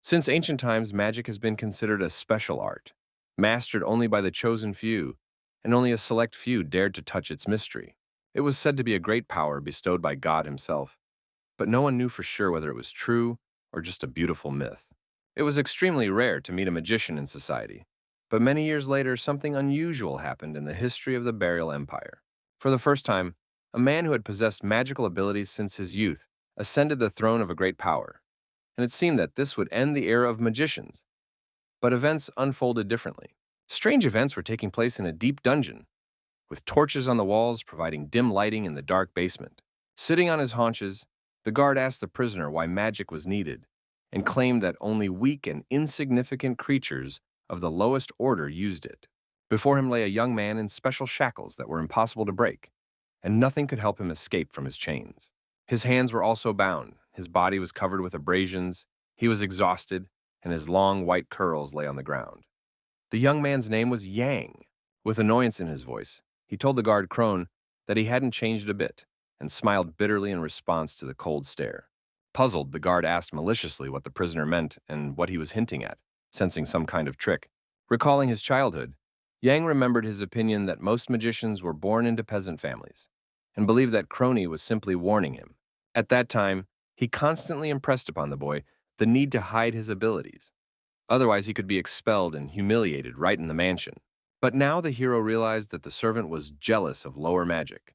Since ancient times, magic has been considered a special art, mastered only by the chosen few, and only a select few dared to touch its mystery. It was said to be a great power bestowed by God himself, but no one knew for sure whether it was true or just a beautiful myth. It was extremely rare to meet a magician in society, but many years later, something unusual happened in the history of the Burial Empire. For the first time, a man who had possessed magical abilities since his youth ascended the throne of a great power, and it seemed that this would end the era of magicians. But events unfolded differently. Strange events were taking place in a deep dungeon, with torches on the walls providing dim lighting in the dark basement. Sitting on his haunches, the guard asked the prisoner why magic was needed, and claimed that only weak and insignificant creatures of the lowest order used it. Before him lay a young man in special shackles that were impossible to break, and nothing could help him escape from his chains. His hands were also bound, his body was covered with abrasions, he was exhausted, and his long white curls lay on the ground. The young man's name was Yang. With annoyance in his voice, he told the guard crone that he hadn't changed a bit, and smiled bitterly in response to the cold stare. Puzzled, the guard asked maliciously what the prisoner meant and what he was hinting at, sensing some kind of trick. Recalling his childhood, Yang remembered his opinion that most magicians were born into peasant families, and believed that Crony was simply warning him. At that time, he constantly impressed upon the boy the need to hide his abilities. Otherwise, he could be expelled and humiliated right in the mansion. But now the hero realized that the servant was jealous of lower magic.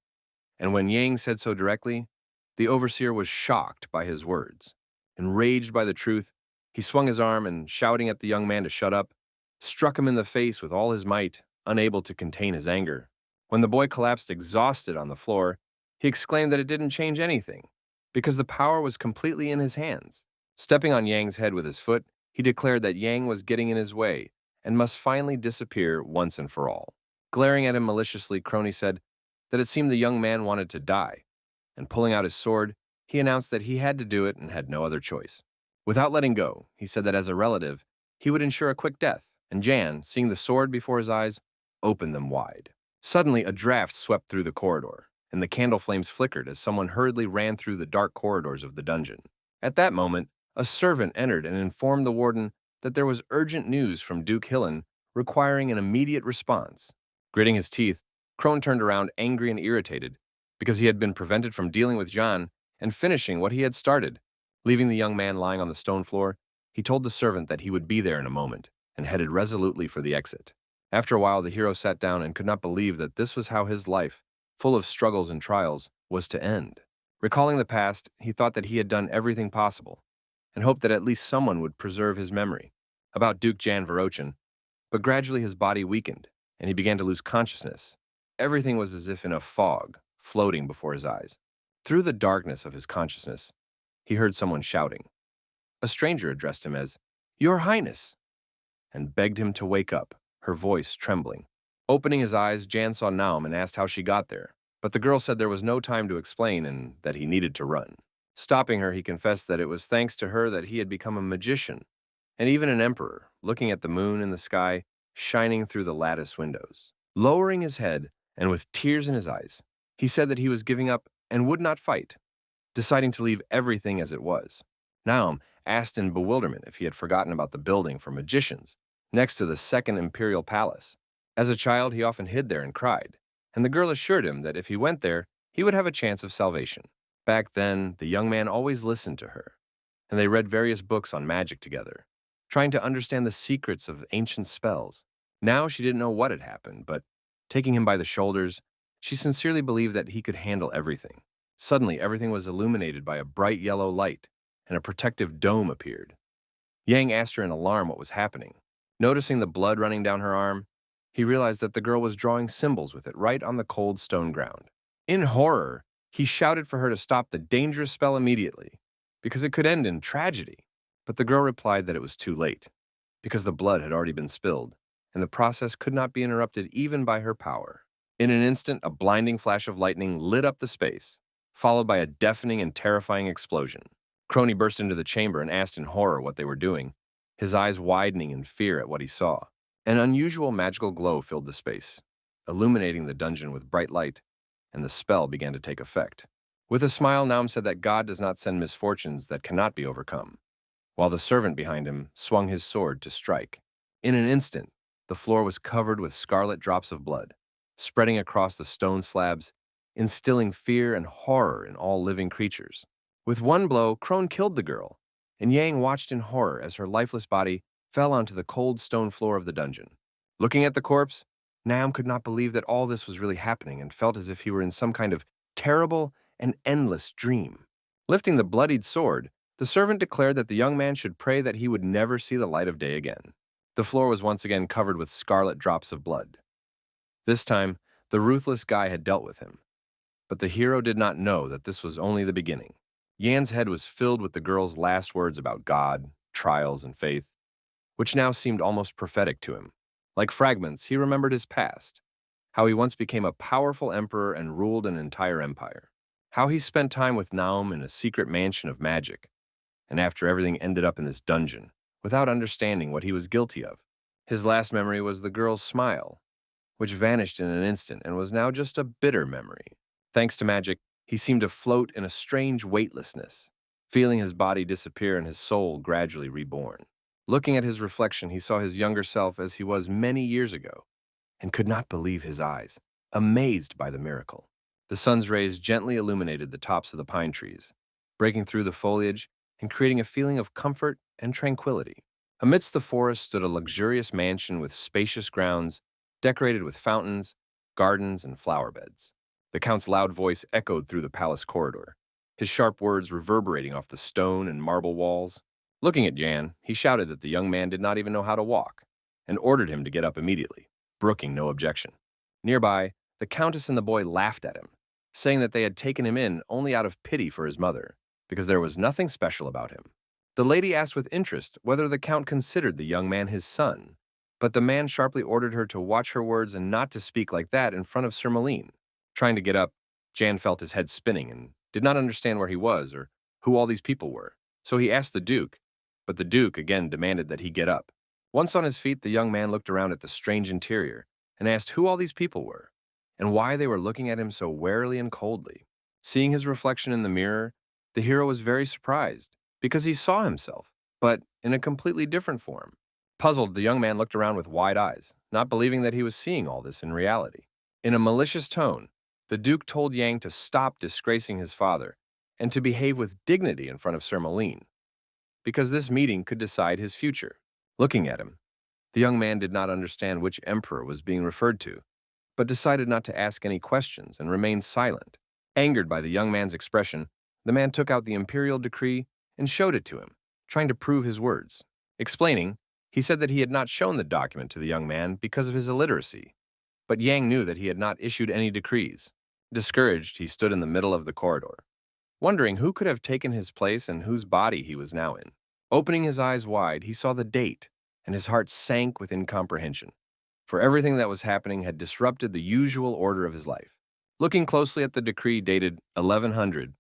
And when Yang said so directly, the overseer was shocked by his words. Enraged by the truth, he swung his arm and, shouting at the young man to shut up, struck him in the face with all his might, unable to contain his anger. When the boy collapsed exhausted on the floor, he exclaimed that it didn't change anything, because the power was completely in his hands. Stepping on Yang's head with his foot, he declared that Yang was getting in his way and must finally disappear once and for all. Glaring at him maliciously, Crony said that it seemed the young man wanted to die, and pulling out his sword, he announced that he had to do it and had no other choice. Without letting go, he said that as a relative, he would ensure a quick death, and Jan, seeing the sword before his eyes, opened them wide. Suddenly, a draft swept through the corridor, and the candle flames flickered as someone hurriedly ran through the dark corridors of the dungeon. At that moment, a servant entered and informed the warden that there was urgent news from Duke Hillen requiring an immediate response. Gritting his teeth, Crone turned around angry and irritated because he had been prevented from dealing with John and finishing what he had started. Leaving the young man lying on the stone floor, he told the servant that he would be there in a moment and headed resolutely for the exit. After a while, the hero sat down and could not believe that this was how his life, full of struggles and trials, was to end. Recalling the past, he thought that he had done everything possible and hoped that at least someone would preserve his memory about Duke Jan Vorochin, but gradually his body weakened and he began to lose consciousness. Everything was as if in a fog, floating before his eyes. Through the darkness of his consciousness, he heard someone shouting. A stranger addressed him as, "Your Highness," and begged him to wake up, her voice trembling. Opening his eyes, Jan saw Naum and asked how she got there, but the girl said there was no time to explain and that he needed to run. Stopping her, he confessed that it was thanks to her that he had become a magician, and even an emperor, looking at the moon in the sky, shining through the lattice windows. Lowering his head, and with tears in his eyes, he said that he was giving up and would not fight, deciding to leave everything as it was. Naum asked in bewilderment if he had forgotten about the building for magicians next to the second Imperial palace. As a child, he often hid there and cried, and the girl assured him that if he went there, he would have a chance of salvation. Back then, the young man always listened to her, and they read various books on magic together, trying to understand the secrets of ancient spells. Now she didn't know what had happened, but taking him by the shoulders, she sincerely believed that he could handle everything. Suddenly, everything was illuminated by a bright yellow light, and a protective dome appeared. Yang asked her in alarm what was happening. Noticing the blood running down her arm, he realized that the girl was drawing symbols with it right on the cold stone ground. In horror, he shouted for her to stop the dangerous spell immediately, because it could end in tragedy. But the girl replied that it was too late, because the blood had already been spilled, and the process could not be interrupted even by her power. In an instant, a blinding flash of lightning lit up the space, followed by a deafening and terrifying explosion. Crony burst into the chamber and asked in horror what they were doing, his eyes widening in fear at what he saw. An unusual magical glow filled the space, illuminating the dungeon with bright light, and the spell began to take effect. With a smile, Naum said that God does not send misfortunes that cannot be overcome, while the servant behind him swung his sword to strike. In an instant, the floor was covered with scarlet drops of blood, spreading across the stone slabs, instilling fear and horror in all living creatures. With one blow, Crone killed the girl, and Yang watched in horror as her lifeless body fell onto the cold stone floor of the dungeon. Looking at the corpse, Naum could not believe that all this was really happening and felt as if he were in some kind of terrible and endless dream. Lifting the bloodied sword, the servant declared that the young man should pray that he would never see the light of day again. The floor was once again covered with scarlet drops of blood. This time, the ruthless guy had dealt with him. But the hero did not know that this was only the beginning. Yan's head was filled with the girl's last words about God, trials, and faith, which now seemed almost prophetic to him. Like fragments, he remembered his past, how he once became a powerful emperor and ruled an entire empire, how he spent time with Naum in a secret mansion of magic, and after everything ended up in this dungeon, without understanding what he was guilty of. His last memory was the girl's smile, which vanished in an instant and was now just a bitter memory. Thanks to magic, he seemed to float in a strange weightlessness, feeling his body disappear and his soul gradually reborn. Looking at his reflection, he saw his younger self as he was many years ago, and could not believe his eyes, amazed by the miracle. The sun's rays gently illuminated the tops of the pine trees, breaking through the foliage and creating a feeling of comfort and tranquility. Amidst the forest stood a luxurious mansion with spacious grounds, decorated with fountains, gardens, and flower beds. The Count's loud voice echoed through the palace corridor, his sharp words reverberating off the stone and marble walls. Looking at Yan, he shouted that the young man did not even know how to walk, and ordered him to get up immediately, brooking no objection. Nearby, the Countess and the boy laughed at him, saying that they had taken him in only out of pity for his mother, because there was nothing special about him. The lady asked with interest whether the Count considered the young man his son, but the man sharply ordered her to watch her words and not to speak like that in front of Sir Malene. Trying to get up, Jan felt his head spinning and did not understand where he was or who all these people were, so he asked the Duke, but the Duke again demanded that he get up. Once on his feet, the young man looked around at the strange interior and asked who all these people were, and why they were looking at him so warily and coldly. Seeing his reflection in the mirror, the hero was very surprised, because he saw himself, but in a completely different form. Puzzled, the young man looked around with wide eyes, not believing that he was seeing all this in reality. In a malicious tone, the Duke told Yang to stop disgracing his father and to behave with dignity in front of Sir Malene, because this meeting could decide his future. Looking at him, the young man did not understand which emperor was being referred to, but decided not to ask any questions and remained silent. Angered by the young man's expression, the man took out the imperial decree and showed it to him, trying to prove his words. Explaining, he said that he had not shown the document to the young man because of his illiteracy, but Yang knew that he had not issued any decrees. Discouraged, he stood in the middle of the corridor, wondering who could have taken his place and whose body he was now in. Opening his eyes wide, he saw the date, and his heart sank with incomprehension, for everything that was happening had disrupted the usual order of his life. Looking closely at the decree dated 1100,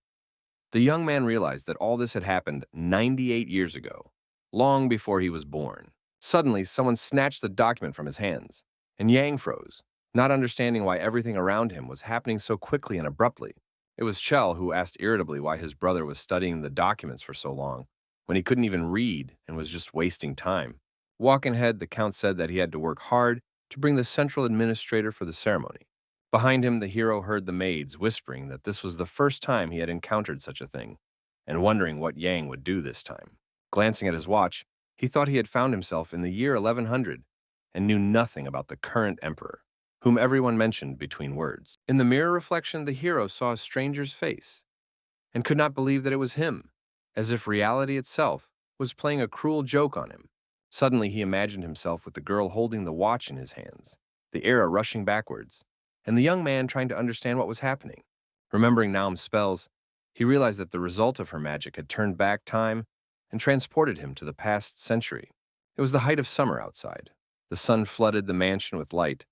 the young man realized that all this had happened 98 years ago, long before he was born. Suddenly, someone snatched the document from his hands, and Yang froze, not understanding why everything around him was happening so quickly and abruptly. It was Chell who asked irritably why his brother was studying the documents for so long, when he couldn't even read and was just wasting time. Walking ahead, the Count said that he had to work hard to bring the central administrator for the ceremony. Behind him, the hero heard the maids whispering that this was the first time he had encountered such a thing, and wondering what Yang would do this time. Glancing at his watch, he thought he had found himself in the year 1100 and knew nothing about the current emperor, whom everyone mentioned between words. In the mirror reflection, the hero saw a stranger's face and could not believe that it was him, as if reality itself was playing a cruel joke on him. Suddenly, he imagined himself with the girl holding the watch in his hands, the era rushing backwards, and the young man trying to understand what was happening. Remembering Naum's spells, he realized that the result of her magic had turned back time and transported him to the past century. It was the height of summer outside. The sun flooded the mansion with light,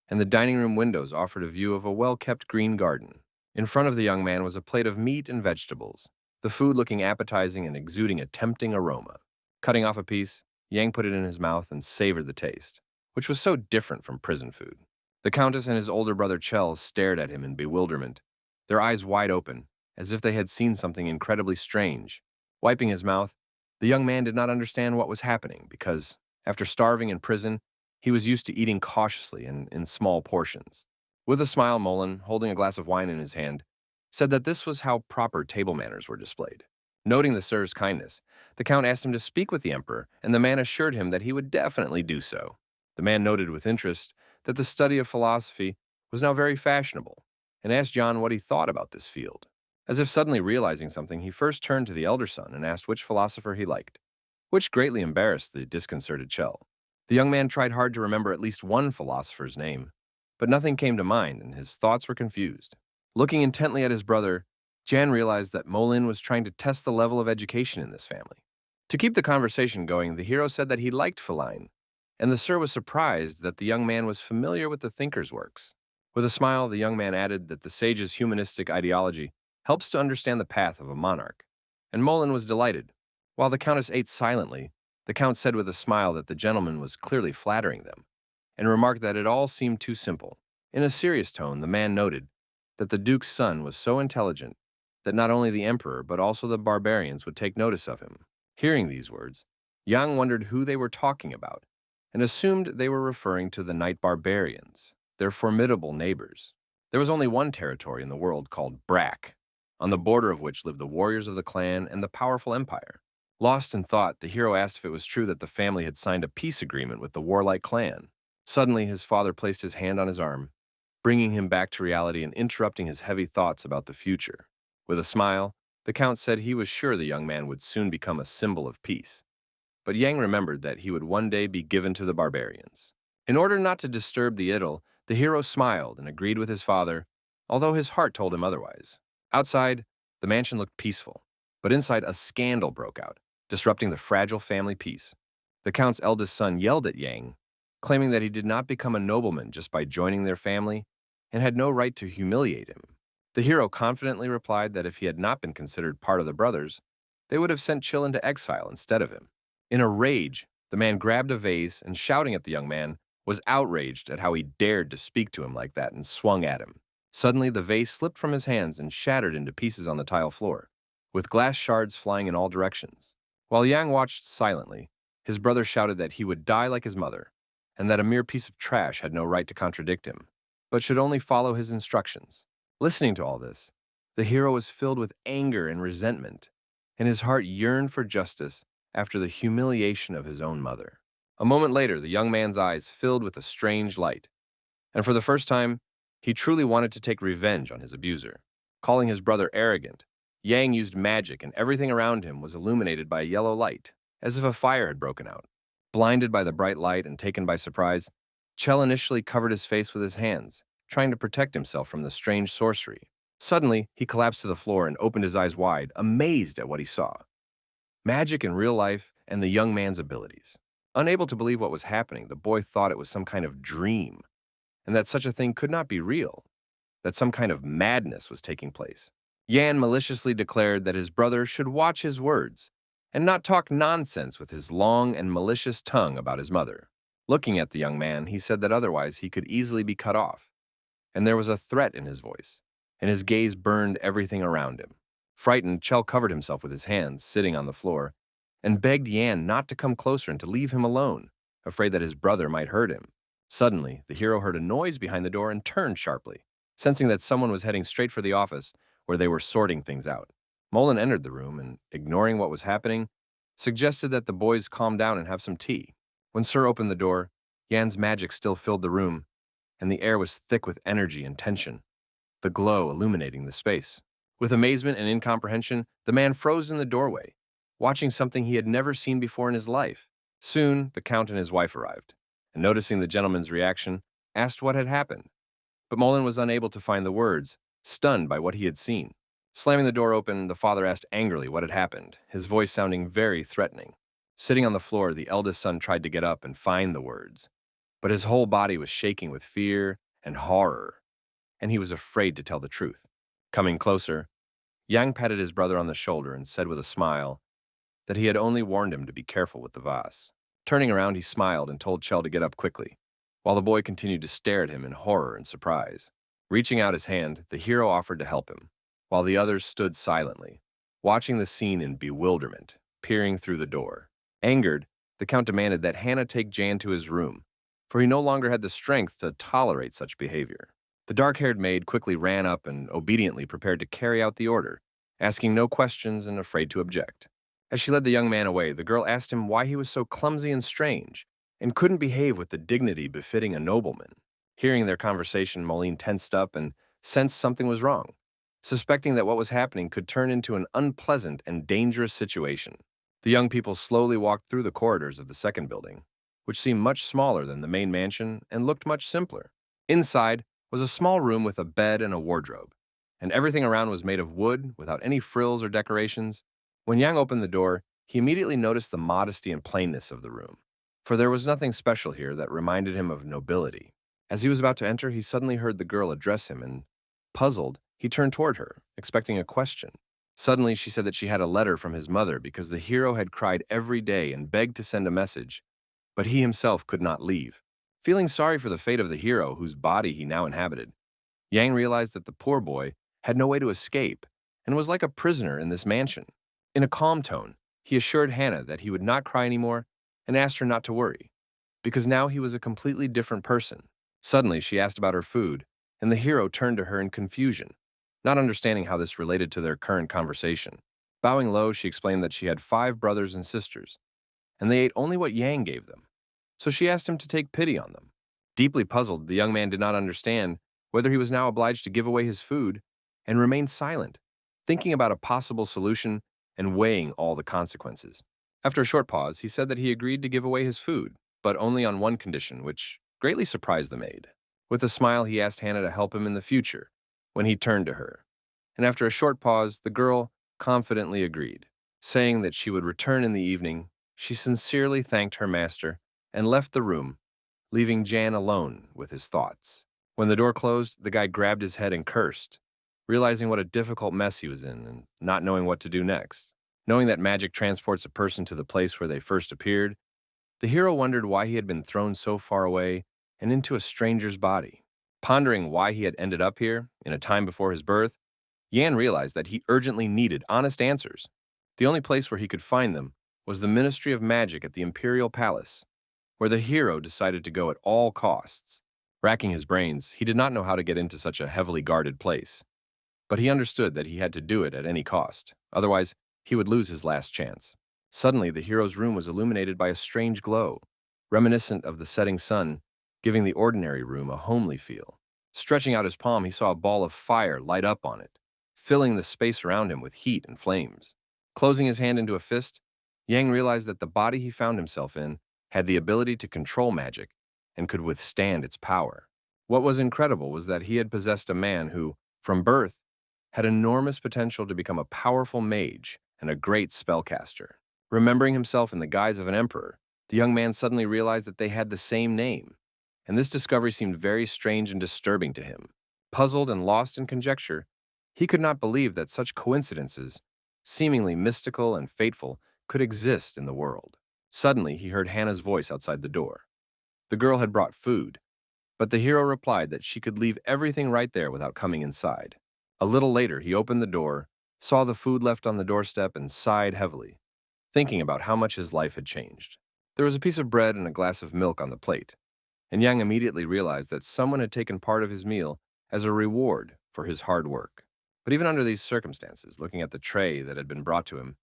and the dining room windows offered a view of a well-kept green garden. In front of the young man was a plate of meat and vegetables, the food looking appetizing and exuding a tempting aroma. Cutting off a piece, Yang put it in his mouth and savored the taste, which was so different from prison food. The Countess and his older brother Chell stared at him in bewilderment, their eyes wide open, as if they had seen something incredibly strange. Wiping his mouth, The young man did not understand what was happening because, after starving in prison, he was used to eating cautiously and in small portions. With a smile, Molin, holding a glass of wine in his hand, said that this was how proper table manners were displayed. Noting the sir's kindness, the count asked him to speak with the emperor, and the man assured him that he would definitely do so. The man noted with interest that the study of philosophy was now very fashionable, and asked John what he thought about this field. As if suddenly realizing something, he first turned to the elder son and asked which philosopher he liked, which greatly embarrassed the disconcerted Chell. The young man tried hard to remember at least one philosopher's name, but nothing came to mind, and his thoughts were confused. Looking intently at his brother, Jan realized that Molin was trying to test the level of education in this family. To keep the conversation going, the hero said that he liked Feline, and the sir was surprised that the young man was familiar with the thinker's works. With a smile, the young man added that the sage's humanistic ideology helps to understand the path of a monarch, and Molin was delighted. While the countess ate silently, the count said with a smile that the gentleman was clearly flattering them, and remarked that it all seemed too simple. In a serious tone, the man noted that the duke's son was so intelligent that not only the emperor but also the barbarians would take notice of him. Hearing these words, Yang wondered who they were talking about, and assumed they were referring to the night barbarians, their formidable neighbors. There was only one territory in the world called Brack, on the border of which lived the warriors of the clan and the powerful empire. Lost in thought, the hero asked if it was true that the family had signed a peace agreement with the warlike clan. Suddenly, his father placed his hand on his arm, bringing him back to reality and interrupting his heavy thoughts about the future. With a smile, the count said he was sure the young man would soon become a symbol of peace. But Yang remembered that he would one day be given to the barbarians. In order not to disturb the idyll, the hero smiled and agreed with his father, although his heart told him otherwise. Outside, the mansion looked peaceful, but inside a scandal broke out, disrupting the fragile family peace. The count's eldest son yelled at Yang, claiming that he did not become a nobleman just by joining their family and had no right to humiliate him. The hero confidently replied that if he had not been considered part of the brothers, they would have sent Chill into exile instead of him. In a rage, the man grabbed a vase and, shouting at the young man, was outraged at how he dared to speak to him like that and swung at him. Suddenly, the vase slipped from his hands and shattered into pieces on the tile floor, with glass shards flying in all directions. While Yang watched silently, his brother shouted that he would die like his mother, and that a mere piece of trash had no right to contradict him, but should only follow his instructions. Listening to all this, the hero was filled with anger and resentment, and his heart yearned for justice after the humiliation of his own mother. A moment later, the young man's eyes filled with a strange light, and for the first time, he truly wanted to take revenge on his abuser. Calling his brother arrogant, Yang used magic, and everything around him was illuminated by a yellow light, as if a fire had broken out. Blinded by the bright light and taken by surprise, Chell initially covered his face with his hands, trying to protect himself from the strange sorcery. Suddenly, he collapsed to the floor and opened his eyes wide, amazed at what he saw. Magic in real life and the young man's abilities. Unable to believe what was happening, the boy thought it was some kind of dream, and that such a thing could not be real, that some kind of madness was taking place. Yan maliciously declared that his brother should watch his words and not talk nonsense with his long and malicious tongue about his mother. Looking at the young man, he said that otherwise he could easily be cut off, and there was a threat in his voice, and his gaze burned everything around him. Frightened, Chell covered himself with his hands, sitting on the floor, and begged Yan not to come closer and to leave him alone, afraid that his brother might hurt him. Suddenly, the hero heard a noise behind the door and turned sharply, sensing that someone was heading straight for the office where they were sorting things out. Molin entered the room and, ignoring what was happening, suggested that the boys calm down and have some tea. When Sir opened the door, Yan's magic still filled the room, and the air was thick with energy and tension, the glow illuminating the space. With amazement and incomprehension, the man froze in the doorway, watching something he had never seen before in his life. Soon, the count and his wife arrived, and noticing the gentleman's reaction, asked what had happened. But Molin was unable to find the words, stunned by what he had seen. Slamming the door open, the father asked angrily what had happened, his voice sounding very threatening. Sitting on the floor, the eldest son tried to get up and find the words, but his whole body was shaking with fear and horror, and he was afraid to tell the truth. Coming closer, Yang patted his brother on the shoulder and said with a smile that he had only warned him to be careful with the vase. Turning around, he smiled and told Chell to get up quickly, while the boy continued to stare at him in horror and surprise. Reaching out his hand, the hero offered to help him, while the others stood silently, watching the scene in bewilderment. peering through the door. Angered, the Count demanded that Hannah take Jan to his room, for he no longer had the strength to tolerate such behavior. The dark-haired maid quickly ran up and obediently prepared to carry out the order, asking no questions and afraid to object. As she led the young man away, the girl asked him why he was so clumsy and strange, and couldn't behave with the dignity befitting a nobleman. Hearing their conversation, Moline tensed up and sensed something was wrong, suspecting that what was happening could turn into an unpleasant and dangerous situation. The young people slowly walked through the corridors of the second building, which seemed much smaller than the main mansion and looked much simpler. Inside was a small room with a bed and a wardrobe, and everything around was made of wood without any frills or decorations. When Yang opened the door, he immediately noticed the modesty and plainness of the room, for there was nothing special here that reminded him of nobility. As he was about to enter, he suddenly heard the girl address him, and, puzzled, he turned toward her, expecting a question. Suddenly, she said that she had a letter from his mother because the hero had cried every day and begged to send a message, but he himself could not leave. Feeling sorry for the fate of the hero, whose body he now inhabited, Yang realized that the poor boy had no way to escape and was like a prisoner in this mansion. In a calm tone, he assured Hannah that he would not cry anymore and asked her not to worry, because now he was a completely different person. Suddenly, she asked about her food, and the hero turned to her in confusion, not understanding how this related to their current conversation. Bowing low, she explained that she had 5 brothers and sisters, and they ate only what Yang gave them, so she asked him to take pity on them. Deeply puzzled, the young man did not understand whether he was now obliged to give away his food, and remained silent, thinking about a possible solution and weighing all the consequences. After a short pause, he said that he agreed to give away his food, but only on one condition, which greatly surprised the maid. With a smile, he asked Hannah to help him in the future, when he turned to her. And after a short pause, the girl confidently agreed. Saying that she would return in the evening, she sincerely thanked her master and left the room, leaving Jan alone with his thoughts. When the door closed, the guy grabbed his head and cursed, realizing what a difficult mess he was in and not knowing what to do next. Knowing that magic transports a person to the place where they first appeared, the hero wondered why he had been thrown so far away and into a stranger's body. Pondering why he had ended up here, in a time before his birth, Yan realized that he urgently needed honest answers. The only place where he could find them was the Ministry of Magic at the Imperial Palace, where the hero decided to go at all costs. Racking his brains, he did not know how to get into such a heavily guarded place, but he understood that he had to do it at any cost, otherwise he would lose his last chance. Suddenly, the hero's room was illuminated by a strange glow, reminiscent of the setting sun, giving the ordinary room a homely feel. Stretching out his palm, he saw a ball of fire light up on it, filling the space around him with heat and flames. Closing his hand into a fist, Yang realized that the body he found himself in had the ability to control magic and could withstand its power. What was incredible was that he had possessed a man who, from birth, had enormous potential to become a powerful mage and a great spellcaster. Remembering himself in the guise of an emperor, the young man suddenly realized that they had the same name, and this discovery seemed very strange and disturbing to him. Puzzled and lost in conjecture, he could not believe that such coincidences, seemingly mystical and fateful, could exist in the world. Suddenly, he heard Hannah's voice outside the door. The girl had brought food, but the hero replied that she could leave everything right there without coming inside. A little later, he opened the door, saw the food left on the doorstep, and sighed heavily, thinking about how much his life had changed. There was a piece of bread and a glass of milk on the plate, and Yang immediately realized that someone had taken part of his meal as a reward for his hard work. But even under these circumstances, looking at the tray that had been brought to him,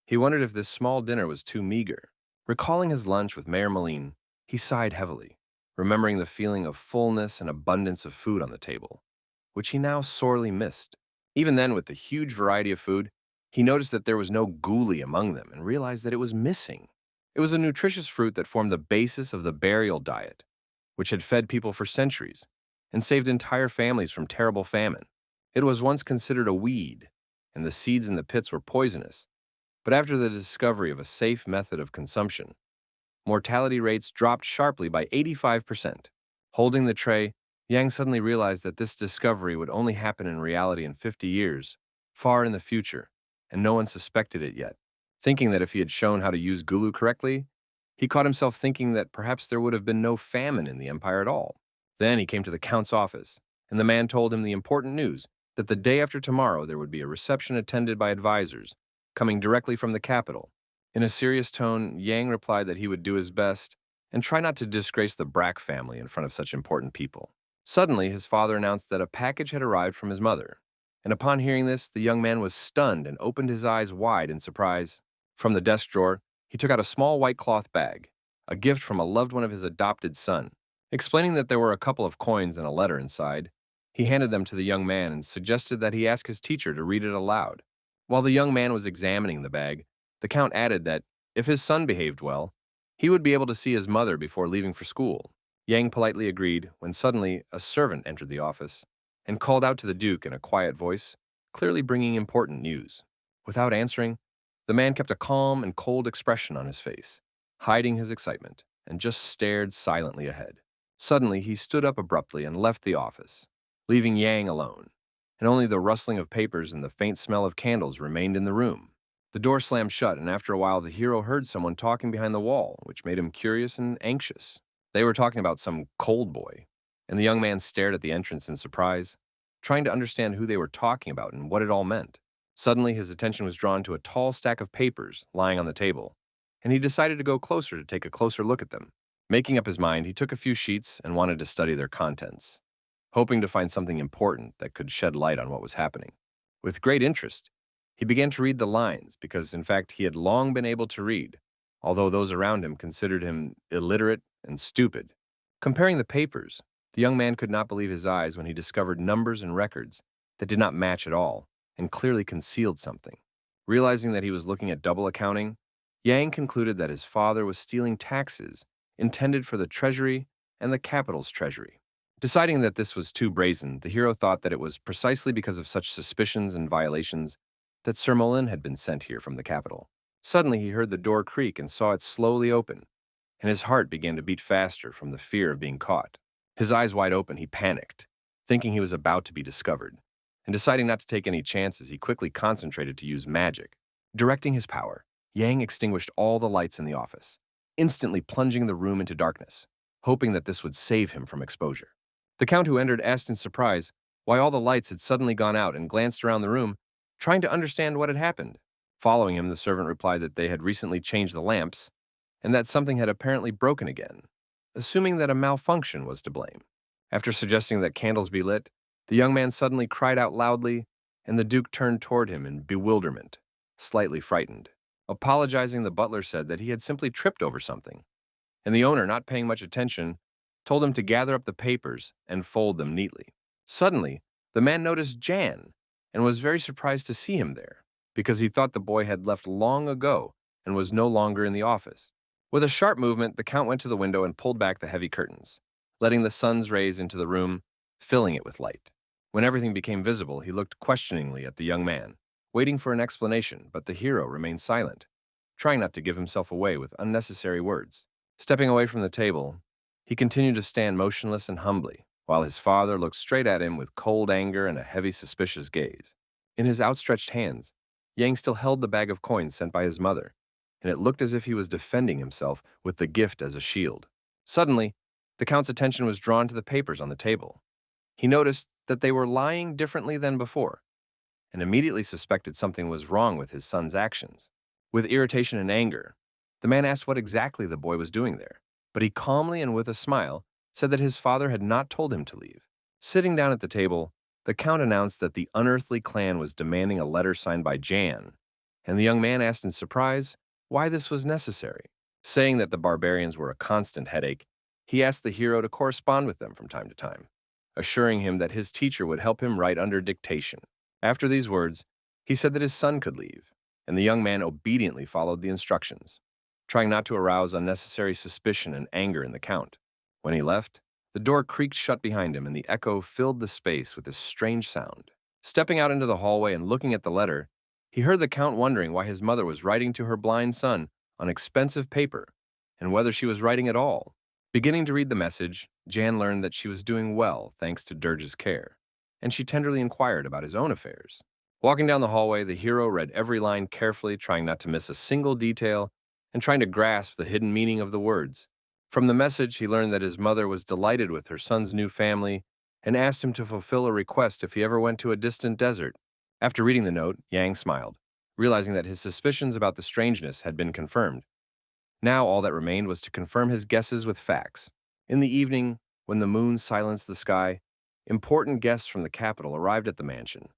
he wondered if this small dinner was too meager. Recalling his lunch with Mayor Moline, he sighed heavily, remembering the feeling of fullness and abundance of food on the table, which he now sorely missed. Even then, with the huge variety of food, he noticed that there was no guli among them and realized that it was missing. It was a nutritious fruit that formed the basis of the burial diet, which had fed people for centuries and saved entire families from terrible famine. It was once considered a weed, and the seeds in the pits were poisonous, but after the discovery of a safe method of consumption, mortality rates dropped sharply by 85%. Holding the tray, Yang suddenly realized that this discovery would only happen in reality in 50 years, far in the future, and no one suspected it yet. Thinking that if he had shown how to use Gulu correctly, he caught himself thinking that perhaps there would have been no famine in the empire at all. Then he came to the Count's office, and the man told him the important news that the day after tomorrow there would be a reception attended by advisors coming directly from the capital, In a serious tone, Yang replied that he would do his best and try not to disgrace the Brack family in front of such important people. Suddenly, his father announced that a package had arrived from his mother, and upon hearing this, the young man was stunned and opened his eyes wide in surprise. From the desk drawer, he took out a small white cloth bag, a gift from a loved one of his adopted son. Explaining that there were a couple of coins and a letter inside, he handed them to the young man and suggested that he ask his teacher to read it aloud. While the young man was examining the bag, the Count added that, if his son behaved well, he would be able to see his mother before leaving for school. Yang politely agreed when suddenly a servant entered the office and called out to the Duke in a quiet voice, clearly bringing important news. Without answering, the man kept a calm and cold expression on his face, hiding his excitement, and just stared silently ahead. Suddenly, he stood up abruptly and left the office, leaving Yang alone, and only the rustling of papers and the faint smell of candles remained in the room. The door slammed shut, and after a while, the hero heard someone talking behind the wall, which made him curious and anxious. They were talking about some cold boy, and the young man stared at the entrance in surprise, trying to understand who they were talking about and what it all meant. Suddenly, his attention was drawn to a tall stack of papers lying on the table, and he decided to go closer to take a closer look at them. Making up his mind, he took a few sheets and wanted to study their contents, hoping to find something important that could shed light on what was happening. With great interest, he began to read the lines because, in fact, he had long been able to read, although those around him considered him illiterate and stupid. Comparing the papers, the young man could not believe his eyes when he discovered numbers and records that did not match at all and clearly concealed something. Realizing that he was looking at double accounting, Yang concluded that his father was stealing taxes intended for the treasury and the capital's treasury. Deciding that this was too brazen, the hero thought that it was precisely because of such suspicions and violations that Sir Molin had been sent here from the capital. Suddenly he heard the door creak and saw it slowly open, and his heart began to beat faster from the fear of being caught. His eyes wide open, he panicked, thinking he was about to be discovered, and deciding not to take any chances, he quickly concentrated to use magic. Directing his power, Yang extinguished all the lights in the office, instantly plunging the room into darkness, hoping that this would save him from exposure. The Count who entered asked in surprise why all the lights had suddenly gone out and glanced around the room, trying to understand what had happened. Following him, the servant replied that they had recently changed the lamps and that something had apparently broken again, assuming that a malfunction was to blame. After suggesting that candles be lit, the young man suddenly cried out loudly, and the Duke turned toward him in bewilderment, slightly frightened. Apologizing, the butler said that he had simply tripped over something, and the owner, not paying much attention, told him to gather up the papers and fold them neatly. Suddenly, the man noticed Jan and was very surprised to see him there, because he thought the boy had left long ago and was no longer in the office. With a sharp movement, the Count went to the window and pulled back the heavy curtains, letting the sun's rays into the room, filling it with light. When everything became visible, he looked questioningly at the young man, waiting for an explanation, but the hero remained silent, trying not to give himself away with unnecessary words. Stepping away from the table, he continued to stand motionless and humbly, while his father looked straight at him with cold anger and a heavy, suspicious gaze. In his outstretched hands, Yang still held the bag of coins sent by his mother, and it looked as if he was defending himself with the gift as a shield. Suddenly, the Count's attention was drawn to the papers on the table. He noticed that they were lying differently than before, and immediately suspected something was wrong with his son's actions. With irritation and anger, the man asked what exactly the boy was doing there, but he calmly and with a smile said that his father had not told him to leave. Sitting down at the table, the Count announced that the unearthly clan was demanding a letter signed by Jan, and the young man asked in surprise why this was necessary. Saying that the barbarians were a constant headache, he asked the hero to correspond with them from time to time, assuring him that his teacher would help him write under dictation. After these words, he said that his son could leave, and the young man obediently followed the instructions, trying not to arouse unnecessary suspicion and anger in the Count. When he left, the door creaked shut behind him, and the echo filled the space with this strange sound. Stepping out into the hallway and looking at the letter, he heard the Count wondering why his mother was writing to her blind son on expensive paper, and whether she was writing at all. Beginning to read the message, Jan learned that she was doing well thanks to Dirge's care, and she tenderly inquired about his own affairs. Walking down the hallway, the hero read every line carefully, trying not to miss a single detail and trying to grasp the hidden meaning of the words. From the message, he learned that his mother was delighted with her son's new family and asked him to fulfill a request if he ever went to a distant desert. After reading the note, Yang smiled, realizing that his suspicions about the strangeness had been confirmed. Now all that remained was to confirm his guesses with facts. In the evening, when the moon silenced the sky, important guests from the capital arrived at the mansion,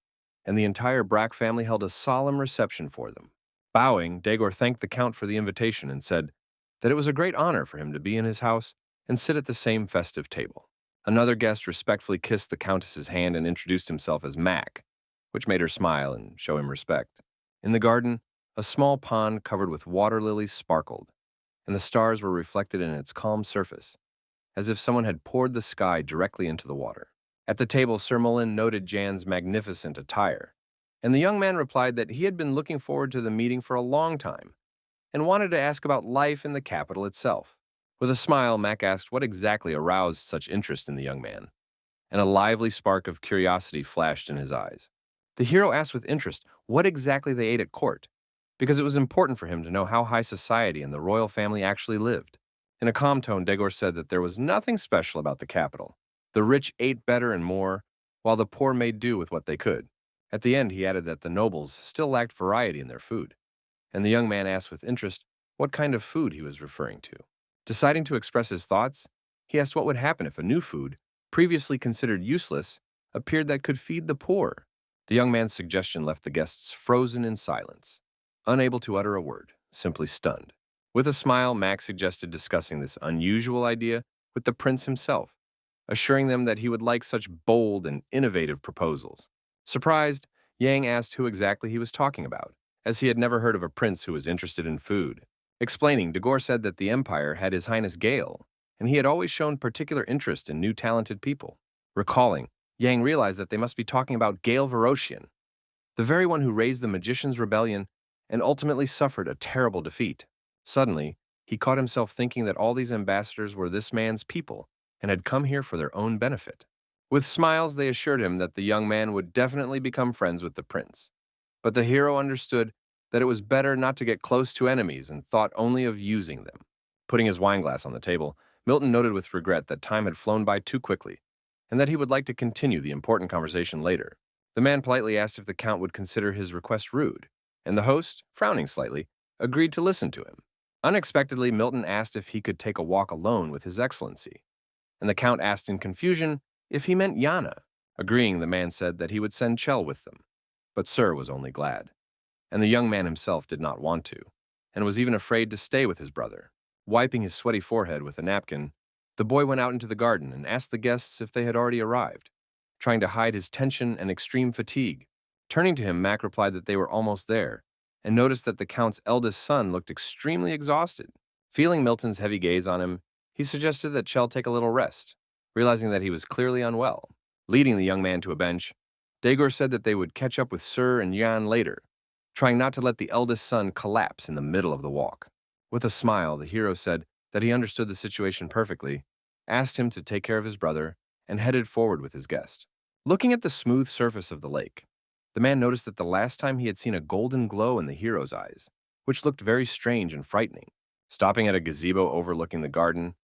and the entire Brack family held a solemn reception for them. Bowing, Dagor thanked the Count for the invitation and said that it was a great honor for him to be in his house and sit at the same festive table. Another guest respectfully kissed the Countess's hand and introduced himself as Mac, which made her smile and show him respect. In the garden, a small pond covered with water lilies sparkled, and the stars were reflected in its calm surface, as if someone had poured the sky directly into the water. At the table, Sir Mullen noted Jan's magnificent attire, and the young man replied that he had been looking forward to the meeting for a long time and wanted to ask about life in the capital itself. With a smile, Mac asked what exactly aroused such interest in the young man, and a lively spark of curiosity flashed in his eyes. The hero asked with interest what exactly they ate at court, because it was important for him to know how high society and the royal family actually lived. In a calm tone, Dagor said that there was nothing special about the capital. The rich ate better and more, while the poor made do with what they could. At the end, he added that the nobles still lacked variety in their food, and the young man asked with interest what kind of food he was referring to. Deciding to express his thoughts, he asked what would happen if a new food, previously considered useless, appeared that could feed the poor. The young man's suggestion left the guests frozen in silence, unable to utter a word, simply stunned. With a smile, Max suggested discussing this unusual idea with the prince himself, assuring them that he would like such bold and innovative proposals. Surprised, Yang asked who exactly he was talking about, as he had never heard of a prince who was interested in food. Explaining, Dagor said that the Empire had His Highness Gale, and he had always shown particular interest in new talented people. Recalling, Yang realized that they must be talking about Gale Verocian, the very one who raised the Magician's Rebellion and ultimately suffered a terrible defeat. Suddenly, he caught himself thinking that all these ambassadors were this man's people and had come here for their own benefit. With smiles, they assured him that the young man would definitely become friends with the prince. But the hero understood that it was better not to get close to enemies and thought only of using them. Putting his wineglass on the table, Milton noted with regret that time had flown by too quickly, and that he would like to continue the important conversation later. The man politely asked if the Count would consider his request rude, and the host, frowning slightly, agreed to listen to him. Unexpectedly, Milton asked if he could take a walk alone with His Excellency, and the Count asked in confusion if he meant Yana. Agreeing, the man said that he would send Chell with them, but Sir was only glad. And the young man himself did not want to, and was even afraid to stay with his brother. Wiping his sweaty forehead with a napkin, the boy went out into the garden and asked the guests if they had already arrived, trying to hide his tension and extreme fatigue. Turning to him, Mac replied that they were almost there, and noticed that the Count's eldest son looked extremely exhausted. Feeling Milton's heavy gaze on him, he suggested that Chell take a little rest, realizing that he was clearly unwell. Leading the young man to a bench, Dagor said that they would catch up with Sir and Yan later, trying not to let the eldest son collapse in the middle of the walk. With a smile, the hero said that he understood the situation perfectly, asked him to take care of his brother, and headed forward with his guest. Looking at the smooth surface of the lake, the man noticed that the last time he had seen a golden glow in the hero's eyes, which looked very strange and frightening. Stopping at a gazebo overlooking the garden,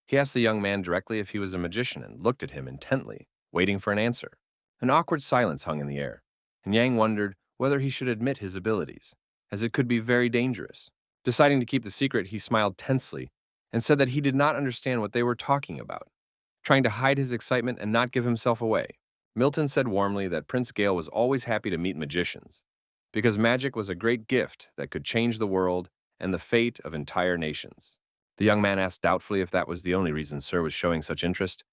he asked the young man directly if he was a magician and looked at him intently, waiting for an answer. An awkward silence hung in the air, and Yang wondered whether he should admit his abilities, as it could be very dangerous. Deciding to keep the secret, he smiled tensely and said that he did not understand what they were talking about, trying to hide his excitement and not give himself away. Milton said warmly that Prince Gale was always happy to meet magicians, because magic was a great gift that could change the world and the fate of entire nations. The young man asked doubtfully if that was the only reason Sir was showing such interest,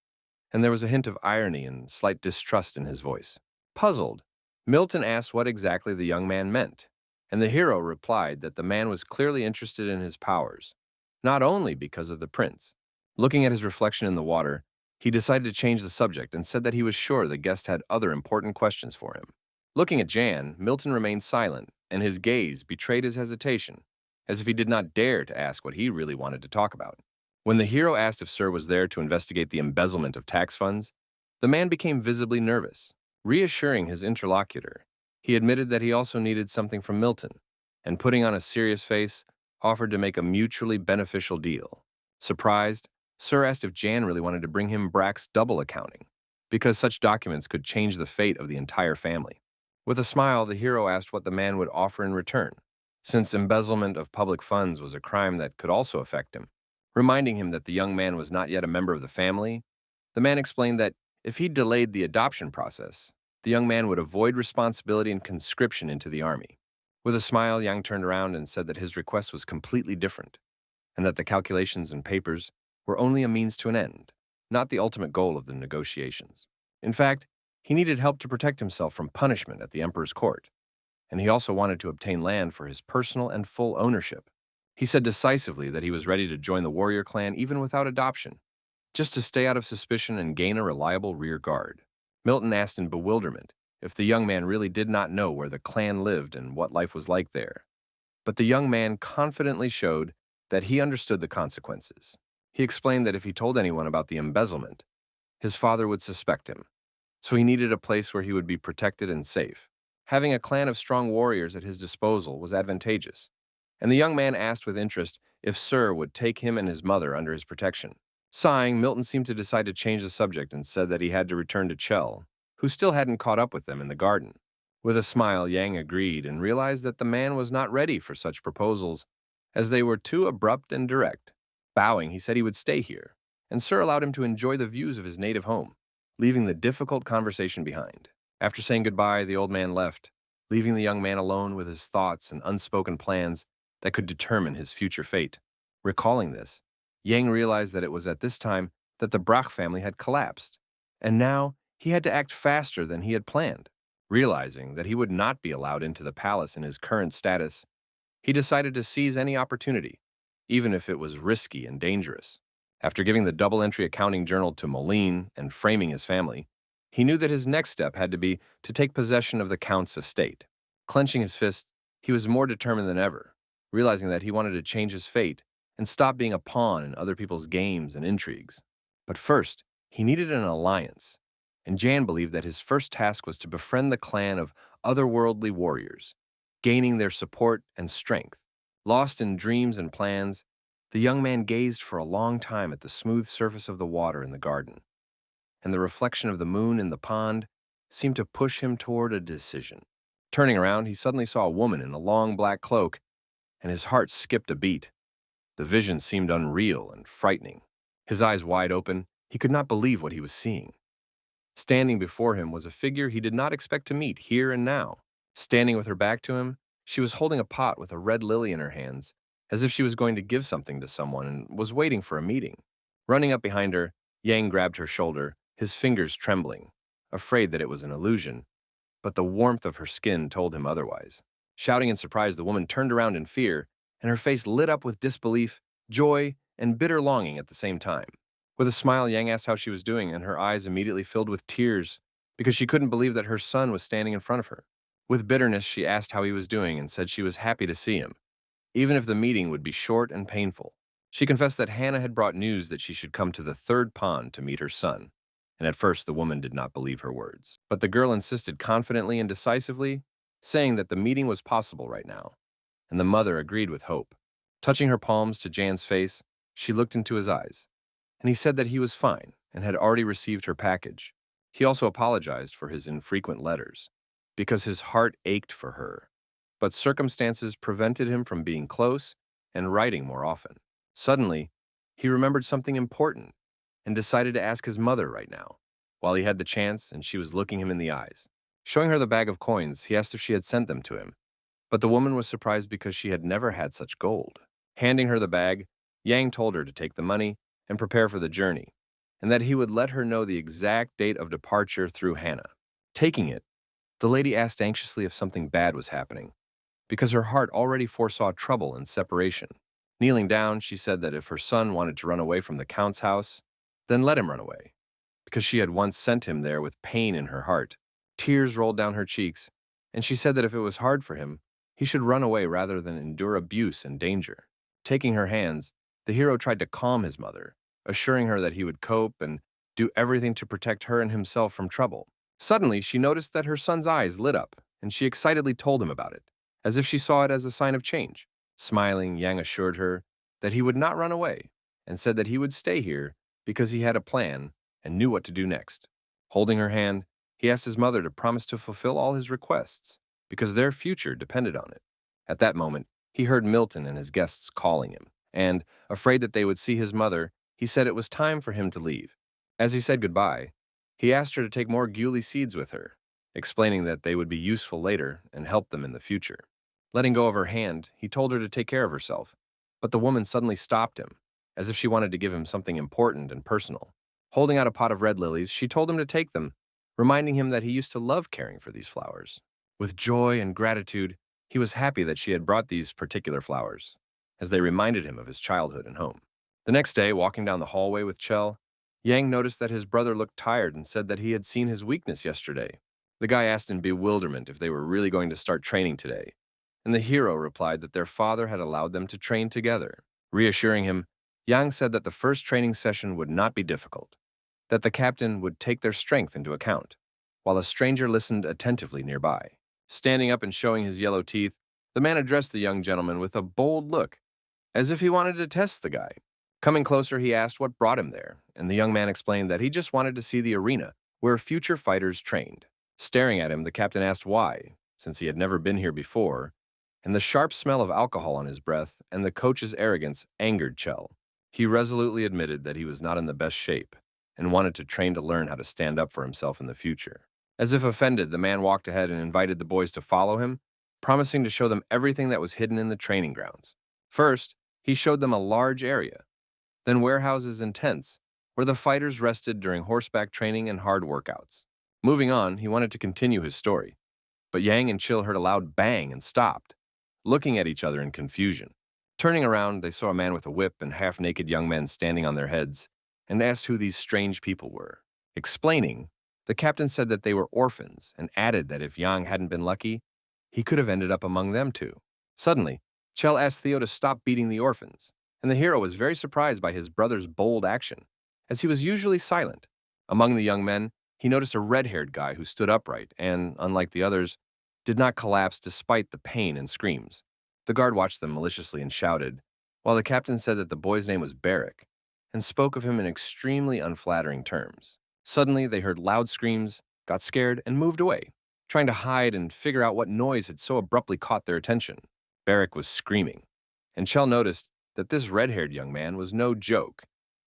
and there was a hint of irony and slight distrust in his voice. Puzzled, Milton asked what exactly the young man meant, and the hero replied that the man was clearly interested in his powers, not only because of the prince. Looking at his reflection in the water, he decided to change the subject and said that he was sure the guest had other important questions for him. Looking at Jan, Milton remained silent, and his gaze betrayed his hesitation, as if he did not dare to ask what he really wanted to talk about. When the hero asked if Sir was there to investigate the embezzlement of tax funds, the man became visibly nervous. Reassuring his interlocutor, he admitted that he also needed something from Milton, and putting on a serious face, offered to make a mutually beneficial deal. Surprised, Sir asked if Jan really wanted to bring him Brack's double accounting, because such documents could change the fate of the entire family. With a smile, the hero asked what the man would offer in return, since embezzlement of public funds was a crime that could also affect him. Reminding him that the young man was not yet a member of the family, the man explained that if he delayed the adoption process, the young man would avoid responsibility and conscription into the army. With a smile, Yang turned around and said that his request was completely different, and that the calculations and papers were only a means to an end, not the ultimate goal of the negotiations. In fact, he needed help to protect himself from punishment at the emperor's court, and he also wanted to obtain land for his personal and full ownership. He said decisively that he was ready to join the warrior clan even without adoption, just to stay out of suspicion and gain a reliable rear guard. Milton asked in bewilderment if the young man really did not know where the clan lived and what life was like there. But the young man confidently showed that he understood the consequences. He explained that if he told anyone about the embezzlement, his father would suspect him, so he needed a place where he would be protected and safe. Having a clan of strong warriors at his disposal was advantageous, and the young man asked with interest if Sir would take him and his mother under his protection. Sighing, Milton seemed to decide to change the subject and said that he had to return to Chell, who still hadn't caught up with them in the garden. With a smile, Yang agreed and realized that the man was not ready for such proposals, as they were too abrupt and direct. Bowing, he said he would stay here, and Sir allowed him to enjoy the views of his native home, leaving the difficult conversation behind. After saying goodbye, the old man left, leaving the young man alone with his thoughts and unspoken plans that could determine his future fate. Recalling this, Yang realized that it was at this time that the Brach family had collapsed, and now he had to act faster than he had planned. Realizing that he would not be allowed into the palace in his current status, he decided to seize any opportunity, even if it was risky and dangerous. After giving the double-entry accounting journal to Moline and framing his family, he knew that his next step had to be to take possession of the Count's estate. Clenching his fist, he was more determined than ever, realizing that he wanted to change his fate and stop being a pawn in other people's games and intrigues. But first, he needed an alliance, and Jan believed that his first task was to befriend the clan of otherworldly warriors, gaining their support and strength. Lost in dreams and plans, the young man gazed for a long time at the smooth surface of the water in the garden, and the reflection of the moon in the pond seemed to push him toward a decision. Turning around, he suddenly saw a woman in a long black cloak, and his heart skipped a beat. The vision seemed unreal and frightening. His eyes wide open, he could not believe what he was seeing. Standing before him was a figure he did not expect to meet here and now. Standing with her back to him, she was holding a pot with a red lily in her hands, as if she was going to give something to someone and was waiting for a meeting. Running up behind her, Yang grabbed her shoulder, his fingers trembling, afraid that it was an illusion, but the warmth of her skin told him otherwise. Shouting in surprise, the woman turned around in fear, and her face lit up with disbelief, joy, and bitter longing at the same time. With a smile, Yang asked how she was doing, and her eyes immediately filled with tears because she couldn't believe that her son was standing in front of her. With bitterness, she asked how he was doing and said she was happy to see him, even if the meeting would be short and painful. She confessed that Hannah had brought news that she should come to the third pond to meet her son, and at first the woman did not believe her words. But the girl insisted confidently and decisively, saying that the meeting was possible right now, and the mother agreed with hope. Touching her palms to Jan's face, she looked into his eyes, and he said that he was fine and had already received her package. He also apologized for his infrequent letters, because his heart ached for her, but circumstances prevented him from being close and writing more often. Suddenly, he remembered something important and decided to ask his mother right now, while he had the chance and she was looking him in the eyes. Showing her the bag of coins, he asked if she had sent them to him, but the woman was surprised because she had never had such gold. Handing her the bag, Yang told her to take the money and prepare for the journey, and that he would let her know the exact date of departure through Hannah. Taking it, the lady asked anxiously if something bad was happening, because her heart already foresaw trouble and separation. Kneeling down, she said that if her son wanted to run away from the Count's house, then let him run away, because she had once sent him there with pain in her heart. Tears rolled down her cheeks, and she said that if it was hard for him, he should run away rather than endure abuse and danger. Taking her hands, the hero tried to calm his mother, assuring her that he would cope and do everything to protect her and himself from trouble. Suddenly, she noticed that her son's eyes lit up, and she excitedly told him about it, as if she saw it as a sign of change. Smiling, Yang assured her that he would not run away, and said that he would stay here because he had a plan and knew what to do next. Holding her hand, He asked his mother to promise to fulfill all his requests, because their future depended on it. At that moment, he heard Milton and his guests calling him, and, afraid that they would see his mother, he said it was time for him to leave. As he said goodbye, he asked her to take more guli seeds with her, explaining that they would be useful later and help them in the future. Letting go of her hand, he told her to take care of herself, but the woman suddenly stopped him, as if she wanted to give him something important and personal. Holding out a pot of red lilies, she told him to take them, reminding him that he used to love caring for these flowers. With joy and gratitude, he was happy that she had brought these particular flowers, as they reminded him of his childhood and home. The next day, walking down the hallway with Chell, Yang noticed that his brother looked tired and said that he had seen his weakness yesterday. The guy asked in bewilderment if they were really going to start training today, and the hero replied that their father had allowed them to train together. Reassuring him, Yang said that the first training session would not be difficult, that the captain would take their strength into account, while a stranger listened attentively nearby. Standing up and showing his yellow teeth, the man addressed the young gentleman with a bold look, as if he wanted to test the guy. Coming closer, he asked what brought him there, and the young man explained that he just wanted to see the arena where future fighters trained. Staring at him, the captain asked why, since he had never been here before, and the sharp smell of alcohol on his breath and the coach's arrogance angered Chell. He resolutely admitted that he was not in the best shape and wanted to train to learn how to stand up for himself in the future. As if offended, the man walked ahead and invited the boys to follow him, promising to show them everything that was hidden in the training grounds. First, he showed them a large area, then warehouses and tents, where the fighters rested during horseback training and hard workouts. Moving on, he wanted to continue his story, but Yang and Chill heard a loud bang and stopped, looking at each other in confusion. Turning around, they saw a man with a whip and half-naked young men standing on their heads, and asked who these strange people were. Explaining, the captain said that they were orphans and added that if Yang hadn't been lucky, he could have ended up among them too. Suddenly, Chell asked Theo to stop beating the orphans, and the hero was very surprised by his brother's bold action, as he was usually silent. Among the young men, he noticed a red-haired guy who stood upright and, unlike the others, did not collapse despite the pain and screams. The guard watched them maliciously and shouted, while the captain said that the boy's name was Barrick, and spoke of him in extremely unflattering terms. Suddenly, they heard loud screams, got scared, and moved away, trying to hide and figure out what noise had so abruptly caught their attention. Barrick was screaming, and Chell noticed that this red-haired young man was no joke,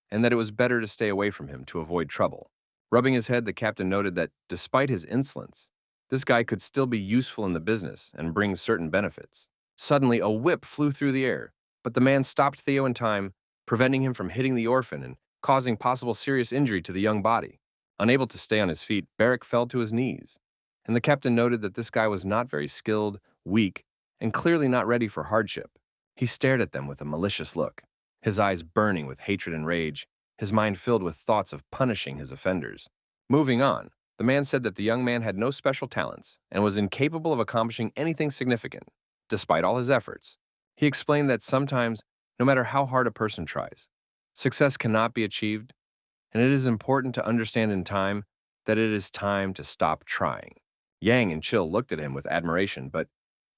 and that it was better to stay away from him to avoid trouble. Rubbing his head, the captain noted that, despite his insolence, this guy could still be useful in the business and bring certain benefits. Suddenly, a whip flew through the air, but the man stopped Theo in time, preventing him from hitting the orphan and causing possible serious injury to the young body. Unable to stay on his feet, Barrick fell to his knees, and the captain noted that this guy was not very skilled, weak, and clearly not ready for hardship. He stared at them with a malicious look, his eyes burning with hatred and rage, his mind filled with thoughts of punishing his offenders. Moving on, the man said that the young man had no special talents and was incapable of accomplishing anything significant, despite all his efforts. He explained that sometimes, no matter how hard a person tries, success cannot be achieved, and it is important to understand in time that it is time to stop trying. Yang and Chill looked at him with admiration, but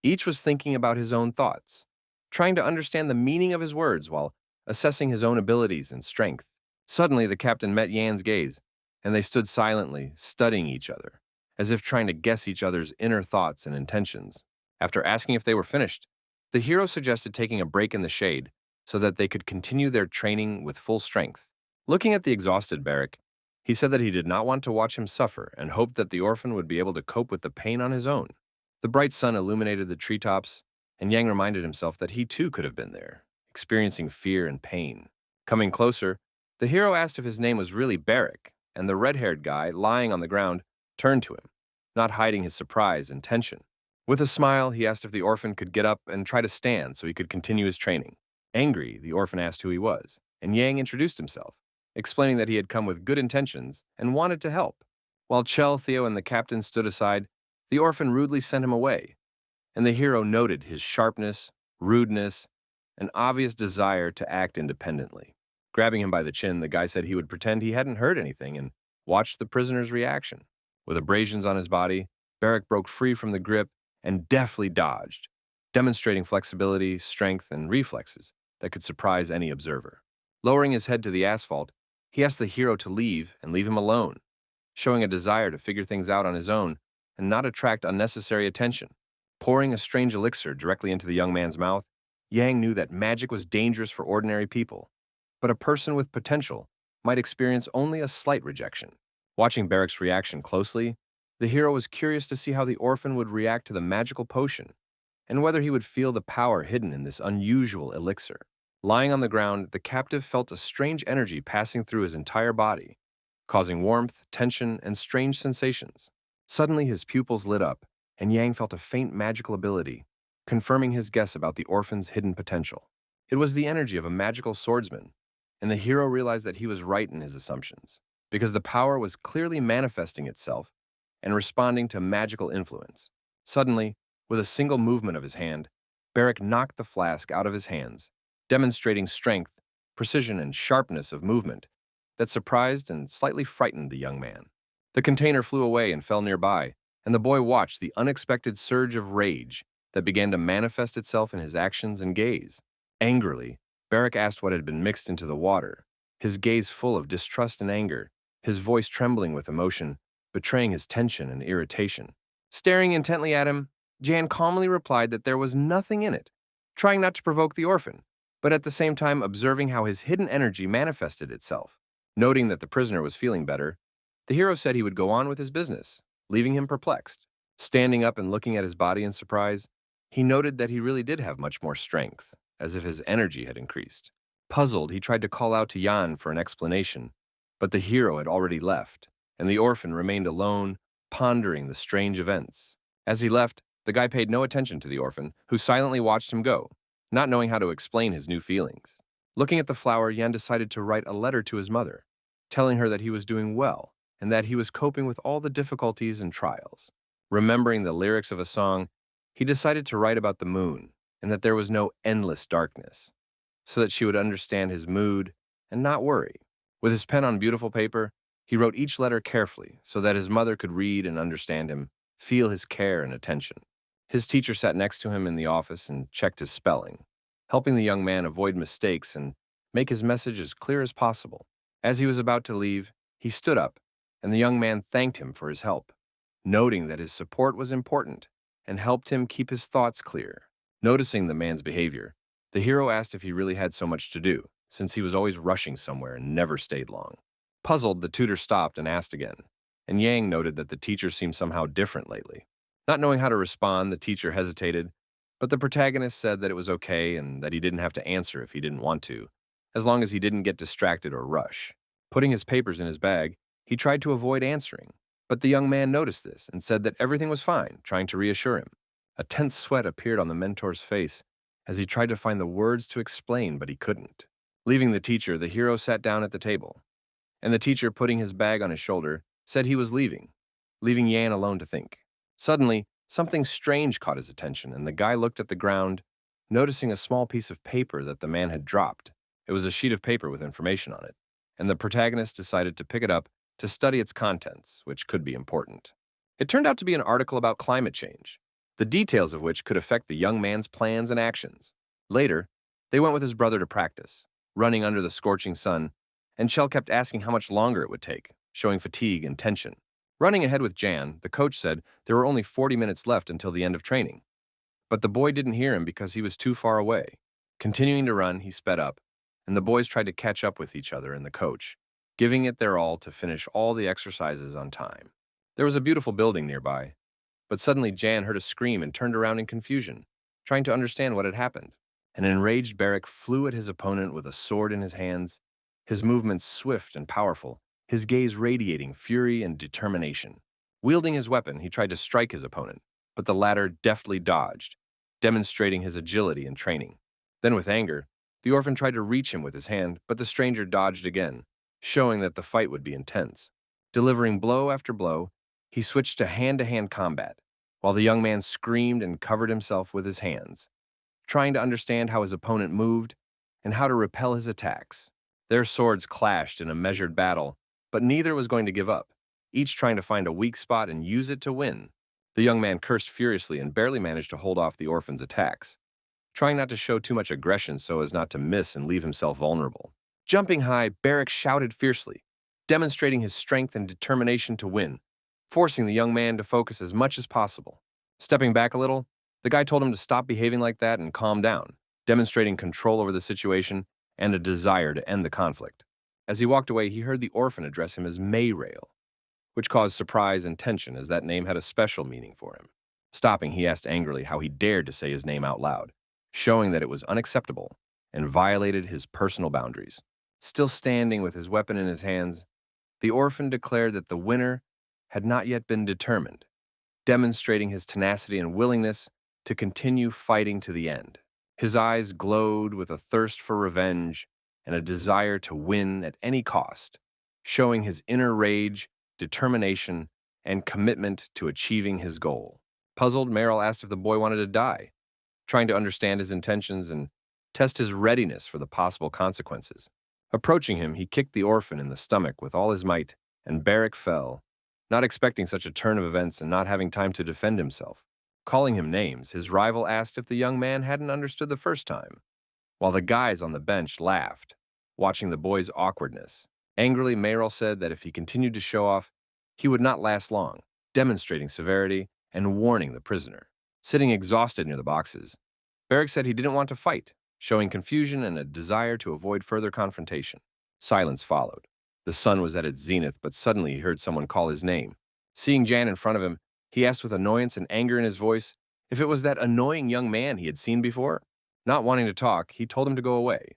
each was thinking about his own thoughts, trying to understand the meaning of his words while assessing his own abilities and strength. Suddenly, the captain met Yan's gaze, and they stood silently, studying each other, as if trying to guess each other's inner thoughts and intentions. After asking if they were finished, the hero suggested taking a break in the shade so that they could continue their training with full strength. Looking at the exhausted Barrick, he said that he did not want to watch him suffer and hoped that the orphan would be able to cope with the pain on his own. The bright sun illuminated the treetops, and Yang reminded himself that he too could have been there, experiencing fear and pain. Coming closer, the hero asked if his name was really Barrick, and the red-haired guy, lying on the ground, turned to him, not hiding his surprise and tension. With a smile, he asked if the orphan could get up and try to stand so he could continue his training. Angry, the orphan asked who he was, and Yang introduced himself, explaining that he had come with good intentions and wanted to help. While Chell, Theo, and the captain stood aside, the orphan rudely sent him away, and the hero noted his sharpness, rudeness, and obvious desire to act independently. Grabbing him by the chin, the guy said he would pretend he hadn't heard anything and watched the prisoner's reaction. With abrasions on his body, Barrick broke free from the grip and deftly dodged, demonstrating flexibility, strength, and reflexes that could surprise any observer. Lowering his head to the asphalt, he asked the hero to leave and leave him alone, showing a desire to figure things out on his own and not attract unnecessary attention. Pouring a strange elixir directly into the young man's mouth, Yang knew that magic was dangerous for ordinary people, but a person with potential might experience only a slight rejection. Watching Barrick's reaction closely, the hero was curious to see how the orphan would react to the magical potion and whether he would feel the power hidden in this unusual elixir. Lying on the ground, the captive felt a strange energy passing through his entire body, causing warmth, tension, and strange sensations. Suddenly, his pupils lit up, and Yang felt a faint magical ability, confirming his guess about the orphan's hidden potential. It was the energy of a magical swordsman, and the hero realized that he was right in his assumptions, because the power was clearly manifesting itself and responding to magical influence. Suddenly, with a single movement of his hand, Barrick knocked the flask out of his hands, demonstrating strength, precision, and sharpness of movement that surprised and slightly frightened the young man. The container flew away and fell nearby, and the boy watched the unexpected surge of rage that began to manifest itself in his actions and gaze. Angrily, Barrick asked what had been mixed into the water, his gaze full of distrust and anger, his voice trembling with emotion, betraying his tension and irritation. Staring intently at him, Jan calmly replied that there was nothing in it, trying not to provoke the orphan, but at the same time observing how his hidden energy manifested itself. Noting that the prisoner was feeling better, the hero said he would go on with his business, leaving him perplexed. Standing up and looking at his body in surprise, he noted that he really did have much more strength, as if his energy had increased. Puzzled, he tried to call out to Jan for an explanation, but the hero had already left, and the orphan remained alone, pondering the strange events. As he left, the guy paid no attention to the orphan, who silently watched him go, not knowing how to explain his new feelings. Looking at the flower, Yan decided to write a letter to his mother, telling her that he was doing well and that he was coping with all the difficulties and trials. Remembering the lyrics of a song, he decided to write about the moon and that there was no endless darkness, so that she would understand his mood and not worry. With his pen on beautiful paper, he wrote each letter carefully so that his mother could read and understand him, feel his care and attention. His teacher sat next to him in the office and checked his spelling, helping the young man avoid mistakes and make his message as clear as possible. As he was about to leave, he stood up, and the young man thanked him for his help, noting that his support was important and helped him keep his thoughts clear. Noticing the man's behavior, the hero asked if he really had so much to do, since he was always rushing somewhere and never stayed long. Puzzled, the tutor stopped and asked again, and Yang noted that the teacher seemed somehow different lately. Not knowing how to respond, the teacher hesitated, but the protagonist said that it was okay and that he didn't have to answer if he didn't want to, as long as he didn't get distracted or rush. Putting his papers in his bag, he tried to avoid answering, but the young man noticed this and said that everything was fine, trying to reassure him. A tense sweat appeared on the mentor's face as he tried to find the words to explain, but he couldn't. Leaving the teacher, the hero sat down at the table, and the teacher, putting his bag on his shoulder, said he was leaving Yan alone to think. Suddenly, something strange caught his attention, and the guy looked at the ground, noticing a small piece of paper that the man had dropped. It was a sheet of paper with information on it, and the protagonist decided to pick it up to study its contents, which could be important. It turned out to be an article about climate change, the details of which could affect the young man's plans and actions. Later, they went with his brother to practice, running under the scorching sun, and Shell kept asking how much longer it would take, showing fatigue and tension. Running ahead with Jan, the coach said there were only 40 minutes left until the end of training. But the boy didn't hear him because he was too far away. Continuing to run, he sped up, and the boys tried to catch up with each other and the coach, giving it their all to finish all the exercises on time. There was a beautiful building nearby, but suddenly Jan heard a scream and turned around in confusion, trying to understand what had happened. An enraged Barrick flew at his opponent with a sword in his hands, his movements swift and powerful, his gaze radiating fury and determination. Wielding his weapon, he tried to strike his opponent, but the latter deftly dodged, demonstrating his agility and training. Then with anger, the orphan tried to reach him with his hand, but the stranger dodged again, showing that the fight would be intense. Delivering blow after blow, he switched to hand-to-hand combat, while the young man screamed and covered himself with his hands, trying to understand how his opponent moved and how to repel his attacks. Their swords clashed in a measured battle, but neither was going to give up, each trying to find a weak spot and use it to win. The young man cursed furiously and barely managed to hold off the orphan's attacks, trying not to show too much aggression so as not to miss and leave himself vulnerable. Jumping high, Barrick shouted fiercely, demonstrating his strength and determination to win, forcing the young man to focus as much as possible. Stepping back a little, the guy told him to stop behaving like that and calm down, demonstrating control over the situation and a desire to end the conflict. As he walked away, he heard the orphan address him as Mayrail, which caused surprise and tension as that name had a special meaning for him. Stopping, he asked angrily how he dared to say his name out loud, showing that it was unacceptable and violated his personal boundaries. Still standing with his weapon in his hands, the orphan declared that the winner had not yet been determined, demonstrating his tenacity and willingness to continue fighting to the end. His eyes glowed with a thirst for revenge and a desire to win at any cost, showing his inner rage, determination, and commitment to achieving his goal. Puzzled, Meryl asked if the boy wanted to die, trying to understand his intentions and test his readiness for the possible consequences. Approaching him, he kicked the orphan in the stomach with all his might, and Barrick fell, not expecting such a turn of events and not having time to defend himself. Calling him names, his rival asked if the young man hadn't understood the first time, while the guys on the bench laughed, watching the boy's awkwardness. Angrily, Meryl said that if he continued to show off, he would not last long, demonstrating severity and warning the prisoner. Sitting exhausted near the boxes, Barrick said he didn't want to fight, showing confusion and a desire to avoid further confrontation. Silence followed. The sun was at its zenith, but suddenly he heard someone call his name. Seeing Jan in front of him, he asked with annoyance and anger in his voice if it was that annoying young man he had seen before. Not wanting to talk, he told him to go away.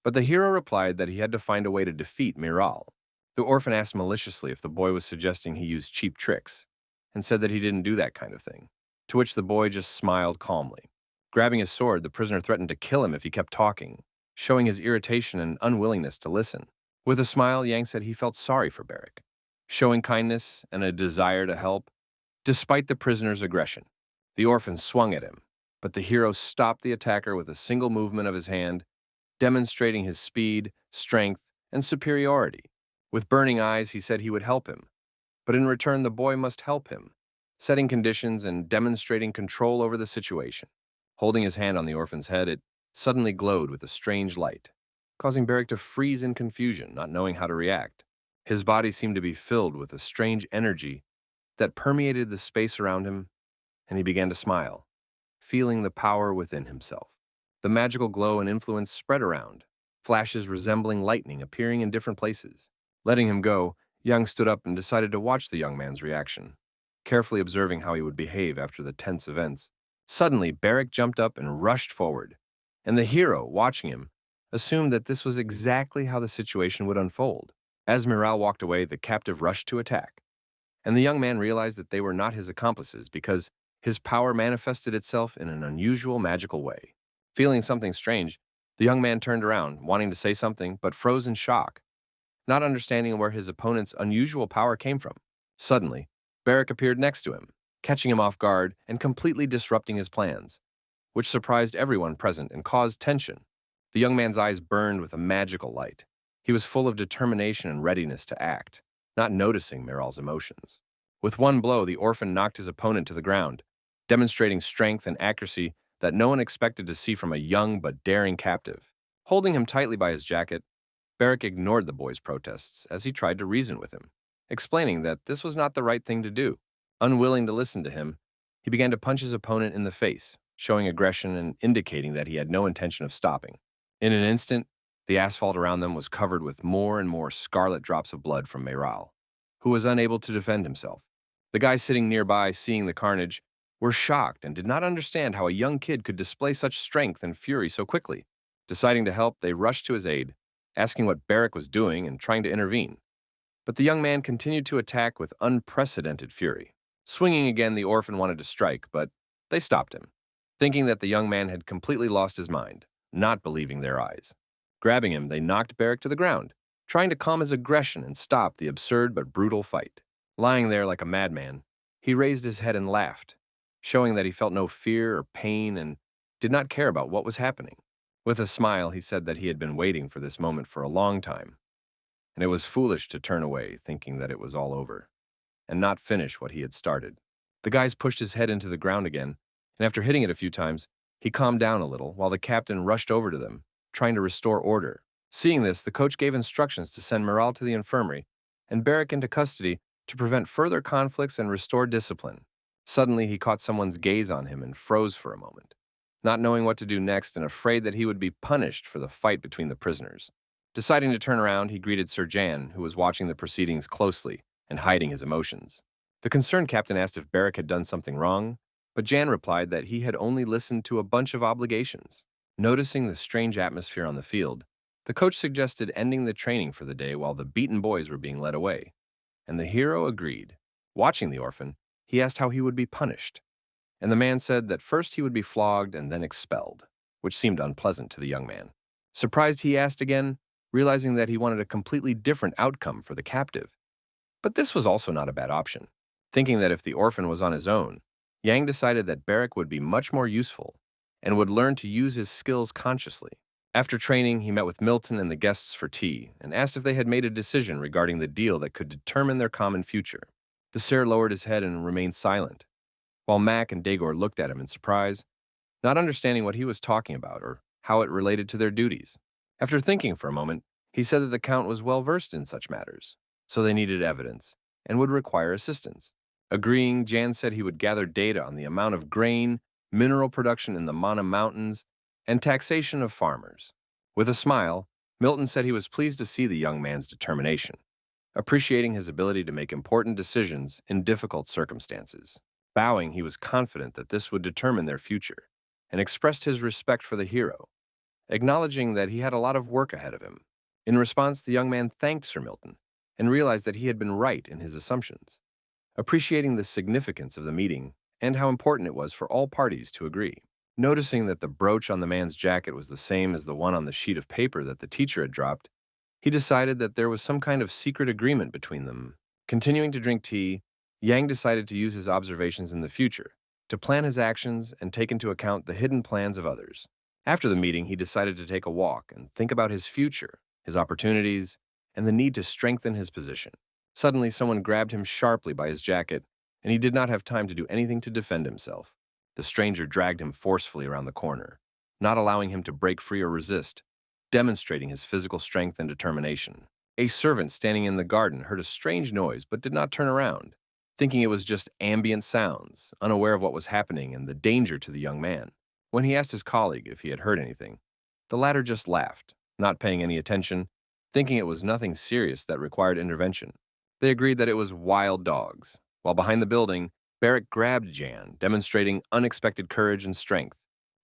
But the hero replied that he had to find a way to defeat Miral. The orphan asked maliciously if the boy was suggesting he used cheap tricks, and said that he didn't do that kind of thing, to which the boy just smiled calmly. Grabbing his sword, the prisoner threatened to kill him if he kept talking, showing his irritation and unwillingness to listen. With a smile, Yang said he felt sorry for Barrick, showing kindness and a desire to help, despite the prisoner's aggression. The orphan swung at him, but the hero stopped the attacker with a single movement of his hand, demonstrating his speed, strength, and superiority. With burning eyes, he said he would help him, but in return the boy must help him, setting conditions and demonstrating control over the situation. Holding his hand on the orphan's head, it suddenly glowed with a strange light, causing Barrick to freeze in confusion, not knowing how to react. His body seemed to be filled with a strange energy that permeated the space around him, and he began to smile, feeling the power within himself. The magical glow and influence spread around, flashes resembling lightning appearing in different places. Letting him go, Yang stood up and decided to watch the young man's reaction, carefully observing how he would behave after the tense events. Suddenly, Barrick jumped up and rushed forward, and the hero, watching him, assumed that this was exactly how the situation would unfold. As Miral walked away, the captive rushed to attack, and the young man realized that they were not his accomplices because his power manifested itself in an unusual magical way. Feeling something strange, the young man turned around, wanting to say something, but froze in shock, not understanding where his opponent's unusual power came from. Suddenly, Barrick appeared next to him, catching him off guard and completely disrupting his plans, which surprised everyone present and caused tension. The young man's eyes burned with a magical light. He was full of determination and readiness to act, not noticing Miral's emotions. With one blow, the orphan knocked his opponent to the ground, demonstrating strength and accuracy that no one expected to see from a young but daring captive. Holding him tightly by his jacket, Barrick ignored the boy's protests as he tried to reason with him, explaining that this was not the right thing to do. Unwilling to listen to him, he began to punch his opponent in the face, showing aggression and indicating that he had no intention of stopping. In an instant, the asphalt around them was covered with more and more scarlet drops of blood from Mayral, who was unable to defend himself. The guys sitting nearby, seeing the carnage, were shocked and did not understand how a young kid could display such strength and fury so quickly. Deciding to help, they rushed to his aid, asking what Barrick was doing and trying to intervene. But the young man continued to attack with unprecedented fury. Swinging again, the orphan wanted to strike, but they stopped him, thinking that the young man had completely lost his mind, not believing their eyes. Grabbing him, they knocked Barrick to the ground, trying to calm his aggression and stop the absurd but brutal fight. Lying there like a madman, he raised his head and laughed, showing that he felt no fear or pain and did not care about what was happening. With a smile, he said that he had been waiting for this moment for a long time, and it was foolish to turn away, thinking that it was all over, and not finish what he had started. The guys pushed his head into the ground again, and after hitting it a few times, he calmed down a little while the captain rushed over to them, trying to restore order. Seeing this, the coach gave instructions to send Miral to the infirmary and Barrack into custody to prevent further conflicts and restore discipline. Suddenly, he caught someone's gaze on him and froze for a moment, not knowing what to do next and afraid that he would be punished for the fight between the prisoners. Deciding to turn around, he greeted Sir Jan, who was watching the proceedings closely and hiding his emotions. The concerned captain asked if Barrack had done something wrong, but Jan replied that he had only listened to a bunch of obligations. Noticing the strange atmosphere on the field, the coach suggested ending the training for the day while the beaten boys were being led away, and the hero agreed. Watching the orphan, he asked how he would be punished, and the man said that first he would be flogged and then expelled, which seemed unpleasant to the young man. Surprised, he asked again, realizing that he wanted a completely different outcome for the captive. But this was also not a bad option. Thinking that if the orphan was on his own, Yang decided that Barrack would be much more useful and would learn to use his skills consciously. After training, he met with Milton and the guests for tea and asked if they had made a decision regarding the deal that could determine their common future. The Sir lowered his head and remained silent, while Mac and Dagor looked at him in surprise, not understanding what he was talking about or how it related to their duties. After thinking for a moment, he said that the Count was well versed in such matters, so they needed evidence and would require assistance. Agreeing, Jan said he would gather data on the amount of grain, mineral production in the Mana Mountains, and taxation of farmers. With a smile, Milton said he was pleased to see the young man's determination, appreciating his ability to make important decisions in difficult circumstances. Bowing, he was confident that this would determine their future, and expressed his respect for the hero, acknowledging that he had a lot of work ahead of him. In response, the young man thanked Sir Milton and realized that he had been right in his assumptions, appreciating the significance of the meeting and how important it was for all parties to agree. Noticing that the brooch on the man's jacket was the same as the one on the sheet of paper that the teacher had dropped, he decided that there was some kind of secret agreement between them. Continuing to drink tea, Yang decided to use his observations in the future to plan his actions and take into account the hidden plans of others. After the meeting, he decided to take a walk and think about his future, his opportunities, and the need to strengthen his position. Suddenly, someone grabbed him sharply by his jacket, and he did not have time to do anything to defend himself. The stranger dragged him forcefully around the corner, not allowing him to break free or resist, demonstrating his physical strength and determination. A servant standing in the garden heard a strange noise but did not turn around, thinking it was just ambient sounds, unaware of what was happening and the danger to the young man. When he asked his colleague if he had heard anything, the latter just laughed, not paying any attention, thinking it was nothing serious that required intervention. They agreed that it was wild dogs, while behind the building, Barrack grabbed Jan, demonstrating unexpected courage and strength.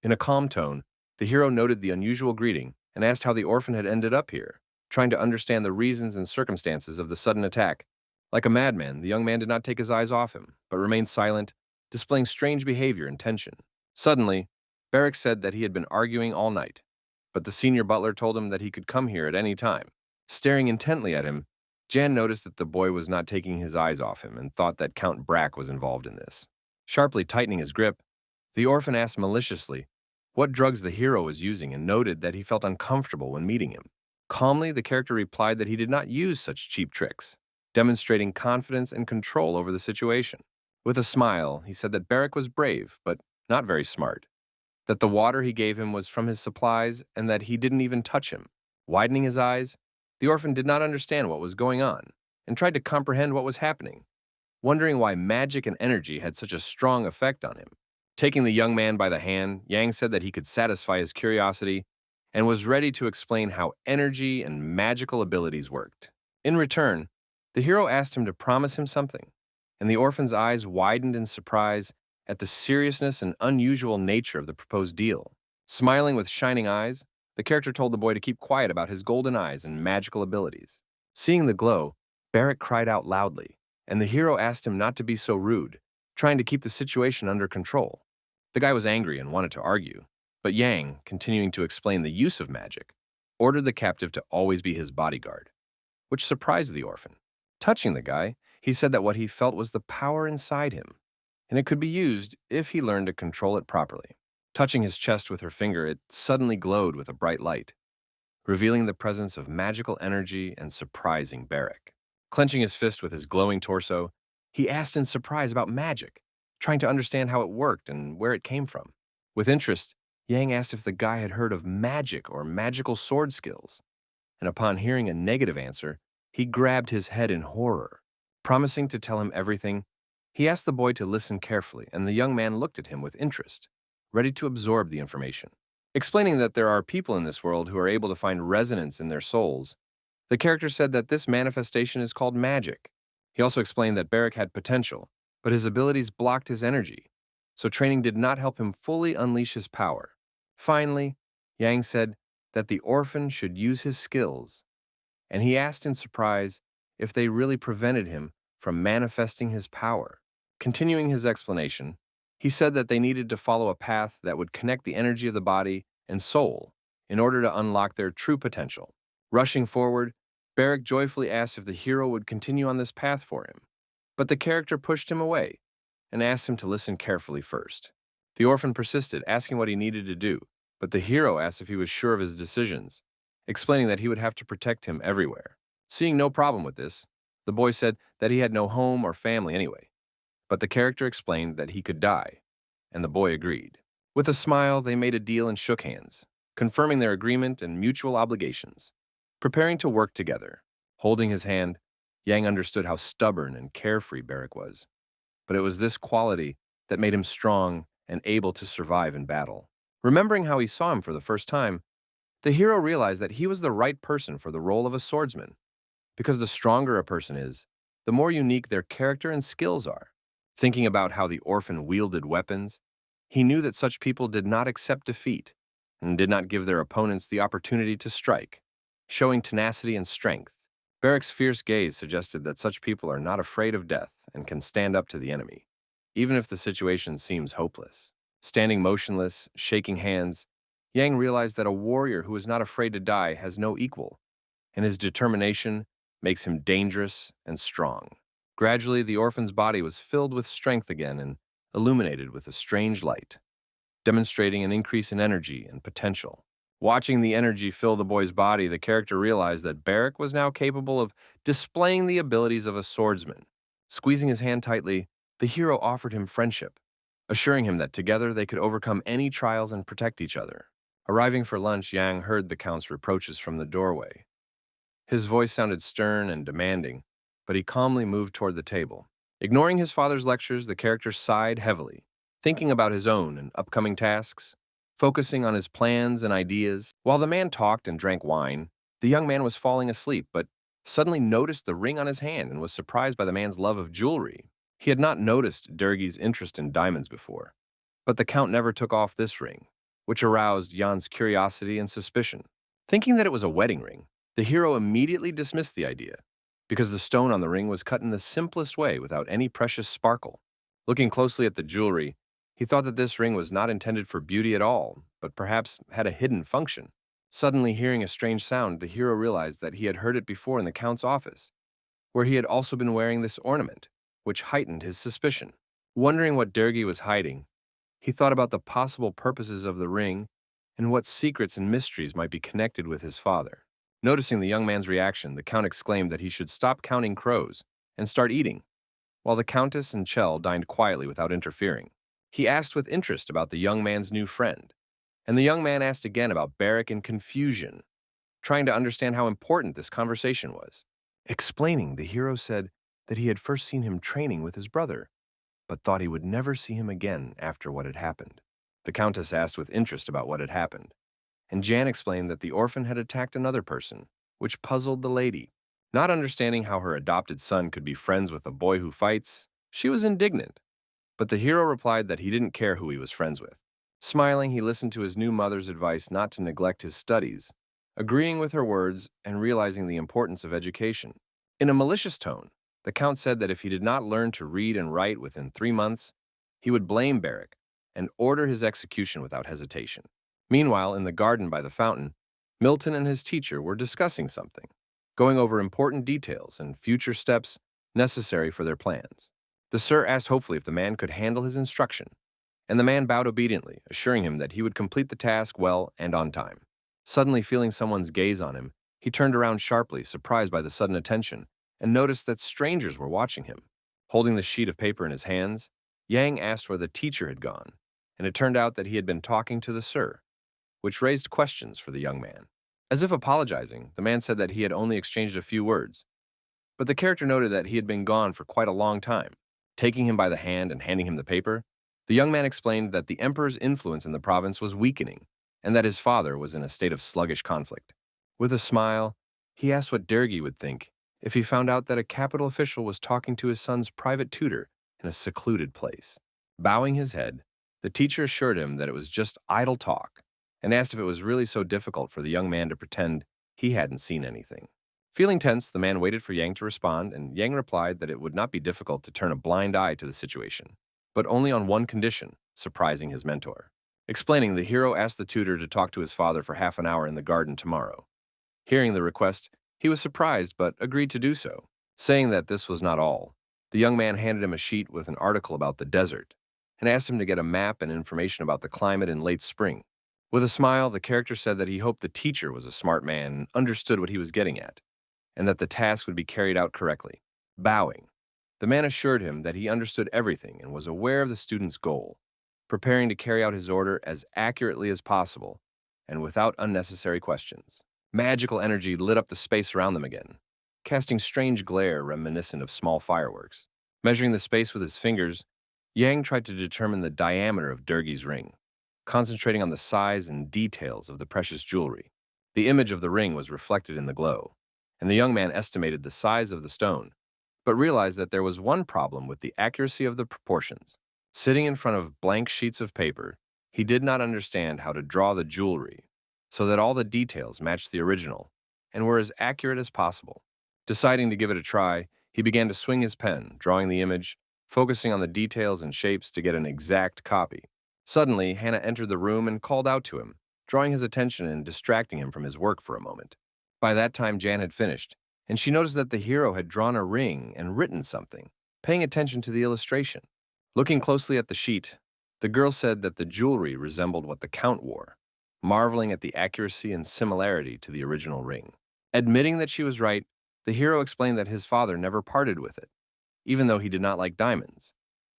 In a calm tone, the hero noted the unusual greeting and asked how the orphan had ended up here, trying to understand the reasons and circumstances of the sudden attack. Like a madman, the young man did not take his eyes off him, but remained silent, displaying strange behavior and tension. Suddenly, Barrack said that he had been arguing all night, but the senior butler told him that he could come here at any time. Staring intently at him, Jan noticed that the boy was not taking his eyes off him and thought that Count Brack was involved in this. Sharply tightening his grip, the orphan asked maliciously what drugs the hero was using and noted that he felt uncomfortable when meeting him. Calmly, the character replied that he did not use such cheap tricks, demonstrating confidence and control over the situation. With a smile, he said that Barrack was brave, but not very smart, that the water he gave him was from his supplies and that he didn't even touch him. Widening his eyes, the orphan did not understand what was going on and tried to comprehend what was happening, wondering why magic and energy had such a strong effect on him. Taking the young man by the hand, Yang said that he could satisfy his curiosity and was ready to explain how energy and magical abilities worked. In return, the hero asked him to promise him something, and the orphan's eyes widened in surprise at the seriousness and unusual nature of the proposed deal. Smiling with shining eyes, the character told the boy to keep quiet about his golden eyes and magical abilities. Seeing the glow, Barrack cried out loudly, and the hero asked him not to be so rude, trying to keep the situation under control. The guy was angry and wanted to argue, but Yang, continuing to explain the use of magic, ordered the captive to always be his bodyguard, which surprised the orphan. Touching the guy, he said that what he felt was the power inside him, and it could be used if he learned to control it properly. Touching his chest with her finger, it suddenly glowed with a bright light, revealing the presence of magical energy and surprising Barrack. Clenching his fist with his glowing torso, he asked in surprise about magic, trying to understand how it worked and where it came from. With interest, Yang asked if the guy had heard of magic or magical sword skills, and upon hearing a negative answer, He grabbed his head in horror. Promising to tell him everything, he asked the boy to listen carefully, and the young man looked at him with interest, ready to absorb the information. Explaining that there are people in this world who are able to find resonance in their souls, the character said that this manifestation is called magic. He also explained that Barrack had potential, but his abilities blocked his energy, so training did not help him fully unleash his power. Finally, Yang said that the orphan should use his skills, and he asked in surprise if they really prevented him from manifesting his power. Continuing his explanation, he said that they needed to follow a path that would connect the energy of the body and soul in order to unlock their true potential. Rushing forward, Barrack joyfully asked if the hero would continue on this path for him, but the character pushed him away and asked him to listen carefully first. The orphan persisted, asking what he needed to do, but the hero asked if he was sure of his decisions, explaining that he would have to protect him everywhere. Seeing no problem with this, the boy said that he had no home or family anyway, but the character explained that he could die, and the boy agreed. With a smile, they made a deal and shook hands, confirming their agreement and mutual obligations. Preparing to work together, holding his hand, Yang understood how stubborn and carefree Barrack was, but it was this quality that made him strong and able to survive in battle. Remembering how he saw him for the first time, the hero realized that he was the right person for the role of a swordsman, because the stronger a person is, the more unique their character and skills are. Thinking about how the orphan wielded weapons, he knew that such people did not accept defeat and did not give their opponents the opportunity to strike, showing tenacity and strength. Barrack's fierce gaze suggested that such people are not afraid of death and can stand up to the enemy, even if the situation seems hopeless. Standing motionless, shaking hands, Yang realized that a warrior who is not afraid to die has no equal, and his determination makes him dangerous and strong. Gradually, the orphan's body was filled with strength again and illuminated with a strange light, demonstrating an increase in energy and potential. Watching the energy fill the boy's body, the character realized that Barrack was now capable of displaying the abilities of a swordsman. Squeezing his hand tightly, the hero offered him friendship, assuring him that together they could overcome any trials and protect each other. Arriving for lunch, Yang heard the Count's reproaches from the doorway. His voice sounded stern and demanding, but he calmly moved toward the table. Ignoring his father's lectures, the character sighed heavily, thinking about his own and upcoming tasks, focusing on his plans and ideas. While the man talked and drank wine, the young man was falling asleep, but suddenly noticed the ring on his hand and was surprised by the man's love of jewelry. He had not noticed Dergi's interest in diamonds before, but the Count never took off this ring, which aroused Jan's curiosity and suspicion. Thinking that it was a wedding ring, the hero immediately dismissed the idea, because the stone on the ring was cut in the simplest way without any precious sparkle. Looking closely at the jewelry, he thought that this ring was not intended for beauty at all, but perhaps had a hidden function. Suddenly hearing a strange sound, the hero realized that he had heard it before in the Count's office, where he had also been wearing this ornament, which heightened his suspicion. Wondering what Dergi was hiding, he thought about the possible purposes of the ring and what secrets and mysteries might be connected with his father. Noticing the young man's reaction, the Count exclaimed that he should stop counting crows and start eating, while the Countess and Chell dined quietly without interfering. He asked with interest about the young man's new friend, and the young man asked again about Barrack in confusion, trying to understand how important this conversation was. Explaining, the hero said that he had first seen him training with his brother, but thought he would never see him again after what had happened. The Countess asked with interest about what had happened, and Jan explained that the orphan had attacked another person, which puzzled the lady. Not understanding how her adopted son could be friends with a boy who fights, she was indignant, but the hero replied that he didn't care who he was friends with. Smiling, he listened to his new mother's advice not to neglect his studies, agreeing with her words and realizing the importance of education. In a malicious tone, the Count said that if he did not learn to read and write within 3 months, he would blame Barrack and order his execution without hesitation. Meanwhile, in the garden by the fountain, Milton and his teacher were discussing something, going over important details and future steps necessary for their plans. The Sir asked hopefully if the man could handle his instruction, and the man bowed obediently, assuring him that he would complete the task well and on time. Suddenly feeling someone's gaze on him, he turned around sharply, surprised by the sudden attention, and noticed that strangers were watching him. Holding the sheet of paper in his hands, Yang asked where the teacher had gone, and it turned out that he had been talking to the Sir, which raised questions for the young man. As if apologizing, the man said that he had only exchanged a few words, but the character noted that he had been gone for quite a long time. Taking him by the hand and handing him the paper, the young man explained that the emperor's influence in the province was weakening and that his father was in a state of sluggish conflict. With a smile, he asked what Dergi would think if he found out that a capital official was talking to his son's private tutor in a secluded place. Bowing his head, the teacher assured him that it was just idle talk and asked if it was really so difficult for the young man to pretend he hadn't seen anything. Feeling tense, the man waited for Yang to respond, and Yang replied that it would not be difficult to turn a blind eye to the situation, but only on one condition, surprising his mentor. Explaining, the hero asked the tutor to talk to his father for half an hour in the garden tomorrow. Hearing the request, he was surprised but agreed to do so. Saying that this was not all, the young man handed him a sheet with an article about the desert and asked him to get a map and information about the climate in late spring. With a smile, the character said that he hoped the teacher was a smart man and understood what he was getting at, and that the task would be carried out correctly. Bowing, the man assured him that he understood everything and was aware of the student's goal, preparing to carry out his order as accurately as possible and without unnecessary questions. Magical energy lit up the space around them again, casting strange glare reminiscent of small fireworks. Measuring the space with his fingers, Yang tried to determine the diameter of Dergi's ring, concentrating on the size and details of the precious jewelry. The image of the ring was reflected in the glow, and the young man estimated the size of the stone, but realized that there was one problem with the accuracy of the proportions. Sitting in front of blank sheets of paper, he did not understand how to draw the jewelry so that all the details matched the original and were as accurate as possible. Deciding to give it a try, he began to swing his pen, drawing the image, focusing on the details and shapes to get an exact copy. Suddenly, Hannah entered the room and called out to him, drawing his attention and distracting him from his work for a moment. By that time, Jan had finished, and she noticed that the hero had drawn a ring and written something, paying attention to the illustration. Looking closely at the sheet, the girl said that the jewelry resembled what the Count wore, marveling at the accuracy and similarity to the original ring. Admitting that she was right, the hero explained that his father never parted with it, even though he did not like diamonds,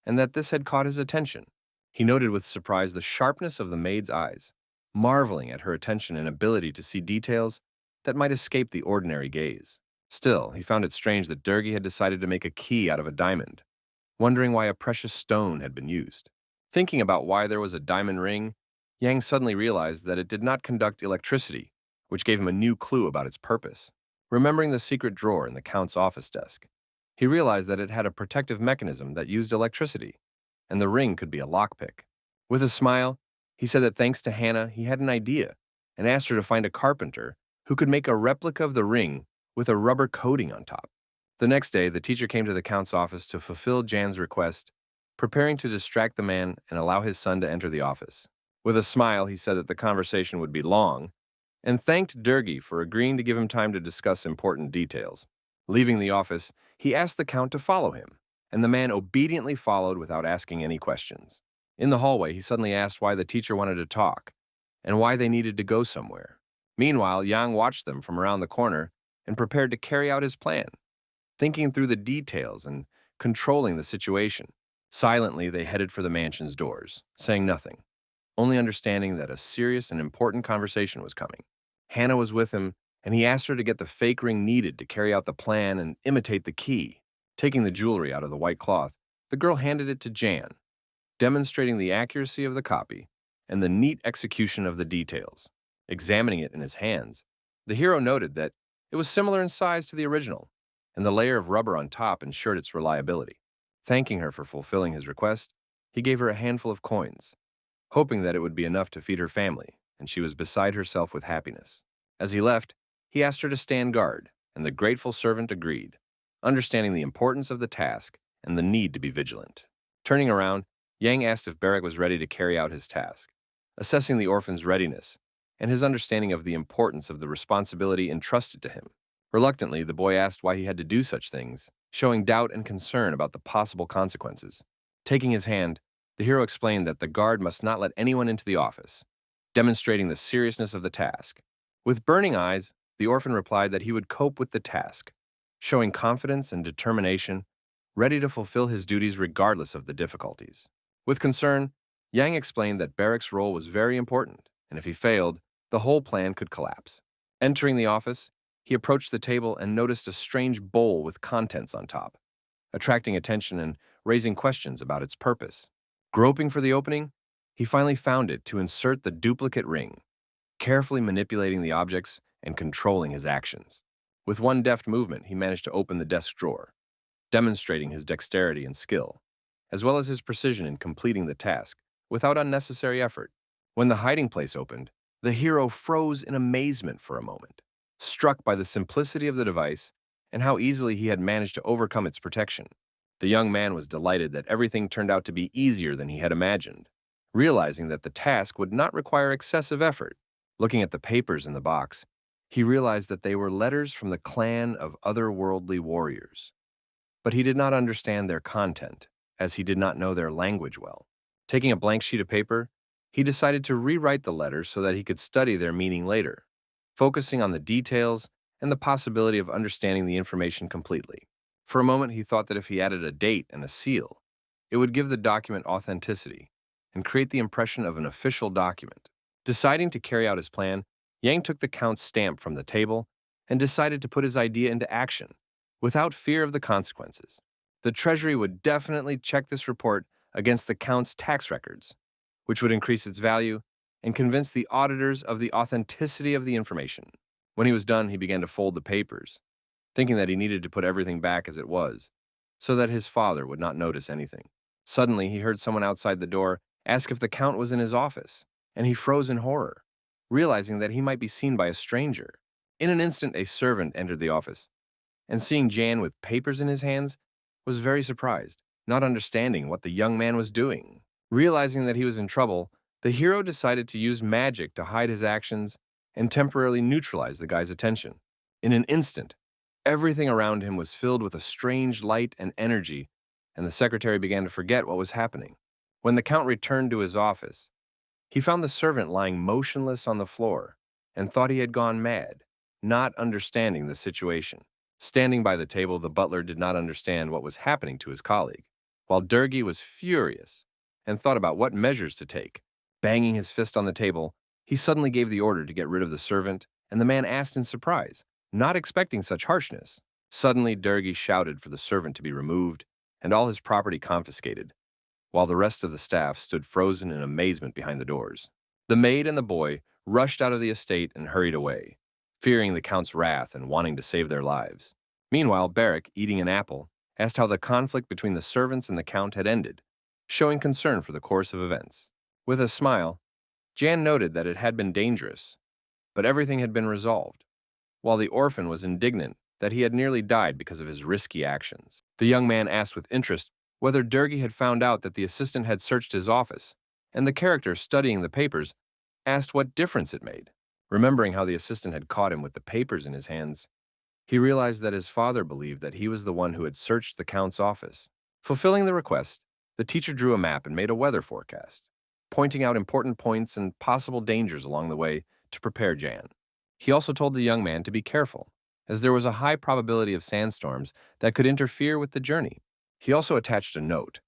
and that this had caught his attention. He noted with surprise the sharpness of the maid's eyes, marveling at her attention and ability to see details that might escape the ordinary gaze. Still, he found it strange that Dergi had decided to make a key out of a diamond, wondering why a precious stone had been used. Thinking about why there was a diamond ring, Yang suddenly realized that it did not conduct electricity, which gave him a new clue about its purpose. Remembering the secret drawer in the Count's office desk, he realized that it had a protective mechanism that used electricity, and the ring could be a lockpick. With a smile, he said that thanks to Hannah, he had an idea, and asked her to find a carpenter who could make a replica of the ring with a rubber coating on top. The next day, the teacher came to the Count's office to fulfill Jan's request, preparing to distract the man and allow his son to enter the office. With a smile, he said that the conversation would be long, and thanked Dergi for agreeing to give him time to discuss important details. Leaving the office, he asked the Count to follow him, and the man obediently followed without asking any questions. In the hallway, he suddenly asked why the teacher wanted to talk, and why they needed to go somewhere. Meanwhile, Yang watched them from around the corner and prepared to carry out his plan, thinking through the details and controlling the situation. Silently, they headed for the mansion's doors, saying nothing, only understanding that a serious and important conversation was coming. Hannah was with him, and he asked her to get the fake ring needed to carry out the plan and imitate the key. Taking the jewelry out of the white cloth, the girl handed it to Jan, demonstrating the accuracy of the copy and the neat execution of the details. Examining it in his hands, the hero noted that it was similar in size to the original, and the layer of rubber on top ensured its reliability. Thanking her for fulfilling his request, he gave her a handful of coins, hoping that it would be enough to feed her family, and she was beside herself with happiness. As he left, he asked her to stand guard, and the grateful servant agreed, understanding the importance of the task and the need to be vigilant. Turning around, Yang asked if Barrack was ready to carry out his task, assessing the orphan's readiness and his understanding of the importance of the responsibility entrusted to him. Reluctantly, the boy asked why he had to do such things, showing doubt and concern about the possible consequences. Taking his hand, the hero explained that the guard must not let anyone into the office, demonstrating the seriousness of the task. With burning eyes, the orphan replied that he would cope with the task, showing confidence and determination, ready to fulfill his duties regardless of the difficulties. With concern, Yang explained that Barrack's role was very important, and if he failed, the whole plan could collapse. Entering the office, he approached the table and noticed a strange bowl with contents on top, attracting attention and raising questions about its purpose. Groping for the opening, he finally found it to insert the duplicate ring, carefully manipulating the objects and controlling his actions. With one deft movement, he managed to open the desk drawer, demonstrating his dexterity and skill, as well as his precision in completing the task without unnecessary effort. When the hiding place opened, the hero froze in amazement for a moment, struck by the simplicity of the device and how easily he had managed to overcome its protection. The young man was delighted that everything turned out to be easier than he had imagined, realizing that the task would not require excessive effort. Looking at the papers in the box, he realized that they were letters from the clan of otherworldly warriors. But he did not understand their content, as he did not know their language well. Taking a blank sheet of paper, he decided to rewrite the letters so that he could study their meaning later, focusing on the details and the possibility of understanding the information completely. For a moment, he thought that if he added a date and a seal, it would give the document authenticity and create the impression of an official document. Deciding to carry out his plan, Yang took the Count's stamp from the table and decided to put his idea into action, without fear of the consequences. The Treasury would definitely check this report against the Count's tax records, which would increase its value and convince the auditors of the authenticity of the information. When he was done, he began to fold the papers, thinking that he needed to put everything back as it was, so that his father would not notice anything. Suddenly, he heard someone outside the door ask if the Count was in his office, and he froze in horror, realizing that he might be seen by a stranger. In an instant, a servant entered the office, and seeing Jan with papers in his hands, was very surprised, not understanding what the young man was doing. Realizing that he was in trouble, the hero decided to use magic to hide his actions and temporarily neutralize the guy's attention. In an instant, everything around him was filled with a strange light and energy, and the secretary began to forget what was happening. When the Count returned to his office, he found the servant lying motionless on the floor and thought he had gone mad, not understanding the situation. Standing by the table, the butler did not understand what was happening to his colleague, while Durgi was furious and thought about what measures to take. Banging his fist on the table, he suddenly gave the order to get rid of the servant, and the man asked in surprise, not expecting such harshness. Suddenly, Durgi shouted for the servant to be removed and all his property confiscated, while the rest of the staff stood frozen in amazement behind the doors. The maid and the boy rushed out of the estate and hurried away, fearing the Count's wrath and wanting to save their lives. Meanwhile, Barak, eating an apple, asked how the conflict between the servants and the Count had ended, showing concern for the course of events. With a smile, Jan noted that it had been dangerous, but everything had been resolved, while the orphan was indignant that he had nearly died because of his risky actions. The young man asked with interest whether Durgi had found out that the assistant had searched his office, and the character studying the papers asked what difference it made. Remembering how the assistant had caught him with the papers in his hands, he realized that his father believed that he was the one who had searched the Count's office. Fulfilling the request, the teacher drew a map and made a weather forecast, pointing out important points and possible dangers along the way to prepare Jan. He also told the young man to be careful, as there was a high probability of sandstorms that could interfere with the journey. He also attached a note,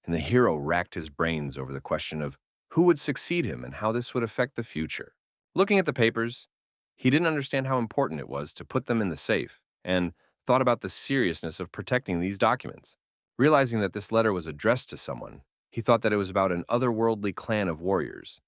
and the hero racked his brains over the question of who would succeed him and how this would affect the future. Looking at the papers, he didn't understand how important it was to put them in the safe, and thought about the seriousness of protecting these documents. Realizing that this letter was addressed to someone, he thought that it was about an otherworldly clan of warriors,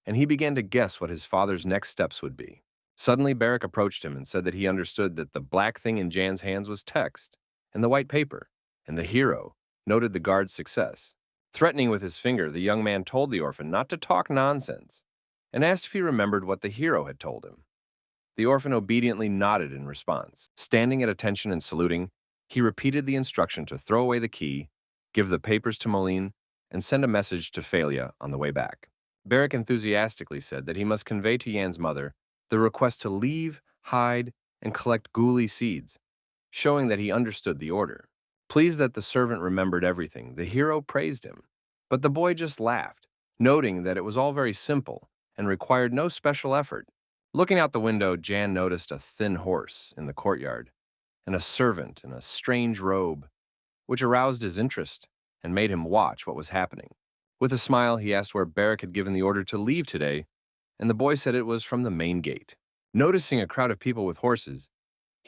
and he began to guess what his father's next steps would be. Suddenly, Barak approached him and said that he understood that the black thing in Jan's hands was text, and the white paper, and the hero noted the guard's success. Threatening with his finger, the young man told the orphan not to talk nonsense, and asked if he remembered what the hero had told him. The orphan obediently nodded in response. Standing at attention and saluting, he repeated the instruction to throw away the key, give the papers to Moline, and send a message to Phalia on the way back. Barak enthusiastically said that he must convey to Yan's mother the request to leave, hide, and collect ghoulie seeds, showing that he understood the order. Pleased that the servant remembered everything, the hero praised him, but the boy just laughed, noting that it was all very simple and required no special effort. Looking out the window, Jan noticed a thin horse in the courtyard and a servant in a strange robe, which aroused his interest and made him watch what was happening. With a smile, he asked where Barak had given the order to leave today, and the boy said it was from the main gate. Noticing a crowd of people with horses,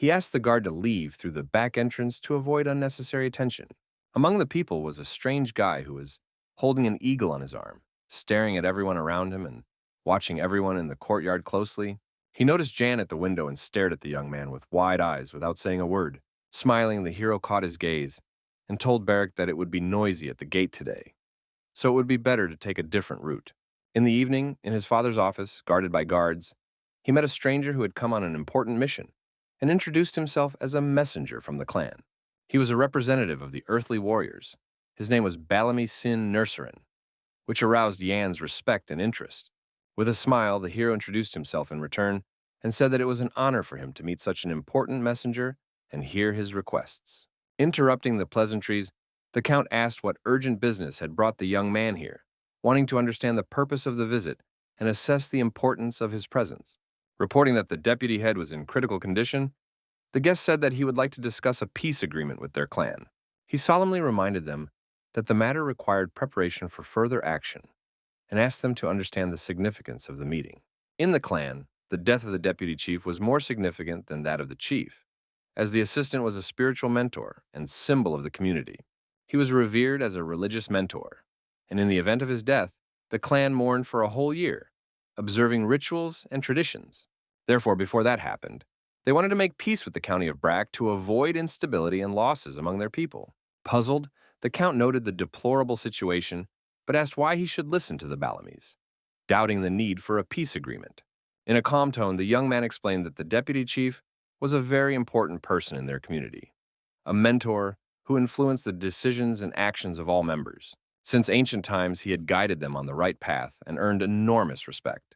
He asked the guard to leave through the back entrance to avoid unnecessary attention. Among the people was a strange guy who was holding an eagle on his arm, staring at everyone around him and watching everyone in the courtyard closely. He noticed Jan at the window and stared at the young man with wide eyes without saying a word. Smiling, the hero caught his gaze and told Beric that it would be noisy at the gate today, so it would be better to take a different route. In the evening, in his father's office, guarded by guards, he met a stranger who had come on an important mission and introduced himself as a messenger from the clan. He was a representative of the earthly warriors. His name was Balami Sin Nurserin, which aroused Yan's respect and interest. With a smile, the hero introduced himself in return and said that it was an honor for him to meet such an important messenger and hear his requests. Interrupting the pleasantries, the Count asked what urgent business had brought the young man here, wanting to understand the purpose of the visit and assess the importance of his presence. Reporting that the deputy head was in critical condition, the guest said that he would like to discuss a peace agreement with their clan. He solemnly reminded them that the matter required preparation for further action and asked them to understand the significance of the meeting. In the clan, the death of the deputy chief was more significant than that of the chief, as the assistant was a spiritual mentor and symbol of the community. He was revered as a religious mentor, and in the event of his death, the clan mourned for a whole year, observing rituals and traditions. Therefore, before that happened, they wanted to make peace with the county of Brack to avoid instability and losses among their people. Puzzled, the Count noted the deplorable situation, but asked why he should listen to the Balamis, doubting the need for a peace agreement. In a calm tone, the young man explained that the deputy chief was a very important person in their community, a mentor who influenced the decisions and actions of all members. Since ancient times, he had guided them on the right path and earned enormous respect.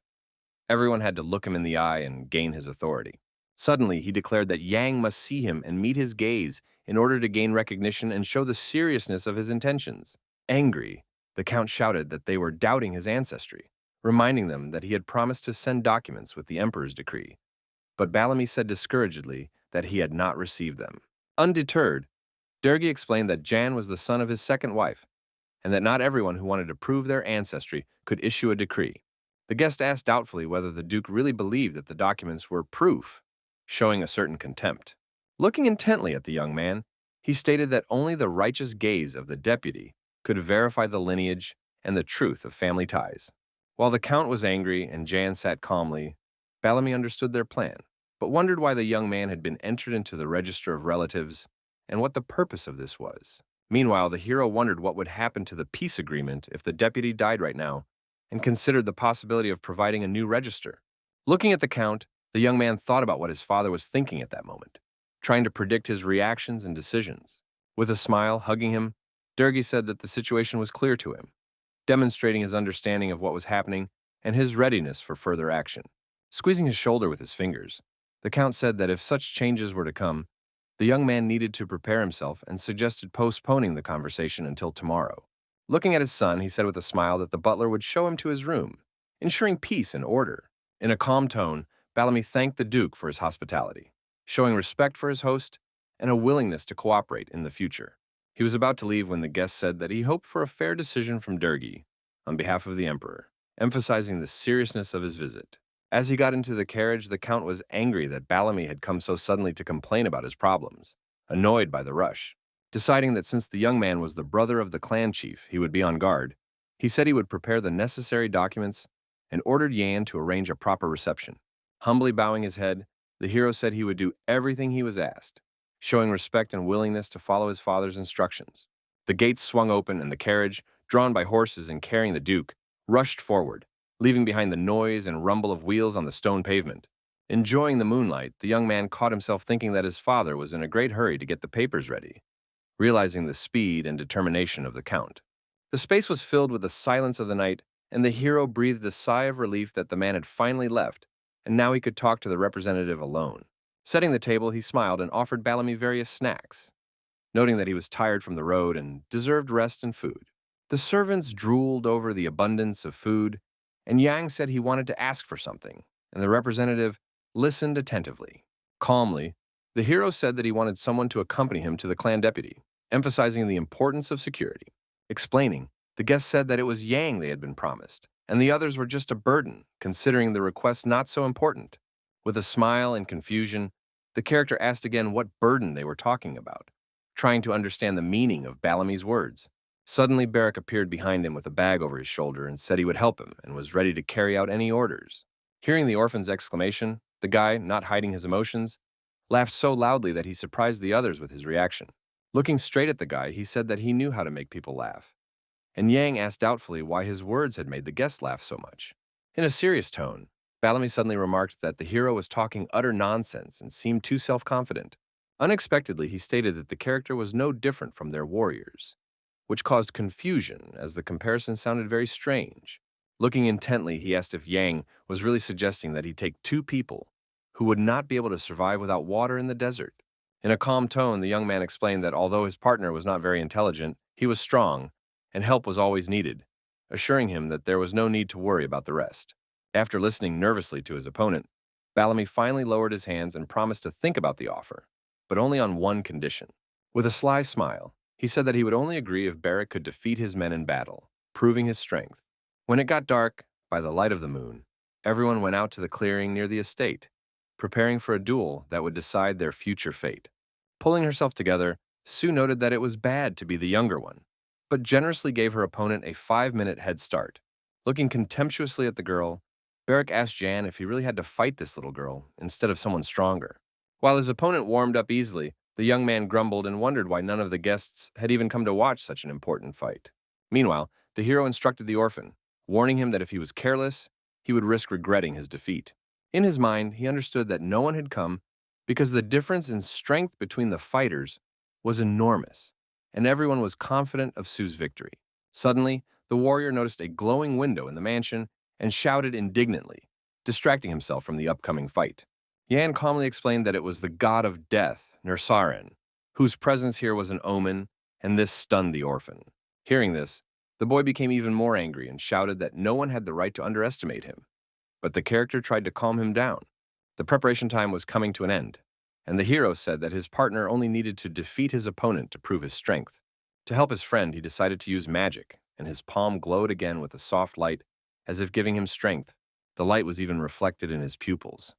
Everyone had to look him in the eye and gain his authority. Suddenly, he declared that Yang must see him and meet his gaze in order to gain recognition and show the seriousness of his intentions. Angry, the Count shouted that they were doubting his ancestry, reminding them that he had promised to send documents with the Emperor's decree. But Balami said discouragedly that he had not received them. Undeterred, Dergi explained that Jan was the son of his second wife, and that not everyone who wanted to prove their ancestry could issue a decree. The guest asked doubtfully whether the Duke really believed that the documents were proof, showing a certain contempt. Looking intently at the young man, he stated that only the righteous gaze of the deputy could verify the lineage and the truth of family ties. While the Count was angry and Jan sat calmly, Balami understood their plan, but wondered why the young man had been entered into the register of relatives and what the purpose of this was. Meanwhile, the hero wondered what would happen to the peace agreement if the deputy died right now, and considered the possibility of providing a new register. Looking at the Count, the young man thought about what his father was thinking at that moment, trying to predict his reactions and decisions. With a smile, hugging him, Dergi said that the situation was clear to him, demonstrating his understanding of what was happening and his readiness for further action. Squeezing his shoulder with his fingers, the Count said that if such changes were to come, the young man needed to prepare himself and suggested postponing the conversation until tomorrow. Looking at his son, he said with a smile that the butler would show him to his room, ensuring peace and order. In a calm tone, Balami thanked the Duke for his hospitality, showing respect for his host and a willingness to cooperate in the future. He was about to leave when the guest said that he hoped for a fair decision from Dergi on behalf of the Emperor, emphasizing the seriousness of his visit. As he got into the carriage, the Count was angry that Balami had come so suddenly to complain about his problems, annoyed by the rush. Deciding that since the young man was the brother of the clan chief, he would be on guard, he said he would prepare the necessary documents and ordered Yan to arrange a proper reception. Humbly bowing his head, the hero said he would do everything he was asked, showing respect and willingness to follow his father's instructions. The gates swung open and the carriage, drawn by horses and carrying the Duke, rushed forward, leaving behind the noise and rumble of wheels on the stone pavement. Enjoying the moonlight, the young man caught himself thinking that his father was in a great hurry to get the papers ready, realizing the speed and determination of the Count. The space was filled with the silence of the night, and the hero breathed a sigh of relief that the man had finally left, and now he could talk to the representative alone. Setting the table, he smiled and offered Balami various snacks, noting that he was tired from the road and deserved rest and food. The servants drooled over the abundance of food, and Yang said he wanted to ask for something, and the representative listened attentively. Calmly, the hero said that he wanted someone to accompany him to the clan deputy, emphasizing the importance of security. Explaining, the guest said that it was Yang they had been promised, and the others were just a burden, considering the request not so important. With a smile and confusion, The character asked again what burden they were talking about, trying to understand the meaning of Bellamy's words. Suddenly, Barrack appeared behind him with a bag over his shoulder and said he would help him and was ready to carry out any orders. Hearing the orphan's exclamation, the guy, not hiding his emotions, laughed so loudly that he surprised the others with his reaction. Looking straight at the guy, he said that he knew how to make people laugh. And Yang asked doubtfully why his words had made the guests laugh so much. In a serious tone, Bellamy suddenly remarked that the hero was talking utter nonsense and seemed too self-confident. Unexpectedly, he stated that the character was no different from their warriors, which caused confusion as the comparison sounded very strange. Looking intently, he asked if Yang was really suggesting that he take two people who would not be able to survive without water in the desert. In a calm tone, the young man explained that although his partner was not very intelligent, he was strong, and help was always needed, assuring him that there was no need to worry about the rest. After listening nervously to his opponent, Bellamy finally lowered his hands and promised to think about the offer, but only on one condition. With a sly smile, he said that he would only agree if Barrack could defeat his men in battle, proving his strength. When it got dark, by the light of the moon, everyone went out to the clearing near the estate, preparing for a duel that would decide their future fate. Pulling herself together, Sue noted that it was bad to be the younger one, but generously gave her opponent a 5-minute head start. Looking contemptuously at the girl, Barrack asked Jan if he really had to fight this little girl instead of someone stronger. While his opponent warmed up easily, the young man grumbled and wondered why none of the guests had even come to watch such an important fight. Meanwhile, the hero instructed the orphan, warning him that if he was careless, he would risk regretting his defeat. In his mind, he understood that no one had come because the difference in strength between the fighters was enormous, and everyone was confident of Sue's victory. Suddenly, the warrior noticed a glowing window in the mansion and shouted indignantly, distracting himself from the upcoming fight. Yan calmly explained that it was the god of death, Nursaren, whose presence here was an omen, and this stunned the orphan. Hearing this, the boy became even more angry and shouted that no one had the right to underestimate him. But the character tried to calm him down. The preparation time was coming to an end, and the hero said that his partner only needed to defeat his opponent to prove his strength. To help his friend, he decided to use magic, and his palm glowed again with a soft light, as if giving him strength. The light was even reflected in his pupils,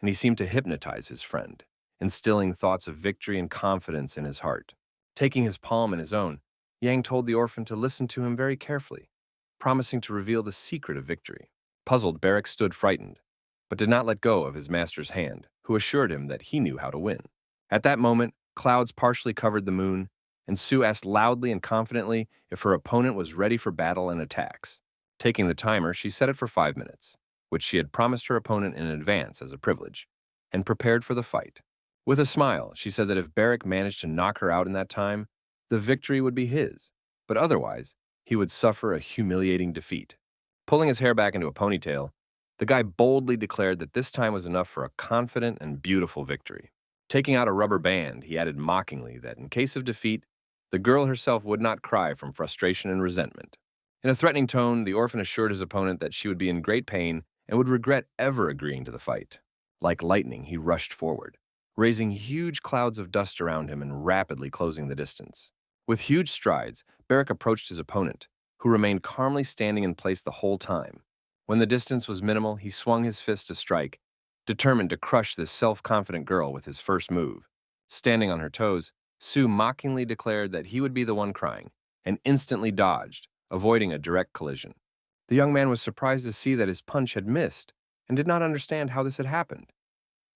and he seemed to hypnotize his friend, instilling thoughts of victory and confidence in his heart. Taking his palm in his own, Yang told the orphan to listen to him very carefully, promising to reveal the secret of victory. Puzzled, Barrack stood frightened, but did not let go of his master's hand, who assured him that he knew how to win. At that moment, clouds partially covered the moon, and Sue asked loudly and confidently if her opponent was ready for battle and attacks. Taking the timer, she set it for 5 minutes, which she had promised her opponent in advance as a privilege, and prepared for the fight. With a smile, she said that if Barrack managed to knock her out in that time, the victory would be his, but otherwise, he would suffer a humiliating defeat. Pulling his hair back into a ponytail, the guy boldly declared that this time was enough for a confident and beautiful victory. Taking out a rubber band, he added mockingly that in case of defeat, the girl herself would not cry from frustration and resentment. In a threatening tone, the orphan assured his opponent that she would be in great pain and would regret ever agreeing to the fight. Like lightning, he rushed forward, raising huge clouds of dust around him and rapidly closing the distance. With huge strides, Barrack approached his opponent, who remained calmly standing in place the whole time. When the distance was minimal, he swung his fist to strike, determined to crush this self-confident girl with his first move. Standing on her toes, Sue mockingly declared that he would be the one crying, and instantly dodged, avoiding a direct collision. The young man was surprised to see that his punch had missed and did not understand how this had happened,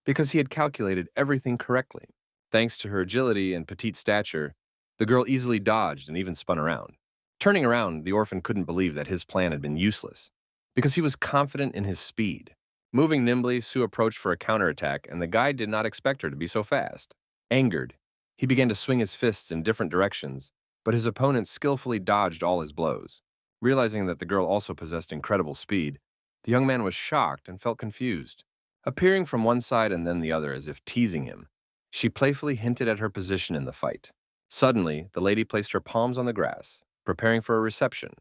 because he had calculated everything correctly. Thanks to her agility and petite stature, the girl easily dodged and even spun around. Turning around, the orphan couldn't believe that his plan had been useless, because he was confident in his speed. Moving nimbly, Sue approached for a counterattack, and the guy did not expect her to be so fast. Angered, he began to swing his fists in different directions, but his opponent skillfully dodged all his blows. Realizing that the girl also possessed incredible speed, the young man was shocked and felt confused. Appearing from one side and then the other as if teasing him, she playfully hinted at her position in the fight. Suddenly, the lady placed her palms on the grass, preparing for a reception,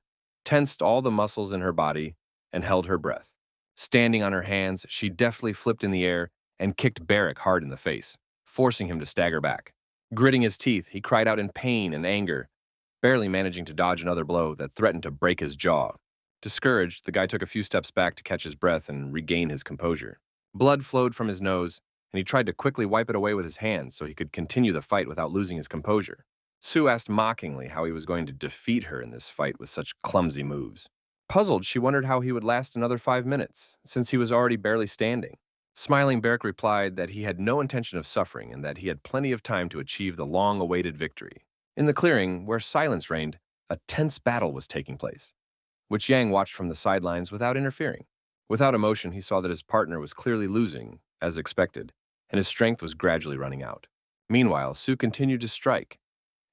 tensed all the muscles in her body, and held her breath. Standing on her hands, she deftly flipped in the air and kicked Barrack hard in the face, forcing him to stagger back. Gritting his teeth, he cried out in pain and anger, barely managing to dodge another blow that threatened to break his jaw. Discouraged, the guy took a few steps back to catch his breath and regain his composure. Blood flowed from his nose, and he tried to quickly wipe it away with his hands so he could continue the fight without losing his composure. Sue asked mockingly how he was going to defeat her in this fight with such clumsy moves. Puzzled, she wondered how he would last another 5 minutes, since he was already barely standing. Smiling, Beric replied that he had no intention of suffering and that he had plenty of time to achieve the long-awaited victory. In the clearing, where silence reigned, a tense battle was taking place, which Yang watched from the sidelines without interfering. Without emotion, he saw that his partner was clearly losing, as expected, and his strength was gradually running out. Meanwhile, Sue continued to strike,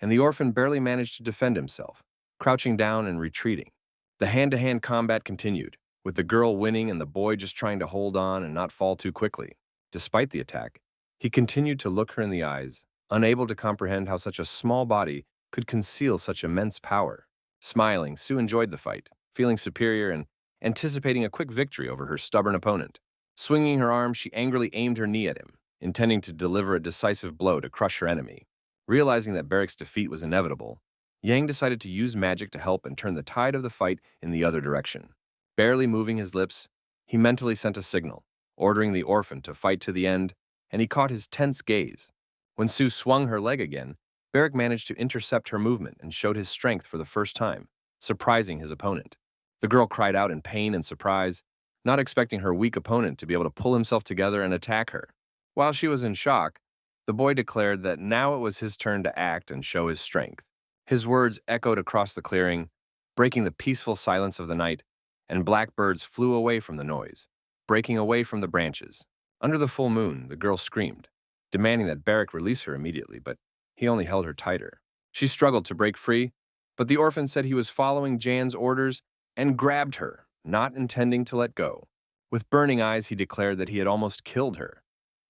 and the orphan barely managed to defend himself, crouching down and retreating. The hand-to-hand combat continued, with the girl winning and the boy just trying to hold on and not fall too quickly. Despite the attack, he continued to look her in the eyes, unable to comprehend how such a small body could conceal such immense power. Smiling, Sue enjoyed the fight, feeling superior and anticipating a quick victory over her stubborn opponent. Swinging her arm, she angrily aimed her knee at him, intending to deliver a decisive blow to crush her enemy. Realizing that Beric's defeat was inevitable, Yang decided to use magic to help and turn the tide of the fight in the other direction. Barely moving his lips, he mentally sent a signal, ordering the orphan to fight to the end, and he caught his tense gaze. When Sue swung her leg again, Beric managed to intercept her movement and showed his strength for the first time, surprising his opponent. The girl cried out in pain and surprise, not expecting her weak opponent to be able to pull himself together and attack her. While she was in shock, the boy declared that now it was his turn to act and show his strength. His words echoed across the clearing, breaking the peaceful silence of the night, and blackbirds flew away from the noise, breaking away from the branches. Under the full moon, the girl screamed, demanding that Beric release her immediately, but he only held her tighter. She struggled to break free, but the orphan said he was following Jan's orders and grabbed her, not intending to let go. With burning eyes, he declared that he had almost killed her,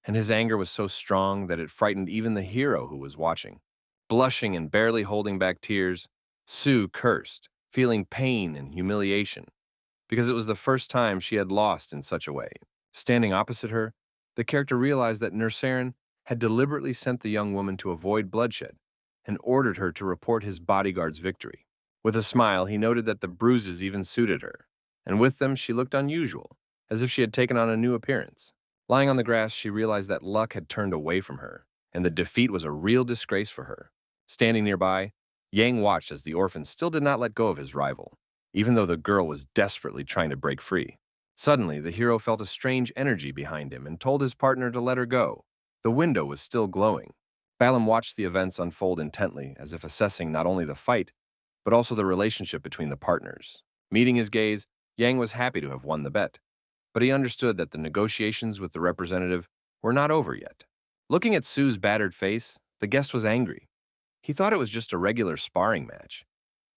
and his anger was so strong that it frightened even the hero who was watching. Blushing and barely holding back tears, Sue cursed, feeling pain and humiliation, because it was the first time she had lost in such a way. Standing opposite her, the character realized that Nersarin had deliberately sent the young woman to avoid bloodshed and ordered her to report his bodyguard's victory. With a smile, he noted that the bruises even suited her, and with them she looked unusual, as if she had taken on a new appearance. Lying on the grass, she realized that luck had turned away from her, and the defeat was a real disgrace for her. Standing nearby, Yang watched as the orphan still did not let go of his rival, even though the girl was desperately trying to break free. Suddenly, the hero felt a strange energy behind him and told his partner to let her go. The window was still glowing. Balam watched the events unfold intently, as if assessing not only the fight, but also the relationship between the partners. Meeting his gaze, Yang was happy to have won the bet, but he understood that the negotiations with the representative were not over yet. Looking at Sue's battered face, the guest was angry. He thought it was just a regular sparring match,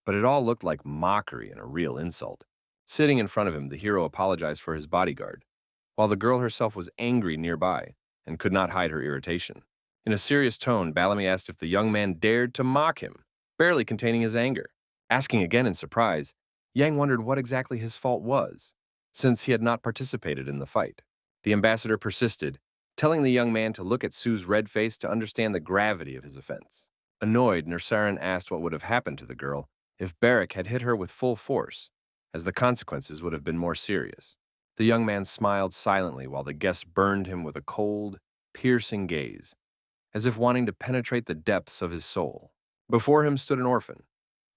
but it all looked like mockery and a real insult. Sitting in front of him, the hero apologized for his bodyguard, while the girl herself was angry nearby and could not hide her irritation. In a serious tone, Bellamy asked if the young man dared to mock him, barely containing his anger. Asking again in surprise, Yang wondered what exactly his fault was, since he had not participated in the fight. The ambassador persisted, telling the young man to look at Sue's red face to understand the gravity of his offense. Annoyed, Nersarin asked what would have happened to the girl if Beric had hit her with full force, as the consequences would have been more serious. The young man smiled silently while the guest burned him with a cold, piercing gaze, as if wanting to penetrate the depths of his soul. Before him stood an orphan,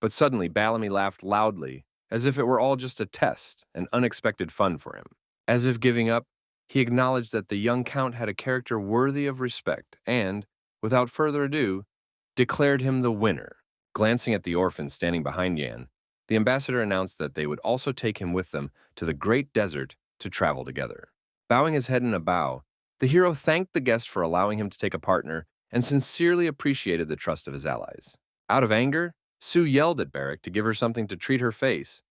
but suddenly Bellamy laughed loudly, as if it were all just a test and unexpected fun for him. As if giving up, he acknowledged that the young count had a character worthy of respect and, without further ado, declared him the winner. Glancing at the orphan standing behind Yan, the ambassador announced that they would also take him with them to the great desert to travel together. Bowing his head in a bow, the hero thanked the guest for allowing him to take a partner and sincerely appreciated the trust of his allies. Out of anger, Sue yelled at Beric to give her something to treat her face,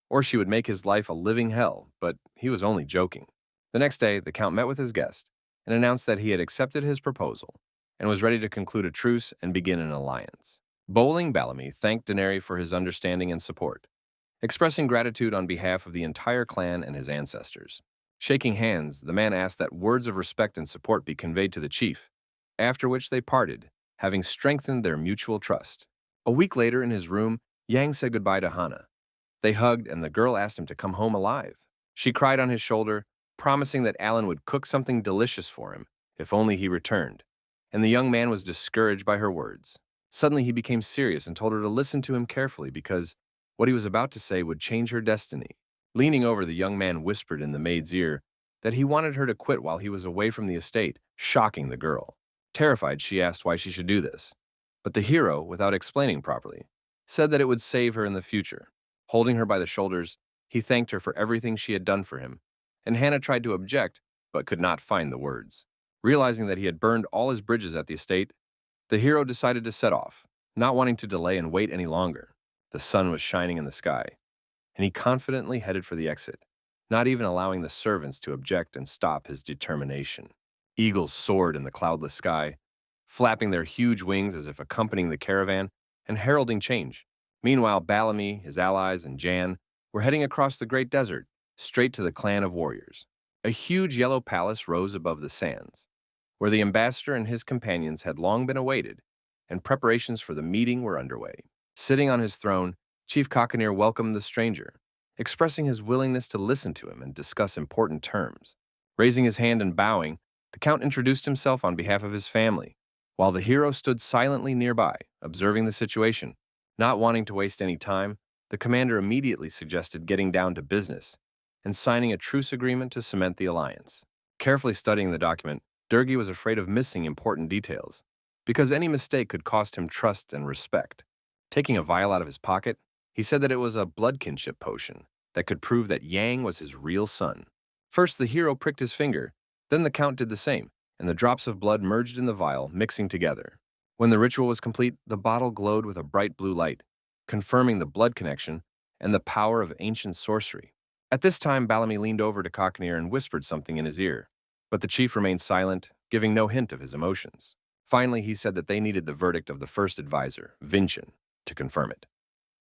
or she would make his life a living hell, but he was only joking. The next day, the count met with his guest and announced that he had accepted his proposal and was ready to conclude a truce and begin an alliance. Bowling Bellamy thanked Daenerys for his understanding and support, expressing gratitude on behalf of the entire clan and his ancestors. Shaking hands, the man asked that words of respect and support be conveyed to the chief, after which they parted, having strengthened their mutual trust. A week later, in his room, Yang said goodbye to Hana. They hugged, and the girl asked him to come home alive. She cried on his shoulder, promising that Alan would cook something delicious for him If only he returned. And the young man was discouraged by her words. Suddenly he became serious and told her to listen to him carefully because what he was about to say would change her destiny. Leaning over, the young man whispered in the maid's ear that he wanted her to quit while he was away from the estate, shocking the girl. Terrified, she asked why she should do this. But the hero, without explaining properly, said that it would save her in the future. Holding her by the shoulders, he thanked her for everything she had done for him, and Hannah tried to object, but could not find the words. Realizing that he had burned all his bridges at the estate, the hero decided to set off, not wanting to delay and wait any longer. The sun was shining in the sky, and he confidently headed for the exit, not even allowing the servants to object and stop his determination. Eagles soared in the cloudless sky, flapping their huge wings as if accompanying the caravan and heralding change. Meanwhile, Bellamy, his allies, and Jan were heading across the great desert, straight to the clan of warriors. A huge yellow palace rose above the sands, where the ambassador and his companions had long been awaited, and preparations for the meeting were underway. Sitting on his throne, Chief Cockanier welcomed the stranger, expressing his willingness to listen to him and discuss important terms. Raising his hand and bowing, the Count introduced himself on behalf of his family, while the hero stood silently nearby, observing the situation. Not wanting to waste any time, the commander immediately suggested getting down to business and signing a truce agreement to cement the alliance. Carefully studying the document, Durgi was afraid of missing important details, because any mistake could cost him trust and respect. Taking a vial out of his pocket, he said that it was a blood kinship potion that could prove that Yang was his real son. First, the hero pricked his finger, then the Count did the same, and the drops of blood merged in the vial, mixing together. When the ritual was complete, the bottle glowed with a bright blue light, confirming the blood connection and the power of ancient sorcery. At this time, Bellamy leaned over to Cockanier and whispered something in his ear, but the chief remained silent, giving no hint of his emotions. Finally, he said that they needed the verdict of the first advisor, Vincent, to confirm it,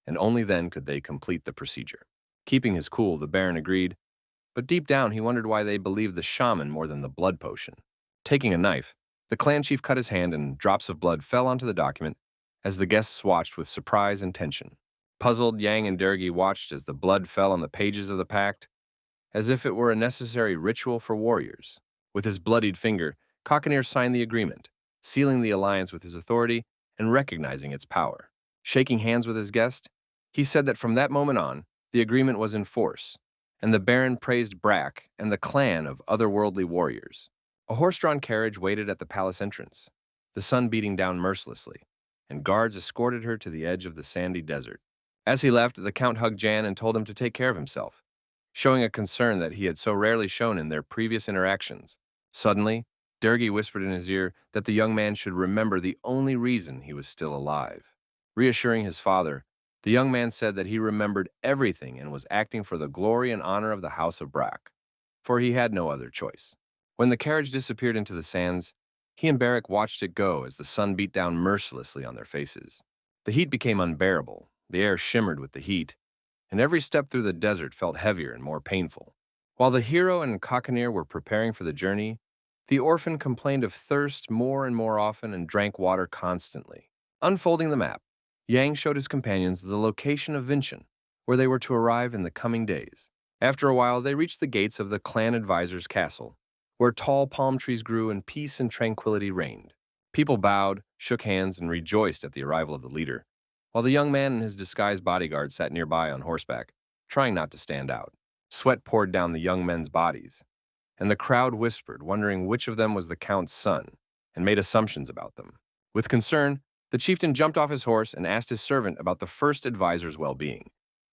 and only then could they complete the procedure. Keeping his cool, the Baron agreed, but deep down he wondered why they believed the shaman more than the blood potion. Taking a knife, the clan chief cut his hand and drops of blood fell onto the document as the guests watched with surprise and tension. Puzzled, Yang and Durgi watched as the blood fell on the pages of the pact, as if it were a necessary ritual for warriors. With his bloodied finger, Cockanier signed the agreement, sealing the alliance with his authority and recognizing its power. Shaking hands with his guest, he said that from that moment on, the agreement was in force, and the Baron praised Brack and the clan of otherworldly warriors. A horse-drawn carriage waited at the palace entrance, the sun beating down mercilessly, and guards escorted her to the edge of the sandy desert. As he left, the Count hugged Jan and told him to take care of himself, showing a concern that he had so rarely shown in their previous interactions. Suddenly, Durgi whispered in his ear that the young man should remember the only reason he was still alive. Reassuring his father, the young man said that he remembered everything and was acting for the glory and honor of the House of Brack, for he had no other choice. When the carriage disappeared into the sands, he and Barrack watched it go as the sun beat down mercilessly on their faces. The heat became unbearable, the air shimmered with the heat, and every step through the desert felt heavier and more painful. While the hero and Cockanier were preparing for the journey, the orphan complained of thirst more and more often and drank water constantly. Unfolding the map, Yang showed his companions the location of Vincent, where they were to arrive in the coming days. After a while, they reached the gates of the clan advisor's castle, where tall palm trees grew and peace and tranquility reigned. People bowed, shook hands, and rejoiced at the arrival of the leader, while the young man and his disguised bodyguard sat nearby on horseback, trying not to stand out. Sweat poured down the young men's bodies, and the crowd whispered, wondering which of them was the Count's son, and made assumptions about them. With concern, the chieftain jumped off his horse and asked his servant about the first advisor's well-being,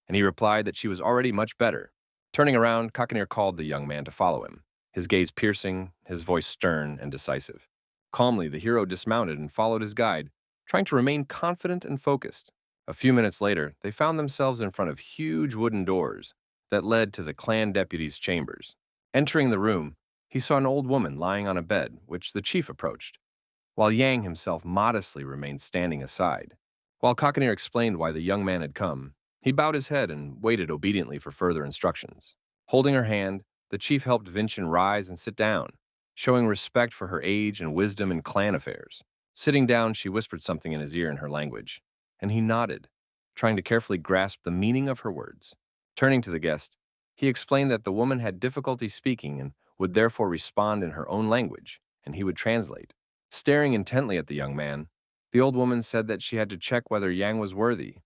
and he replied that she was already much better. Turning around, Cockanier called the young man to follow him, his gaze piercing, his voice stern and decisive. Calmly, the hero dismounted and followed his guide, trying to remain confident and focused. A few minutes later, they found themselves in front of huge wooden doors that led to the clan deputy's chambers. Entering the room, he saw an old woman lying on a bed, which the chief approached, while Yang himself modestly remained standing aside. While Cockanier explained why the young man had come, he bowed his head and waited obediently for further instructions. Holding her hand, the chief helped Vincent rise and sit down, showing respect for her age and wisdom in clan affairs. Sitting down, she whispered something in his ear in her language, and he nodded, trying to carefully grasp the meaning of her words. Turning to the guest, he explained that the woman had difficulty speaking and would therefore respond in her own language, and he would translate. Staring intently at the young man, the old woman said that she had to check whether Yang was worthy,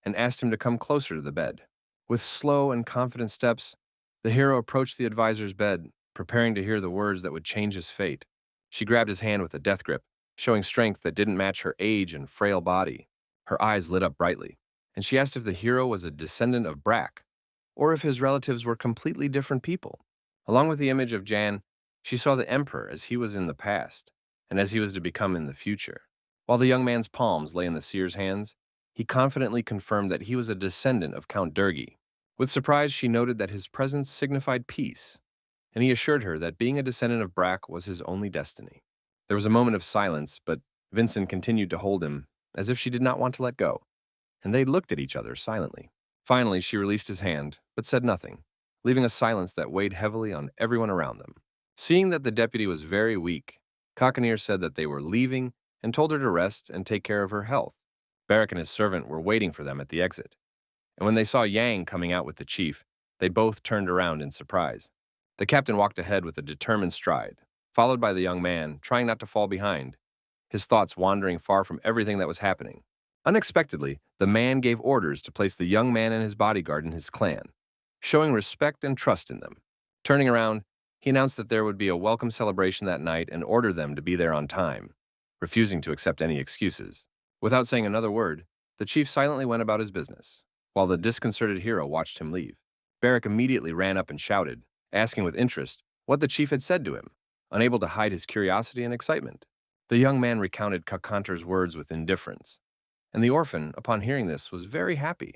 and asked him to come closer to the bed. With slow and confident steps, the hero approached the advisor's bed, preparing to hear the words that would change his fate. She grabbed his hand with a death grip, showing strength that didn't match her age and frail body. Her eyes lit up brightly, and she asked if the hero was a descendant of Brack, or if his relatives were completely different people. Along with the image of Jan, she saw the emperor as he was in the past, and as he was to become in the future. While the young man's palms lay in the seer's hands, he confidently confirmed that he was a descendant of Count Durgi. With surprise, she noted that his presence signified peace, and he assured her that being a descendant of Brack was his only destiny. There was a moment of silence, but Vincent continued to hold him, as if she did not want to let go, and they looked at each other silently. Finally, she released his hand, but said nothing, leaving a silence that weighed heavily on everyone around them. Seeing that the deputy was very weak, Cockanier said that they were leaving and told her to rest and take care of her health. Barrack and his servant were waiting for them at the exit, and when they saw Yang coming out with the chief, they both turned around in surprise. The captain walked ahead with a determined stride, followed by the young man, trying not to fall behind, his thoughts wandering far from everything that was happening. Unexpectedly, the man gave orders to place the young man and his bodyguard in his clan, showing respect and trust in them. Turning around, he announced that there would be a welcome celebration that night and ordered them to be there on time, refusing to accept any excuses. Without saying another word, the chief silently went about his business, while the disconcerted hero watched him leave. Barrack immediately ran up and shouted, asking with interest what the chief had said to him, unable to hide his curiosity and excitement. The young man recounted Kakanter's words with indifference, and the orphan, upon hearing this, was very happy,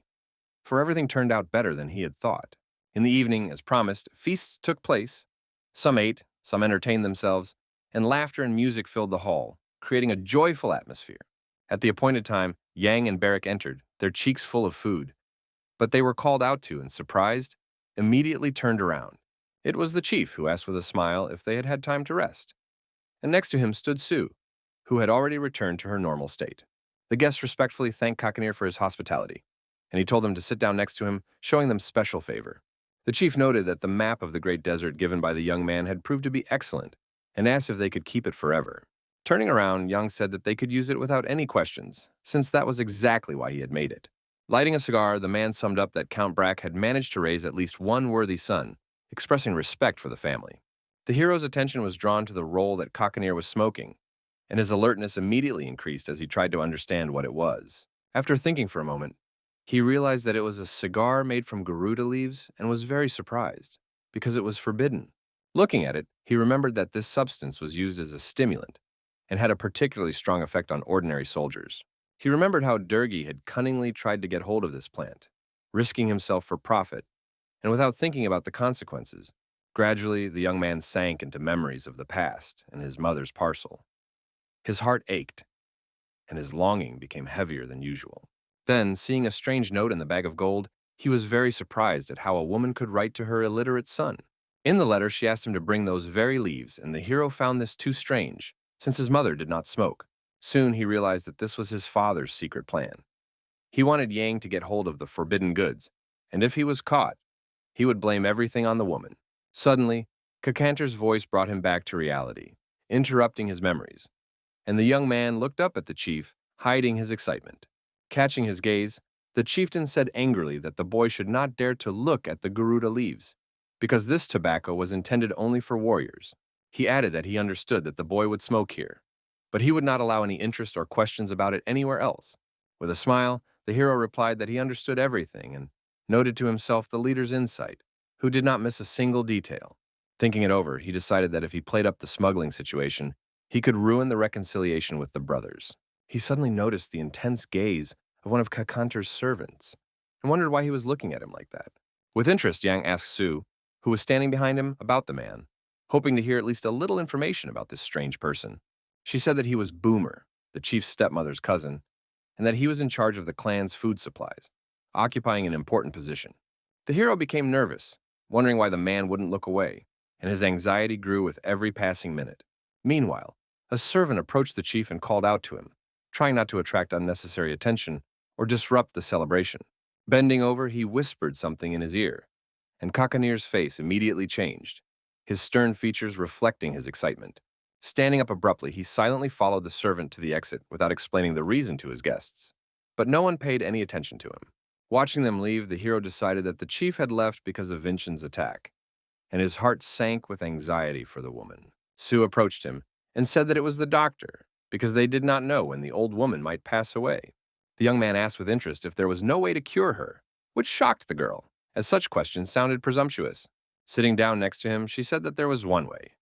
for everything turned out better than he had thought. In the evening, as promised, feasts took place. Some ate, some entertained themselves, and laughter and music filled the hall, creating a joyful atmosphere. At the appointed time, Yang and Barrack entered, their cheeks full of food, but they were called out to and, surprised, immediately turned around. It was the chief who asked with a smile if they had had time to rest, and next to him stood Sue, who had already returned to her normal state. The guests respectfully thanked Cockanier for his hospitality, and he told them to sit down next to him, showing them special favor. The chief noted that the map of the Great Desert given by the young man had proved to be excellent, and asked if they could keep it forever. Turning around, Yang said that they could use it without any questions, since that was exactly why he had made it. Lighting a cigar, the man summed up that Count Brack had managed to raise at least one worthy son, expressing respect for the family. The hero's attention was drawn to the roll that Cockanier was smoking, and his alertness immediately increased as he tried to understand what it was. After thinking for a moment, he realized that it was a cigar made from Garuda leaves and was very surprised, because it was forbidden. Looking at it, he remembered that this substance was used as a stimulant and had a particularly strong effect on ordinary soldiers. He remembered how Durgi had cunningly tried to get hold of this plant, risking himself for profit, and without thinking about the consequences. Gradually, the young man sank into memories of the past and his mother's parcel. His heart ached, and his longing became heavier than usual. Then, seeing a strange note in the bag of gold, he was very surprised at how a woman could write to her illiterate son. In the letter, she asked him to bring those very leaves, and the hero found this too strange, since his mother did not smoke. Soon he realized that this was his father's secret plan. He wanted Yang to get hold of the forbidden goods, and if he was caught, he would blame everything on the woman. Suddenly, Kakanter's voice brought him back to reality, interrupting his memories, and the young man looked up at the chief, hiding his excitement. Catching his gaze, the chieftain said angrily that the boy should not dare to look at the Garuda leaves, because this tobacco was intended only for warriors. He added that he understood that the boy would smoke here, but he would not allow any interest or questions about it anywhere else. With a smile, the hero replied that he understood everything and noted to himself the leader's insight, who did not miss a single detail. Thinking it over, he decided that if he played up the smuggling situation, he could ruin the reconciliation with the brothers. He suddenly noticed the intense gaze of one of Kakanter's servants and wondered why he was looking at him like that. With interest, Yang asked Sue, who was standing behind him, about the man, hoping to hear at least a little information about this strange person. She said that he was Boomer, the chief's stepmother's cousin, and that he was in charge of the clan's food supplies, occupying an important position. The hero became nervous, wondering why the man wouldn't look away, and his anxiety grew with every passing minute. Meanwhile, a servant approached the chief and called out to him, trying not to attract unnecessary attention or disrupt the celebration. Bending over, he whispered something in his ear, and Kakanir's face immediately changed, his stern features reflecting his excitement. Standing up abruptly, he silently followed the servant to the exit without explaining the reason to his guests. But no one paid any attention to him. Watching them leave, the hero decided that the chief had left because of Vincent's attack, and his heart sank with anxiety for the woman. Sue approached him and said that it was the doctor, because they did not know when the old woman might pass away. The young man asked with interest if there was no way to cure her, which shocked the girl, as such questions sounded presumptuous. Sitting down next to him, she said that there was one way,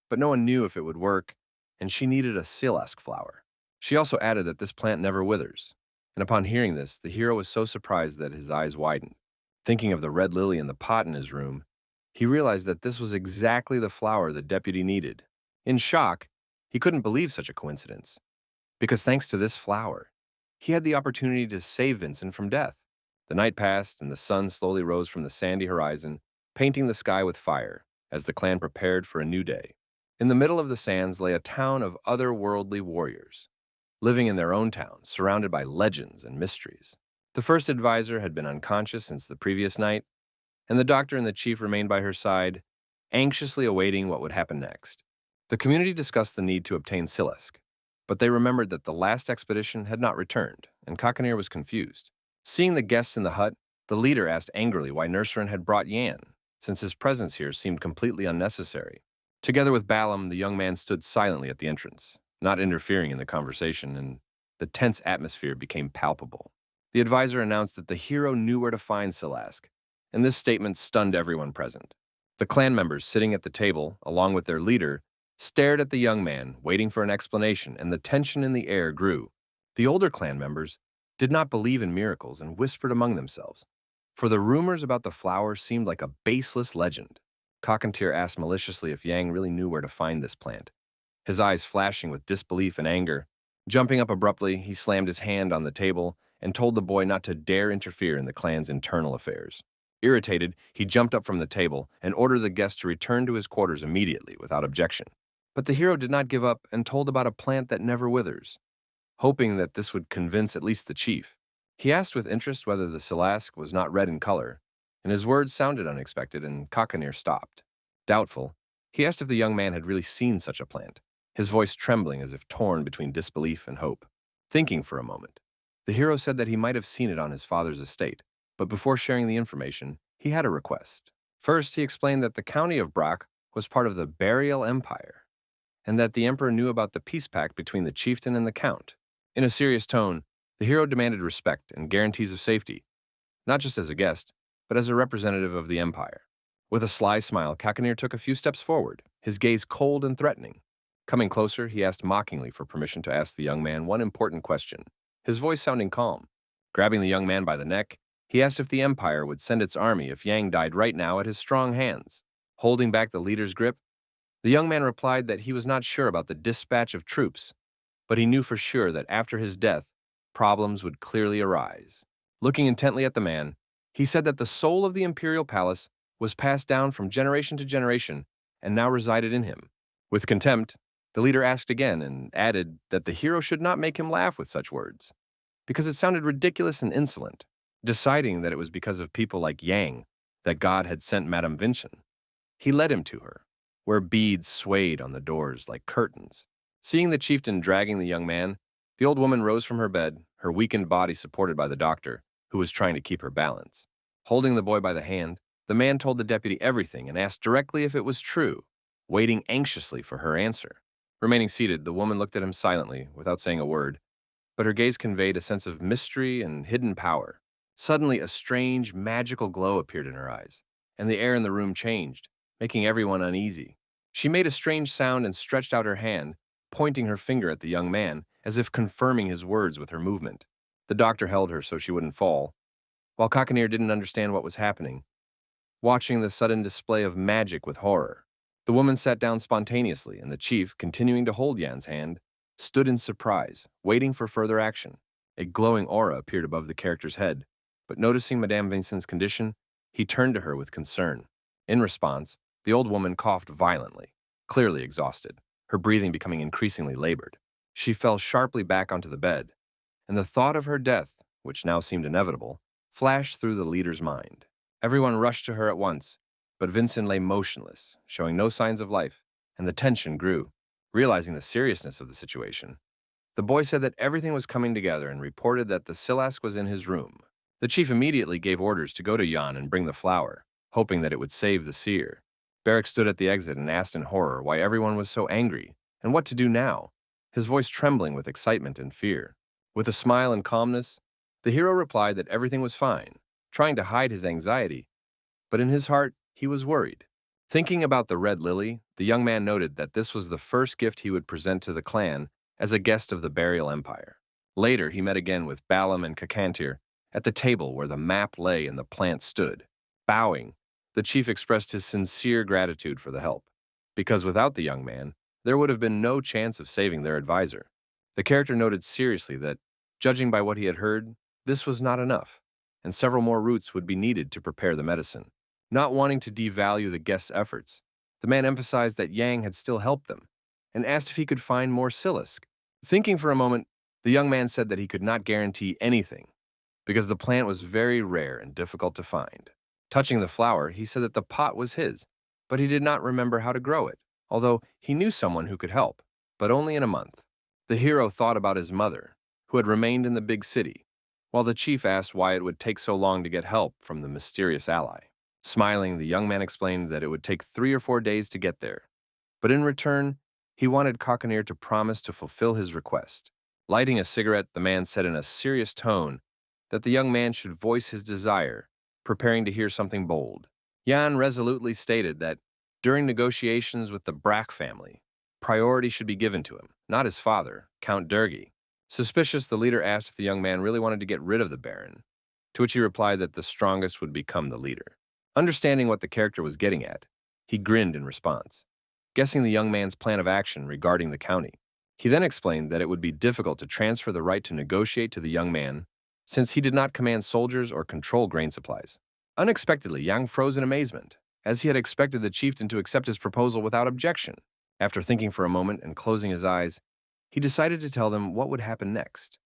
but no one knew if it would work, and she needed a silask flower. She also added that this plant never withers, and upon hearing this, the hero was so surprised that his eyes widened. Thinking of the red lily in the pot in his room, he realized that this was exactly the flower the deputy needed. In shock, he couldn't believe such a coincidence, because thanks to this flower, he had the opportunity to save Vincent from death. The night passed, and the sun slowly rose from the sandy horizon, painting the sky with fire, as the clan prepared for a new day. In the middle of the sands lay a town of otherworldly warriors, living in their own town, surrounded by legends and mysteries. The first advisor had been unconscious since the previous night, and the doctor and the chief remained by her side, anxiously awaiting what would happen next. The community discussed the need to obtain Silesk, but they remembered that the last expedition had not returned, and Kakanir was confused. Seeing the guests in the hut, the leader asked angrily why Nurserin had brought Yan, since his presence here seemed completely unnecessary. Together with Balam, the young man stood silently at the entrance, not interfering in the conversation, and the tense atmosphere became palpable. The advisor announced that the hero knew where to find Silask, and this statement stunned everyone present. The clan members sitting at the table, along with their leader, stared at the young man, waiting for an explanation, and the tension in the air grew. The older clan members did not believe in miracles and whispered among themselves, for the rumors about the flower seemed like a baseless legend. Cockatier asked maliciously if Yang really knew where to find this plant, his eyes flashing with disbelief and anger. Jumping up abruptly, he slammed his hand on the table and told the boy not to dare interfere in the clan's internal affairs. Irritated, he jumped up from the table and ordered the guest to return to his quarters immediately without objection. But the hero did not give up and told about a plant that never withers, hoping that this would convince at least the chief. He asked with interest whether the Silask was not red in color, and his words sounded unexpected, and Kakanir stopped. Doubtful, he asked if the young man had really seen such a plant, his voice trembling as if torn between disbelief and hope. Thinking for a moment, the hero said that he might have seen it on his father's estate, but before sharing the information, he had a request. First, he explained that the county of Brock was part of the Betrayal Empire, and that the emperor knew about the peace pact between the chieftain and the count. In a serious tone, the hero demanded respect and guarantees of safety, not just as a guest, but as a representative of the empire. With a sly smile, Kakanir took a few steps forward, his gaze cold and threatening. Coming closer, he asked mockingly for permission to ask the young man one important question, his voice sounding calm. Grabbing the young man by the neck, he asked if the empire would send its army if Yang died right now at his strong hands. Holding back the leader's grip, the young man replied that he was not sure about the dispatch of troops, but he knew for sure that after his death, problems would clearly arise. Looking intently at the man, he said that the soul of the Imperial Palace was passed down from generation to generation and now resided in him. With contempt, the leader asked again and added that the hero should not make him laugh with such words, because it sounded ridiculous and insolent. Deciding that it was because of people like Yang that God had sent Madame Vincent, he led him to her, where beads swayed on the doors like curtains. Seeing the chieftain dragging the young man, the old woman rose from her bed, her weakened body supported by the doctor, who was trying to keep her balance. Holding the boy by the hand, the man told the deputy everything and asked directly if it was true, waiting anxiously for her answer. Remaining seated, the woman looked at him silently, without saying a word, but her gaze conveyed a sense of mystery and hidden power. Suddenly, a strange, magical glow appeared in her eyes, and the air in the room changed, making everyone uneasy. She made a strange sound and stretched out her hand, pointing her finger at the young man, as if confirming his words with her movement. The doctor held her so she wouldn't fall, while Kakanir didn't understand what was happening, watching the sudden display of magic with horror. The woman sat down spontaneously, and the chief, continuing to hold Yan's hand, stood in surprise, waiting for further action. A glowing aura appeared above the character's head, but noticing Madame Vincent's condition, he turned to her with concern. In response, the old woman coughed violently, clearly exhausted, her breathing becoming increasingly labored. She fell sharply back onto the bed, and the thought of her death, which now seemed inevitable, flashed through the leader's mind. Everyone rushed to her at once, but Vincent lay motionless, showing no signs of life, and the tension grew. Realizing the seriousness of the situation, the boy said that everything was coming together and reported that the Silask was in his room. The chief immediately gave orders to go to Jan and bring the flower, hoping that it would save the seer. Barrack stood at the exit and asked in horror why everyone was so angry and what to do now, his voice trembling with excitement and fear. With a smile and calmness, the hero replied that everything was fine, trying to hide his anxiety, but in his heart, he was worried. Thinking about the red lily, the young man noted that this was the first gift he would present to the clan as a guest of the Burial Empire. Later, he met again with Balam and Kakantir at the table where the map lay and the plant stood. Bowing, the chief expressed his sincere gratitude for the help, because without the young man, there would have been no chance of saving their advisor. The character noted seriously that, judging by what he had heard, this was not enough, and several more roots would be needed to prepare the medicine. Not wanting to devalue the guest's efforts, the man emphasized that Yang had still helped them, and asked if he could find more Silisk. Thinking for a moment, the young man said that he could not guarantee anything, because the plant was very rare and difficult to find. Touching the flower, he said that the pot was his, but he did not remember how to grow it, although he knew someone who could help, but only in a month. The hero thought about his mother, who had remained in the big city, while the chief asked why it would take so long to get help from the mysterious ally. Smiling, the young man explained that it would take 3 or 4 days to get there, but in return, he wanted Coconir to promise to fulfill his request. Lighting a cigarette, the man said in a serious tone that the young man should voice his desire, preparing to hear something bold. Jan resolutely stated that, during negotiations with the Brack family, priority should be given to him, not his father, Count Durgi. Suspicious, the leader asked if the young man really wanted to get rid of the Baron, to which he replied that the strongest would become the leader. Understanding what the character was getting at, he grinned in response, guessing the young man's plan of action regarding the county. He then explained that it would be difficult to transfer the right to negotiate to the young man, since he did not command soldiers or control grain supplies. Unexpectedly, Yang froze in amazement, as he had expected the chieftain to accept his proposal without objection. After thinking for a moment and closing his eyes, he decided to tell them what would happen next,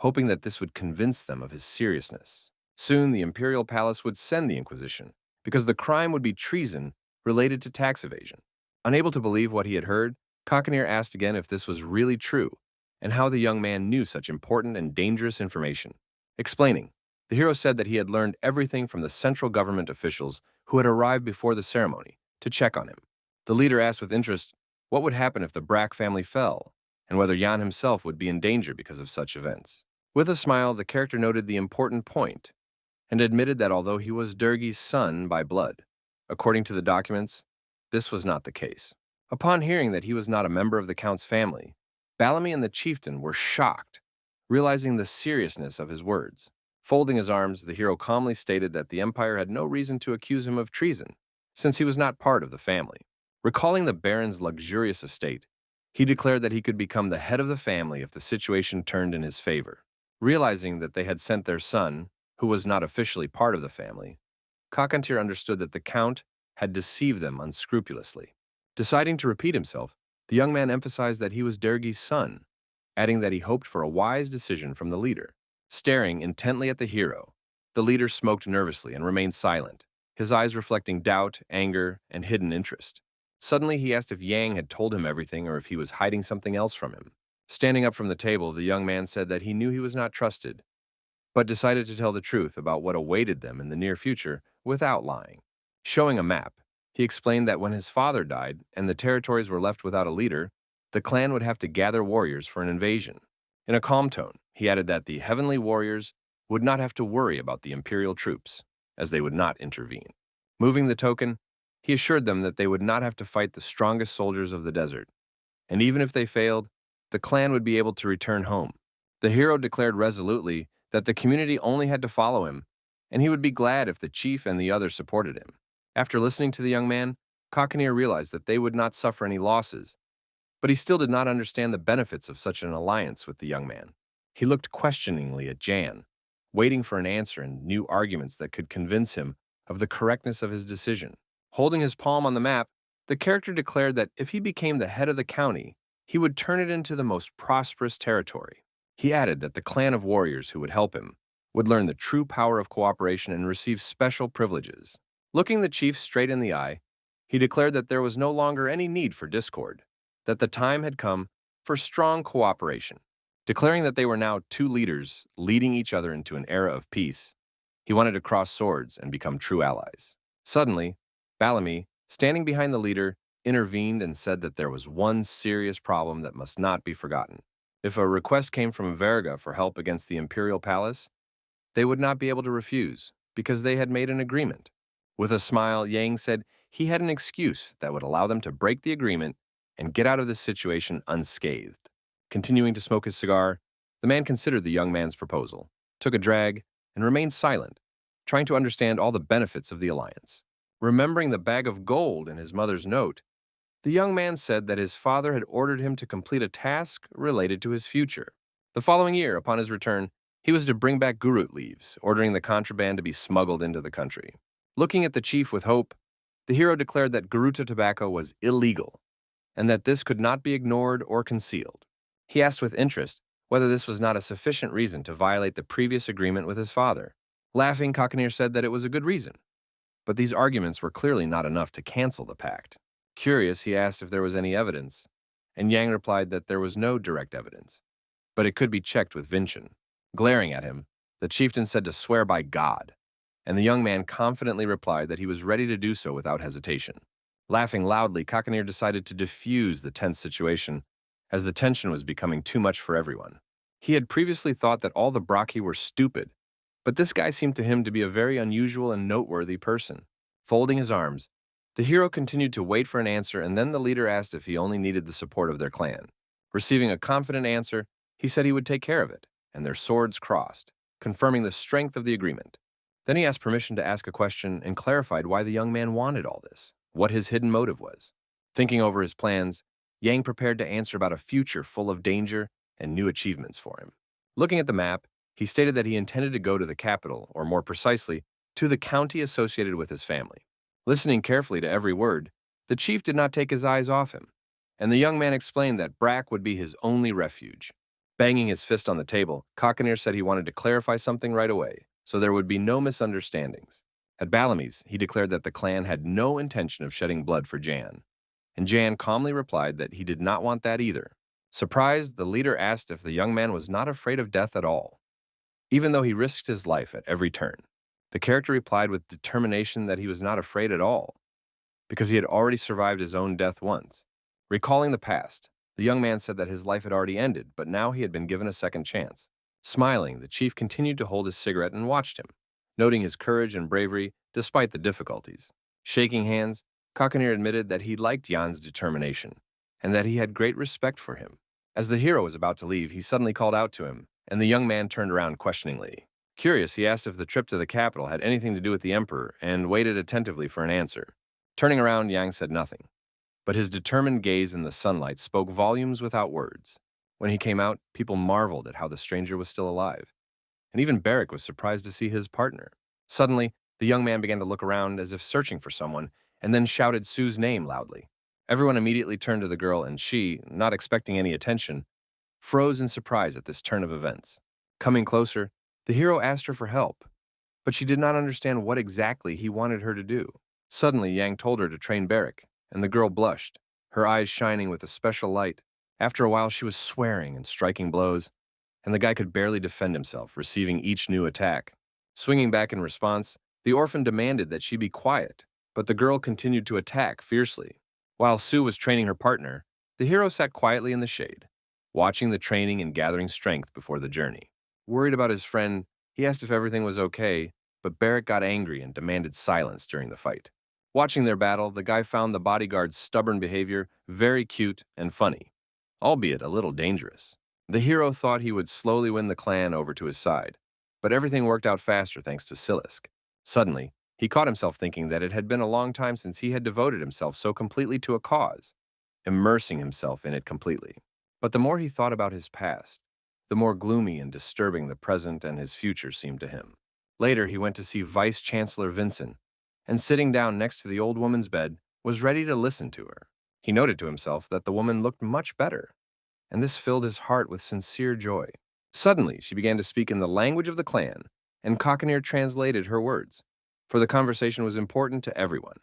hoping that this would convince them of his seriousness. Soon, the Imperial Palace would send the Inquisition, because the crime would be treason related to tax evasion. Unable to believe what he had heard, Coconir asked again if this was really true, and how the young man knew such important and dangerous information. Explaining, the hero said that he had learned everything from the central government officials who had arrived before the ceremony to check on him. The leader asked with interest what would happen if the Brack family fell, and whether Jan himself would be in danger because of such events. With a smile, the character noted the important point, and admitted that although he was Durgi's son by blood, according to the documents, this was not the case. Upon hearing that he was not a member of the Count's family, Bellamy and the chieftain were shocked, realizing the seriousness of his words. Folding his arms, the hero calmly stated that the Empire had no reason to accuse him of treason, since he was not part of the family. Recalling the Baron's luxurious estate, he declared that he could become the head of the family if the situation turned in his favor. Realizing that they had sent their son, who was not officially part of the family, Kakantir understood that the Count had deceived them unscrupulously. Deciding to repeat himself, the young man emphasized that he was Durgi's son, adding that he hoped for a wise decision from the leader. Staring intently at the hero, the leader smoked nervously and remained silent, his eyes reflecting doubt, anger, and hidden interest. Suddenly, he asked if Yang had told him everything or if he was hiding something else from him. Standing up from the table, the young man said that he knew he was not trusted, but decided to tell the truth about what awaited them in the near future without lying. Showing a map, he explained that when his father died and the territories were left without a leader, the clan would have to gather warriors for an invasion. In a calm tone, he added that the heavenly warriors would not have to worry about the Imperial troops, as they would not intervene. Moving the token, he assured them that they would not have to fight the strongest soldiers of the desert, and even if they failed, the clan would be able to return home. The hero declared resolutely that the community only had to follow him, and he would be glad if the chief and the others supported him. After listening to the young man, Coconir realized that they would not suffer any losses, but he still did not understand the benefits of such an alliance with the young man. He looked questioningly at Jan, waiting for an answer and new arguments that could convince him of the correctness of his decision. Holding his palm on the map, the character declared that if he became the head of the county, he would turn it into the most prosperous territory. He added that the clan of warriors who would help him would learn the true power of cooperation and receive special privileges. Looking the chief straight in the eye, he declared that there was no longer any need for discord, that the time had come for strong cooperation. Declaring that they were now two leaders leading each other into an era of peace, he wanted to cross swords and become true allies. Suddenly, Bellamy, standing behind the leader, intervened and said that there was one serious problem that must not be forgotten. If a request came from Verga for help against the Imperial Palace, they would not be able to refuse, because they had made an agreement. With a smile, Yang said he had an excuse that would allow them to break the agreement and get out of this situation unscathed. Continuing to smoke his cigar, the man considered the young man's proposal, took a drag, and remained silent, trying to understand all the benefits of the alliance. Remembering the bag of gold in his mother's note, the young man said that his father had ordered him to complete a task related to his future. The following year, upon his return, he was to bring back gurut leaves, ordering the contraband to be smuggled into the country. Looking at the chief with hope, the hero declared that Garuta tobacco was illegal, and that this could not be ignored or concealed. He asked with interest whether this was not a sufficient reason to violate the previous agreement with his father. Laughing, Kakanir said that it was a good reason, but these arguments were clearly not enough to cancel the pact. Curious, he asked if there was any evidence, and Yang replied that there was no direct evidence, but it could be checked with Vincent. Glaring at him, the chieftain said to swear by God, and the young man confidently replied that he was ready to do so without hesitation. Laughing loudly, Kakanir decided to diffuse the tense situation, as the tension was becoming too much for everyone. He had previously thought that all the Braki were stupid, but this guy seemed to him to be a very unusual and noteworthy person. Folding his arms, the hero continued to wait for an answer, and then the leader asked if he only needed the support of their clan. Receiving a confident answer, he said he would take care of it, and their swords crossed, confirming the strength of the agreement. Then he asked permission to ask a question and clarified why the young man wanted all this, what his hidden motive was. Thinking over his plans, Yang prepared to answer about a future full of danger and new achievements for him. Looking at the map, he stated that he intended to go to the capital, or more precisely, to the county associated with his family. Listening carefully to every word, the chief did not take his eyes off him, and the young man explained that Brack would be his only refuge. Banging his fist on the table, Kakanir said he wanted to clarify something right away, so there would be no misunderstandings. At Bellamy's, he declared that the clan had no intention of shedding blood for Jan, and Jan calmly replied that he did not want that either. Surprised, the leader asked if the young man was not afraid of death at all, even though he risked his life at every turn. The character replied with determination that he was not afraid at all, because he had already survived his own death once. Recalling the past, the young man said that his life had already ended, but now he had been given a second chance. Smiling, the chief continued to hold his cigarette and watched him, noting his courage and bravery despite the difficulties. Shaking hands, Kakanir admitted that he liked Jan's determination, and that he had great respect for him. As the hero was about to leave, he suddenly called out to him, and the young man turned around questioningly. Curious, he asked if the trip to the capital had anything to do with the emperor, and waited attentively for an answer. Turning around, Yang said nothing, but his determined gaze in the sunlight spoke volumes without words. When he came out, people marveled at how the stranger was still alive, and even Barrick was surprised to see his partner. Suddenly, the young man began to look around as if searching for someone, and then shouted Sue's name loudly. Everyone immediately turned to the girl, and she, not expecting any attention, froze in surprise at this turn of events. Coming closer, the hero asked her for help, but she did not understand what exactly he wanted her to do. Suddenly, Yang told her to train Barrick, and the girl blushed, her eyes shining with a special light. After a while, she was swearing and striking blows, and the guy could barely defend himself, receiving each new attack. Swinging back in response, the orphan demanded that she be quiet, but the girl continued to attack fiercely. While Sue was training her partner, the hero sat quietly in the shade, watching the training and gathering strength before the journey. Worried about his friend, he asked if everything was okay, but Barrick got angry and demanded silence during the fight. Watching their battle, the guy found the bodyguard's stubborn behavior very cute and funny, albeit a little dangerous. The hero thought he would slowly win the clan over to his side, but everything worked out faster thanks to Silisk. Suddenly, he caught himself thinking that it had been a long time since he had devoted himself so completely to a cause, immersing himself in it completely. But the more he thought about his past, the more gloomy and disturbing the present and his future seemed to him. Later, he went to see Vice-Chancellor Vincent, and sitting down next to the old woman's bed, was ready to listen to her. He noted to himself that the woman looked much better, and this filled his heart with sincere joy. Suddenly, she began to speak in the language of the clan, and Kakanir translated her words, for the conversation was important to everyone.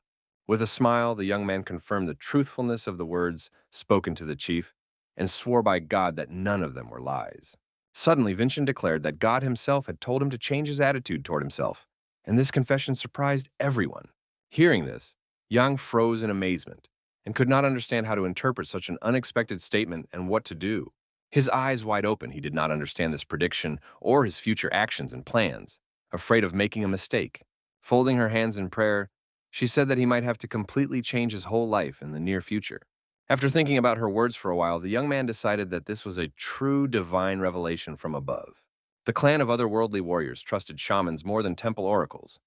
With a smile, the young man confirmed the truthfulness of the words spoken to the chief and swore by God that none of them were lies. Suddenly, Vincent declared that God himself had told him to change his attitude toward himself, and this confession surprised everyone. Hearing this, Yang froze in amazement and could not understand how to interpret such an unexpected statement and what to do. His eyes wide open, he did not understand this prediction or his future actions and plans, afraid of making a mistake. Folding her hands in prayer, she said that he might have to completely change his whole life in the near future. After thinking about her words for a while, the young man decided that this was a true divine revelation from above. The clan of otherworldly warriors trusted shamans more than temple oracles,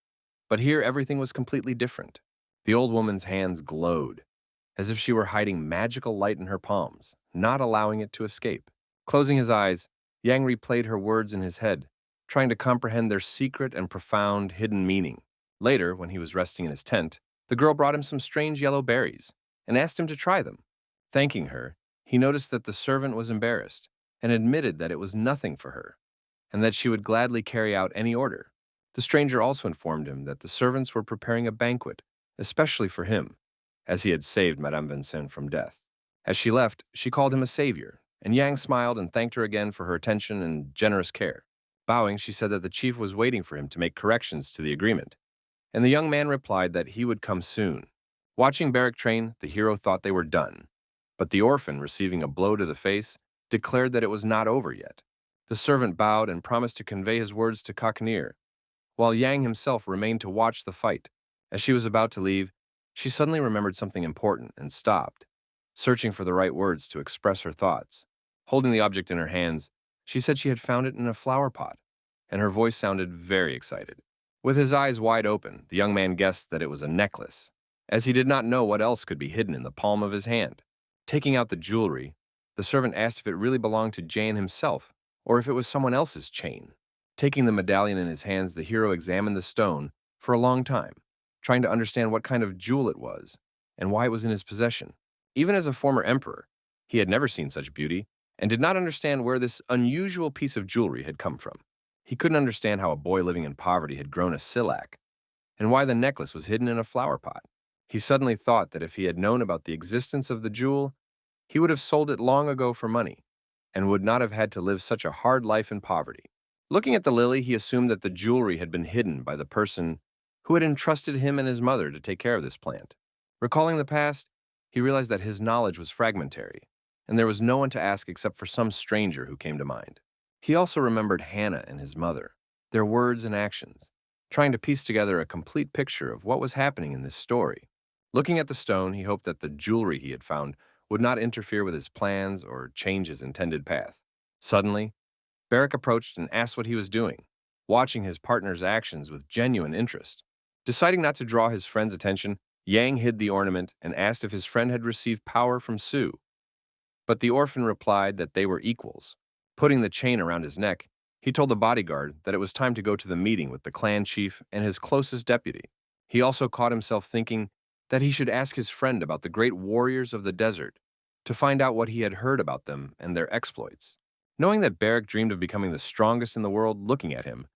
but here everything was completely different. The old woman's hands glowed, as if she were hiding magical light in her palms, not allowing it to escape. Closing his eyes, Yang replayed her words in his head, trying to comprehend their secret and profound hidden meaning. Later, when he was resting in his tent, the girl brought him some strange yellow berries and asked him to try them. Thanking her, he noticed that the servant was embarrassed and admitted that it was nothing for her and that she would gladly carry out any order. The stranger also informed him that the servants were preparing a banquet, especially for him, as he had saved Madame Vincent from death. As she left, she called him a savior, and Yang smiled and thanked her again for her attention and generous care. Bowing, she said that the chief was waiting for him to make corrections to the agreement, and the young man replied that he would come soon. Watching Barrack train, the hero thought they were done, but the orphan, receiving a blow to the face, declared that it was not over yet. The servant bowed and promised to convey his words to Kaknir, while Yang himself remained to watch the fight. As she was about to leave, she suddenly remembered something important and stopped, searching for the right words to express her thoughts. Holding the object in her hands, she said she had found it in a flower pot, and her voice sounded very excited. With his eyes wide open, the young man guessed that it was a necklace, as he did not know what else could be hidden in the palm of his hand. Taking out the jewelry, the servant asked if it really belonged to Jane himself, or if it was someone else's chain. Taking the medallion in his hands, the hero examined the stone for a long time, trying to understand what kind of jewel it was and why it was in his possession. Even as a former emperor, he had never seen such beauty and did not understand where this unusual piece of jewelry had come from. He couldn't understand how a boy living in poverty had grown a silac, and why the necklace was hidden in a flower pot. He suddenly thought that if he had known about the existence of the jewel, he would have sold it long ago for money, and would not have had to live such a hard life in poverty. Looking at the lily, he assumed that the jewelry had been hidden by the person who had entrusted him and his mother to take care of this plant. Recalling the past, he realized that his knowledge was fragmentary, and there was no one to ask except for some stranger who came to mind. He also remembered Hannah and his mother, their words and actions, trying to piece together a complete picture of what was happening in this story. Looking at the stone, he hoped that the jewelry he had found would not interfere with his plans or change his intended path. Suddenly, Barrack approached and asked what he was doing, watching his partner's actions with genuine interest. Deciding not to draw his friend's attention, Yang hid the ornament and asked if his friend had received power from Su. But the orphan replied that they were equals. Putting the chain around his neck, he told the bodyguard that it was time to go to the meeting with the clan chief and his closest deputy. He also caught himself thinking that he should ask his friend about the great warriors of the desert to find out what he had heard about them and their exploits. Knowing that Barrack dreamed of becoming the strongest in the world looking at him,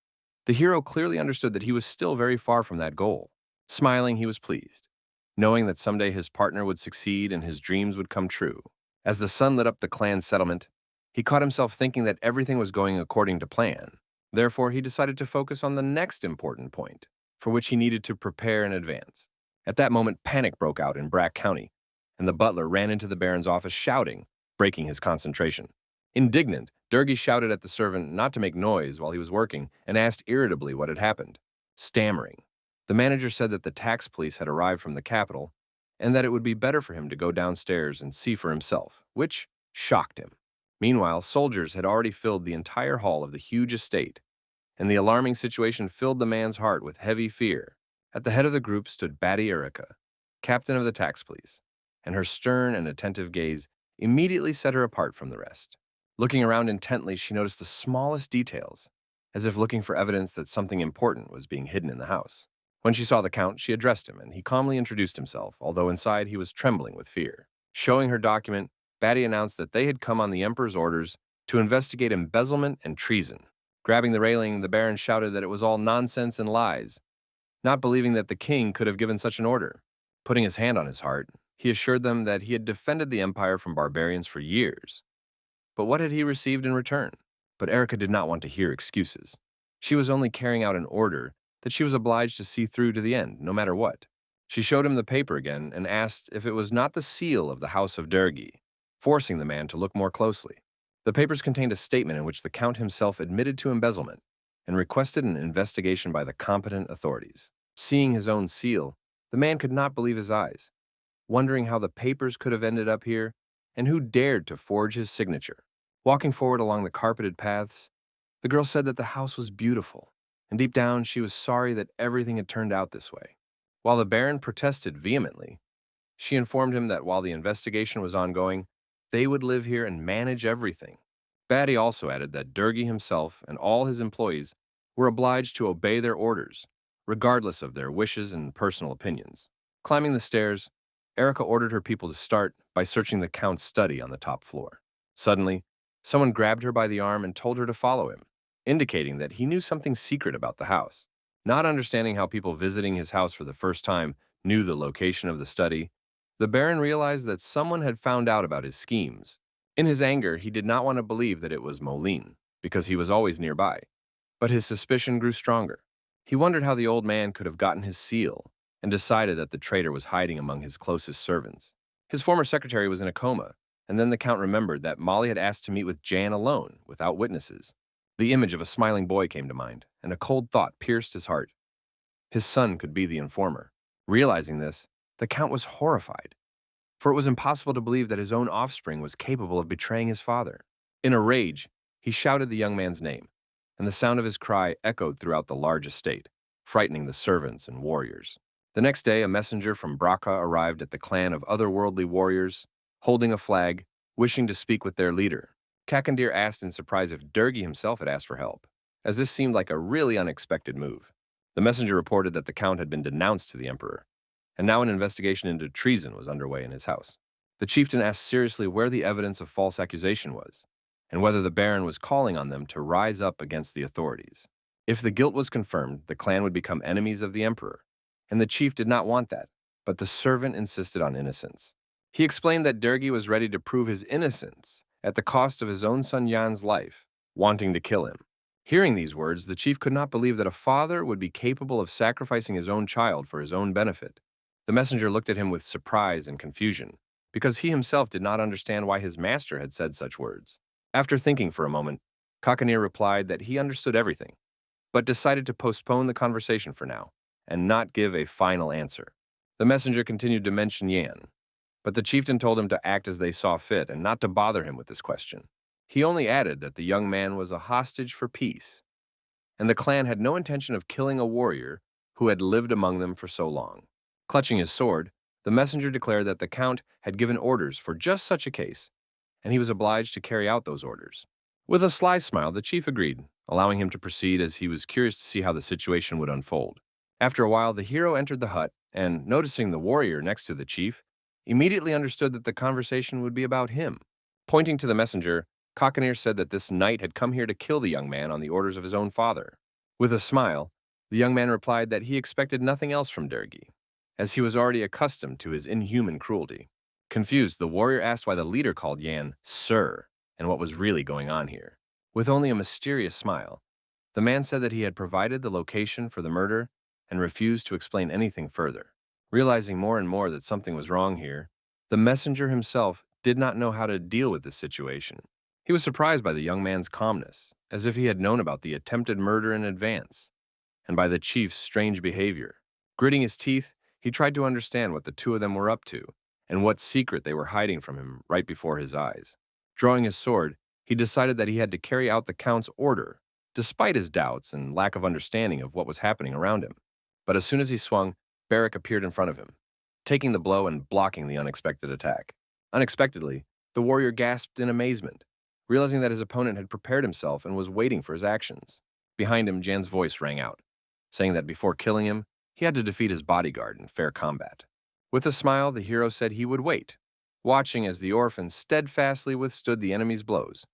the hero clearly understood that he was still very far from that goal. Smiling, he was pleased, knowing that someday his partner would succeed and his dreams would come true. As the sun lit up the clan settlement, he caught himself thinking that everything was going according to plan. Therefore, he decided to focus on the next important point, for which he needed to prepare in advance. At that moment, panic broke out in Brack County, and the butler ran into the Baron's office shouting, breaking his concentration. Indignant, Durgi shouted at the servant not to make noise while he was working and asked irritably what had happened. Stammering, the manager said that the tax police had arrived from the capital and that it would be better for him to go downstairs and see for himself, which shocked him. Meanwhile, soldiers had already filled the entire hall of the huge estate, and the alarming situation filled the man's heart with heavy fear. At the head of the group stood Batty Erica, captain of the tax police, and her stern and attentive gaze immediately set her apart from the rest. Looking around intently, she noticed the smallest details, as if looking for evidence that something important was being hidden in the house. When she saw the Count, she addressed him, and he calmly introduced himself, although inside he was trembling with fear. Showing her document, Batty announced that they had come on the Emperor's orders to investigate embezzlement and treason. Grabbing the railing, the Baron shouted that it was all nonsense and lies, not believing that the king could have given such an order. Putting his hand on his heart, he assured them that he had defended the empire from barbarians for years. But what had he received in return? But Erica did not want to hear excuses. She was only carrying out an order that she was obliged to see through to the end, no matter what. She showed him the paper again and asked if it was not the seal of the House of Dergi, forcing the man to look more closely. The papers contained a statement in which the Count himself admitted to embezzlement and requested an investigation by the competent authorities. Seeing his own seal, the man could not believe his eyes, wondering how the papers could have ended up here and who dared to forge his signature. Walking forward along the carpeted paths, the girl said that the house was beautiful, and deep down she was sorry that everything had turned out this way. While the Baron protested vehemently, she informed him that while the investigation was ongoing, they would live here and manage everything. Batty also added that Dergi himself and all his employees were obliged to obey their orders, regardless of their wishes and personal opinions. Climbing the stairs, Erica ordered her people to start by searching the Count's study on the top floor. Suddenly, someone grabbed her by the arm and told her to follow him, indicating that he knew something secret about the house. Not understanding how people visiting his house for the first time knew the location of the study, the Baron realized that someone had found out about his schemes. In his anger, he did not want to believe that it was Moline, because he was always nearby. But his suspicion grew stronger. He wondered how the old man could have gotten his seal, and decided that the traitor was hiding among his closest servants. His former secretary was in a coma, and then the Count remembered that Molly had asked to meet with Jan alone, without witnesses. The image of a smiling boy came to mind, and a cold thought pierced his heart. His son could be the informer. Realizing this, the Count was horrified, for it was impossible to believe that his own offspring was capable of betraying his father. In a rage, he shouted the young man's name, and the sound of his cry echoed throughout the large estate, frightening the servants and warriors. The next day, a messenger from Braca arrived at the clan of otherworldly warriors, holding a flag, wishing to speak with their leader. Kakandir asked in surprise if Dergi himself had asked for help, as this seemed like a really unexpected move. The messenger reported that the Count had been denounced to the Emperor, and now an investigation into treason was underway in his house. The chieftain asked seriously where the evidence of false accusation was, and whether the Baron was calling on them to rise up against the authorities. If the guilt was confirmed, the clan would become enemies of the Emperor, and the chief did not want that, but the servant insisted on innocence. He explained that Dergi was ready to prove his innocence at the cost of his own son Jan's life, wanting to kill him. Hearing these words, the chief could not believe that a father would be capable of sacrificing his own child for his own benefit. The messenger looked at him with surprise and confusion, because he himself did not understand why his master had said such words. After thinking for a moment, Kakanir replied that he understood everything, but decided to postpone the conversation for now, and not give a final answer. The messenger continued to mention Yan, but the chieftain told him to act as they saw fit and not to bother him with this question. He only added that the young man was a hostage for peace, and the clan had no intention of killing a warrior who had lived among them for so long. Clutching his sword, the messenger declared that the Count had given orders for just such a case, and he was obliged to carry out those orders. With a sly smile, the chief agreed, allowing him to proceed as he was curious to see how the situation would unfold. After a while, the hero entered the hut, and, noticing the warrior next to the chief, immediately understood that the conversation would be about him. Pointing to the messenger, Kakanir said that this knight had come here to kill the young man on the orders of his own father. With a smile, the young man replied that he expected nothing else from Dergi, as he was already accustomed to his inhuman cruelty. Confused, the warrior asked why the leader called Yan Sir, and what was really going on here. With only a mysterious smile, the man said that he had provided the location for the murder and refused to explain anything further. Realizing more and more that something was wrong here, the messenger himself did not know how to deal with this situation. He was surprised by the young man's calmness, as if he had known about the attempted murder in advance, and by the chief's strange behavior. Gritting his teeth, he tried to understand what the two of them were up to, and what secret they were hiding from him right before his eyes. Drawing his sword, he decided that he had to carry out the Count's order, despite his doubts and lack of understanding of what was happening around him. But as soon as he swung, Barrack appeared in front of him, taking the blow and blocking the unexpected attack. Unexpectedly, the warrior gasped in amazement, realizing that his opponent had prepared himself and was waiting for his actions. Behind him, Jan's voice rang out, saying that before killing him, he had to defeat his bodyguard in fair combat. With a smile, the hero said he would wait, watching as the orphan steadfastly withstood the enemy's blows,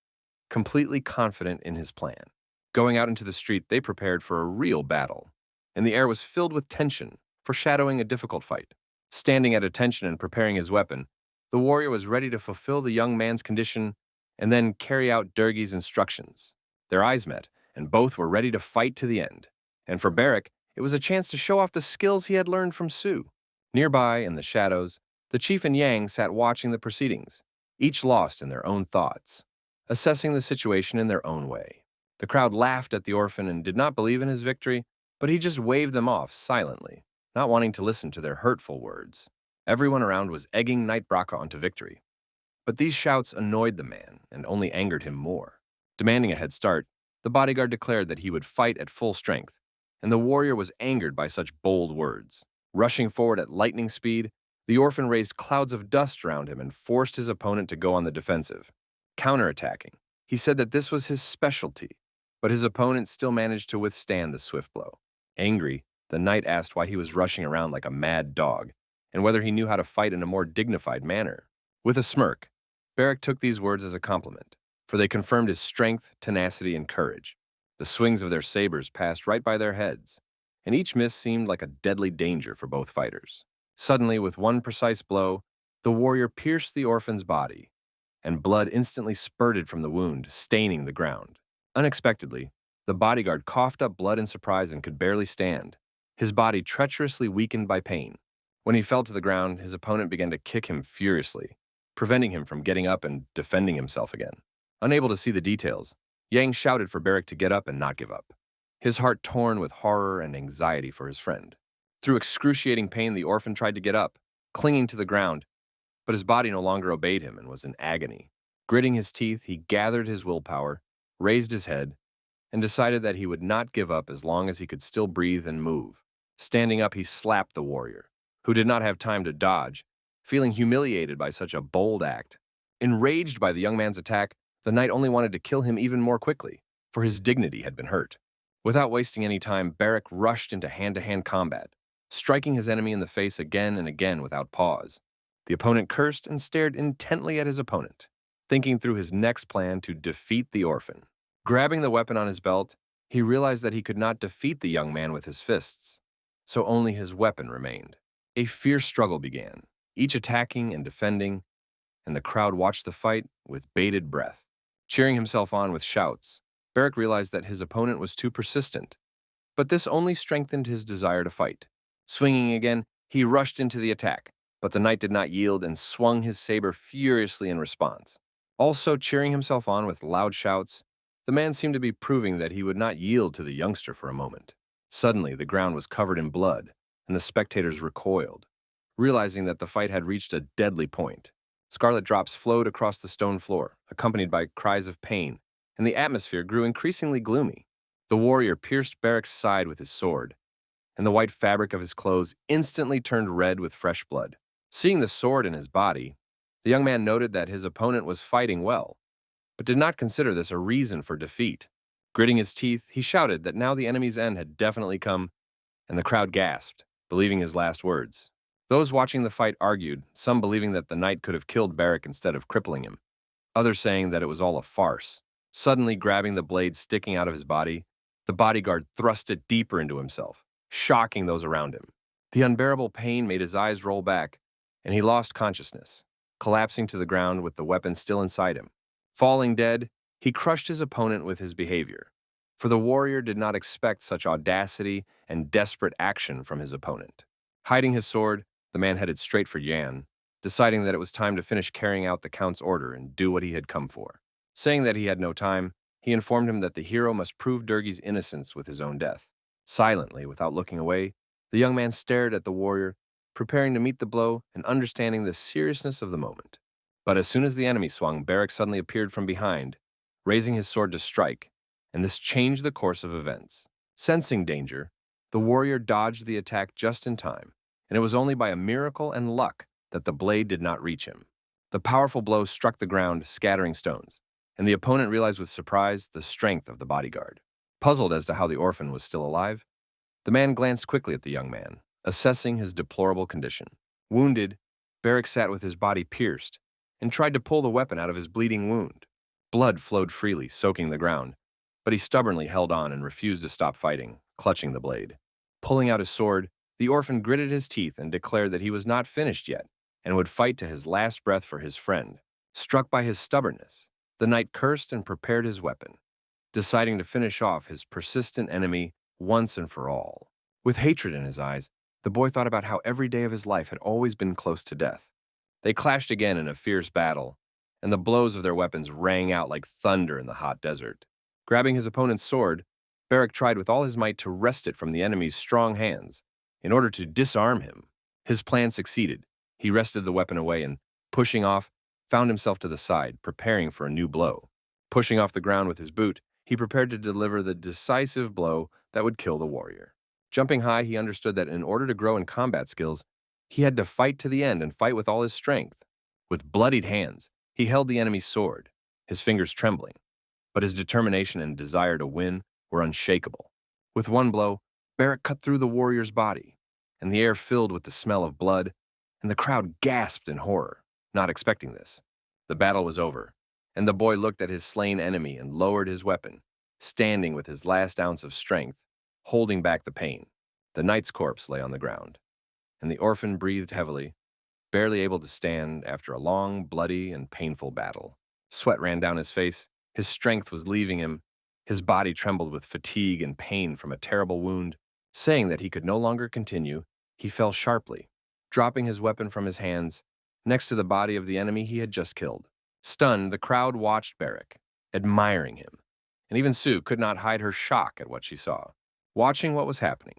completely confident in his plan. Going out into the street, they prepared for a real battle, and the air was filled with tension, foreshadowing a difficult fight. Standing at attention and preparing his weapon, the warrior was ready to fulfill the young man's condition and then carry out Durgi's instructions. Their eyes met, and both were ready to fight to the end. And for Barrack, it was a chance to show off the skills he had learned from Su. Nearby, in the shadows, the chief and Yang sat watching the proceedings, each lost in their own thoughts, assessing the situation in their own way. The crowd laughed at the orphan and did not believe in his victory, but he just waved them off silently, not wanting to listen to their hurtful words. Everyone around was egging Knight Braka onto victory. But these shouts annoyed the man and only angered him more. Demanding a head start, the bodyguard declared that he would fight at full strength, and the warrior was angered by such bold words. Rushing forward at lightning speed, the orphan raised clouds of dust around him and forced his opponent to go on the defensive. Counterattacking, he said that this was his specialty, but his opponent still managed to withstand the swift blow. Angry, the knight asked why he was rushing around like a mad dog, and whether he knew how to fight in a more dignified manner. With a smirk, Barrack took these words as a compliment, for they confirmed his strength, tenacity, and courage. The swings of their sabers passed right by their heads, and each miss seemed like a deadly danger for both fighters. Suddenly, with one precise blow, the warrior pierced the orphan's body, and blood instantly spurted from the wound, staining the ground. Unexpectedly, the bodyguard coughed up blood in surprise and could barely stand, his body treacherously weakened by pain. When he fell to the ground, his opponent began to kick him furiously, preventing him from getting up and defending himself again. Unable to see the details, Yang shouted for Barrack to get up and not give up, his heart torn with horror and anxiety for his friend. Through excruciating pain, the orphan tried to get up, clinging to the ground, but his body no longer obeyed him and was in agony. Gritting his teeth, he gathered his willpower, raised his head, and decided that he would not give up as long as he could still breathe and move. Standing up, he slapped the warrior, who did not have time to dodge, feeling humiliated by such a bold act. Enraged by the young man's attack, the knight only wanted to kill him even more quickly, for his dignity had been hurt. Without wasting any time, Barrack rushed into hand-to-hand combat, striking his enemy in the face again and again without pause. The opponent cursed and stared intently at his opponent, thinking through his next plan to defeat the orphan. Grabbing the weapon on his belt, he realized that he could not defeat the young man with his fists, so only his weapon remained. A fierce struggle began, each attacking and defending, and the crowd watched the fight with bated breath. Cheering himself on with shouts, Barrack realized that his opponent was too persistent, but this only strengthened his desire to fight. Swinging again, he rushed into the attack, but the knight did not yield and swung his saber furiously in response. Also cheering himself on with loud shouts, the man seemed to be proving that he would not yield to the youngster for a moment. Suddenly, the ground was covered in blood, and the spectators recoiled, realizing that the fight had reached a deadly point. Scarlet drops flowed across the stone floor, accompanied by cries of pain, and the atmosphere grew increasingly gloomy. The warrior pierced Barrack's side with his sword, and the white fabric of his clothes instantly turned red with fresh blood. Seeing the sword in his body, the young man noted that his opponent was fighting well, but did not consider this a reason for defeat. Gritting his teeth, he shouted that now the enemy's end had definitely come, and the crowd gasped, believing his last words. Those watching the fight argued, some believing that the knight could have killed Barrack instead of crippling him, others saying that it was all a farce. Suddenly grabbing the blade sticking out of his body, the bodyguard thrust it deeper into himself, shocking those around him. The unbearable pain made his eyes roll back, and he lost consciousness, collapsing to the ground with the weapon still inside him. Falling dead, he crushed his opponent with his behavior, for the warrior did not expect such audacity and desperate action from his opponent. Hiding his sword, the man headed straight for Yan, deciding that it was time to finish carrying out the Count's order and do what he had come for. Saying that he had no time, he informed him that the hero must prove Durgi's innocence with his own death. Silently, without looking away, the young man stared at the warrior, preparing to meet the blow and understanding the seriousness of the moment. But as soon as the enemy swung, Barrack suddenly appeared from behind, raising his sword to strike, and this changed the course of events. Sensing danger, the warrior dodged the attack just in time, and it was only by a miracle and luck that the blade did not reach him. The powerful blow struck the ground, scattering stones, and the opponent realized with surprise the strength of the bodyguard. Puzzled as to how the orphan was still alive, the man glanced quickly at the young man, assessing his deplorable condition. Wounded, Barrack sat with his body pierced and tried to pull the weapon out of his bleeding wound. Blood flowed freely, soaking the ground, but he stubbornly held on and refused to stop fighting, clutching the blade. Pulling out his sword, The orphan gritted his teeth and declared that he was not finished yet and would fight to his last breath for his friend. Struck by his stubbornness, the knight cursed and prepared his weapon, deciding to finish off his persistent enemy once and for all. With hatred in his eyes, the boy thought about how every day of his life had always been close to death. They clashed again in a fierce battle, and the blows of their weapons rang out like thunder in the hot desert. Grabbing his opponent's sword, Beric tried with all his might to wrest it from the enemy's strong hands in order to disarm him. His plan succeeded. He wrested the weapon away and, pushing off, found himself to the side, preparing for a new blow. Pushing off the ground with his boot, he prepared to deliver the decisive blow that would kill the warrior. Jumping high, he understood that in order to grow in combat skills, he had to fight to the end and fight with all his strength. With bloodied hands, he held the enemy's sword, his fingers trembling, but his determination and desire to win were unshakable. With one blow, Beric cut through the warrior's body, and the air filled with the smell of blood, and the crowd gasped in horror, not expecting this. The battle was over, and the boy looked at his slain enemy and lowered his weapon, standing with his last ounce of strength, holding back the pain. The knight's corpse lay on the ground, and the orphan breathed heavily, barely able to stand after a long, bloody, and painful battle. Sweat ran down his face, his strength was leaving him, his body trembled with fatigue and pain from a terrible wound. Saying that he could no longer continue, he fell sharply, dropping his weapon from his hands, next to the body of the enemy he had just killed. Stunned, the crowd watched Beric, admiring him, and even Sue could not hide her shock at what she saw. Watching what was happening,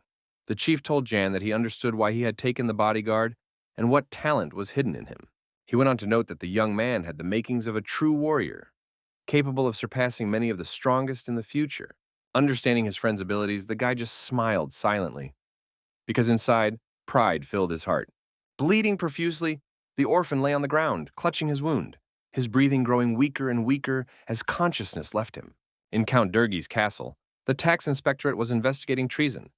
the chief told Jan that he understood why he had taken the bodyguard and what talent was hidden in him. He went on to note that the young man had the makings of a true warrior, capable of surpassing many of the strongest in the future. Understanding his friend's abilities, the guy just smiled silently, because inside, pride filled his heart. Bleeding profusely, the orphan lay on the ground, clutching his wound, his breathing growing weaker and weaker as consciousness left him. In Count Durgi's castle, the tax inspectorate was investigating treason,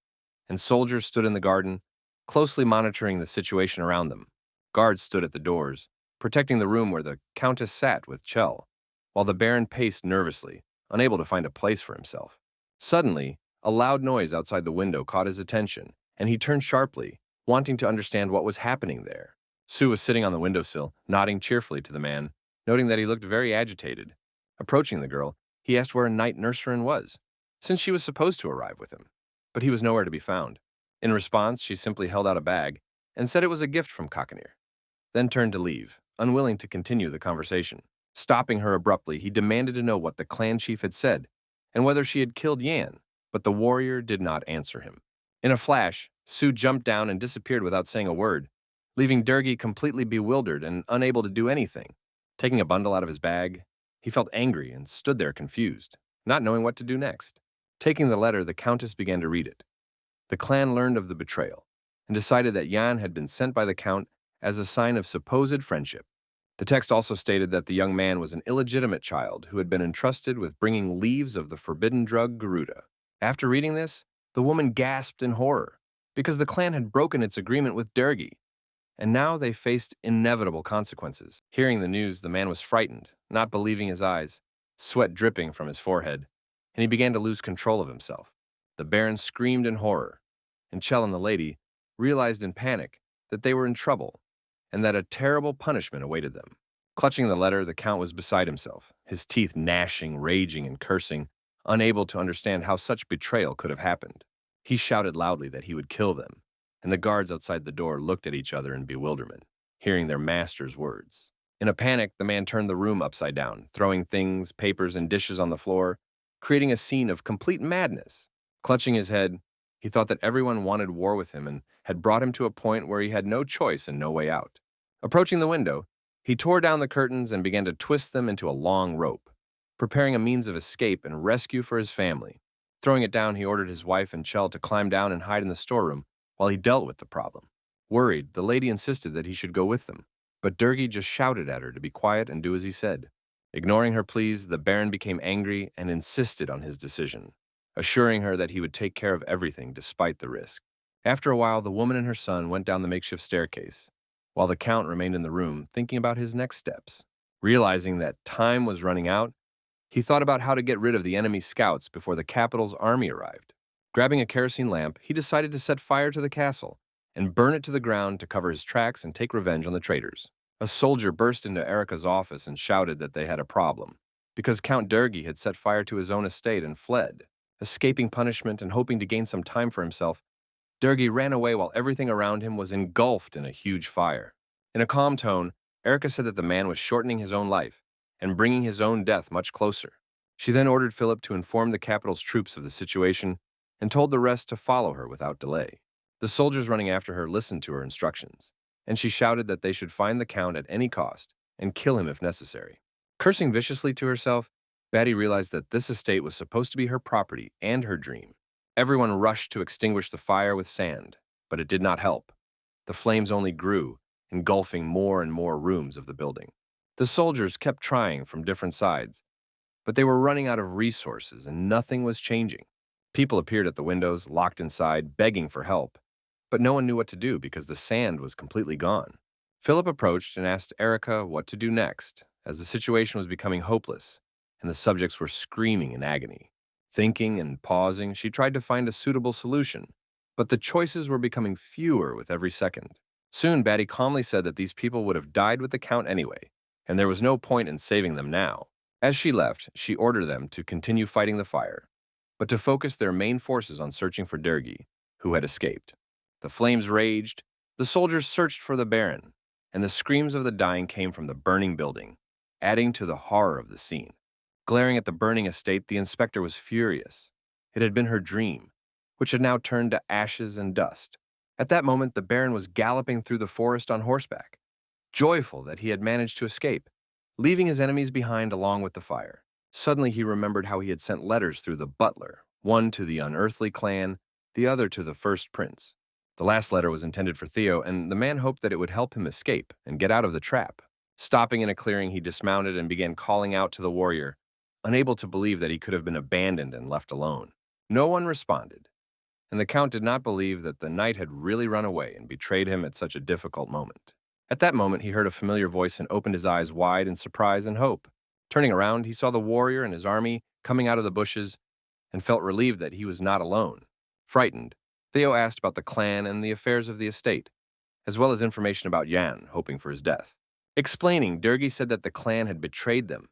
and soldiers stood in the garden, closely monitoring the situation around them. Guards stood at the doors, protecting the room where the countess sat with Chell, while the baron paced nervously, unable to find a place for himself. Suddenly, a loud noise outside the window caught his attention, and he turned sharply, wanting to understand what was happening there. Sue was sitting on the windowsill, nodding cheerfully to the man, noting that he looked very agitated. Approaching the girl, he asked where a night nurserin was, since she was supposed to arrive with him, but he was nowhere to be found. In response, she simply held out a bag and said it was a gift from Kakanir, then turned to leave, unwilling to continue the conversation. Stopping her abruptly, he demanded to know what the clan chief had said and whether she had killed Yan, but the warrior did not answer him. In a flash, Sue jumped down and disappeared without saying a word, leaving Durgi completely bewildered and unable to do anything. Taking a bundle out of his bag, he felt angry and stood there confused, not knowing what to do next. Taking the letter, the countess began to read it. The clan learned of the betrayal and decided that Yan had been sent by the count as a sign of supposed friendship. The text also stated that the young man was an illegitimate child who had been entrusted with bringing leaves of the forbidden drug Garuda. After reading this, the woman gasped in horror, because the clan had broken its agreement with Durgi, and now they faced inevitable consequences. Hearing the news, the man was frightened, not believing his eyes, sweat dripping from his forehead, and he began to lose control of himself. The baron screamed in horror, and Chell and the lady realized in panic that they were in trouble and that a terrible punishment awaited them. Clutching the letter, the count was beside himself, his teeth gnashing, raging, and cursing, unable to understand how such betrayal could have happened. He shouted loudly that he would kill them, and the guards outside the door looked at each other in bewilderment, hearing their master's words. In a panic, the man turned the room upside down, throwing things, papers, and dishes on the floor, creating a scene of complete madness. Clutching his head, he thought that everyone wanted war with him and had brought him to a point where he had no choice and no way out. Approaching the window, he tore down the curtains and began to twist them into a long rope, preparing a means of escape and rescue for his family. Throwing it down, he ordered his wife and Chell to climb down and hide in the storeroom while he dealt with the problem. Worried, the lady insisted that he should go with them, but Durgi just shouted at her to be quiet and do as he said. Ignoring her pleas, the baron became angry and insisted on his decision, assuring her that he would take care of everything despite the risk. After a while, the woman and her son went down the makeshift staircase, while the count remained in the room thinking about his next steps. Realizing that time was running out, he thought about how to get rid of the enemy scouts before the capital's army arrived. Grabbing a kerosene lamp, he decided to set fire to the castle and burn it to the ground to cover his tracks and take revenge on the traitors. A soldier burst into Erica's office and shouted that they had a problem, because Count Durgi had set fire to his own estate and fled. Escaping punishment and hoping to gain some time for himself, Durgi ran away while everything around him was engulfed in a huge fire. In a calm tone, Erica said that the man was shortening his own life and bringing his own death much closer. She then ordered Philip to inform the capital's troops of the situation and told the rest to follow her without delay. The soldiers running after her listened to her instructions, and she shouted that they should find the Count at any cost and kill him if necessary. Cursing viciously to herself, Batty realized that this estate was supposed to be her property and her dream. Everyone rushed to extinguish the fire with sand, but it did not help. The flames only grew, engulfing more and more rooms of the building. The soldiers kept trying from different sides, but they were running out of resources and nothing was changing. People appeared at the windows, locked inside, begging for help, but no one knew what to do because the sand was completely gone. Philip approached and asked Erica what to do next, as the situation was becoming hopeless and the subjects were screaming in agony. Thinking and pausing, she tried to find a suitable solution, but the choices were becoming fewer with every second. Soon, Batty calmly said that these people would have died with the Count anyway, and there was no point in saving them now. As she left, she ordered them to continue fighting the fire, but to focus their main forces on searching for Durgi, who had escaped. The flames raged, the soldiers searched for the Baron, and the screams of the dying came from the burning building, adding to the horror of the scene. Glaring at the burning estate, the inspector was furious. It had been her dream, which had now turned to ashes and dust. At that moment, the Baron was galloping through the forest on horseback, joyful that he had managed to escape, leaving his enemies behind along with the fire. Suddenly he remembered how he had sent letters through the butler, one to the unearthly clan, the other to the first prince. The last letter was intended for Theo, and the man hoped that it would help him escape and get out of the trap. Stopping in a clearing, he dismounted and began calling out to the warrior, unable to believe that he could have been abandoned and left alone. No one responded, and the Count did not believe that the knight had really run away and betrayed him at such a difficult moment. At that moment, he heard a familiar voice and opened his eyes wide in surprise and hope. Turning around, he saw the warrior and his army coming out of the bushes and felt relieved that he was not alone. Frightened, Theo asked about the clan and the affairs of the estate, as well as information about Yan, hoping for his death. Explaining, Durgi said that the clan had betrayed them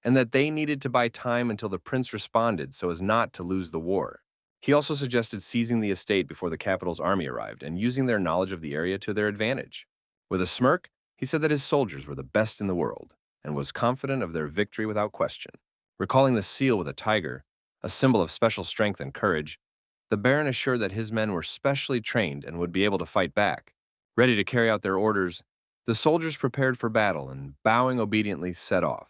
and that they needed to buy time until the prince responded so as not to lose the war. He also suggested seizing the estate before the capital's army arrived and using their knowledge of the area to their advantage. With a smirk, he said that his soldiers were the best in the world and was confident of their victory without question. Recalling the seal with a tiger, a symbol of special strength and courage, the Baron assured that his men were specially trained and would be able to fight back. Ready to carry out their orders, the soldiers prepared for battle and, bowing obediently, set off.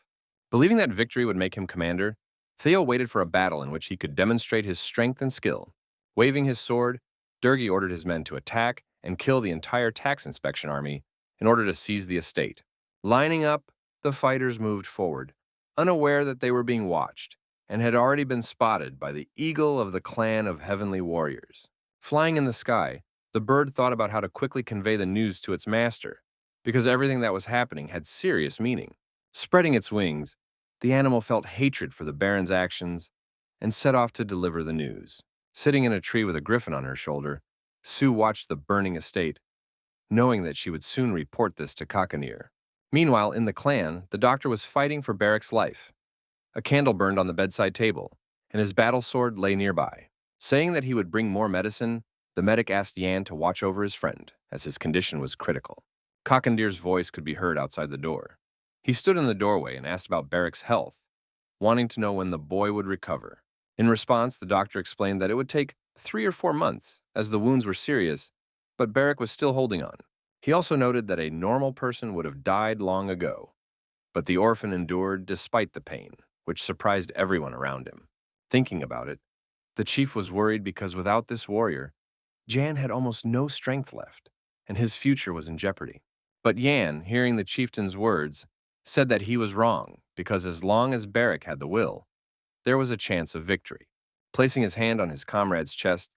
Believing that victory would make him commander, Theo waited for a battle in which he could demonstrate his strength and skill. Waving his sword, Durgi ordered his men to attack and kill the entire tax inspection army in order to seize the estate. Lining up, the fighters moved forward, unaware that they were being watched, and had already been spotted by the eagle of the clan of heavenly warriors. Flying in the sky, the bird thought about how to quickly convey the news to its master, because everything that was happening had serious meaning. Spreading its wings, the animal felt hatred for the Baron's actions and set off to deliver the news. Sitting in a tree with a griffin on her shoulder, Sue watched the burning estate, knowing that she would soon report this to Kakanir. Meanwhile, in the clan, the doctor was fighting for Barrick's life. A candle burned on the bedside table, and his battle sword lay nearby. Saying that he would bring more medicine, the medic asked Yan to watch over his friend, as his condition was critical. Kakandir's voice could be heard outside the door. He stood in the doorway and asked about Barrick's health, wanting to know when the boy would recover. In response, the doctor explained that it would take 3 or 4 months, as the wounds were serious, but Barrick was still holding on. He also noted that a normal person would have died long ago, but the orphan endured despite the pain, which surprised everyone around him. Thinking about it, the chief was worried because without this warrior, Jan had almost no strength left, and his future was in jeopardy. But Yan, hearing the chieftain's words, said that he was wrong, because as long as Barrick had the will, there was a chance of victory. Placing his hand on his comrade's chest,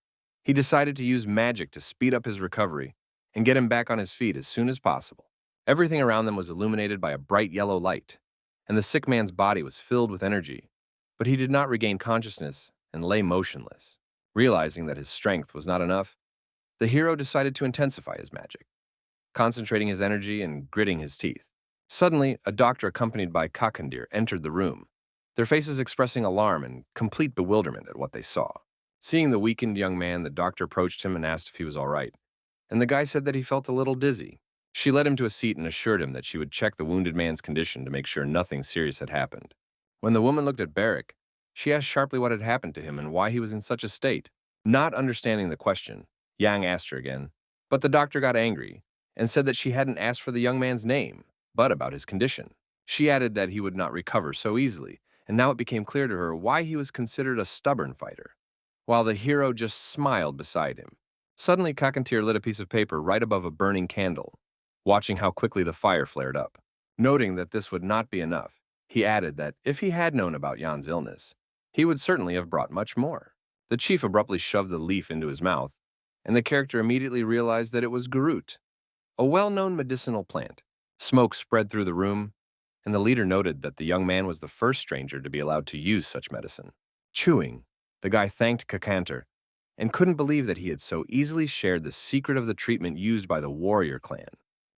he decided to use magic to speed up his recovery and get him back on his feet as soon as possible. Everything around them was illuminated by a bright yellow light, and the sick man's body was filled with energy, but he did not regain consciousness and lay motionless. Realizing that his strength was not enough, The hero decided to intensify his magic, concentrating his energy and gritting his teeth. Suddenly, a doctor accompanied by Kakandir entered the room, their faces expressing alarm and complete bewilderment at what they saw. Seeing the weakened young man, the doctor approached him and asked if he was all right, and the guy said that he felt a little dizzy. She led him to a seat and assured him that she would check the wounded man's condition to make sure nothing serious had happened. When the woman looked at Barrick, she asked sharply what had happened to him and why he was in such a state. Not understanding the question, Yang asked her again, but the doctor got angry and said that she hadn't asked for the young man's name, but about his condition. She added that he would not recover so easily, and now it became clear to her why he was considered a stubborn fighter, while the hero just smiled beside him. Suddenly, Kakantir lit a piece of paper right above a burning candle, watching how quickly the fire flared up. Noting that this would not be enough, he added that if he had known about Jan's illness, he would certainly have brought much more. The chief abruptly shoved the leaf into his mouth, and the character immediately realized that it was garut, a well-known medicinal plant. Smoke spread through the room, and the leader noted that the young man was the first stranger to be allowed to use such medicine. Chewing, the guy thanked Kakantir and couldn't believe that he had so easily shared the secret of the treatment used by the warrior clan.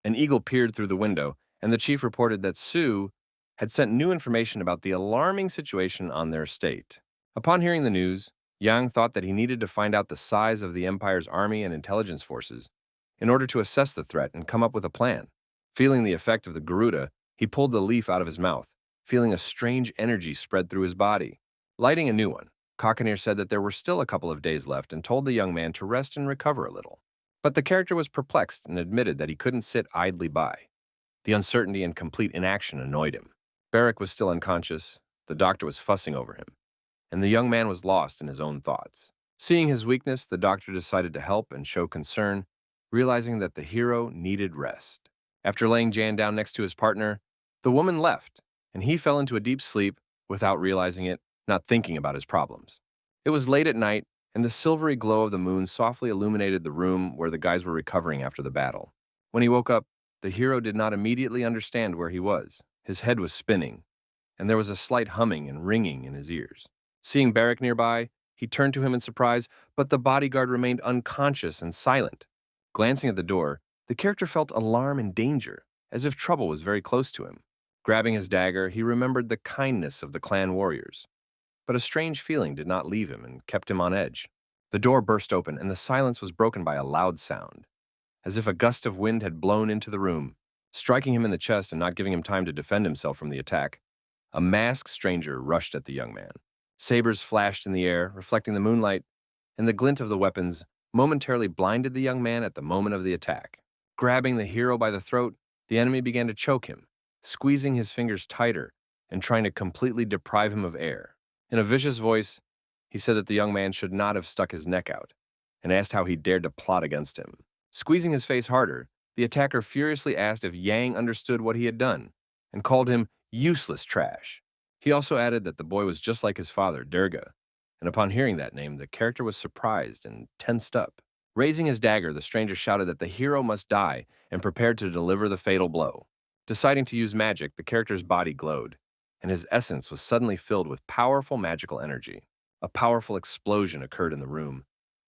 An eagle peered through the window, and the chief reported that Sue had sent new information about the alarming situation on their estate. Upon hearing the news, Yang thought that he needed to find out the size of the Empire's army and intelligence forces in order to assess the threat and come up with a plan. Feeling the effect of the Garuda, he pulled the leaf out of his mouth, feeling a strange energy spread through his body. Lighting a new one, Kakanir said that there were still a couple of days left and told the young man to rest and recover a little. But the character was perplexed and admitted that he couldn't sit idly by. The uncertainty and complete inaction annoyed him. Barrick was still unconscious, the doctor was fussing over him, and the young man was lost in his own thoughts. Seeing his weakness, the doctor decided to help and show concern, realizing that the hero needed rest. After laying Jan down next to his partner, the woman left, and he fell into a deep sleep without realizing it, not thinking about his problems. It was late at night, and the silvery glow of the moon softly illuminated the room where the guys were recovering after the battle. When he woke up, the hero did not immediately understand where he was. His head was spinning, and there was a slight humming and ringing in his ears. Seeing Barrick nearby, he turned to him in surprise, but the bodyguard remained unconscious and silent. Glancing at the door, the character felt alarm and danger, as if trouble was very close to him. Grabbing his dagger, he remembered the kindness of the clan warriors. But a strange feeling did not leave him and kept him on edge. The door burst open, and the silence was broken by a loud sound, as if a gust of wind had blown into the room, striking him in the chest and not giving him time to defend himself from the attack. A masked stranger rushed at the young man. Sabers flashed in the air, reflecting the moonlight, and the glint of the weapons momentarily blinded the young man at the moment of the attack. Grabbing the hero by the throat, the enemy began to choke him, squeezing his fingers tighter and trying to completely deprive him of air. In a vicious voice, he said that the young man should not have stuck his neck out, and asked how he dared to plot against him. Squeezing his face harder, the attacker furiously asked if Yang understood what he had done, and called him useless trash. He also added that the boy was just like his father, Durga, and upon hearing that name, the character was surprised and tensed up. Raising his dagger, the stranger shouted that the hero must die and prepared to deliver the fatal blow. Deciding to use magic, the character's body glowed, and his essence was suddenly filled with powerful magical energy. A powerful explosion occurred in the room.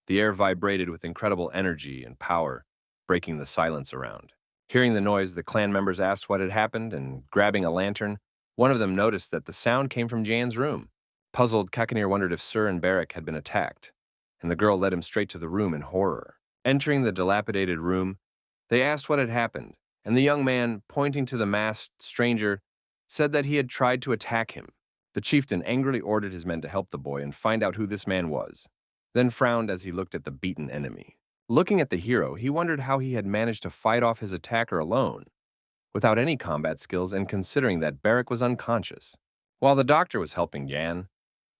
The air vibrated with incredible energy and power, breaking the silence around. Hearing the noise, the clan members asked what had happened, and grabbing a lantern, one of them noticed that the sound came from Jan's room. Puzzled, Kakanir wondered if Sir and Barrick had been attacked, and the girl led him straight to the room in horror. Entering the dilapidated room, they asked what had happened, and the young man, pointing to the masked stranger, said that he had tried to attack him. The chieftain angrily ordered his men to help the boy and find out who this man was, then frowned as he looked at the beaten enemy. Looking at the hero, he wondered how he had managed to fight off his attacker alone, without any combat skills, and considering that Barrick was unconscious. While the doctor was helping Jan,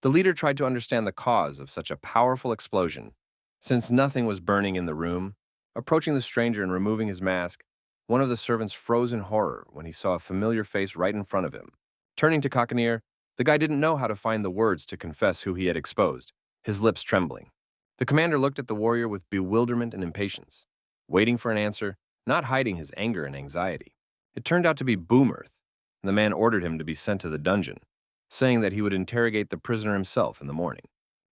the leader tried to understand the cause of such a powerful explosion. Since nothing was burning in the room, approaching the stranger and removing his mask, one of the servants froze in horror when he saw a familiar face right in front of him. Turning to Kakanir, the guy didn't know how to find the words to confess who he had exposed, his lips trembling. The commander looked at the warrior with bewilderment and impatience, waiting for an answer, not hiding his anger and anxiety. It turned out to be Boomerth, and the man ordered him to be sent to the dungeon, saying that he would interrogate the prisoner himself in the morning.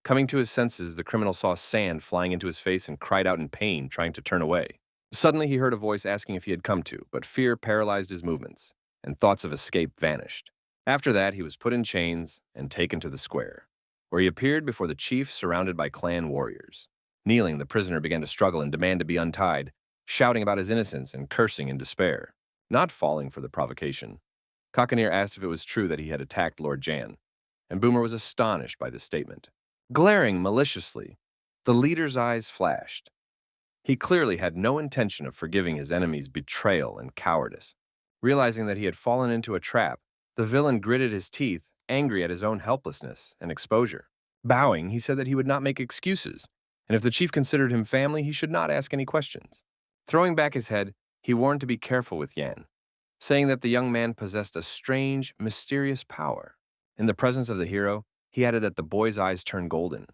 Coming to his senses, the criminal saw sand flying into his face and cried out in pain, trying to turn away. Suddenly, he heard a voice asking if he had come to, but fear paralyzed his movements, and thoughts of escape vanished. After that, he was put in chains and taken to the square, where he appeared before the chief surrounded by clan warriors. Kneeling, the prisoner began to struggle and demand to be untied, shouting about his innocence and cursing in despair. Not falling for the provocation, Cockanier asked if it was true that he had attacked Lord Jan, and Boomer was astonished by this statement. Glaring maliciously, the leader's eyes flashed. He clearly had no intention of forgiving his enemy's betrayal and cowardice. Realizing that he had fallen into a trap, the villain gritted his teeth, angry at his own helplessness and exposure. Bowing, he said that he would not make excuses, and if the chief considered him family, he should not ask any questions. Throwing back his head, he warned to be careful with Yan, saying that the young man possessed a strange, mysterious power. In the presence of the hero, he added that the boy's eyes turned golden,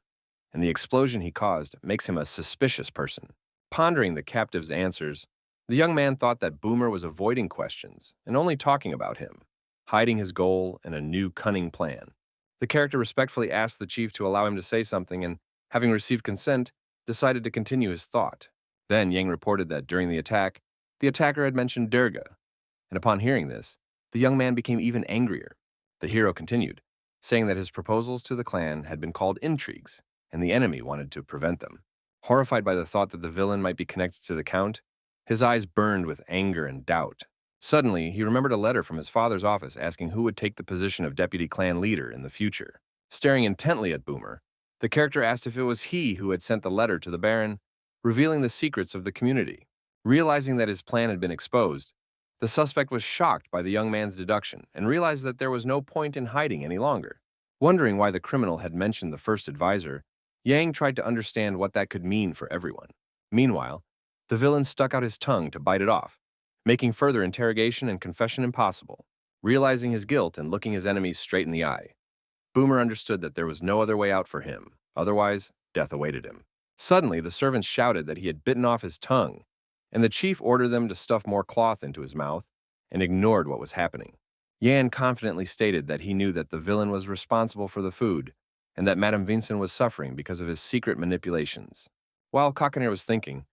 and the explosion he caused makes him a suspicious person. Pondering the captive's answers, the young man thought that Boomer was avoiding questions and only talking about him, hiding his goal and a new cunning plan. The character respectfully asked the chief to allow him to say something and, having received consent, decided to continue his thought. Then Yang reported that during the attack, the attacker had mentioned Durga, and upon hearing this, the young man became even angrier. The hero continued, saying that his proposals to the clan had been called intrigues, and the enemy wanted to prevent them. Horrified by the thought that the villain might be connected to the Count, his eyes burned with anger and doubt. Suddenly, he remembered a letter from his father's office asking who would take the position of deputy clan leader in the future. Staring intently at Boomer, the character asked if it was he who had sent the letter to the Baron, revealing the secrets of the community. Realizing that his plan had been exposed, the suspect was shocked by the young man's deduction and realized that there was no point in hiding any longer. Wondering why the criminal had mentioned the first advisor, Yang tried to understand what that could mean for everyone. Meanwhile, the villain stuck out his tongue to bite it off, making further interrogation and confession impossible. Realizing his guilt and looking his enemies straight in the eye, Boomer understood that there was no other way out for him, otherwise death awaited him. Suddenly, the servants shouted that he had bitten off his tongue, and the chief ordered them to stuff more cloth into his mouth and ignored what was happening. Yan confidently stated that he knew that the villain was responsible for the food and that Madame Vincent was suffering because of his secret manipulations. While Cockanier was thinking,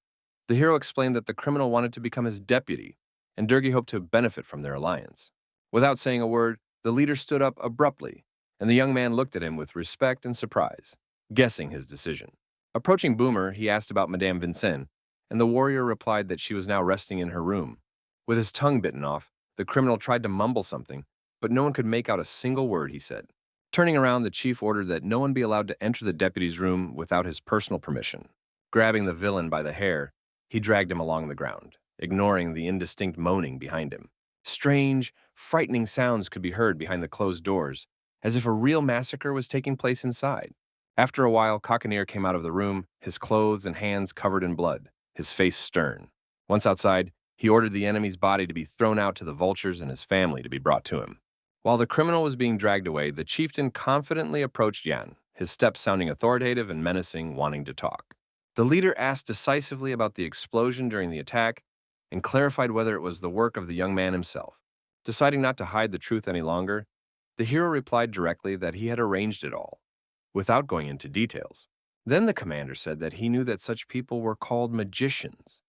the hero explained that the criminal wanted to become his deputy, and Durgi hoped to benefit from their alliance. Without saying a word, the leader stood up abruptly, and the young man looked at him with respect and surprise, guessing his decision. Approaching Boomer, he asked about Madame Vincent, and the warrior replied that she was now resting in her room. With his tongue bitten off, the criminal tried to mumble something, but no one could make out a single word he said. Turning around, the chief ordered that no one be allowed to enter the deputy's room without his personal permission. Grabbing the villain by the hair, he dragged him along the ground, ignoring the indistinct moaning behind him. Strange, frightening sounds could be heard behind the closed doors, as if a real massacre was taking place inside. After a while, Cockanier came out of the room, his clothes and hands covered in blood, his face stern. Once outside, he ordered the enemy's body to be thrown out to the vultures and his family to be brought to him. While the criminal was being dragged away, the chieftain confidently approached Yan, his steps sounding authoritative and menacing, wanting to talk. The leader asked decisively about the explosion during the attack and clarified whether it was the work of the young man himself. Deciding not to hide the truth any longer, the hero replied directly that he had arranged it all, without going into details. Then the commander said that he knew that such people were called magicians,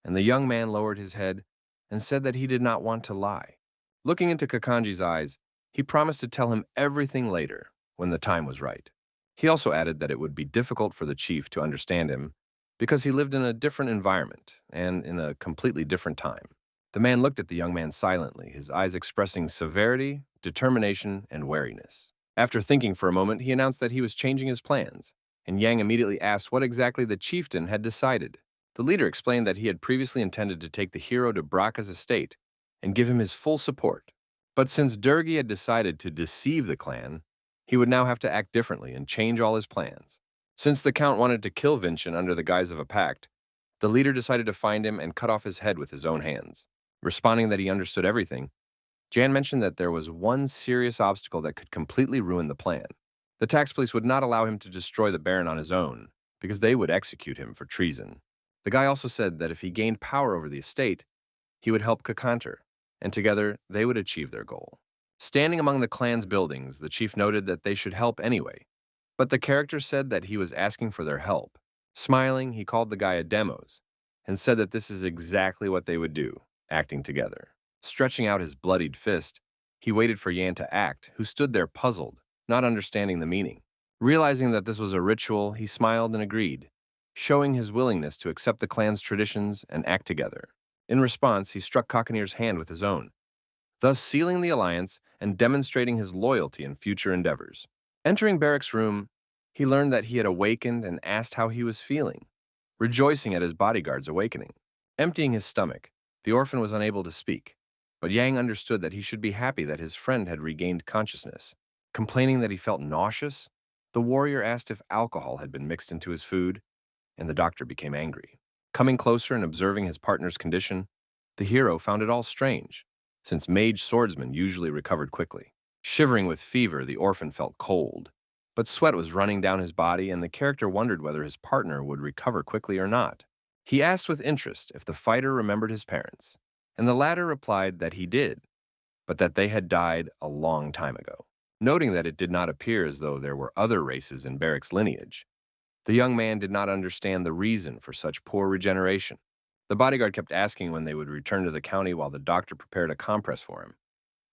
and the young man lowered his head and said that he did not want to lie. Looking into Kakanji's eyes, he promised to tell him everything later, when the time was right. He also added that it would be difficult for the chief to understand him because he lived in a different environment and in a completely different time. The man looked at the young man silently, his eyes expressing severity, determination, and wariness. After thinking for a moment, he announced that he was changing his plans, and Yang immediately asked what exactly the chieftain had decided. The leader explained that he had previously intended to take the hero to Braka's estate and give him his full support. But since Durgi had decided to deceive the clan, he would now have to act differently and change all his plans. Since the Count wanted to kill Vincent under the guise of a pact, the leader decided to find him and cut off his head with his own hands. Responding that he understood everything, Jan mentioned that there was one serious obstacle that could completely ruin the plan. The tax police would not allow him to destroy the Baron on his own, because they would execute him for treason. The guy also said that if he gained power over the estate, he would help Kakanter, and together they would achieve their goal. Standing among the clan's buildings, the chief noted that they should help anyway, But the character said that he was asking for their help. Smiling, he called the guy a demos and said that this is exactly what they would do, acting together. Stretching out his bloodied fist, he waited for Yan to act, who stood there puzzled, not understanding the meaning. Realizing that this was a ritual, he smiled and agreed, showing his willingness to accept the clan's traditions and act together. In response, he struck Cocknear's hand with his own, thus sealing the alliance and demonstrating his loyalty in future endeavors. Entering Barrick's room, he learned that he had awakened and asked how he was feeling, rejoicing at his bodyguard's awakening. Emptying his stomach, the orphan was unable to speak, but Yang understood that he should be happy that his friend had regained consciousness. Complaining that he felt nauseous, the warrior asked if alcohol had been mixed into his food, and the doctor became angry. Coming closer and observing his partner's condition, the hero found it all strange, since mage swordsmen usually recovered quickly. Shivering with fever, the orphan felt cold, but sweat was running down his body, and the character wondered whether his partner would recover quickly or not. He asked with interest if the fighter remembered his parents, and the latter replied that he did, but that they had died a long time ago. Noting that it did not appear as though there were other races in Barrick's lineage, the young man did not understand the reason for such poor regeneration. The bodyguard kept asking when they would return to the county while the doctor prepared a compress for him,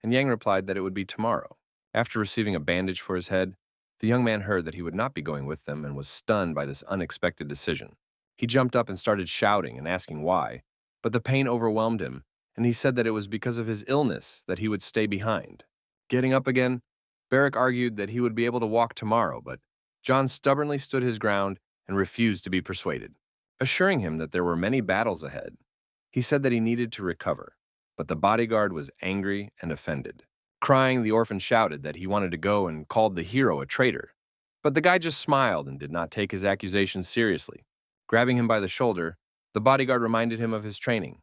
and Yang replied that it would be tomorrow. After receiving a bandage for his head, the young man heard that he would not be going with them and was stunned by this unexpected decision. He jumped up and started shouting and asking why, but the pain overwhelmed him, and he said that it was because of his illness that he would stay behind. Getting up again, Barrick argued that he would be able to walk tomorrow, but John stubbornly stood his ground and refused to be persuaded. Assuring him that there were many battles ahead, he said that he needed to recover, but the bodyguard was angry and offended. Crying, the orphan shouted that he wanted to go and called the hero a traitor, but the guy just smiled and did not take his accusations seriously. Grabbing him by the shoulder, the bodyguard reminded him of his training,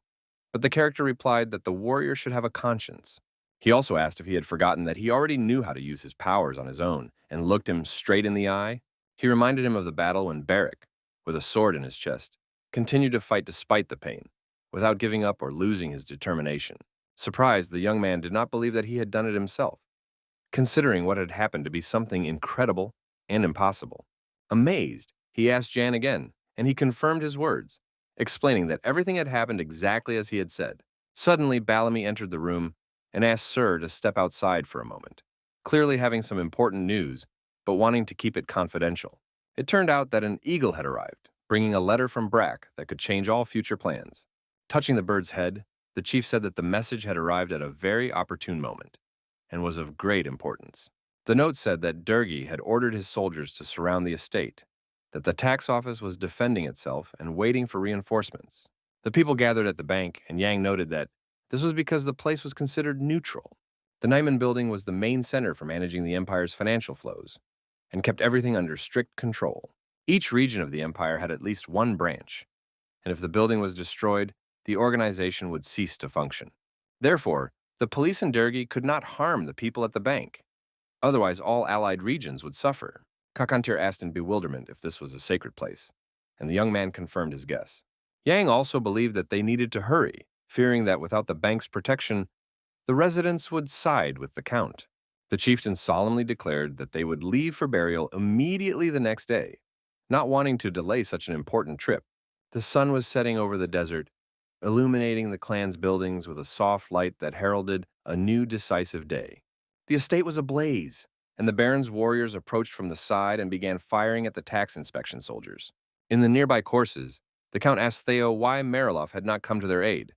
but the character replied that the warrior should have a conscience. He also asked if he had forgotten that he already knew how to use his powers on his own and looked him straight in the eye. He reminded him of the battle when Barrick, with a sword in his chest, continued to fight despite the pain, without giving up or losing his determination. Surprised, the young man did not believe that he had done it himself, considering what had happened to be something incredible and impossible. Amazed, he asked Jan again, and he confirmed his words, explaining that everything had happened exactly as he had said. Suddenly, Bellamy entered the room and asked Sir to step outside for a moment, clearly having some important news, but wanting to keep it confidential. It turned out that an eagle had arrived, bringing a letter from Brack that could change all future plans. Touching the bird's head, the chief said that the message had arrived at a very opportune moment and was of great importance. The note said that Durgi had ordered his soldiers to surround the estate, that the tax office was defending itself and waiting for reinforcements. The people gathered at the bank, and Yang noted that this was because the place was considered neutral. The Nyman building was the main center for managing the empire's financial flows and kept everything under strict control. Each region of the empire had at least one branch, and if the building was destroyed, the organization would cease to function. Therefore, the police in Durgi could not harm the people at the bank. Otherwise, all allied regions would suffer. Kakantir asked in bewilderment if this was a sacred place, and the young man confirmed his guess. Yang also believed that they needed to hurry, fearing that without the bank's protection, the residents would side with the count. The chieftain solemnly declared that they would leave for burial immediately the next day, not wanting to delay such an important trip. The sun was setting over the desert, illuminating the clan's buildings with a soft light that heralded a new decisive day. The estate was ablaze, and the Baron's warriors approached from the side and began firing at the tax inspection soldiers. In the nearby courses, the Count asked Theo why Marilov had not come to their aid,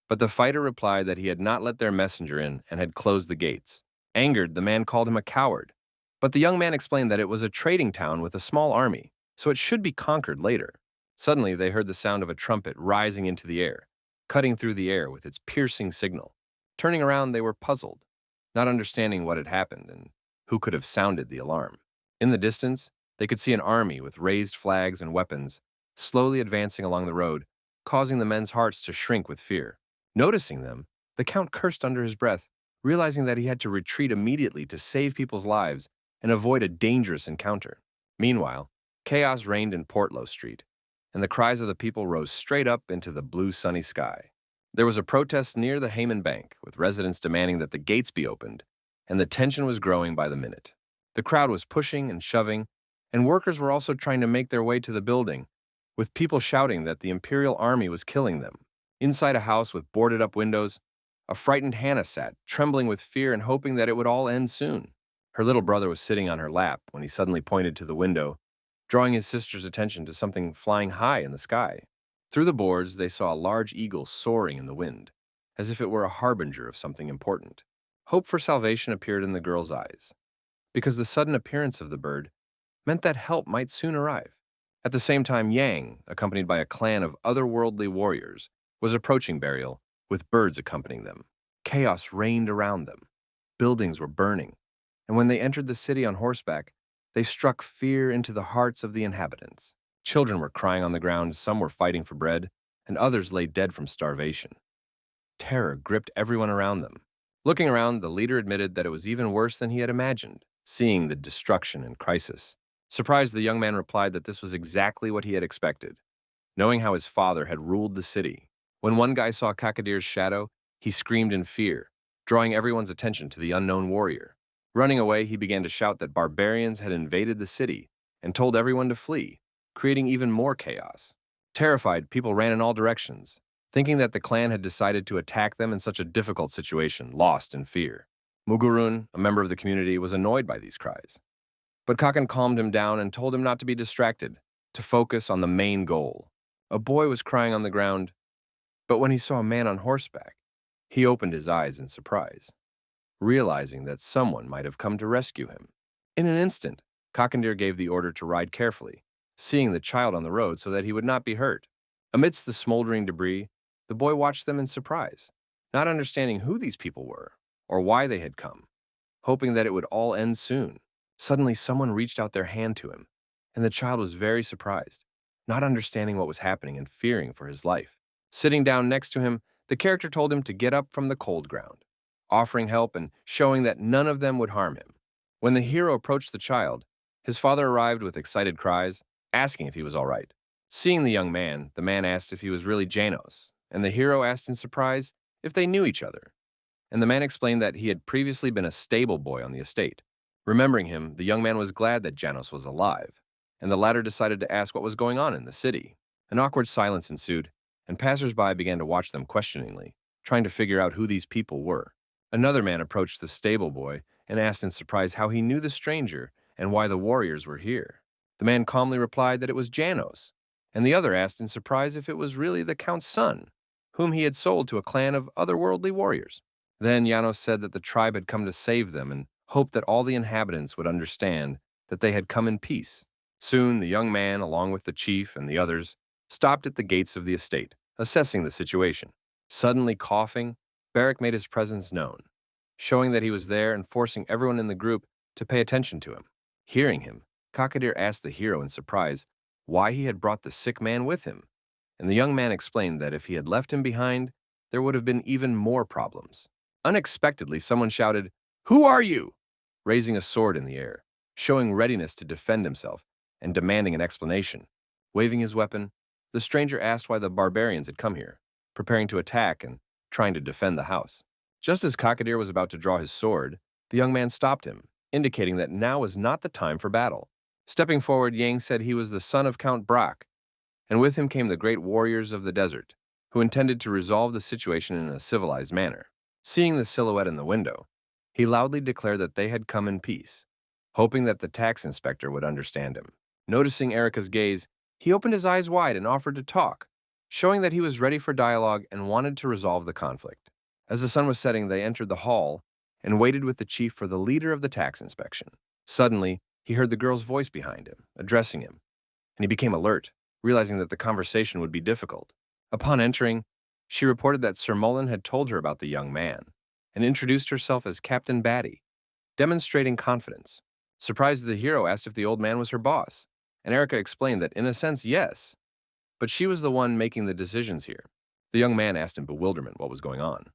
but the fighter replied that he had not let their messenger in and had closed the gates. Angered, the man called him a coward, but the young man explained that it was a trading town with a small army, so it should be conquered later. Suddenly, they heard the sound of a trumpet rising into the air, cutting through the air with its piercing signal. Turning around, they were puzzled, not understanding what had happened and who could have sounded the alarm. In the distance, they could see an army with raised flags and weapons slowly advancing along the road, causing the men's hearts to shrink with fear. Noticing them, the Count cursed under his breath, realizing that he had to retreat immediately to save people's lives and avoid a dangerous encounter. Meanwhile, chaos reigned in Portlow Street, and the cries of the people rose straight up into the blue sunny sky. There was a protest near the Heyman Bank, with residents demanding that the gates be opened, and the tension was growing by the minute. The crowd was pushing and shoving, and workers were also trying to make their way to the building, with people shouting that the Imperial army was killing them. Inside a house with boarded-up windows, a frightened Hannah sat, trembling with fear and hoping that it would all end soon. Her little brother was sitting on her lap when he suddenly pointed to the window, drawing his sister's attention to something flying high in the sky. Through the boards, they saw a large eagle soaring in the wind, as if it were a harbinger of something important. Hope for salvation appeared in the girl's eyes, because the sudden appearance of the bird meant that help might soon arrive. At the same time, Yang, accompanied by a clan of otherworldly warriors, was approaching Burial, with birds accompanying them. Chaos reigned around them. Buildings were burning, and when they entered the city on horseback, they struck fear into the hearts of the inhabitants. Children were crying on the ground, some were fighting for bread, and others lay dead from starvation. Terror gripped everyone around them. Looking around, the leader admitted that it was even worse than he had imagined, seeing the destruction and crisis. Surprised, the young man replied that this was exactly what he had expected, knowing how his father had ruled the city. When one guy saw Kakadir's shadow, he screamed in fear, drawing everyone's attention to the unknown warrior. Running away, he began to shout that barbarians had invaded the city and told everyone to flee, creating even more chaos. Terrified, people ran in all directions, thinking that the clan had decided to attack them in such a difficult situation, lost in fear. Mugurun, a member of the community, was annoyed by these cries. But Kakan calmed him down and told him not to be distracted, to focus on the main goal. A boy was crying on the ground, but when he saw a man on horseback, he opened his eyes in surprise, realizing that someone might have come to rescue him. In an instant, Kakandir gave the order to ride carefully, seeing the child on the road so that he would not be hurt. Amidst the smoldering debris, the boy watched them in surprise, not understanding who these people were or why they had come, hoping that it would all end soon. Suddenly, someone reached out their hand to him, and the child was very surprised, not understanding what was happening and fearing for his life. Sitting down next to him, the character told him to get up from the cold ground, offering help and showing that none of them would harm him. When the hero approached the child, his father arrived with excited cries, asking if he was all right. Seeing the young man, the man asked if he was really Janos, and the hero asked in surprise if they knew each other. And the man explained that he had previously been a stable boy on the estate. Remembering him, the young man was glad that Janos was alive, and the latter decided to ask what was going on in the city. An awkward silence ensued, and passers-by began to watch them questioningly, trying to figure out who these people were. Another man approached the stable boy and asked in surprise how he knew the stranger and why the warriors were here. The man calmly replied that it was Janos, and the other asked in surprise if it was really the Count's son, whom he had sold to a clan of otherworldly warriors. Then Janos said that the tribe had come to save them and hoped that all the inhabitants would understand that they had come in peace. Soon, the young man, along with the chief and the others, stopped at the gates of the estate, assessing the situation. Suddenly coughing, Barak made his presence known, showing that he was there and forcing everyone in the group to pay attention to him. Hearing him, Kakadir asked the hero in surprise why he had brought the sick man with him, and the young man explained that if he had left him behind, there would have been even more problems. Unexpectedly, someone shouted, "Who are you?" raising a sword in the air, showing readiness to defend himself and demanding an explanation. Waving his weapon, the stranger asked why the barbarians had come here, preparing to attack and trying to defend the house. Just as Kakadir was about to draw his sword, the young man stopped him, indicating that now was not the time for battle. Stepping forward, Yang said he was the son of Count Brak, and with him came the great warriors of the desert, who intended to resolve the situation in a civilized manner. Seeing the silhouette in the window, he loudly declared that they had come in peace, hoping that the tax inspector would understand him. Noticing Erica's gaze, he opened his eyes wide and offered to talk, showing that he was ready for dialogue and wanted to resolve the conflict. As the sun was setting, they entered the hall and waited with the chief for the leader of the tax inspection. Suddenly, he heard the girl's voice behind him, addressing him, and he became alert, realizing that the conversation would be difficult. Upon entering, she reported that Sir Mullen had told her about the young man and introduced herself as Captain Batty, demonstrating confidence. Surprised, the hero asked if the old man was her boss, and Erica explained that in a sense, yes, but she was the one making the decisions here. The young man asked in bewilderment what was going on,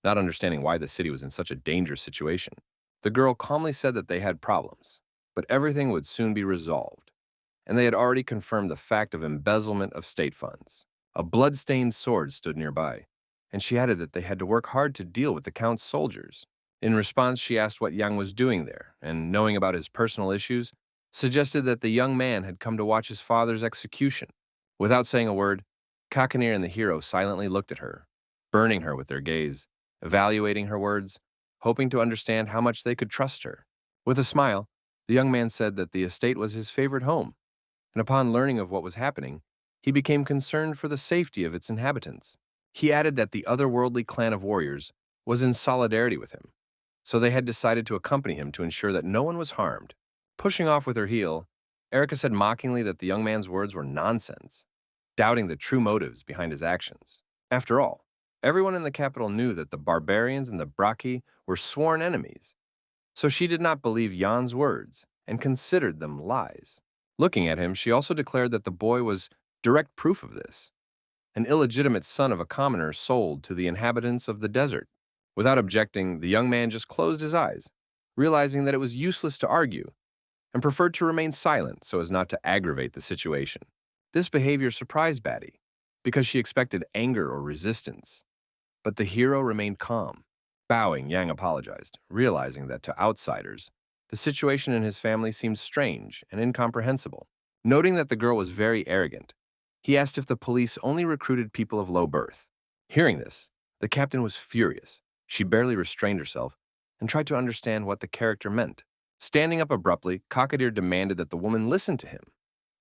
not understanding why the city was in such a dangerous situation. The girl calmly said that they had problems, but everything would soon be resolved, and they had already confirmed the fact of embezzlement of state funds. A blood-stained sword stood nearby, and she added that they had to work hard to deal with the Count's soldiers. In response, she asked what Yang was doing there, and knowing about his personal issues, suggested that the young man had come to watch his father's execution. Without saying a word, Kakanir and the hero silently looked at her, burning her with their gaze, evaluating her words, hoping to understand how much they could trust her. With a smile, the young man said that the estate was his favorite home, and upon learning of what was happening, he became concerned for the safety of its inhabitants. He added that the otherworldly clan of warriors was in solidarity with him, so they had decided to accompany him to ensure that no one was harmed. Pushing off with her heel, Erica said mockingly that the young man's words were nonsense, doubting the true motives behind his actions. After all, everyone in the capital knew that the barbarians and the Braki were sworn enemies, so she did not believe Jan's words and considered them lies. Looking at him, she also declared that the boy was direct proof of this, an illegitimate son of a commoner sold to the inhabitants of the desert. Without objecting, the young man just closed his eyes, realizing that it was useless to argue, and preferred to remain silent so as not to aggravate the situation. This behavior surprised Batty, because she expected anger or resistance. But the hero remained calm. Bowing, Yang apologized, realizing that to outsiders, the situation in his family seemed strange and incomprehensible. Noting that the girl was very arrogant, he asked if the police only recruited people of low birth. Hearing this, the captain was furious. She barely restrained herself and tried to understand what the character meant. Standing up abruptly, Kakadir demanded that the woman listen to him,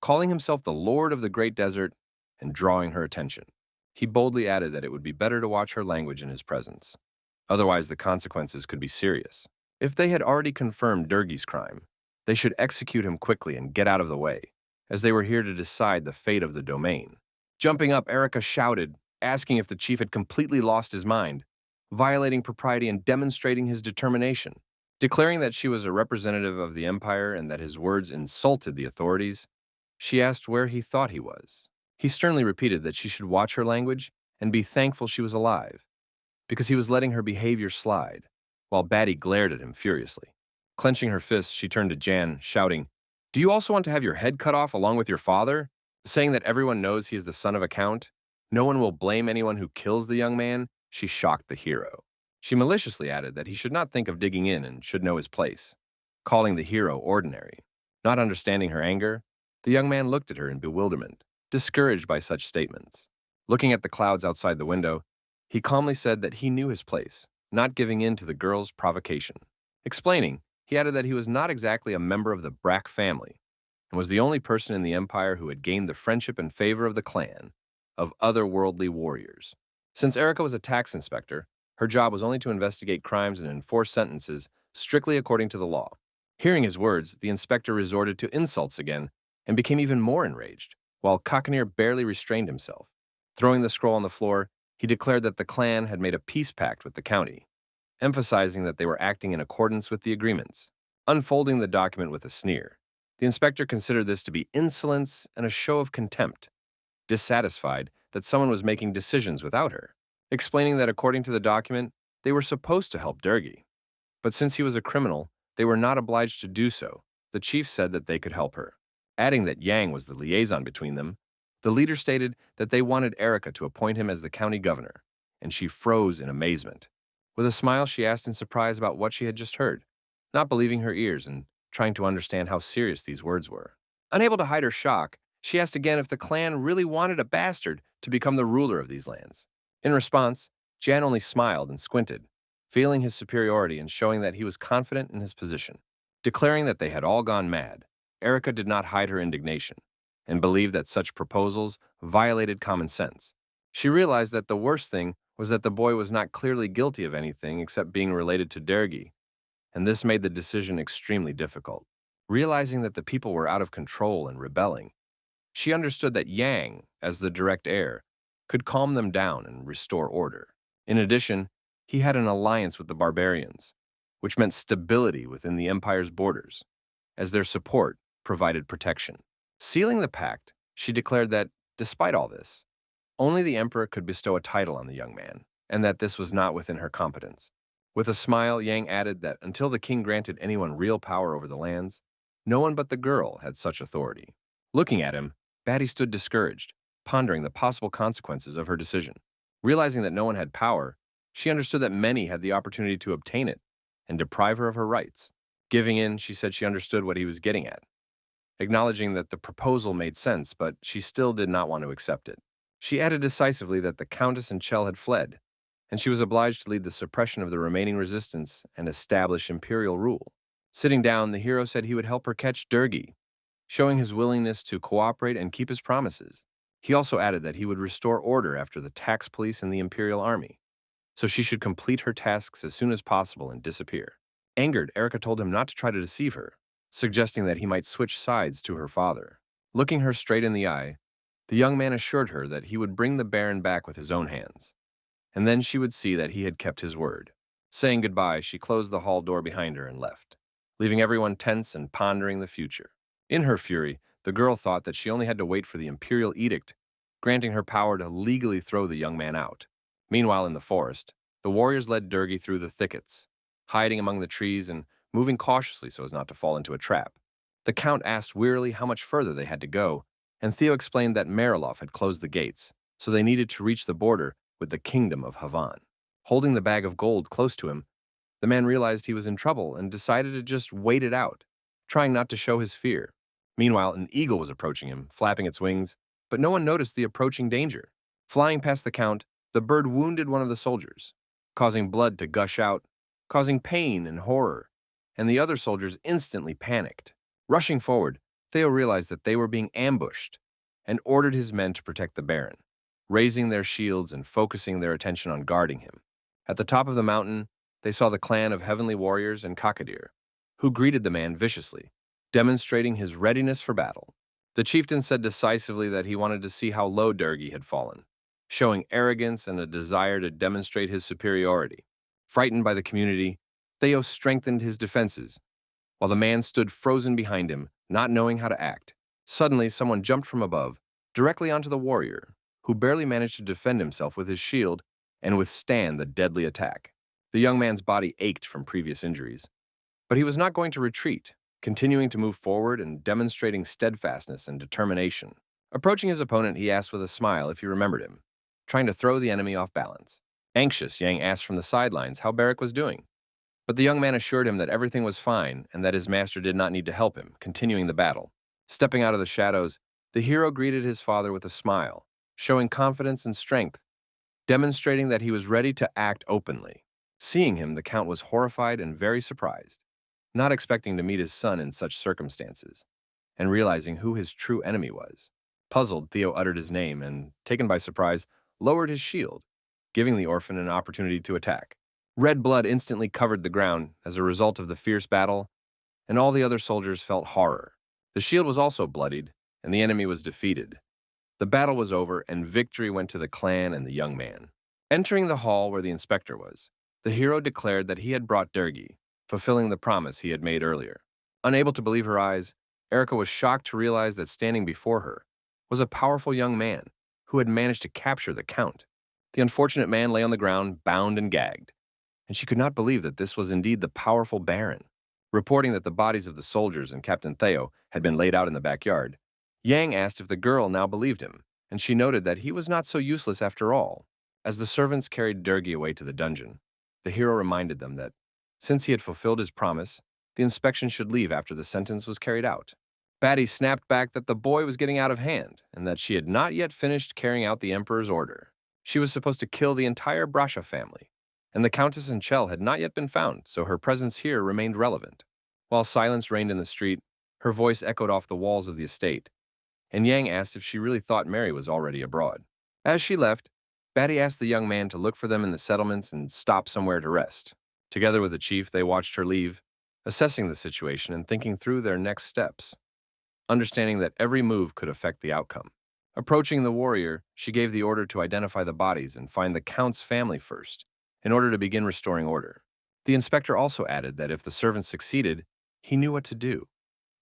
calling himself the Lord of the Great Desert and drawing her attention. He boldly added that it would be better to watch her language in his presence. Otherwise, the consequences could be serious. If they had already confirmed Durgi's crime, they should execute him quickly and get out of the way, as they were here to decide the fate of the domain. Jumping up, Erica shouted, asking if the chief had completely lost his mind, violating propriety and demonstrating his determination. Declaring that she was a representative of the empire and that his words insulted the authorities, she asked where he thought he was. He sternly repeated that she should watch her language and be thankful she was alive, because he was letting her behavior slide, while Batty glared at him furiously. Clenching her fists, she turned to Jan, shouting, "Do you also want to have your head cut off along with your father?" Saying that everyone knows he is the son of a count, no one will blame anyone who kills the young man, she shocked the hero. She maliciously added that he should not think of digging in and should know his place, calling the hero ordinary. Not understanding her anger, the young man looked at her in bewilderment, discouraged by such statements. Looking at the clouds outside the window, he calmly said that he knew his place, not giving in to the girl's provocation. Explaining, he added that he was not exactly a member of the Brack family, and was the only person in the empire who had gained the friendship and favor of the clan of otherworldly warriors. Since Erica was a tax inspector, her job was only to investigate crimes and enforce sentences strictly according to the law. Hearing his words, the inspector resorted to insults again and became even more enraged, while Kakanir barely restrained himself. Throwing the scroll on the floor, he declared that the clan had made a peace pact with the county, emphasizing that they were acting in accordance with the agreements. Unfolding the document with a sneer, the inspector considered this to be insolence and a show of contempt, dissatisfied that someone was making decisions without her. Explaining that according to the document, they were supposed to help Durgi. But since he was a criminal, they were not obliged to do so. The chief said that they could help her. Adding that Yang was the liaison between them, the leader stated that they wanted Erica to appoint him as the county governor, and she froze in amazement. With a smile, she asked in surprise about what she had just heard, not believing her ears and trying to understand how serious these words were. Unable to hide her shock, she asked again if the clan really wanted a bastard to become the ruler of these lands. In response, Jan only smiled and squinted, feeling his superiority and showing that he was confident in his position. Declaring that they had all gone mad, Erica did not hide her indignation and believed that such proposals violated common sense. She realized that the worst thing was that the boy was not clearly guilty of anything except being related to Dergi, and this made the decision extremely difficult. Realizing that the people were out of control and rebelling, she understood that Yang, as the direct heir, could calm them down and restore order. In addition, he had an alliance with the barbarians, which meant stability within the empire's borders, as their support provided protection. Sealing the pact, she declared that, despite all this, only the emperor could bestow a title on the young man, and that this was not within her competence. With a smile, Yang added that until the king granted anyone real power over the lands, no one but the girl had such authority. Looking at him, Batty stood discouraged, pondering the possible consequences of her decision. Realizing that no one had power, she understood that many had the opportunity to obtain it and deprive her of her rights. Giving in, she said she understood what he was getting at, acknowledging that the proposal made sense, but she still did not want to accept it. She added decisively that the Countess and Chell had fled, and she was obliged to lead the suppression of the remaining resistance and establish Imperial rule. Sitting down, the hero said he would help her catch Durgi, showing his willingness to cooperate and keep his promises. He also added that he would restore order after the tax police and the Imperial army, so she should complete her tasks as soon as possible and disappear. Angered, Erica told him not to try to deceive her, suggesting that he might switch sides to her father. Looking her straight in the eye, the young man assured her that he would bring the Baron back with his own hands, and then she would see that he had kept his word. Saying goodbye, she closed the hall door behind her and left, leaving everyone tense and pondering the future. In her fury, the girl thought that she only had to wait for the Imperial edict, granting her power to legally throw the young man out. Meanwhile, in the forest, the warriors led Durgi through the thickets, hiding among the trees and moving cautiously so as not to fall into a trap. The Count asked wearily how much further they had to go, and Theo explained that Mariloff had closed the gates, so they needed to reach the border with the Kingdom of Havan. Holding the bag of gold close to him, the man realized he was in trouble and decided to just wait it out, trying not to show his fear. Meanwhile, an eagle was approaching him, flapping its wings, but no one noticed the approaching danger. Flying past the Count, the bird wounded one of the soldiers, causing blood to gush out, causing pain and horror, and the other soldiers instantly panicked. Rushing forward, Theo realized that they were being ambushed and ordered his men to protect the Baron, raising their shields and focusing their attention on guarding him. At the top of the mountain, they saw the clan of heavenly warriors and Kakadir, who greeted the man viciously, demonstrating his readiness for battle. The chieftain said decisively that he wanted to see how low Durgi had fallen, showing arrogance and a desire to demonstrate his superiority. Frightened by the community, Theo strengthened his defenses, while the man stood frozen behind him, not knowing how to act. Suddenly, someone jumped from above, directly onto the warrior, who barely managed to defend himself with his shield and withstand the deadly attack. The young man's body ached from previous injuries, but he was not going to retreat, continuing to move forward and demonstrating steadfastness and determination. Approaching his opponent, he asked with a smile if he remembered him, trying to throw the enemy off balance. Anxious, Yang asked from the sidelines how Barrack was doing, but the young man assured him that everything was fine and that his master did not need to help him, continuing the battle. Stepping out of the shadows, the hero greeted his father with a smile, showing confidence and strength, demonstrating that he was ready to act openly. Seeing him, the Count was horrified and very surprised, not expecting to meet his son in such circumstances, and realizing who his true enemy was. Puzzled, Theo uttered his name and, taken by surprise, lowered his shield, giving the orphan an opportunity to attack. Red blood instantly covered the ground as a result of the fierce battle, and all the other soldiers felt horror. The shield was also bloodied, and the enemy was defeated. The battle was over, and victory went to the clan and the young man. Entering the hall where the inspector was, the hero declared that he had brought Durgi, fulfilling the promise he had made earlier. Unable to believe her eyes, Erica was shocked to realize that standing before her was a powerful young man who had managed to capture the Count. The unfortunate man lay on the ground, bound and gagged, and she could not believe that this was indeed the powerful Baron. Reporting that the bodies of the soldiers and Captain Theo had been laid out in the backyard, Yang asked if the girl now believed him, and she noted that he was not so useless after all. As the servants carried Durgi away to the dungeon, the hero reminded them that, since he had fulfilled his promise, the inspection should leave after the sentence was carried out. Batty snapped back that the boy was getting out of hand, and that she had not yet finished carrying out the Emperor's order. She was supposed to kill the entire Brasha family, and the Countess and Chell had not yet been found, so her presence here remained relevant. While silence reigned in the street, her voice echoed off the walls of the estate, and Yang asked if she really thought Mary was already abroad. As she left, Batty asked the young man to look for them in the settlements and stop somewhere to rest. Together with the chief, they watched her leave, assessing the situation and thinking through their next steps, understanding that every move could affect the outcome. Approaching the warrior, she gave the order to identify the bodies and find the Count's family first, in order to begin restoring order. The inspector also added that if the servants succeeded, he knew what to do,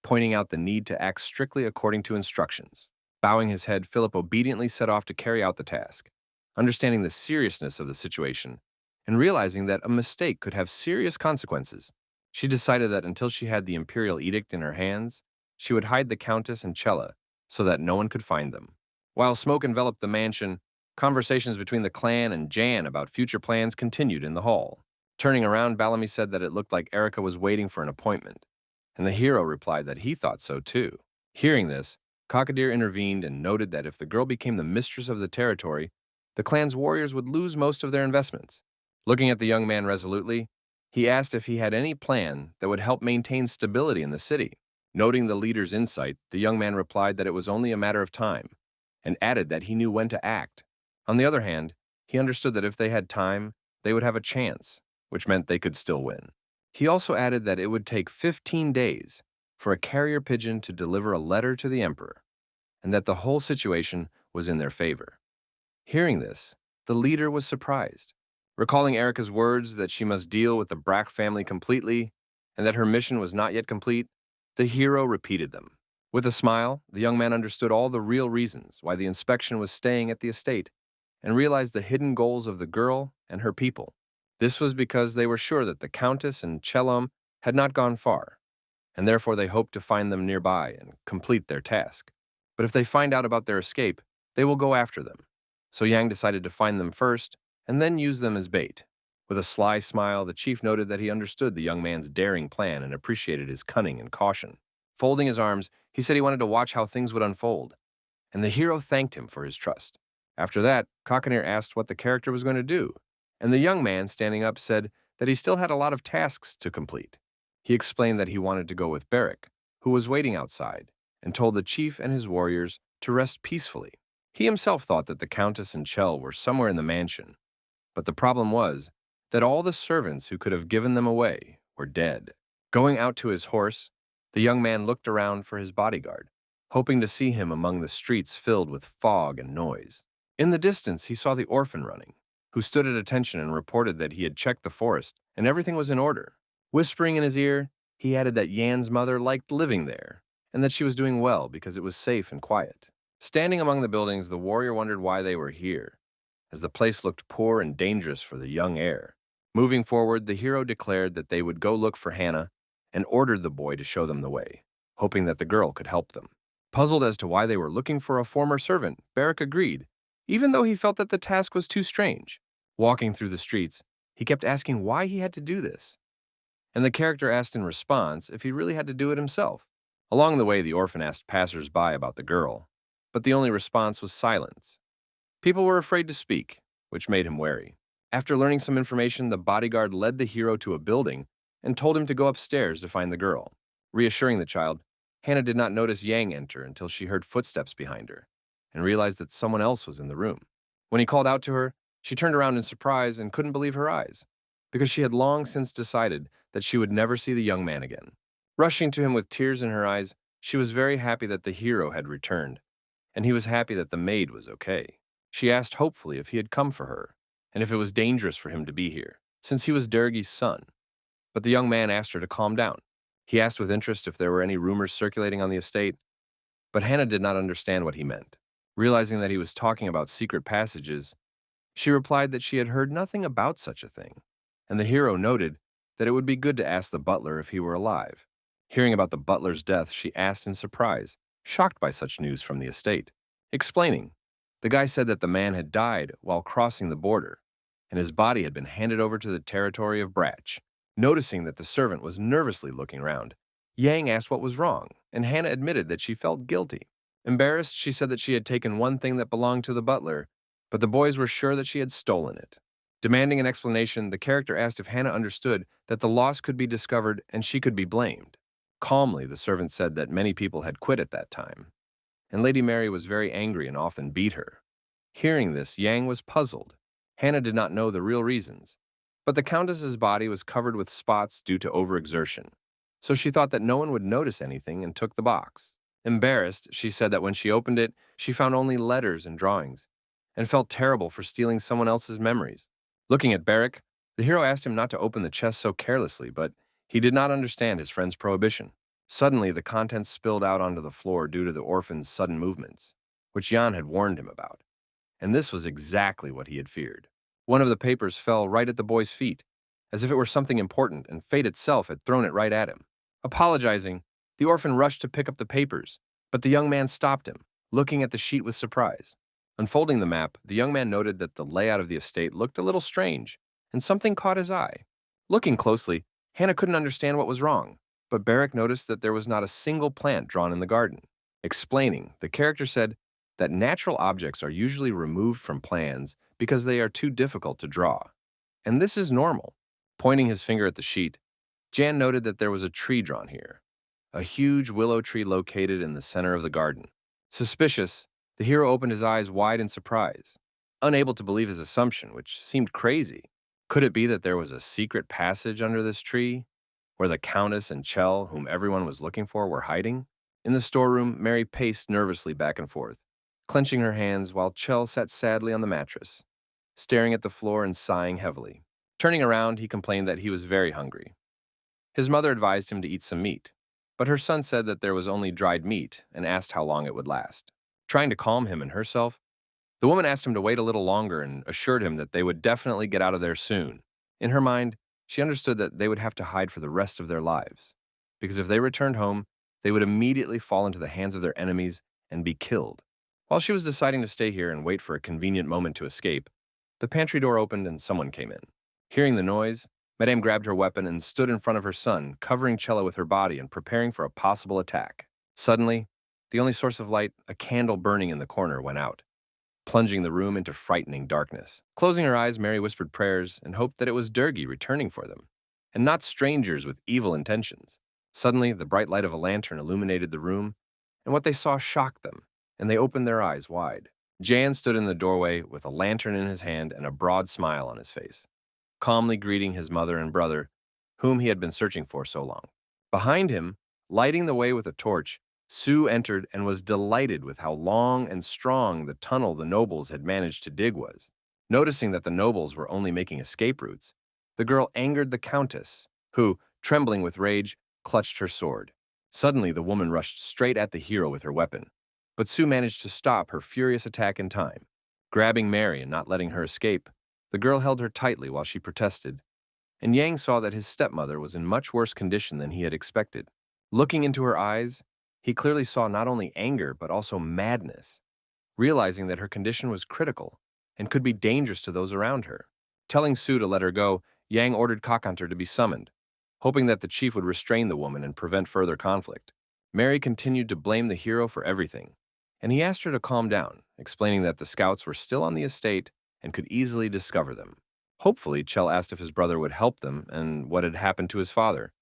pointing out the need to act strictly according to instructions. Bowing his head, Philip obediently set off to carry out the task. Understanding the seriousness of the situation and realizing that a mistake could have serious consequences, she decided that until she had the Imperial edict in her hands, she would hide the Countess and Chella so that no one could find them. While smoke enveloped the mansion, conversations between the clan and Jan about future plans continued in the hall. Turning around, Bellamy said that it looked like Erica was waiting for an appointment, and the hero replied that he thought so too. Hearing this, Kakadir intervened and noted that if the girl became the mistress of the territory, the clan's warriors would lose most of their investments. Looking at the young man resolutely, he asked if he had any plan that would help maintain stability in the city. Noting the leader's insight, the young man replied that it was only a matter of time, and added that he knew when to act. On the other hand, he understood that if they had time, they would have a chance, which meant they could still win. He also added that it would take 15 days for a carrier pigeon to deliver a letter to the emperor, and that the whole situation was in their favor. Hearing this, the leader was surprised. Recalling Erica's words that she must deal with the Brack family completely and that her mission was not yet complete, the hero repeated them. With a smile, the young man understood all the real reasons why the inspection was staying at the estate and realized the hidden goals of the girl and her people. This was because they were sure that the Countess and Chelom had not gone far, and therefore they hoped to find them nearby and complete their task. But if they find out about their escape, they will go after them. So Yang decided to find them first and then use them as bait. With a sly smile, the chief noted that he understood the young man's daring plan and appreciated his cunning and caution. Folding his arms, he said he wanted to watch how things would unfold, and the hero thanked him for his trust. After that, Cockanier asked what the character was going to do, and the young man, standing up, said that he still had a lot of tasks to complete. He explained that he wanted to go with Beric, who was waiting outside, and told the chief and his warriors to rest peacefully. He himself thought that the Countess and Chell were somewhere in the mansion, but the problem was that all the servants who could have given them away were dead. Going out to his horse, the young man looked around for his bodyguard, hoping to see him among the streets filled with fog and noise. In the distance, he saw the orphan running, who stood at attention and reported that he had checked the forest and everything was in order. Whispering in his ear, he added that Yan's mother liked living there and that she was doing well because it was safe and quiet. Standing among the buildings, the warrior wondered why they were here, as the place looked poor and dangerous for the young heir. Moving forward, the hero declared that they would go look for Hannah and ordered the boy to show them the way, hoping that the girl could help them. Puzzled as to why they were looking for a former servant, Beric agreed, even though he felt that the task was too strange. Walking through the streets, he kept asking why he had to do this, and the character asked in response if he really had to do it himself. Along the way, the orphan asked passers-by about the girl, but the only response was silence. People were afraid to speak, which made him wary. After learning some information, the bodyguard led the hero to a building and told him to go upstairs to find the girl. Reassuring the child, Hannah did not notice Yang enter until she heard footsteps behind her and realized that someone else was in the room. When he called out to her, she turned around in surprise and couldn't believe her eyes, because she had long since decided that she would never see the young man again. Rushing to him with tears in her eyes, she was very happy that the hero had returned, and he was happy that the maid was okay. She asked hopefully if he had come for her, and if it was dangerous for him to be here, since he was Dergi's son. But the young man asked her to calm down. He asked with interest if there were any rumors circulating on the estate, but Hannah did not understand what he meant. Realizing that he was talking about secret passages, she replied that she had heard nothing about such a thing, and the hero noted that it would be good to ask the butler if he were alive. Hearing about the butler's death, she asked in surprise, shocked by such news from the estate. Explaining, the guy said that the man had died while crossing the border, and his body had been handed over to the territory of Bratch. Noticing that the servant was nervously looking around, Yang asked what was wrong, and Hannah admitted that she felt guilty. Embarrassed, she said that she had taken one thing that belonged to the butler, but the boys were sure that she had stolen it. Demanding an explanation, the character asked if Hannah understood that the loss could be discovered and she could be blamed. Calmly, the servant said that many people had quit at that time, and Lady Mary was very angry and often beat her. Hearing this, Yang was puzzled. Hannah did not know the real reasons, but the Countess's body was covered with spots due to overexertion, so she thought that no one would notice anything and took the box. Embarrassed, she said that when she opened it, she found only letters and drawings, and felt terrible for stealing someone else's memories. Looking at Beric, the hero asked him not to open the chest so carelessly, but he did not understand his friend's prohibition. Suddenly, the contents spilled out onto the floor due to the orphan's sudden movements, which Jan had warned him about, and this was exactly what he had feared. One of the papers fell right at the boy's feet, as if it were something important, and fate itself had thrown it right at him. Apologizing, the orphan rushed to pick up the papers, but the young man stopped him, looking at the sheet with surprise. Unfolding the map, the young man noted that the layout of the estate looked a little strange, and something caught his eye. Looking closely, Hannah couldn't understand what was wrong, but Beric noticed that there was not a single plant drawn in the garden. Explaining, the character said that natural objects are usually removed from plans because they are too difficult to draw. And this is normal. Pointing his finger at the sheet, Jan noted that there was a tree drawn here, a huge willow tree located in the center of the garden. Suspicious, the hero opened his eyes wide in surprise, unable to believe his assumption, which seemed crazy. Could it be that there was a secret passage under this tree, where the Countess and Chell, whom everyone was looking for, were hiding? In the storeroom, Mary paced nervously back and forth, clenching her hands while Chell sat sadly on the mattress, staring at the floor and sighing heavily. Turning around, he complained that he was very hungry. His mother advised him to eat some meat, but her son said that there was only dried meat and asked how long it would last. Trying to calm him and herself, the woman asked him to wait a little longer and assured him that they would definitely get out of there soon. In her mind, she understood that they would have to hide for the rest of their lives, because if they returned home, they would immediately fall into the hands of their enemies and be killed. While she was deciding to stay here and wait for a convenient moment to escape, the pantry door opened and someone came in. Hearing the noise, Madame grabbed her weapon and stood in front of her son, covering Cello with her body and preparing for a possible attack. Suddenly, the only source of light, a candle burning in the corner, went out, plunging the room into frightening darkness. Closing her eyes, Mary whispered prayers and hoped that it was Durgi returning for them, and not strangers with evil intentions. Suddenly, the bright light of a lantern illuminated the room, and what they saw shocked them, and they opened their eyes wide. Jan stood in the doorway with a lantern in his hand and a broad smile on his face, calmly greeting his mother and brother, whom he had been searching for so long. Behind him, lighting the way with a torch, Sue entered and was delighted with how long and strong the tunnel the nobles had managed to dig was. Noticing that the nobles were only making escape routes, the girl angered the countess, who, trembling with rage, clutched her sword. Suddenly, the woman rushed straight at the hero with her weapon, but Sue managed to stop her furious attack in time. Grabbing Mary and not letting her escape, the girl held her tightly while she protested, and Yang saw that his stepmother was in much worse condition than he had expected. Looking into her eyes, he clearly saw not only anger but also madness, realizing that her condition was critical and could be dangerous to those around her. Telling Sue to let her go, Yang ordered Cockhunter to be summoned, hoping that the chief would restrain the woman and prevent further conflict. Mary continued to blame the hero for everything, and he asked her to calm down, explaining that the scouts were still on the estate and could easily discover them. Hopefully, Chell asked if his brother would help them and what had happened to his father,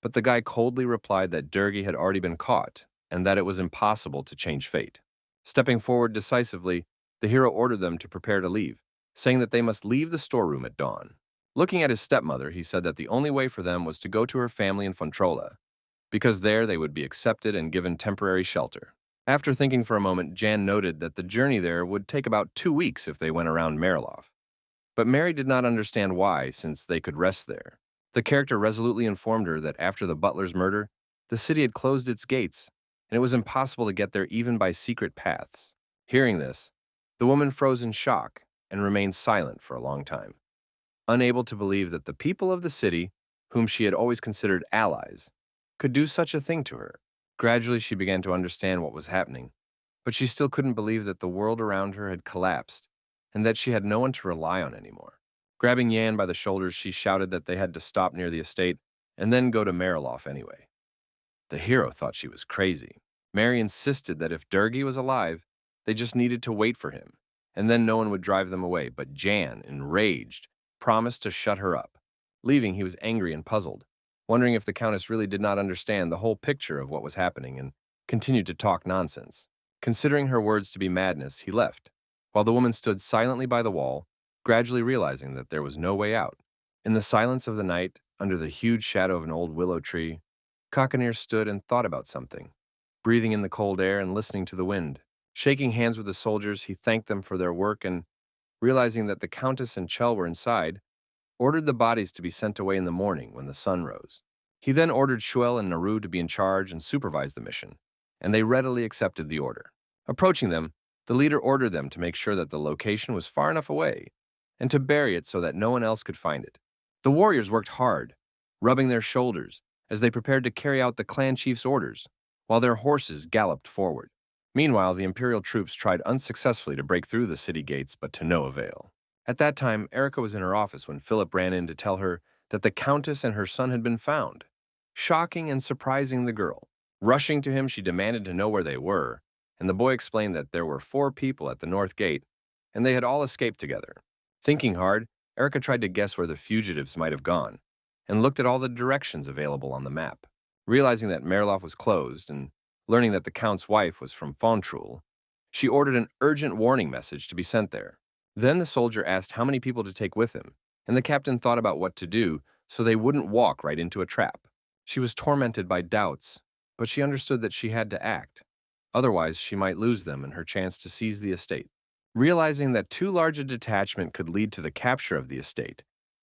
but the guy coldly replied that Durgi had already been caught and that it was impossible to change fate. Stepping forward decisively, the hero ordered them to prepare to leave, saying that they must leave the storeroom at dawn. Looking at his stepmother, he said that the only way for them was to go to her family in Fontrola, because there they would be accepted and given temporary shelter. After thinking for a moment, Jan noted that the journey there would take about 2 weeks if they went around Mariloff. But Mary did not understand why, since they could rest there. The character resolutely informed her that after the butler's murder, the city had closed its gates, and it was impossible to get there even by secret paths. Hearing this, the woman froze in shock and remained silent for a long time, unable to believe that the people of the city, whom she had always considered allies, could do such a thing to her. Gradually, she began to understand what was happening, but she still couldn't believe that the world around her had collapsed and that she had no one to rely on anymore. Grabbing Yan by the shoulders, she shouted that they had to stop near the estate and then go to Mariloff anyway. The hero thought she was crazy. Mary insisted that if Durgi was alive, they just needed to wait for him, and then no one would drive them away. But Jan, enraged, promised to shut her up. Leaving, he was angry and puzzled, wondering if the Countess really did not understand the whole picture of what was happening and continued to talk nonsense. Considering her words to be madness, he left, while the woman stood silently by the wall, gradually realizing that there was no way out. In the silence of the night, under the huge shadow of an old willow tree, Cockanier stood and thought about something, breathing in the cold air and listening to the wind. Shaking hands with the soldiers, he thanked them for their work and, realizing that the Countess and Chell were inside, ordered the bodies to be sent away in the morning when the sun rose. He then ordered Shuel and Naru to be in charge and supervise the mission, and they readily accepted the order. Approaching them, the leader ordered them to make sure that the location was far enough away and to bury it so that no one else could find it. The warriors worked hard, rubbing their shoulders as they prepared to carry out the clan chief's orders, while their horses galloped forward. Meanwhile, the Imperial troops tried unsuccessfully to break through the city gates, but to no avail. At that time, Erica was in her office when Philip ran in to tell her that the Countess and her son had been found, shocking and surprising the girl. Rushing to him, she demanded to know where they were, and the boy explained that there were 4 people at the north gate, and they had all escaped together. Thinking hard, Erica tried to guess where the fugitives might have gone, and looked at all the directions available on the map. Realizing that Merloff was closed, and learning that the Count's wife was from Fontrul, she ordered an urgent warning message to be sent there. Then the soldier asked how many people to take with him, and the captain thought about what to do so they wouldn't walk right into a trap. She was tormented by doubts, but she understood that she had to act. Otherwise, she might lose them and her chance to seize the estate. Realizing that too large a detachment could lead to the capture of the estate,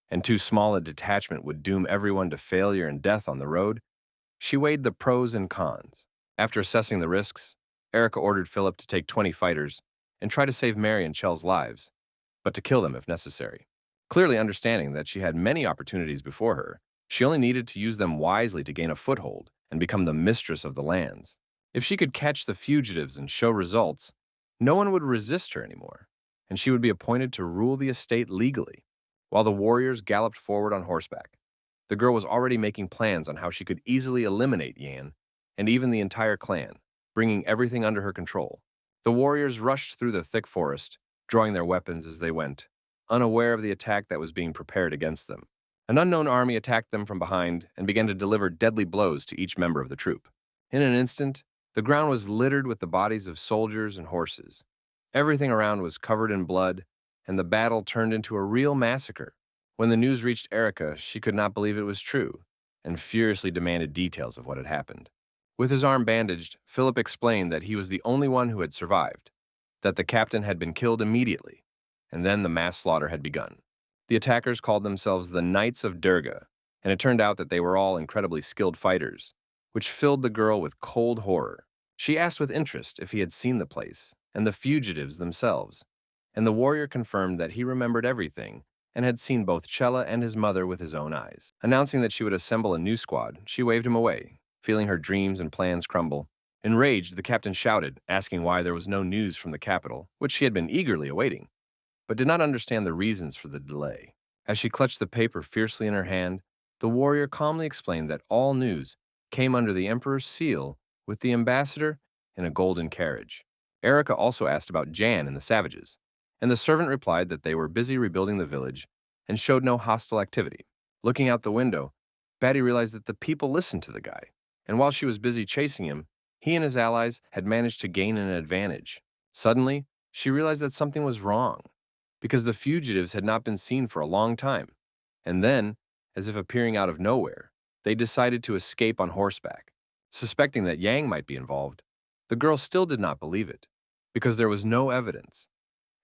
and too small a detachment would doom everyone to failure and death on the road, she weighed the pros and cons. After assessing the risks, Erica ordered Philip to take 20 fighters and try to save Mary and Chell's lives, but to kill them if necessary. Clearly understanding that she had many opportunities before her, she only needed to use them wisely to gain a foothold and become the mistress of the lands. If she could catch the fugitives and show results, no one would resist her anymore, and she would be appointed to rule the estate legally. While the warriors galloped forward on horseback, the girl was already making plans on how she could easily eliminate Yan and even the entire clan, bringing everything under her control. The warriors rushed through the thick forest, drawing their weapons as they went, unaware of the attack that was being prepared against them. An unknown army attacked them from behind and began to deliver deadly blows to each member of the troop. In an instant, the ground was littered with the bodies of soldiers and horses. Everything around was covered in blood, and the battle turned into a real massacre. When the news reached Erica, she could not believe it was true, and furiously demanded details of what had happened. With his arm bandaged, Philip explained that he was the only one who had survived, that the captain had been killed immediately, and then the mass slaughter had begun. The attackers called themselves the Knights of Durga, and it turned out that they were all incredibly skilled fighters, which filled the girl with cold horror. She asked with interest if he had seen the place, and the fugitives themselves, and the warrior confirmed that he remembered everything and had seen both Chella and his mother with his own eyes. Announcing that she would assemble a new squad, she waved him away, feeling her dreams and plans crumble. Enraged, the captain shouted, asking why there was no news from the capital, which she had been eagerly awaiting, but did not understand the reasons for the delay. As she clutched the paper fiercely in her hand, the warrior calmly explained that all news came under the emperor's seal with the ambassador in a golden carriage. Erica also asked about Jan and the savages, and the servant replied that they were busy rebuilding the village and showed no hostile activity. Looking out the window, Batty realized that the people listened to the guy, and while she was busy chasing him, he and his allies had managed to gain an advantage. Suddenly, she realized that something was wrong, because the fugitives had not been seen for a long time, and then, as if appearing out of nowhere, they decided to escape on horseback. Suspecting that Yang might be involved, the girl still did not believe it, because there was no evidence,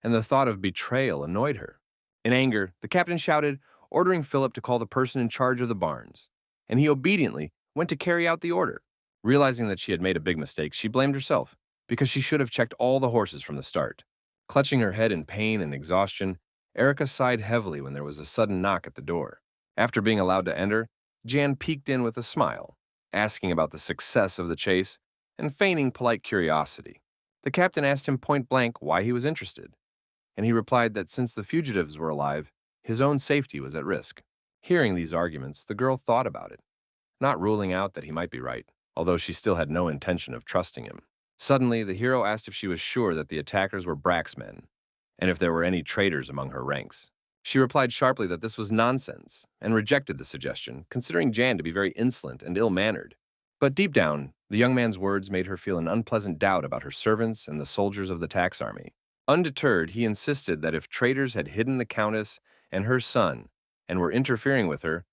and the thought of betrayal annoyed her. In anger, the captain shouted, ordering Philip to call the person in charge of the barns, and he obediently went to carry out the order. Realizing that she had made a big mistake, she blamed herself, because she should have checked all the horses from the start. Clutching her head in pain and exhaustion, Erica sighed heavily when there was a sudden knock at the door. After being allowed to enter, Jan peeked in with a smile, asking about the success of the chase and feigning polite curiosity. The captain asked him point blank why he was interested, and he replied that since the fugitives were alive, his own safety was at risk. Hearing these arguments, the girl thought about it, not ruling out that he might be right, although she still had no intention of trusting him. Suddenly, the hero asked if she was sure that the attackers were Brack's men, and if there were any traitors among her ranks. She replied sharply that this was nonsense, and rejected the suggestion, considering Jan to be very insolent and ill-mannered. But deep down, the young man's words made her feel an unpleasant doubt about her servants and the soldiers of the tax army. Undeterred, he insisted that if traitors had hidden the countess and her son and were interfering with her,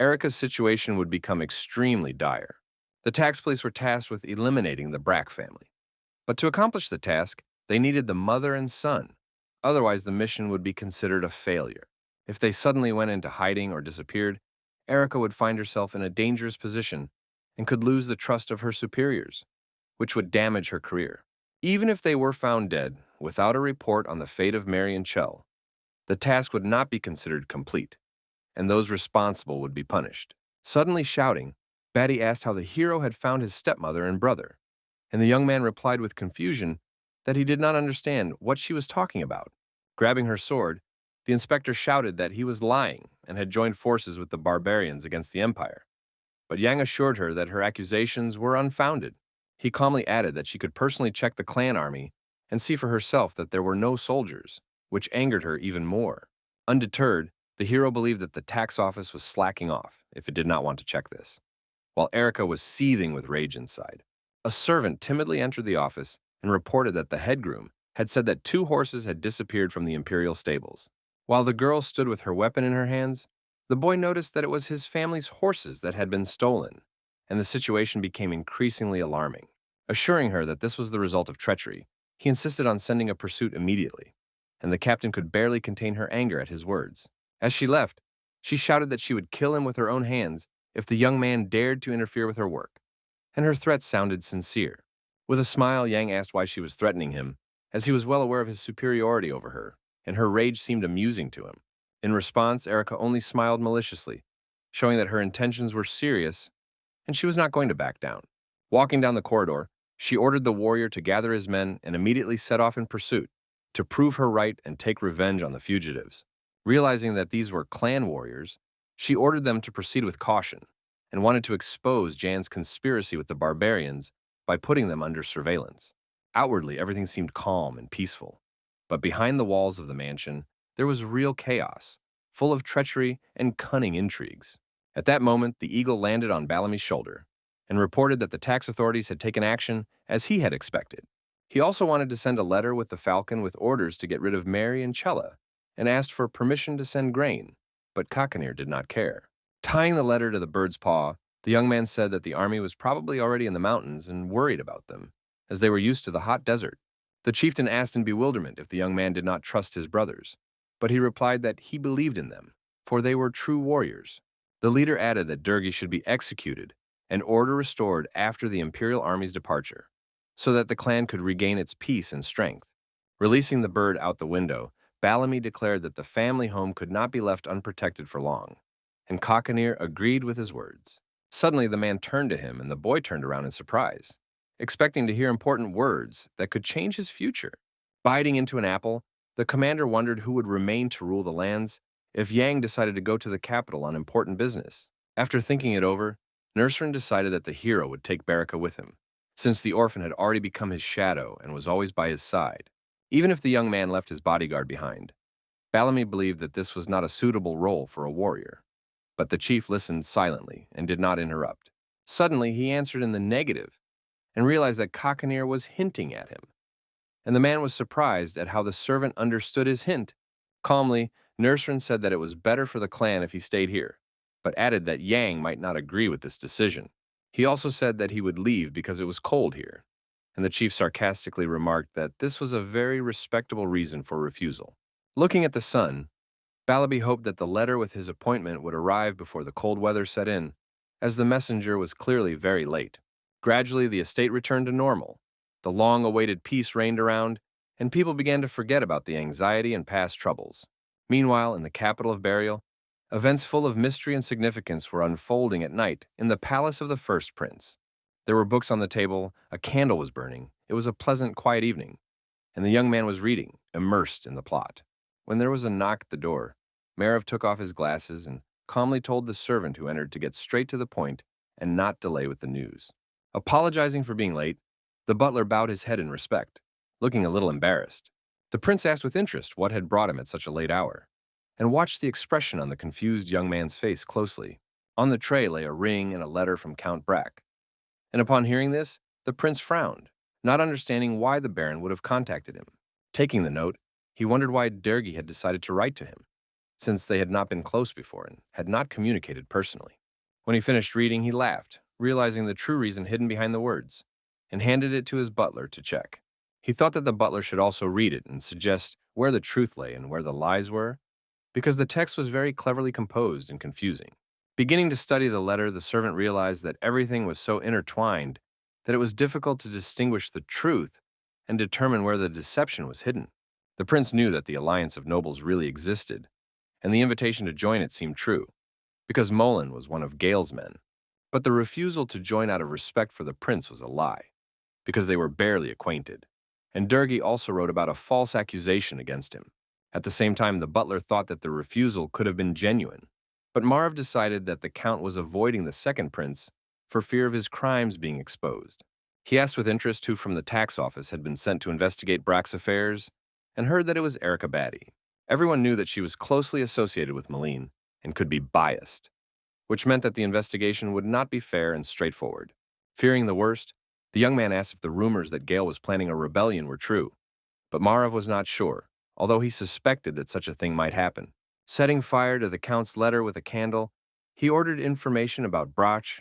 Erica's situation would become extremely dire. The tax police were tasked with eliminating the Brack family. But to accomplish the task, they needed the mother and son. Otherwise, the mission would be considered a failure. If they suddenly went into hiding or disappeared, Erica would find herself in a dangerous position and could lose the trust of her superiors, which would damage her career. Even if they were found dead, without a report on the fate of Mary and Chell, the task would not be considered complete, and those responsible would be punished. Suddenly shouting, Batty asked how the hero had found his stepmother and brother, and the young man replied with confusion that he did not understand what she was talking about. Grabbing her sword, the inspector shouted that he was lying and had joined forces with the barbarians against the Empire. but Yang assured her that her accusations were unfounded. He calmly added that she could personally check the clan army and see for herself that there were no soldiers, which angered her even more. Undeterred, the hero believed that the tax office was slacking off if it did not want to check this, while Erica was seething with rage inside. A servant timidly entered the office and reported that the head groom had said that 2 horses had disappeared from the Imperial stables. While the girl stood with her weapon in her hands, the boy noticed that it was his family's horses that had been stolen, and the situation became increasingly alarming. Assuring her that this was the result of treachery, he insisted on sending a pursuit immediately, and the captain could barely contain her anger at his words. As she left, she shouted that she would kill him with her own hands if the young man dared to interfere with her work, and her threats sounded sincere. With a smile, Yang asked why she was threatening him, as he was well aware of his superiority over her, and her rage seemed amusing to him. In response, Erica only smiled maliciously, showing that her intentions were serious, and she was not going to back down. Walking down the corridor, she ordered the warrior to gather his men and immediately set off in pursuit, to prove her right and take revenge on the fugitives. Realizing that these were clan warriors, she ordered them to proceed with caution, and wanted to expose Jan's conspiracy with the barbarians by putting them under surveillance. Outwardly, everything seemed calm and peaceful, but behind the walls of the mansion, there was real chaos, full of treachery and cunning intrigues. At that moment, the eagle landed on Bellamy's shoulder and reported that the tax authorities had taken action as he had expected. He also wanted to send a letter with the falcon with orders to get rid of Mary and Chella, and asked for permission to send grain, but Kakanir did not care. Tying the letter to the bird's paw, the young man said that the army was probably already in the mountains and worried about them, as they were used to the hot desert. The chieftain asked in bewilderment if the young man did not trust his brothers, but he replied that he believed in them, for they were true warriors. The leader added that Durgi should be executed and order restored after the Imperial army's departure, so that the clan could regain its peace and strength. Releasing the bird out the window, Bellamy declared that the family home could not be left unprotected for long, and Kakanir agreed with his words. Suddenly, the man turned to him, and the boy turned around in surprise, expecting to hear important words that could change his future. Biting into an apple, the commander wondered who would remain to rule the lands if Yang decided to go to the capital on important business. After thinking it over, Nurserin decided that the hero would take Baraka with him, since the orphan had already become his shadow and was always by his side. Even if the young man left his bodyguard behind, Bellamy believed that this was not a suitable role for a warrior. But the chief listened silently and did not interrupt. Suddenly, he answered in the negative and realized that Kakanir was hinting at him, and the man was surprised at how the servant understood his hint. Calmly, Nurserin said that it was better for the clan if he stayed here, but added that Yang might not agree with this decision. He also said that he would leave because it was cold here, and the chief sarcastically remarked that this was a very respectable reason for refusal. Looking at the sun, Balabi hoped that the letter with his appointment would arrive before the cold weather set in, as the messenger was clearly very late. Gradually, the estate returned to normal. The long-awaited peace reigned around, and people began to forget about the anxiety and past troubles. Meanwhile, in the capital of Burial, events full of mystery and significance were unfolding at night in the palace of the first prince. There were books on the table, a candle was burning. It was a pleasant, quiet evening, and the young man was reading, immersed in the plot. When there was a knock at the door, Marav took off his glasses and calmly told the servant who entered to get straight to the point and not delay with the news. Apologizing for being late, the butler bowed his head in respect, looking a little embarrassed. The prince asked with interest what had brought him at such a late hour, and watched the expression on the confused young man's face closely. On the tray lay a ring and a letter from Count Brack, and upon hearing this, the prince frowned, not understanding why the baron would have contacted him. Taking the note, he wondered why Dergi had decided to write to him, since they had not been close before and had not communicated personally. When he finished reading, he laughed, realizing the true reason hidden behind the words, and handed it to his butler to check. He thought that the butler should also read it and suggest where the truth lay and where the lies were, because the text was very cleverly composed and confusing. Beginning to study the letter, the servant realized that everything was so intertwined that it was difficult to distinguish the truth and determine where the deception was hidden. The prince knew that the alliance of nobles really existed, and the invitation to join it seemed true, because Molin was one of Gale's men. But the refusal to join out of respect for the prince was a lie, because they were barely acquainted, and Durgi also wrote about a false accusation against him. At the same time, the butler thought that the refusal could have been genuine, But Marv decided that the Count was avoiding the second prince for fear of his crimes being exposed. He asked with interest who from the tax office had been sent to investigate Brack's affairs, and heard that it was Erica Batty. Everyone knew that she was closely associated with Malene and could be biased, which meant that the investigation would not be fair and straightforward. Fearing the worst, the young man asked if the rumors that Gale was planning a rebellion were true, but Marv was not sure, although he suspected that such a thing might happen. Setting fire to the Count's letter with a candle, he ordered information about Brach,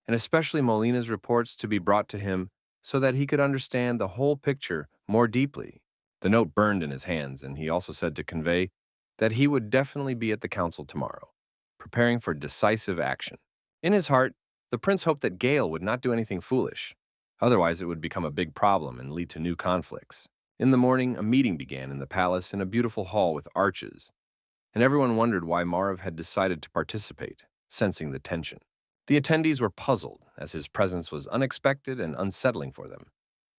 and especially Molina's reports, to be brought to him so that he could understand the whole picture more deeply. The note burned in his hands, and he also said to convey that he would definitely be at the council tomorrow, preparing for decisive action. In his heart, the prince hoped that Gale would not do anything foolish. Otherwise, it would become a big problem and lead to new conflicts. In the morning, a meeting began in the palace in a beautiful hall with arches, and everyone wondered why Marv had decided to participate, sensing the tension. The attendees were puzzled, as his presence was unexpected and unsettling for them,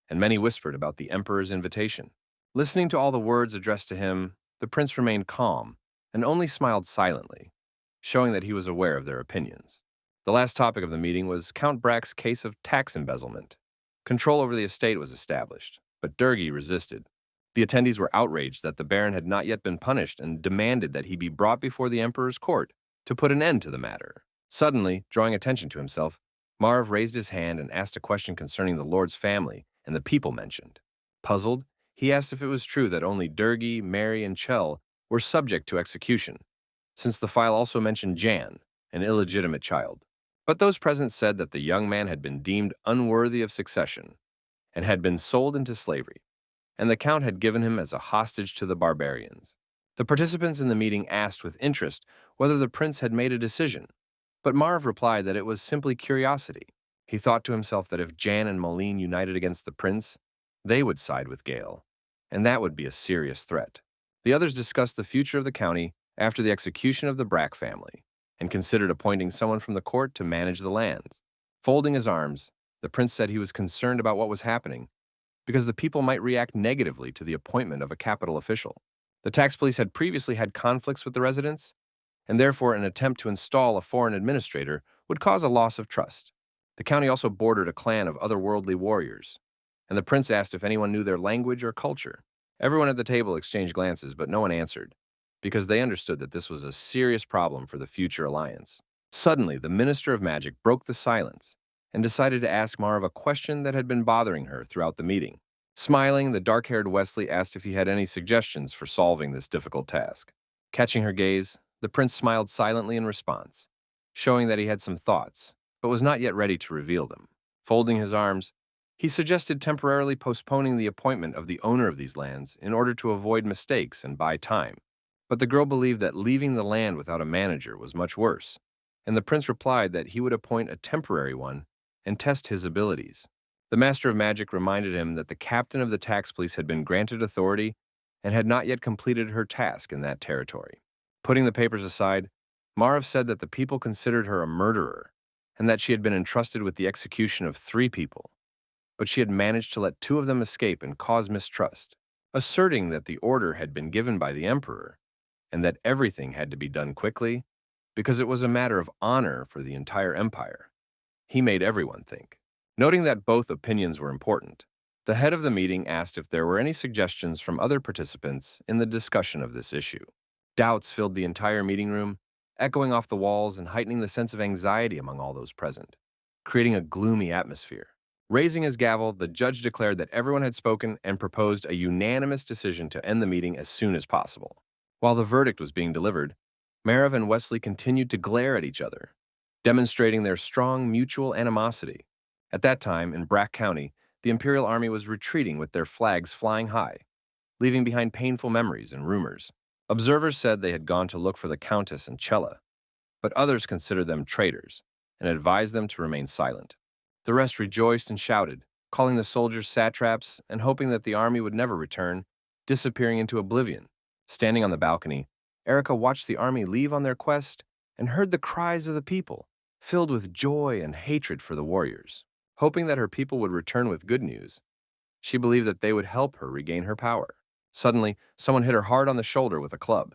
and many whispered about the emperor's invitation. Listening to all the words addressed to him, the prince remained calm and only smiled silently, showing that he was aware of their opinions. The last topic of the meeting was Count Brack's case of tax embezzlement. Control over the estate was established, but Durgi resisted. The attendees were outraged that the baron had not yet been punished and demanded that he be brought before the emperor's court to put an end to the matter. Suddenly, drawing attention to himself, Marv raised his hand and asked a question concerning the lord's family and the people mentioned. Puzzled, he asked if it was true that only Durgi, Mary, and Chell were subject to execution, since the file also mentioned Jan, an illegitimate child. But those present said that the young man had been deemed unworthy of succession and had been sold into slavery, and the count had given him as a hostage to the barbarians. The participants in the meeting asked with interest whether the prince had made a decision, but Marv replied that it was simply curiosity. He thought to himself that if Jan and Malene united against the prince, they would side with Gale, and that would be a serious threat. The others discussed the future of the county after the execution of the Brack family, and considered appointing someone from the court to manage the lands. Folding his arms, the prince said he was concerned about what was happening, because the people might react negatively to the appointment of a capital official. The tax police had previously had conflicts with the residents, and therefore an attempt to install a foreign administrator would cause a loss of trust. The county also bordered a clan of otherworldly warriors, and the prince asked if anyone knew their language or culture. Everyone at the table exchanged glances, but no one answered, because they understood that this was a serious problem for the future alliance. Suddenly, the Minister of Magic broke the silence and decided to ask Marv a question that had been bothering her throughout the meeting. Smiling, the dark-haired Wesley asked if he had any suggestions for solving this difficult task. Catching her gaze, the prince smiled silently in response, showing that he had some thoughts, but was not yet ready to reveal them. Folding his arms, he suggested temporarily postponing the appointment of the owner of these lands in order to avoid mistakes and buy time. But the girl believed that leaving the land without a manager was much worse, and the prince replied that he would appoint a temporary one and test his abilities. The Master of Magic reminded him that the captain of the tax police had been granted authority and had not yet completed her task in that territory. Putting the papers aside, Marv said that the people considered her a murderer and that she had been entrusted with the execution of 3 people, but she had managed to let 2 of them escape and cause mistrust, asserting that the order had been given by the emperor and that everything had to be done quickly because it was a matter of honor for the entire empire. He made everyone think. Noting that both opinions were important, the head of the meeting asked if there were any suggestions from other participants in the discussion of this issue. Doubts filled the entire meeting room, echoing off the walls and heightening the sense of anxiety among all those present, creating a gloomy atmosphere. Raising his gavel, the judge declared that everyone had spoken and proposed a unanimous decision to end the meeting as soon as possible. While the verdict was being delivered, Marv and Wesley continued to glare at each other, demonstrating their strong mutual animosity. At that time, in Brack County, the Imperial army was retreating with their flags flying high, leaving behind painful memories and rumors. Observers said they had gone to look for the Countess and Chella, but others considered them traitors and advised them to remain silent. The rest rejoiced and shouted, calling the soldiers satraps and hoping that the army would never return, disappearing into oblivion. Standing on the balcony, Erica watched the army leave on their quest and heard the cries of the people, filled with joy and hatred for the warriors. Hoping that her people would return with good news, she believed that they would help her regain her power. Suddenly, someone hit her hard on the shoulder with a club,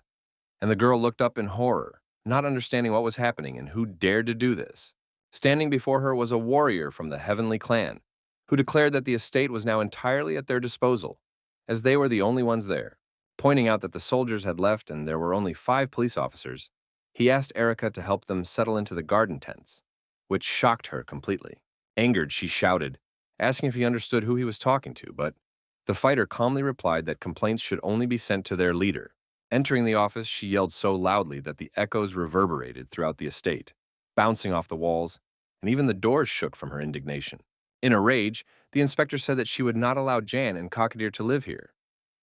and the girl looked up in horror, not understanding what was happening and who dared to do this. Standing before her was a warrior from the Heavenly Clan, who declared that the estate was now entirely at their disposal, as they were the only ones there. Pointing out that the soldiers had left and there were only 5 police officers, he asked Erica to help them settle into the garden tents, which shocked her completely. Angered, she shouted, asking if he understood who he was talking to, but the fighter calmly replied that complaints should only be sent to their leader. Entering the office, she yelled so loudly that the echoes reverberated throughout the estate, bouncing off the walls, and even the doors shook from her indignation. In a rage, the inspector said that she would not allow Jan and Cockatier to live here,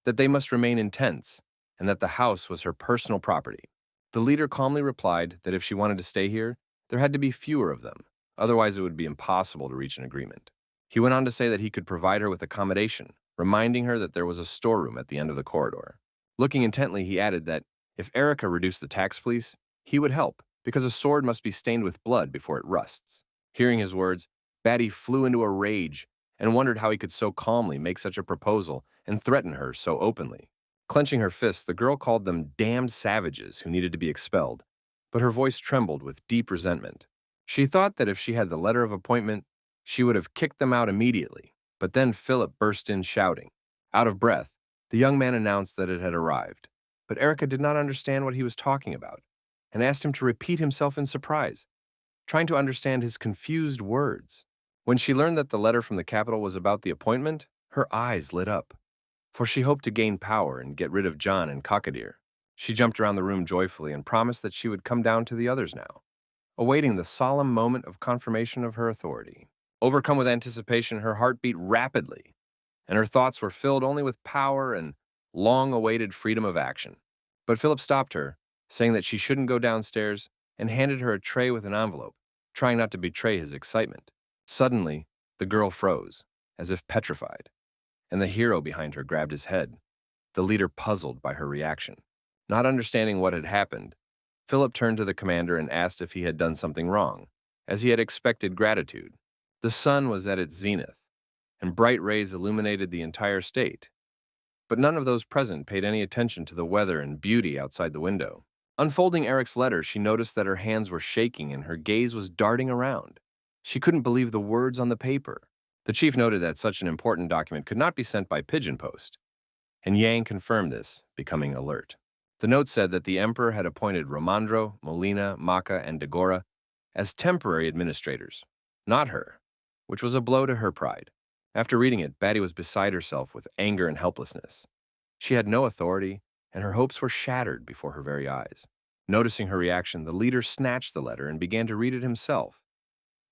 that they must remain in tents, and that the house was her personal property. The leader calmly replied that if she wanted to stay here, there had to be fewer of them, otherwise it would be impossible to reach an agreement. He went on to say that he could provide her with accommodation, reminding her that there was a storeroom at the end of the corridor. Looking intently, he added that if Erica reduced the tax police, he would help, because a sword must be stained with blood before it rusts. Hearing his words, Batty flew into a rage and wondered how he could so calmly make such a proposal and threaten her so openly. Clenching her fists, the girl called them damned savages who needed to be expelled, but her voice trembled with deep resentment. She thought that if she had the letter of appointment, she would have kicked them out immediately, but then Philip burst in shouting. Out of breath, the young man announced that it had arrived, but Erica did not understand what he was talking about and asked him to repeat himself in surprise, trying to understand his confused words. When she learned that the letter from the capital was about the appointment, her eyes lit up, for she hoped to gain power and get rid of John and Cockatier. She jumped around the room joyfully and promised that she would come down to the others now, awaiting the solemn moment of confirmation of her authority. Overcome with anticipation, her heart beat rapidly, and her thoughts were filled only with power and long-awaited freedom of action. But Philip stopped her, saying that she shouldn't go downstairs, and handed her a tray with an envelope, trying not to betray his excitement. Suddenly, the girl froze, as if petrified, and the hero behind her grabbed his head, the leader puzzled by her reaction. Not understanding what had happened, Philip turned to the commander and asked if he had done something wrong, as he had expected gratitude. The sun was at its zenith, and bright rays illuminated the entire state, but none of those present paid any attention to the weather and beauty outside the window. Unfolding Eric's letter, she noticed that her hands were shaking and her gaze was darting around. She couldn't believe the words on the paper. The chief noted that such an important document could not be sent by pigeon post, and Yang confirmed this, becoming alert. The note said that the emperor had appointed Romandro, Molina, Maka, and Degora as temporary administrators, not her, which was a blow to her pride. After reading it, Batty was beside herself with anger and helplessness. She had no authority, and her hopes were shattered before her very eyes. Noticing her reaction, the leader snatched the letter and began to read it himself.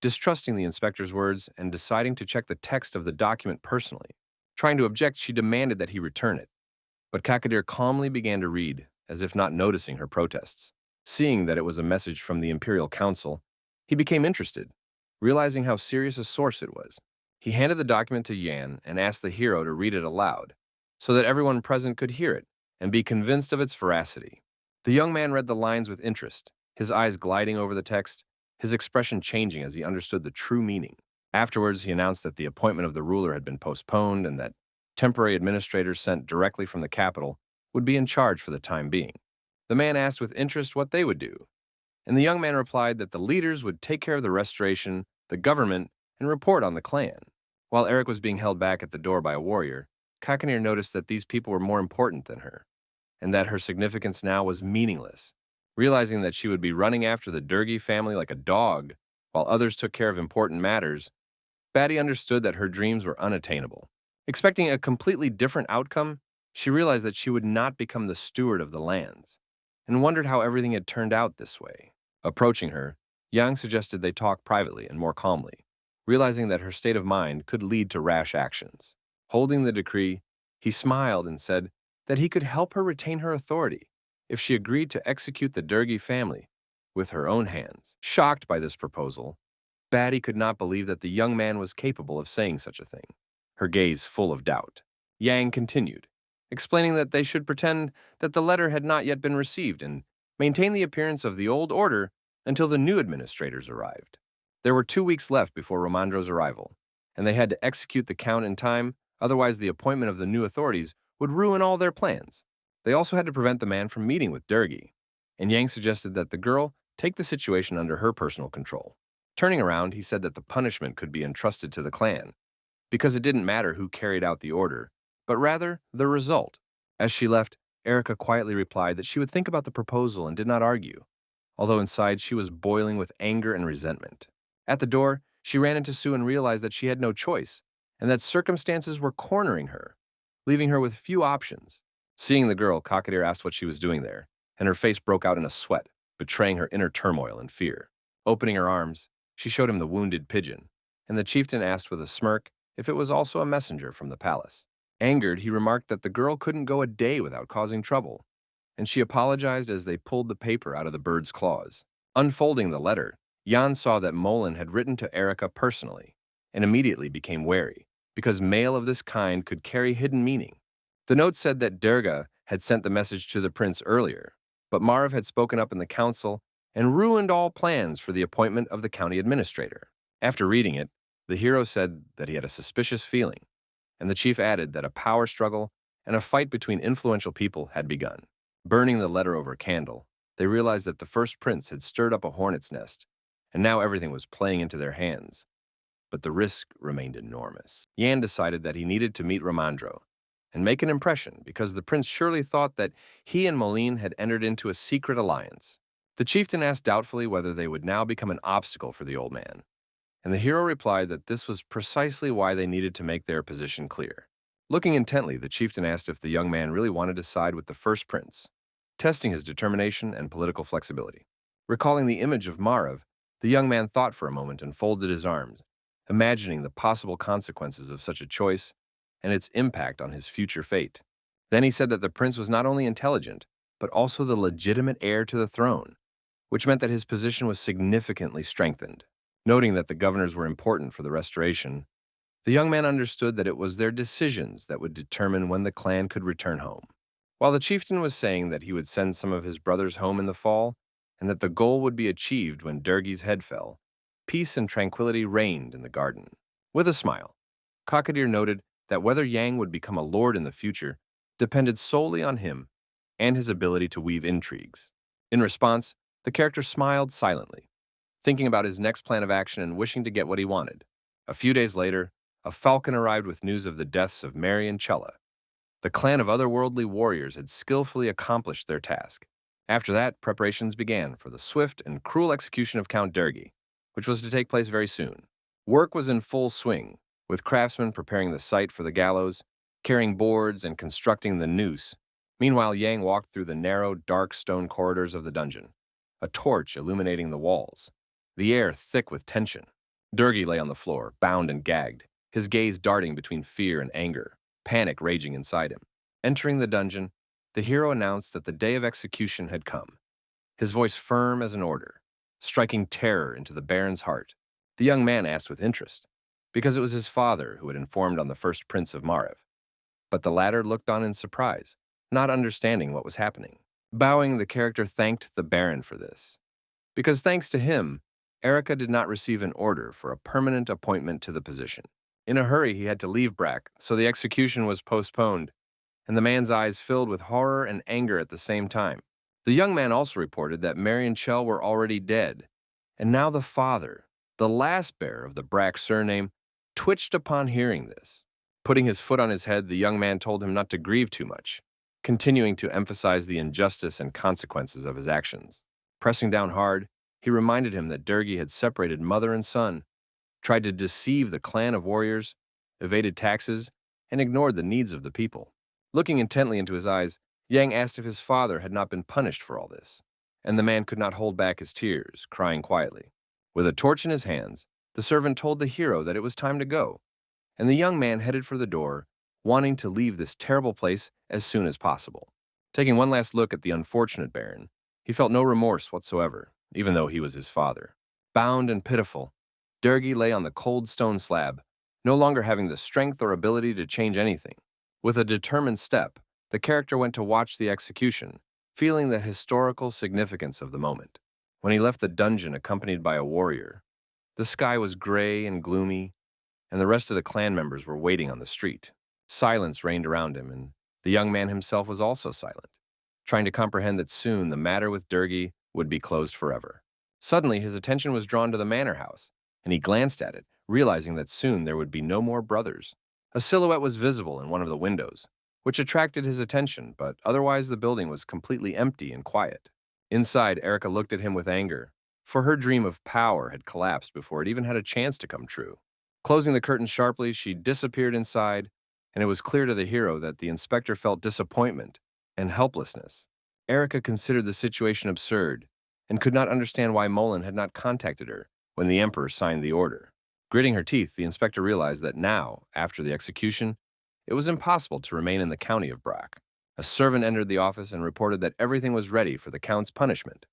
Distrusting the inspector's words and deciding to check the text of the document personally. Trying to object, she demanded that he return it. But Cockatier calmly began to read, as if not noticing her protests. Seeing that it was a message from the Imperial Council, he became interested, realizing how serious a source it was. He handed the document to Yan and asked the hero to read it aloud, so that everyone present could hear it and be convinced of its veracity. The young man read the lines with interest, his eyes gliding over the text, his expression changing as he understood the true meaning. Afterwards, he announced that the appointment of the ruler had been postponed and that temporary administrators sent directly from the capital would be in charge for the time being. The man asked with interest what they would do, and the young man replied that the leaders would take care of the restoration, the government, and report on the clan. While Eric was being held back at the door by a warrior, Cockatier noticed that these people were more important than her, and that her significance now was meaningless. Realizing that she would be running after the Durgi family like a dog, while others took care of important matters, Batty understood that her dreams were unattainable. Expecting a completely different outcome, she realized that she would not become the steward of the lands, and wondered how everything had turned out this way. Approaching her, Yang suggested they talk privately and more calmly, realizing that her state of mind could lead to rash actions. Holding the decree, he smiled and said that he could help her retain her authority if she agreed to execute the Durgi family with her own hands. Shocked by this proposal, Batty could not believe that the young man was capable of saying such a thing, her gaze full of doubt. Yang continued, explaining that they should pretend that the letter had not yet been received and maintain the appearance of the old order until the new administrators arrived. There were 2 weeks left before Romandro's arrival, and they had to execute the count in time, otherwise the appointment of the new authorities would ruin all their plans. They also had to prevent the man from meeting with Durgi, and Yang suggested that the girl take the situation under her personal control. Turning around, he said that the punishment could be entrusted to the clan, because it didn't matter who carried out the order, but rather the result. As she left, Erica quietly replied that she would think about the proposal and did not argue, although inside she was boiling with anger and resentment. At the door, she ran into Sue and realized that she had no choice, and that circumstances were cornering her, leaving her with few options. Seeing the girl, Cockatier asked what she was doing there, and her face broke out in a sweat, betraying her inner turmoil and fear. Opening her arms, she showed him the wounded pigeon, and the chieftain asked with a smirk if it was also a messenger from the palace. Angered, he remarked that the girl couldn't go a day without causing trouble, and she apologized as they pulled the paper out of the bird's claws. Unfolding the letter, Jan saw that Molin had written to Erica personally, and immediately became wary, because mail of this kind could carry hidden meaning. The note said that Durga had sent the message to the prince earlier, but Marv had spoken up in the council and ruined all plans for the appointment of the county administrator. After reading it, the hero said that he had a suspicious feeling, and the chief added that a power struggle and a fight between influential people had begun. Burning the letter over a candle, they realized that the first prince had stirred up a hornet's nest, and now everything was playing into their hands. But the risk remained enormous. Yan decided that he needed to meet Ramandro and make an impression, because the prince surely thought that he and Moline had entered into a secret alliance. The chieftain asked doubtfully whether they would now become an obstacle for the old man, and the hero replied that this was precisely why they needed to make their position clear. Looking intently, the chieftain asked if the young man really wanted to side with the first prince, testing his determination and political flexibility. Recalling the image of Marav, the young man thought for a moment and folded his arms, imagining the possible consequences of such a choice and its impact on his future fate. Then he said that the prince was not only intelligent, but also the legitimate heir to the throne, which meant that his position was significantly strengthened. Noting that the governors were important for the restoration, the young man understood that it was their decisions that would determine when the clan could return home. While the chieftain was saying that he would send some of his brothers home in the fall, and that the goal would be achieved when Durgi's head fell, peace and tranquility reigned in the garden. With a smile, Cockatier noted that whether Yang would become a lord in the future depended solely on him and his ability to weave intrigues. In response, the character smiled silently, thinking about his next plan of action and wishing to get what he wanted. A few days later, a falcon arrived with news of the deaths of Mary and Chella. The clan of otherworldly warriors had skillfully accomplished their task. After that, preparations began for the swift and cruel execution of Count Durgi, which was to take place very soon. Work was in full swing, with craftsmen preparing the site for the gallows, carrying boards, and constructing the noose. Meanwhile, Yang walked through the narrow, dark stone corridors of the dungeon, a torch illuminating the walls, the air thick with tension. Durgi lay on the floor, bound and gagged, his gaze darting between fear and anger, panic raging inside him. Entering the dungeon, the hero announced that the day of execution had come, his voice firm as an order, striking terror into the baron's heart. The young man asked with interest, because it was his father who had informed on the first prince of Mariv. But the latter looked on in surprise, not understanding what was happening. Bowing, the character thanked the baron for this, because thanks to him, Erica did not receive an order for a permanent appointment to the position. In a hurry, he had to leave Brack, so the execution was postponed, and the man's eyes filled with horror and anger at the same time. The young man also reported that Mary and Chell were already dead, and now the father, the last bearer of the Brack surname, twitched upon hearing this. Putting his foot on his head, the young man told him not to grieve too much, continuing to emphasize the injustice and consequences of his actions. Pressing down hard, he reminded him that Durgi had separated mother and son, tried to deceive the clan of warriors, evaded taxes, and ignored the needs of the people. Looking intently into his eyes, Yang asked if his father had not been punished for all this, and the man could not hold back his tears, crying quietly. With a torch in his hands, the servant told the hero that it was time to go, and the young man headed for the door, wanting to leave this terrible place as soon as possible. Taking one last look at the unfortunate baron, he felt no remorse whatsoever, even though he was his father. Bound and pitiful, Durgi lay on the cold stone slab, no longer having the strength or ability to change anything. With a determined step, the character went to watch the execution, feeling the historical significance of the moment. When he left the dungeon accompanied by a warrior, the sky was gray and gloomy, and the rest of the clan members were waiting on the street. Silence reigned around him, and the young man himself was also silent. trying to comprehend that soon the matter with Durgi would be closed forever. Suddenly, his attention was drawn to the manor house, and he glanced at it, realizing that soon there would be no more brothers. A silhouette was visible in one of the windows, which attracted his attention, but otherwise the building was completely empty and quiet. Inside, Erica looked at him with anger, for her dream of power had collapsed before it even had a chance to come true. Closing the curtain sharply, she disappeared inside, and it was clear to the hero that the inspector felt disappointment and helplessness. Erica considered the situation absurd and could not understand why Mullen had not contacted her when the Emperor signed the order. Gritting her teeth, the inspector realized that now, after the execution, it was impossible to remain in the county of Brack. A servant entered the office and reported that everything was ready for the Count's punishment.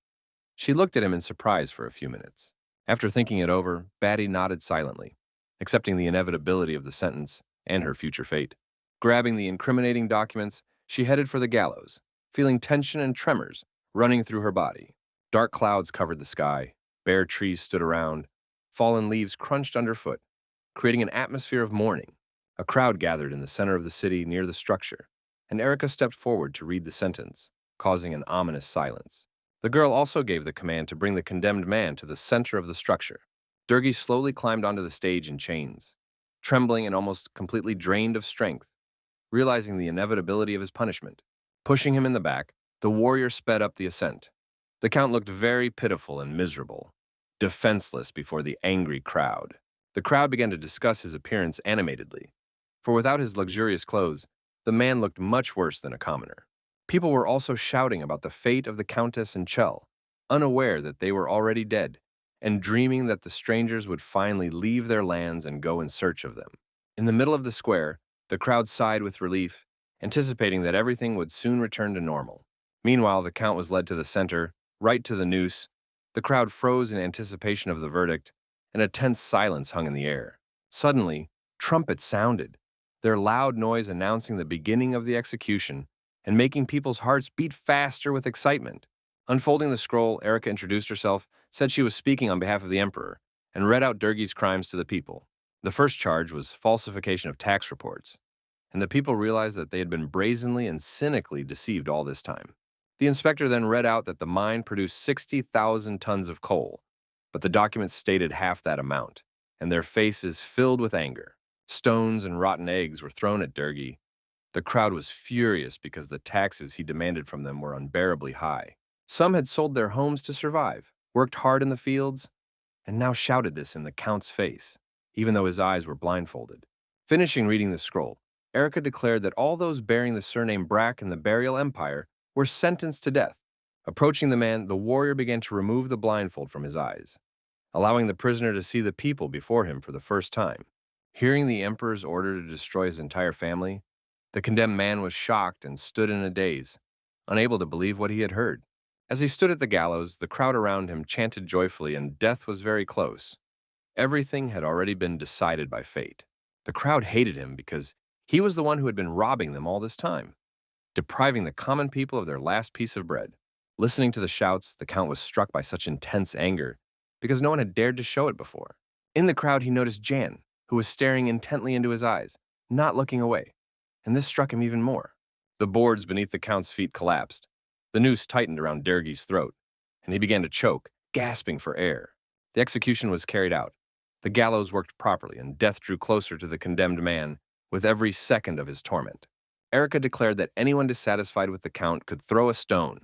She looked at him in surprise for a few minutes. After thinking it over, Batty nodded silently, accepting the inevitability of the sentence and her future fate. Grabbing the incriminating documents, she headed for the gallows, feeling tension and tremors running through her body. Dark clouds covered the sky, bare trees stood around, fallen leaves crunched underfoot, creating an atmosphere of mourning. A crowd gathered in the center of the city near the structure, and Erica stepped forward to read the sentence, causing an ominous silence. The girl also gave the command to bring the condemned man to the center of the structure. Durgi slowly climbed onto the stage in chains, trembling and almost completely drained of strength, realizing the inevitability of his punishment. Pushing him in the back, the warrior sped up the ascent. The Count looked very pitiful and miserable, defenseless before the angry crowd. The crowd began to discuss his appearance animatedly, for without his luxurious clothes, the man looked much worse than a commoner. People were also shouting about the fate of the Countess and Chell, unaware that they were already dead, and dreaming that the strangers would finally leave their lands and go in search of them. In the middle of the square, the crowd sighed with relief, anticipating that everything would soon return to normal. Meanwhile, the Count was led to the center, right to the noose. The crowd froze in anticipation of the verdict, and a tense silence hung in the air. Suddenly, trumpets sounded, their loud noise announcing the beginning of the execution and making people's hearts beat faster with excitement. Unfolding the scroll, Erica introduced herself, said she was speaking on behalf of the Emperor, and read out Durgi's crimes to the people. The first charge was falsification of tax reports, and the people realized that they had been brazenly and cynically deceived all this time. The inspector then read out that the mine produced 60,000 tons of coal, but the documents stated half that amount, and their faces filled with anger. Stones and rotten eggs were thrown at Durgi. The crowd was furious because the taxes he demanded from them were unbearably high. Some had sold their homes to survive, worked hard in the fields, and now shouted this in the Count's face, even though his eyes were blindfolded. Finishing reading the scroll, Erica declared that all those bearing the surname Brack in the Burial Empire were sentenced to death. Approaching the man, the warrior began to remove the blindfold from his eyes, allowing the prisoner to see the people before him for the first time. Hearing the Emperor's order to destroy his entire family, the condemned man was shocked and stood in a daze, unable to believe what he had heard. As he stood at the gallows, the crowd around him chanted joyfully, and death was very close. Everything had already been decided by fate. The crowd hated him because he was the one who had been robbing them all this time, depriving the common people of their last piece of bread. Listening to the shouts, the Count was struck by such intense anger because no one had dared to show it before. In the crowd, he noticed Jan, who was staring intently into his eyes, not looking away, and this struck him even more. The boards beneath the Count's feet collapsed. The noose tightened around Durgi's throat, and he began to choke, gasping for air. The execution was carried out. The gallows worked properly, and death drew closer to the condemned man with every second of his torment. Erica declared that anyone dissatisfied with the Count could throw a stone,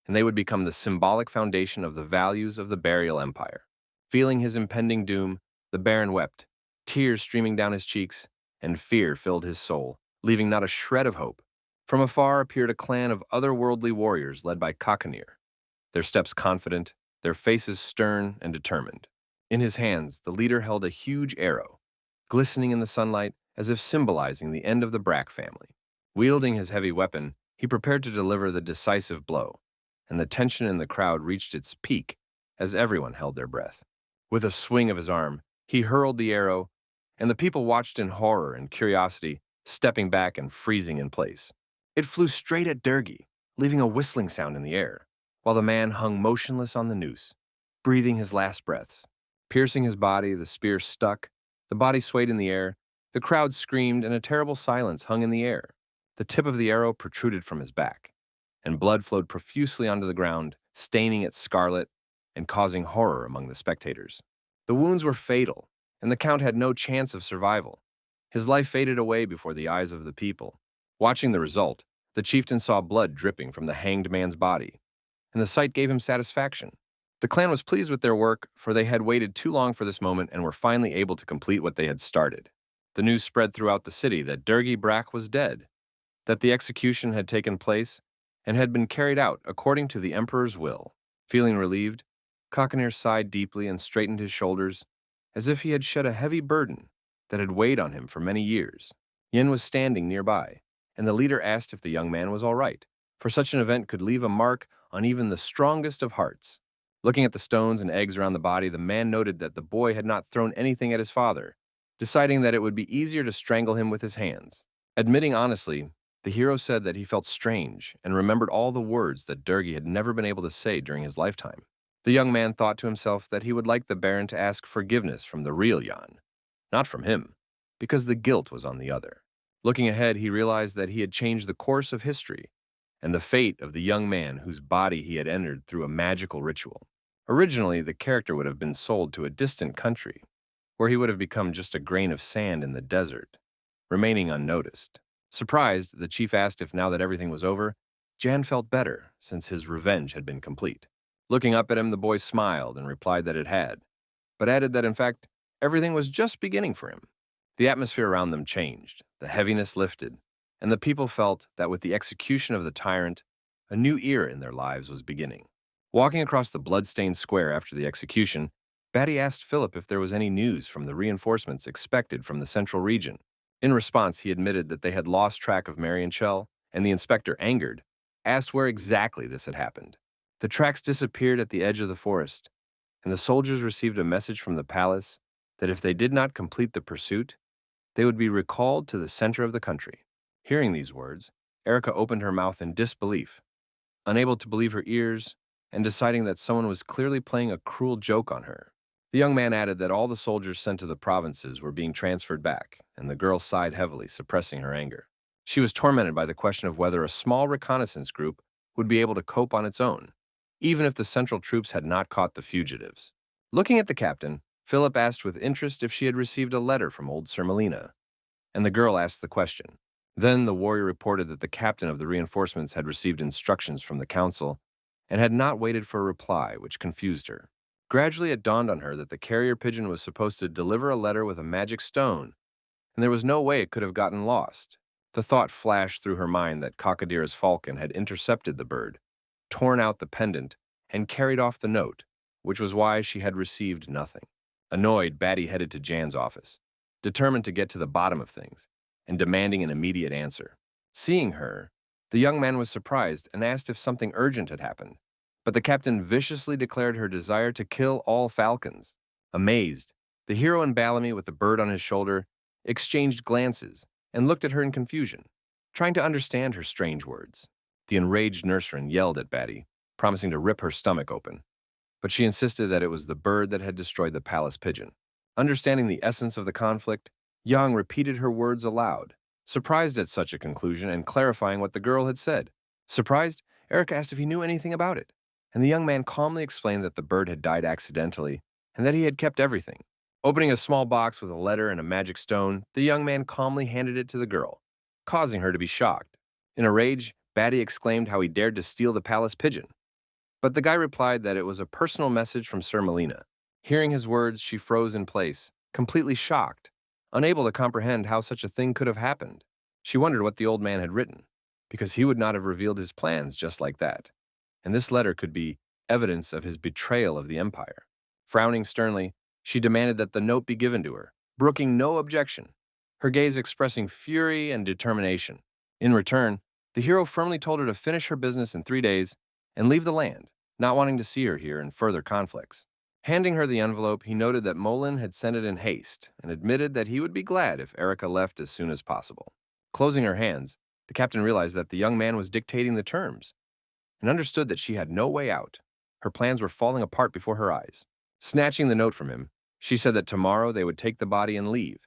and they would become the symbolic foundation of the values of the Burial Empire. Feeling his impending doom, the Baron wept, tears streaming down his cheeks, and fear filled his soul, leaving not a shred of hope. From afar appeared a clan of otherworldly warriors led by Kakanir, their steps confident, their faces stern and determined. In his hands, the leader held a huge arrow, glistening in the sunlight as if symbolizing the end of the Brack family. Wielding his heavy weapon, he prepared to deliver the decisive blow, and the tension in the crowd reached its peak as everyone held their breath. With a swing of his arm, he hurled the arrow, and the people watched in horror and curiosity, stepping back and freezing in place. It flew straight at Durgi, leaving a whistling sound in the air, while the man hung motionless on the noose, breathing his last breaths. Piercing his body, the spear stuck, the body swayed in the air, the crowd screamed, and a terrible silence hung in the air. The tip of the arrow protruded from his back, and blood flowed profusely onto the ground, staining it scarlet and causing horror among the spectators. The wounds were fatal, and the Count had no chance of survival. His life faded away before the eyes of the people. Watching the result, the chieftain saw blood dripping from the hanged man's body, and the sight gave him satisfaction. The clan was pleased with their work, for they had waited too long for this moment and were finally able to complete what they had started. The news spread throughout the city that Durgi Brak was dead, that the execution had taken place and had been carried out according to the emperor's will. Feeling relieved, Cockanier sighed deeply and straightened his shoulders, as if he had shed a heavy burden that had weighed on him for many years. Yin was standing nearby, and the leader asked if the young man was all right, for such an event could leave a mark on even the strongest of hearts. Looking at the stones and eggs around the body, the man noted that the boy had not thrown anything at his father, deciding that it would be easier to strangle him with his hands. Admitting honestly, the hero said that he felt strange and remembered all the words that Durgi had never been able to say during his lifetime. The young man thought to himself that he would like the Baron to ask forgiveness from the real Jan, not from him, because the guilt was on the other. Looking ahead, he realized that he had changed the course of history and the fate of the young man whose body he had entered through a magical ritual. Originally, the character would have been sold to a distant country, where he would have become just a grain of sand in the desert, remaining unnoticed. Surprised, the chief asked if now that everything was over, Jan felt better since his revenge had been complete. Looking up at him, the boy smiled and replied that it had, but added that in fact, everything was just beginning for him. The atmosphere around them changed, the heaviness lifted, and the people felt that with the execution of the tyrant, a new era in their lives was beginning. Walking across the blood-stained square after the execution, Batty asked Philip if there was any news from the reinforcements expected from the central region. In response, he admitted that they had lost track of Mary and Chell, and the inspector, angered, asked where exactly this had happened. The tracks disappeared at the edge of the forest, and the soldiers received a message from the palace that if they did not complete the pursuit, they would be recalled to the center of the country. Hearing these words, Erica opened her mouth in disbelief, unable to believe her ears, and deciding that someone was clearly playing a cruel joke on her. The young man added that all the soldiers sent to the provinces were being transferred back, and the girl sighed heavily, suppressing her anger. She was tormented by the question of whether a small reconnaissance group would be able to cope on its own, even if the central troops had not caught the fugitives. Looking at the captain, Philip asked with interest if she had received a letter from old Sir Melina, and the girl asked the question. Then the warrior reported that the captain of the reinforcements had received instructions from the council and had not waited for a reply, which confused her. Gradually it dawned on her that the carrier pigeon was supposed to deliver a letter with a magic stone, and there was no way it could have gotten lost. The thought flashed through her mind that Cockadira's falcon had intercepted the bird, torn out the pendant, and carried off the note, which was why she had received nothing. Annoyed, Batty headed to Jan's office, determined to get to the bottom of things, and demanding an immediate answer. Seeing her, the young man was surprised and asked if something urgent had happened, but the captain viciously declared her desire to kill all falcons. Amazed, the hero and Bellamy, with the bird on his shoulder, exchanged glances and looked at her in confusion, trying to understand her strange words. The enraged nurserin yelled at Batty, promising to rip her stomach open, but she insisted that it was the bird that had destroyed the palace pigeon. Understanding the essence of the conflict, Yang repeated her words aloud, surprised at such a conclusion and clarifying what the girl had said. Surprised, Eric asked if he knew anything about it, and the young man calmly explained that the bird had died accidentally and that he had kept everything. Opening a small box with a letter and a magic stone, the young man calmly handed it to the girl, causing her to be shocked. In a rage, Batty exclaimed how he dared to steal the palace pigeon, but the guy replied that it was a personal message from Sir Melina. Hearing his words, she froze in place, completely shocked, unable to comprehend how such a thing could have happened. She wondered what the old man had written, because he would not have revealed his plans just like that, and this letter could be evidence of his betrayal of the Empire. Frowning sternly, she demanded that the note be given to her, brooking no objection, her gaze expressing fury and determination. In return, the hero firmly told her to finish her business in 3 days and leave the land, not wanting to see her here in further conflicts. Handing her the envelope, he noted that Molin had sent it in haste and admitted that he would be glad if Erica left as soon as possible. Closing her hands, the captain realized that the young man was dictating the terms and understood that she had no way out. Her plans were falling apart before her eyes. Snatching the note from him, she said that tomorrow they would take the body and leave,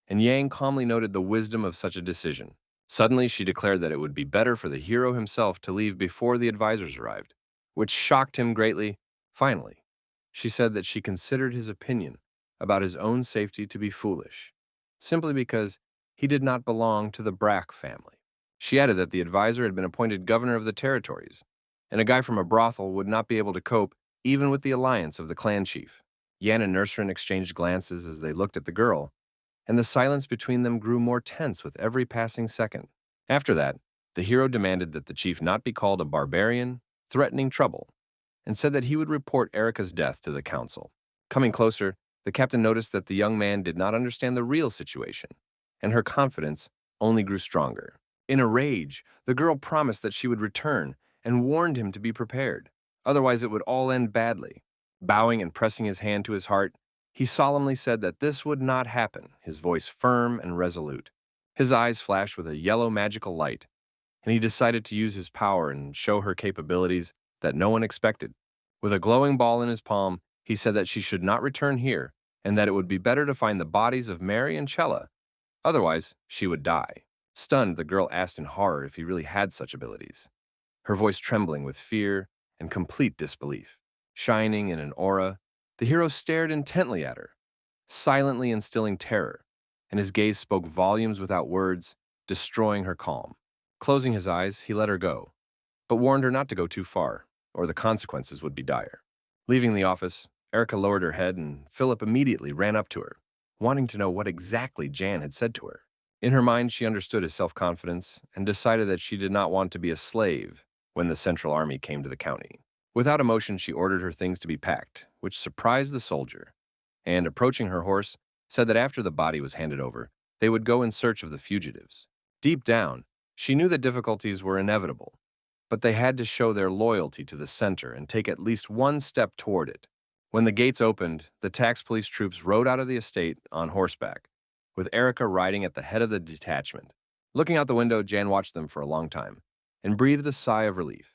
and Yang calmly noted the wisdom of such a decision. Suddenly, she declared that it would be better for the hero himself to leave before the advisors arrived, which shocked him greatly. Finally, she said that she considered his opinion about his own safety to be foolish, simply because he did not belong to the Brack family. She added that the advisor had been appointed governor of the territories, and a guy from a brothel would not be able to cope even with the alliance of the clan chief. Yan and Nurserin exchanged glances as they looked at the girl, and the silence between them grew more tense with every passing second. After that, the hero demanded that the chief not be called a barbarian, threatening trouble, and said that he would report Erica's death to the council. Coming closer, the captain noticed that the young man did not understand the real situation, and her confidence only grew stronger. In a rage, the girl promised that she would return and warned him to be prepared. Otherwise, it would all end badly. Bowing and pressing his hand to his heart, he solemnly said that this would not happen, his voice firm and resolute. His eyes flashed with a yellow magical light, and he decided to use his power and show her capabilities that no one expected. With a glowing ball in his palm, he said that she should not return here, and that it would be better to find the bodies of Mary and Chella. Otherwise, she would die. Stunned, the girl asked in horror if he really had such abilities, her voice trembling with fear and complete disbelief. Shining in an aura, the hero stared intently at her, silently instilling terror, and his gaze spoke volumes without words, destroying her calm. Closing his eyes, he let her go, but warned her not to go too far, or the consequences would be dire. Leaving the office, Erica lowered her head, and Philip immediately ran up to her, wanting to know what exactly Jan had said to her. In her mind, she understood his self-confidence and decided that she did not want to be a slave when the Central Army came to the county. Without emotion, she ordered her things to be packed, which surprised the soldier, and, approaching her horse, said that after the body was handed over, they would go in search of the fugitives. Deep down, she knew that difficulties were inevitable, but they had to show their loyalty to the center and take at least one step toward it. When the gates opened, the tax police troops rode out of the estate on horseback, with Erica riding at the head of the detachment. Looking out the window, Jan watched them for a long time and breathed a sigh of relief,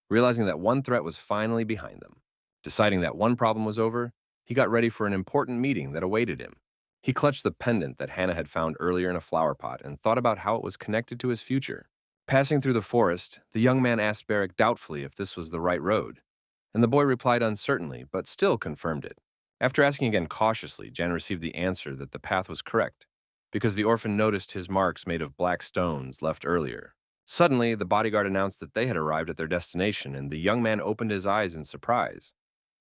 realizing that one threat was finally behind them. Deciding that one problem was over, he got ready for an important meeting that awaited him. He clutched the pendant that Hannah had found earlier in a flower pot and thought about how it was connected to his future. Passing through the forest, the young man asked Barrick doubtfully if this was the right road, and the boy replied uncertainly, but still confirmed it. After asking again cautiously, Jan received the answer that the path was correct, because the orphan noticed his marks made of black stones left earlier. Suddenly, the bodyguard announced that they had arrived at their destination, and the young man opened his eyes in surprise,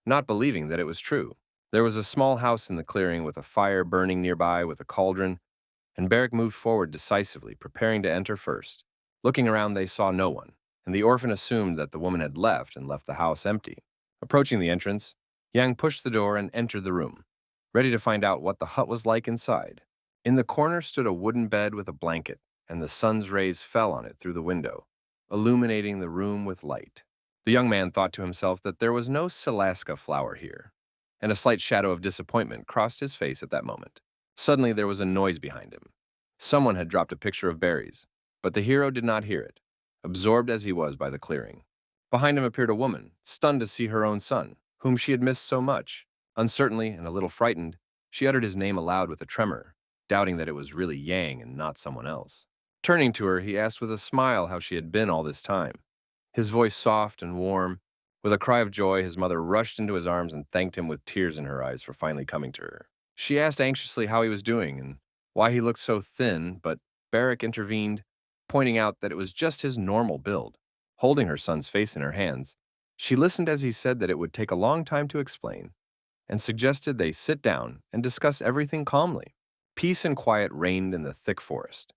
not believing that it was true. There was a small house in the clearing with a fire burning nearby with a cauldron, and Barrick moved forward decisively, preparing to enter first. Looking around, they saw no one, and the orphan assumed that the woman had left and left the house empty. Approaching the entrance, Yang pushed the door and entered the room, ready to find out what the hut was like inside. In the corner stood a wooden bed with a blanket, and the sun's rays fell on it through the window, illuminating the room with light. The young man thought to himself that there was no Silaska flower here, and a slight shadow of disappointment crossed his face at that moment. Suddenly, there was a noise behind him. Someone had dropped a picture of berries, but the hero did not hear it, absorbed as he was by the clearing. Behind him appeared a woman, stunned to see her own son, whom she had missed so much. Uncertainly and a little frightened, she uttered his name aloud with a tremor, doubting that it was really Yang and not someone else. Turning to her, he asked with a smile how she had been all this time. His voice soft and warm. With a cry of joy, his mother rushed into his arms and thanked him with tears in her eyes for finally coming to her. She asked anxiously how he was doing and why he looked so thin, but Barrick intervened, pointing out that it was just his normal build. Holding her son's face in her hands, she listened as he said that it would take a long time to explain, and suggested they sit down and discuss everything calmly. Peace and quiet reigned in the thick forest,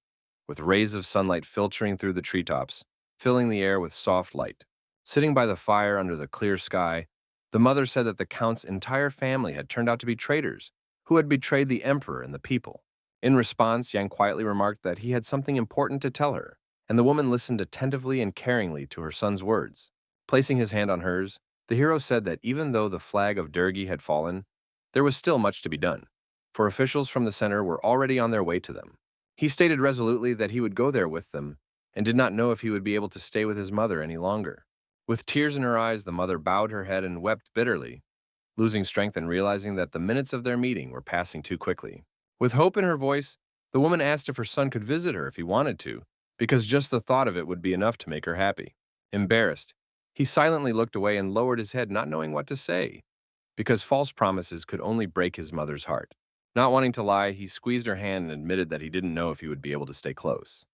with rays of sunlight filtering through the treetops, filling the air with soft light. Sitting by the fire under the clear sky, the mother said that the Count's entire family had turned out to be traitors who had betrayed the emperor and the people. In response, Yang quietly remarked that he had something important to tell her, and the woman listened attentively and caringly to her son's words. Placing his hand on hers, the hero said that even though the flag of Dergi had fallen, there was still much to be done, for officials from the center were already on their way to them. He stated resolutely that he would go there with them and did not know if he would be able to stay with his mother any longer. With tears in her eyes, the mother bowed her head and wept bitterly, losing strength and realizing that the minutes of their meeting were passing too quickly. With hope in her voice, the woman asked if her son could visit her if he wanted to, because just the thought of it would be enough to make her happy. Embarrassed, he silently looked away and lowered his head, not knowing what to say, because false promises could only break his mother's heart. Not wanting to lie, he squeezed her hand and admitted that he didn't know if he would be able to stay close,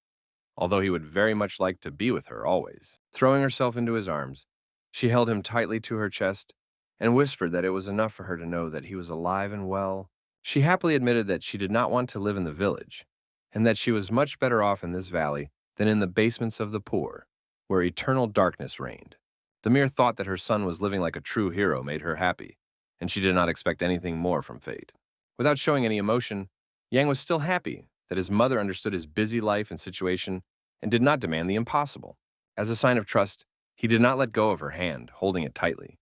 although he would very much like to be with her always. Throwing herself into his arms, she held him tightly to her chest and whispered that it was enough for her to know that he was alive and well. She happily admitted that she did not want to live in the village, and that she was much better off in this valley than in the basements of the poor, where eternal darkness reigned. The mere thought that her son was living like a true hero made her happy, and she did not expect anything more from fate. Without showing any emotion, Yang was still happy that his mother understood his busy life and situation and did not demand the impossible. As a sign of trust, he did not let go of her hand, holding it tightly,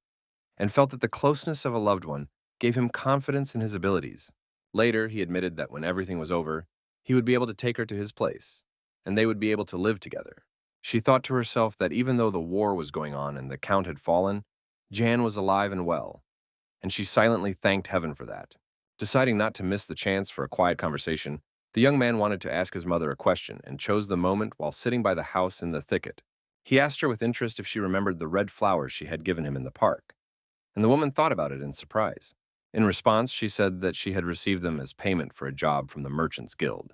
and felt that the closeness of a loved one gave him confidence in his abilities. Later, he admitted that when everything was over, he would be able to take her to his place, and they would be able to live together. She thought to herself that even though the war was going on and the Count had fallen, Jan was alive and well, and she silently thanked heaven for that. Deciding not to miss the chance for a quiet conversation, the young man wanted to ask his mother a question and chose the moment while sitting by the house in the thicket. He asked her with interest if she remembered the red flowers she had given him in the park, and the woman thought about it in surprise. In response, she said that she had received them as payment for a job from the Merchants Guild,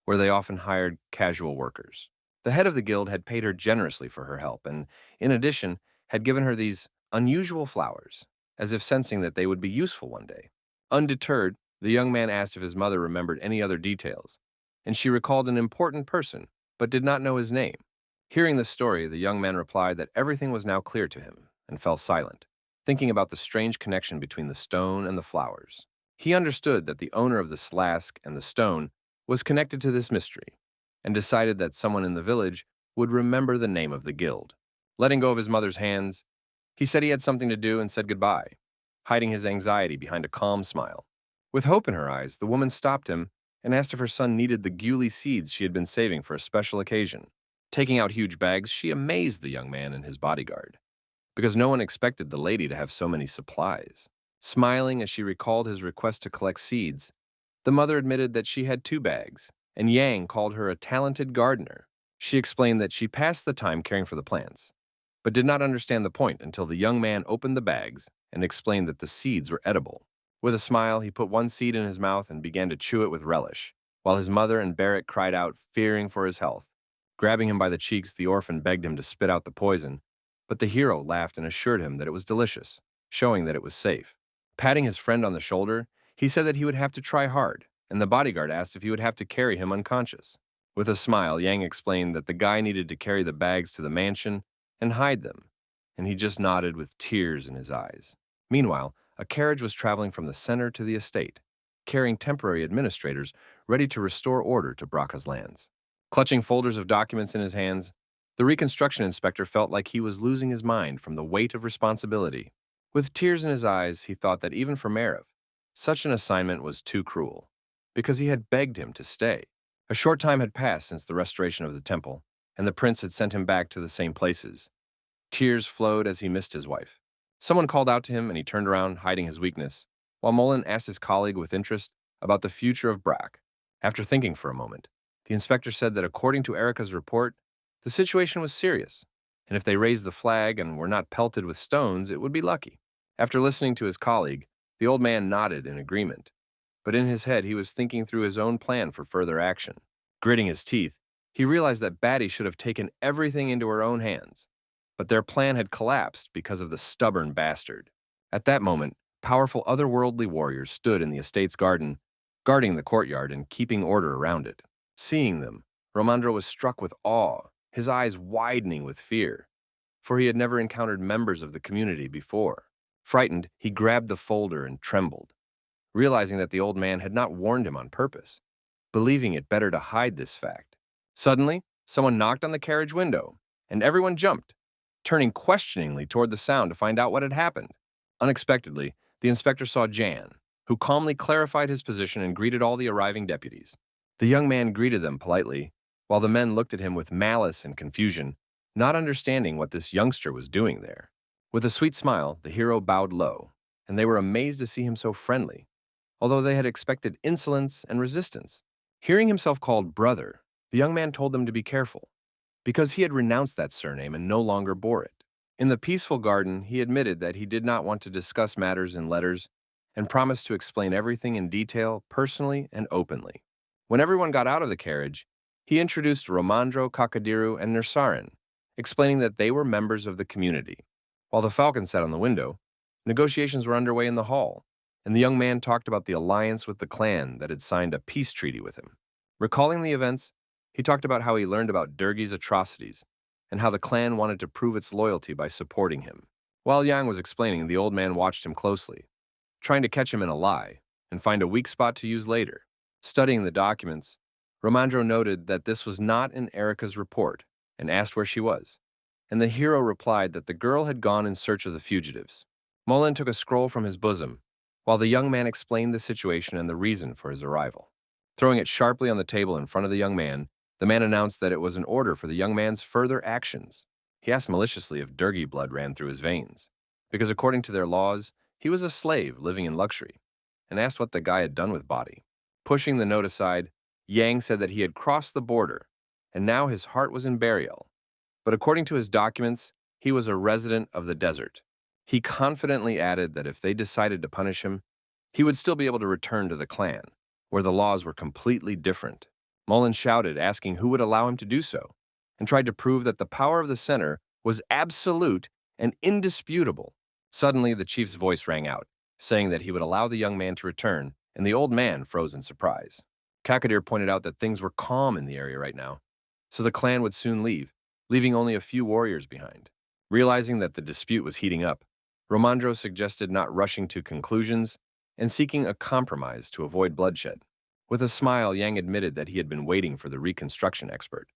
where they often hired casual workers. The head of the guild had paid her generously for her help and, in addition, had given her these unusual flowers, as if sensing that they would be useful one day. Undeterred, the young man asked if his mother remembered any other details, and she recalled an important person, but did not know his name. Hearing the story, the young man replied that everything was now clear to him, and fell silent, thinking about the strange connection between the stone and the flowers. He understood that the owner of the flask and the stone was connected to this mystery, and decided that someone in the village would remember the name of the guild. Letting go of his mother's hands, he said he had something to do and said goodbye, hiding his anxiety behind a calm smile. With hope in her eyes, the woman stopped him and asked if her son needed the guli seeds she had been saving for a special occasion. Taking out huge bags, she amazed the young man and his bodyguard, because no one expected the lady to have so many supplies. Smiling as she recalled his request to collect seeds, the mother admitted that she had 2 bags, and Yang called her a talented gardener. She explained that she passed the time caring for the plants, but did not understand the point until the young man opened the bags and explained that the seeds were edible. With a smile, he put one seed in his mouth and began to chew it with relish, while his mother and Barrett cried out, fearing for his health. Grabbing him by the cheeks, the orphan begged him to spit out the poison, but the hero laughed and assured him that it was delicious, showing that it was safe. Patting his friend on the shoulder, he said that he would have to try hard, and the bodyguard asked if he would have to carry him unconscious. With a smile, Yang explained that the guy needed to carry the bags to the mansion and hide them, and he just nodded with tears in his eyes. Meanwhile, a carriage was traveling from the center to the estate, carrying temporary administrators ready to restore order to Braca's lands. Clutching folders of documents in his hands, the reconstruction inspector felt like he was losing his mind from the weight of responsibility. With tears in his eyes, he thought that even for Merev, such an assignment was too cruel, because he had begged him to stay. A short time had passed since the restoration of the temple, and the prince had sent him back to the same places. Tears flowed as he missed his wife. Someone called out to him, and he turned around, hiding his weakness, while Mullen asked his colleague with interest about the future of Brack. After thinking for a moment, the inspector said that according to Erica's report, the situation was serious, and if they raised the flag and were not pelted with stones, it would be lucky. After listening to his colleague, the old man nodded in agreement, but in his head he was thinking through his own plan for further action. Gritting his teeth, he realized that Batty should have taken everything into her own hands, but their plan had collapsed because of the stubborn bastard. At that moment, powerful otherworldly warriors stood in the estate's garden, guarding the courtyard and keeping order around it. Seeing them, Romandro was struck with awe, his eyes widening with fear, for he had never encountered members of the community before. Frightened, he grabbed the folder and trembled, realizing that the old man had not warned him on purpose, believing it better to hide this fact. Suddenly, someone knocked on the carriage window, and everyone jumped, turning questioningly toward the sound to find out what had happened. Unexpectedly, the inspector saw Jan, who calmly clarified his position and greeted all the arriving deputies. The young man greeted them politely, while the men looked at him with malice and confusion, not understanding what this youngster was doing there. With a sweet smile, the hero bowed low, and they were amazed to see him so friendly, although they had expected insolence and resistance. Hearing himself called brother, The young man told them to be careful, because he had renounced that surname and no longer bore it. In the peaceful garden, he admitted that he did not want to discuss matters in letters and promised to explain everything in detail, personally and openly. When everyone got out of the carriage, he introduced Romandro, Kakadiru, and Nursarin, explaining that they were members of the community. While the falcon sat on the window, negotiations were underway in the hall, and the young man talked about the alliance with the clan that had signed a peace treaty with him. Recalling the events, he talked about how he learned about Durgi's atrocities and how the clan wanted to prove its loyalty by supporting him. While Yang was explaining, the old man watched him closely, trying to catch him in a lie and find a weak spot to use later. Studying the documents, Romandro noted that this was not in Erica's report and asked where she was, and the hero replied that the girl had gone in search of the fugitives. Mullen took a scroll from his bosom, while the young man explained the situation and the reason for his arrival. Throwing it sharply on the table in front of the man announced that it was an order for the young man's further actions. He asked maliciously if Durgi blood ran through his veins, because according to their laws, he was a slave living in luxury, and asked what the guy had done with body. Pushing the note aside, Yang said that he had crossed the border, and now his heart was in Burial. But according to his documents, he was a resident of the desert. He confidently added that if they decided to punish him, he would still be able to return to the clan, where the laws were completely different. Mullen shouted, asking who would allow him to do so, and tried to prove that the power of the center was absolute and indisputable. Suddenly, the chief's voice rang out, saying that he would allow the young man to return, and the old man froze in surprise. Kakadir pointed out that things were calm in the area right now, so the clan would soon leave, leaving only a few warriors behind. Realizing that the dispute was heating up, Romandro suggested not rushing to conclusions and seeking a compromise to avoid bloodshed. With a smile, Yang admitted that he had been waiting for the reconstruction expert,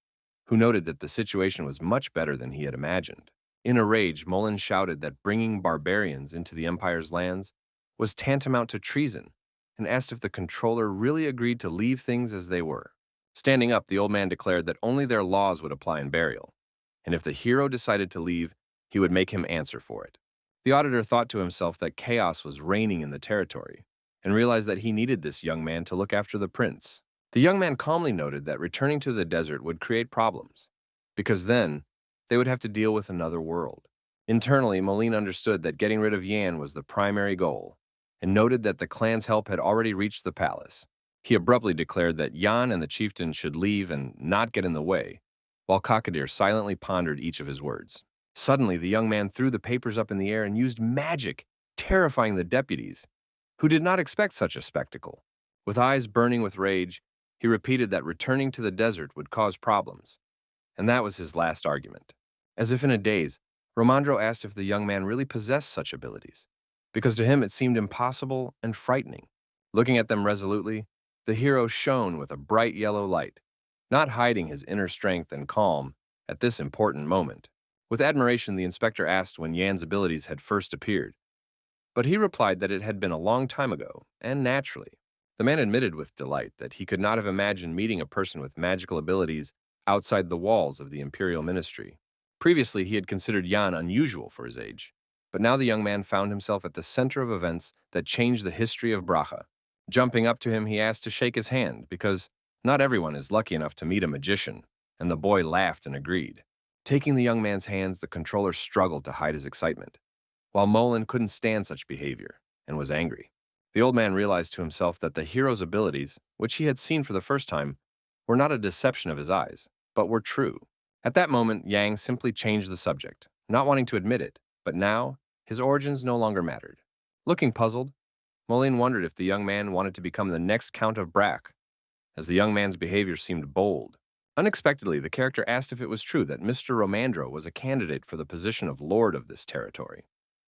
who noted that the situation was much better than he had imagined. In a rage, Mullen shouted that bringing barbarians into the Empire's lands was tantamount to treason, and asked if the controller really agreed to leave things as they were. Standing up, the old man declared that only their laws would apply in Burial, and if the hero decided to leave, he would make him answer for it. The auditor thought to himself that chaos was reigning in the territory, and realized that he needed this young man to look after the prince. The young man calmly noted that returning to the desert would create problems, because then they would have to deal with another world. Internally, Moline understood that getting rid of Yan was the primary goal, and noted that the clan's help had already reached the palace. He abruptly declared that Yan and the chieftain should leave and not get in the way, while Kakadir silently pondered each of his words. Suddenly, the young man threw the papers up in the air and used magic, terrifying the deputies, who did not expect such a spectacle. With eyes burning with rage, he repeated that returning to the desert would cause problems, and that was his last argument. As if in a daze, Romandro asked if the young man really possessed such abilities, because to him it seemed impossible and frightening. Looking at them resolutely, the hero shone with a bright yellow light, not hiding his inner strength and calm at this important moment. With admiration, the inspector asked when Yan's abilities had first appeared, but he replied that it had been a long time ago, and naturally. The man admitted with delight that he could not have imagined meeting a person with magical abilities outside the walls of the Imperial ministry. Previously, he had considered Yan unusual for his age, but now the young man found himself at the center of events that changed the history of Bracha. Jumping up to him, he asked to shake his hand, because not everyone is lucky enough to meet a magician, and the boy laughed and agreed. Taking the young man's hands, the controller struggled to hide his excitement, while Mullen couldn't stand such behavior and was angry. The old man realized to himself that the hero's abilities, which he had seen for the first time, were not a deception of his eyes, but were true. At that moment, Yang simply changed the subject, not wanting to admit it, but now his origins no longer mattered. Looking puzzled, Moline wondered if the young man wanted to become the next Count of Brac, as the young man's behavior seemed bold. Unexpectedly, the character asked if it was true that Mr. Romandro was a candidate for the position of lord of this territory,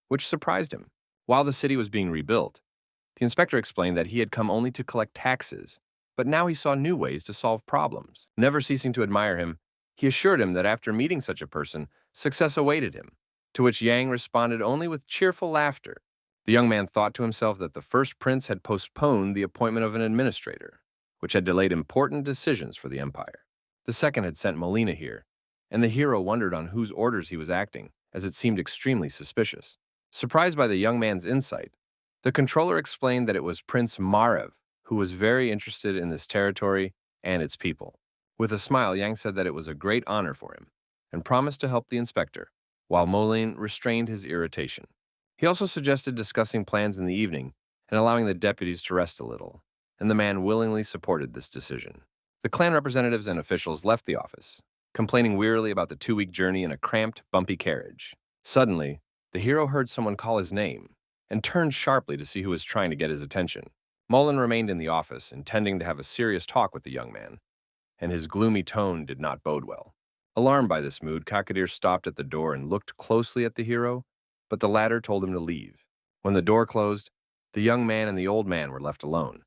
which surprised him. While the city was being rebuilt, the inspector explained that he had come only to collect taxes, but now he saw new ways to solve problems. Never ceasing to admire him, he assured him that after meeting such a person, success awaited him, to which Yang responded only with cheerful laughter. The young man thought to himself that the first prince had postponed the appointment of an administrator, which had delayed important decisions for the empire. The second had sent Molina here, and the hero wondered on whose orders he was acting, as it seemed extremely suspicious. Surprised by the young man's insight, the controller explained that it was Prince Marev, who was very interested in this territory and its people. With a smile, Yang said that it was a great honor for him and promised to help the inspector, while Moline restrained his irritation. He also suggested discussing plans in the evening and allowing the deputies to rest a little, and the man willingly supported this decision. The clan representatives and officials left the office, complaining wearily about the 2-week journey in a cramped, bumpy carriage. Suddenly, the hero heard someone call his name and turned sharply to see who was trying to get his attention. Mullen remained in the office, intending to have a serious talk with the young man, and his gloomy tone did not bode well. Alarmed by this mood, Kakadir stopped at the door and looked closely at the hero, but the latter told him to leave. When the door closed, the young man and the old man were left alone,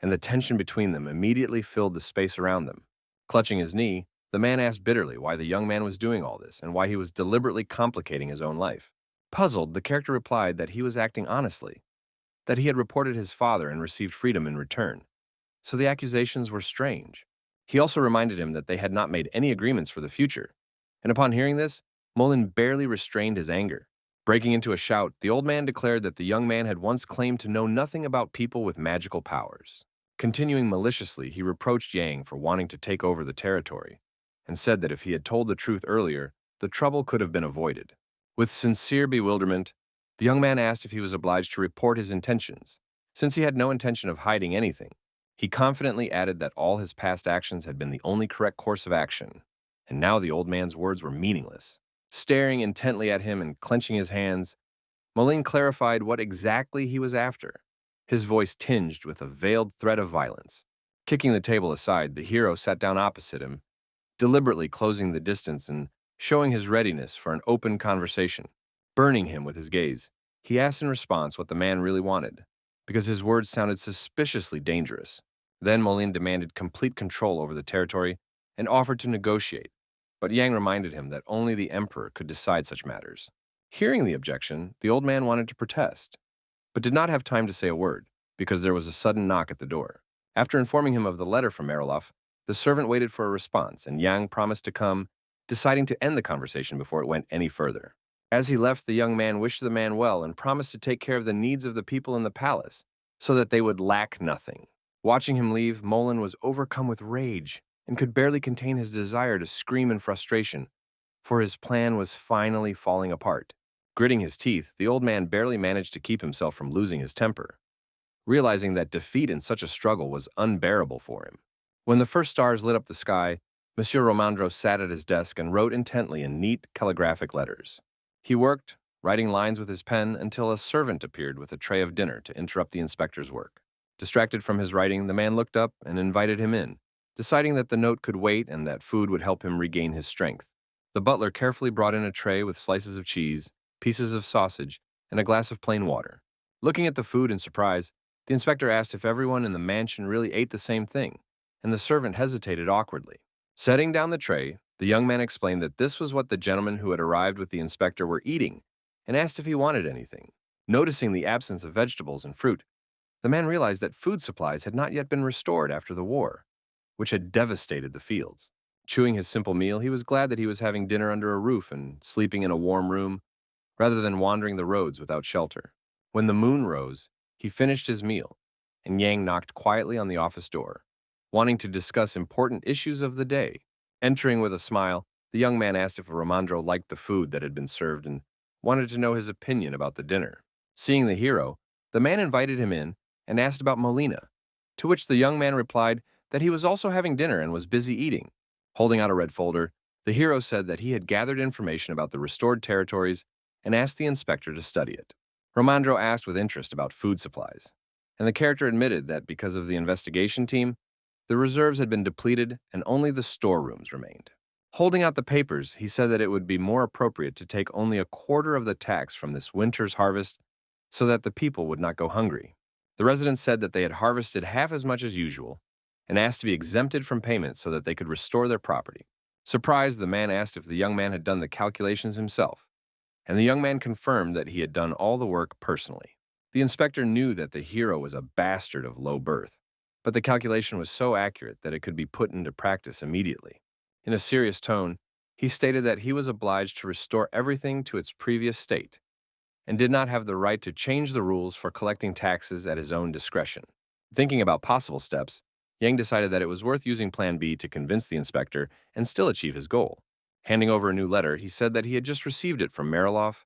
and the tension between them immediately filled the space around them. Clutching his knee, the man asked bitterly why the young man was doing all this and why he was deliberately complicating his own life. Puzzled, the character replied that he was acting honestly, that he had reported his father and received freedom in return. So the accusations were strange. He also reminded him that they had not made any agreements for the future. And upon hearing this, Mullen barely restrained his anger. Breaking into a shout, the old man declared that the young man had once claimed to know nothing about people with magical powers. Continuing maliciously, he reproached Yang for wanting to take over the territory, and said that if he had told the truth earlier, the trouble could have been avoided. With sincere bewilderment, the young man asked if he was obliged to report his intentions. Since he had no intention of hiding anything, he confidently added that all his past actions had been the only correct course of action, and now the old man's words were meaningless. Staring intently at him and clenching his hands, Moline clarified what exactly he was after, his voice tinged with a veiled threat of violence. Kicking the table aside, the hero sat down opposite him, deliberately closing the distance and showing his readiness for an open conversation. Burning him with his gaze, he asked in response what the man really wanted, because his words sounded suspiciously dangerous. Then Moline demanded complete control over the territory and offered to negotiate, but Yang reminded him that only the emperor could decide such matters. Hearing the objection, the old man wanted to protest, but did not have time to say a word, because there was a sudden knock at the door. After informing him of the letter from Mariloff, the servant waited for a response, and Yang promised to come, deciding to end the conversation before it went any further. As he left, the young man wished the man well and promised to take care of the needs of the people in the palace, so that they would lack nothing. Watching him leave, Moline was overcome with rage and could barely contain his desire to scream in frustration, for his plan was finally falling apart. Gritting his teeth, the old man barely managed to keep himself from losing his temper, realizing that defeat in such a struggle was unbearable for him. When the first stars lit up the sky, Monsieur Romandro sat at his desk and wrote intently in neat calligraphic letters. He worked, writing lines with his pen, until a servant appeared with a tray of dinner to interrupt the inspector's work. Distracted from his writing, the man looked up and invited him in, deciding that the note could wait and that food would help him regain his strength. The butler carefully brought in a tray with slices of cheese, pieces of sausage, and a glass of plain water. Looking at the food in surprise, the inspector asked if everyone in the mansion really ate the same thing, and the servant hesitated awkwardly. Setting down the tray, the young man explained that this was what the gentlemen who had arrived with the inspector were eating, and asked if he wanted anything. Noticing the absence of vegetables and fruit, the man realized that food supplies had not yet been restored after the war, which had devastated the fields. Chewing his simple meal, he was glad that he was having dinner under a roof and sleeping in a warm room, rather than wandering the roads without shelter. When the moon rose, he finished his meal, and Yang knocked quietly on the office door, wanting to discuss important issues of the day. Entering with a smile, the young man asked if Romandro liked the food that had been served and wanted to know his opinion about the dinner. Seeing the hero, the man invited him in and asked about Molina, to which the young man replied that he was also having dinner and was busy eating. Holding out a red folder, the hero said that he had gathered information about the restored territories and asked the inspector to study it. Romandro asked with interest about food supplies, and the character admitted that because of the investigation team, the reserves had been depleted and only the storerooms remained. Holding out the papers, he said that it would be more appropriate to take only a quarter of the tax from this winter's harvest so that the people would not go hungry. The residents said that they had harvested half as much as usual and asked to be exempted from payment so that they could restore their property. Surprised, the man asked if the young man had done the calculations himself, and the young man confirmed that he had done all the work personally. The inspector knew that the hero was a bastard of low birth, but the calculation was so accurate that it could be put into practice immediately. In a serious tone, he stated that he was obliged to restore everything to its previous state, and did not have the right to change the rules for collecting taxes at his own discretion. Thinking about possible steps, Yang decided that it was worth using Plan B to convince the inspector and still achieve his goal. Handing over a new letter, he said that he had just received it from Mariloff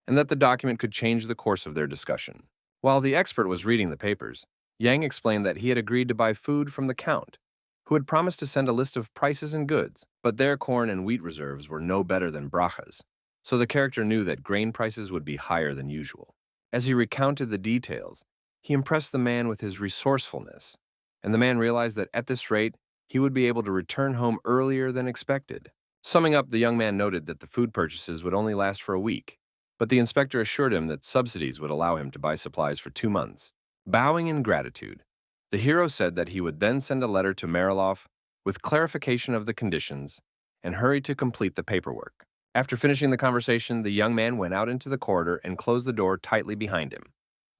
and that the document could change the course of their discussion. While the expert was reading the papers, Yang explained that he had agreed to buy food from the Count, who had promised to send a list of prices and goods, but their corn and wheat reserves were no better than Bracha's, so the character knew that grain prices would be higher than usual. As he recounted the details, he impressed the man with his resourcefulness, and the man realized that at this rate, he would be able to return home earlier than expected. Summing up, the young man noted that the food purchases would only last for a week, but the inspector assured him that subsidies would allow him to buy supplies for 2 months. Bowing in gratitude, the hero said that he would then send a letter to Mariloff with clarification of the conditions and hurry to complete the paperwork. After finishing the conversation, the young man went out into the corridor and closed the door tightly behind him,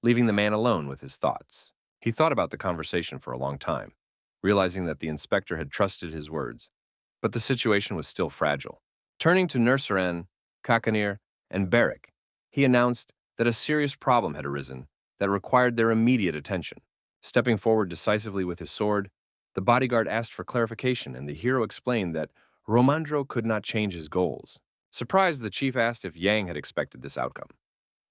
leaving the man alone with his thoughts. He thought about the conversation for a long time, realizing that the inspector had trusted his words, but the situation was still fragile. Turning to Nurseren, Kakanir, and Beric, he announced that a serious problem had arisen that required their immediate attention. Stepping forward decisively with his sword, the bodyguard asked for clarification, and the hero explained that Romandro could not change his goals. Surprised, the chief asked if Yang had expected this outcome,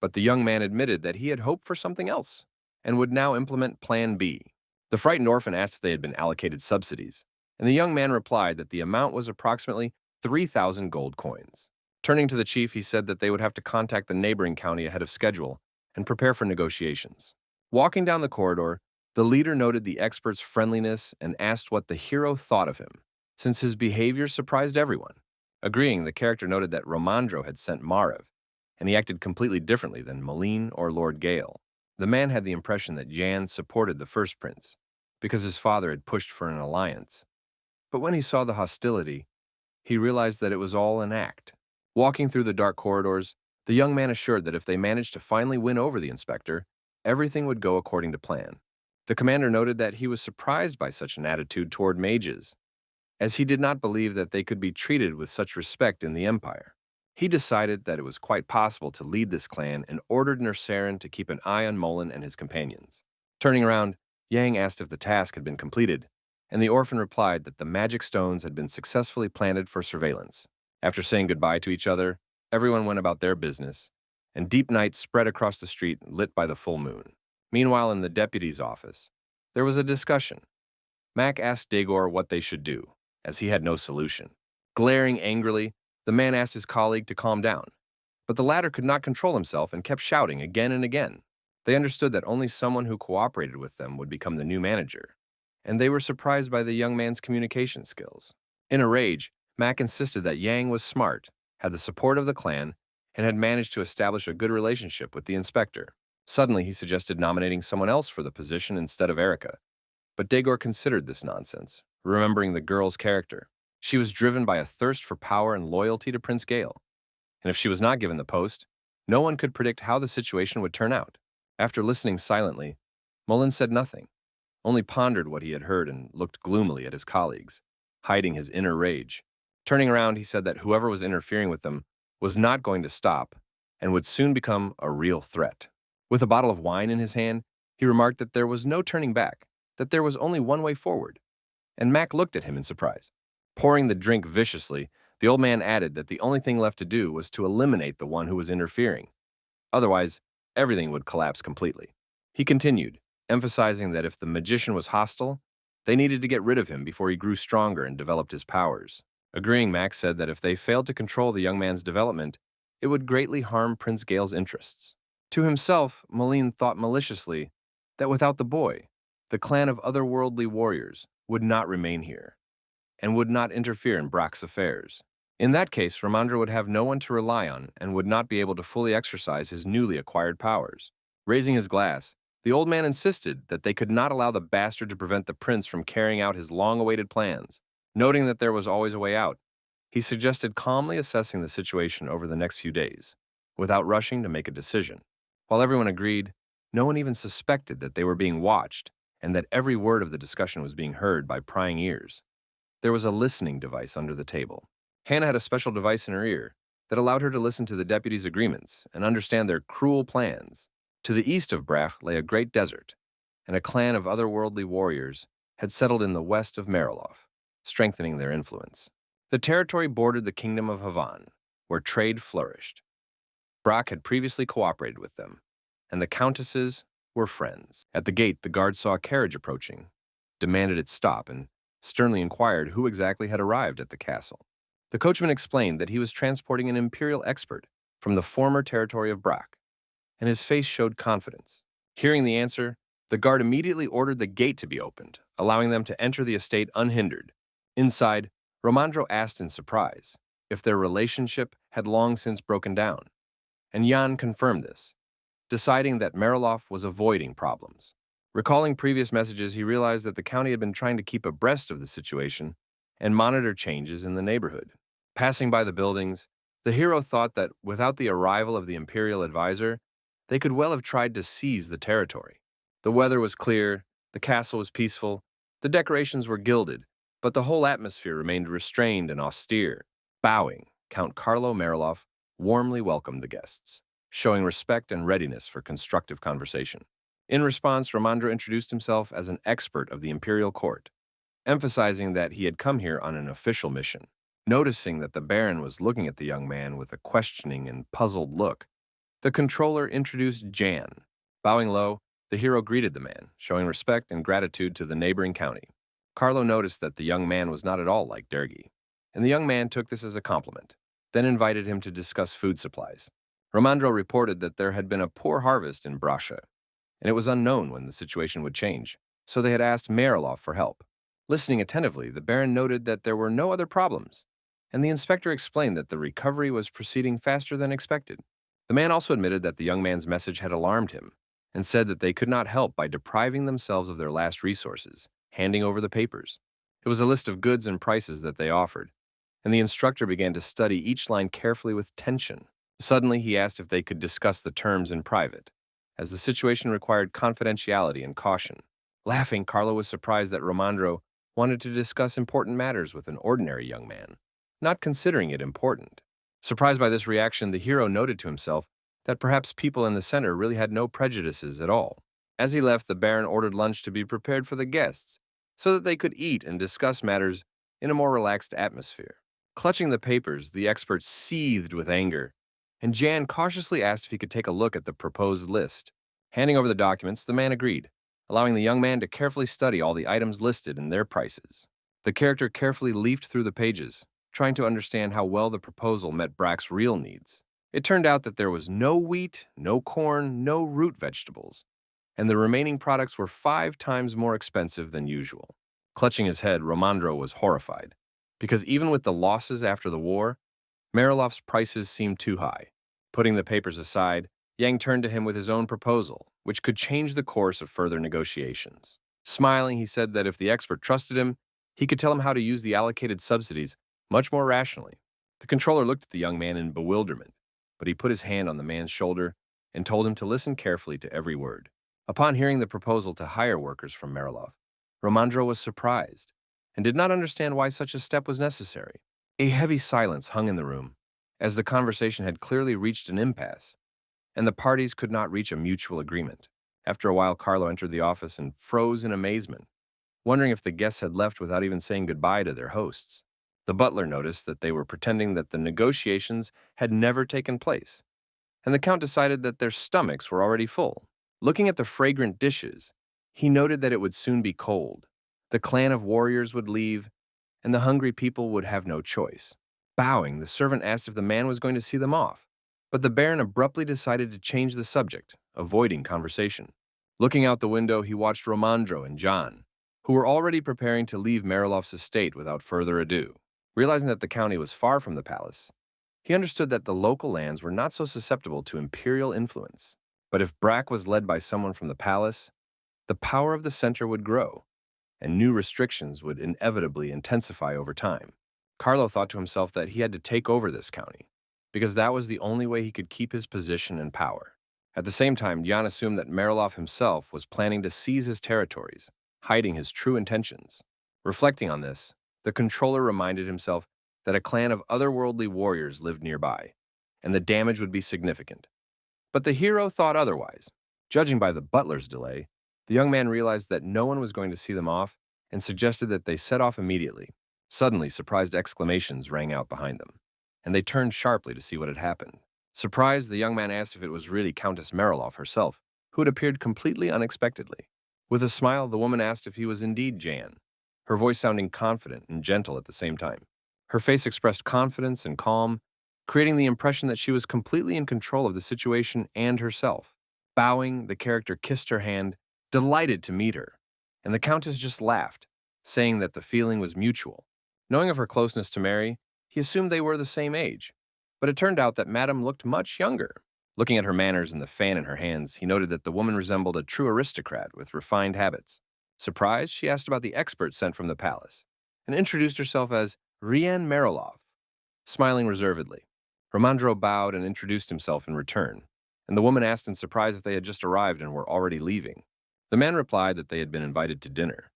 but the young man admitted that he had hoped for something else and would now implement Plan B. The frightened orphan asked if they had been allocated subsidies, and the young man replied that the amount was approximately 3,000 gold coins. Turning to the chief, he said that they would have to contact the neighboring county ahead of schedule and prepare for negotiations. Walking down the corridor, the leader noted the expert's friendliness and asked what the hero thought of him, since his behavior surprised everyone. Agreeing, the character noted that Romandro had sent Marev, and he acted completely differently than Moline or Lord Gale. The man had the impression that Jan supported the first prince, because his father had pushed for an alliance. But when he saw the hostility, he realized that it was all an act. Walking through the dark corridors, the young man assured that if they managed to finally win over the inspector, everything would go according to plan. The commander noted that he was surprised by such an attitude toward mages, as he did not believe that they could be treated with such respect in the Empire. He decided that it was quite possible to lead this clan and ordered Nurseren to keep an eye on Molin and his companions. Turning around, Yang asked if the task had been completed, and the orphan replied that the magic stones had been successfully planted for surveillance. After saying goodbye to each other, everyone went about their business, and deep night spread across the street lit by the full moon. Meanwhile, in the deputy's office, there was a discussion. Mac asked Dagor what they should do, as he had no solution. Glaring angrily, the man asked his colleague to calm down, but the latter could not control himself and kept shouting again and again. They understood that only someone who cooperated with them would become the new manager, and they were surprised by the young man's communication skills. In a rage, Mac insisted that Yang was smart, had the support of the clan, and had managed to establish a good relationship with the inspector. Suddenly, he suggested nominating someone else for the position instead of Erica, but Dagor considered this nonsense, remembering the girl's character. She was driven by a thirst for power and loyalty to Prince Gale, and if she was not given the post, no one could predict how the situation would turn out. After listening silently, Mullen said nothing, only pondered what he had heard and looked gloomily at his colleagues, hiding his inner rage. Turning around, he said that whoever was interfering with them was not going to stop and would soon become a real threat. With a bottle of wine in his hand, he remarked that there was no turning back, that there was only one way forward, and Mac looked at him in surprise. Pouring the drink viciously, the old man added that the only thing left to do was to eliminate the one who was interfering. Otherwise, everything would collapse completely. He continued, emphasizing that if the magician was hostile, they needed to get rid of him before he grew stronger and developed his powers. Agreeing, Max said that if they failed to control the young man's development, it would greatly harm Prince Gale's interests. To himself, Moline thought maliciously that without the boy, the clan of otherworldly warriors would not remain here and would not interfere in Brock's affairs. In that case, Ramandra would have no one to rely on and would not be able to fully exercise his newly acquired powers. Raising his glass, the old man insisted that they could not allow the bastard to prevent the prince from carrying out his long-awaited plans. Noting that there was always a way out, he suggested calmly assessing the situation over the next few days, without rushing to make a decision. While everyone agreed, no one even suspected that they were being watched and that every word of the discussion was being heard by prying ears. There was a listening device under the table. Hannah had a special device in her ear that allowed her to listen to the deputies' agreements and understand their cruel plans. To the east of Brach lay a great desert, and a clan of otherworldly warriors had settled in the west of Mariloff, strengthening their influence. The territory bordered the kingdom of Havan, where trade flourished. Brock had previously cooperated with them, and the countesses were friends. At the gate, the guard saw a carriage approaching, demanded it stop, and sternly inquired who exactly had arrived at the castle. The coachman explained that he was transporting an Imperial expert from the former territory of Brock, and his face showed confidence. Hearing the answer, the guard immediately ordered the gate to be opened, allowing them to enter the estate unhindered. Inside, Romandro asked in surprise if their relationship had long since broken down, and Jan confirmed this, deciding that Mariloff was avoiding problems. Recalling previous messages, he realized that the county had been trying to keep abreast of the situation and monitor changes in the neighborhood. Passing by the buildings, the hero thought that without the arrival of the Imperial advisor, they could well have tried to seize the territory. The weather was clear, the castle was peaceful, the decorations were gilded, but the whole atmosphere remained restrained and austere. Bowing, Count Carlo Mariloff warmly welcomed the guests, showing respect and readiness for constructive conversation. In response, Romandro introduced himself as an expert of the Imperial court, emphasizing that he had come here on an official mission. Noticing that the Baron was looking at the young man with a questioning and puzzled look, the controller introduced Jan. Bowing low, the hero greeted the man, showing respect and gratitude to the neighboring county. Carlo noticed that the young man was not at all like Dergi, and the young man took this as a compliment, then invited him to discuss food supplies. Romandro reported that there had been a poor harvest in Brasha, and it was unknown when the situation would change, so they had asked Mariloff for help. Listening attentively, the Baron noted that there were no other problems, and the inspector explained that the recovery was proceeding faster than expected. The man also admitted that the young man's message had alarmed him, and said that they could not help by depriving themselves of their last resources, handing over the papers. It was a list of goods and prices that they offered, and the instructor began to study each line carefully with tension. Suddenly, he asked if they could discuss the terms in private, as the situation required confidentiality and caution. Laughing, Carlo was surprised that Romandro wanted to discuss important matters with an ordinary young man, not considering it important. Surprised by this reaction, the hero noted to himself that perhaps people in the center really had no prejudices at all. As he left, the Baron ordered lunch to be prepared for the guests, so that they could eat and discuss matters in a more relaxed atmosphere. Clutching the papers, the expert seethed with anger, and Jan cautiously asked if he could take a look at the proposed list. Handing over the documents, the man agreed, allowing the young man to carefully study all the items listed and their prices. The character carefully leafed through the pages, trying to understand how well the proposal met Brack's real needs. It turned out that there was no wheat, no corn, no root vegetables, and the remaining products were 5 times more expensive than usual. Clutching his head, Romandro was horrified, because even with the losses after the war, Mariloff's prices seemed too high. Putting the papers aside, Yang turned to him with his own proposal, which could change the course of further negotiations. Smiling, he said that if the expert trusted him, he could tell him how to use the allocated subsidies much more rationally. The controller looked at the young man in bewilderment, but he put his hand on the man's shoulder and told him to listen carefully to every word. Upon hearing the proposal to hire workers from Mariloff, Romandro was surprised and did not understand why such a step was necessary. A heavy silence hung in the room, as the conversation had clearly reached an impasse, and the parties could not reach a mutual agreement. After a while, Carlo entered the office and froze in amazement, wondering if the guests had left without even saying goodbye to their hosts. The butler noticed that they were pretending that the negotiations had never taken place, and the Count decided that their stomachs were already full. Looking at the fragrant dishes, he noted that it would soon be cold. The clan of warriors would leave, and the hungry people would have no choice. Bowing, the servant asked if the man was going to see them off, but the Baron abruptly decided to change the subject, avoiding conversation. Looking out the window, he watched Romandro and John, who were already preparing to leave Mariloff's estate without further ado. Realizing that the county was far from the palace, he understood that the local lands were not so susceptible to imperial influence. But if Brack was led by someone from the palace, the power of the center would grow, and new restrictions would inevitably intensify over time. Carlo thought to himself that he had to take over this county, because that was the only way he could keep his position and power. At the same time, Jan assumed that Mariloff himself was planning to seize his territories, hiding his true intentions. Reflecting on this, the controller reminded himself that a clan of otherworldly warriors lived nearby, and the damage would be significant. But the hero thought otherwise. Judging by the butler's delay, the young man realized that no one was going to see them off, and suggested that they set off immediately. Suddenly, surprised exclamations rang out behind them, and they turned sharply to see what had happened. Surprised, the young man asked if it was really Countess Mariloff herself, who had appeared completely unexpectedly. With a smile, the woman asked if he was indeed Jan, her voice sounding confident and gentle at the same time. Her face expressed confidence and calm, creating the impression that she was completely in control of the situation and herself. Bowing, the character kissed her hand, delighted to meet her, and the Countess just laughed, saying that the feeling was mutual. Knowing of her closeness to Mary, he assumed they were the same age, but it turned out that Madame looked much younger. Looking at her manners and the fan in her hands, he noted that the woman resembled a true aristocrat with refined habits. Surprised, she asked about the expert sent from the palace, and introduced herself as Rian Marilov, smiling reservedly. Romandro bowed and introduced himself in return, and the woman asked in surprise if they had just arrived and were already leaving. The man replied that they had been invited to dinner,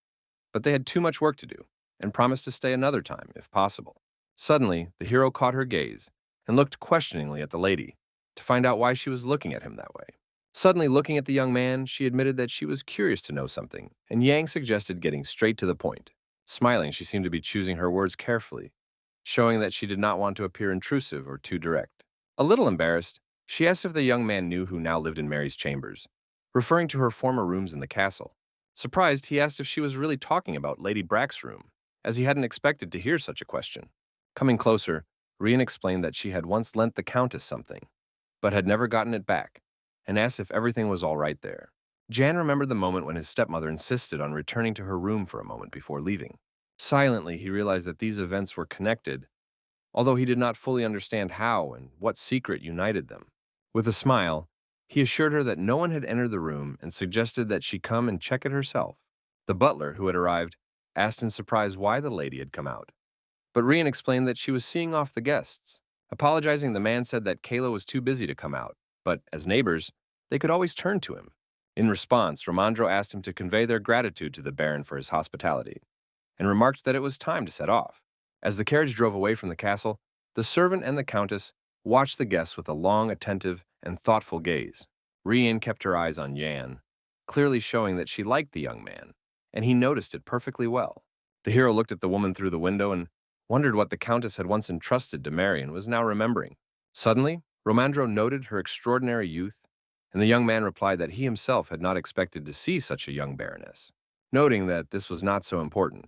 but they had too much work to do, and promised to stay another time, if possible. Suddenly, the hero caught her gaze and looked questioningly at the lady to find out why she was looking at him that way. Suddenly looking at the young man, she admitted that she was curious to know something, and Yang suggested getting straight to the point. Smiling, she seemed to be choosing her words carefully, showing that she did not want to appear intrusive or too direct. A little embarrassed, she asked if the young man knew who now lived in Mary's chambers, referring to her former rooms in the castle. Surprised, he asked if she was really talking about Lady Brack's room, as he hadn't expected to hear such a question. Coming closer, Rian explained that she had once lent the Countess something, but had never gotten it back, and asked if everything was all right there. Jan remembered the moment when his stepmother insisted on returning to her room for a moment before leaving. Silently, he realized that these events were connected, although he did not fully understand how and what secret united them. With a smile, he assured her that no one had entered the room and suggested that she come and check it herself. The butler, who had arrived, asked in surprise why the lady had come out, but Rian explained that she was seeing off the guests. Apologizing, the man said that Kayla was too busy to come out, but as neighbors, they could always turn to him. In response, Romandro asked him to convey their gratitude to the Baron for his hospitality, and remarked that it was time to set off. As the carriage drove away from the castle, the servant and the Countess watched the guests with a long, attentive, and thoughtful gaze. Rian kept her eyes on Yan, clearly showing that she liked the young man, and he noticed it perfectly well. The hero looked at the woman through the window and wondered what the Countess had once entrusted to Mary and was now remembering. Suddenly, Romandro noted her extraordinary youth, and the young man replied that he himself had not expected to see such a young baroness. Noting that this was not so important,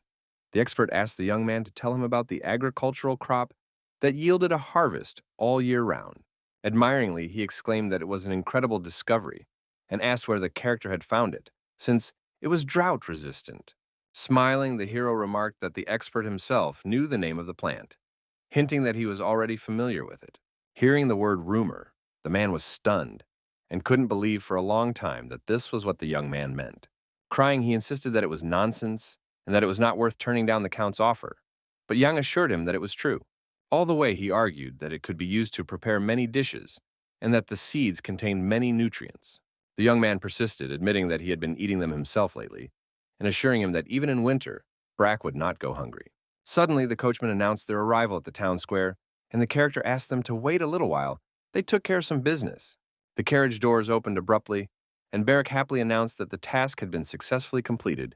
the expert asked the young man to tell him about the agricultural crop that yielded a harvest all year round. Admiringly, he exclaimed that it was an incredible discovery and asked where the character had found it, since it was drought-resistant. Smiling, the hero remarked that the expert himself knew the name of the plant, hinting that he was already familiar with it. Hearing the word rumor, the man was stunned and couldn't believe for a long time that this was what the young man meant. Crying, he insisted that it was nonsense and that it was not worth turning down the Count's offer, but Yang assured him that it was true. All the way, he argued that it could be used to prepare many dishes and that the seeds contained many nutrients. The young man persisted, admitting that he had been eating them himself lately, and assuring him that even in winter, Brack would not go hungry. Suddenly, the coachman announced their arrival at the town square, and the character asked them to wait a little while. They took care of some business. The carriage doors opened abruptly, and Barrack happily announced that the task had been successfully completed,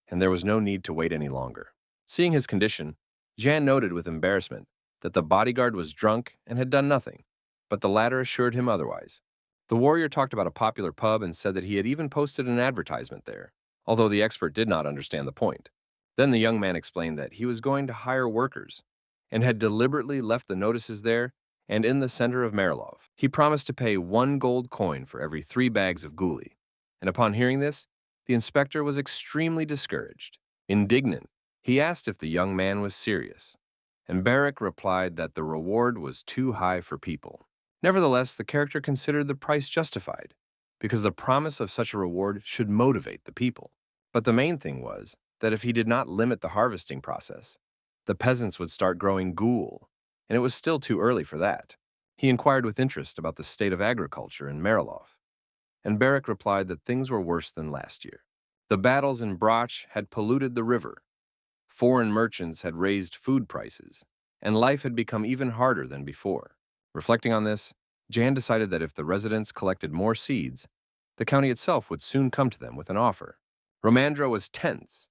and there was no need to wait any longer. Seeing his condition, Jan noted with embarrassment that the bodyguard was drunk and had done nothing, but the latter assured him otherwise. The warrior talked about a popular pub and said that he had even posted an advertisement there, although the expert did not understand the point. Then the young man explained that he was going to hire workers and had deliberately left the notices there and in the center of Marilov. He promised to pay 1 gold coin for every 3 bags of guli, and upon hearing this, the inspector was extremely discouraged. Indignant, he asked if the young man was serious, and Barrack replied that the reward was too high for people. Nevertheless, the character considered the price justified, because the promise of such a reward should motivate the people. But the main thing was that if he did not limit the harvesting process, the peasants would start growing ghoul, and it was still too early for that. He inquired with interest about the state of agriculture in Marilov, and Barrack replied that things were worse than last year. The battles in Brach had polluted the river, foreign merchants had raised food prices, and life had become even harder than before. Reflecting on this, Jan decided that if the residents collected more seeds, the county itself would soon come to them with an offer. Romandro was tense,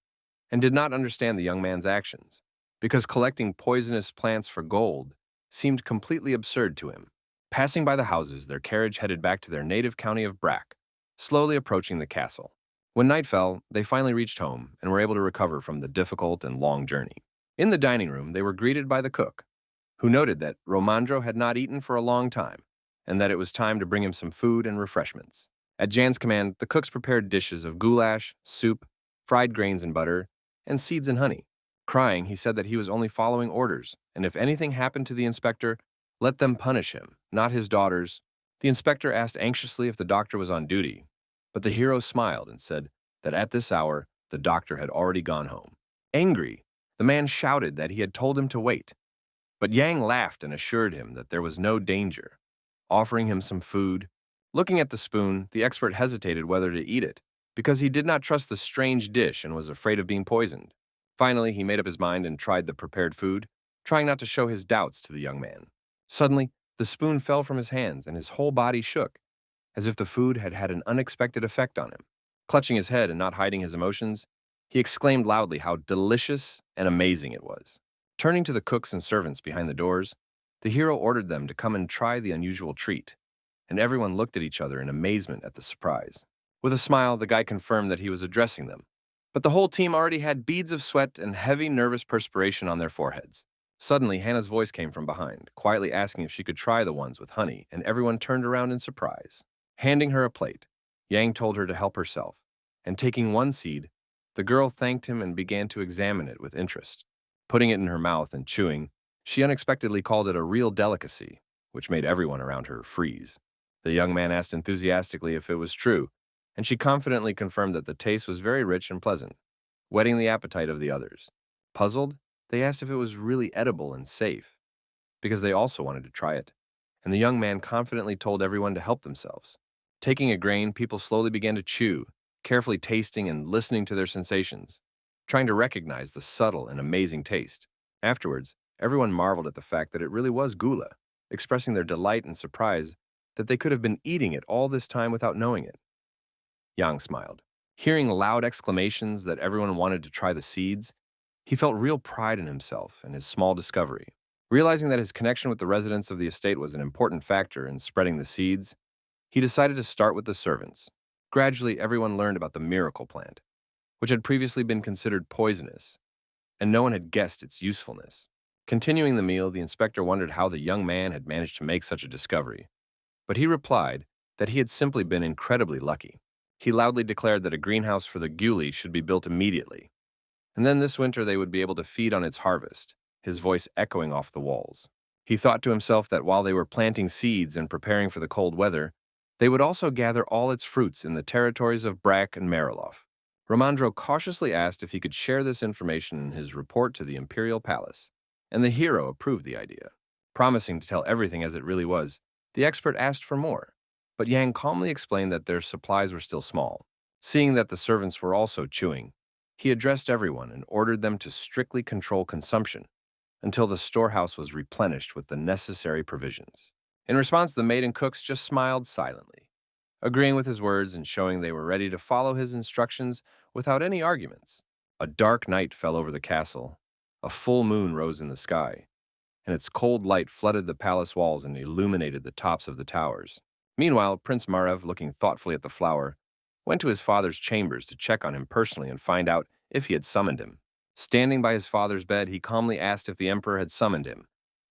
and did not understand the young man's actions, because collecting poisonous plants for gold seemed completely absurd to him. Passing by the houses, their carriage headed back to their native county of Brack, slowly approaching the castle. When night fell, they finally reached home and were able to recover from the difficult and long journey. In the dining room, they were greeted by the cook, who noted that Romandro had not eaten for a long time, and that it was time to bring him some food and refreshments. At Jan's command, the cooks prepared dishes of goulash, soup, fried grains and butter, and seeds and honey. Crying, he said that he was only following orders, and if anything happened to the inspector, let them punish him, not his daughters. The inspector asked anxiously if the doctor was on duty, but the hero smiled and said that at this hour, the doctor had already gone home. Angry, the man shouted that he had told him to wait, but Yang laughed and assured him that there was no danger, offering him some food. Looking at the spoon, the expert hesitated whether to eat it, because he did not trust the strange dish and was afraid of being poisoned. Finally, he made up his mind and tried the prepared food, trying not to show his doubts to the young man. Suddenly, the spoon fell from his hands and his whole body shook, as if the food had had an unexpected effect on him. Clutching his head and not hiding his emotions, he exclaimed loudly how delicious and amazing it was. Turning to the cooks and servants behind the doors, the hero ordered them to come and try the unusual treat, and everyone looked at each other in amazement at the surprise. With a smile, the guy confirmed that he was addressing them, but the whole team already had beads of sweat and heavy, nervous perspiration on their foreheads. Suddenly, Hannah's voice came from behind, quietly asking if she could try the ones with honey, and everyone turned around in surprise. Handing her a plate, Yang told her to help herself, and taking one seed, the girl thanked him and began to examine it with interest. Putting it in her mouth and chewing, she unexpectedly called it a real delicacy, which made everyone around her freeze. The young man asked enthusiastically if it was true, and she confidently confirmed that the taste was very rich and pleasant, whetting the appetite of the others. Puzzled, they asked if it was really edible and safe, because they also wanted to try it, and the young man confidently told everyone to help themselves. Taking a grain, people slowly began to chew, carefully tasting and listening to their sensations, trying to recognize the subtle and amazing taste. Afterwards, everyone marveled at the fact that it really was gula, expressing their delight and surprise that they could have been eating it all this time without knowing it. Yang smiled. Hearing loud exclamations that everyone wanted to try the seeds, he felt real pride in himself and his small discovery. Realizing that his connection with the residents of the estate was an important factor in spreading the seeds, he decided to start with the servants. Gradually, everyone learned about the miracle plant, which had previously been considered poisonous, and no one had guessed its usefulness. Continuing the meal, the inspector wondered how the young man had managed to make such a discovery, but he replied that he had simply been incredibly lucky. He loudly declared that a greenhouse for the guli should be built immediately, and then this winter they would be able to feed on its harvest, his voice echoing off the walls. He thought to himself that while they were planting seeds and preparing for the cold weather, they would also gather all its fruits in the territories of Brack and Mariloff. Romandro cautiously asked if he could share this information in his report to the Imperial Palace, and the hero approved the idea. Promising to tell everything as it really was, the expert asked for more, but Yang calmly explained that their supplies were still small. Seeing that the servants were also chewing, he addressed everyone and ordered them to strictly control consumption until the storehouse was replenished with the necessary provisions. In response, the maid and cooks just smiled silently, agreeing with his words and showing they were ready to follow his instructions without any arguments. A dark night fell over the castle. A full moon rose in the sky, and its cold light flooded the palace walls and illuminated the tops of the towers. Meanwhile, Prince Marev, looking thoughtfully at the flower, went to his father's chambers to check on him personally and find out if he had summoned him. Standing by his father's bed, he calmly asked if the emperor had summoned him,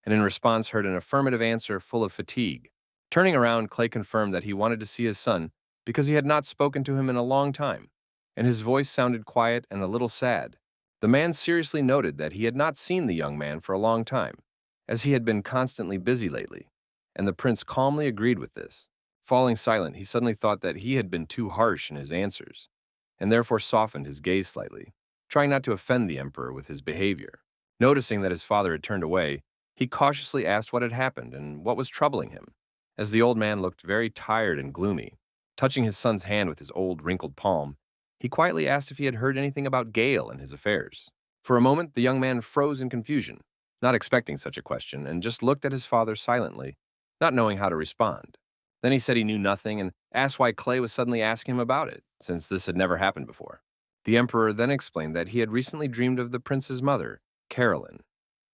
and in response heard an affirmative answer full of fatigue. Turning around, Clay confirmed that he wanted to see his son because he had not spoken to him in a long time, and his voice sounded quiet and a little sad. The man seriously noted that he had not seen the young man for a long time, as he had been constantly busy lately, and the prince calmly agreed with this. Falling silent, he suddenly thought that he had been too harsh in his answers, and therefore softened his gaze slightly, trying not to offend the emperor with his behavior. Noticing that his father had turned away, he cautiously asked what had happened and what was troubling him, as the old man looked very tired and gloomy. Touching his son's hand with his old, wrinkled palm, he quietly asked if he had heard anything about Gale and his affairs. For a moment, the young man froze in confusion, not expecting such a question, and just looked at his father silently, not knowing how to respond. Then he said he knew nothing and asked why Clay was suddenly asking him about it, since this had never happened before. The emperor then explained that he had recently dreamed of the prince's mother, Carolyn,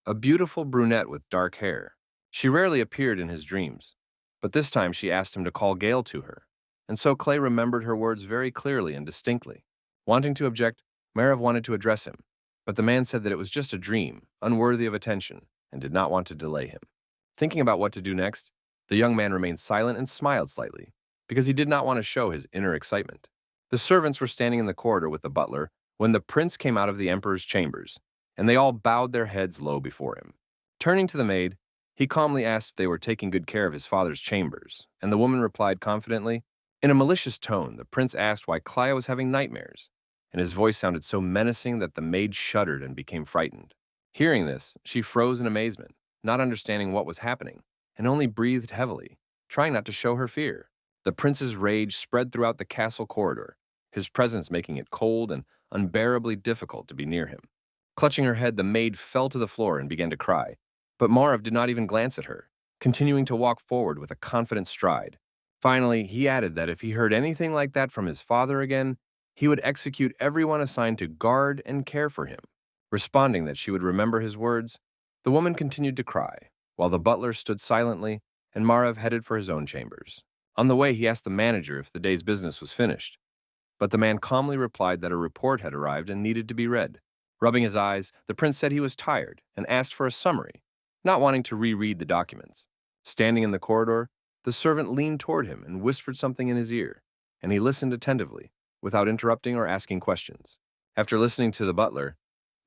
a beautiful brunette with dark hair. She rarely appeared in his dreams, but this time she asked him to call Gale to her, and so Clay remembered her words very clearly and distinctly. Wanting to object, Marav wanted to address him, but the man said that it was just a dream, unworthy of attention, and did not want to delay him. Thinking about what to do next, the young man remained silent and smiled slightly, because he did not want to show his inner excitement. The servants were standing in the corridor with the butler when the prince came out of the emperor's chambers, and they all bowed their heads low before him. Turning to the maid, he calmly asked if they were taking good care of his father's chambers, and the woman replied confidently. In a malicious tone, the prince asked why Clea was having nightmares, and his voice sounded so menacing that the maid shuddered and became frightened. Hearing this, she froze in amazement, not understanding what was happening, and only breathed heavily, trying not to show her fear. The prince's rage spread throughout the castle corridor, his presence making it cold and unbearably difficult to be near him. Clutching her head, the maid fell to the floor and began to cry, but Marav did not even glance at her, continuing to walk forward with a confident stride. Finally, he added that if he heard anything like that from his father again, he would execute everyone assigned to guard and care for him. Responding that she would remember his words, the woman continued to cry, while the butler stood silently and Marav headed for his own chambers. On the way, he asked the manager if the day's business was finished, but the man calmly replied that a report had arrived and needed to be read. Rubbing his eyes, the prince said he was tired and asked for a summary, not wanting to reread the documents. Standing in the corridor, the servant leaned toward him and whispered something in his ear, and he listened attentively, without interrupting or asking questions. After listening to the butler,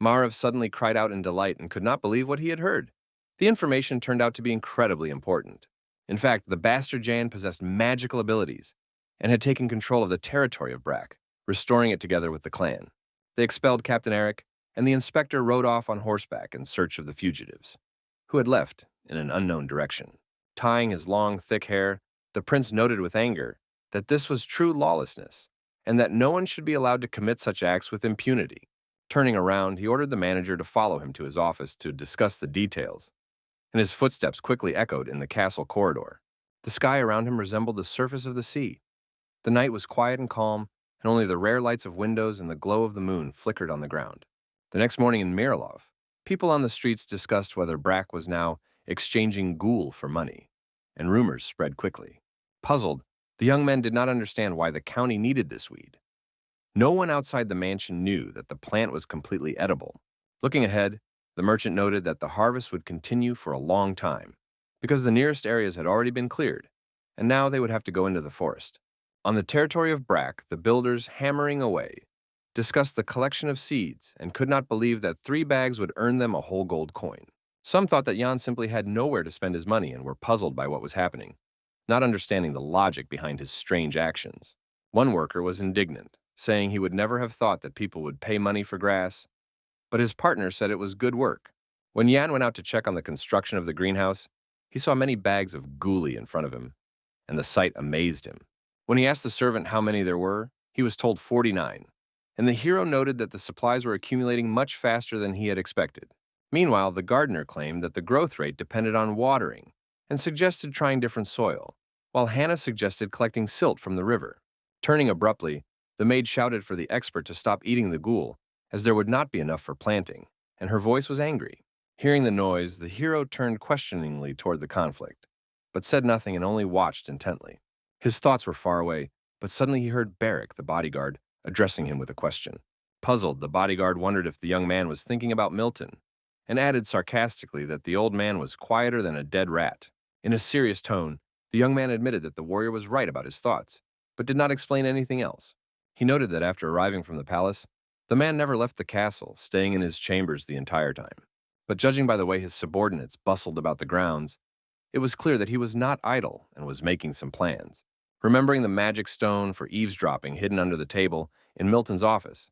Marav suddenly cried out in delight and could not believe what he had heard. The information turned out to be incredibly important. In fact, the bastard Jan possessed magical abilities and had taken control of the territory of Brack, restoring it together with the clan. They expelled Captain Eric, and the inspector rode off on horseback in search of the fugitives, who had left in an unknown direction. Tying his long, thick hair, the prince noted with anger that this was true lawlessness, and that no one should be allowed to commit such acts with impunity. Turning around, he ordered the manager to follow him to his office to discuss the details, and his footsteps quickly echoed in the castle corridor. The sky around him resembled the surface of the sea. The night was quiet and calm, and only the rare lights of windows and the glow of the moon flickered on the ground. The next morning in Miralov, people on the streets discussed whether Brack was now exchanging ghoul for money, and rumors spread quickly. Puzzled, the young men did not understand why the county needed this weed. No one outside the mansion knew that the plant was completely edible. Looking ahead, the merchant noted that the harvest would continue for a long time, because the nearest areas had already been cleared, and now they would have to go into the forest. On the territory of Brack, the builders, hammering away, discussed the collection of seeds and could not believe that 3 bags would earn them a whole gold coin. Some thought that Jan simply had nowhere to spend his money and were puzzled by what was happening, not understanding the logic behind his strange actions. One worker was indignant, saying he would never have thought that people would pay money for grass, but his partner said it was good work. When Jan went out to check on the construction of the greenhouse, he saw many bags of goulie in front of him, and the sight amazed him. When he asked the servant how many there were, he was told 49, and the hero noted that the supplies were accumulating much faster than he had expected. Meanwhile, the gardener claimed that the growth rate depended on watering and suggested trying different soil, while Hannah suggested collecting silt from the river. Turning abruptly, the maid shouted for the expert to stop eating the ghoul, as there would not be enough for planting, and her voice was angry. Hearing the noise, the hero turned questioningly toward the conflict, but said nothing and only watched intently. His thoughts were far away, but suddenly he heard Barrick, the bodyguard, addressing him with a question. Puzzled, the bodyguard wondered if the young man was thinking about Milton, and added sarcastically that the old man was quieter than a dead rat. In a serious tone, the young man admitted that the warrior was right about his thoughts, but did not explain anything else. He noted that after arriving from the palace, the man never left the castle, staying in his chambers the entire time. But judging by the way his subordinates bustled about the grounds, it was clear that he was not idle and was making some plans. Remembering the magic stone for eavesdropping hidden under the table in Milton's office,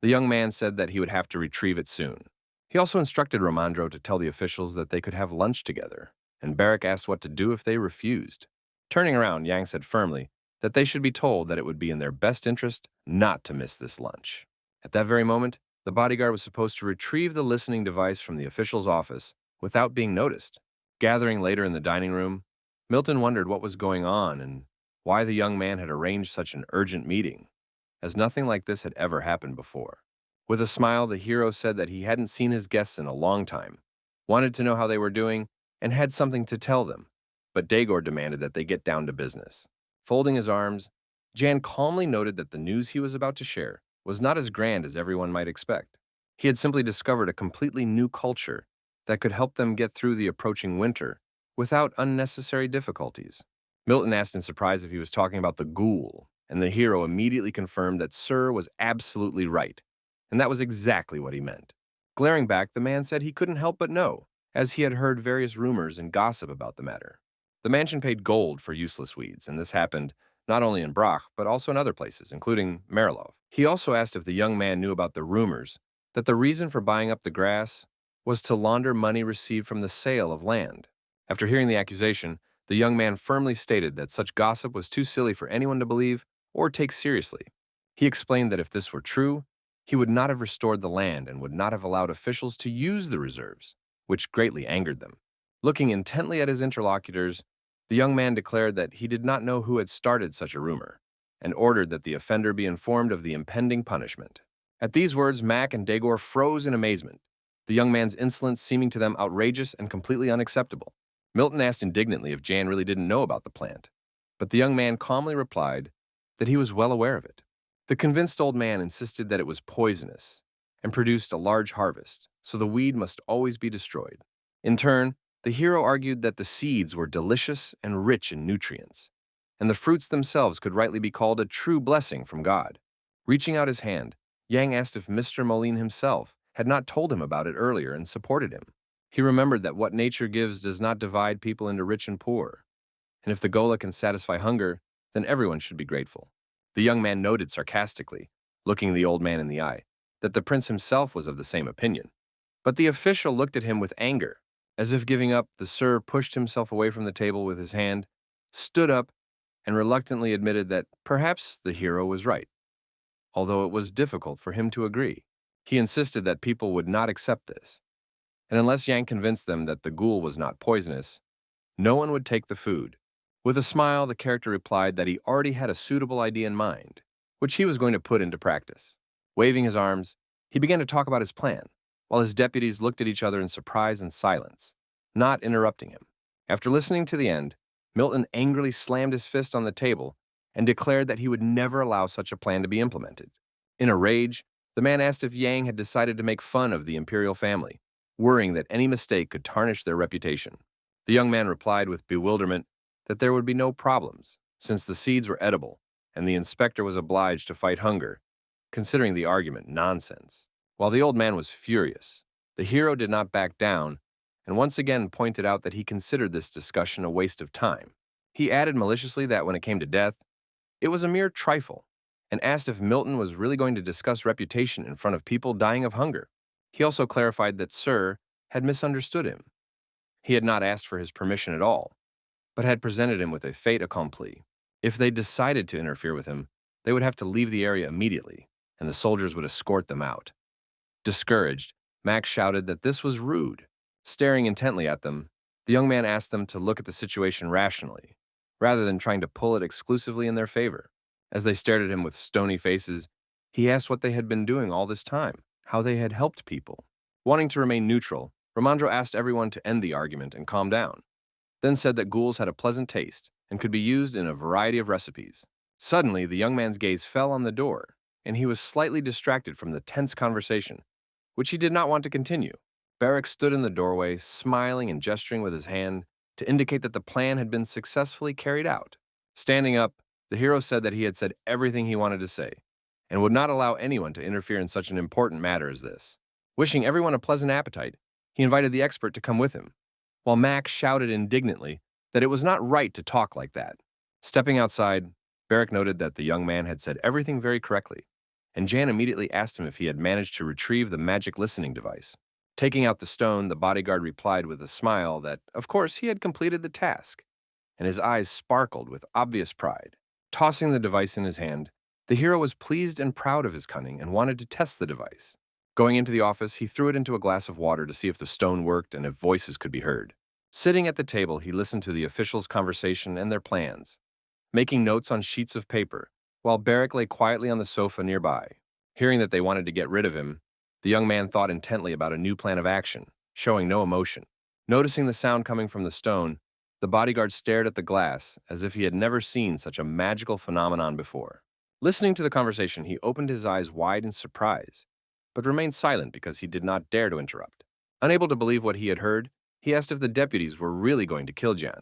the young man said that he would have to retrieve it soon. He also instructed Romandro to tell the officials that they could have lunch together, and Barrick asked what to do if they refused. Turning around, Yang said firmly that they should be told that it would be in their best interest not to miss this lunch. At that very moment, the bodyguard was supposed to retrieve the listening device from the official's office without being noticed. Gathering later in the dining room, Milton wondered what was going on and why the young man had arranged such an urgent meeting. as nothing like this had ever happened before. With a smile, the hero said that he hadn't seen his guests in a long time, wanted to know how they were doing, and had something to tell them. But Daegor demanded that they get down to business. Folding his arms, Jan calmly noted that the news he was about to share was not as grand as everyone might expect. He had simply discovered a completely new culture that could help them get through the approaching winter without unnecessary difficulties. Milton asked in surprise if he was talking about the ghoul, and the hero immediately confirmed that Sir was absolutely right, and that was exactly what he meant. Glaring back, the man said he couldn't help but know, as he had heard various rumors and gossip about the matter. The mansion paid gold for useless weeds, and this happened not only in Brach, but also in other places, including Marilov. He also asked if the young man knew about the rumors that the reason for buying up the grass was to launder money received from the sale of land. After hearing the accusation, the young man firmly stated that such gossip was too silly for anyone to believe or take seriously. He explained that if this were true, he would not have restored the land and would not have allowed officials to use the reserves, which greatly angered them. Looking intently at his interlocutors, the young man declared that he did not know who had started such a rumor, and ordered that the offender be informed of the impending punishment. At these words, Mac and Daegor froze in amazement, the young man's insolence seeming to them outrageous and completely unacceptable. Milton asked indignantly if Jan really didn't know about the plant, but the young man calmly replied that he was well aware of it. The convinced old man insisted that it was poisonous and produced a large harvest, so the weed must always be destroyed. In turn, the hero argued that the seeds were delicious and rich in nutrients, and the fruits themselves could rightly be called a true blessing from God. Reaching out his hand, Yang asked if Mr. Moline himself had not told him about it earlier and supported him. He remembered that what nature gives does not divide people into rich and poor, and if the gola can satisfy hunger, then everyone should be grateful. The young man noted sarcastically, looking the old man in the eye, that the prince himself was of the same opinion. But the official looked at him with anger. As if giving up, the sir pushed himself away from the table with his hand, stood up, and reluctantly admitted that perhaps the hero was right, although it was difficult for him to agree. He insisted that people would not accept this, and unless Yang convinced them that the ghoul was not poisonous, no one would take the food. With a smile, the character replied that he already had a suitable idea in mind, which he was going to put into practice. Waving his arms, he began to talk about his plan, while his deputies looked at each other in surprise and silence, not interrupting him. After listening to the end, Milton angrily slammed his fist on the table and declared that he would never allow such a plan to be implemented. In a rage, the man asked if Yang had decided to make fun of the Imperial family, worrying that any mistake could tarnish their reputation. The young man replied with bewilderment that there would be no problems, since the seeds were edible, and the inspector was obliged to fight hunger, considering the argument nonsense. While the old man was furious, the hero did not back down, and once again pointed out that he considered this discussion a waste of time. He added maliciously that when it came to death, it was a mere trifle, and asked if Milton was really going to discuss reputation in front of people dying of hunger. He also clarified that Sir had misunderstood him. He had not asked for his permission at all, but had presented him with a fait accompli. If they decided to interfere with him, they would have to leave the area immediately, and the soldiers would escort them out. Discouraged, Max shouted that this was rude. Staring intently at them, the young man asked them to look at the situation rationally, rather than trying to pull it exclusively in their favor. As they stared at him with stony faces, he asked what they had been doing all this time, how they had helped people. Wanting to remain neutral, Ramandro asked everyone to end the argument and calm down, then said that ghouls had a pleasant taste and could be used in a variety of recipes. Suddenly, the young man's gaze fell on the door, and he was slightly distracted from the tense conversation, which he did not want to continue. Barrack stood in the doorway, smiling and gesturing with his hand to indicate that the plan had been successfully carried out. Standing up, the hero said that he had said everything he wanted to say, and would not allow anyone to interfere in such an important matter as this. Wishing everyone a pleasant appetite, he invited the expert to come with him, while Max shouted indignantly that it was not right to talk like that. Stepping outside, Barrack noted that the young man had said everything very correctly, and Jan immediately asked him if he had managed to retrieve the magic listening device. Taking out the stone, the bodyguard replied with a smile that, of course, he had completed the task, and his eyes sparkled with obvious pride. Tossing the device in his hand, the hero was pleased and proud of his cunning and wanted to test the device. Going into the office, he threw it into a glass of water to see if the stone worked and if voices could be heard. Sitting at the table, he listened to the officials' conversation and their plans, making notes on sheets of paper while Barrack lay quietly on the sofa nearby. Hearing that they wanted to get rid of him, the young man thought intently about a new plan of action, showing no emotion. Noticing the sound coming from the stone, the bodyguard stared at the glass as if he had never seen such a magical phenomenon before. Listening to the conversation, he opened his eyes wide in surprise, but remained silent because he did not dare to interrupt. Unable to believe what he had heard, he asked if the deputies were really going to kill Jan,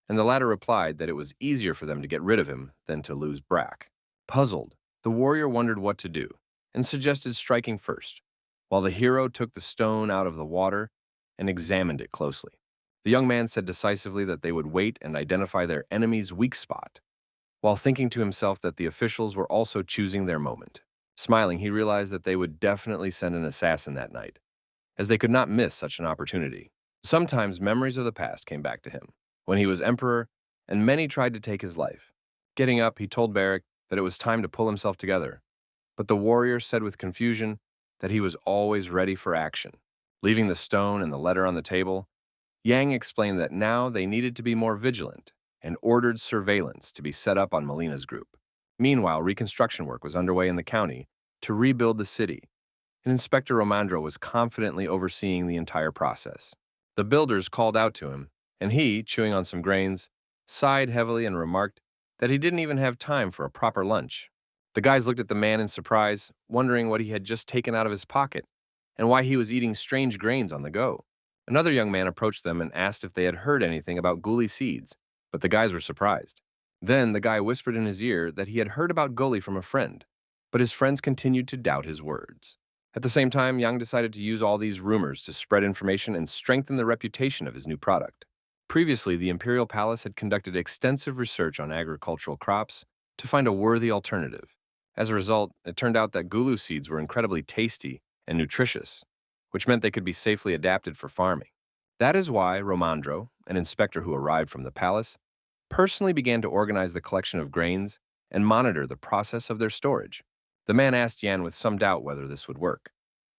and the latter replied that it was easier for them to get rid of him than to lose Brack. Puzzled, the warrior wondered what to do, and suggested striking first, while the hero took the stone out of the water and examined it closely. The young man said decisively that they would wait and identify their enemy's weak spot, while thinking to himself that the officials were also choosing their moment. Smiling, he realized that they would definitely send an assassin that night, as they could not miss such an opportunity. Sometimes memories of the past came back to him, when he was emperor, and many tried to take his life. Getting up, he told Barrack that it was time to pull himself together, but the warrior said with confusion that he was always ready for action. Leaving the stone and the letter on the table, Yang explained that now they needed to be more vigilant and ordered surveillance to be set up on Melina's group. Meanwhile, reconstruction work was underway in the county to rebuild the city, and Inspector Romandro was confidently overseeing the entire process. The builders called out to him, and he, chewing on some grains, sighed heavily and remarked that he didn't even have time for a proper lunch. The guys looked at the man in surprise, wondering what he had just taken out of his pocket and why he was eating strange grains on the go. Another young man approached them and asked if they had heard anything about guli seeds, but the guys were surprised. Then the guy whispered in his ear that he had heard about guli from a friend, but his friends continued to doubt his words. At the same time, Yang decided to use all these rumors to spread information and strengthen the reputation of his new product. Previously, the Imperial Palace had conducted extensive research on agricultural crops to find a worthy alternative. As a result, it turned out that gulu seeds were incredibly tasty and nutritious, which meant they could be safely adapted for farming. That is why Romandro, an inspector who arrived from the palace, personally began to organize the collection of grains and monitor the process of their storage. The man asked Yan with some doubt whether this would work,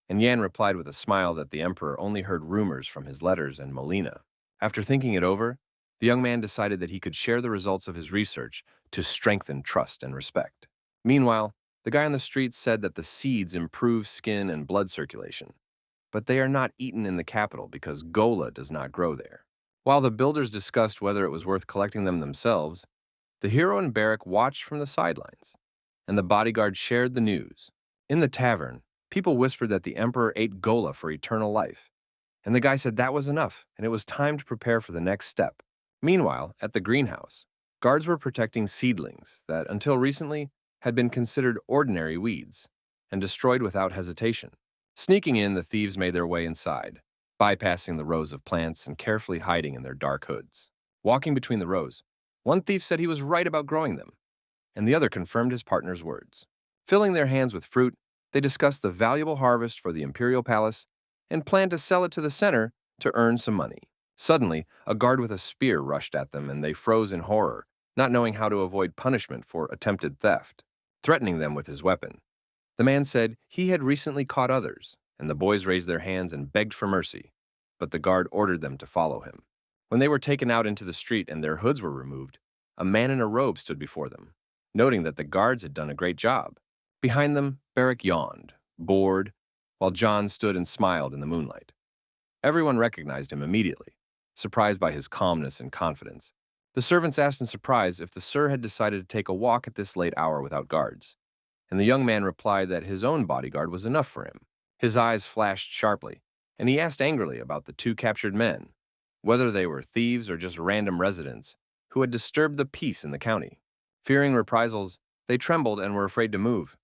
and Yan replied with a smile that the emperor only heard rumors from his letters and Molina. After thinking it over, the young man decided that he could share the results of his research to strengthen trust and respect. Meanwhile, the guy on the street said that the seeds improve skin and blood circulation, but they are not eaten in the capital because gola does not grow there. While the builders discussed whether it was worth collecting them themselves, the hero and Barrack watched from the sidelines, and the bodyguard shared the news. In the tavern, people whispered that the emperor ate gola for eternal life, and the guy said that was enough, and it was time to prepare for the next step. Meanwhile, at the greenhouse, guards were protecting seedlings that, until recently, had been considered ordinary weeds and destroyed without hesitation. Sneaking in, the thieves made their way inside, bypassing the rows of plants and carefully hiding in their dark hoods. Walking between the rows, one thief said he was right about growing them, and the other confirmed his partner's words. Filling their hands with fruit, they discussed the valuable harvest for the Imperial Palace and planned to sell it to the center to earn some money. Suddenly, a guard with a spear rushed at them, and they froze in horror, not knowing how to avoid punishment for attempted theft. Threatening them with his weapon, the man said he had recently caught others, and the boys raised their hands and begged for mercy, but the guard ordered them to follow him. When they were taken out into the street and their hoods were removed, a man in a robe stood before them, noting that the guards had done a great job. Behind them, Barrack yawned, bored, while John stood and smiled in the moonlight. Everyone recognized him immediately, surprised by his calmness and confidence. The servants asked in surprise if the sir had decided to take a walk at this late hour without guards, and the young man replied that his own bodyguard was enough for him. His eyes flashed sharply, and he asked angrily about the two captured men, whether they were thieves or just random residents who had disturbed the peace in the county. Fearing reprisals, they trembled and were afraid to move,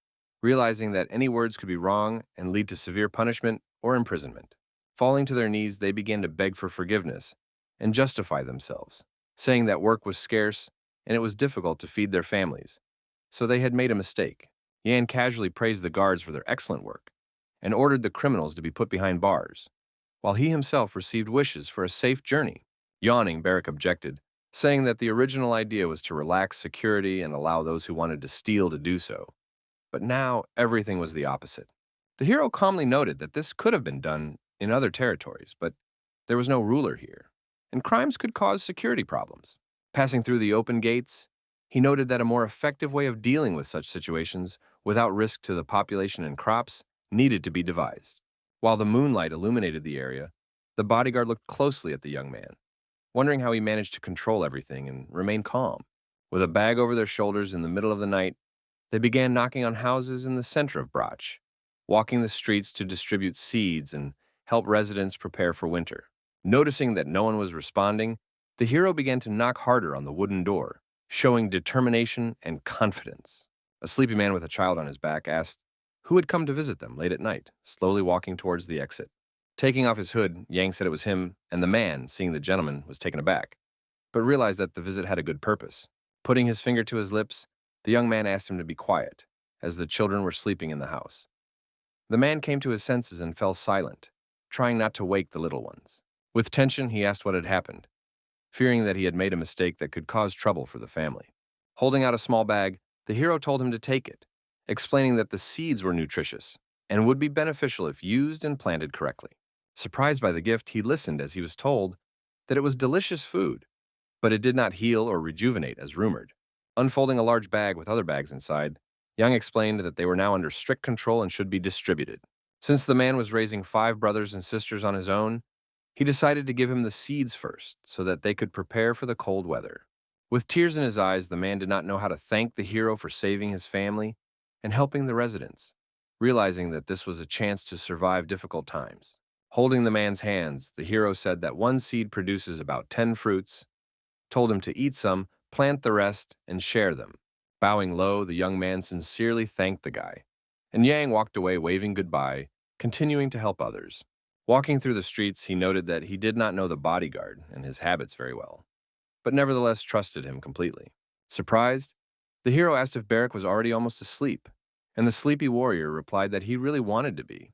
realizing that any words could be wrong and lead to severe punishment or imprisonment. Falling to their knees, they began to beg for forgiveness and justify themselves, saying that work was scarce and it was difficult to feed their families, so they had made a mistake. Yan casually praised the guards for their excellent work and ordered the criminals to be put behind bars, while he himself received wishes for a safe journey. Yawning, Barrack objected, saying that the original idea was to relax security and allow those who wanted to steal to do so. But now everything was the opposite. The hero calmly noted that this could have been done in other territories, but there was no ruler here, and crimes could cause security problems. Passing through the open gates, He noted that a more effective way of dealing with such situations without risk to the population and crops needed to be devised. While the moonlight illuminated the area, the bodyguard looked closely at the young man, wondering how he managed to control everything and remain calm. With a bag over their shoulders in the middle of the night, they began knocking on houses in the center of Brach, walking the streets to distribute seeds and help residents prepare for winter. Noticing that no one was responding, the hero began to knock harder on the wooden door, showing determination and confidence. A sleepy man with a child on his back asked who had come to visit them late at night, slowly walking towards the exit. Taking off his hood, Yang said it was him, and the man, seeing the gentleman, was taken aback, but realized that the visit had a good purpose. Putting his finger to his lips, the young man asked him to be quiet, as the children were sleeping in the house. The man came to his senses and fell silent, trying not to wake the little ones. With tension, he asked what had happened, fearing that he had made a mistake that could cause trouble for the family. Holding out a small bag, the hero told him to take it, explaining that the seeds were nutritious and would be beneficial if used and planted correctly. Surprised by the gift, he listened as he was told that it was delicious food, but it did not heal or rejuvenate as rumored. Unfolding a large bag with other bags inside, Young explained that they were now under strict control and should be distributed. Since the man was raising 5 brothers and sisters on his own, he decided to give him the seeds first so that they could prepare for the cold weather. With tears in his eyes, the man did not know how to thank the hero for saving his family and helping the residents, realizing that this was a chance to survive difficult times. Holding the man's hands, the hero said that one seed produces about 10 fruits, told him to eat some, plant the rest, and share them. Bowing low, the young man sincerely thanked the guy, and Yang walked away waving goodbye, continuing to help others. Walking through the streets, he noted that he did not know the bodyguard and his habits very well, but nevertheless trusted him completely. Surprised, the hero asked if Barrack was already almost asleep, and the sleepy warrior replied that he really wanted to be,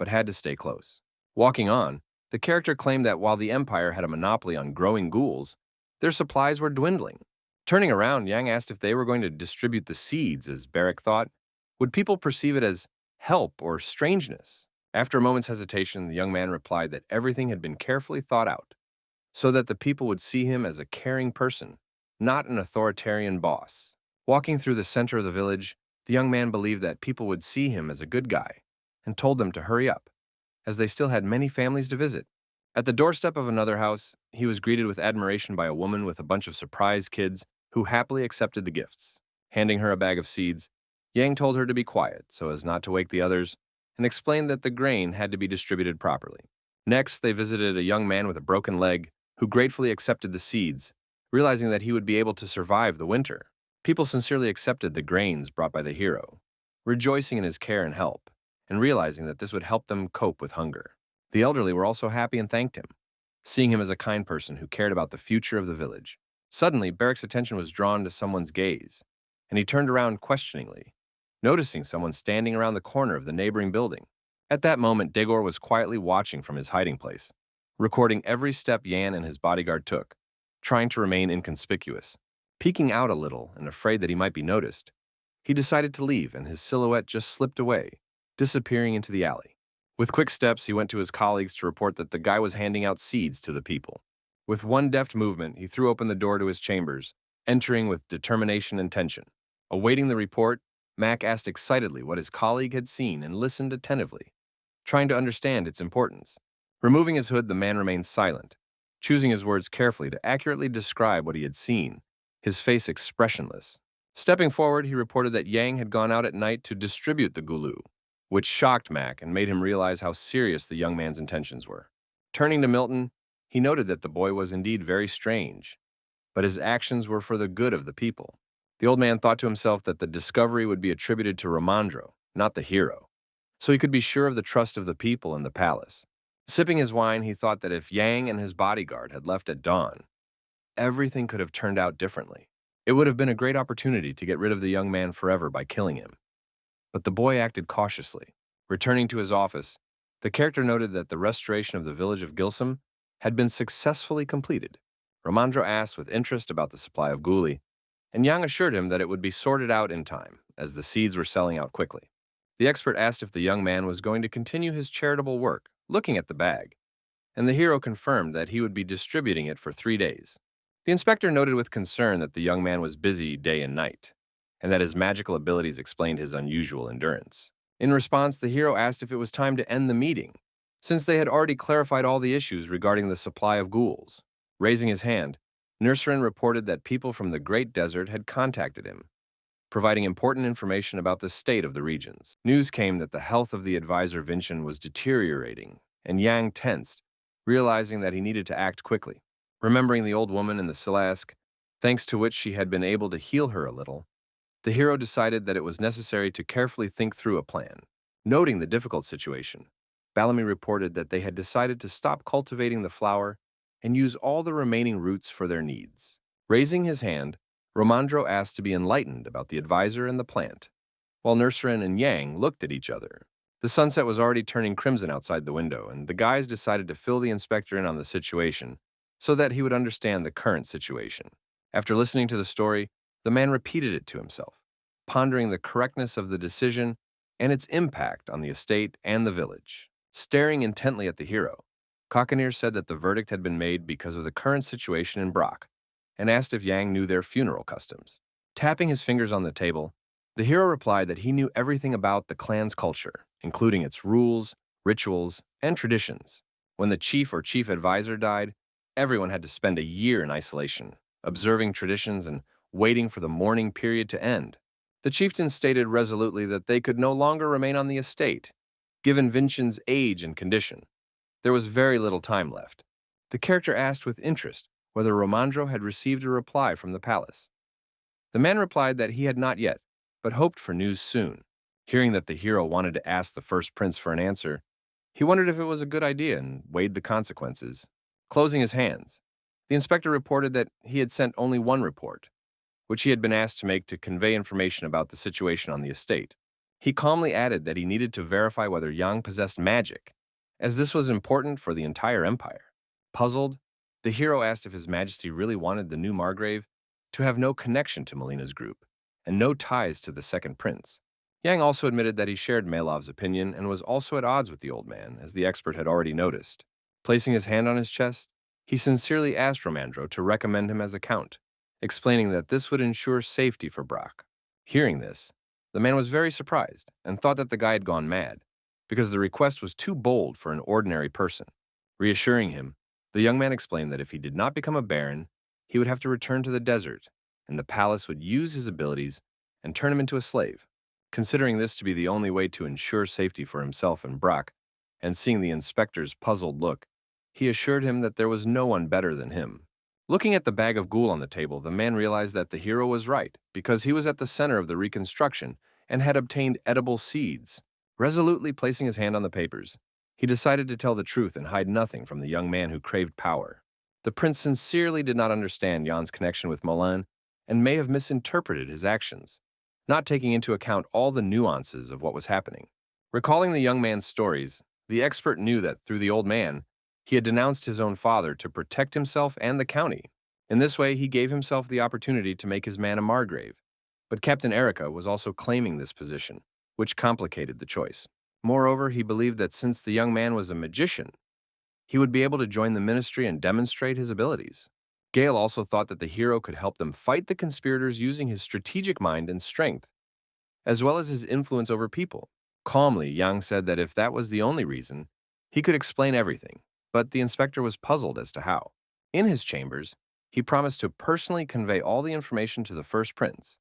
but had to stay close. Walking on, the character claimed that while the Empire had a monopoly on growing ghouls, their supplies were dwindling. Turning around, Yang asked if they were going to distribute the seeds, as Barrack thought. Would people perceive it as help or strangeness? After a moment's hesitation, the young man replied that everything had been carefully thought out, so that the people would see him as a caring person, not an authoritarian boss. Walking through the center of the village, the young man believed that people would see him as a good guy, and told them to hurry up, as they still had many families to visit. At the doorstep of another house, he was greeted with admiration by a woman with a bunch of surprised kids who happily accepted the gifts. Handing her a bag of seeds, Yang told her to be quiet so as not to wake the others, and explained that the grain had to be distributed properly. Next, they visited a young man with a broken leg who gratefully accepted the seeds, realizing that he would be able to survive the winter. People sincerely accepted the grains brought by the hero, rejoicing in his care and help, and realizing that this would help them cope with hunger. The elderly were also happy and thanked him, seeing him as a kind person who cared about the future of the village. Suddenly, Barrack's attention was drawn to someone's gaze, and he turned around questioningly, noticing someone standing around the corner of the neighboring building. At that moment, Degor was quietly watching from his hiding place, recording every step Yan and his bodyguard took, trying to remain inconspicuous. Peeking out a little and afraid that he might be noticed, he decided to leave, and his silhouette just slipped away, disappearing into the alley. With quick steps, he went to his colleagues to report that the guy was handing out seeds to the people. With one deft movement, he threw open the door to his chambers, entering with determination and tension. Awaiting the report, Mac asked excitedly what his colleague had seen and listened attentively, trying to understand its importance. Removing his hood, the man remained silent, choosing his words carefully to accurately describe what he had seen, his face expressionless. Stepping forward, he reported that Yang had gone out at night to distribute the gulu, which shocked Mac and made him realize how serious the young man's intentions were. Turning to Milton, he noted that the boy was indeed very strange, but his actions were for the good of the people. The old man thought to himself that the discovery would be attributed to Ramandro, not the hero, so he could be sure of the trust of the people in the palace. Sipping his wine, he thought that if Yang and his bodyguard had left at dawn, everything could have turned out differently. It would have been a great opportunity to get rid of the young man forever by killing him. But the boy acted cautiously. Returning to his office, the character noted that the restoration of the village of Gilsum had been successfully completed. Ramandro asked with interest about the supply of guli, and Yang assured him that it would be sorted out in time, as the seeds were selling out quickly. The expert asked if the young man was going to continue his charitable work, looking at the bag, and the hero confirmed that he would be distributing it for 3 days. The inspector noted with concern that the young man was busy day and night, and that his magical abilities explained his unusual endurance. In response, the hero asked if it was time to end the meeting, since they had already clarified all the issues regarding the supply of ghouls. Raising his hand, Nurserin reported that people from the Great Desert had contacted him, providing important information about the state of the regions. News came that the health of the advisor Vincent was deteriorating, and Yang tensed, realizing that he needed to act quickly. Remembering the old woman in the Silask, thanks to which she had been able to heal her a little, the hero decided that it was necessary to carefully think through a plan. Noting the difficult situation, Bellamy reported that they had decided to stop cultivating the flower and use all the remaining roots for their needs. Raising his hand, Romandro asked to be enlightened about the advisor and the plant, while Nurserin and Yang looked at each other. The sunset was already turning crimson outside the window, and the guys decided to fill the inspector in on the situation so that he would understand the current situation. After listening to the story, the man repeated it to himself, pondering the correctness of the decision and its impact on the estate and the village. Staring intently at the hero, Cockanier said that the verdict had been made because of the current situation in Brock, and asked if Yang knew their funeral customs. Tapping his fingers on the table, the hero replied that he knew everything about the clan's culture, including its rules, rituals, and traditions. When the chief or chief advisor died, everyone had to spend a year in isolation, observing traditions and waiting for the mourning period to end. The chieftain stated resolutely that they could no longer remain on the estate, given Vincent's age and condition. There was very little time left. The character asked with interest whether Romandro had received a reply from the palace. The man replied that he had not yet, but hoped for news soon. Hearing that the hero wanted to ask the first prince for an answer, he wondered if it was a good idea and weighed the consequences. Closing his hands, the inspector reported that he had sent only one report, which he had been asked to make to convey information about the situation on the estate. He calmly added that he needed to verify whether Yang possessed magic, as this was important for the entire empire. Puzzled, the hero asked if His Majesty really wanted the new Margrave to have no connection to Melina's group and no ties to the second prince. Yang also admitted that he shared Malov's opinion and was also at odds with the old man, as the expert had already noticed. Placing his hand on his chest, he sincerely asked Romandro to recommend him as a count, explaining that this would ensure safety for Brock. Hearing this, the man was very surprised and thought that the guy had gone mad, because the request was too bold for an ordinary person. Reassuring him, the young man explained that if he did not become a baron, he would have to return to the desert, and the palace would use his abilities and turn him into a slave. Considering this to be the only way to ensure safety for himself and Brock, and seeing the inspector's puzzled look, he assured him that there was no one better than him. Looking at the bag of ghoul on the table, the man realized that the hero was right, because he was at the center of the reconstruction and had obtained edible seeds. Resolutely placing his hand on the papers, he decided to tell the truth and hide nothing from the young man who craved power. The prince sincerely did not understand Jan's connection with Milan and may have misinterpreted his actions, not taking into account all the nuances of what was happening. Recalling the young man's stories, the expert knew that through the old man, he had denounced his own father to protect himself and the county. In this way, he gave himself the opportunity to make his man a Margrave. But Captain Erica was also claiming this position, which complicated the choice. Moreover, he believed that since the young man was a magician, he would be able to join the ministry and demonstrate his abilities. Gale also thought that the hero could help them fight the conspirators using his strategic mind and strength, as well as his influence over people. Calmly, Yang said that if that was the only reason, he could explain everything, but the inspector was puzzled as to how. In his chambers, he promised to personally convey all the information to the first prince,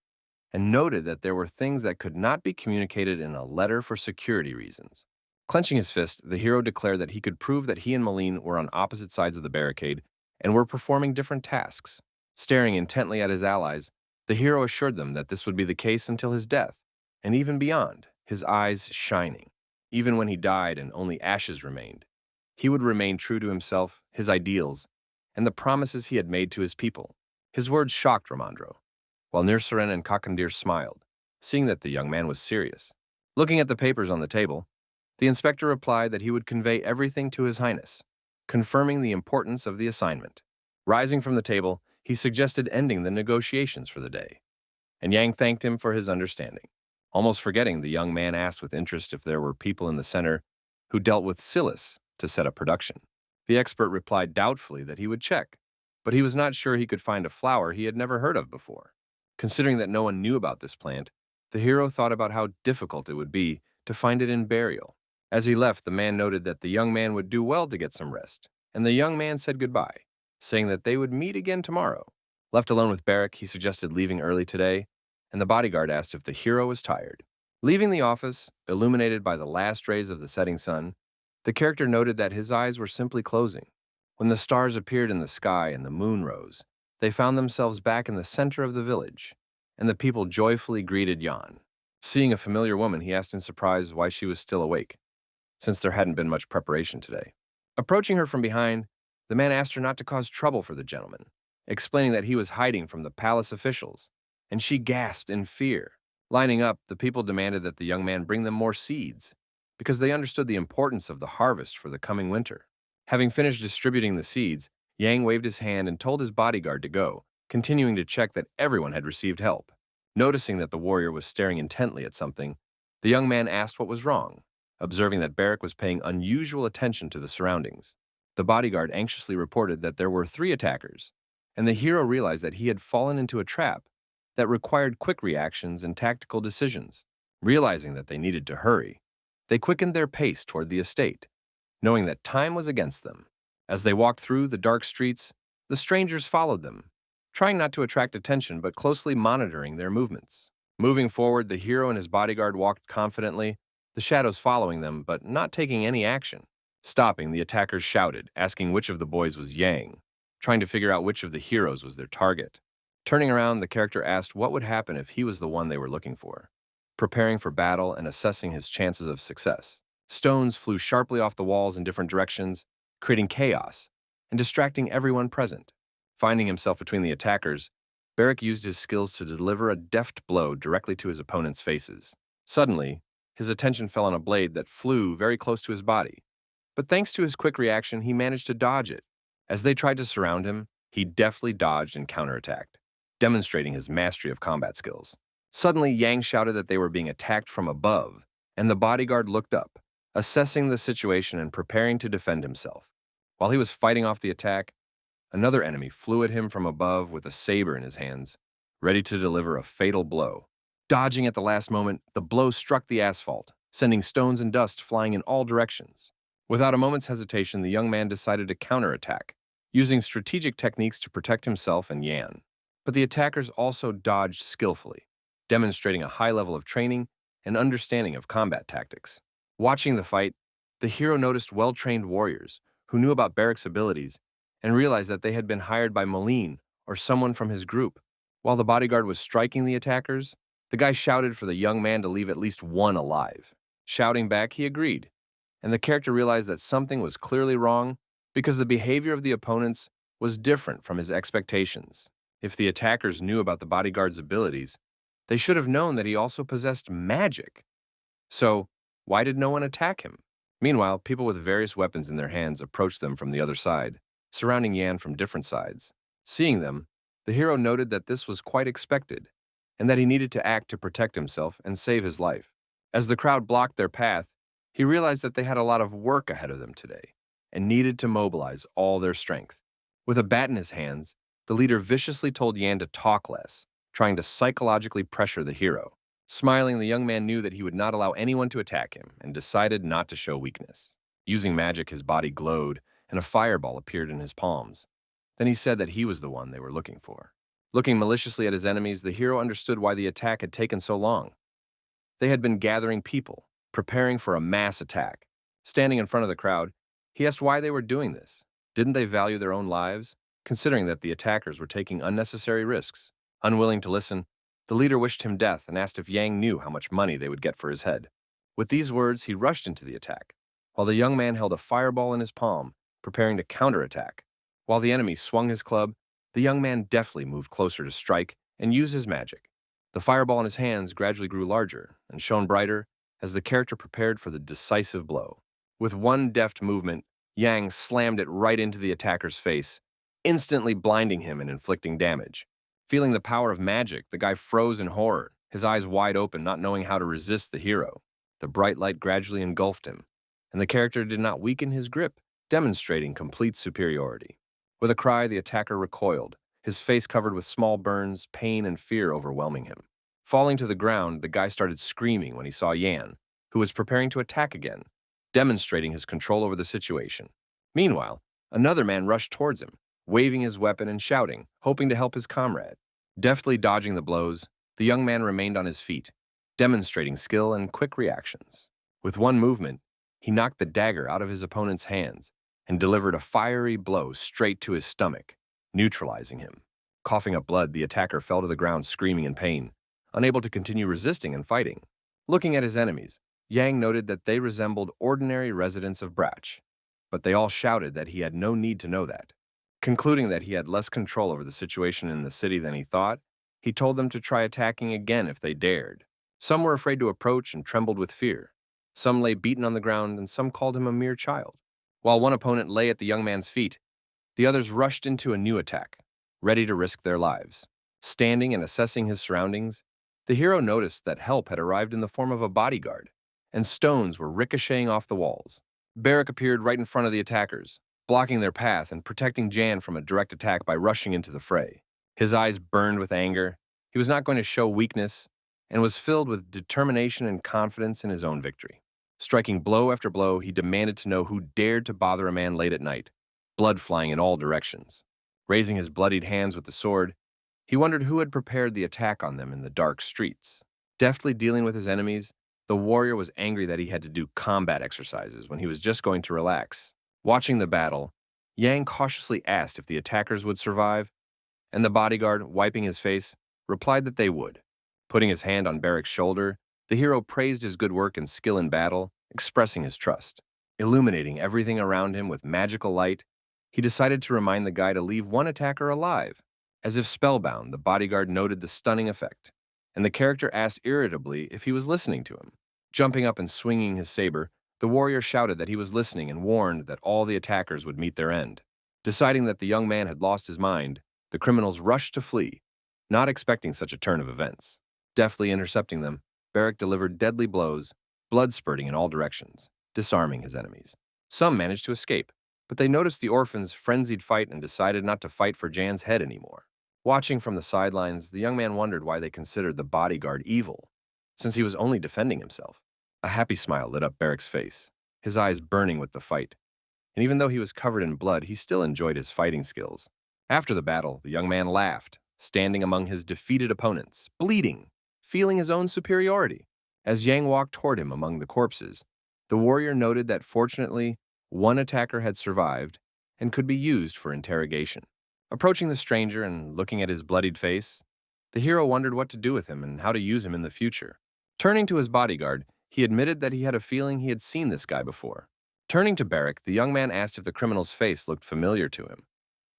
and noted that there were things that could not be communicated in a letter for security reasons. Clenching his fist, the hero declared that he could prove that he and Malene were on opposite sides of the barricade and were performing different tasks. Staring intently at his allies, the hero assured them that this would be the case until his death, and even beyond, his eyes shining. Even when he died and only ashes remained, he would remain true to himself, his ideals, and the promises he had made to his people. His words shocked Romandro, while Nurserin and Kakandir smiled, seeing that the young man was serious. Looking at the papers on the table, the inspector replied that he would convey everything to His Highness, confirming the importance of the assignment. Rising from the table, he suggested ending the negotiations for the day, and Yang thanked him for his understanding. Almost forgetting, the young man asked with interest if there were people in the center who dealt with Silas to set up production. The expert replied doubtfully that he would check, but he was not sure he could find a flower he had never heard of before. Considering that no one knew about this plant, the hero thought about how difficult it would be to find it in Burial. As he left, the man noted that the young man would do well to get some rest, and the young man said goodbye, saying that they would meet again tomorrow. Left alone with Barrack, he suggested leaving early today, and the bodyguard asked if the hero was tired. Leaving the office, illuminated by the last rays of the setting sun, the character noted that his eyes were simply closing. When the stars appeared in the sky and the moon rose, they found themselves back in the center of the village, and the people joyfully greeted Jan. Seeing a familiar woman, he asked in surprise why she was still awake, since there hadn't been much preparation today. Approaching her from behind, the man asked her not to cause trouble for the gentleman, explaining that he was hiding from the palace officials, and she gasped in fear. Lining up, the people demanded that the young man bring them more seeds, because they understood the importance of the harvest for the coming winter. Having finished distributing the seeds, Yang waved his hand and told his bodyguard to go, continuing to check that everyone had received help. Noticing that the warrior was staring intently at something, the young man asked what was wrong, observing that Barrack was paying unusual attention to the surroundings. The bodyguard anxiously reported that there were 3 attackers, and the hero realized that he had fallen into a trap that required quick reactions and tactical decisions. Realizing that they needed to hurry, they quickened their pace toward the estate, knowing that time was against them. As they walked through the dark streets, the strangers followed them, trying not to attract attention but closely monitoring their movements. Moving forward, the hero and his bodyguard walked confidently, the shadows following them but not taking any action. Stopping, the attackers shouted, asking which of the boys was Yang, trying to figure out which of the heroes was their target. Turning around, the character asked what would happen if he was the one they were looking for, preparing for battle and assessing his chances of success. Stones flew sharply off the walls in different directions, creating chaos and distracting everyone present. Finding himself between the attackers, Barrack used his skills to deliver a deft blow directly to his opponent's faces. Suddenly, his attention fell on a blade that flew very close to his body. But thanks to his quick reaction, he managed to dodge it. As they tried to surround him, he deftly dodged and counterattacked, demonstrating his mastery of combat skills. Suddenly, Yang shouted that they were being attacked from above, and the bodyguard looked up, assessing the situation and preparing to defend himself. While he was fighting off the attack, another enemy flew at him from above with a saber in his hands, ready to deliver a fatal blow. Dodging at the last moment, the blow struck the asphalt, sending stones and dust flying in all directions. Without a moment's hesitation, the young man decided to counterattack, using strategic techniques to protect himself and Yan. But the attackers also dodged skillfully, demonstrating a high level of training and understanding of combat tactics. Watching the fight, the hero noticed well-trained warriors who knew about Barrack's abilities and realized that they had been hired by Moline or someone from his group. While the bodyguard was striking the attackers, the guy shouted for the young man to leave at least one alive. Shouting back, he agreed, and the character realized that something was clearly wrong because the behavior of the opponents was different from his expectations. If the attackers knew about the bodyguard's abilities, they should have known that he also possessed magic. So, why did no one attack him? Meanwhile, people with various weapons in their hands approached them from the other side, surrounding Yan from different sides. Seeing them, the hero noted that this was quite expected, and that he needed to act to protect himself and save his life. As the crowd blocked their path, he realized that they had a lot of work ahead of them today, and needed to mobilize all their strength. With a bat in his hands, the leader viciously told Yan to talk less, trying to psychologically pressure the hero. Smiling, the young man knew that he would not allow anyone to attack him and decided not to show weakness. Using magic, his body glowed, and a fireball appeared in his palms. Then he said that he was the one they were looking for. Looking maliciously at his enemies, the hero understood why the attack had taken so long. They had been gathering people, preparing for a mass attack. Standing in front of the crowd, he asked why they were doing this. Didn't they value their own lives, considering that the attackers were taking unnecessary risks? Unwilling to listen, the leader wished him death and asked if Yang knew how much money they would get for his head. With these words, he rushed into the attack, while the young man held a fireball in his palm, preparing to counterattack. While the enemy swung his club, the young man deftly moved closer to strike and use his magic. The fireball in his hands gradually grew larger and shone brighter as the character prepared for the decisive blow. With one deft movement, Yang slammed it right into the attacker's face, instantly blinding him and inflicting damage. Feeling the power of magic, the guy froze in horror, his eyes wide open, not knowing how to resist the hero. The bright light gradually engulfed him, and the character did not weaken his grip, demonstrating complete superiority. With a cry, the attacker recoiled, his face covered with small burns, pain and fear overwhelming him. Falling to the ground, the guy started screaming when he saw Yan, who was preparing to attack again, demonstrating his control over the situation. Meanwhile, another man rushed towards him, waving his weapon and shouting, hoping to help his comrade. Deftly dodging the blows, the young man remained on his feet, demonstrating skill and quick reactions. With one movement, he knocked the dagger out of his opponent's hands and delivered a fiery blow straight to his stomach, neutralizing him. Coughing up blood, the attacker fell to the ground screaming in pain, unable to continue resisting and fighting. Looking at his enemies, Yang noted that they resembled ordinary residents of Brach, but they all shouted that he had no need to know that. Concluding that he had less control over the situation in the city than he thought, he told them to try attacking again if they dared. Some were afraid to approach and trembled with fear. Some lay beaten on the ground, and some called him a mere child. While one opponent lay at the young man's feet, the others rushed into a new attack, ready to risk their lives. Standing and assessing his surroundings, the hero noticed that help had arrived in the form of a bodyguard, and stones were ricocheting off the walls. Barrack appeared right in front of the attackers, blocking their path and protecting Jan from a direct attack by rushing into the fray. His eyes burned with anger. He was not going to show weakness and was filled with determination and confidence in his own victory. Striking blow after blow, he demanded to know who dared to bother a man late at night, blood flying in all directions. Raising his bloodied hands with the sword, he wondered who had prepared the attack on them in the dark streets. Deftly dealing with his enemies, the warrior was angry that he had to do combat exercises when he was just going to relax. Watching the battle, Yang cautiously asked if the attackers would survive, and the bodyguard, wiping his face, replied that they would. Putting his hand on Barrack's shoulder, the hero praised his good work and skill in battle, expressing his trust. Illuminating everything around him with magical light, he decided to remind the guy to leave one attacker alive. As if spellbound, the bodyguard noted the stunning effect, and the character asked irritably if he was listening to him. Jumping up and swinging his saber, the warrior shouted that he was listening and warned that all the attackers would meet their end. Deciding that the young man had lost his mind, the criminals rushed to flee, not expecting such a turn of events. Deftly intercepting them, Barrack delivered deadly blows, blood spurting in all directions, disarming his enemies. Some managed to escape, but they noticed the orphan's frenzied fight and decided not to fight for Jan's head anymore. Watching from the sidelines, the young man wondered why they considered the bodyguard evil, since he was only defending himself. A happy smile lit up Barrack's face, his eyes burning with the fight. And even though he was covered in blood, he still enjoyed his fighting skills. After the battle, the young man laughed, standing among his defeated opponents, bleeding, feeling his own superiority. As Yang walked toward him among the corpses, the warrior noted that fortunately, one attacker had survived and could be used for interrogation. Approaching the stranger and looking at his bloodied face, the hero wondered what to do with him and how to use him in the future. Turning to his bodyguard, he admitted that he had a feeling he had seen this guy before. Turning to Barrack, the young man asked if the criminal's face looked familiar to him,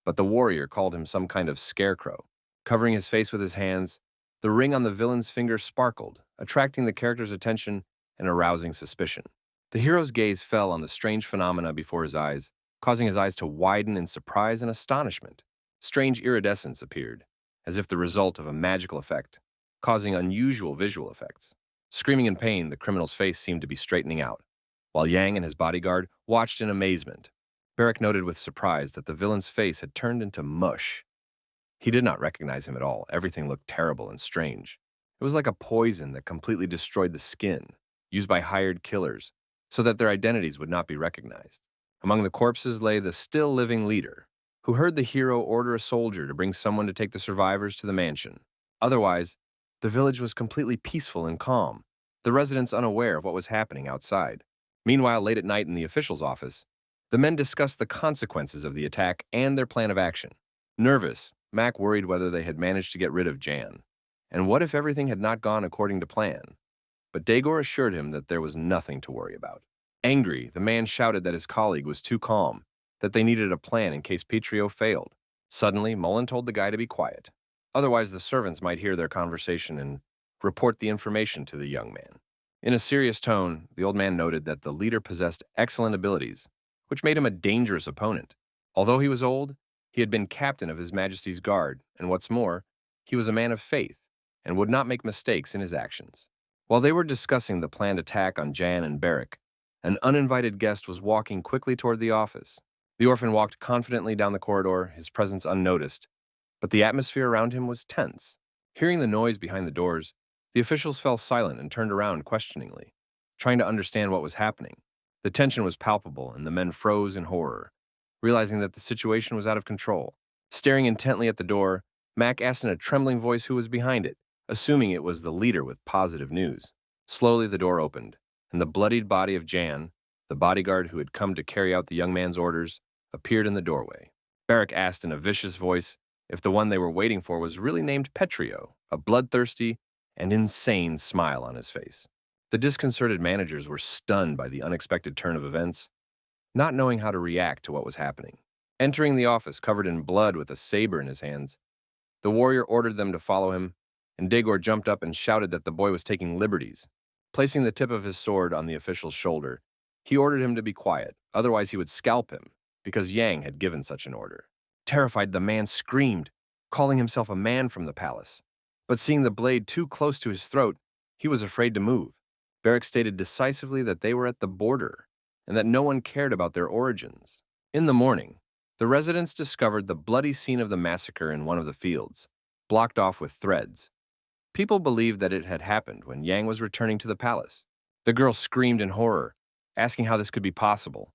but the warrior called him some kind of scarecrow. Covering his face with his hands, the ring on the villain's finger sparkled, attracting the character's attention and arousing suspicion. The hero's gaze fell on the strange phenomena before his eyes, causing his eyes to widen in surprise and astonishment. Strange iridescence appeared, as if the result of a magical effect, causing unusual visual effects. Screaming in pain, the criminal's face seemed to be straightening out, while Yang and his bodyguard watched in amazement. Barrack noted with surprise that the villain's face had turned into mush. He did not recognize him at all. Everything looked terrible and strange. It was like a poison that completely destroyed the skin, used by hired killers, so that their identities would not be recognized. Among the corpses lay the still-living leader, who heard the hero order a soldier to bring someone to take the survivors to the mansion. Otherwise, the village was completely peaceful and calm, the residents unaware of what was happening outside. Meanwhile, late at night in the official's office, the men discussed the consequences of the attack and their plan of action. Nervous, Mac worried whether they had managed to get rid of Jan, and what if everything had not gone according to plan. But Daegor assured him that there was nothing to worry about. Angry, the man shouted that his colleague was too calm, that they needed a plan in case Petrio failed. Suddenly, Mullen told the guy to be quiet. Otherwise, the servants might hear their conversation and report the information to the young man. In a serious tone, the old man noted that the leader possessed excellent abilities, which made him a dangerous opponent. Although he was old, he had been captain of His Majesty's Guard, and what's more, he was a man of faith and would not make mistakes in his actions. While they were discussing the planned attack on Jan and Barrack, an uninvited guest was walking quickly toward the office. The orphan walked confidently down the corridor, his presence unnoticed, but the atmosphere around him was tense. Hearing the noise behind the doors, the officials fell silent and turned around questioningly, trying to understand what was happening. The tension was palpable, and the men froze in horror, realizing that the situation was out of control. Staring intently at the door, Mac asked in a trembling voice who was behind it, assuming it was the leader with positive news. Slowly, the door opened, and the bloodied body of Jan, the bodyguard who had come to carry out the young man's orders, appeared in the doorway. Barrack asked in a vicious voice if the one they were waiting for was really named Petrio, a bloodthirsty and insane smile on his face. The disconcerted managers were stunned by the unexpected turn of events, not knowing how to react to what was happening. Entering the office covered in blood with a saber in his hands, the warrior ordered them to follow him, and Dagor jumped up and shouted that the boy was taking liberties. Placing the tip of his sword on the official's shoulder, he ordered him to be quiet, otherwise he would scalp him, because Yang had given such an order. Terrified, the man screamed, calling himself a man from the palace. But seeing the blade too close to his throat, he was afraid to move. Barrack stated decisively that they were at the border, and that no one cared about their origins. In the morning, the residents discovered the bloody scene of the massacre in one of the fields, blocked off with threads. People believed that it had happened when Yang was returning to the palace. The girl screamed in horror, asking how this could be possible,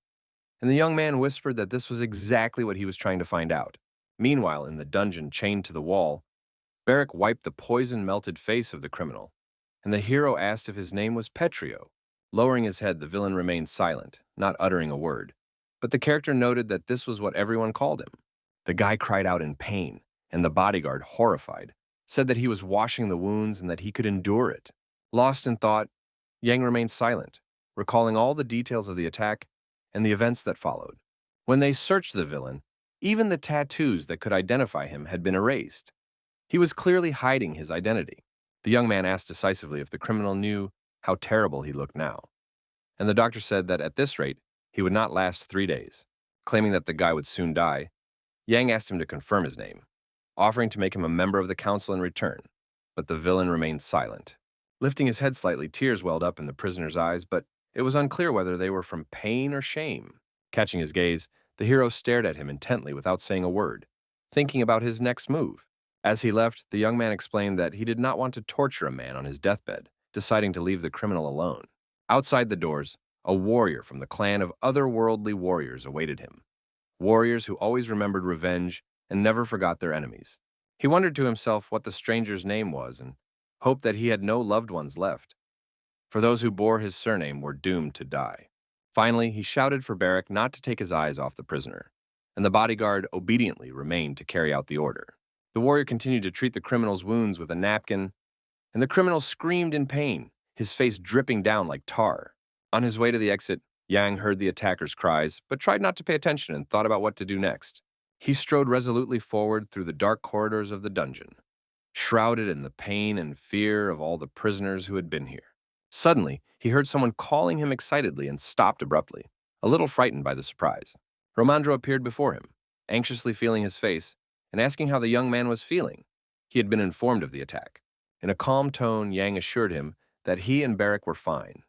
and the young man whispered that this was exactly what he was trying to find out. Meanwhile, in the dungeon chained to the wall, Barrack wiped the poison-melted face of the criminal, and the hero asked if his name was Petrio. Lowering his head, the villain remained silent, not uttering a word, but the character noted that this was what everyone called him. The guy cried out in pain, and the bodyguard, horrified, said that he was washing the wounds and that he could endure it. Lost in thought, Yang remained silent, recalling all the details of the attack and the events that followed. When they searched the villain, even the tattoos that could identify him had been erased. He was clearly hiding his identity. The young man asked decisively if the criminal knew how terrible he looked now, and the doctor said that at this rate, he would not last 3 days. Claiming that the guy would soon die, Yang asked him to confirm his name, offering to make him a member of the council in return, but the villain remained silent. Lifting his head slightly, tears welled up in the prisoner's eyes, but it was unclear whether they were from pain or shame. Catching his gaze, the hero stared at him intently without saying a word, thinking about his next move. As he left, the young man explained that he did not want to torture a man on his deathbed, deciding to leave the criminal alone. Outside the doors, a warrior from the clan of otherworldly warriors awaited him. Warriors who always remembered revenge and never forgot their enemies. He wondered to himself what the stranger's name was and hoped that he had no loved ones left, for those who bore his surname were doomed to die. Finally, he shouted for Barrack not to take his eyes off the prisoner, and the bodyguard obediently remained to carry out the order. The warrior continued to treat the criminal's wounds with a napkin, and the criminal screamed in pain, his face dripping down like tar. On his way to the exit, Yang heard the attacker's cries, but tried not to pay attention and thought about what to do next. He strode resolutely forward through the dark corridors of the dungeon, shrouded in the pain and fear of all the prisoners who had been here. Suddenly, he heard someone calling him excitedly and stopped abruptly, a little frightened by the surprise. Romandro appeared before him, anxiously feeling his face and asking how the young man was feeling. He had been informed of the attack. In a calm tone, Yang assured him that he and Barrack were fine,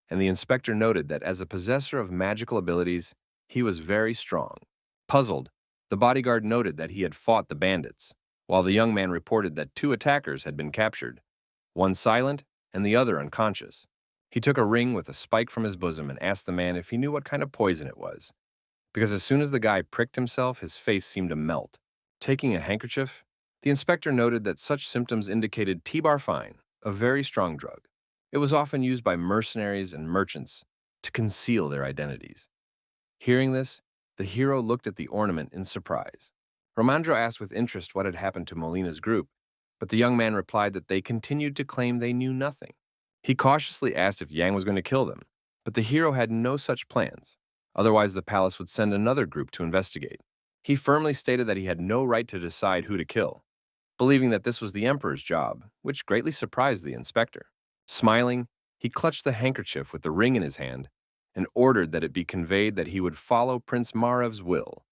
and the inspector noted that as a possessor of magical abilities, he was very strong. Puzzled, the bodyguard noted that he had fought the bandits, while the young man reported that 2 attackers had been captured, one silent and the other unconscious. He took a ring with a spike from his bosom and asked the man if he knew what kind of poison it was, because as soon as the guy pricked himself, his face seemed to melt. Taking a handkerchief, the inspector noted that such symptoms indicated T-barfine, a very strong drug. It was often used by mercenaries and merchants to conceal their identities. Hearing this, the hero looked at the ornament in surprise. Romandro asked with interest what had happened to Molina's group, but the young man replied that they continued to claim they knew nothing. He cautiously asked if Yang was going to kill them, but the hero had no such plans. Otherwise, the palace would send another group to investigate. He firmly stated that he had no right to decide who to kill, believing that this was the emperor's job, which greatly surprised the inspector. Smiling, he clutched the handkerchief with the ring in his hand and ordered that it be conveyed that he would follow Prince Marev's will,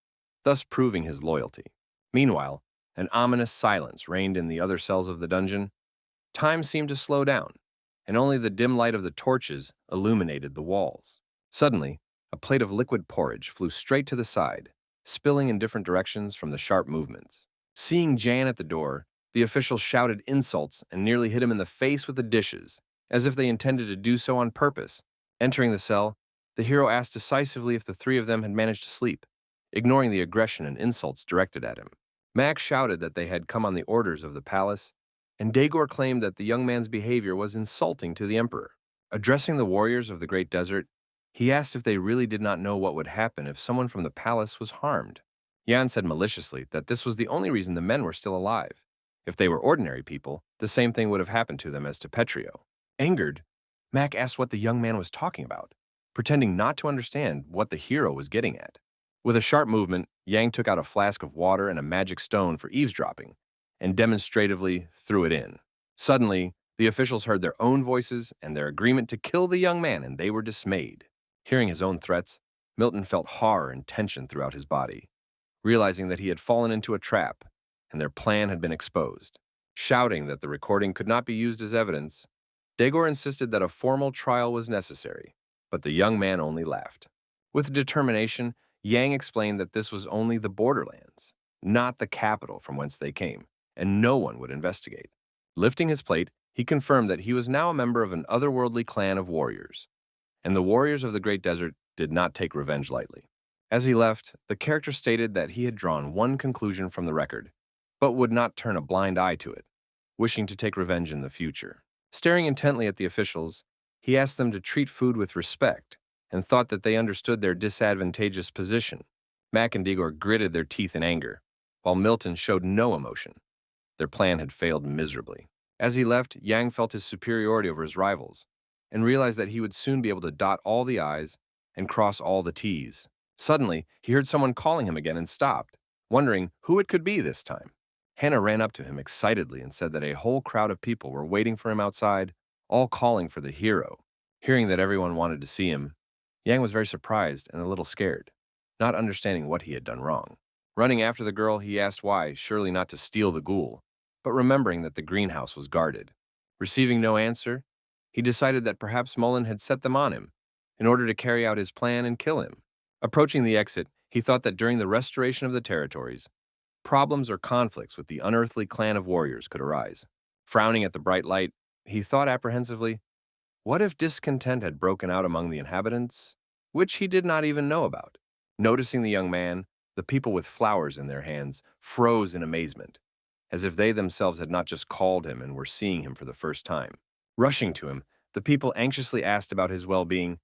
thus proving his loyalty. Meanwhile, an ominous silence reigned in the other cells of the dungeon. Time seemed to slow down, and only the dim light of the torches illuminated the walls. Suddenly, A plate of liquid porridge flew straight to the side, spilling in different directions from the sharp movements. Seeing Jan at the door, the officials shouted insults and nearly hit him in the face with the dishes, as if they intended to do so on purpose. Entering the cell, the hero asked decisively if the three of them had managed to sleep, ignoring the aggression and insults directed at him. Max shouted that they had come on the orders of the palace, and Daegor claimed that the young man's behavior was insulting to the emperor. Addressing the warriors of the Great Desert, he asked if they really did not know what would happen if someone from the palace was harmed. Yan said maliciously that this was the only reason the men were still alive. If they were ordinary people, the same thing would have happened to them as to Petrio. Angered, Mac asked what the young man was talking about, pretending not to understand what the hero was getting at. With a sharp movement, Yang took out a flask of water and a magic stone for eavesdropping, and demonstratively threw it in. Suddenly, the officials heard their own voices and their agreement to kill the young man, and they were dismayed. Hearing his own threats, Milton felt horror and tension throughout his body, realizing that he had fallen into a trap and their plan had been exposed. Shouting that the recording could not be used as evidence, Daegor insisted that a formal trial was necessary, but the young man only laughed. With determination, Yang explained that this was only the borderlands, not the capital from whence they came, and no one would investigate. Lifting his plate, he confirmed that he was now a member of an otherworldly clan of warriors, and the warriors of the Great Desert did not take revenge lightly. As he left, the character stated that he had drawn one conclusion from the record, but would not turn a blind eye to it, wishing to take revenge in the future. Staring intently at the officials, he asked them to treat food with respect and thought that they understood their disadvantageous position. Mac and Daegor gritted their teeth in anger, while Milton showed no emotion. Their plan had failed miserably. As he left, Yang felt his superiority over his rivals and realized that he would soon be able to dot all the I's and cross all the T's. Suddenly, he heard someone calling him again and stopped, wondering who it could be this time. Hannah ran up to him excitedly and said that a whole crowd of people were waiting for him outside, all calling for the hero. Hearing that everyone wanted to see him, Yang was very surprised and a little scared, not understanding what he had done wrong. Running after the girl, he asked why, surely not to steal the ghoul, but remembering that the greenhouse was guarded. Receiving no answer, he decided that perhaps Mullen had set them on him in order to carry out his plan and kill him. Approaching the exit, he thought that during the restoration of the territories, problems or conflicts with the unearthly clan of warriors could arise. Frowning at the bright light, he thought apprehensively, what if discontent had broken out among the inhabitants, which he did not even know about? Noticing the young man, the people with flowers in their hands froze in amazement, as if they themselves had not just called him and were seeing him for the first time. Rushing to him, the people anxiously asked about his well-being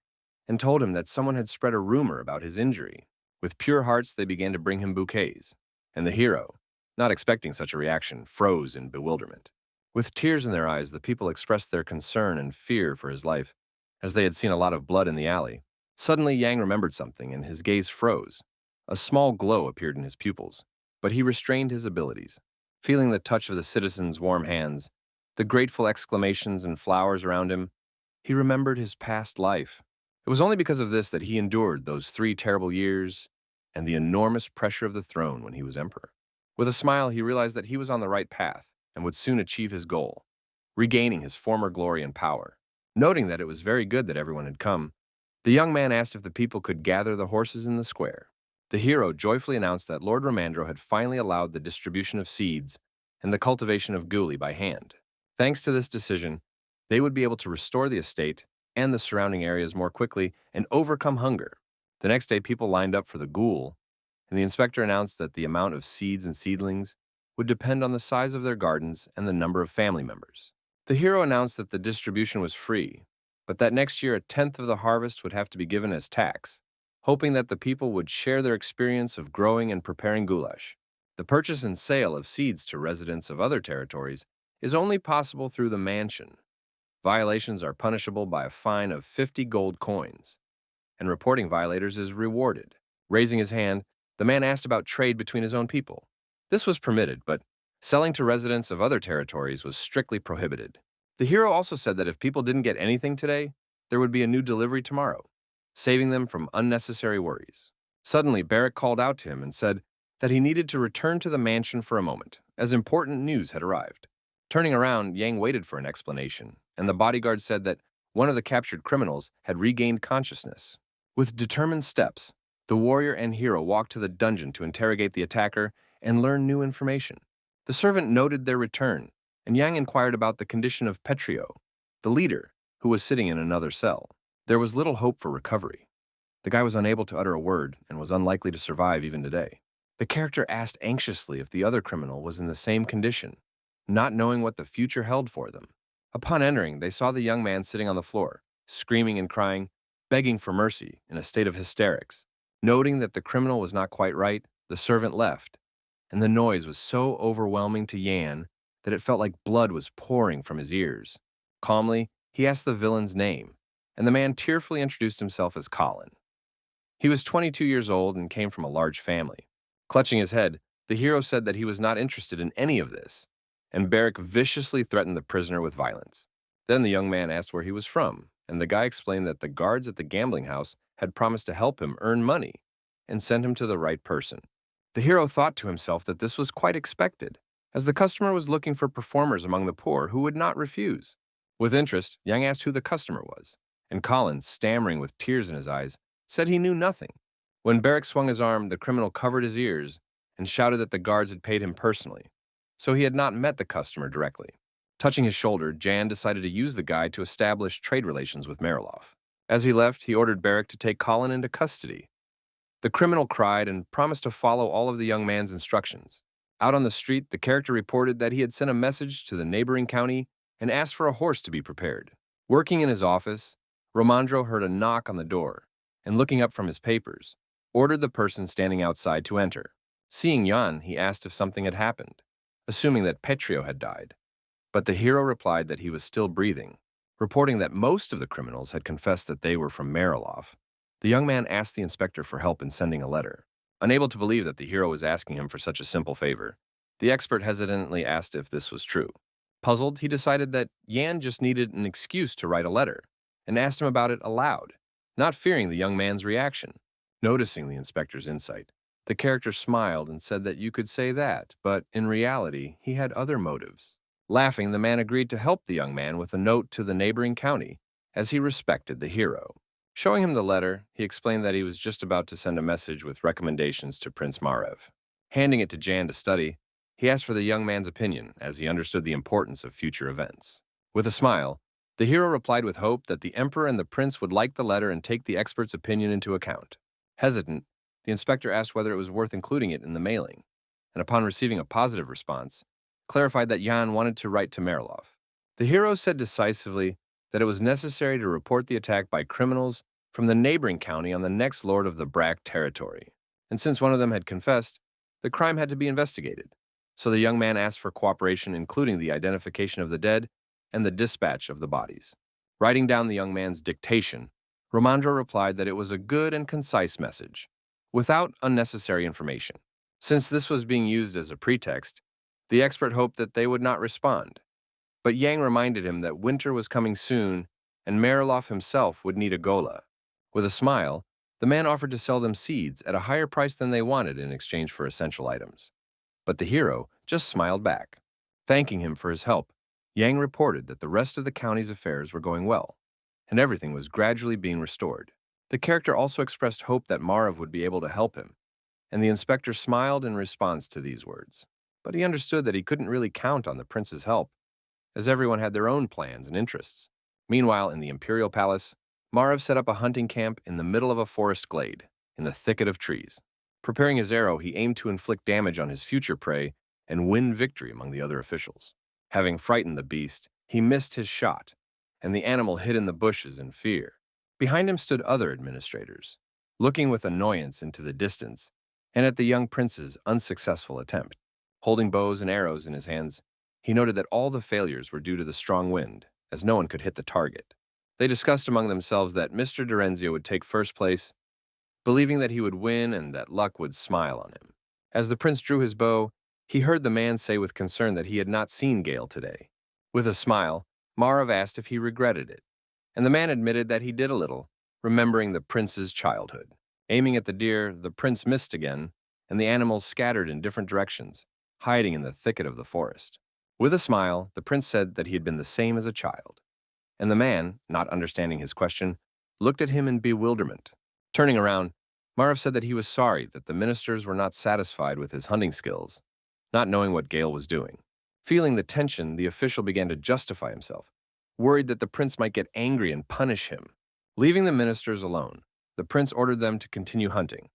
and told him that someone had spread a rumor about his injury. With pure hearts, they began to bring him bouquets, and the hero, not expecting such a reaction, froze in bewilderment. With tears in their eyes, the people expressed their concern and fear for his life, as they had seen a lot of blood in the alley. Suddenly, Yang remembered something, and his gaze froze. A small glow appeared in his pupils, but he restrained his abilities. Feeling the touch of the citizens' warm hands, the grateful exclamations and flowers around him, he remembered his past life. It was only because of this that he endured those 3 terrible years and the enormous pressure of the throne when he was emperor. With a smile, he realized that he was on the right path and would soon achieve his goal, regaining his former glory and power. Noting that it was very good that everyone had come, the young man asked if the people could gather the horses in the square. The hero joyfully announced that Lord Romandro had finally allowed the distribution of seeds and the cultivation of guli by hand. Thanks to this decision, they would be able to restore the estate and the surrounding areas more quickly and overcome hunger. The next day, people lined up for the ghoul, and the inspector announced that the amount of seeds and seedlings would depend on the size of their gardens and the number of family members. The hero announced that the distribution was free, but that next year 1/10 of the harvest would have to be given as tax, hoping that the people would share their experience of growing and preparing goulash. The purchase and sale of seeds to residents of other territories is only possible through the mansion. Violations are punishable by a fine of 50 gold coins, and reporting violators is rewarded. Raising his hand, the man asked about trade between his own people. This was permitted, but selling to residents of other territories was strictly prohibited. The hero also said that if people didn't get anything today, there would be a new delivery tomorrow, saving them from unnecessary worries. Suddenly, Barrack called out to him and said that he needed to return to the mansion for a moment, as important news had arrived. Turning around, Yang waited for an explanation, and the bodyguard said that one of the captured criminals had regained consciousness. With determined steps, the warrior and hero walked to the dungeon to interrogate the attacker and learn new information. The servant noted their return, and Yang inquired about the condition of Betrayal, the leader, who was sitting in another cell. There was little hope for recovery. The guy was unable to utter a word and was unlikely to survive even today. The character asked anxiously if the other criminal was in the same condition, not knowing what the future held for them. Upon entering, they saw the young man sitting on the floor, screaming and crying, begging for mercy in a state of hysterics. Noting that the criminal was not quite right, the servant left, and the noise was so overwhelming to Yan that it felt like blood was pouring from his ears. Calmly, he asked the villain's name, and the man tearfully introduced himself as Colin. He was 22 years old and came from a large family. Clutching his head, the hero said that he was not interested in any of this, and Barrick viciously threatened the prisoner with violence. Then the young man asked where he was from, and the guy explained that the guards at the gambling house had promised to help him earn money and send him to the right person. The hero thought to himself that this was quite expected, as the customer was looking for performers among the poor who would not refuse. With interest, Yang asked who the customer was, and Colin, stammering with tears in his eyes, said he knew nothing. When Barrick swung his arm, the criminal covered his ears and shouted that the guards had paid him personally, so he had not met the customer directly. Touching his shoulder, Jan decided to use the guy to establish trade relations with Mariloff. As he left, he ordered Barrick to take Colin into custody. The criminal cried and promised to follow all of the young man's instructions. Out on the street, the character reported that he had sent a message to the neighboring county and asked for a horse to be prepared. Working in his office, Romandro heard a knock on the door, and looking up from his papers, ordered the person standing outside to enter. Seeing Jan, he asked if something had happened, assuming that Petrio had died. But the hero replied that he was still breathing, reporting that most of the criminals had confessed that they were from Mariloff. The young man asked the inspector for help in sending a letter. Unable to believe that the hero was asking him for such a simple favor, the expert hesitantly asked if this was true. Puzzled, he decided that Yan just needed an excuse to write a letter, and asked him about it aloud, not fearing the young man's reaction. Noticing the inspector's insight, the character smiled and said that you could say that, but in reality, he had other motives. Laughing, the man agreed to help the young man with a note to the neighboring county, as he respected the hero. Showing him the letter, he explained that he was just about to send a message with recommendations to Prince Marev. Handing it to Jan to study, he asked for the young man's opinion, as he understood the importance of future events. With a smile, the hero replied with hope that the emperor and the prince would like the letter and take the expert's opinion into account. Hesitant, the inspector asked whether it was worth including it in the mailing, and upon receiving a positive response, clarified that Jan wanted to write to Mariloff. The hero said decisively that it was necessary to report the attack by criminals from the neighboring county on the next lord of the Brack territory, and since one of them had confessed, the crime had to be investigated. So the young man asked for cooperation, including the identification of the dead and the dispatch of the bodies. Writing down the young man's dictation, Romandro replied that it was a good and concise message, without unnecessary information. Since this was being used as a pretext, the expert hoped that they would not respond. But Yang reminded him that winter was coming soon and Mariloff himself would need a gola. With a smile, the man offered to sell them seeds at a higher price than they wanted in exchange for essential items. But the hero just smiled back. Thanking him for his help, Yang reported that the rest of the county's affairs were going well, and everything was gradually being restored. The character also expressed hope that Marev would be able to help him, and the inspector smiled in response to these words. But he understood that he couldn't really count on the prince's help, as everyone had their own plans and interests. Meanwhile, in the Imperial palace, Marev set up a hunting camp in the middle of a forest glade, in the thicket of trees. Preparing his arrow, he aimed to inflict damage on his future prey and win victory among the other officials. Having frightened the beast, he missed his shot, and the animal hid in the bushes in fear. Behind him stood other administrators, looking with annoyance into the distance and at the young prince's unsuccessful attempt. Holding bows and arrows in his hands, he noted that all the failures were due to the strong wind, as no one could hit the target. They discussed among themselves that Mr. Dorenzio would take first place, believing that he would win and that luck would smile on him. As the prince drew his bow, he heard the man say with concern that he had not seen Gale today. With a smile, Marev asked if he regretted it, and the man admitted that he did a little, remembering the prince's childhood. Aiming at the deer, the prince missed again, and the animals scattered in different directions, hiding in the thicket of the forest. With a smile, the prince said that he had been the same as a child, and the man, not understanding his question, looked at him in bewilderment. Turning around, Marav said that he was sorry that the ministers were not satisfied with his hunting skills, not knowing what Gale was doing. Feeling the tension, the official began to justify himself, worried that the prince might get angry and punish him. Leaving the ministers alone, the prince ordered them to continue hunting,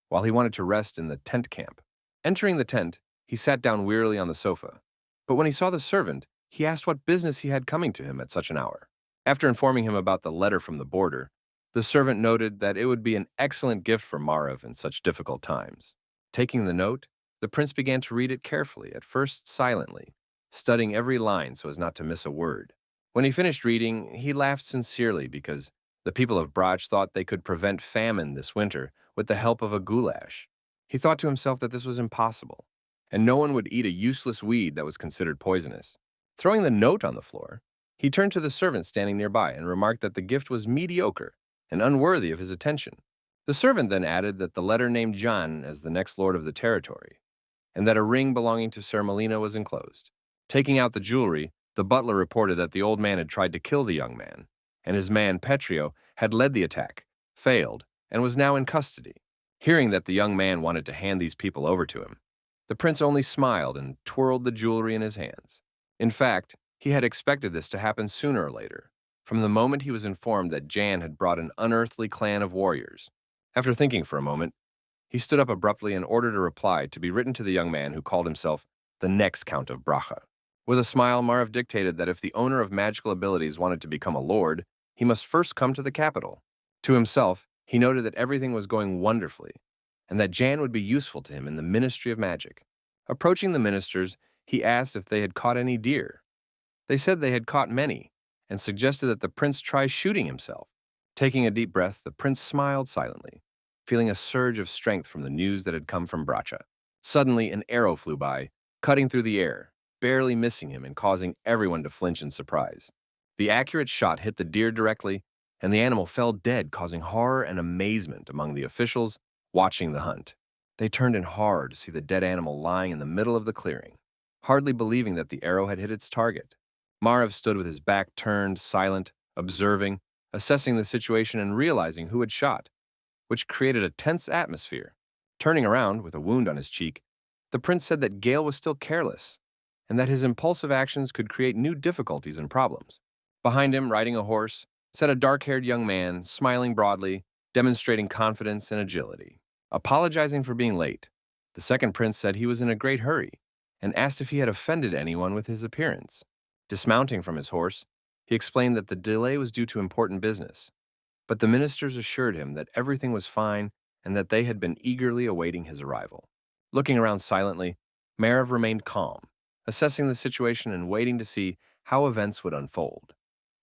while he wanted to rest in the tent camp. Entering the tent, he sat down wearily on the sofa. But when he saw the servant, he asked what business he had coming to him at such an hour. After informing him about the letter from the border, the servant noted that it would be an excellent gift for Marav in such difficult times. Taking the note, the prince began to read it carefully, at first silently, studying every line so as not to miss a word. When he finished reading, he laughed sincerely because the people of Brach thought they could prevent famine this winter with the help of a goulash. He thought to himself that this was impossible, and no one would eat a useless weed that was considered poisonous. Throwing the note on the floor, he turned to the servant standing nearby and remarked that the gift was mediocre and unworthy of his attention. The servant then added that the letter named John as the next lord of the territory, and that a ring belonging to Sir Melina was enclosed. Taking out the jewelry, the butler reported that the old man had tried to kill the young man, and his man, Petrio, had led the attack, failed, and was now in custody. Hearing that the young man wanted to hand these people over to him, the prince only smiled and twirled the jewelry in his hands. In fact, he had expected this to happen sooner or later, from the moment he was informed that Jan had brought an unearthly clan of warriors. After thinking for a moment, he stood up abruptly and ordered a reply to be written to the young man who called himself the next Count of Bracha. With a smile, Marav dictated that if the owner of magical abilities wanted to become a lord, he must first come to the capital. To himself, he noted that everything was going wonderfully, and that Jan would be useful to him in the Ministry of Magic. Approaching the ministers, he asked if they had caught any deer. They said they had caught many, and suggested that the prince try shooting himself. Taking a deep breath, the prince smiled silently, feeling a surge of strength from the news that had come from Bracha. Suddenly, an arrow flew by, cutting through the air, barely missing him and causing everyone to flinch in surprise. The accurate shot hit the deer directly, and the animal fell dead, causing horror and amazement among the officials watching the hunt. They turned in horror to see the dead animal lying in the middle of the clearing, hardly believing that the arrow had hit its target. Marav stood with his back turned, silent, observing, assessing the situation and realizing who had shot, which created a tense atmosphere. Turning around, with a wound on his cheek, the prince said that Gale was still careless, and that his impulsive actions could create new difficulties and problems. Behind him, riding a horse, sat a dark-haired young man, smiling broadly, demonstrating confidence and agility. Apologizing for being late, the second prince said he was in a great hurry and asked if he had offended anyone with his appearance. Dismounting from his horse, he explained that the delay was due to important business, but the ministers assured him that everything was fine and that they had been eagerly awaiting his arrival. Looking around silently, Marav remained calm, assessing the situation and waiting to see how events would unfold,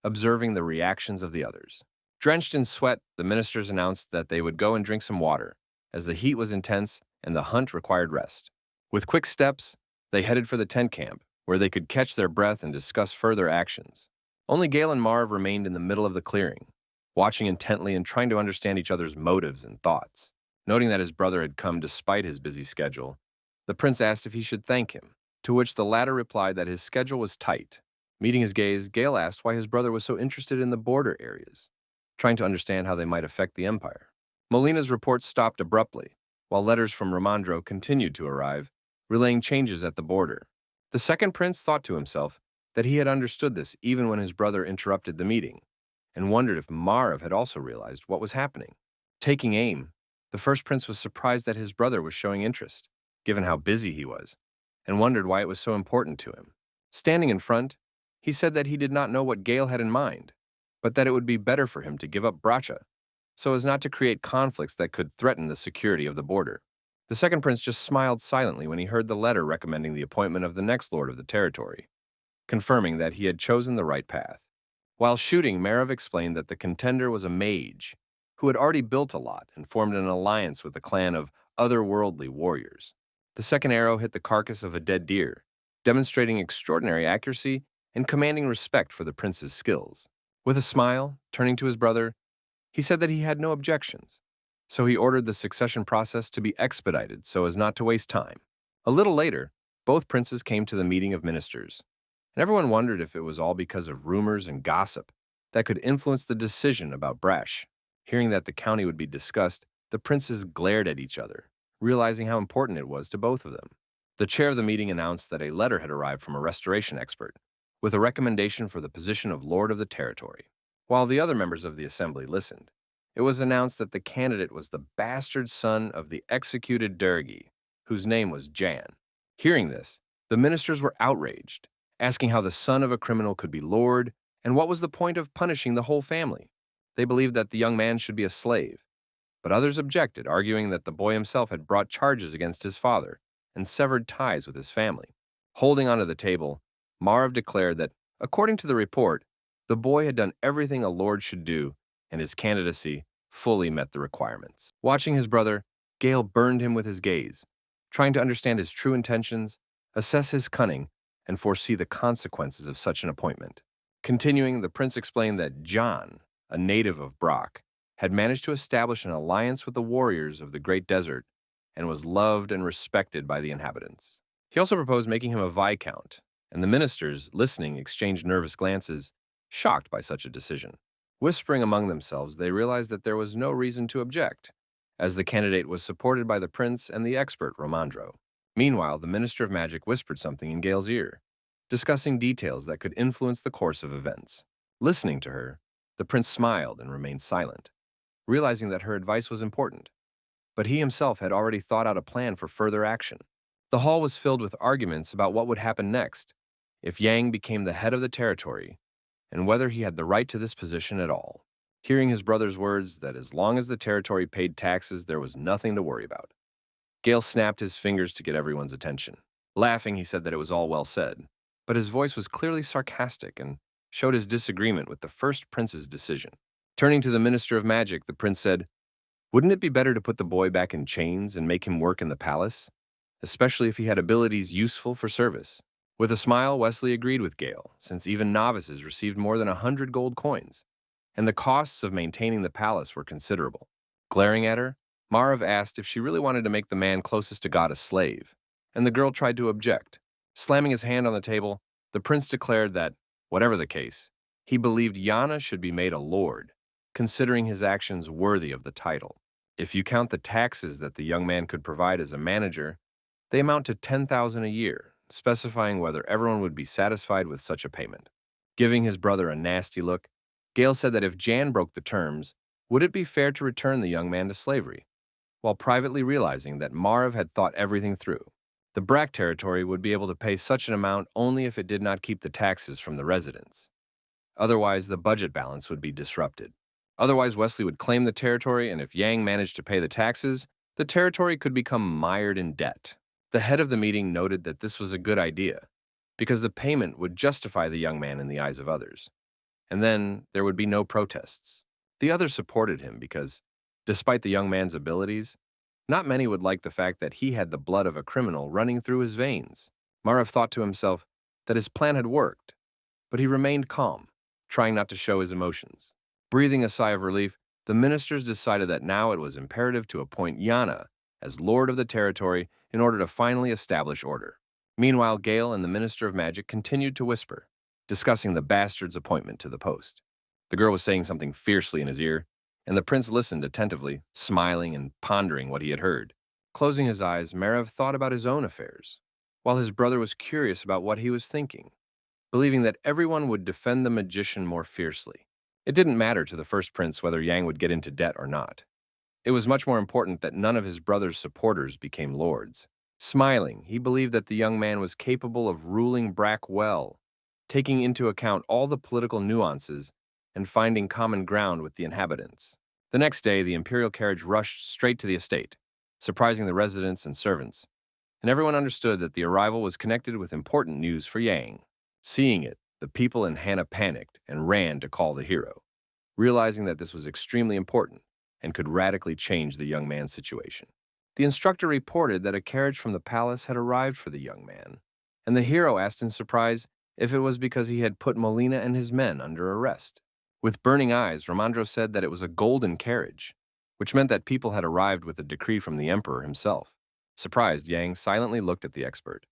observing the reactions of the others. Drenched in sweat, the ministers announced that they would go and drink some water, as the heat was intense and the hunt required rest. With quick steps, they headed for the tent camp, where they could catch their breath and discuss further actions. Only Gale and Marv remained in the middle of the clearing, watching intently and trying to understand each other's motives and thoughts. Noting that his brother had come despite his busy schedule, the prince asked if he should thank him, to which the latter replied that his schedule was tight. Meeting his gaze, Gale asked why his brother was so interested in the border areas, trying to understand how they might affect the empire. Molina's report stopped abruptly, while letters from Romandro continued to arrive, relaying changes at the border. The second prince thought to himself that he had understood this even when his brother interrupted the meeting, and wondered if Marv had also realized what was happening. Taking aim, the first prince was surprised that his brother was showing interest, given how busy he was, and wondered why it was so important to him. Standing in front, he said that he did not know what Gale had in mind, but that it would be better for him to give up Bracha, so as not to create conflicts that could threaten the security of the border. The second prince just smiled silently when he heard the letter recommending the appointment of the next lord of the territory, confirming that he had chosen the right path. While shooting, Marav explained that the contender was a mage who had already built a lot and formed an alliance with a clan of otherworldly warriors. The second arrow hit the carcass of a dead deer, demonstrating extraordinary accuracy and commanding respect for the prince's skills. With a smile, turning to his brother, he said that he had no objections, so he ordered the succession process to be expedited so as not to waste time. A little later, both princes came to the meeting of ministers, and everyone wondered if it was all because of rumors and gossip that could influence the decision about Brash. Hearing that the county would be discussed, the princes glared at each other, realizing how important it was to both of them. The chair of the meeting announced that a letter had arrived from a restoration expert, with a recommendation for the position of Lord of the Territory. While the other members of the assembly listened, it was announced that the candidate was the bastard son of the executed Dergi, whose name was Jan. Hearing this, the ministers were outraged, asking how the son of a criminal could be lord and what was the point of punishing the whole family. They believed that the young man should be a slave, but others objected, arguing that the boy himself had brought charges against his father and severed ties with his family. Holding onto the table, Marv declared that, according to the report, the boy had done everything a lord should do, and his candidacy fully met the requirements. Watching his brother, Gale burned him with his gaze, trying to understand his true intentions, assess his cunning, and foresee the consequences of such an appointment. Continuing, the prince explained that John, a native of Brock, had managed to establish an alliance with the warriors of the Great Desert and was loved and respected by the inhabitants. He also proposed making him a viscount, and the ministers, listening, exchanged nervous glances, shocked by such a decision. Whispering among themselves, they realized that there was no reason to object, as the candidate was supported by the prince and the expert Romandro. Meanwhile, the Minister of Magic whispered something in Gale's ear, discussing details that could influence the course of events. Listening to her, the prince smiled and remained silent, realizing that her advice was important. But he himself had already thought out a plan for further action. The hall was filled with arguments about what would happen next, if Yang became the head of the territory, and whether he had the right to this position at all. Hearing his brother's words that as long as the territory paid taxes, there was nothing to worry about, Gale snapped his fingers to get everyone's attention. Laughing, he said that it was all well said, but his voice was clearly sarcastic and showed his disagreement with the first prince's decision. Turning to the Minister of Magic, the prince said, "Wouldn't it be better to put the boy back in chains and make him work in the palace, especially if he had abilities useful for service?" With a smile, Wesley agreed with Gale, since even novices received more than 100 gold coins, and the costs of maintaining the palace were considerable. Glaring at her, Marv asked if she really wanted to make the man closest to God a slave, and the girl tried to object. Slamming his hand on the table, the prince declared that, whatever the case, he believed Yana should be made a lord, considering his actions worthy of the title. If you count the taxes that the young man could provide as a manager, they amount to 10,000 a year, specifying whether everyone would be satisfied with such a payment. Giving his brother a nasty look, Gale said that if Jan broke the terms, would it be fair to return the young man to slavery, while privately realizing that Marv had thought everything through. The Brack territory would be able to pay such an amount only if it did not keep the taxes from the residents. Otherwise, the budget balance would be disrupted. Otherwise, Wesley would claim the territory, and if Yang managed to pay the taxes, the territory could become mired in debt. The head of the meeting noted that this was a good idea, because the payment would justify the young man in the eyes of others. And then there would be no protests. The others supported him because, despite the young man's abilities, not many would like the fact that he had the blood of a criminal running through his veins. Marv thought to himself that his plan had worked, but he remained calm, trying not to show his emotions. Breathing a sigh of relief, the ministers decided that now it was imperative to appoint Yana as Lord of the Territory in order to finally establish order. Meanwhile, Gale and the Minister of Magic continued to whisper, discussing the bastard's appointment to the post. The girl was saying something fiercely in his ear, and the prince listened attentively, smiling and pondering what he had heard. Closing his eyes, Marav thought about his own affairs, while his brother was curious about what he was thinking, believing that everyone would defend the magician more fiercely. It didn't matter to the first prince whether Yang would get into debt or not. It was much more important that none of his brother's supporters became lords. Smiling, he believed that the young man was capable of ruling Brack well, taking into account all the political nuances and finding common ground with the inhabitants. The next day, the imperial carriage rushed straight to the estate, surprising the residents and servants, and everyone understood that the arrival was connected with important news for Yang. Seeing it, the people in Hannah panicked and ran to call the hero, realizing that this was extremely important and could radically change the young man's situation. The instructor reported that a carriage from the palace had arrived for the young man, and the hero asked in surprise if it was because he had put Molina and his men under arrest. With burning eyes, Romandro said that it was a golden carriage, which meant that people had arrived with a decree from the emperor himself. Surprised, Yang silently looked at the expert,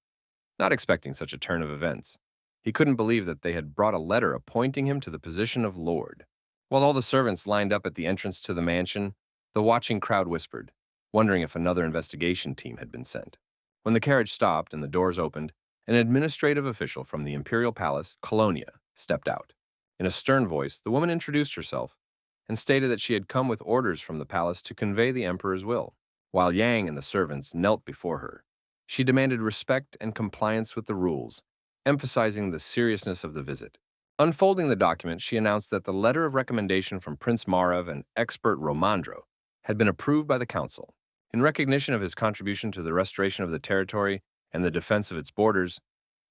not expecting such a turn of events. He couldn't believe that they had brought a letter appointing him to the position of lord. While all the servants lined up at the entrance to the mansion, the watching crowd whispered, wondering if another investigation team had been sent. When the carriage stopped and the doors opened, an administrative official from the Imperial Palace, Colonia, stepped out. In a stern voice, the woman introduced herself and stated that she had come with orders from the palace to convey the emperor's will. While Yang and the servants knelt before her, she demanded respect and compliance with the rules, emphasizing the seriousness of the visit. Unfolding the document, she announced that the letter of recommendation from Prince Marev and expert Romandro had been approved by the council. In recognition of his contribution to the restoration of the territory and the defense of its borders,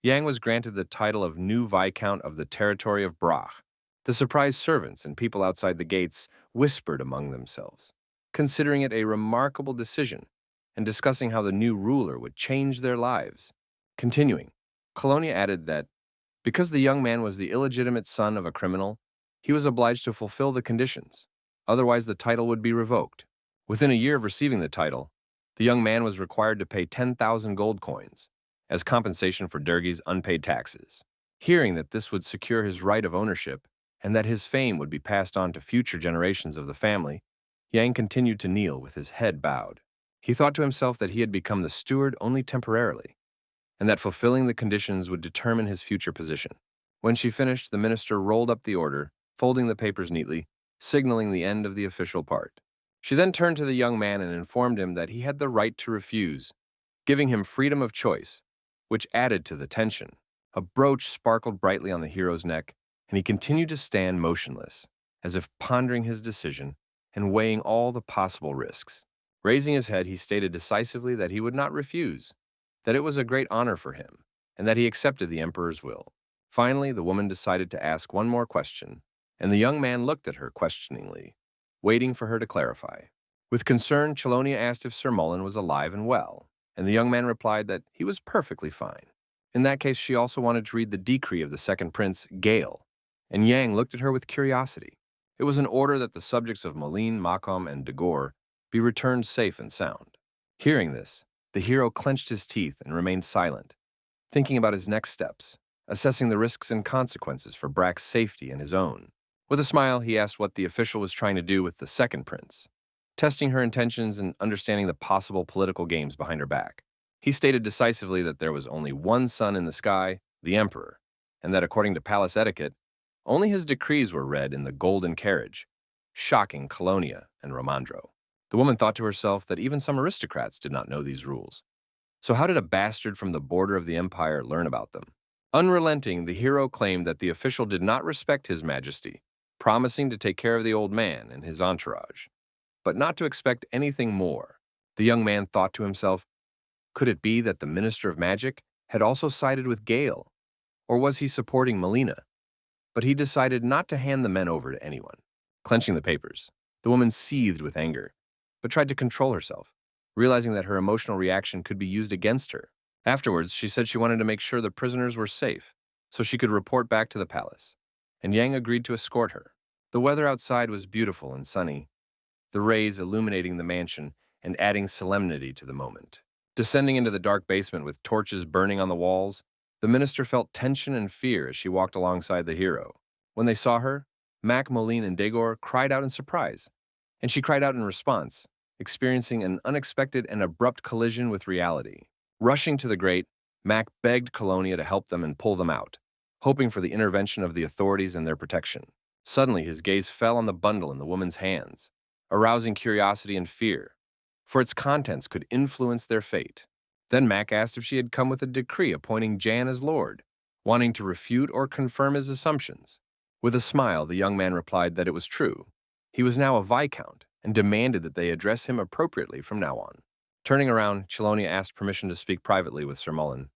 Yang was granted the title of new Viscount of the territory of Brach. The surprised servants and people outside the gates whispered among themselves, considering it a remarkable decision and discussing how the new ruler would change their lives. Continuing, Colonia added that because the young man was the illegitimate son of a criminal, he was obliged to fulfill the conditions, otherwise the title would be revoked. Within a year of receiving the title, the young man was required to pay 10,000 gold coins as compensation for Dergi's unpaid taxes. Hearing that this would secure his right of ownership and that his fame would be passed on to future generations of the family, Yang continued to kneel with his head bowed. He thought to himself that he had become the steward only temporarily, and that fulfilling the conditions would determine his future position. When she finished, the minister rolled up the order, folding the papers neatly, signaling the end of the official part. She then turned to the young man and informed him that he had the right to refuse, giving him freedom of choice, which added to the tension. A brooch sparkled brightly on the hero's neck, and he continued to stand motionless, as if pondering his decision and weighing all the possible risks. Raising his head, he stated decisively that he would not refuse, that it was a great honor for him, and that he accepted the emperor's will. Finally, the woman decided to ask one more question, and the young man looked at her questioningly, waiting for her to clarify. With concern, Chelonia asked if Sir Mullen was alive and well, and the young man replied that he was perfectly fine. In that case, she also wanted to read the decree of the second prince, Gale, and Yang looked at her with curiosity. It was an order that the subjects of Malin, Macom, and Dagor be returned safe and sound. Hearing this, the hero clenched his teeth and remained silent, thinking about his next steps, assessing the risks and consequences for Brack's safety and his own. With a smile, he asked what the official was trying to do with the second prince, testing her intentions and understanding the possible political games behind her back. He stated decisively that there was only one sun in the sky, the emperor, and that according to palace etiquette, only his decrees were read in the golden carriage, shocking Colonia and Romandro. The woman thought to herself that even some aristocrats did not know these rules. So how did a bastard from the border of the empire learn about them? Unrelenting, the hero claimed that the official did not respect his majesty, promising to take care of the old man and his entourage, but not to expect anything more. The young man thought to himself, could it be that the Minister of Magic had also sided with Gale, or was he supporting Melina? But he decided not to hand the men over to anyone. Clenching the papers, the woman seethed with anger, but tried to control herself, realizing that her emotional reaction could be used against her. Afterwards, she said she wanted to make sure the prisoners were safe, so she could report back to the palace, and Yang agreed to escort her. The weather outside was beautiful and sunny, the rays illuminating the mansion and adding solemnity to the moment. Descending into the dark basement with torches burning on the walls, the minister felt tension and fear as she walked alongside the hero. When they saw her, Mac, Moline, and Dagor cried out in surprise, and she cried out in response, experiencing an unexpected and abrupt collision with reality. Rushing to the grate, Mac begged Colonia to help them and pull them out, hoping for the intervention of the authorities and their protection. Suddenly, his gaze fell on the bundle in the woman's hands, arousing curiosity and fear, for its contents could influence their fate. Then Mac asked if she had come with a decree appointing Jan as lord, wanting to refute or confirm his assumptions. With a smile, the young man replied that it was true. He was now a viscount and demanded that they address him appropriately from now on. Turning around, Chelonia asked permission to speak privately with Sir Mullen,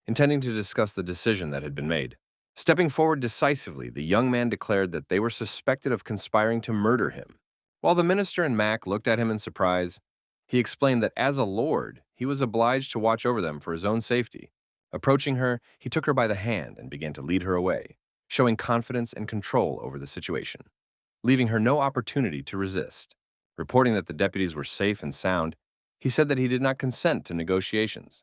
intending to discuss the decision that had been made. Stepping forward decisively, the young man declared that they were suspected of conspiring to murder him. While the minister and Mac looked at him in surprise, he explained that as a lord, he was obliged to watch over them for his own safety. Approaching her, he took her by the hand and began to lead her away, showing confidence and control over the situation, leaving her no opportunity to resist. Reporting that the deputies were safe and sound, he said that he did not consent to negotiations,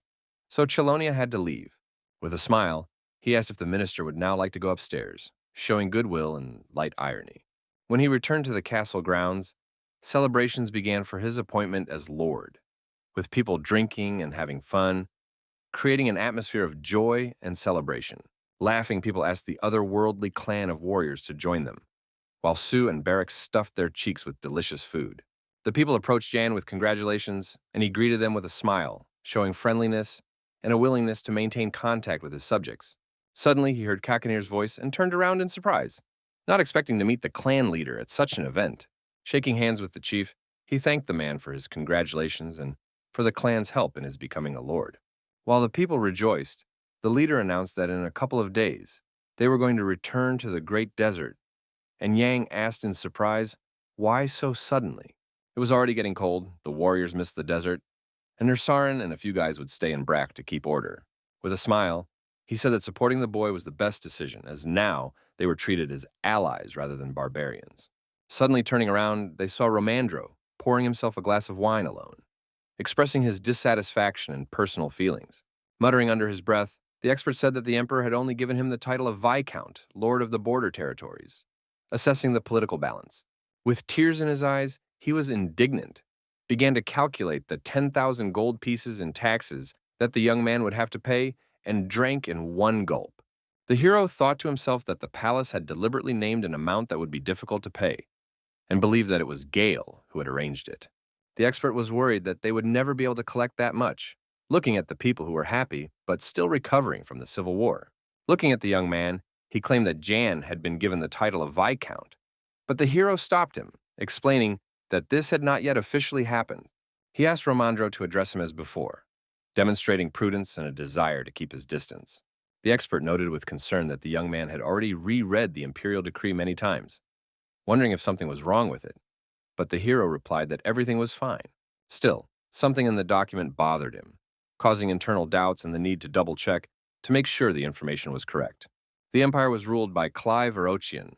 so Chelonia had to leave. With a smile, he asked if the minister would now like to go upstairs, showing goodwill and light irony. When he returned to the castle grounds, celebrations began for his appointment as lord, with people drinking and having fun, creating an atmosphere of joy and celebration. Laughing, people asked the otherworldly clan of warriors to join them, while Sue and Barrack stuffed their cheeks with delicious food. The people approached Jan with congratulations, and he greeted them with a smile, showing friendliness and a willingness to maintain contact with his subjects. Suddenly, he heard Kakanir's voice and turned around in surprise, not expecting to meet the clan leader at such an event. Shaking hands with the chief, he thanked the man for his congratulations and for the clan's help in his becoming a lord. While the people rejoiced, the leader announced that in a couple of days, they were going to return to the great desert, and Yang asked in surprise, why so suddenly? It was already getting cold, the warriors missed the desert, and Nursarin and a few guys would stay in Brack to keep order. With a smile, he said that supporting the boy was the best decision, as now they were treated as allies rather than barbarians. Suddenly turning around, they saw Romandro pouring himself a glass of wine alone, expressing his dissatisfaction and personal feelings. Muttering under his breath, the expert said that the emperor had only given him the title of Viscount, Lord of the Border Territories, assessing the political balance. With tears in his eyes, he was indignant, began to calculate the 10,000 gold pieces in taxes that the young man would have to pay, and drank in one gulp. The hero thought to himself that the palace had deliberately named an amount that would be difficult to pay, and believed that it was Gale who had arranged it. The expert was worried that they would never be able to collect that much, looking at the people who were happy but still recovering from the Civil War. Looking at the young man, he claimed that Jan had been given the title of Viscount, but the hero stopped him, explaining that this had not yet officially happened. He asked Romandro to address him as before, demonstrating prudence and a desire to keep his distance. The expert noted with concern that the young man had already reread the imperial decree many times, wondering if something was wrong with it, but the hero replied that everything was fine. Still, something in the document bothered him, causing internal doubts and the need to double-check to make sure the information was correct. The empire was ruled by Clive Orochian,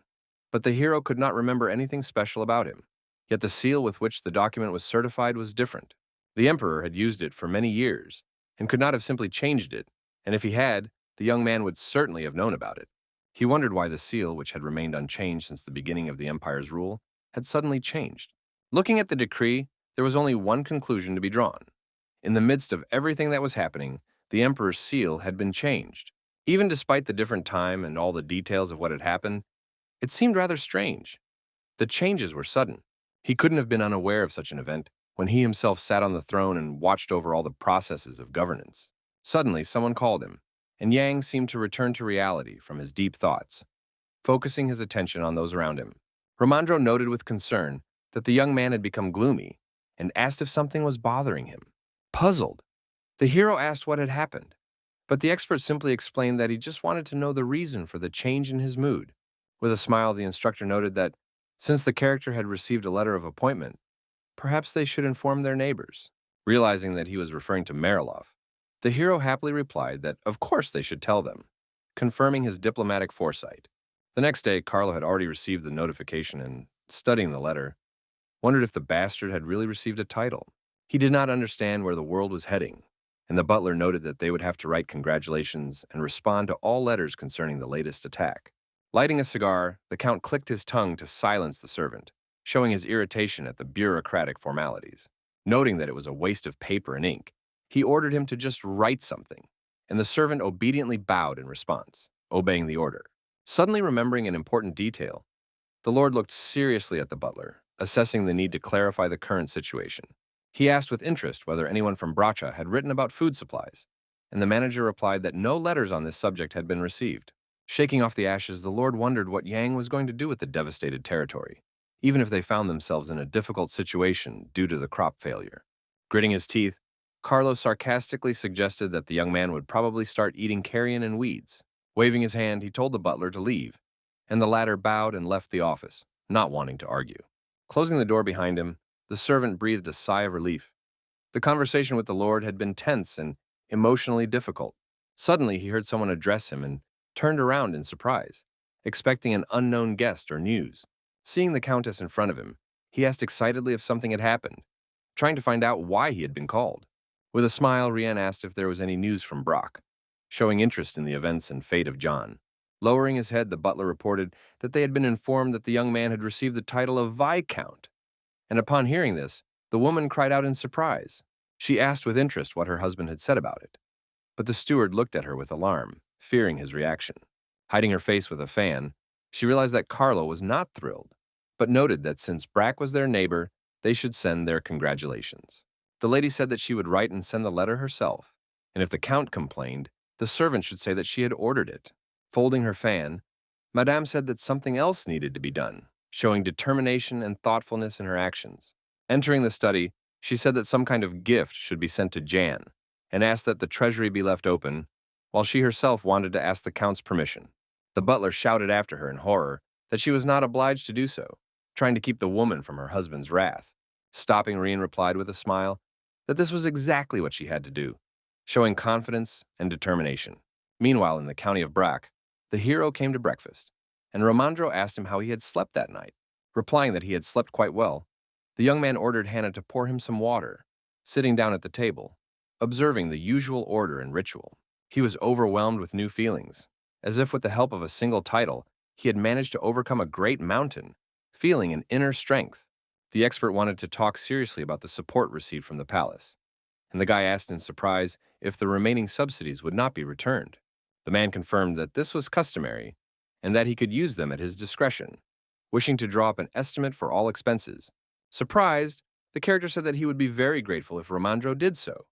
but the hero could not remember anything special about him. Yet the seal with which the document was certified was different. The emperor had used it for many years and could not have simply changed it, and if he had, the young man would certainly have known about it. He wondered why the seal, which had remained unchanged since the beginning of the empire's rule, had suddenly changed. Looking at the decree, there was only one conclusion to be drawn. In the midst of everything that was happening, the emperor's seal had been changed. Even despite the different time and all the details of what had happened, it seemed rather strange. The changes were sudden. He couldn't have been unaware of such an event when he himself sat on the throne and watched over all the processes of governance. Suddenly, someone called him, and Yang seemed to return to reality from his deep thoughts, focusing his attention on those around him. Romandro noted with concern that the young man had become gloomy and asked if something was bothering him. Puzzled, the hero asked what had happened, but the expert simply explained that he just wanted to know the reason for the change in his mood. With a smile, the instructor noted that since the character had received a letter of appointment, perhaps they should inform their neighbors. Realizing that he was referring to Marilov, the hero happily replied that of course they should tell them, confirming his diplomatic foresight. The next day, Carlo had already received the notification and, studying the letter, wondered if the bastard had really received a title. He did not understand where the world was heading, and the butler noted that they would have to write congratulations and respond to all letters concerning the latest attack. Lighting a cigar, the Count clicked his tongue to silence the servant, showing his irritation at the bureaucratic formalities. Noting that it was a waste of paper and ink, he ordered him to just write something, and the servant obediently bowed in response, obeying the order. Suddenly remembering an important detail, the lord looked seriously at the butler, assessing the need to clarify the current situation. He asked with interest whether anyone from Bracha had written about food supplies, and the manager replied that no letters on this subject had been received. Shaking off the ashes, the lord wondered what Yang was going to do with the devastated territory, even if they found themselves in a difficult situation due to the crop failure. Gritting his teeth, Carlos sarcastically suggested that the young man would probably start eating carrion and weeds. Waving his hand, he told the butler to leave, and the latter bowed and left the office, not wanting to argue. Closing the door behind him, the servant breathed a sigh of relief. The conversation with the lord had been tense and emotionally difficult. Suddenly, he heard someone address him and turned around in surprise, expecting an unknown guest or news. Seeing the countess in front of him, he asked excitedly if something had happened, trying to find out why he had been called. With a smile, Rian asked if there was any news from Brock, showing interest in the events and fate of John. Lowering his head, the butler reported that they had been informed that the young man had received the title of Viscount, and upon hearing this, the woman cried out in surprise. She asked with interest what her husband had said about it, but the steward looked at her with alarm, fearing his reaction. Hiding her face with a fan, she realized that Carlo was not thrilled, but noted that since Brack was their neighbor, they should send their congratulations. The lady said that she would write and send the letter herself, and if the count complained, the servant should say that she had ordered it. Folding her fan, Madame said that something else needed to be done, showing determination and thoughtfulness in her actions. Entering the study, she said that some kind of gift should be sent to Jan, and asked that the treasury be left open, while she herself wanted to ask the count's permission. The butler shouted after her in horror that she was not obliged to do so, trying to keep the woman from her husband's wrath. Stopping, Rien replied with a smile that this was exactly what she had to do, showing confidence and determination. Meanwhile, in the county of Brack, the hero came to breakfast, and Romandro asked him how he had slept that night. Replying that he had slept quite well, the young man ordered Hannah to pour him some water, sitting down at the table, observing the usual order and ritual. He was overwhelmed with new feelings, as if with the help of a single title, he had managed to overcome a great mountain, feeling an inner strength. The expert wanted to talk seriously about the support received from the palace, and the guy asked in surprise if the remaining subsidies would not be returned. The man confirmed that this was customary, and that he could use them at his discretion, wishing to draw up an estimate for all expenses. Surprised, the character said that he would be very grateful if Romandro did so,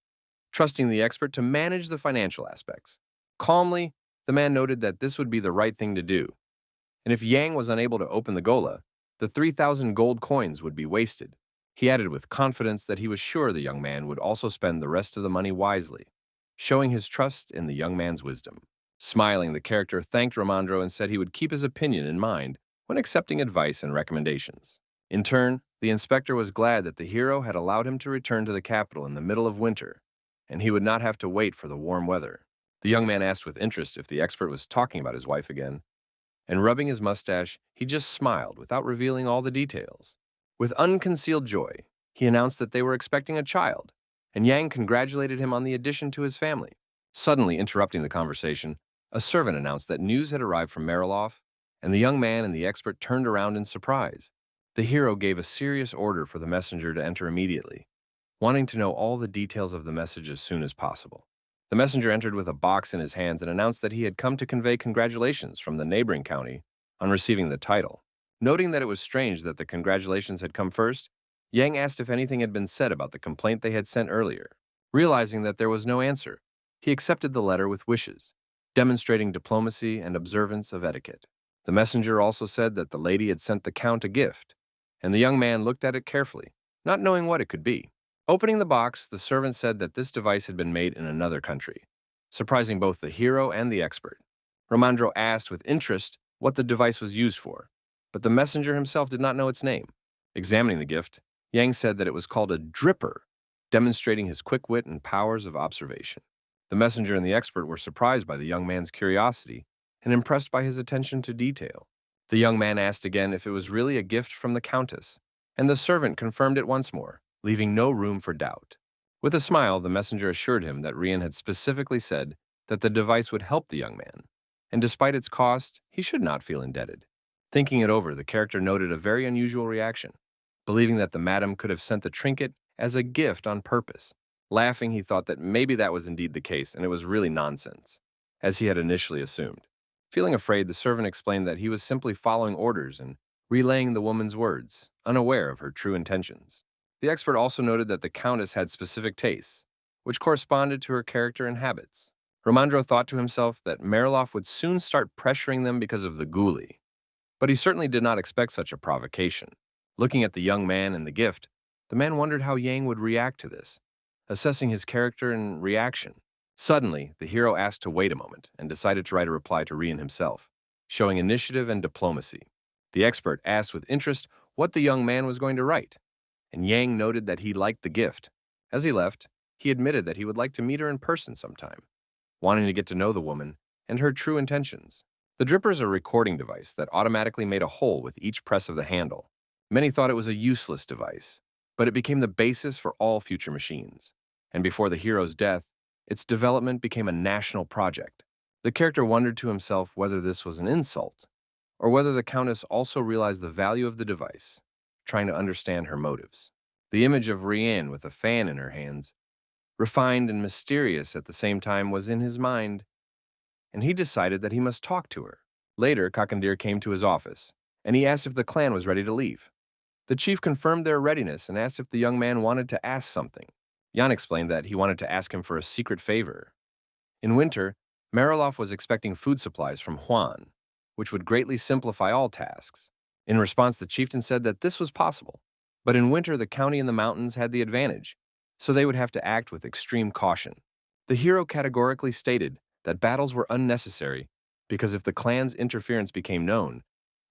trusting the expert to manage the financial aspects. Calmly, the man noted that this would be the right thing to do, and if Yang was unable to open the gola, the 3,000 gold coins would be wasted. He added with confidence that he was sure the young man would also spend the rest of the money wisely, showing his trust in the young man's wisdom. Smiling, the character thanked Romandro and said he would keep his opinion in mind when accepting advice and recommendations. In turn, the inspector was glad that the hero had allowed him to return to the capital in the middle of winter, and he would not have to wait for the warm weather. The young man asked with interest if the expert was talking about his wife again, and rubbing his mustache, he just smiled without revealing all the details. With unconcealed joy, he announced that they were expecting a child, and Yang congratulated him on the addition to his family. Suddenly interrupting the conversation, a servant announced that news had arrived from Mariloff, and the young man and the expert turned around in surprise. The hero gave a serious order for the messenger to enter immediately, wanting to know all the details of the message as soon as possible. The messenger entered with a box in his hands and announced that he had come to convey congratulations from the neighboring county on receiving the title. Noting that it was strange that the congratulations had come first, Yang asked if anything had been said about the complaint they had sent earlier. Realizing that there was no answer, he accepted the letter with wishes, demonstrating diplomacy and observance of etiquette. The messenger also said that the lady had sent the count a gift, and the young man looked at it carefully, not knowing what it could be. Opening the box, the servant said that this device had been made in another country, surprising both the hero and the expert. Romandro asked with interest what the device was used for, but the messenger himself did not know its name. Examining the gift, Yang said that it was called a dripper, demonstrating his quick wit and powers of observation. The messenger and the expert were surprised by the young man's curiosity and impressed by his attention to detail. The young man asked again if it was really a gift from the countess, and the servant confirmed it once more, leaving no room for doubt. With a smile, the messenger assured him that Rien had specifically said that the device would help the young man, and despite its cost, he should not feel indebted. Thinking it over, the character noted a very unusual reaction, believing that the madam could have sent the trinket as a gift on purpose. Laughing, he thought that maybe that was indeed the case and it was really nonsense, as he had initially assumed. Feeling afraid, the servant explained that he was simply following orders and relaying the woman's words, unaware of her true intentions. The expert also noted that the countess had specific tastes, which corresponded to her character and habits. Romandro thought to himself that Mariloff would soon start pressuring them because of the ghoulie, but he certainly did not expect such a provocation. Looking at the young man and the gift, the man wondered how Yang would react to this, assessing his character and reaction. Suddenly, the hero asked to wait a moment and decided to write a reply to Rien himself, showing initiative and diplomacy. The expert asked with interest what the young man was going to write, and Yang noted that he liked the gift. As he left, he admitted that he would like to meet her in person sometime, wanting to get to know the woman and her true intentions. The dripper is a recording device that automatically made a hole with each press of the handle. Many thought it was a useless device, but it became the basis for all future machines, and before the hero's death, its development became a national project. The character wondered to himself whether this was an insult, or whether the Countess also realized the value of the device, trying to understand her motives. The image of Rianne with a fan in her hands, refined and mysterious at the same time, was in his mind, and he decided that he must talk to her. Later, Kakandir came to his office, and he asked if the clan was ready to leave. The chief confirmed their readiness and asked if the young man wanted to ask something. Jan explained that he wanted to ask him for a secret favor. In winter, Mariloff was expecting food supplies from Huan, which would greatly simplify all tasks. In response, the chieftain said that this was possible. But in winter, the county and the mountains had the advantage, so they would have to act with extreme caution. The hero categorically stated that battles were unnecessary because if the clan's interference became known,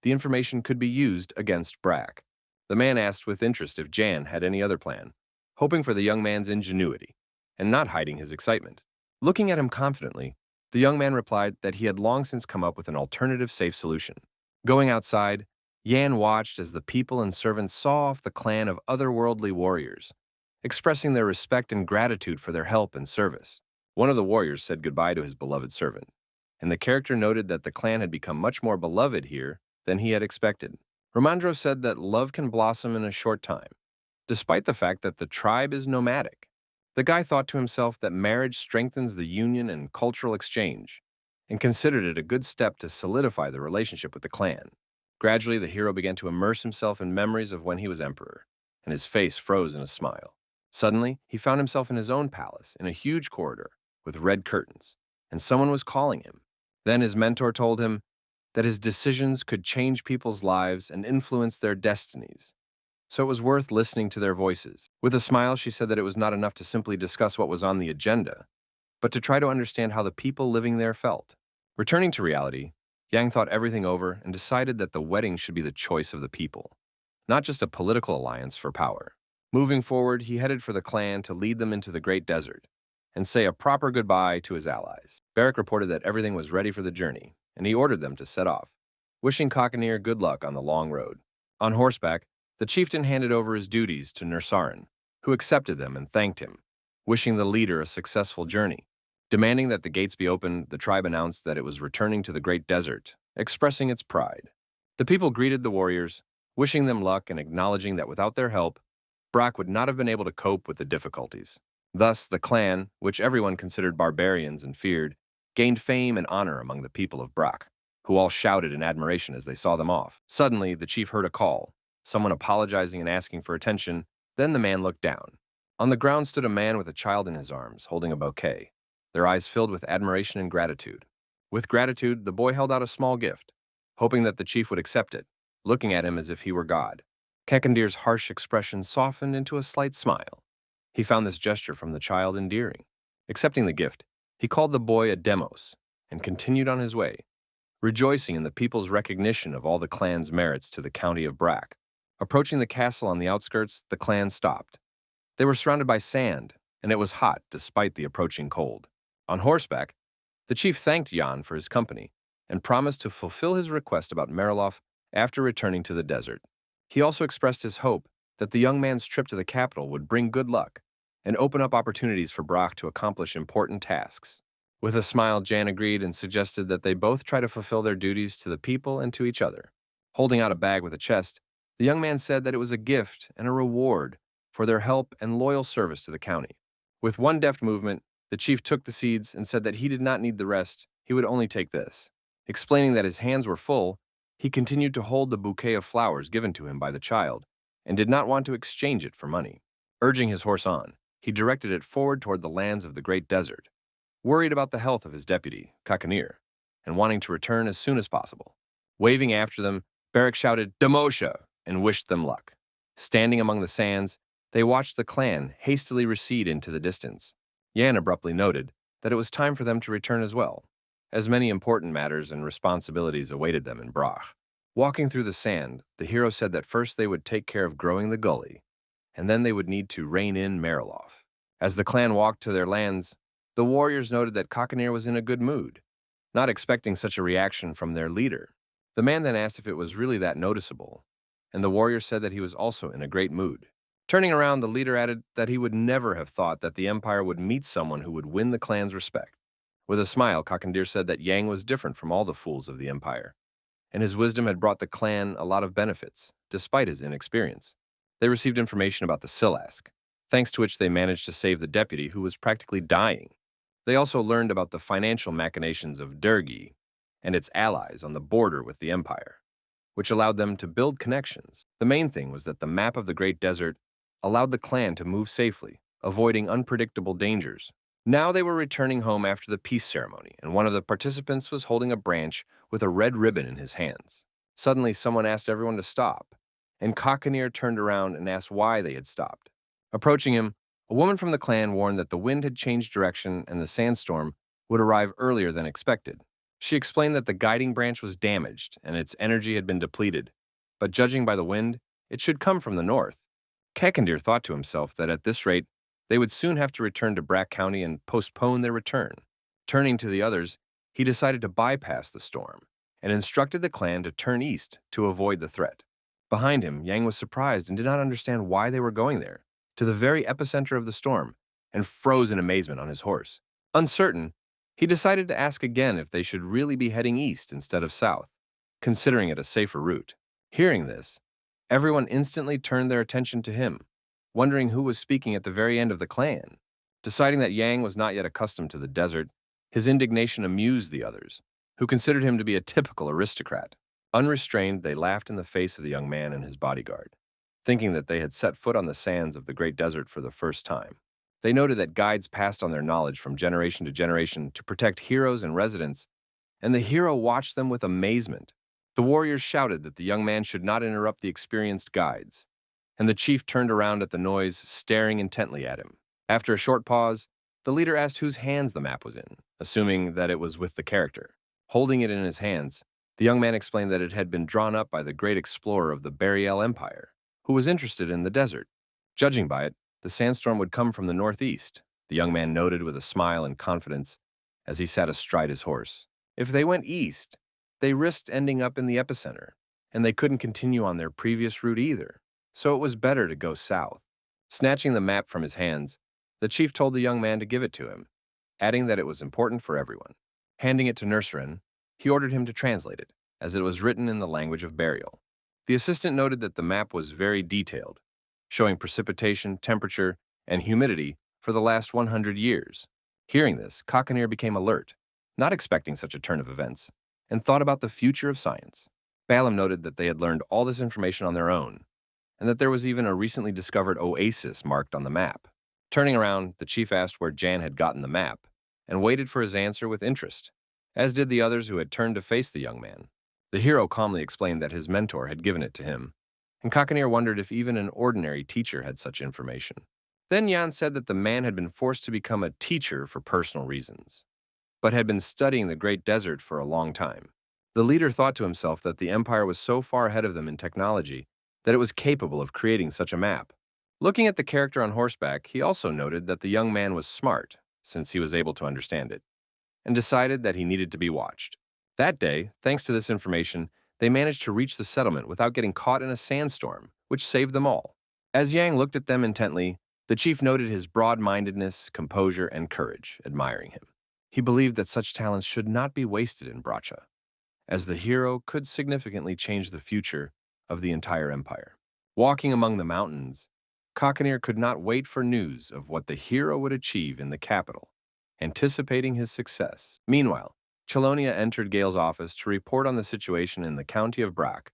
the information could be used against Brack. The man asked with interest if Jan had any other plan, hoping for the young man's ingenuity, and not hiding his excitement. Looking at him confidently, the young man replied that he had long since come up with an alternative safe solution. Going outside, Yan watched as the people and servants saw off the clan of otherworldly warriors, expressing their respect and gratitude for their help and service. One of the warriors said goodbye to his beloved servant, and the character noted that the clan had become much more beloved here than he had expected. Ramandro said that love can blossom in a short time, despite the fact that the tribe is nomadic. The guy thought to himself that marriage strengthens the union and cultural exchange, and considered it a good step to solidify the relationship with the clan. Gradually, the hero began to immerse himself in memories of when he was emperor, and his face froze in a smile. Suddenly, he found himself in his own palace, in a huge corridor, with red curtains, and someone was calling him. Then his mentor told him that his decisions could change people's lives and influence their destinies, so it was worth listening to their voices. With a smile, she said that it was not enough to simply discuss what was on the agenda, but to try to understand how the people living there felt. Returning to reality, Yang thought everything over and decided that the wedding should be the choice of the people, not just a political alliance for power. Moving forward, he headed for the clan to lead them into the Great Desert and say a proper goodbye to his allies. Barrack reported that everything was ready for the journey, and he ordered them to set off, wishing Kakanir good luck on the long road. On horseback, the chieftain handed over his duties to Nursarin, who accepted them and thanked him, wishing the leader a successful journey. Demanding that the gates be opened, the tribe announced that it was returning to the Great Desert, expressing its pride. The people greeted the warriors, wishing them luck and acknowledging that without their help, Brack would not have been able to cope with the difficulties. Thus, the clan, which everyone considered barbarians and feared, gained fame and honor among the people of Brack, who all shouted in admiration as they saw them off. Suddenly, the chief heard a call, someone apologizing and asking for attention. Then the man looked down. On the ground stood a man with a child in his arms, holding a bouquet, their eyes filled with admiration and gratitude. With gratitude, the boy held out a small gift, hoping that the chief would accept it, looking at him as if he were God. Kakandir's harsh expression softened into a slight smile. He found this gesture from the child endearing. Accepting the gift, he called the boy a demos and continued on his way, rejoicing in the people's recognition of all the clan's merits to the county of Brack. Approaching the castle on the outskirts, the clan stopped. They were surrounded by sand, and it was hot despite the approaching cold. On horseback, the chief thanked Jan for his company and promised to fulfill his request about Mariloff after returning to the desert. He also expressed his hope that the young man's trip to the capital would bring good luck and open up opportunities for Brack to accomplish important tasks. With a smile, Jan agreed and suggested that they both try to fulfill their duties to the people and to each other. Holding out a bag with a chest, the young man said that it was a gift and a reward for their help and loyal service to the county. With one deft movement, the chief took the seeds and said that he did not need the rest, he would only take this. Explaining that his hands were full, he continued to hold the bouquet of flowers given to him by the child and did not want to exchange it for money. Urging his horse on, he directed it forward toward the lands of the Great Desert, worried about the health of his deputy, Kakanir, and wanting to return as soon as possible. Waving after them, Barrack shouted, "Demosha!" and wished them luck. Standing among the sands, they watched the clan hastily recede into the distance. Yan abruptly noted that it was time for them to return as well, as many important matters and responsibilities awaited them in Brach. Walking through the sand, the hero said that first they would take care of growing the gully, and then they would need to rein in Mariloff. As the clan walked to their lands, the warriors noted that Kakanir was in a good mood, not expecting such a reaction from their leader. The man then asked if it was really that noticeable, and the warrior said that he was also in a great mood. Turning around, the leader added that he would never have thought that the Empire would meet someone who would win the clan's respect. With a smile, Kakandir said that Yang was different from all the fools of the empire, and his wisdom had brought the clan a lot of benefits, despite his inexperience. They received information about the Silask, thanks to which they managed to save the deputy who was practically dying. They also learned about the financial machinations of Dergi and its allies on the border with the empire, which allowed them to build connections. The main thing was that the map of the Great Desert allowed the clan to move safely, avoiding unpredictable dangers. Now they were returning home after the peace ceremony, and one of the participants was holding a branch with a red ribbon in his hands. Suddenly, someone asked everyone to stop, and Kakanir turned around and asked why they had stopped. Approaching him, a woman from the clan warned that the wind had changed direction and the sandstorm would arrive earlier than expected. She explained that the guiding branch was damaged and its energy had been depleted, but judging by the wind, it should come from the north. Kakandir thought to himself that at this rate, they would soon have to return to Brack County and postpone their return. Turning to the others, he decided to bypass the storm and instructed the clan to turn east to avoid the threat. Behind him, Yang was surprised and did not understand why they were going there, to the very epicenter of the storm, and froze in amazement on his horse. Uncertain, he decided to ask again if they should really be heading east instead of south, considering it a safer route. Hearing this, everyone instantly turned their attention to him, wondering who was speaking at the very end of the clan. Deciding that Yang was not yet accustomed to the desert, his indignation amused the others, who considered him to be a typical aristocrat. Unrestrained, they laughed in the face of the young man and his bodyguard, thinking that they had set foot on the sands of the Great Desert for the first time. They noted that guides passed on their knowledge from generation to generation to protect heroes and residents, and the hero watched them with amazement. The warriors shouted that the young man should not interrupt the experienced guides, and the chief turned around at the noise, staring intently at him. After a short pause, the leader asked whose hands the map was in, assuming that it was with the character. Holding it in his hands, the young man explained that it had been drawn up by the great explorer of the Betrayal Empire, who was interested in the desert. Judging by it, the sandstorm would come from the northeast, the young man noted with a smile and confidence as he sat astride his horse. If they went east, they risked ending up in the epicenter, and they couldn't continue on their previous route either, so it was better to go south. Snatching the map from his hands, the chief told the young man to give it to him, adding that it was important for everyone. Handing it to Nurserin, he ordered him to translate it, as it was written in the language of burial. The assistant noted that the map was very detailed, showing precipitation, temperature, and humidity for the last 100 years. Hearing this, Kakanir became alert, not expecting such a turn of events, and thought about the future of science. Balaam noted that they had learned all this information on their own, and that there was even a recently discovered oasis marked on the map. Turning around, the chief asked where Jan had gotten the map, and waited for his answer with interest, as did the others who had turned to face the young man. The hero calmly explained that his mentor had given it to him, and Kakanir wondered if even an ordinary teacher had such information. Then Jan said that the man had been forced to become a teacher for personal reasons, but had been studying the Great Desert for a long time. The leader thought to himself that the Empire was so far ahead of them in technology that it was capable of creating such a map. Looking at the character on horseback, he also noted that the young man was smart, since he was able to understand it, and decided that he needed to be watched. That day, thanks to this information, they managed to reach the settlement without getting caught in a sandstorm, which saved them all. As Yang looked at them intently, the chief noted his broad-mindedness, composure, and courage, admiring him. He believed that such talents should not be wasted in Bracha, as the hero could significantly change the future of the entire empire. Walking among the mountains, Kakanir could not wait for news of what the hero would achieve in the capital, anticipating his success. Meanwhile, Chelonia entered Gale's office to report on the situation in the county of Brack,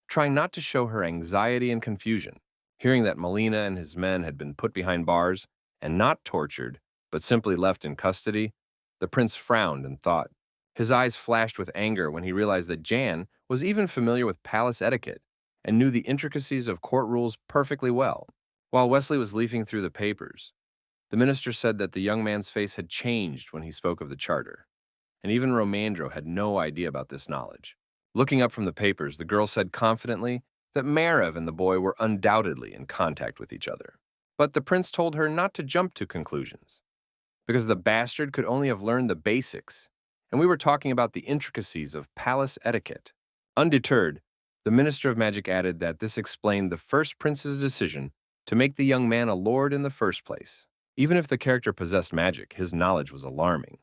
trying not to show her anxiety and confusion. Hearing that Melina and his men had been put behind bars and not tortured, but simply left in custody, the prince frowned and thought. His eyes flashed with anger when he realized that Jan was even familiar with palace etiquette and knew the intricacies of court rules perfectly well. While Wesley was leafing through the papers, the minister said that the young man's face had changed when he spoke of the charter, and even Romandro had no idea about this knowledge. Looking up from the papers, the girl said confidently that Marev and the boy were undoubtedly in contact with each other. But the prince told her not to jump to conclusions, because the bastard could only have learned the basics, and we were talking about the intricacies of palace etiquette. Undeterred, the Minister of Magic added that this explained the first prince's decision to make the young man a lord in the first place. Even if the character possessed magic, his knowledge was alarming.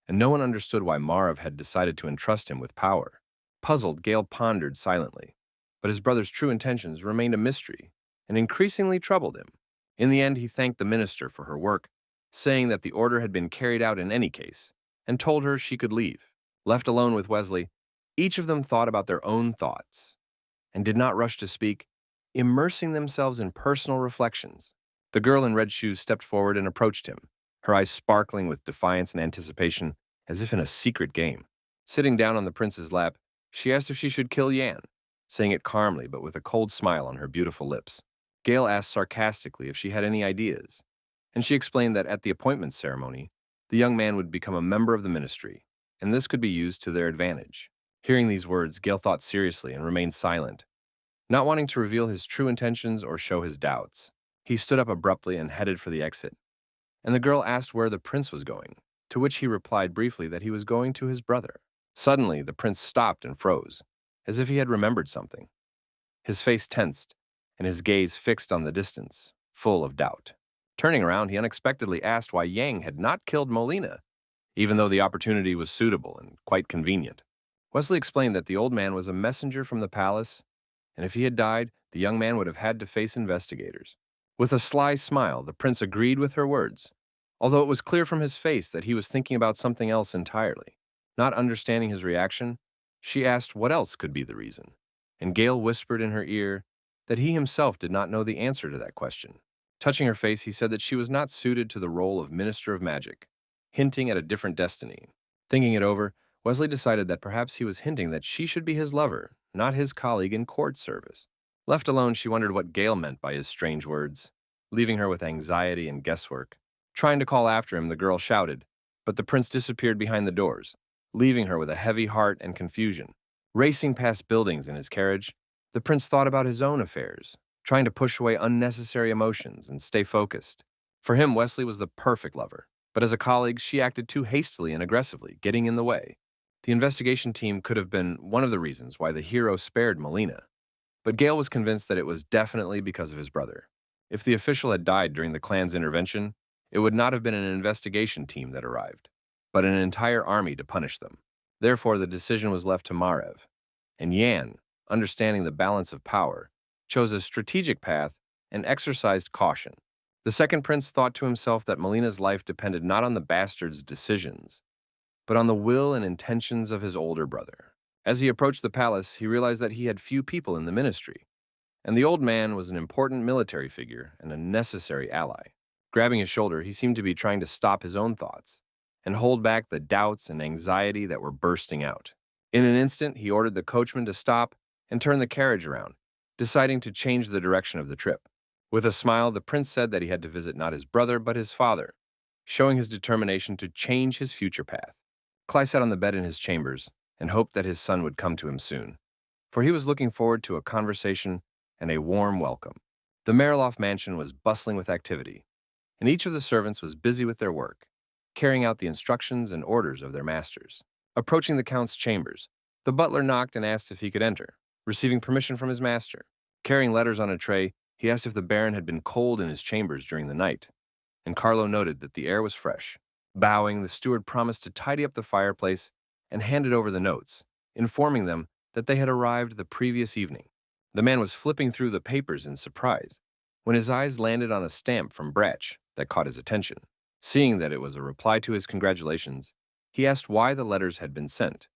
and no one understood why Marv had decided to entrust him with power. Puzzled, Gale pondered silently, but his brother's true intentions remained a mystery and increasingly troubled him. In the end, he thanked the minister for her work, saying that the order had been carried out in any case, and told her she could leave. Left alone with Wesley, each of them thought about their own thoughts and did not rush to speak, immersing themselves in personal reflections. The girl in red shoes stepped forward and approached him, her eyes sparkling with defiance and anticipation, as if in a secret game. Sitting down on the prince's lap, she asked if she should kill Yan, saying it calmly but with a cold smile on her beautiful lips. Gale asked sarcastically if she had any ideas, and she explained that at the appointment ceremony, the young man would become a member of the ministry, and this could be used to their advantage. Hearing these words, Gale thought seriously and remained silent, not wanting to reveal his true intentions or show his doubts. He stood up abruptly and headed for the exit, and the girl asked where the prince was going, to which he replied briefly that he was going to his brother. Suddenly, the prince stopped and froze, as if he had remembered something. His face tensed, and his gaze fixed on the distance, full of doubt. Turning around, he unexpectedly asked why Yang had not killed Molina, even though the opportunity was suitable and quite convenient. Wesley explained that the old man was a messenger from the palace, and if he had died, the young man would have had to face investigators. With a sly smile, the prince agreed with her words, although it was clear from his face that he was thinking about something else entirely. Not understanding his reaction, she asked what else could be the reason, and Gale whispered in her ear that he himself did not know the answer to that question. Touching her face, he said that she was not suited to the role of Minister of Magic, hinting at a different destiny. Thinking it over, Wesley decided that perhaps he was hinting that she should be his lover, not his colleague in court service. Left alone, she wondered what Gale meant by his strange words, leaving her with anxiety and guesswork. Trying to call after him, the girl shouted, but the prince disappeared behind the doors, leaving her with a heavy heart and confusion. Racing past buildings in his carriage, the prince thought about his own affairs, trying to push away unnecessary emotions and stay focused. For him, Wesley was the perfect lover, but as a colleague, she acted too hastily and aggressively, getting in the way. The investigation team could have been one of the reasons why the hero spared Molina, but Gale was convinced that it was definitely because of his brother. If the official had died during the clan's intervention, it would not have been an investigation team that arrived, but an entire army to punish them. Therefore, the decision was left to Marev, and Yan, understanding the balance of power, chose a strategic path and exercised caution. The second prince thought to himself that Molina's life depended not on the bastard's decisions, but on the will and intentions of his older brother. As he approached the palace, he realized that he had few people in the ministry, and the old man was an important military figure and a necessary ally. Grabbing his shoulder, he seemed to be trying to stop his own thoughts and hold back the doubts and anxiety that were bursting out. In an instant, he ordered the coachman to stop and turn the carriage around, deciding to change the direction of the trip. With a smile, the prince said that he had to visit not his brother, but his father, showing his determination to change his future path. Clay sat on the bed in his chambers and hoped that his son would come to him soon, for he was looking forward to a conversation and a warm welcome. The Mariloff mansion was bustling with activity, and each of the servants was busy with their work, carrying out the instructions and orders of their masters. Approaching the count's chambers, the butler knocked and asked if he could enter, receiving permission from his master. Carrying letters on a tray, he asked if the baron had been cold in his chambers during the night, and Carlo noted that the air was fresh. Bowing, the steward promised to tidy up the fireplace and handed over the notes, informing them that they had arrived the previous evening. The man was flipping through the papers in surprise when his eyes landed on a stamp from Bratch that caught his attention. Seeing that it was a reply to his congratulations, he asked why the letters had been sent,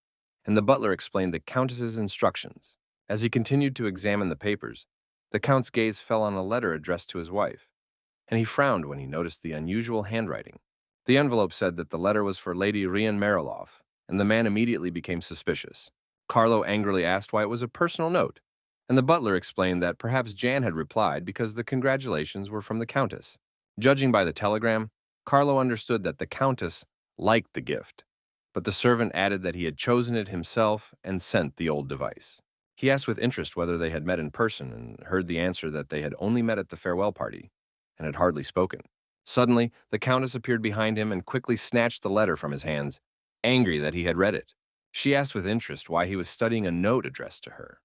and the butler explained the countess's instructions. As he continued to examine the papers, the count's gaze fell on a letter addressed to his wife, and he frowned when he noticed the unusual handwriting. The envelope said that the letter was for Lady Rian Mariloff, and the man immediately became suspicious. Carlo angrily asked why it was a personal note, and the butler explained that perhaps Jan had replied because the congratulations were from the countess. Judging by the telegram, Carlo understood that the countess liked the gift, but the servant added that he had chosen it himself and sent the old device. He asked with interest whether they had met in person and heard the answer that they had only met at the farewell party and had hardly spoken. Suddenly, the countess appeared behind him and quickly snatched the letter from his hands, angry that he had read it. She asked with interest why he was studying a note addressed to her,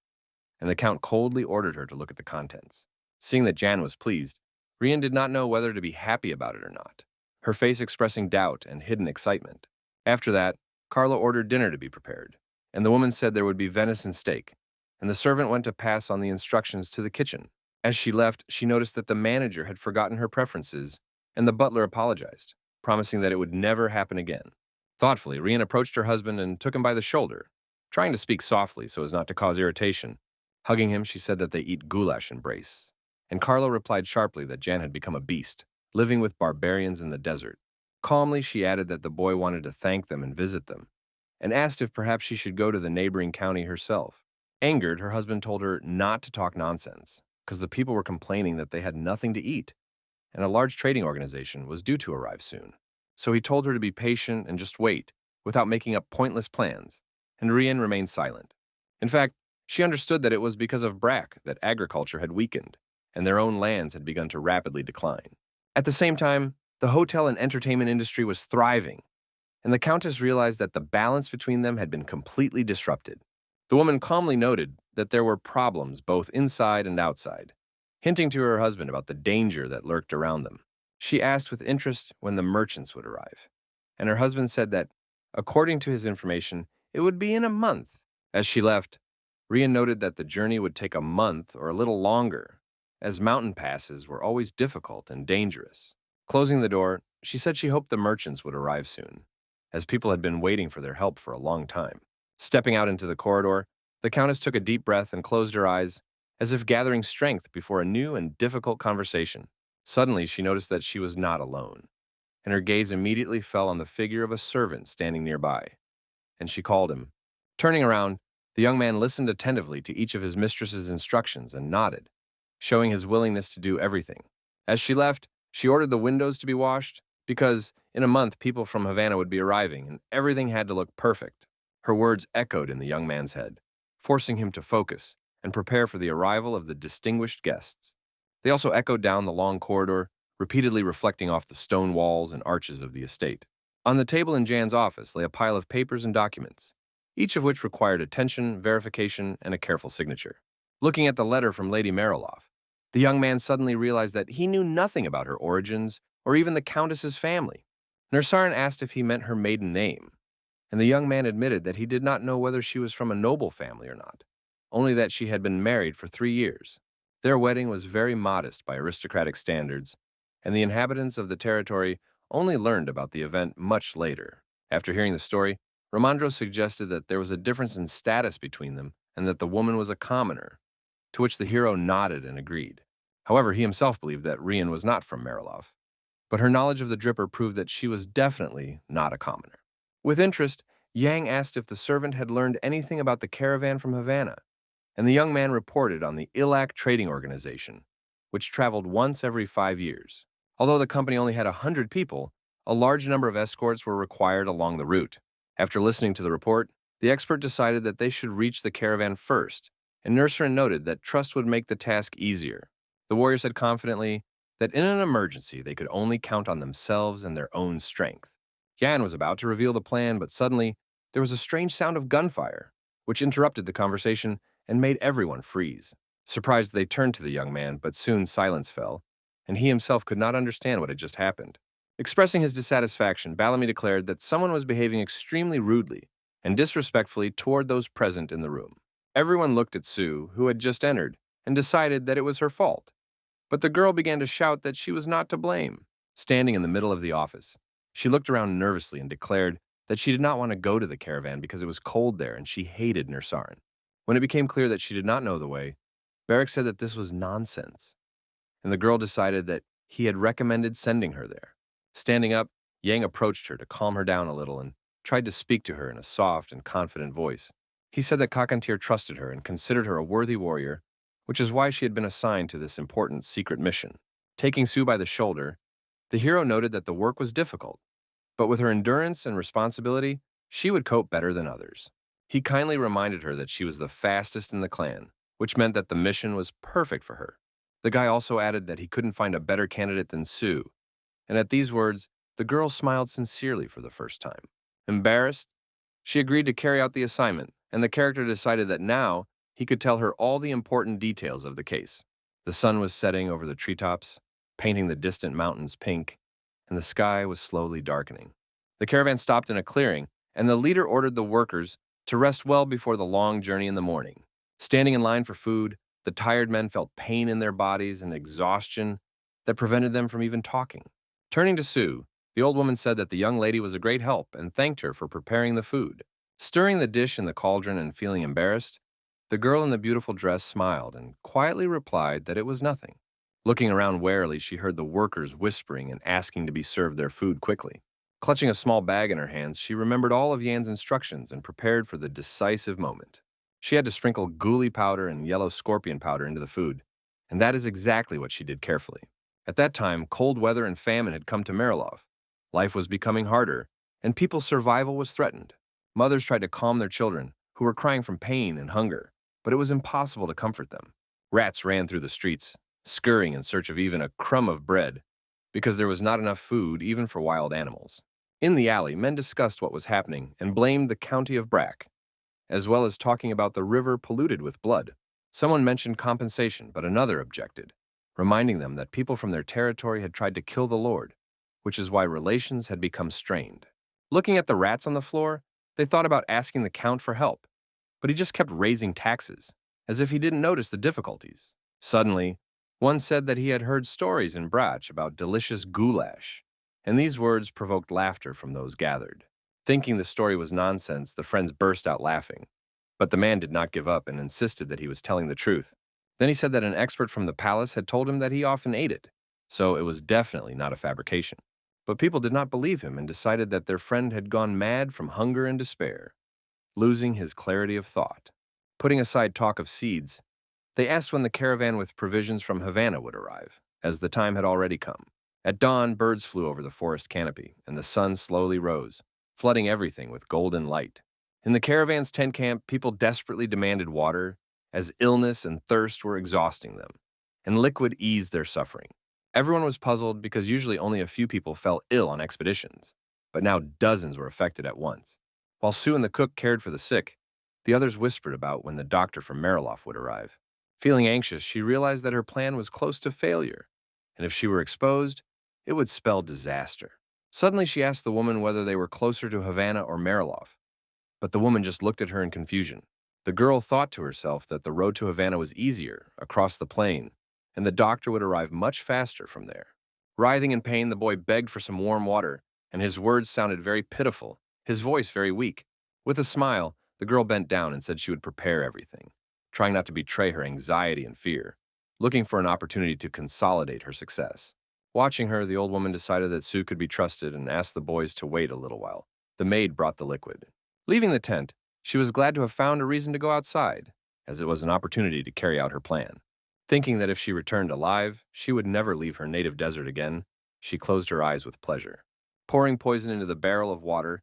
and the count coldly ordered her to look at the contents. Seeing that Jan was pleased, Rian did not know whether to be happy about it or not, her face expressing doubt and hidden excitement. After that, Carla ordered dinner to be prepared, and the woman said there would be venison steak, and the servant went to pass on the instructions to the kitchen. As she left, she noticed that the manager had forgotten her preferences, and the butler apologized, promising that it would never happen again. Thoughtfully, Rian approached her husband and took him by the shoulder, trying to speak softly so as not to cause irritation. Hugging him, she said that they eat goulash and brace. And Carlo replied sharply that Jan had become a beast, living with barbarians in the desert. Calmly, she added that the boy wanted to thank them and visit them, and asked if perhaps she should go to the neighboring county herself. Angered, her husband told her not to talk nonsense, because the people were complaining that they had nothing to eat, and a large trading organization was due to arrive soon. So he told her to be patient and just wait, without making up pointless plans, and Rian remained silent. In fact, she understood that it was because of Brack that agriculture had weakened, and their own lands had begun to rapidly decline. At the same time, the hotel and entertainment industry was thriving, and the Countess realized that the balance between them had been completely disrupted. The woman calmly noted that there were problems both inside and outside, hinting to her husband about the danger that lurked around them. She asked with interest when the merchants would arrive, and her husband said that, according to his information, it would be in a month. As she left, Rian noted that the journey would take a month or a little longer, as mountain passes were always difficult and dangerous. Closing the door, she said she hoped the merchants would arrive soon, as people had been waiting for their help for a long time. Stepping out into the corridor, the Countess took a deep breath and closed her eyes, as if gathering strength before a new and difficult conversation. Suddenly, she noticed that she was not alone, and her gaze immediately fell on the figure of a servant standing nearby, and she called him. Turning around, the young man listened attentively to each of his mistress's instructions and nodded, showing his willingness to do everything. As she left, she ordered the windows to be washed, because in a month people from Havana would be arriving, and everything had to look perfect. Her words echoed in the young man's head, forcing him to focus and prepare for the arrival of the distinguished guests. They also echoed down the long corridor, repeatedly reflecting off the stone walls and arches of the estate. On the table in Jan's office lay a pile of papers and documents, each of which required attention, verification, and a careful signature. Looking at the letter from Lady Mariloff, the young man suddenly realized that he knew nothing about her origins or even the Countess's family. Nursarin asked if he meant her maiden name, and the young man admitted that he did not know whether she was from a noble family or not, only that she had been married for 3 years. Their wedding was very modest by aristocratic standards, and the inhabitants of the territory only learned about the event much later. After hearing the story, Ramandro suggested that there was a difference in status between them and that the woman was a commoner, to which the hero nodded and agreed. However, he himself believed that Rian was not from Mariloff, but her knowledge of the dripper proved that she was definitely not a commoner. With interest, Yang asked if the servant had learned anything about the caravan from Havana, and the young man reported on the Ilac Trading Organization, which traveled once every 5 years. Although the company only had 100 people, a large number of escorts were required along the route. After listening to the report, the expert decided that they should reach the caravan first, and Nurserin noted that trust would make the task easier. The warrior said confidently that in an emergency they could only count on themselves and their own strength. Yan was about to reveal the plan, but suddenly there was a strange sound of gunfire, which interrupted the conversation and made everyone freeze. Surprised, they turned to the young man, but soon silence fell, and he himself could not understand what had just happened. Expressing his dissatisfaction, Bellamy declared that someone was behaving extremely rudely and disrespectfully toward those present in the room. Everyone looked at Sue, who had just entered, and decided that it was her fault. But the girl began to shout that she was not to blame. Standing in the middle of the office, she looked around nervously and declared that she did not want to go to the caravan because it was cold there and she hated Nursarin. When it became clear that she did not know the way, Barrick said that this was nonsense, and the girl decided that he had recommended sending her there. Standing up, Yang approached her to calm her down a little and tried to speak to her in a soft and confident voice. He said that Kakantir trusted her and considered her a worthy warrior, which is why she had been assigned to this important secret mission. Taking Sue by the shoulder, the hero noted that the work was difficult, but with her endurance and responsibility, she would cope better than others. He kindly reminded her that she was the fastest in the clan, which meant that the mission was perfect for her. The guy also added that he couldn't find a better candidate than Sue, and at these words, the girl smiled sincerely for the first time. Embarrassed, she agreed to carry out the assignment, and the character decided that now he could tell her all the important details of the case. The sun was setting over the treetops, painting the distant mountains pink, and the sky was slowly darkening. The caravan stopped in a clearing, and the leader ordered the workers to rest well before the long journey in the morning. Standing in line for food, the tired men felt pain in their bodies and exhaustion that prevented them from even talking. Turning to Sue, the old woman said that the young lady was a great help and thanked her for preparing the food. Stirring the dish in the cauldron and feeling embarrassed, the girl in the beautiful dress smiled and quietly replied that it was nothing. Looking around warily, she heard the workers whispering and asking to be served their food quickly. Clutching a small bag in her hands, she remembered all of Yan's instructions and prepared for the decisive moment. She had to sprinkle gooey powder and yellow scorpion powder into the food, and that is exactly what she did carefully. At that time, cold weather and famine had come to Marilov. Life was becoming harder, and people's survival was threatened. Mothers tried to calm their children, who were crying from pain and hunger, but it was impossible to comfort them. Rats ran through the streets, scurrying in search of even a crumb of bread, because there was not enough food even for wild animals. In the alley, men discussed what was happening and blamed the county of Brack, as well as talking about the river polluted with blood. Someone mentioned compensation, but another objected, reminding them that people from their territory had tried to kill the Lord, which is why relations had become strained. Looking at the rats on the floor, they thought about asking the Count for help, but he just kept raising taxes, as if he didn't notice the difficulties. Suddenly, one said that he had heard stories in Brach about delicious goulash, and these words provoked laughter from those gathered. Thinking the story was nonsense, the friends burst out laughing. But the man did not give up and insisted that he was telling the truth. Then he said that an expert from the palace had told him that he often ate it, so it was definitely not a fabrication. But people did not believe him and decided that their friend had gone mad from hunger and despair, losing his clarity of thought. Putting aside talk of seeds, they asked when the caravan with provisions from Havana would arrive, as the time had already come. At dawn, birds flew over the forest canopy, and the sun slowly rose, flooding everything with golden light. In the caravan's tent camp, people desperately demanded water, as illness and thirst were exhausting them, and liquid eased their suffering. Everyone was puzzled because usually only a few people fell ill on expeditions, but now dozens were affected at once. While Sue and the cook cared for the sick, the others whispered about when the doctor from Marilov would arrive. Feeling anxious, she realized that her plan was close to failure, and if she were exposed, it would spell disaster. Suddenly, she asked the woman whether they were closer to Havana or Marilov, but the woman just looked at her in confusion. The girl thought to herself that the road to Havana was easier, across the plain, and the doctor would arrive much faster from there. Writhing in pain, the boy begged for some warm water, and his words sounded very pitiful, his voice very weak. With a smile, the girl bent down and said she would prepare everything, trying not to betray her anxiety and fear, looking for an opportunity to consolidate her success. Watching her, the old woman decided that Sue could be trusted and asked the boys to wait a little while. The maid brought the liquid. Leaving the tent, she was glad to have found a reason to go outside, as it was an opportunity to carry out her plan. Thinking that if she returned alive, she would never leave her native desert again, she closed her eyes with pleasure. Pouring poison into the barrel of water,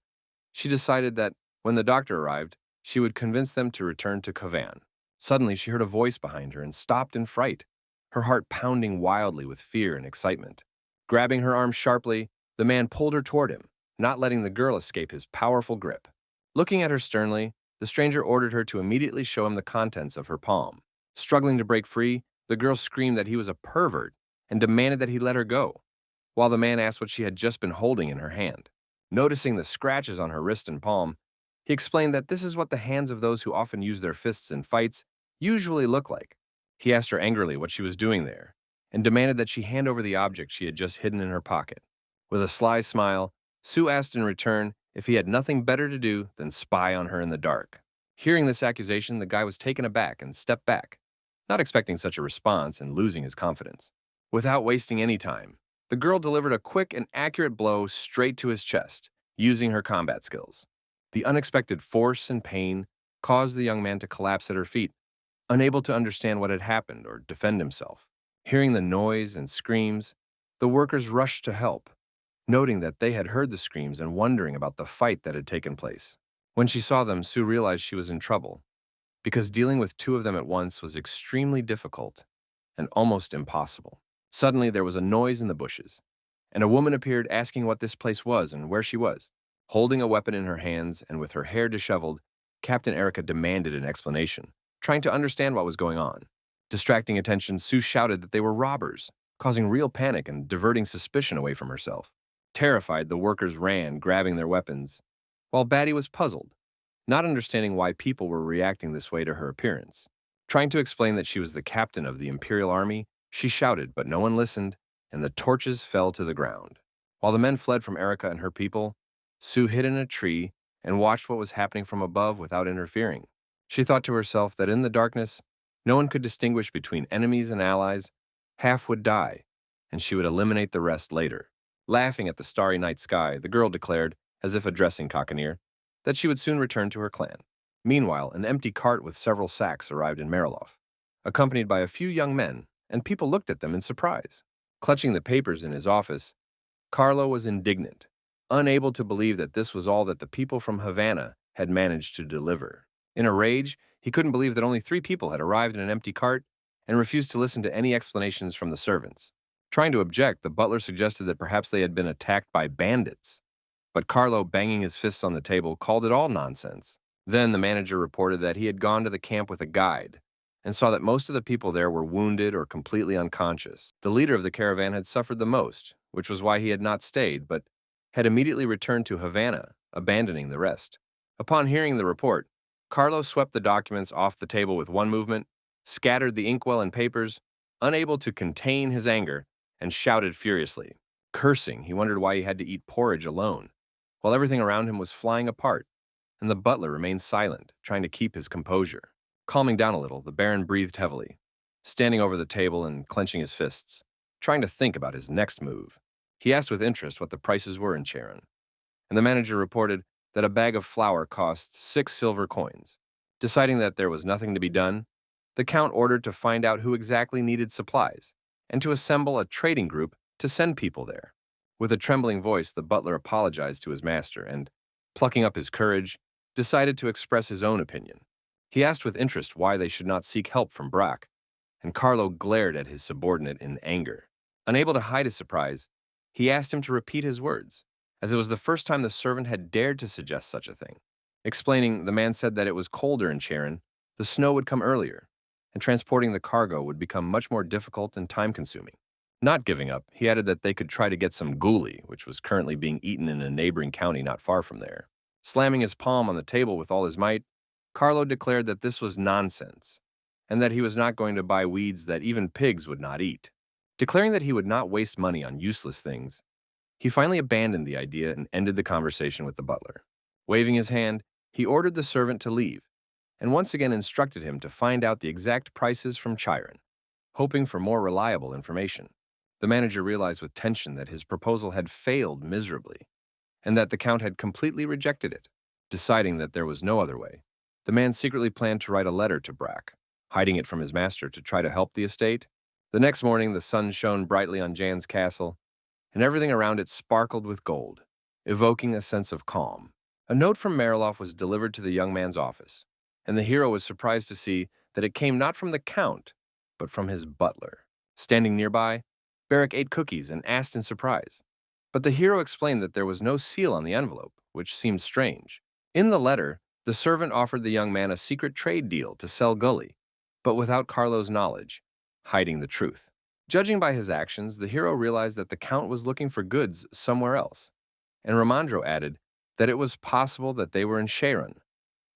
she decided that, when the doctor arrived, she would convince them to return to Kavan. Suddenly, she heard a voice behind her and stopped in fright, her heart pounding wildly with fear and excitement. Grabbing her arm sharply, the man pulled her toward him, not letting the girl escape his powerful grip. Looking at her sternly, the stranger ordered her to immediately show him the contents of her palm. Struggling to break free, the girl screamed that he was a pervert and demanded that he let her go, while the man asked what she had just been holding in her hand. Noticing the scratches on her wrist and palm, he explained that this is what the hands of those who often use their fists in fights usually look like. He asked her angrily what she was doing there, and demanded that she hand over the object she had just hidden in her pocket. With a sly smile, Sue asked in return if he had nothing better to do than spy on her in the dark. Hearing this accusation, the guy was taken aback and stepped back, not expecting such a response and losing his confidence. Without wasting any time, the girl delivered a quick and accurate blow straight to his chest, using her combat skills. The unexpected force and pain caused the young man to collapse at her feet, unable to understand what had happened or defend himself. Hearing the noise and screams, the workers rushed to help, noting that they had heard the screams and wondering about the fight that had taken place. When she saw them, Sue realized she was in trouble, because dealing with two of them at once was extremely difficult and almost impossible. Suddenly, there was a noise in the bushes, and a woman appeared asking what this place was and where she was. Holding a weapon in her hands and with her hair disheveled, Captain Erica demanded an explanation, trying to understand what was going on. Distracting attention, Sue shouted that they were robbers, causing real panic and diverting suspicion away from herself. Terrified, the workers ran, grabbing their weapons, while Batty was puzzled, not understanding why people were reacting this way to her appearance. Trying to explain that she was the captain of the Imperial army, she shouted, but no one listened, and the torches fell to the ground. While the men fled from Erica and her people, Sue hid in a tree and watched what was happening from above without interfering. She thought to herself that in the darkness, no one could distinguish between enemies and allies. Half would die, and she would eliminate the rest later. Laughing at the starry night sky, the girl declared, as if addressing Cockanier, that she would soon return to her clan. Meanwhile, an empty cart with several sacks arrived in Mariloff, accompanied by a few young men, and people looked at them in surprise. Clutching the papers in his office, Carlo was indignant, unable to believe that this was all that the people from Havana had managed to deliver. In a rage, he couldn't believe that only 3 people had arrived in an empty cart and refused to listen to any explanations from the servants. Trying to object, the butler suggested that perhaps they had been attacked by bandits. But Carlo, banging his fists on the table, called it all nonsense. Then the manager reported that he had gone to the camp with a guide and saw that most of the people there were wounded or completely unconscious. The leader of the caravan had suffered the most, which was why he had not stayed, but had immediately returned to Havana, abandoning the rest. Upon hearing the report, Carlo swept the documents off the table with one movement, scattered the inkwell and papers, unable to contain his anger, and shouted furiously. Cursing, he wondered why he had to eat porridge alone, while everything around him was flying apart, and the butler remained silent, trying to keep his composure. Calming down a little, the Baron breathed heavily, standing over the table and clenching his fists, trying to think about his next move. He asked with interest what the prices were in Charon, and the manager reported that a bag of flour cost 6 silver coins. Deciding that there was nothing to be done, the Count ordered to find out who exactly needed supplies, and to assemble a trading group to send people there. With a trembling voice, the butler apologized to his master and, plucking up his courage, decided to express his own opinion. He asked with interest why they should not seek help from Braque, and Carlo glared at his subordinate in anger. Unable to hide his surprise, he asked him to repeat his words, as it was the first time the servant had dared to suggest such a thing. Explaining, the man said that it was colder in Charon, the snow would come earlier, and transporting the cargo would become much more difficult and time-consuming. Not giving up, he added that they could try to get some guli, which was currently being eaten in a neighboring county not far from there. Slamming his palm on the table with all his might, Carlo declared that this was nonsense, and that he was not going to buy weeds that even pigs would not eat. Declaring that he would not waste money on useless things, he finally abandoned the idea and ended the conversation with the butler. Waving his hand, he ordered the servant to leave, and once again instructed him to find out the exact prices from Chiron, hoping for more reliable information. The manager realized with tension that his proposal had failed miserably, and that the Count had completely rejected it. Deciding that there was no other way, the man secretly planned to write a letter to Braque, hiding it from his master to try to help the estate. The next morning, the sun shone brightly on Jan's castle, and everything around it sparkled with gold, evoking a sense of calm. A note from Mariloff was delivered to the young man's office, and the hero was surprised to see that it came not from the Count, but from his butler. Standing nearby, Barrack ate cookies and asked in surprise. But the hero explained that there was no seal on the envelope, which seemed strange. In the letter, the servant offered the young man a secret trade deal to sell gully, but without Carlo's knowledge, hiding the truth. Judging by his actions, the hero realized that the Count was looking for goods somewhere else, and Ramandro added that it was possible that they were in Sharon,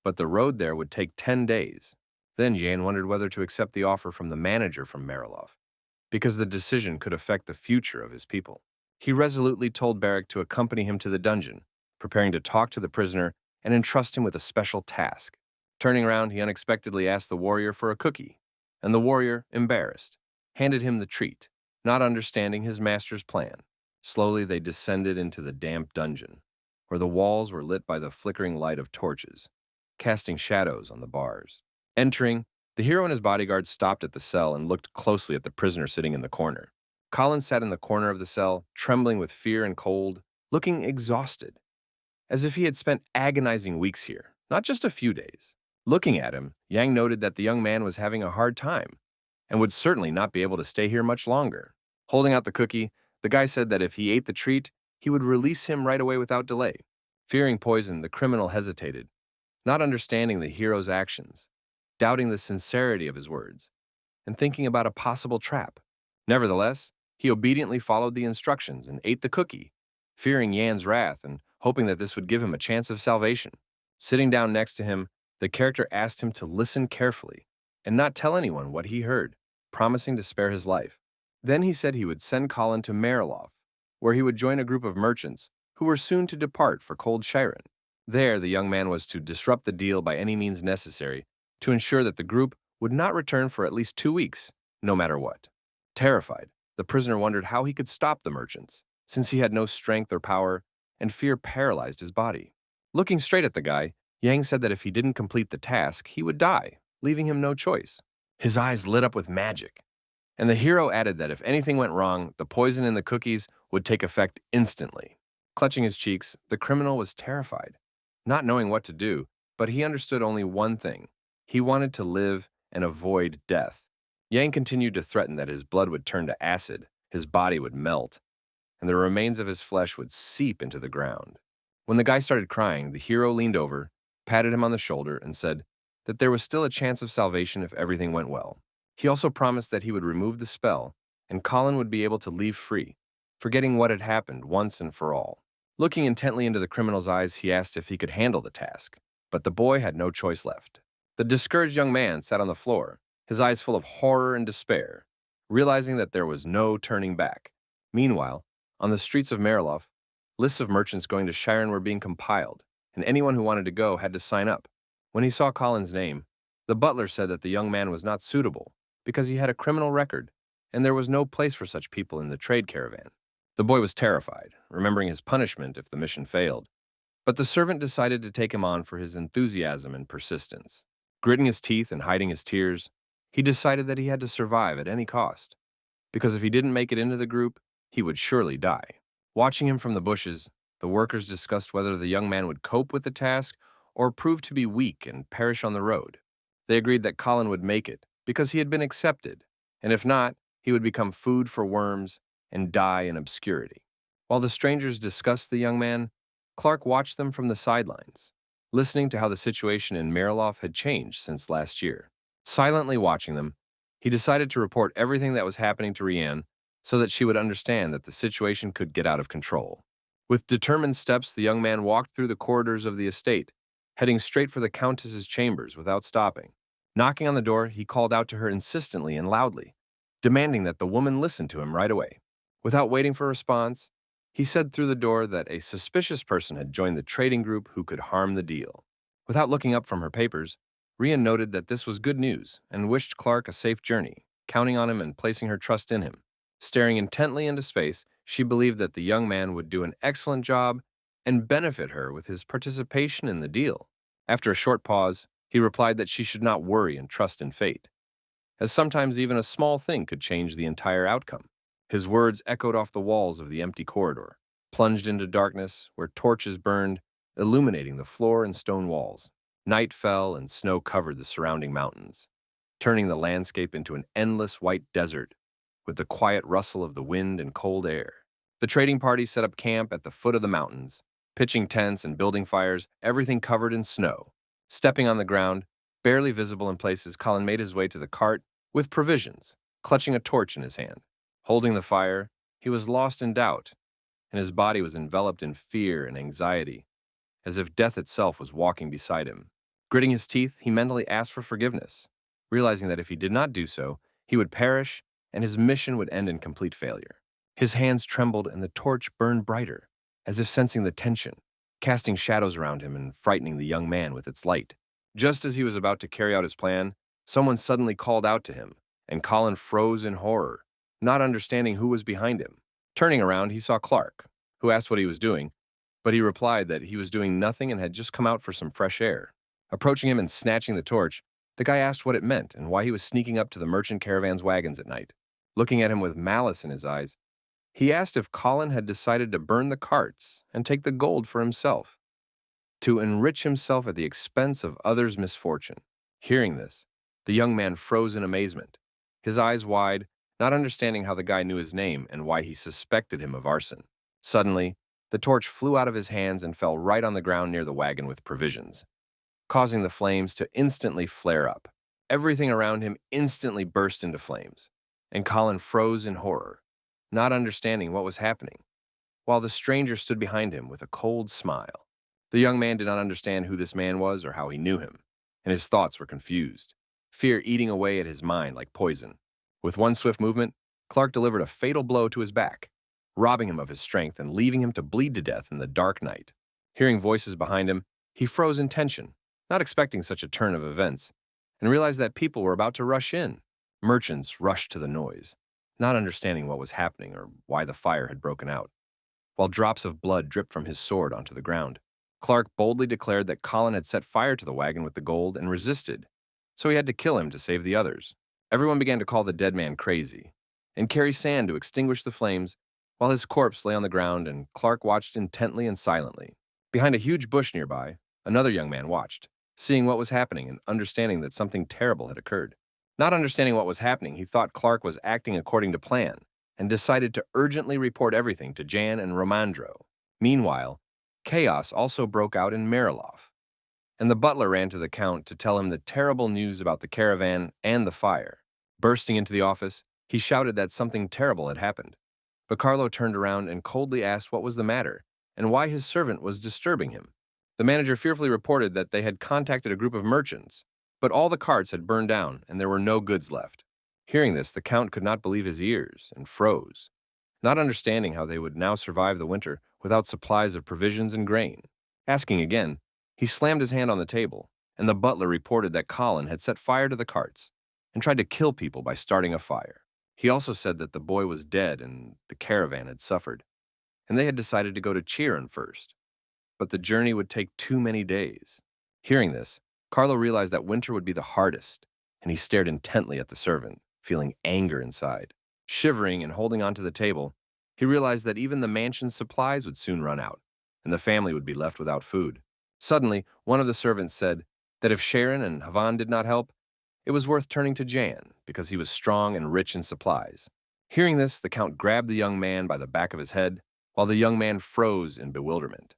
but the road there would take 10 days. Then Jan wondered whether to accept the offer from the manager from Mariloff, because the decision could affect the future of his people. He resolutely told Barrack to accompany him to the dungeon, preparing to talk to the prisoner and entrust him with a special task. Turning around, he unexpectedly asked the warrior for a cookie, and the warrior, embarrassed, handed him the treat, not understanding his master's plan. Slowly they descended into the damp dungeon, where the walls were lit by the flickering light of torches, casting shadows on the bars. Entering, the hero and his bodyguard stopped at the cell and looked closely at the prisoner sitting in the corner. Colin sat in the corner of the cell, trembling with fear and cold, looking exhausted, as if he had spent agonizing weeks here, not just a few days. Looking at him, Yang noted that the young man was having a hard time and would certainly not be able to stay here much longer. Holding out the cookie, the guy said that if he ate the treat, he would release him right away without delay. Fearing poison, the criminal hesitated, not understanding the hero's actions, doubting the sincerity of his words, and thinking about a possible trap. Nevertheless, he obediently followed the instructions and ate the cookie, fearing Yan's wrath and hoping that this would give him a chance of salvation. Sitting down next to him, the character asked him to listen carefully and not tell anyone what he heard, promising to spare his life. Then he said he would send Colin to Mariloff, where he would join a group of merchants who were soon to depart for Cold Shiren. There, the young man was to disrupt the deal by any means necessary to ensure that the group would not return for at least 2 weeks, no matter what. Terrified, the prisoner wondered how he could stop the merchants, since he had no strength or power, and fear paralyzed his body. Looking straight at the guy, Yang said that if he didn't complete the task, he would die, leaving him no choice. His eyes lit up with magic, and the hero added that if anything went wrong, the poison in the cookies would take effect instantly. Clutching his cheeks, the criminal was terrified, not knowing what to do, but he understood only one thing. He wanted to live and avoid death. Yang continued to threaten that his blood would turn to acid, his body would melt, and the remains of his flesh would seep into the ground. When the guy started crying, the hero leaned over, patted him on the shoulder, and said that there was still a chance of salvation if everything went well. He also promised that he would remove the spell, and Colin would be able to leave free, forgetting what had happened once and for all. Looking intently into the criminal's eyes, he asked if he could handle the task, but the boy had no choice left. The discouraged young man sat on the floor, his eyes full of horror and despair, realizing that there was no turning back. Meanwhile, on the streets of Mariloff, lists of merchants going to Shiren were being compiled, and anyone who wanted to go had to sign up. When he saw Colin's name, the butler said that the young man was not suitable because he had a criminal record, and there was no place for such people in the trade caravan. The boy was terrified, remembering his punishment if the mission failed, but the servant decided to take him on for his enthusiasm and persistence. Gritting his teeth and hiding his tears, he decided that he had to survive at any cost, because if he didn't make it into the group, he would surely die. Watching him from the bushes, the workers discussed whether the young man would cope with the task or prove to be weak and perish on the road. They agreed that Colin would make it because he had been accepted, and if not, he would become food for worms and die in obscurity. While the strangers discussed the young man, Clark watched them from the sidelines, listening to how the situation in Mariloff had changed since last year. Silently watching them, he decided to report everything that was happening to Rianne so that she would understand that the situation could get out of control. With determined steps, the young man walked through the corridors of the estate, heading straight for the Countess's chambers without stopping. Knocking on the door, he called out to her insistently and loudly, demanding that the woman listen to him right away. Without waiting for a response, he said through the door that a suspicious person had joined the trading group who could harm the deal. Without looking up from her papers, Rian noted that this was good news and wished Clark a safe journey, counting on him and placing her trust in him. Staring intently into space, she believed that the young man would do an excellent job and benefit her with his participation in the deal. After a short pause, he replied that she should not worry and trust in fate, as sometimes even a small thing could change the entire outcome. His words echoed off the walls of the empty corridor, plunged into darkness where torches burned, illuminating the floor and stone walls. Night fell and snow covered the surrounding mountains, turning the landscape into an endless white desert with the quiet rustle of the wind and cold air. The trading party set up camp at the foot of the mountains, pitching tents and building fires, everything covered in snow. Stepping on the ground, barely visible in places, Colin made his way to the cart with provisions, clutching a torch in his hand. Holding the fire, he was lost in doubt, and his body was enveloped in fear and anxiety, as if death itself was walking beside him. Gritting his teeth, he mentally asked for forgiveness, realizing that if he did not do so, he would perish and his mission would end in complete failure. His hands trembled and the torch burned brighter, as if sensing the tension, casting shadows around him and frightening the young man with its light. Just as he was about to carry out his plan, someone suddenly called out to him, and Colin froze in horror, not understanding who was behind him. Turning around, he saw Clark, who asked what he was doing, but he replied that he was doing nothing and had just come out for some fresh air. Approaching him and snatching the torch, the guy asked what it meant and why he was sneaking up to the merchant caravan's wagons at night. Looking at him with malice in his eyes, he asked if Colin had decided to burn the carts and take the gold for himself, to enrich himself at the expense of others' misfortune. Hearing this, the young man froze in amazement, his eyes wide, not understanding how the guy knew his name and why he suspected him of arson. Suddenly, the torch flew out of his hands and fell right on the ground near the wagon with provisions, causing the flames to instantly flare up. Everything around him instantly burst into flames, and Colin froze in horror, not understanding what was happening. while the stranger stood behind him with a cold smile. The young man did not understand who this man was or how he knew him, and his thoughts were confused, fear eating away at his mind like poison. With one swift movement, Clark delivered a fatal blow to his back, robbing him of his strength and leaving him to bleed to death in the dark night. Hearing voices behind him, he froze in tension, not expecting such a turn of events, and realized that people were about to rush in. Merchants rushed to the noise, not understanding what was happening or why the fire had broken out. While drops of blood dripped from his sword onto the ground, Clark boldly declared that Colin had set fire to the wagon with the gold and resisted, so he had to kill him to save the others. Everyone began to call the dead man crazy and carry sand to extinguish the flames while his corpse lay on the ground and Clark watched intently and silently. Behind a huge bush nearby, another young man watched, seeing what was happening and understanding that something terrible had occurred. Not understanding what was happening, he thought Clark was acting according to plan and decided to urgently report everything to Jan and Romandro. Meanwhile, chaos also broke out in Mariloff, and the butler ran to the Count to tell him the terrible news about the caravan and the fire. Bursting into the office, he shouted that something terrible had happened. But Carlo turned around and coldly asked what was the matter and why his servant was disturbing him. The manager fearfully reported that they had contacted a group of merchants, but all the carts had burned down and there were no goods left. Hearing this, the Count could not believe his ears and froze, not understanding how they would now survive the winter without supplies of provisions and grain. Asking again, he slammed his hand on the table, and the butler reported that Colin had set fire to the carts and tried to kill people by starting a fire. He also said that the boy was dead and the caravan had suffered, and they had decided to go to Chiron first. But the journey would take too many days. Hearing this, Carlo realized that winter would be the hardest, and he stared intently at the servant, feeling anger inside. Shivering and holding onto the table, he realized that even the mansion's supplies would soon run out, and the family would be left without food. Suddenly, one of the servants said that if Sharon and Havan did not help, it was worth turning to Jan, because he was strong and rich in supplies. Hearing this, the Count grabbed the young man by the back of his head, while the young man froze in bewilderment,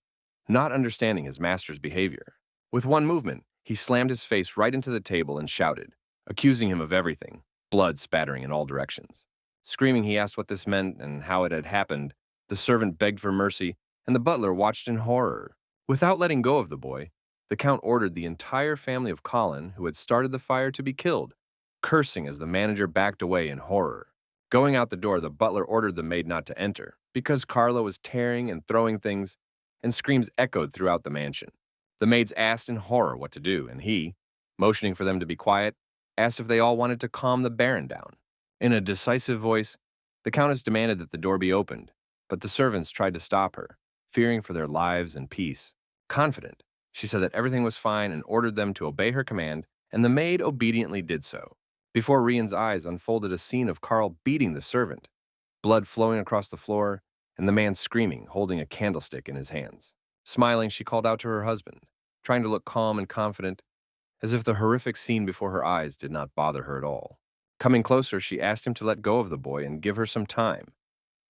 not understanding his master's behavior. With one movement, he slammed his face right into the table and shouted, accusing him of everything, blood spattering in all directions. Screaming, he asked what this meant and how it had happened. The servant begged for mercy, and the butler watched in horror. Without letting go of the boy, the Count ordered the entire family of Colin, who had started the fire, to be killed, cursing as the manager backed away in horror. Going out the door, the butler ordered the maid not to enter, because Carlo was tearing and throwing things, and screams echoed throughout the mansion. The maids asked in horror what to do, and he, motioning for them to be quiet, asked if they all wanted to calm the Baron down. In a decisive voice, the Countess demanded that the door be opened, but the servants tried to stop her, fearing for their lives and peace. Confident, she said that everything was fine and ordered them to obey her command, and the maid obediently did so. Before Rian's eyes unfolded a scene of Carl beating the servant, blood flowing across the floor, and the man screaming, holding a candlestick in his hands. Smiling, she called out to her husband, trying to look calm and confident, as if the horrific scene before her eyes did not bother her at all. Coming closer, she asked him to let go of the boy and give her some time,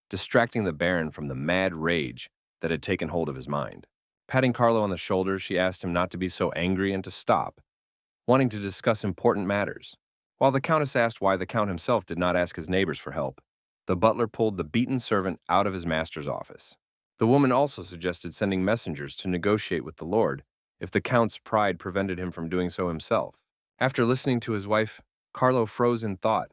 distracting the Baron from the mad rage that had taken hold of his mind. Patting Carlo on the shoulder, she asked him not to be so angry and to stop, wanting to discuss important matters. While the Countess asked why the Count himself did not ask his neighbors for help, the butler pulled the beaten servant out of his master's office. The woman also suggested sending messengers to negotiate with the Lord if the Count's pride prevented him from doing so himself. After listening to his wife, Carlo froze in thought,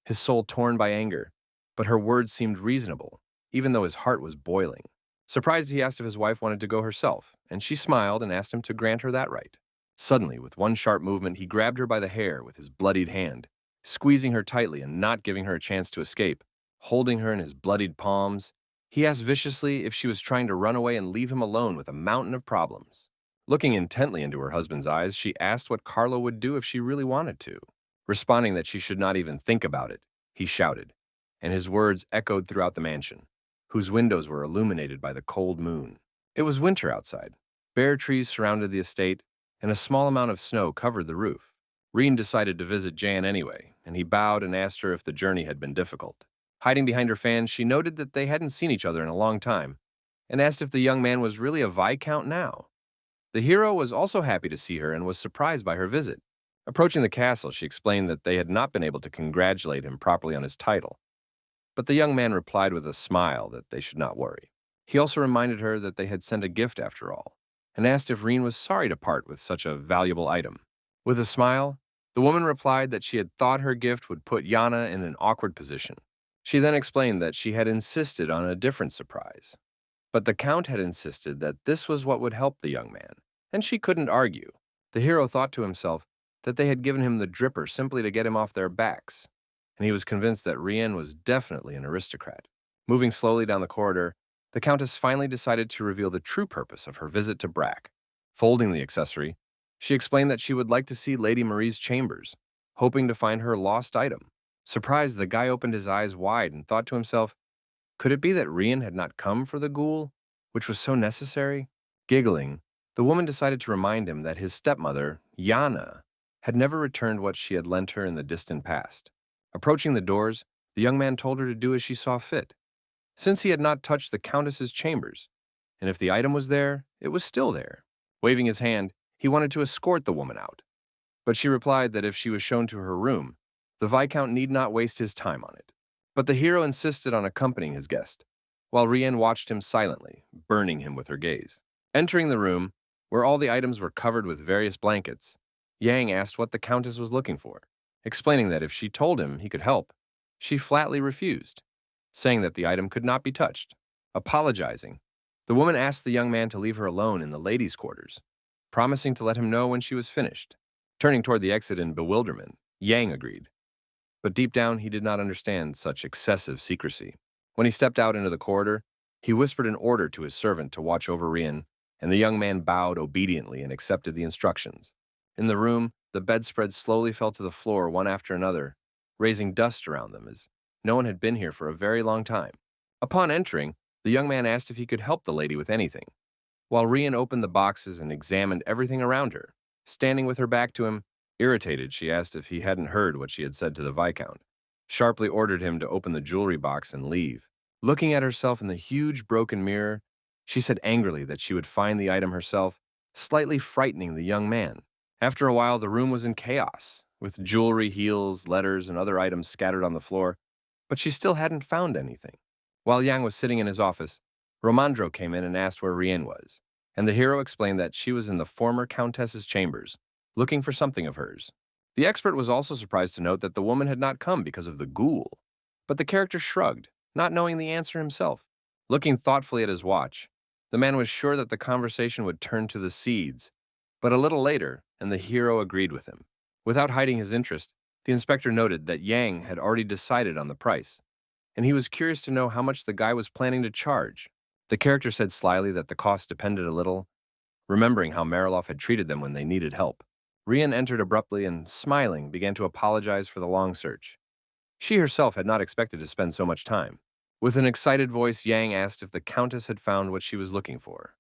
his soul torn by anger, but her words seemed reasonable, even though his heart was boiling. Surprised, he asked if his wife wanted to go herself, and she smiled and asked him to grant her that right. Suddenly, with one sharp movement, he grabbed her by the hair with his bloodied hand, squeezing her tightly and not giving her a chance to escape. Holding her in his bloodied palms, he asked viciously if she was trying to run away and leave him alone with a mountain of problems. Looking intently into her husband's eyes, she asked what Carlo would do if she really wanted to. Responding that she should not even think about it, he shouted, and his words echoed throughout the mansion, whose windows were illuminated by the cold moon. It was winter outside. Bare trees surrounded the estate, and a small amount of snow covered the roof. Reen decided to visit Jan anyway, and he bowed and asked her if the journey had been difficult. Hiding behind her fan, she noted that they hadn't seen each other in a long time, and asked if the young man was really a viscount now. The hero was also happy to see her and was surprised by her visit. Approaching the castle, she explained that they had not been able to congratulate him properly on his title, but the young man replied with a smile that they should not worry. He also reminded her that they had sent a gift after all, and asked if Rien was sorry to part with such a valuable item. With a smile, the woman replied that she had thought her gift would put Yana in an awkward position. She then explained that she had insisted on a different surprise. But the Count had insisted that this was what would help the young man, and she couldn't argue. The hero thought to himself that they had given him the dripper simply to get him off their backs, and he was convinced that Rien was definitely an aristocrat. Moving slowly down the corridor, the Countess finally decided to reveal the true purpose of her visit to Brack. Folding the accessory, she explained that she would like to see Lady Marie's chambers, hoping to find her lost item. Surprised, the guy opened his eyes wide and thought to himself, could it be that Rien had not come for the ghoul, which was so necessary? Giggling, the woman decided to remind him that his stepmother, Yana, had never returned what she had lent her in the distant past. Approaching the doors, the young man told her to do as she saw fit, since he had not touched the Countess's chambers, and if the item was there, it was still there. Waving his hand, he wanted to escort the woman out, but she replied that if she was shown to her room, the Viscount need not waste his time on it. But the hero insisted on accompanying his guest, while Rien watched him silently, burning him with her gaze. Entering the room, where all the items were covered with various blankets, Yang asked what the Countess was looking for. Explaining that if she told him he could help, she flatly refused, saying that the item could not be touched. Apologizing, the woman asked the young man to leave her alone in the ladies' quarters, promising to let him know when she was finished. Turning toward the exit in bewilderment, Yang agreed. But deep down, he did not understand such excessive secrecy. When he stepped out into the corridor, he whispered an order to his servant to watch over Rien, and the young man bowed obediently and accepted the instructions. In the room, the bedspreads slowly fell to the floor one after another, raising dust around them as no one had been here for a very long time. Upon entering, the young man asked if he could help the lady with anything, while Rien opened the boxes and examined everything around her. Standing with her back to him, irritated, she asked if he hadn't heard what she had said to the Viscount, sharply ordered him to open the jewelry box and leave. Looking at herself in the huge broken mirror, she said angrily that she would find the item herself, slightly frightening the young man. After a while, the room was in chaos, with jewelry, heels, letters, and other items scattered on the floor, but she still hadn't found anything. While Yang was sitting in his office, Romandro came in and asked where Rien was, and the hero explained that she was in the former Countess's chambers, looking for something of hers. The expert was also surprised to note that the woman had not come because of the ghoul, but the character shrugged, not knowing the answer himself. Looking thoughtfully at his watch, the man was sure that the conversation would turn to the seeds, but a little later, and the hero agreed with him. Without hiding his interest, the inspector noted that Yang had already decided on the price, and he was curious to know how much the guy was planning to charge. The character said slyly that the cost depended a little, remembering how Mariloff had treated them when they needed help. Rien entered abruptly and, smiling, began to apologize for the long search. She herself had not expected to spend so much time. With an excited voice, Yang asked if the Countess had found what she was looking for,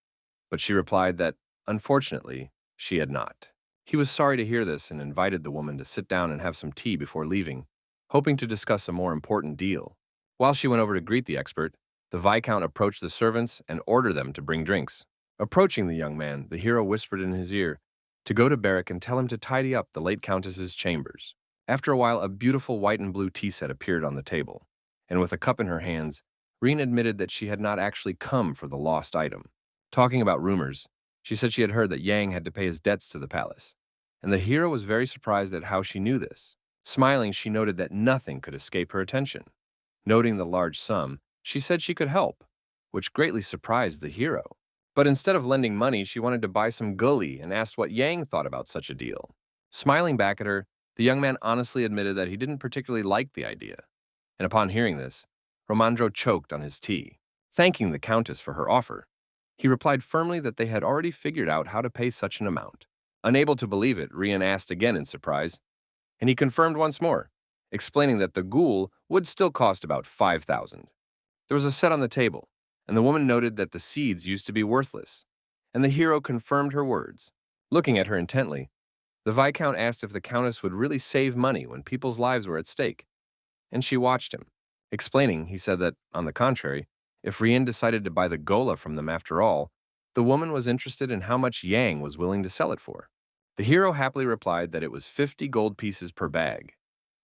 but she replied that, unfortunately, she had not. He was sorry to hear this and invited the woman to sit down and have some tea before leaving, hoping to discuss a more important deal. While she went over to greet the expert, the Viscount approached the servants and ordered them to bring drinks. Approaching the young man, the hero whispered in his ear to go to Barrack and tell him to tidy up the late Countess's chambers. After a while, a beautiful white and blue tea set appeared on the table, and with a cup in her hands, Rien admitted that she had not actually come for the lost item. Talking about rumors, she said she had heard that Yang had to pay his debts to the palace, and the hero was very surprised at how she knew this. Smiling, she noted that nothing could escape her attention. Noting the large sum, she said she could help, which greatly surprised the hero. But instead of lending money, she wanted to buy some gully and asked what Yang thought about such a deal. Smiling back at her, the young man honestly admitted that he didn't particularly like the idea, and upon hearing this, Romandro choked on his tea. Thanking the Countess for her offer, he replied firmly that they had already figured out how to pay such an amount. Unable to believe it, Rien asked again in surprise, and he confirmed once more, explaining that the ghoul would still cost about 5,000. There was a set on the table, and the woman noted that the seeds used to be worthless, and the hero confirmed her words. Looking at her intently, the Viscount asked if the Countess would really save money when people's lives were at stake, and she watched him. Explaining, he said that, on the contrary, if Rien decided to buy the gola from them after all, the woman was interested in how much Yang was willing to sell it for. The hero happily replied that it was 50 gold pieces per bag,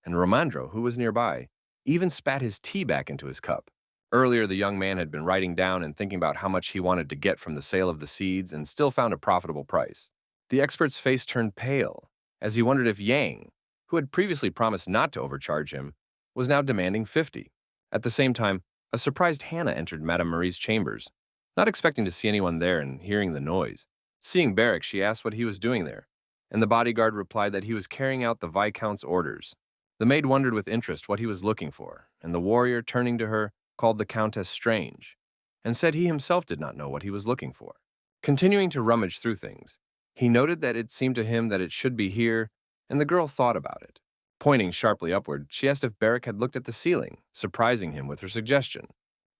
and Romandro, who was nearby, even spat his tea back into his cup. Earlier, the young man had been writing down and thinking about how much he wanted to get from the sale of the seeds and still found a profitable price. The expert's face turned pale as he wondered if Yang, who had previously promised not to overcharge him, was now demanding 50. At the same time, a surprised Hannah entered Madame Marie's chambers, not expecting to see anyone there and hearing the noise. Seeing Barrack, she asked what he was doing there, and the bodyguard replied that he was carrying out the Viscount's orders. The maid wondered with interest what he was looking for, and the warrior, turning to her, called the Countess strange, and said he himself did not know what he was looking for. Continuing to rummage through things, he noted that it seemed to him that it should be here, and the girl thought about it. Pointing sharply upward, she asked if Barrack had looked at the ceiling, surprising him with her suggestion.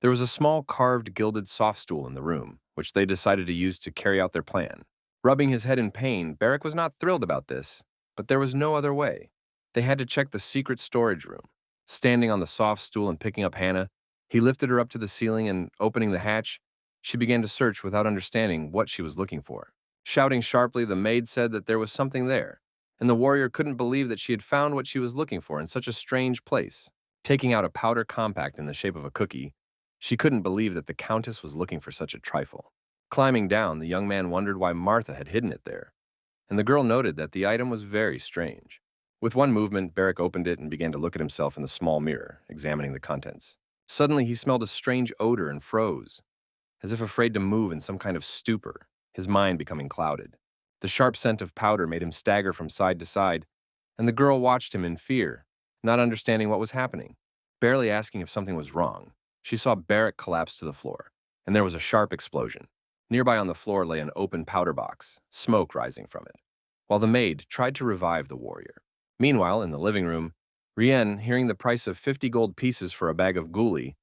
There was a small carved gilded soft stool in the room, which they decided to use to carry out their plan. Rubbing his head in pain, Barrack was not thrilled about this, but there was no other way. They had to check the secret storage room. Standing on the soft stool and picking up Hannah, he lifted her up to the ceiling and, opening the hatch, she began to search without understanding what she was looking for. Shouting sharply, the maid said that there was something there, and the warrior couldn't believe that she had found what she was looking for in such a strange place. Taking out a powder compact in the shape of a cookie, she couldn't believe that the Countess was looking for such a trifle. Climbing down, the young man wondered why Martha had hidden it there, and the girl noted that the item was very strange. With one movement, Barrack opened it and began to look at himself in the small mirror, examining the contents. Suddenly, he smelled a strange odor and froze, as if afraid to move in some kind of stupor, his mind becoming clouded. The sharp scent of powder made him stagger from side to side, and the girl watched him in fear, not understanding what was happening. Barely asking if something was wrong, she saw Barrack collapse to the floor, and there was a sharp explosion. Nearby on the floor lay an open powder box, smoke rising from it, while the maid tried to revive the warrior. Meanwhile, in the living room, Rien, hearing the price of 50 gold pieces for a bag of guli,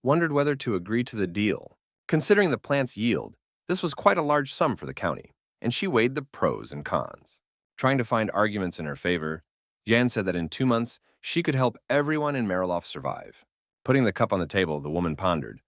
wondered whether to agree to the deal. Considering the plant's yield, this was quite a large sum for the county, and she weighed the pros and cons. Trying to find arguments in her favor, Yan said that in 2 months she could help everyone in Mariloff survive. Putting the cup on the table, the woman pondered,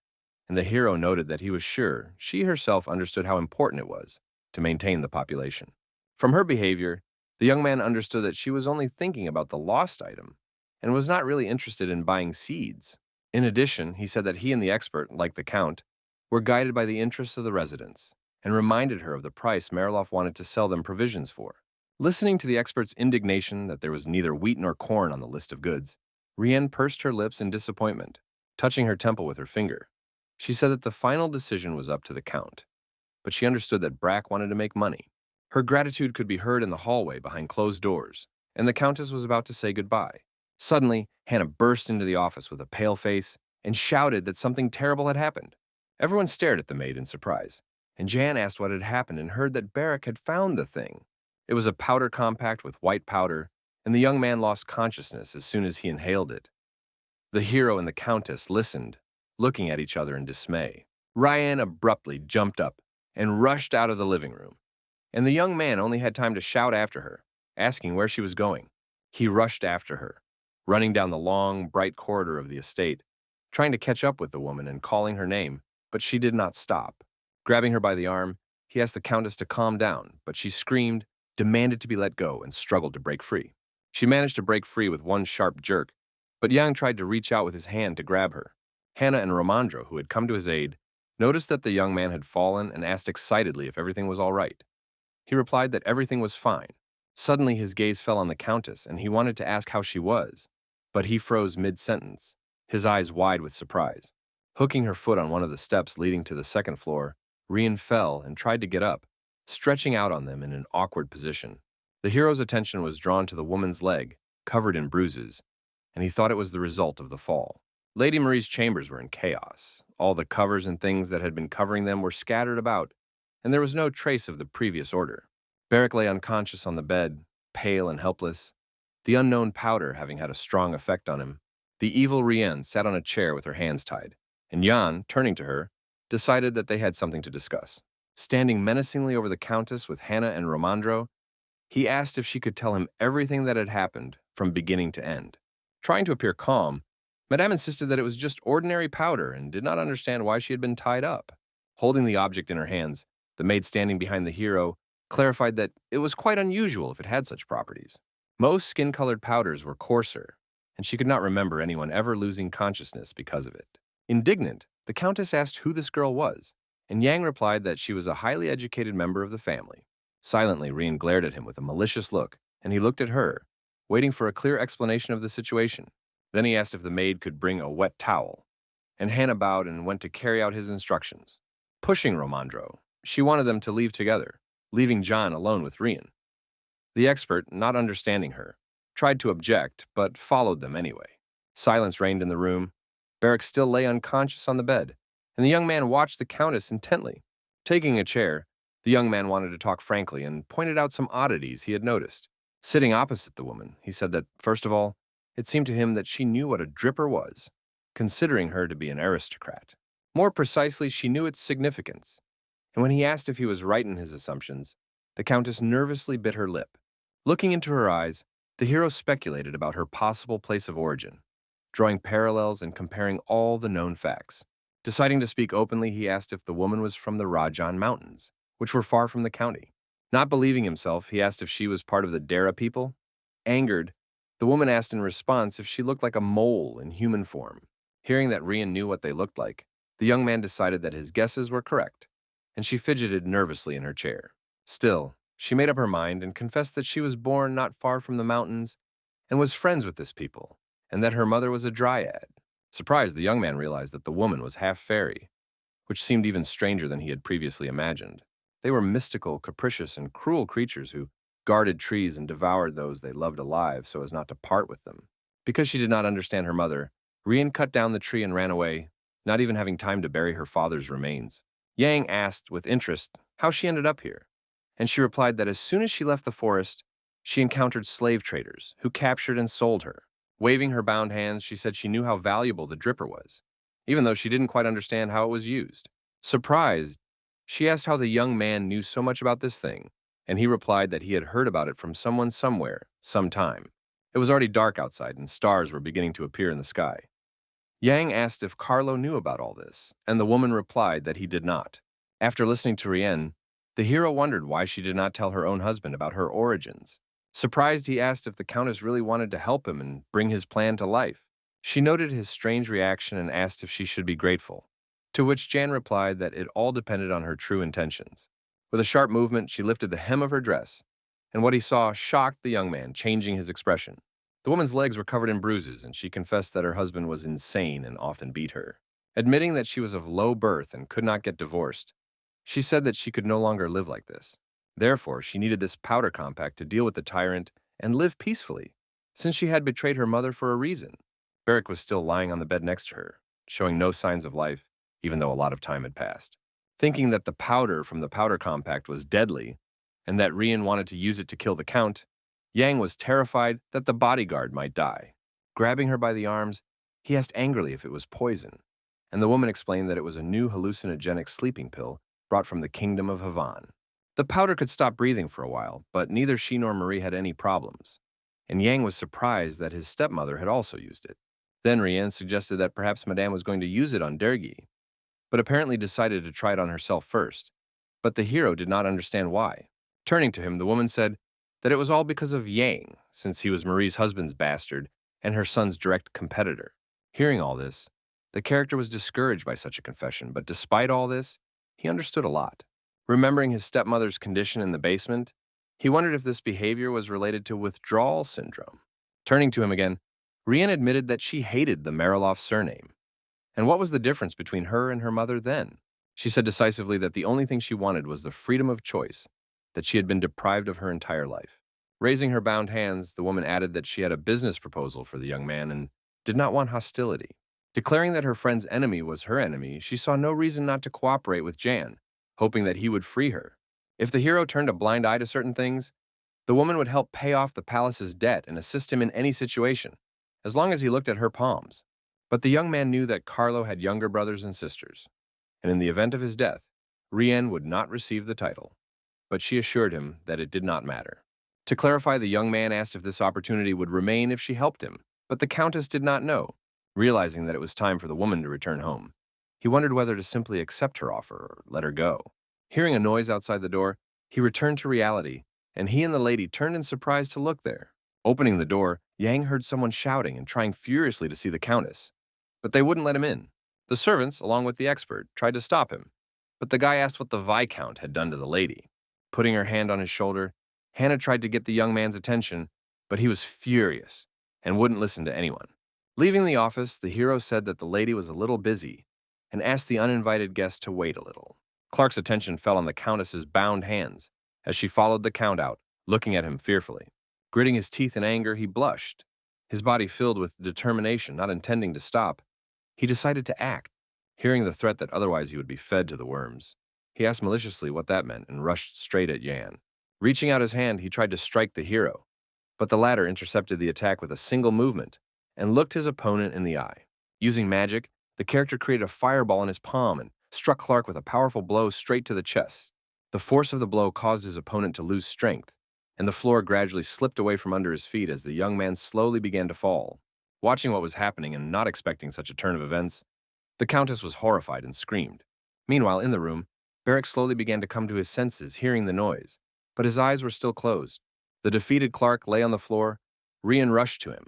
and the hero noted that he was sure she herself understood how important it was to maintain the population. From her behavior, the young man understood that she was only thinking about the lost item and was not really interested in buying seeds. In addition, he said that he and the expert, like the Count, were guided by the interests of the residents and reminded her of the price Mariloff wanted to sell them provisions for. Listening to the expert's indignation that there was neither wheat nor corn on the list of goods, Rien pursed her lips in disappointment, touching her temple with her finger. She said that the final decision was up to the Count, but she understood that Brack wanted to make money. Her gratitude could be heard in the hallway behind closed doors, and the Countess was about to say goodbye. Suddenly, Hannah burst into the office with a pale face and shouted that something terrible had happened. Everyone stared at the maid in surprise, and Jan asked what had happened and heard that Barrack had found the thing. It was a powder compact with white powder, and the young man lost consciousness as soon as he inhaled it. The hero and the Countess listened, looking at each other in dismay. Ryan abruptly jumped up and rushed out of the living room, and the young man only had time to shout after her, asking where she was going. He rushed after her, running down the long, bright corridor of the estate, trying to catch up with the woman and calling her name, but she did not stop. Grabbing her by the arm, he asked the Countess to calm down, but she screamed, demanded to be let go, and struggled to break free. She managed to break free with one sharp jerk, but Yang tried to reach out with his hand to grab her. Hannah and Ramandro, who had come to his aid, noticed that the young man had fallen and asked excitedly if everything was all right. He replied that everything was fine. Suddenly his gaze fell on the Countess, and he wanted to ask how she was, but he froze mid-sentence, his eyes wide with surprise. Hooking her foot on one of the steps leading to the second floor, Rien fell and tried to get up, stretching out on them in an awkward position. The hero's attention was drawn to the woman's leg, covered in bruises, and he thought it was the result of the fall. Lady Marie's chambers were in chaos. All the covers and things that had been covering them were scattered about, and there was no trace of the previous order. Barrack lay unconscious on the bed, pale and helpless, the unknown powder having had a strong effect on him. The evil Rien sat on a chair with her hands tied, and Jan, turning to her, decided that they had something to discuss. Standing menacingly over the Countess with Hannah and Romandro, he asked if she could tell him everything that had happened from beginning to end. Trying to appear calm, Madame insisted that it was just ordinary powder and did not understand why she had been tied up. Holding the object in her hands, the maid standing behind the hero clarified that it was quite unusual if it had such properties. Most skin-colored powders were coarser, and she could not remember anyone ever losing consciousness because of it. Indignant, the Countess asked who this girl was, and Yang replied that she was a highly educated member of the family. Silently, Rien glared at him with a malicious look, and he looked at her, waiting for a clear explanation of the situation. Then he asked if the maid could bring a wet towel, and Hannah bowed and went to carry out his instructions. Pushing Romandro, she wanted them to leave together, leaving John alone with Rien. The expert, not understanding her, tried to object, but followed them anyway. Silence reigned in the room. Barrack still lay unconscious on the bed, and the young man watched the Countess intently. Taking a chair, the young man wanted to talk frankly and pointed out some oddities he had noticed. Sitting opposite the woman, he said that, first of all, it seemed to him that she knew what a dripper was, considering her to be an aristocrat. More precisely, she knew its significance. And when he asked if he was right in his assumptions, the Countess nervously bit her lip. Looking into her eyes, the hero speculated about her possible place of origin, drawing parallels and comparing all the known facts. Deciding to speak openly, he asked if the woman was from the Rajan Mountains, which were far from the county. Not believing himself, he asked if she was part of the Dara people. Angered, the woman asked in response if she looked like a mole in human form. Hearing that Rien knew what they looked like, the young man decided that his guesses were correct, and she fidgeted nervously in her chair. Still, she made up her mind and confessed that she was born not far from the mountains and was friends with this people, and that her mother was a dryad. Surprised, the young man realized that the woman was half fairy, which seemed even stranger than he had previously imagined. They were mystical, capricious, and cruel creatures who guarded trees and devoured those they loved alive so as not to part with them. Because she did not understand her mother, Rien cut down the tree and ran away, not even having time to bury her father's remains. Yang asked with interest how she ended up here, and she replied that as soon as she left the forest, she encountered slave traders who captured and sold her. Waving her bound hands, she said she knew how valuable the dripper was, even though she didn't quite understand how it was used. Surprised, she asked how the young man knew so much about this thing, and he replied that he had heard about it from someone somewhere, sometime. It was already dark outside, and stars were beginning to appear in the sky. Yang asked if Carlo knew about all this, and the woman replied that he did not. After listening to Rien, the hero wondered why she did not tell her own husband about her origins. Surprised, he asked if the Countess really wanted to help him and bring his plan to life. She noted his strange reaction and asked if she should be grateful, to which Jan replied that it all depended on her true intentions. With a sharp movement, she lifted the hem of her dress, and what he saw shocked the young man, changing his expression. The woman's legs were covered in bruises, and she confessed that her husband was insane and often beat her. Admitting that she was of low birth and could not get divorced, she said that she could no longer live like this. Therefore, she needed this powder compact to deal with the tyrant and live peacefully, since she had betrayed her mother for a reason. Barrack was still lying on the bed next to her, showing no signs of life, even though a lot of time had passed. Thinking that the powder from the powder compact was deadly, and that Rien wanted to use it to kill the Count, Yang was terrified that the bodyguard might die. Grabbing her by the arms, he asked angrily if it was poison, and the woman explained that it was a new hallucinogenic sleeping pill brought from the kingdom of Havan. The powder could stop breathing for a while, but neither she nor Marie had any problems, and Yang was surprised that his stepmother had also used it. Then Rien suggested that perhaps Madame was going to use it on Dergi, but apparently decided to try it on herself first. But the hero did not understand why. Turning to him, the woman said that it was all because of Yang, since he was Marie's husband's bastard and her son's direct competitor. Hearing all this, the character was discouraged by such a confession, but despite all this, he understood a lot. Remembering his stepmother's condition in the basement, he wondered if this behavior was related to withdrawal syndrome. Turning to him again, Rien admitted that she hated the Mariloff surname. And what was the difference between her and her mother then? She said decisively that the only thing she wanted was the freedom of choice that she had been deprived of her entire life. Raising her bound hands, the woman added that she had a business proposal for the young man and did not want hostility. Declaring that her friend's enemy was her enemy, she saw no reason not to cooperate with Jan, hoping that he would free her. If the hero turned a blind eye to certain things, the woman would help pay off the palace's debt and assist him in any situation, as long as he looked at her palms. But the young man knew that Carlo had younger brothers and sisters, and in the event of his death, Rien would not receive the title. But she assured him that it did not matter. To clarify, the young man asked if this opportunity would remain if she helped him, but the Countess did not know. Realizing that it was time for the woman to return home, he wondered whether to simply accept her offer or let her go. Hearing a noise outside the door, he returned to reality, and he and the lady turned in surprise to look there. Opening the door, Yang heard someone shouting and trying furiously to see the Countess, but they wouldn't let him in. The servants, along with the expert, tried to stop him, but the guy asked what the Viscount had done to the lady. Putting her hand on his shoulder, Hannah tried to get the young man's attention, but he was furious and wouldn't listen to anyone. Leaving the office, the hero said that the lady was a little busy and asked the uninvited guest to wait a little. Clark's attention fell on the Countess's bound hands as she followed the Count out, looking at him fearfully. Gritting his teeth in anger, he blushed, his body filled with determination, not intending to stop. He decided to act, hearing the threat that otherwise he would be fed to the worms. He asked maliciously what that meant and rushed straight at Yan. Reaching out his hand, he tried to strike the hero, but the latter intercepted the attack with a single movement and looked his opponent in the eye. Using magic, the character created a fireball in his palm and struck Clark with a powerful blow straight to the chest. The force of the blow caused his opponent to lose strength, and the floor gradually slipped away from under his feet as the young man slowly began to fall. Watching what was happening and not expecting such a turn of events, the Countess was horrified and screamed. Meanwhile, in the room, Barrick slowly began to come to his senses, hearing the noise, but his eyes were still closed. The defeated Clark lay on the floor. Rian rushed to him,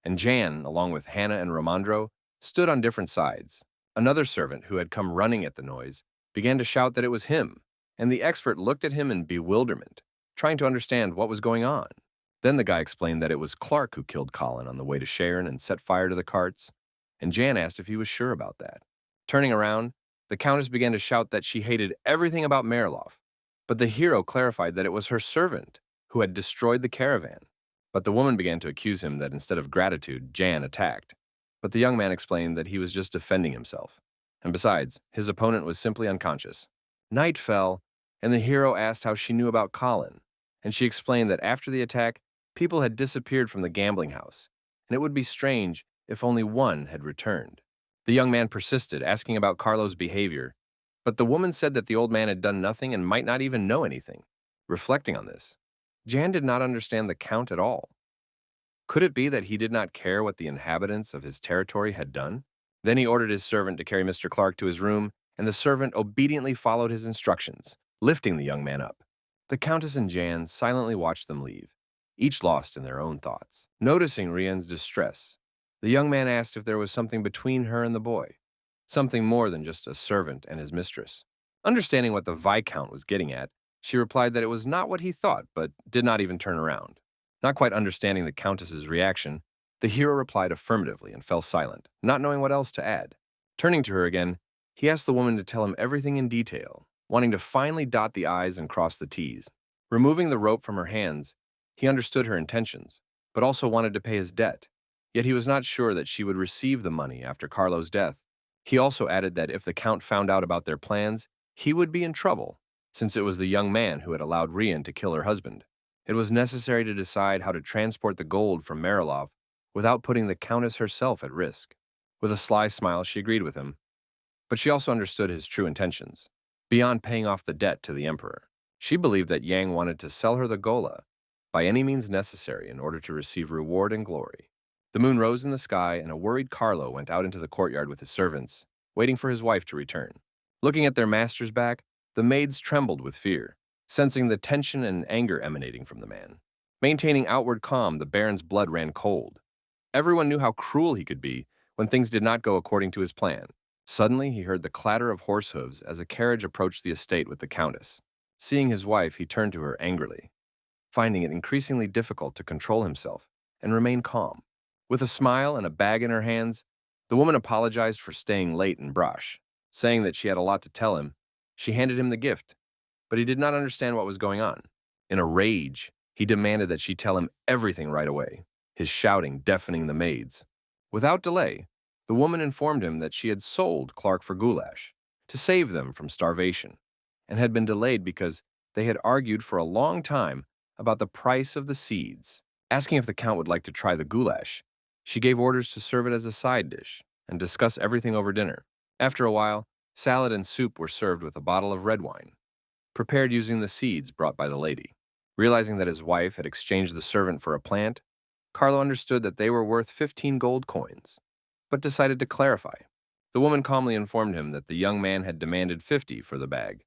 and Jan, along with Hannah and Romandro, stood on different sides. Another servant, who had come running at the noise, began to shout that it was him, and the expert looked at him in bewilderment, trying to understand what was going on. Then the guy explained that it was Clark who killed Colin on the way to Sharon and set fire to the carts, and Jan asked if he was sure about that. Turning around, the Countess began to shout that she hated everything about Mariloff, but the hero clarified that it was her servant who had destroyed the caravan. But the woman began to accuse him that instead of gratitude, Jan attacked. But the young man explained that he was just defending himself. And besides, his opponent was simply unconscious. Night fell, and the hero asked how she knew about Colin, and she explained that after the attack, people had disappeared from the gambling house, and it would be strange if only one had returned. The young man persisted, asking about Carlo's behavior, but the woman said that the old man had done nothing and might not even know anything. Reflecting on this, Jan did not understand the Count at all. Could it be that he did not care what the inhabitants of his territory had done? Then he ordered his servant to carry Mr. Clark to his room, and the servant obediently followed his instructions, lifting the young man up. The Countess and Jan silently watched them leave, each lost in their own thoughts. Noticing Rian's distress, the young man asked if there was something between her and the boy, something more than just a servant and his mistress. Understanding what the Viscount was getting at, she replied that it was not what he thought, but did not even turn around. Not quite understanding the Countess's reaction, the hero replied affirmatively and fell silent, not knowing what else to add. Turning to her again, he asked the woman to tell him everything in detail, wanting to finally dot the I's and cross the T's. Removing the rope from her hands, he understood her intentions, but also wanted to pay his debt. Yet he was not sure that she would receive the money after Carlo's death. He also added that if the Count found out about their plans, he would be in trouble, since it was the young man who had allowed Rian to kill her husband. It was necessary to decide how to transport the gold from Marilov without putting the Countess herself at risk. With a sly smile, she agreed with him, but she also understood his true intentions. Beyond paying off the debt to the Emperor, she believed that Yang wanted to sell her the Gola by any means necessary in order to receive reward and glory. The moon rose in the sky, and a worried Carlo went out into the courtyard with his servants, waiting for his wife to return. Looking at their master's back, the maids trembled with fear, sensing the tension and anger emanating from the man. Maintaining outward calm, the Baron's blood ran cold. Everyone knew how cruel he could be when things did not go according to his plan. Suddenly, he heard the clatter of horse hooves as a carriage approached the estate with the Countess. Seeing his wife, he turned to her angrily, finding it increasingly difficult to control himself and remain calm. With a smile and a bag in her hands, the woman apologized for staying late in Brash. Saying that she had a lot to tell him, she handed him the gift, but he did not understand what was going on. In a rage, he demanded that she tell him everything right away, his shouting deafening the maids. Without delay, the woman informed him that she had sold Clark for goulash to save them from starvation, and had been delayed because they had argued for a long time about the price of the seeds. Asking if the Count would like to try the goulash, she gave orders to serve it as a side dish and discuss everything over dinner. After a while, salad and soup were served with a bottle of red wine, prepared using the seeds brought by the lady. Realizing that his wife had exchanged the servant for a plant, Carlo understood that they were worth 15 gold coins, but decided to clarify. The woman calmly informed him that the young man had demanded 50 for the bag,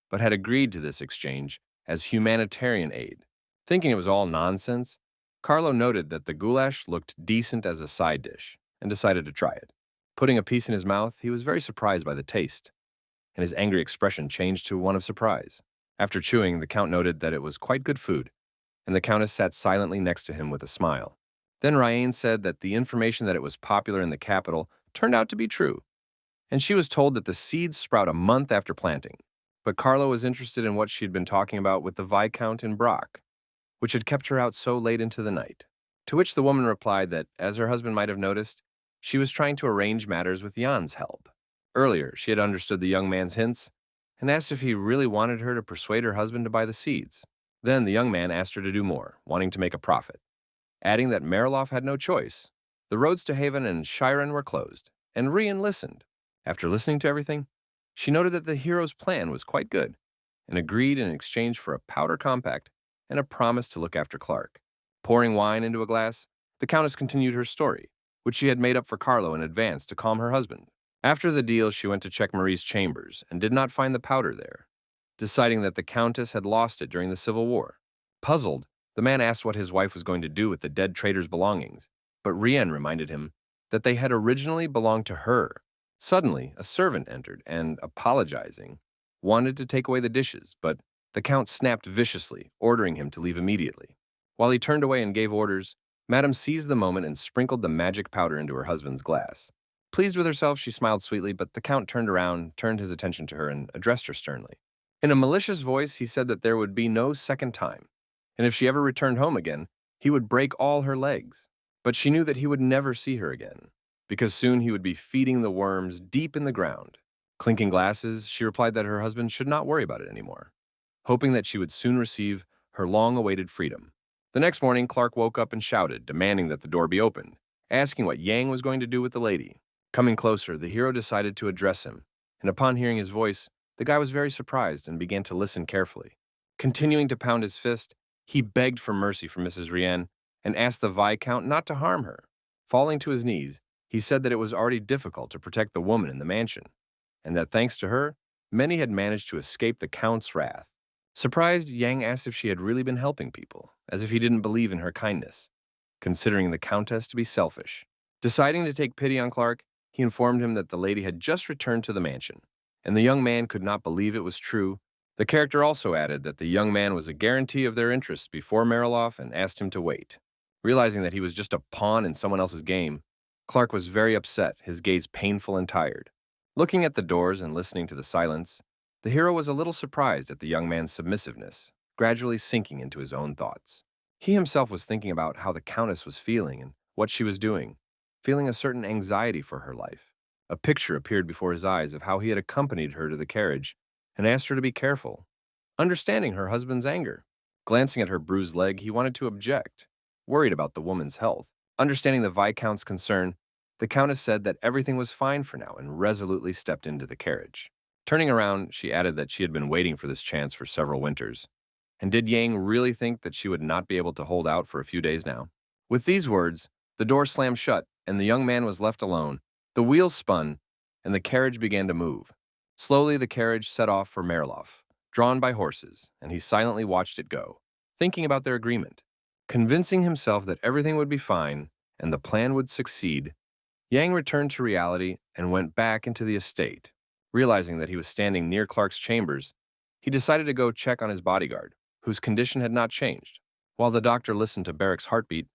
but had agreed to this exchange as humanitarian aid. Thinking it was all nonsense, Carlo noted that the goulash looked decent as a side dish and decided to try it. Putting a piece in his mouth, he was very surprised by the taste, and his angry expression changed to one of surprise. After chewing, the Count noted that it was quite good food, and the Countess sat silently next to him with a smile. Then Ryan said that the information that it was popular in the capital turned out to be true, and she was told that the seeds sprout a month after planting. But Carlo was interested in what she had been talking about with the Viscount in Brock, which had kept her out so late into the night. To which the woman replied that, as her husband might have noticed, she was trying to arrange matters with Jan's help. Earlier, she had understood the young man's hints and asked if he really wanted her to persuade her husband to buy the seeds. Then the young man asked her to do more, wanting to make a profit, adding that Mariloff had no choice. The roads to Haven and Chiron were closed, and Rian listened. After listening to everything, she noted that the hero's plan was quite good, and agreed in exchange for a powder compact and a promise to look after Clark. Pouring wine into a glass, the Countess continued her story, which she had made up for Carlo in advance to calm her husband. After the deal, she went to check Marie's chambers and did not find the powder there, deciding that the Countess had lost it during the Civil War. Puzzled, the man asked what his wife was going to do with the dead trader's belongings, but Rien reminded him that they had originally belonged to her. Suddenly, a servant entered and, apologizing, wanted to take away the dishes, but the Count snapped viciously, ordering him to leave immediately. While he turned away and gave orders, Madame seized the moment and sprinkled the magic powder into her husband's glass. Pleased with herself, she smiled sweetly, but the Count turned around, turned his attention to her, and addressed her sternly. In a malicious voice, he said that there would be no second time, and if she ever returned home again, he would break all her legs. But she knew that he would never see her again, because soon he would be feeding the worms deep in the ground. Clinking glasses, she replied that her husband should not worry about it anymore, hoping that she would soon receive her long-awaited freedom. The next morning, Clark woke up and shouted, demanding that the door be opened, asking what Yang was going to do with the lady. Coming closer, the hero decided to address him, and upon hearing his voice, the guy was very surprised and began to listen carefully. Continuing to pound his fist, he begged for mercy from Mrs. Rien and asked the Viscount not to harm her. Falling to his knees, he said that it was already difficult to protect the woman in the mansion, and that thanks to her, many had managed to escape the Count's wrath. Surprised, Yang asked if she had really been helping people, as if he didn't believe in her kindness, considering the Countess to be selfish. Deciding to take pity on Clark, he informed him that the lady had just returned to the mansion, and the young man could not believe it was true. The character also added that the young man was a guarantee of their interest before Mariloff and asked him to wait. Realizing that he was just a pawn in someone else's game, Clark was very upset, his gaze painful and tired. Looking at the doors and listening to the silence, the hero was a little surprised at the young man's submissiveness, gradually sinking into his own thoughts. He himself was thinking about how the Countess was feeling and what she was doing, feeling a certain anxiety for her life. A picture appeared before his eyes of how he had accompanied her to the carriage and asked her to be careful, understanding her husband's anger. Glancing at her bruised leg, he wanted to object, worried about the woman's health. Understanding the Viscount's concern, the Countess said that everything was fine for now and resolutely stepped into the carriage. Turning around, she added that she had been waiting for this chance for several winters. And did Yang really think that she would not be able to hold out for a few days now? With these words, the door slammed shut and the young man was left alone. The wheels spun and the carriage began to move. Slowly, the carriage set off for Mariloff, drawn by horses, and he silently watched it go, thinking about their agreement. Convincing himself that everything would be fine and the plan would succeed, Yang returned to reality and went back into the estate. Realizing that he was standing near Clark's chambers, he decided to go check on his bodyguard, whose condition had not changed. While the doctor listened to Barrick's heartbeat,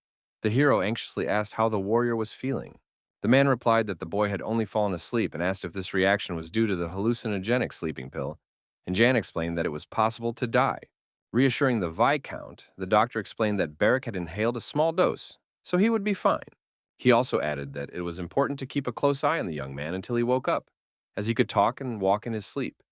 the hero anxiously asked how the warrior was feeling. The man replied that the boy had only fallen asleep and asked if this reaction was due to the hallucinogenic sleeping pill, and Jan explained that it was possible to die. Reassuring the Viscount, the doctor explained that Barrick had inhaled a small dose, so he would be fine. He also added that it was important to keep a close eye on the young man until he woke up, as he could talk and walk in his sleep.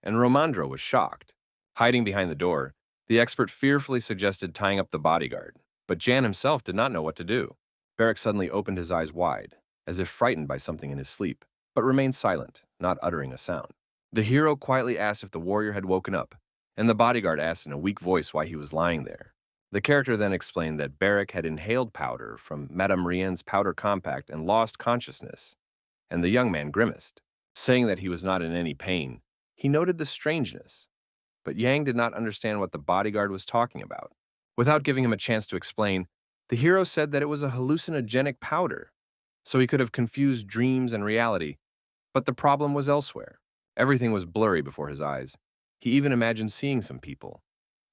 And Romandro was shocked. Hiding behind the door, the expert fearfully suggested tying up the bodyguard, but Jan himself did not know what to do. Barrick suddenly opened his eyes wide, as if frightened by something in his sleep, but remained silent, not uttering a sound. The hero quietly asked if the warrior had woken up, and the bodyguard asked in a weak voice why he was lying there. The character then explained that Barrick had inhaled powder from Madame Rien's powder compact and lost consciousness, and the young man grimaced. Saying that he was not in any pain, he noted the strangeness, but Yang did not understand what the bodyguard was talking about. Without giving him a chance to explain, the hero said that it was a hallucinogenic powder, so he could have confused dreams and reality. But the problem was elsewhere. Everything was blurry before his eyes. He even imagined seeing some people,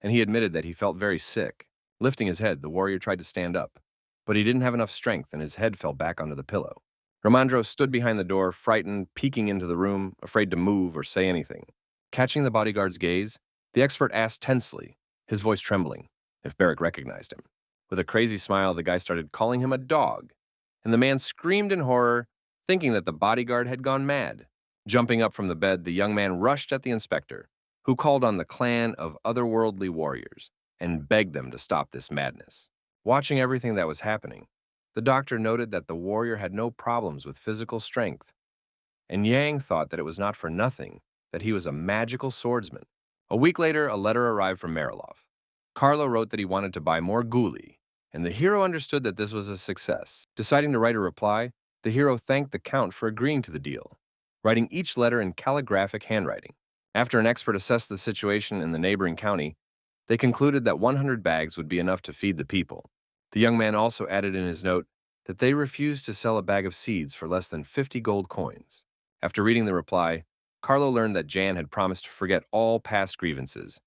and he admitted that he felt very sick. Lifting his head, the warrior tried to stand up, but he didn't have enough strength and his head fell back onto the pillow. Romandro stood behind the door, frightened, peeking into the room, afraid to move or say anything. Catching the bodyguard's gaze, the expert asked tensely, his voice trembling, if Barrick recognized him. With a crazy smile, the guy started calling him a dog, and the man screamed in horror, thinking that the bodyguard had gone mad. Jumping up from the bed, the young man rushed at the inspector, who called on the clan of otherworldly warriors and begged them to stop this madness. Watching everything that was happening, the doctor noted that the warrior had no problems with physical strength, and Yang thought that it was not for nothing that he was a magical swordsman. A week later, a letter arrived from Marilov. Carlo wrote that he wanted to buy more guli, and the hero understood that this was a success. Deciding to write a reply, the hero thanked the count for agreeing to the deal, writing each letter in calligraphic handwriting. After an expert assessed the situation in the neighboring county, they concluded that 100 bags would be enough to feed the people. The young man also added in his note that they refused to sell a bag of seeds for less than 50 gold coins. After reading the reply, Carlo learned that Jan had promised to forget all past grievances,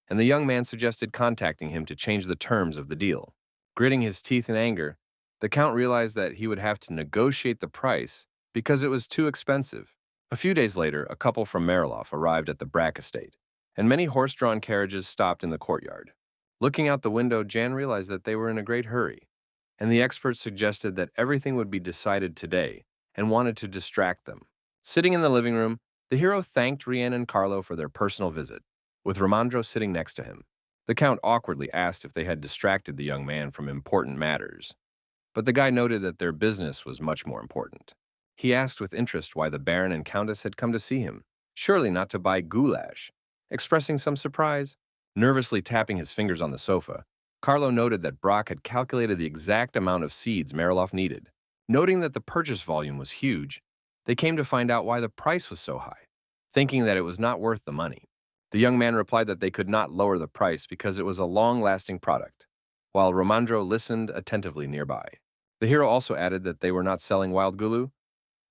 and the young man suggested contacting him to change the terms of the deal. Gritting his teeth in anger, the count realized that he would have to negotiate the price because it was too expensive. A few days later, a couple from Marilov arrived at the Brack estate, and many horse-drawn carriages stopped in the courtyard. Looking out the window, Jan realized that they were in a great hurry, and the experts suggested that everything would be decided today and wanted to distract them. Sitting in the living room, the hero thanked Rien and Carlo for their personal visit, with Romandro sitting next to him. The count awkwardly asked if they had distracted the young man from important matters, but the guy noted that their business was much more important. He asked with interest why the Baron and Countess had come to see him, surely not to buy goulash. Expressing some surprise, nervously tapping his fingers on the sofa, Carlo noted that Brock had calculated the exact amount of seeds Marilov needed. Noting that the purchase volume was huge, they came to find out why the price was so high, thinking that it was not worth the money. The young man replied that they could not lower the price because it was a long-lasting product, while Romandro listened attentively nearby. The hero also added that they were not selling wild gulu,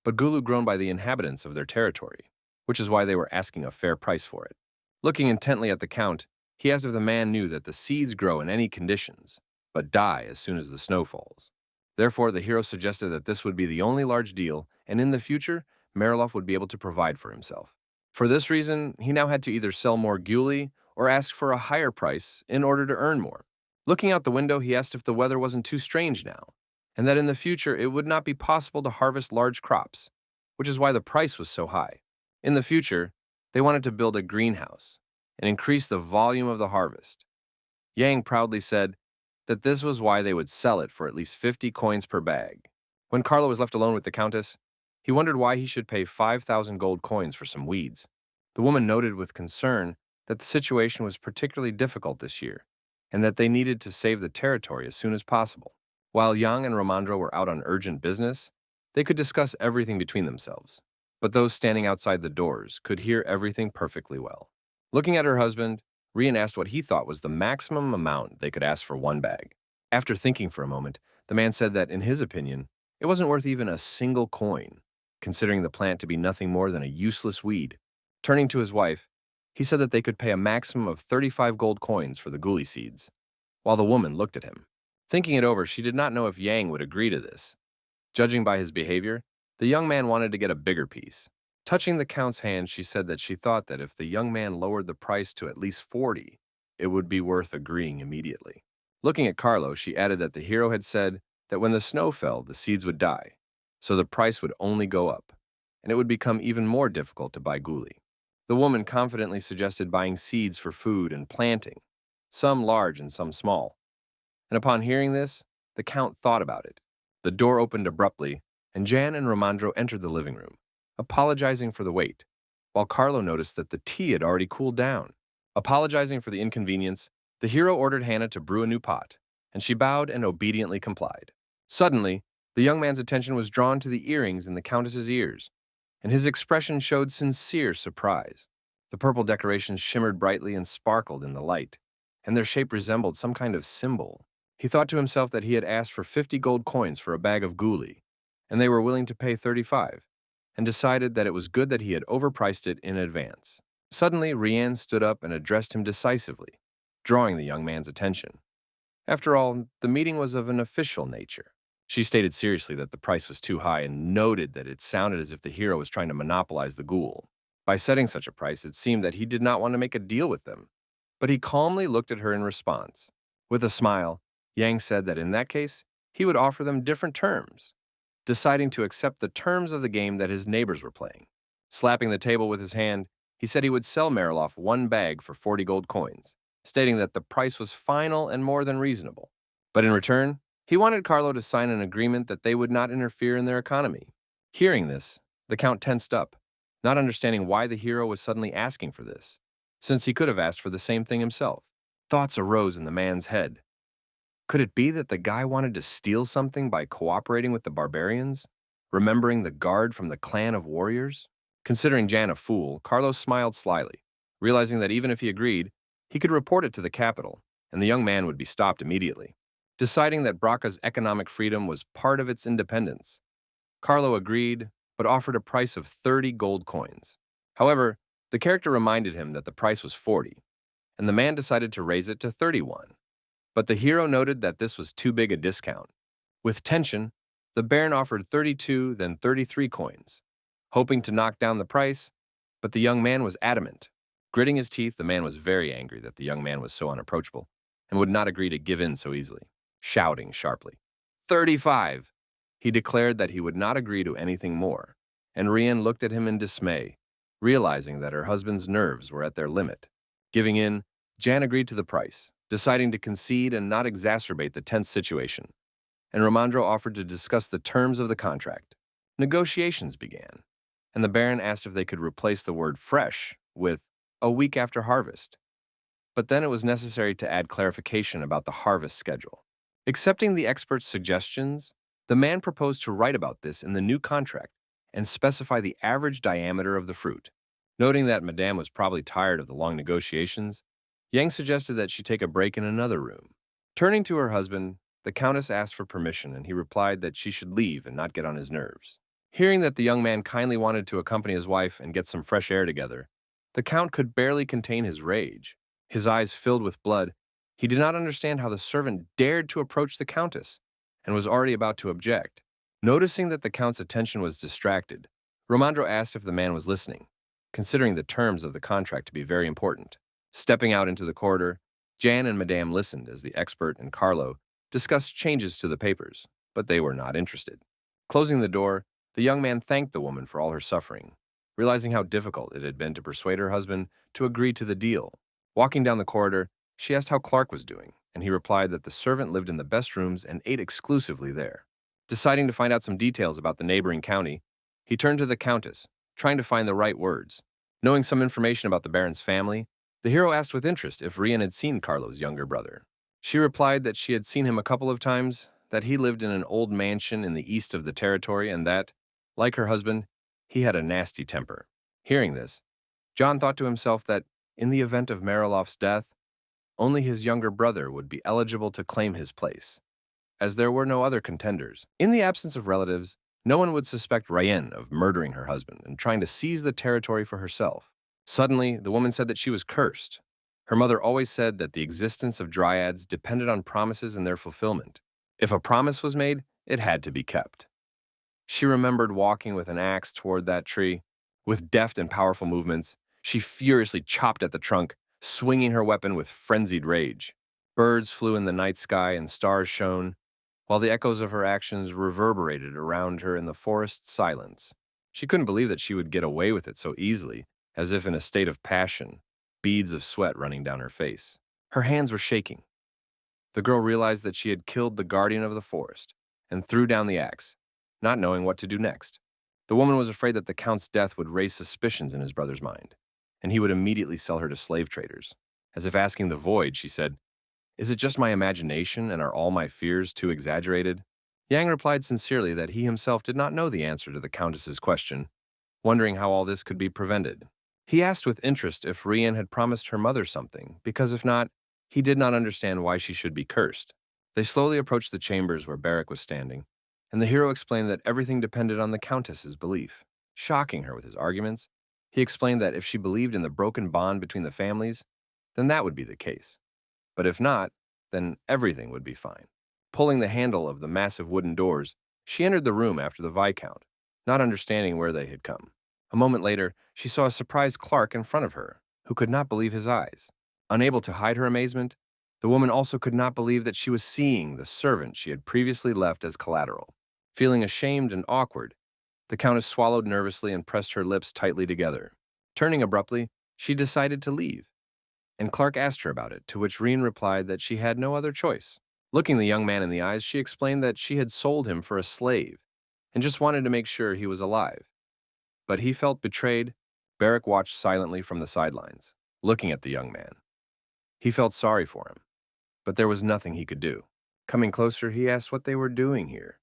but gulu grown by the inhabitants of their territory, which is why they were asking a fair price for it. Looking intently at the count, he asked if the man knew that the seeds grow in any conditions, but die as soon as the snow falls. Therefore, the hero suggested that this would be the only large deal, and in the future, Marilov would be able to provide for himself. For this reason, he now had to either sell more guli or ask for a higher price in order to earn more. Looking out the window, he asked if the weather wasn't too strange now, and that in the future it would not be possible to harvest large crops, which is why the price was so high. In the future, they wanted to build a greenhouse and increase the volume of the harvest. Yang proudly said that this was why they would sell it for at least 50 coins per bag. When Carlo was left alone with the Countess, he wondered why he should pay 5,000 gold coins for some weeds. The woman noted with concern that the situation was particularly difficult this year, and that they needed to save the territory as soon as possible. While Yang and Romandro were out on urgent business, they could discuss everything between themselves, but those standing outside the doors could hear everything perfectly well. Looking at her husband, Rian asked what he thought was the maximum amount they could ask for one bag. After thinking for a moment, the man said that, in his opinion, it wasn't worth even a single coin, considering the plant to be nothing more than a useless weed. Turning to his wife, he said that they could pay a maximum of 35 gold coins for the guli seeds, while the woman looked at him. Thinking it over, she did not know if Yang would agree to this. Judging by his behavior, the young man wanted to get a bigger piece. Touching the count's hand, she said that she thought that if the young man lowered the price to at least 40, it would be worth agreeing immediately. Looking at Carlo, she added that the hero had said that when the snow fell, the seeds would die, so the price would only go up, and it would become even more difficult to buy guli. The woman confidently suggested buying seeds for food and planting, some large and some small. And upon hearing this, the count thought about it. The door opened abruptly, and Jan and Romandro entered the living room, apologizing for the wait, while Carlo noticed that the tea had already cooled down. Apologizing for the inconvenience, the hero ordered Hannah to brew a new pot, and she bowed and obediently complied. Suddenly, the young man's attention was drawn to the earrings in the Countess's ears, and his expression showed sincere surprise. The purple decorations shimmered brightly and sparkled in the light, and their shape resembled some kind of symbol. He thought to himself that he had asked for 50 gold coins for a bag of guli, and they were willing to pay 35, and decided that it was good that he had overpriced it in advance. Suddenly, Rian stood up and addressed him decisively, drawing the young man's attention. After all, the meeting was of an official nature. She stated seriously that the price was too high and noted that it sounded as if the hero was trying to monopolize the ghoul. By setting such a price, it seemed that he did not want to make a deal with them. But he calmly looked at her in response. With a smile, Yang said that in that case, he would offer them different terms, deciding to accept the terms of the game that his neighbors were playing. Slapping the table with his hand, he said he would sell Mariloff one bag for 40 gold coins, stating that the price was final and more than reasonable. But in return, he wanted Carlo to sign an agreement that they would not interfere in their economy. Hearing this, the Count tensed up, not understanding why the hero was suddenly asking for this, since he could have asked for the same thing himself. Thoughts arose in the man's head. Could it be that the guy wanted to steal something by cooperating with the barbarians, remembering the guard from the clan of warriors? Considering Jan a fool, Carlos smiled slyly, realizing that even if he agreed, he could report it to the capital, and the young man would be stopped immediately. Deciding that Braca's economic freedom was part of its independence, Carlo agreed, but offered a price of 30 gold coins. However, the character reminded him that the price was 40, and the man decided to raise it to 31. But the hero noted that this was too big a discount. With tension, the Baron offered 32, then 33 coins, hoping to knock down the price, but the young man was adamant. Gritting his teeth, the man was very angry that the young man was so unapproachable and would not agree to give in so easily, shouting sharply, 35! He declared that he would not agree to anything more, and Rian looked at him in dismay, realizing that her husband's nerves were at their limit. Giving in, Jan agreed to the price, deciding to concede and not exacerbate the tense situation, and Romandro offered to discuss the terms of the contract. Negotiations began, and the Baron asked if they could replace the word fresh with a week after harvest. But then it was necessary to add clarification about the harvest schedule. Accepting the expert's suggestions, the man proposed to write about this in the new contract and specify the average diameter of the fruit. Noting that Madame was probably tired of the long negotiations, Yang suggested that she take a break in another room. Turning to her husband, the Countess asked for permission, and he replied that she should leave and not get on his nerves. Hearing that the young man kindly wanted to accompany his wife and get some fresh air together, the Count could barely contain his rage. His eyes filled with blood, he did not understand how the servant dared to approach the Countess, and was already about to object. Noticing that the Count's attention was distracted, Romandro asked if the man was listening, considering the terms of the contract to be very important. Stepping out into the corridor, Jan and Madame listened as the expert and Carlo discussed changes to the papers, but they were not interested. Closing the door, the young man thanked the woman for all her suffering, realizing how difficult it had been to persuade her husband to agree to the deal. Walking down the corridor, she asked how Clark was doing, and he replied that the servant lived in the best rooms and ate exclusively there. Deciding to find out some details about the neighboring county, he turned to the Countess, trying to find the right words. Knowing some information about the Baron's family, the hero asked with interest if Rian had seen Carlo's younger brother. She replied that she had seen him a couple of times, that he lived in an old mansion in the east of the territory, and that, like her husband, he had a nasty temper. Hearing this, John thought to himself that, in the event of Mariloff's death, only his younger brother would be eligible to claim his place, as there were no other contenders. In the absence of relatives, no one would suspect Rian of murdering her husband and trying to seize the territory for herself. Suddenly, the woman said that she was cursed. Her mother always said that the existence of dryads depended on promises and their fulfillment. If a promise was made, it had to be kept. She remembered walking with an axe toward that tree. With deft and powerful movements, she furiously chopped at the trunk, swinging her weapon with frenzied rage. Birds flew in the night sky and stars shone, while the echoes of her actions reverberated around her in the forest silence. She couldn't believe that she would get away with it so easily, as if in a state of passion, beads of sweat running down her face. Her hands were shaking. The girl realized that she had killed the guardian of the forest and threw down the axe, not knowing what to do next. The woman was afraid that the Count's death would raise suspicions in his brother's mind, and he would immediately sell her to slave traders. As if asking the void, she said, "Is it just my imagination, and are all my fears too exaggerated?" Yang replied sincerely that he himself did not know the answer to the Countess's question, wondering how all this could be prevented. He asked with interest if Rian had promised her mother something, because if not, he did not understand why she should be cursed. They slowly approached the chambers where Barrack was standing, and the hero explained that everything depended on the Countess's belief. Shocking her with his arguments, he explained that if she believed in the broken bond between the families, then that would be the case. But if not, then everything would be fine. Pulling the handle of the massive wooden doors, she entered the room after the Viscount, not understanding where they had come. A moment later, she saw a surprised Clark in front of her, who could not believe his eyes. Unable to hide her amazement, the woman also could not believe that she was seeing the servant she had previously left as collateral. Feeling ashamed and awkward, the Countess swallowed nervously and pressed her lips tightly together. Turning abruptly, she decided to leave, and Clark asked her about it, to which Reen replied that she had no other choice. Looking the young man in the eyes, she explained that she had sold him for a slave and just wanted to make sure he was alive. But he felt betrayed. Barrack watched silently from the sidelines, looking at the young man. He felt sorry for him, but there was nothing he could do. Coming closer, he asked what they were doing here.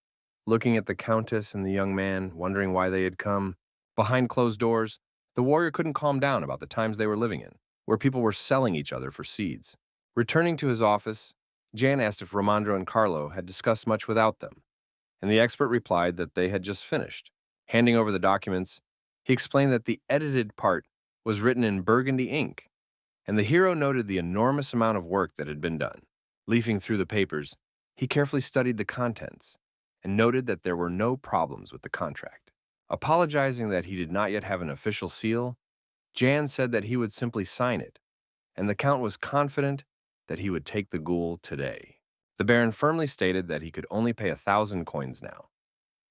Looking at the Countess and the young man, wondering why they had come. Behind closed doors, the warrior couldn't calm down about the times they were living in, where people were selling each other for seeds. Returning to his office, Jan asked if Romandro and Carlo had discussed much without them, and the expert replied that they had just finished. Handing over the documents, he explained that the edited part was written in burgundy ink, and the hero noted the enormous amount of work that had been done. Leafing through the papers, he carefully studied the contents and noted that there were no problems with the contract. Apologizing that he did not yet have an official seal, Jan said that he would simply sign it, and the Count was confident that he would take the ghoul today. The Baron firmly stated that he could only pay 1,000 coins now,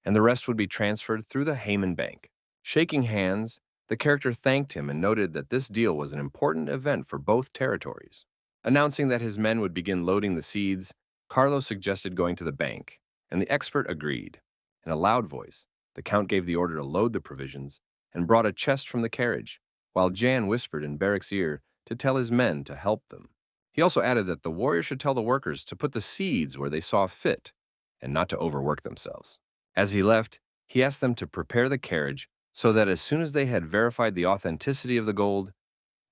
and the rest would be transferred through the Heyman Bank. Shaking hands, the character thanked him and noted that this deal was an important event for both territories. Announcing that his men would begin loading the seeds, Carlo suggested going to the bank, and the expert agreed. In a loud voice, the Count gave the order to load the provisions and brought a chest from the carriage, while Jan whispered in Barrack's ear to tell his men to help them. He also added that the warrior should tell the workers to put the seeds where they saw fit and not to overwork themselves. As he left, he asked them to prepare the carriage so that as soon as they had verified the authenticity of the gold,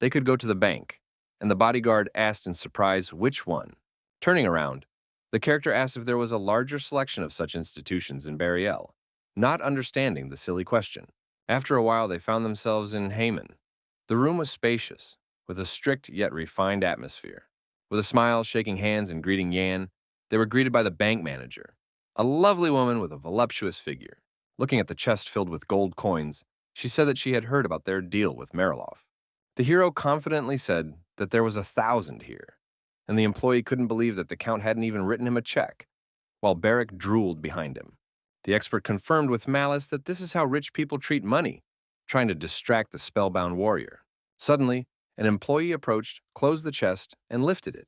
they could go to the bank, and the bodyguard asked in surprise which one. Turning around, the character asked if there was a larger selection of such institutions in Betrayal, not understanding the silly question. After a while, they found themselves in Heyman. The room was spacious, with a strict yet refined atmosphere. With a smile, shaking hands, and greeting Yan, they were greeted by the bank manager, a lovely woman with a voluptuous figure. Looking at the chest filled with gold coins, she said that she had heard about their deal with Mariloff. The hero confidently said that there was 1,000 here, and the employee couldn't believe that the Count hadn't even written him a check, while Barrack drooled behind him. The expert confirmed with malice that this is how rich people treat money, trying to distract the spellbound warrior. Suddenly, an employee approached, closed the chest, and lifted it,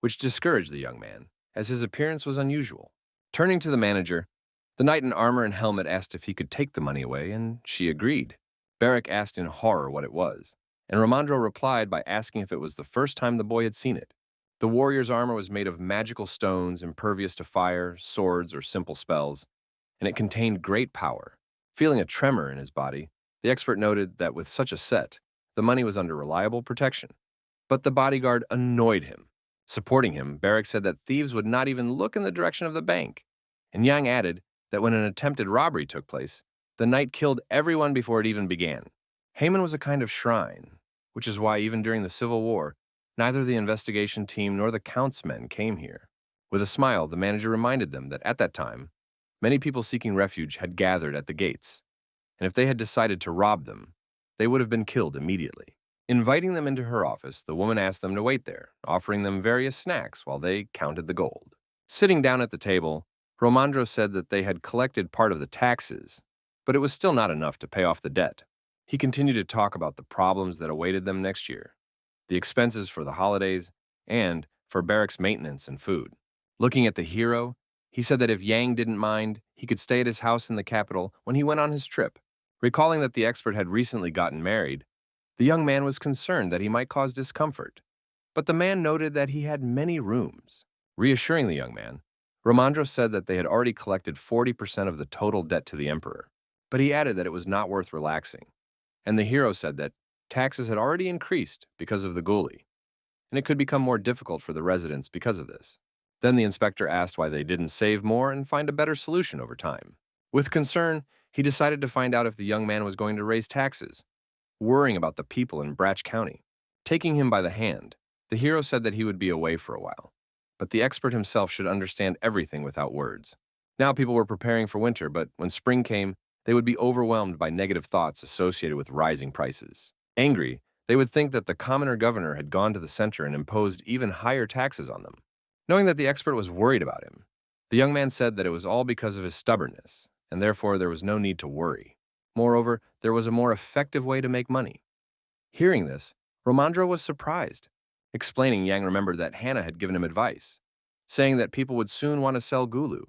which discouraged the young man, as his appearance was unusual. Turning to the manager, the knight in armor and helmet asked if he could take the money away, and she agreed. Barrack asked in horror what it was, and Romandro replied by asking if it was the first time the boy had seen it. The warrior's armor was made of magical stones, impervious to fire, swords, or simple spells, and it contained great power. Feeling a tremor in his body, the expert noted that with such a set, the money was under reliable protection. But the bodyguard annoyed him. Supporting him, Barrack said that thieves would not even look in the direction of the bank, and Yang added that when an attempted robbery took place, the knight killed everyone before it even began. Heyman was a kind of shrine, which is why even during the Civil War, neither the investigation team nor the Count's men came here. With a smile, the manager reminded them that at that time, many people seeking refuge had gathered at the gates, and if they had decided to rob them, they would have been killed immediately. Inviting them into her office, the woman asked them to wait there, offering them various snacks while they counted the gold. Sitting down at the table, Romandro said that they had collected part of the taxes, but it was still not enough to pay off the debt. He continued to talk about the problems that awaited them next year, the expenses for the holidays, and for Barrack's maintenance and food. Looking at the hero, he said that if Yang didn't mind, he could stay at his house in the capital when he went on his trip. Recalling that the expert had recently gotten married, the young man was concerned that he might cause discomfort, but the man noted that he had many rooms. Reassuring the young man, Romandro said that they had already collected 40% of the total debt to the emperor, but he added that it was not worth relaxing, and the hero said that taxes had already increased because of the ghoulie, and it could become more difficult for the residents because of this. Then the inspector asked why they didn't save more and find a better solution over time. With concern, he decided to find out if the young man was going to raise taxes, worrying about the people in Bratch County. Taking him by the hand, the hero said that he would be away for a while, but the expert himself should understand everything without words. Now people were preparing for winter, but when spring came, they would be overwhelmed by negative thoughts associated with rising prices. Angry, they would think that the commoner governor had gone to the center and imposed even higher taxes on them. Knowing that the expert was worried about him, the young man said that it was all because of his stubbornness, and therefore there was no need to worry. Moreover, there was a more effective way to make money. Hearing this, Romandro was surprised. Explaining, Yang remembered that Hannah had given him advice, saying that people would soon want to sell Gulu.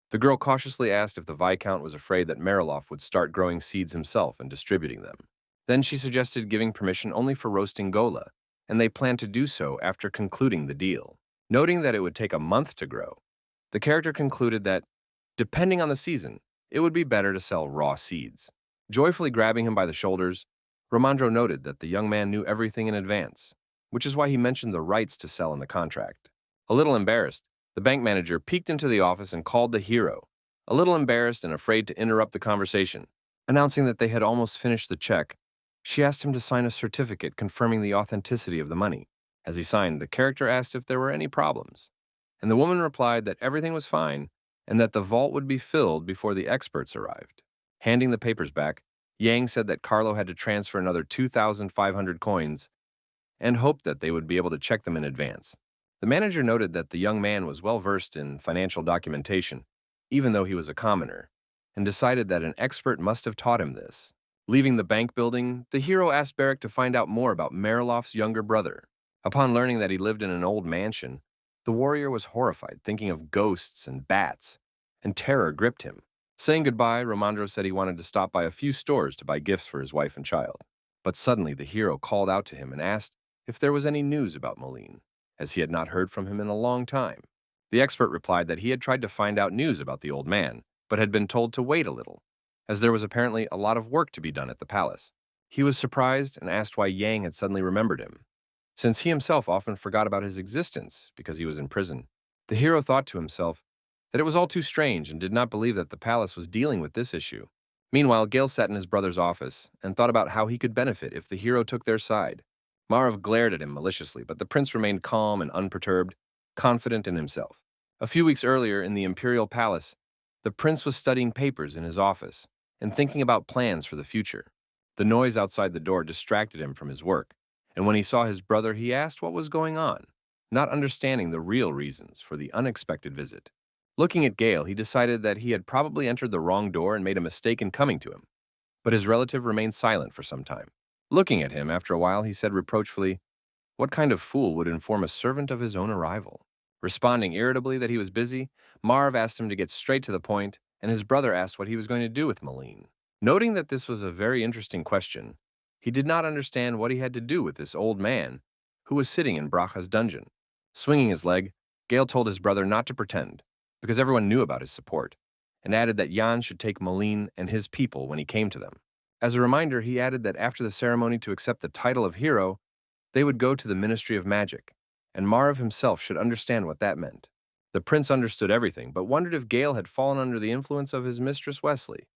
The girl cautiously asked if the Viscount was afraid that Mariloff would start growing seeds himself and distributing them. Then she suggested giving permission only for roasting Gola, and they planned to do so after concluding the deal. Noting that it would take a month to grow, the character concluded that, depending on the season, it would be better to sell raw seeds. Joyfully grabbing him by the shoulders, Romandro noted that the young man knew everything in advance, which is why he mentioned the rights to sell in the contract. A little embarrassed, the bank manager peeked into the office and called the hero, a little embarrassed and afraid to interrupt the conversation. Announcing that they had almost finished the check, she asked him to sign a certificate confirming the authenticity of the money. As he signed, the character asked if there were any problems, and the woman replied that everything was fine and that the vault would be filled before the experts arrived. Handing the papers back, Yang said that Carlo had to transfer another 2,500 coins and hoped that they would be able to check them in advance. The manager noted that the young man was well versed in financial documentation, even though he was a commoner, and decided that an expert must have taught him this. Leaving the bank building, the hero asked Barrick to find out more about Mariloff's younger brother. Upon learning that he lived in an old mansion, the warrior was horrified, thinking of ghosts and bats, and terror gripped him. Saying goodbye, Romandro said he wanted to stop by a few stores to buy gifts for his wife and child. But suddenly the hero called out to him and asked if there was any news about Moline, as he had not heard from him in a long time. The expert replied that he had tried to find out news about the old man, but had been told to wait a little, as there was apparently a lot of work to be done at the palace. He was surprised and asked why Yang had suddenly remembered him, since he himself often forgot about his existence because he was in prison. The hero thought to himself that it was all too strange and did not believe that the palace was dealing with this issue. Meanwhile, Gale sat in his brother's office and thought about how he could benefit if the hero took their side. Marav glared at him maliciously, but the prince remained calm and unperturbed, confident in himself. A few weeks earlier, in the Imperial palace, the prince was studying papers in his office and thinking about plans for the future. The noise outside the door distracted him from his work, and when he saw his brother, he asked what was going on, not understanding the real reasons for the unexpected visit. Looking at Gale, he decided that he had probably entered the wrong door and made a mistake in coming to him, but his relative remained silent for some time. Looking at him, after a while, he said reproachfully, "What kind of fool would inform a servant of his own arrival?" Responding irritably that he was busy, Marv asked him to get straight to the point, and his brother asked what he was going to do with Moline. Noting that this was a very interesting question, he did not understand what he had to do with this old man who was sitting in Bracha's dungeon. Swinging his leg, Gale told his brother not to pretend, because everyone knew about his support, and added that Jan should take Moline and his people when he came to them. As a reminder, he added that after the ceremony to accept the title of hero, they would go to the Ministry of Magic, and Marv himself should understand what that meant. The prince understood everything, but wondered if Gale had fallen under the influence of his mistress Wesley,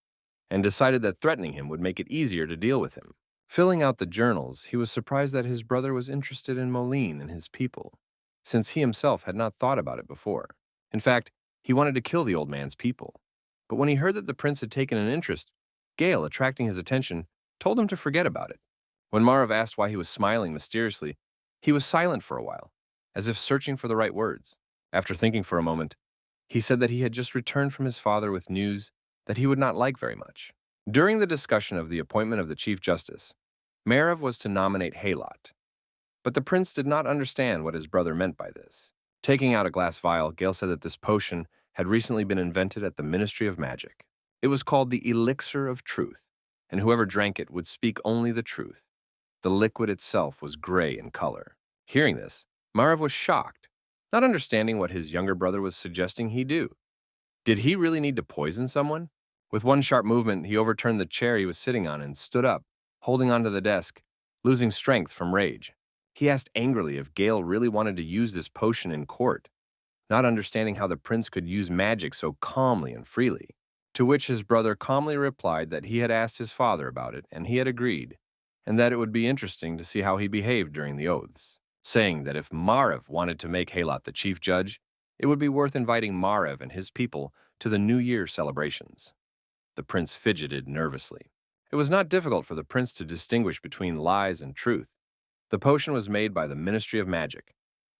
and decided that threatening him would make it easier to deal with him. Filling out the journals, he was surprised that his brother was interested in Moline and his people, since he himself had not thought about it before. In fact, he wanted to kill the old man's people. But when he heard that the prince had taken an interest, Gale, attracting his attention, told him to forget about it. When Marv asked why he was smiling mysteriously, he was silent for a while, as if searching for the right words. After thinking for a moment, he said that he had just returned from his father with news that he would not like very much. During the discussion of the appointment of the Chief Justice, Marav was to nominate Halot, but the prince did not understand what his brother meant by this. Taking out a glass vial, Gale said that this potion had recently been invented at the Ministry of Magic. It was called the Elixir of Truth, and whoever drank it would speak only the truth. The liquid itself was gray in color. Hearing this, Marav was shocked, not understanding what his younger brother was suggesting he do. Did he really need to poison someone? With one sharp movement, he overturned the chair he was sitting on and stood up, holding onto the desk, losing strength from rage. He asked angrily if Gale really wanted to use this potion in court. not understanding how the prince could use magic so calmly and freely. To which his brother calmly replied that he had asked his father about it and he had agreed, and that it would be interesting to see how he behaved during the oaths, saying that if Marev wanted to make Halat the chief judge, it would be worth inviting Marev and his people to the New Year celebrations. The prince fidgeted nervously. It was not difficult for the prince to distinguish between lies and truth. The potion was made by the Ministry of Magic,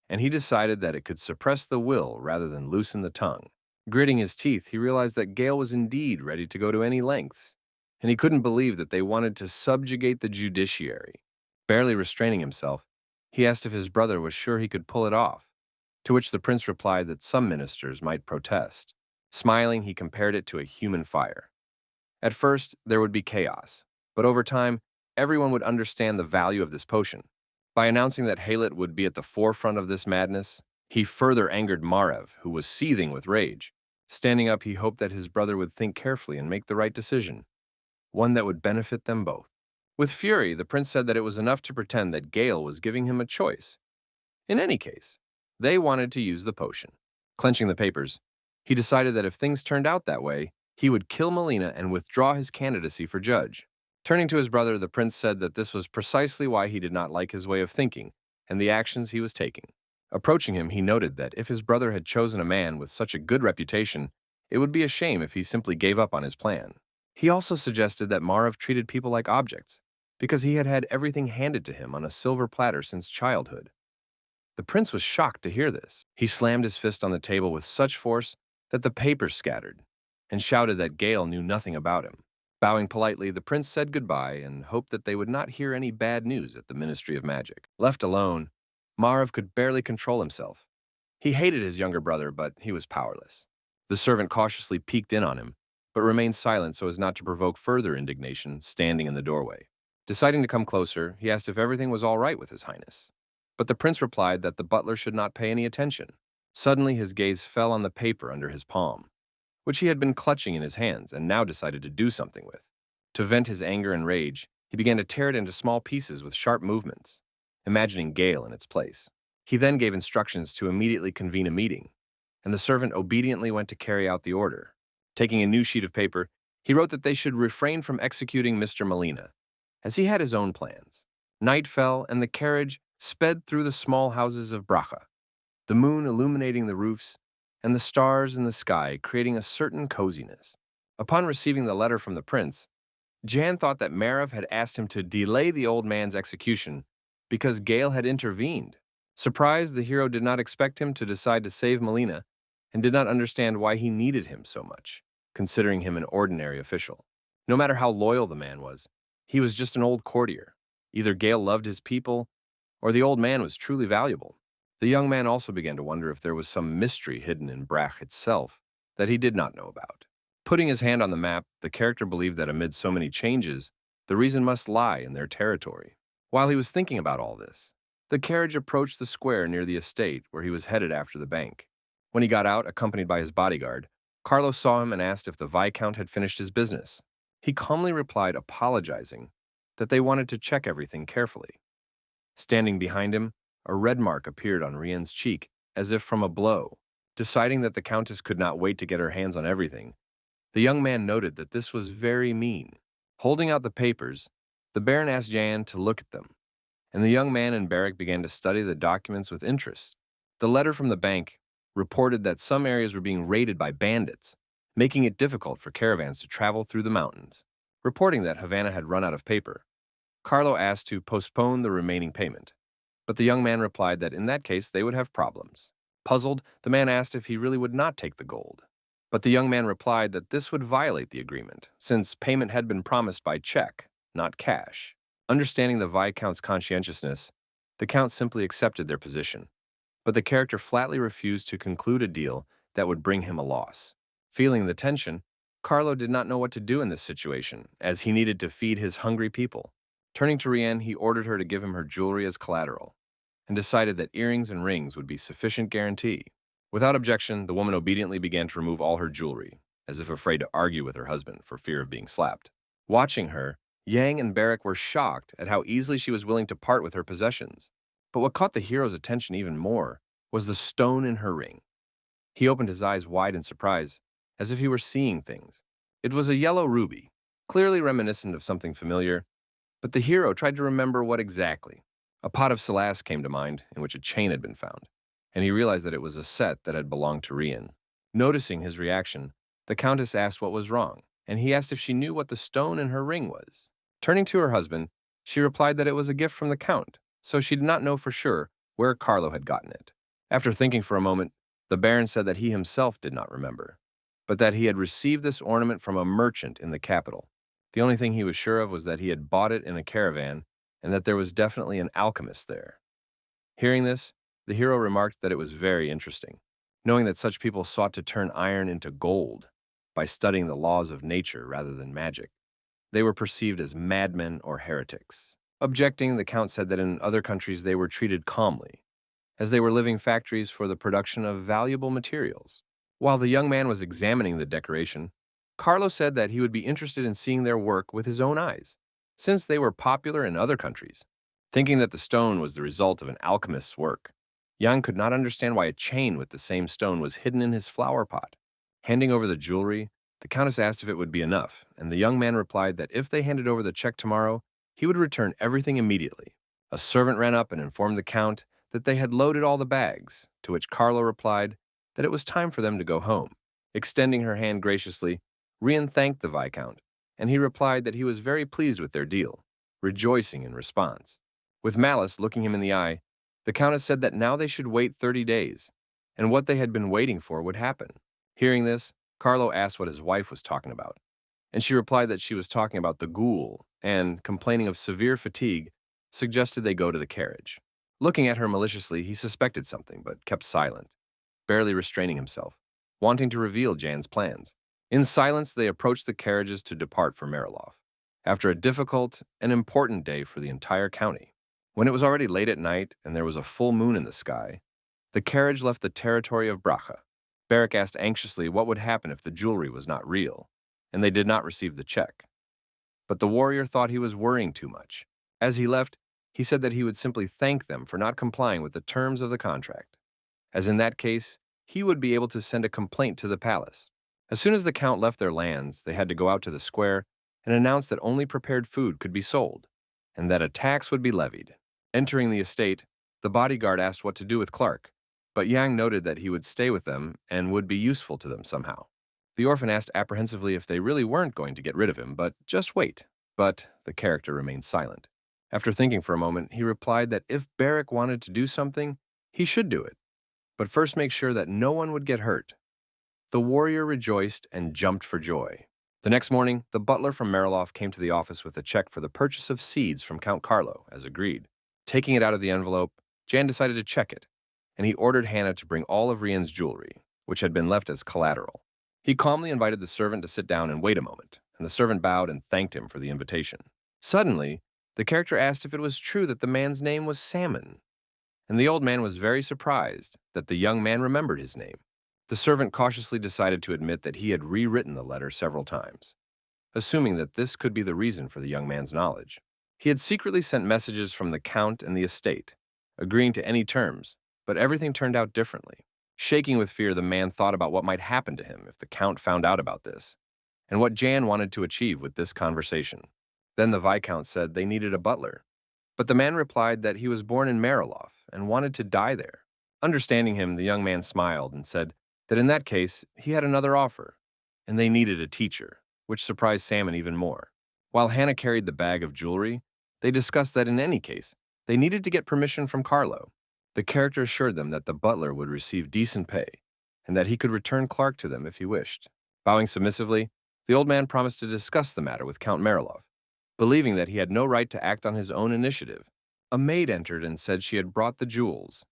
and he decided that it could suppress the will rather than loosen the tongue. Gritting his teeth, he realized that Gale was indeed ready to go to any lengths, and he couldn't believe that they wanted to subjugate the judiciary. Barely restraining himself, he asked if his brother was sure he could pull it off, to which the prince replied that some ministers might protest. Smiling, he compared it to a human fire. At first, there would be chaos, but over time, everyone would understand the value of this potion. By announcing that Halet would be at the forefront of this madness, he further angered Marev, who was seething with rage. Standing up, he hoped that his brother would think carefully and make the right decision, one that would benefit them both. With fury, the prince said that it was enough to pretend that Gale was giving him a choice. In any case, they wanted to use the potion. Clenching the papers, he decided that if things turned out that way, he would kill Melina and withdraw his candidacy for judge. Turning to his brother, the prince said that this was precisely why he did not like his way of thinking and the actions he was taking. Approaching him, he noted that if his brother had chosen a man with such a good reputation, it would be a shame if he simply gave up on his plan. He also suggested that Marev treated people like objects, because he had had everything handed to him on a silver platter since childhood. The prince was shocked to hear this. He slammed his fist on the table with such force that the papers scattered, and shouted that Gale knew nothing about him. Bowing politely, the prince said goodbye and hoped that they would not hear any bad news at the Ministry of Magic. Left alone, Marev could barely control himself. He hated his younger brother, but he was powerless. The servant cautiously peeked in on him, but remained silent so as not to provoke further indignation, standing in the doorway. Deciding to come closer, he asked if everything was all right with His Highness. But the prince replied that the butler should not pay any attention. Suddenly, his gaze fell on the paper under his palm, which he had been clutching in his hands and now decided to do something with. To vent his anger and rage, he began to tear it into small pieces with sharp movements, imagining Gale in its place. He then gave instructions to immediately convene a meeting, and the servant obediently went to carry out the order. Taking a new sheet of paper, he wrote that they should refrain from executing Mr. Molina, as he had his own plans. Night fell, and the carriage sped through the small houses of Bracha, the moon illuminating the roofs, and the stars in the sky creating a certain coziness. Upon receiving the letter from the prince, Jan thought that Marev had asked him to delay the old man's execution because Gale had intervened. Surprised, the hero did not expect him to decide to save Melina and did not understand why he needed him so much, considering him an ordinary official. No matter how loyal the man was, he was just an old courtier. Either Gale loved his people, or the old man was truly valuable. The young man also began to wonder if there was some mystery hidden in Brach itself that he did not know about. Putting his hand on the map, the character believed that amid so many changes, the reason must lie in their territory. While he was thinking about all this, the carriage approached the square near the estate where he was headed after the bank. When he got out, accompanied by his bodyguard, Carlos saw him and asked if the Viscount had finished his business. He calmly replied, apologizing, that they wanted to check everything carefully. Standing behind him, a red mark appeared on Rien's cheek, as if from a blow. Deciding that the Countess could not wait to get her hands on everything, the young man noted that this was very mean. Holding out the papers, the Baron asked Jan to look at them, and the young man and Barrack began to study the documents with interest. The letter from the bank reported that some areas were being raided by bandits, making it difficult for caravans to travel through the mountains. Reporting that Havana had run out of paper, Carlo asked to postpone the remaining payment, but the young man replied that in that case they would have problems. Puzzled, the man asked if he really would not take the gold, but the young man replied that this would violate the agreement, since payment had been promised by check, not cash. Understanding the Viscount's conscientiousness, the Count simply accepted their position, but the character flatly refused to conclude a deal that would bring him a loss. Feeling the tension, Carlo did not know what to do in this situation, as he needed to feed his hungry people. Turning to Rien, he ordered her to give him her jewelry as collateral, and decided that earrings and rings would be sufficient guarantee. Without objection, the woman obediently began to remove all her jewelry, as if afraid to argue with her husband for fear of being slapped. Watching her, Yang and Barrack were shocked at how easily she was willing to part with her possessions. But what caught the hero's attention even more was the stone in her ring. He opened his eyes wide in surprise, as if he were seeing things. It was a yellow ruby, clearly reminiscent of something familiar, but the hero tried to remember what exactly. A pot of Salas came to mind, in which a chain had been found, and he realized that it was a set that had belonged to Rian. Noticing his reaction, the Countess asked what was wrong, and he asked if she knew what the stone in her ring was. Turning to her husband, she replied that it was a gift from the Count, so she did not know for sure where Carlo had gotten it. After thinking for a moment, the Baron said that he himself did not remember, but that he had received this ornament from a merchant in the capital. The only thing he was sure of was that he had bought it in a caravan and that there was definitely an alchemist there. Hearing this, the hero remarked that it was very interesting, knowing that such people sought to turn iron into gold by studying the laws of nature rather than magic. They were perceived as madmen or heretics. Objecting, the Count said that in other countries they were treated calmly, as they were living factories for the production of valuable materials. While the young man was examining the decoration, Carlo said that he would be interested in seeing their work with his own eyes, since they were popular in other countries. Thinking that the stone was the result of an alchemist's work, Yang could not understand why a chain with the same stone was hidden in his flower pot. Handing over the jewelry, the Countess asked if it would be enough, and the young man replied that if they handed over the check tomorrow, he would return everything immediately. A servant ran up and informed the Count that they had loaded all the bags, to which Carlo replied that it was time for them to go home. Extending her hand graciously, Rian thanked the Viscount, and he replied that he was very pleased with their deal, rejoicing in response. With malice looking him in the eye, the Countess said that now they should wait 30 days, and what they had been waiting for would happen. Hearing this, Carlo asked what his wife was talking about, and she replied that she was talking about the ghoul, and, complaining of severe fatigue, suggested they go to the carriage. Looking at her maliciously, he suspected something, but kept silent, barely restraining himself, wanting to reveal Jan's plans. In silence, they approached the carriages to depart for Mariloff, after a difficult and important day for the entire county. When it was already late at night and there was a full moon in the sky, the carriage left the territory of Bracha. Barrack asked anxiously what would happen if the jewelry was not real, and they did not receive the check. But the warrior thought he was worrying too much. As he left, he said that he would simply thank them for not complying with the terms of the contract, as in that case, he would be able to send a complaint to the palace. As soon as the Count left their lands, they had to go out to the square and announce that only prepared food could be sold, and that a tax would be levied. Entering the estate, the bodyguard asked what to do with Clark, but Yang noted that he would stay with them and would be useful to them somehow. The orphan asked apprehensively if they really weren't going to get rid of him, but just wait. But the character remained silent. After thinking for a moment, he replied that if Barrack wanted to do something, he should do it, but first make sure that no one would get hurt. The warrior rejoiced and jumped for joy. The next morning, the butler from Mariloff came to the office with a check for the purchase of seeds from Count Carlo, as agreed. Taking it out of the envelope, Jan decided to check it, and he ordered Hannah to bring all of Rian's jewelry, which had been left as collateral. He calmly invited the servant to sit down and wait a moment, and the servant bowed and thanked him for the invitation. Suddenly, the character asked if it was true that the man's name was Salmon, and the old man was very surprised that the young man remembered his name. The servant cautiously decided to admit that he had rewritten the letter several times, assuming that this could be the reason for the young man's knowledge. He had secretly sent messages from the Count and the estate, agreeing to any terms, but everything turned out differently. Shaking with fear, the man thought about what might happen to him if the Count found out about this, and what Jan wanted to achieve with this conversation. Then the Viscount said they needed a butler, but the man replied that he was born in Mariloff and wanted to die there. Understanding him, the young man smiled and said that in that case, he had another offer, and they needed a teacher, which surprised Salmon even more. While Hannah carried the bag of jewelry, they discussed that in any case, they needed to get permission from Carlo. The character assured them that the butler would receive decent pay, and that he could return Clark to them if he wished. Bowing submissively, the old man promised to discuss the matter with Count Mariloff, believing that he had no right to act on his own initiative. A maid entered and said she had brought the jewels.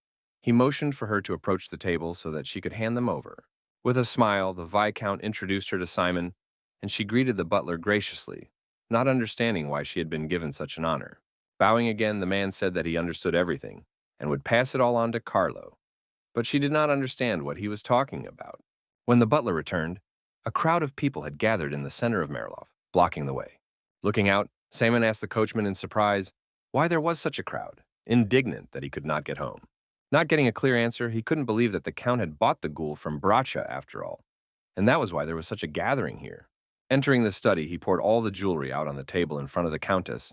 He motioned for her to approach the table so that she could hand them over. With a smile, the Viscount introduced her to Simon, and she greeted the butler graciously, not understanding why she had been given such an honor. Bowing again, the man said that he understood everything and would pass it all on to Carlo, but she did not understand what he was talking about. When the butler returned, a crowd of people had gathered in the center of Mariloff, blocking the way. Looking out, Simon asked the coachman in surprise why there was such a crowd, indignant that he could not get home. Not getting a clear answer, he couldn't believe that the Count had bought the ghoul from Bracha after all, and that was why there was such a gathering here. Entering the study, he poured all the jewelry out on the table in front of the Countess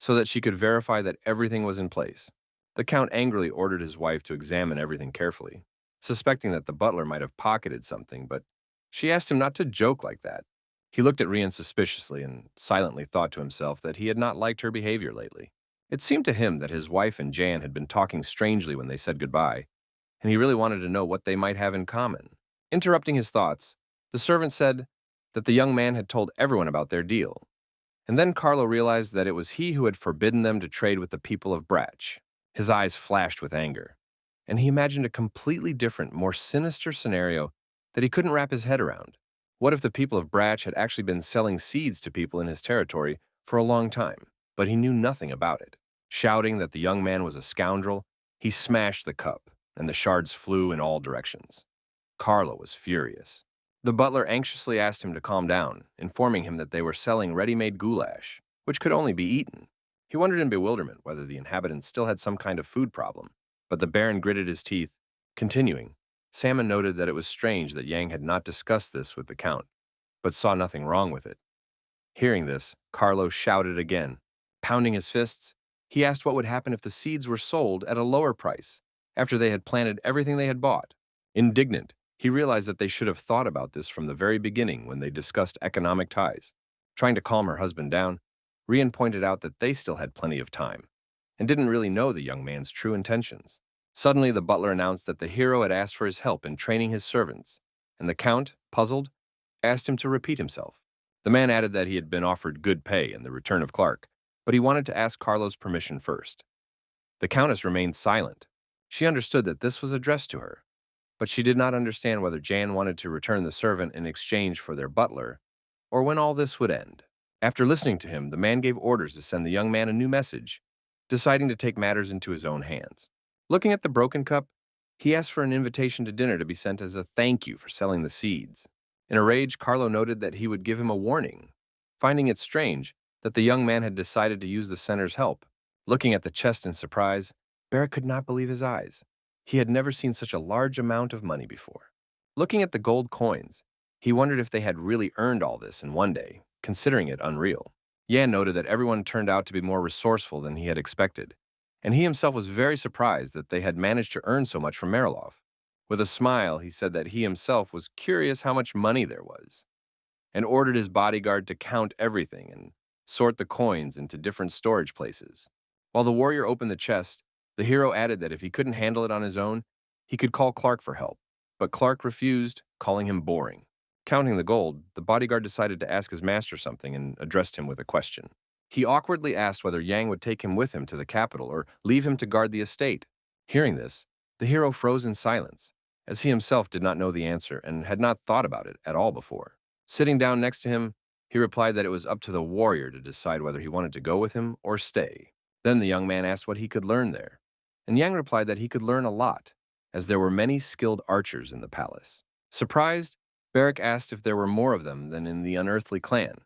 so that she could verify that everything was in place. The Count angrily ordered his wife to examine everything carefully, suspecting that the butler might have pocketed something, but she asked him not to joke like that. He looked at Rian suspiciously and silently thought to himself that he had not liked her behavior lately. It seemed to him that his wife and Jan had been talking strangely when they said goodbye, and he really wanted to know what they might have in common. Interrupting his thoughts, the servant said that the young man had told everyone about their deal, and then Carlo realized that it was he who had forbidden them to trade with the people of Brach. His eyes flashed with anger, and he imagined a completely different, more sinister scenario that he couldn't wrap his head around. What if the people of Brach had actually been selling seeds to people in his territory for a long time, but he knew nothing about it? Shouting that the young man was a scoundrel, he smashed the cup, and the shards flew in all directions. Carlo was furious. The butler anxiously asked him to calm down, informing him that they were selling ready-made goulash, which could only be eaten. He wondered in bewilderment whether the inhabitants still had some kind of food problem, but the Baron gritted his teeth. Continuing, Salmon noted that it was strange that Yang had not discussed this with the Count, but saw nothing wrong with it. Hearing this, Carlo shouted again. Pounding his fists, he asked what would happen if the seeds were sold at a lower price, after they had planted everything they had bought. Indignant, he realized that they should have thought about this from the very beginning when they discussed economic ties. Trying to calm her husband down, Rian pointed out that they still had plenty of time, and didn't really know the young man's true intentions. Suddenly, the butler announced that the hero had asked for his help in training his servants, and the Count, puzzled, asked him to repeat himself. The man added that he had been offered good pay and the return of Clark, but he wanted to ask Carlo's permission first. The Countess remained silent. She understood that this was addressed to her, but she did not understand whether Jan wanted to return the servant in exchange for their butler, or when all this would end. After listening to him, the man gave orders to send the young man a new message, deciding to take matters into his own hands. Looking at the broken cup, he asked for an invitation to dinner to be sent as a thank you for selling the seeds. In a rage, Carlo noted that he would give him a warning, finding it strange that the young man had decided to use the center's help. Looking at the chest in surprise, Barrett could not believe his eyes. He had never seen such a large amount of money before. Looking at the gold coins, he wondered if they had really earned all this in one day, considering it unreal. Yan noted that everyone turned out to be more resourceful than he had expected, and he himself was very surprised that they had managed to earn so much from Marilov. With a smile, he said that he himself was curious how much money there was, and ordered his bodyguard to count everything and sort the coins into different storage places. While the warrior opened the chest, the hero added that if he couldn't handle it on his own, he could call Clark for help. But Clark refused, calling him boring. Counting the gold, the bodyguard decided to ask his master something and addressed him with a question. He awkwardly asked whether Yang would take him with him to the capital or leave him to guard the estate. Hearing this, the hero froze in silence, as he himself did not know the answer and had not thought about it at all before. Sitting down next to him, he replied that it was up to the warrior to decide whether he wanted to go with him or stay. Then the young man asked what he could learn there, and Yang replied that he could learn a lot, as there were many skilled archers in the palace. Surprised, Barrack asked if there were more of them than in the unearthly clan,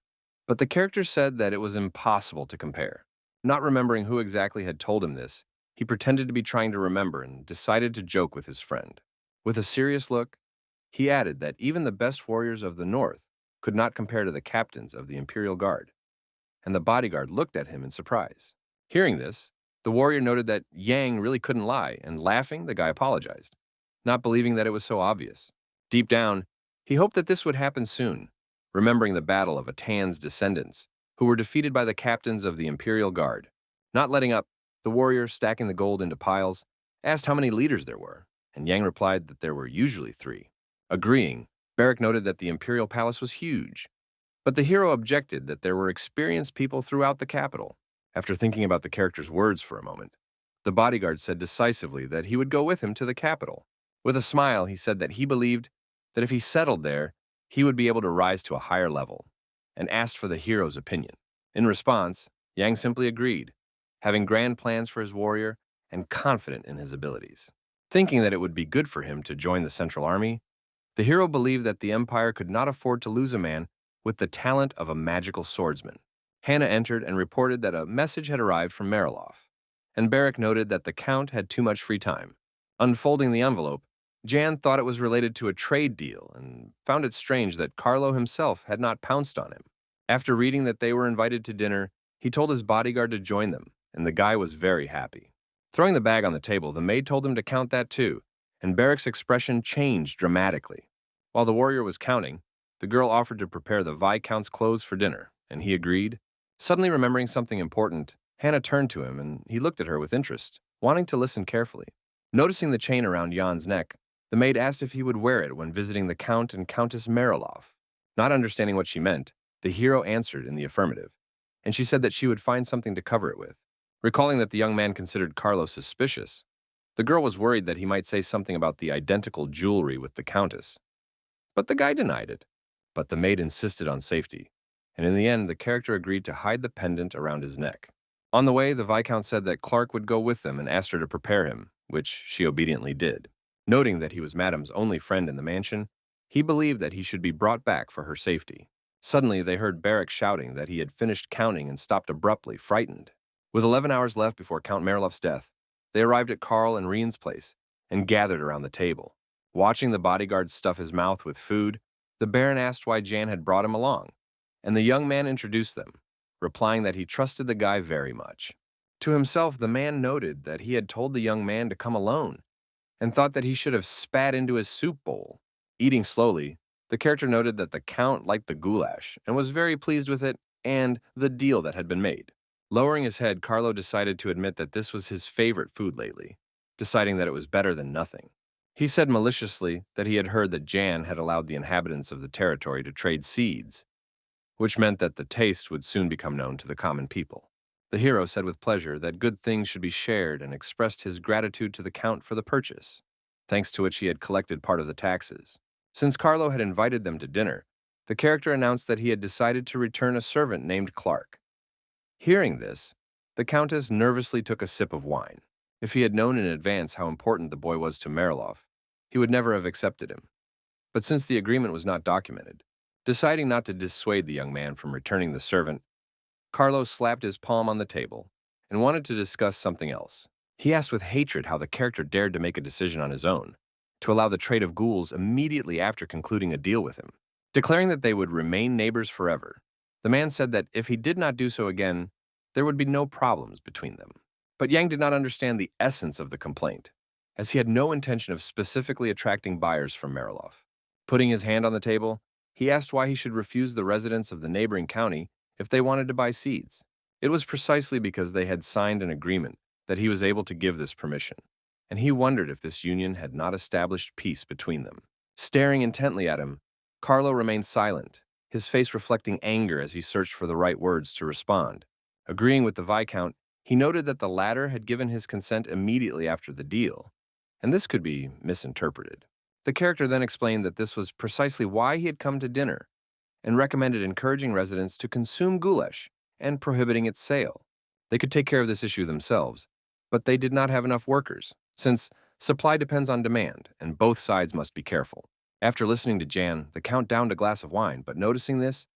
but the character said that it was impossible to compare. Not remembering who exactly had told him this, he pretended to be trying to remember and decided to joke with his friend. With a serious look, he added that even the best warriors of the north could not compare to the captains of the Imperial Guard, and the bodyguard looked at him in surprise. Hearing this, the warrior noted that Yang really couldn't lie, and laughing, the guy apologized, not believing that it was so obvious. Deep down, he hoped that this would happen soon, remembering the battle of Atan's descendants, who were defeated by the captains of the Imperial Guard. Not letting up, the warrior, stacking the gold into piles, asked how many leaders there were, and Yang replied that there were usually 3. Agreeing, Barrack noted that the Imperial Palace was huge, but the hero objected that there were experienced people throughout the capital. After thinking about the character's words for a moment, the bodyguard said decisively that he would go with him to the capital. With a smile, he said that he believed that if he settled there, he would be able to rise to a higher level, and asked for the hero's opinion. In response, Yang simply agreed, having grand plans for his warrior and confident in his abilities. Thinking that it would be good for him to join the Central Army, the hero believed that the Empire could not afford to lose a man with the talent of a magical swordsman. Hannah entered and reported that a message had arrived from Marilov, and Barrack noted that the Count had too much free time. Unfolding the envelope, Jan thought it was related to a trade deal and found it strange that Carlo himself had not pounced on him. After reading that they were invited to dinner, he told his bodyguard to join them, and the guy was very happy. Throwing the bag on the table, the maid told him to count that too, and Barrick's expression changed dramatically. While the warrior was counting, the girl offered to prepare the Viscount's clothes for dinner, and he agreed. Suddenly remembering something important, Hannah turned to him and he looked at her with interest, wanting to listen carefully. Noticing the chain around Jan's neck, the maid asked if he would wear it when visiting the Count and Countess Mariloff. Not understanding what she meant, the hero answered in the affirmative, and she said that she would find something to cover it with. Recalling that the young man considered Carlo suspicious, the girl was worried that he might say something about the identical jewelry with the Countess. But the guy denied it. But the maid insisted on safety, and in the end, the character agreed to hide the pendant around his neck. On the way, the Viscount said that Clark would go with them and asked her to prepare him, which she obediently did. Noting that he was Madame's only friend in the mansion, he believed that he should be brought back for her safety. Suddenly, they heard Barrick shouting that he had finished counting and stopped abruptly, frightened. With 11 hours left before Count Mariloff's death, they arrived at Carl and Rien's place and gathered around the table. Watching the bodyguard stuff his mouth with food, the Baron asked why Jan had brought him along, and the young man introduced them, replying that he trusted the guy very much. To himself, the man noted that he had told the young man to come alone, and thought that he should have spat into his soup bowl. Eating slowly, the character noted that the Count liked the goulash and was very pleased with it and the deal that had been made. Lowering his head, Carlo decided to admit that this was his favorite food lately, deciding that it was better than nothing. He said maliciously that he had heard that Jan had allowed the inhabitants of the territory to trade seeds, which meant that the taste would soon become known to the common people. The hero said with pleasure that good things should be shared and expressed his gratitude to the Count for the purchase, thanks to which he had collected part of the taxes. Since Carlo had invited them to dinner, the character announced that he had decided to return a servant named Clark. Hearing this, the Countess nervously took a sip of wine. If he had known in advance how important the boy was to Mariloff, he would never have accepted him. But since the agreement was not documented, deciding not to dissuade the young man from returning the servant, Carlo slapped his palm on the table and wanted to discuss something else. He asked with hatred how the character dared to make a decision on his own, to allow the trade of ghouls immediately after concluding a deal with him. Declaring that they would remain neighbors forever, the man said that if he did not do so again, there would be no problems between them. But Yang did not understand the essence of the complaint, as he had no intention of specifically attracting buyers from Mariloff. Putting his hand on the table, he asked why he should refuse the residents of the neighboring county if they wanted to buy seeds. It was precisely because they had signed an agreement that he was able to give this permission, and he wondered if this union had not established peace between them. Staring intently at him, Carlo remained silent, his face reflecting anger as he searched for the right words to respond. Agreeing with the Viscount, he noted that the latter had given his consent immediately after the deal, and this could be misinterpreted. The character then explained that this was precisely why he had come to dinner, and recommended encouraging residents to consume goulash and prohibiting its sale. They could take care of this issue themselves, but they did not have enough workers, since supply depends on demand, and both sides must be careful. After listening to Jan, the Count downed a glass of wine, but noticing this,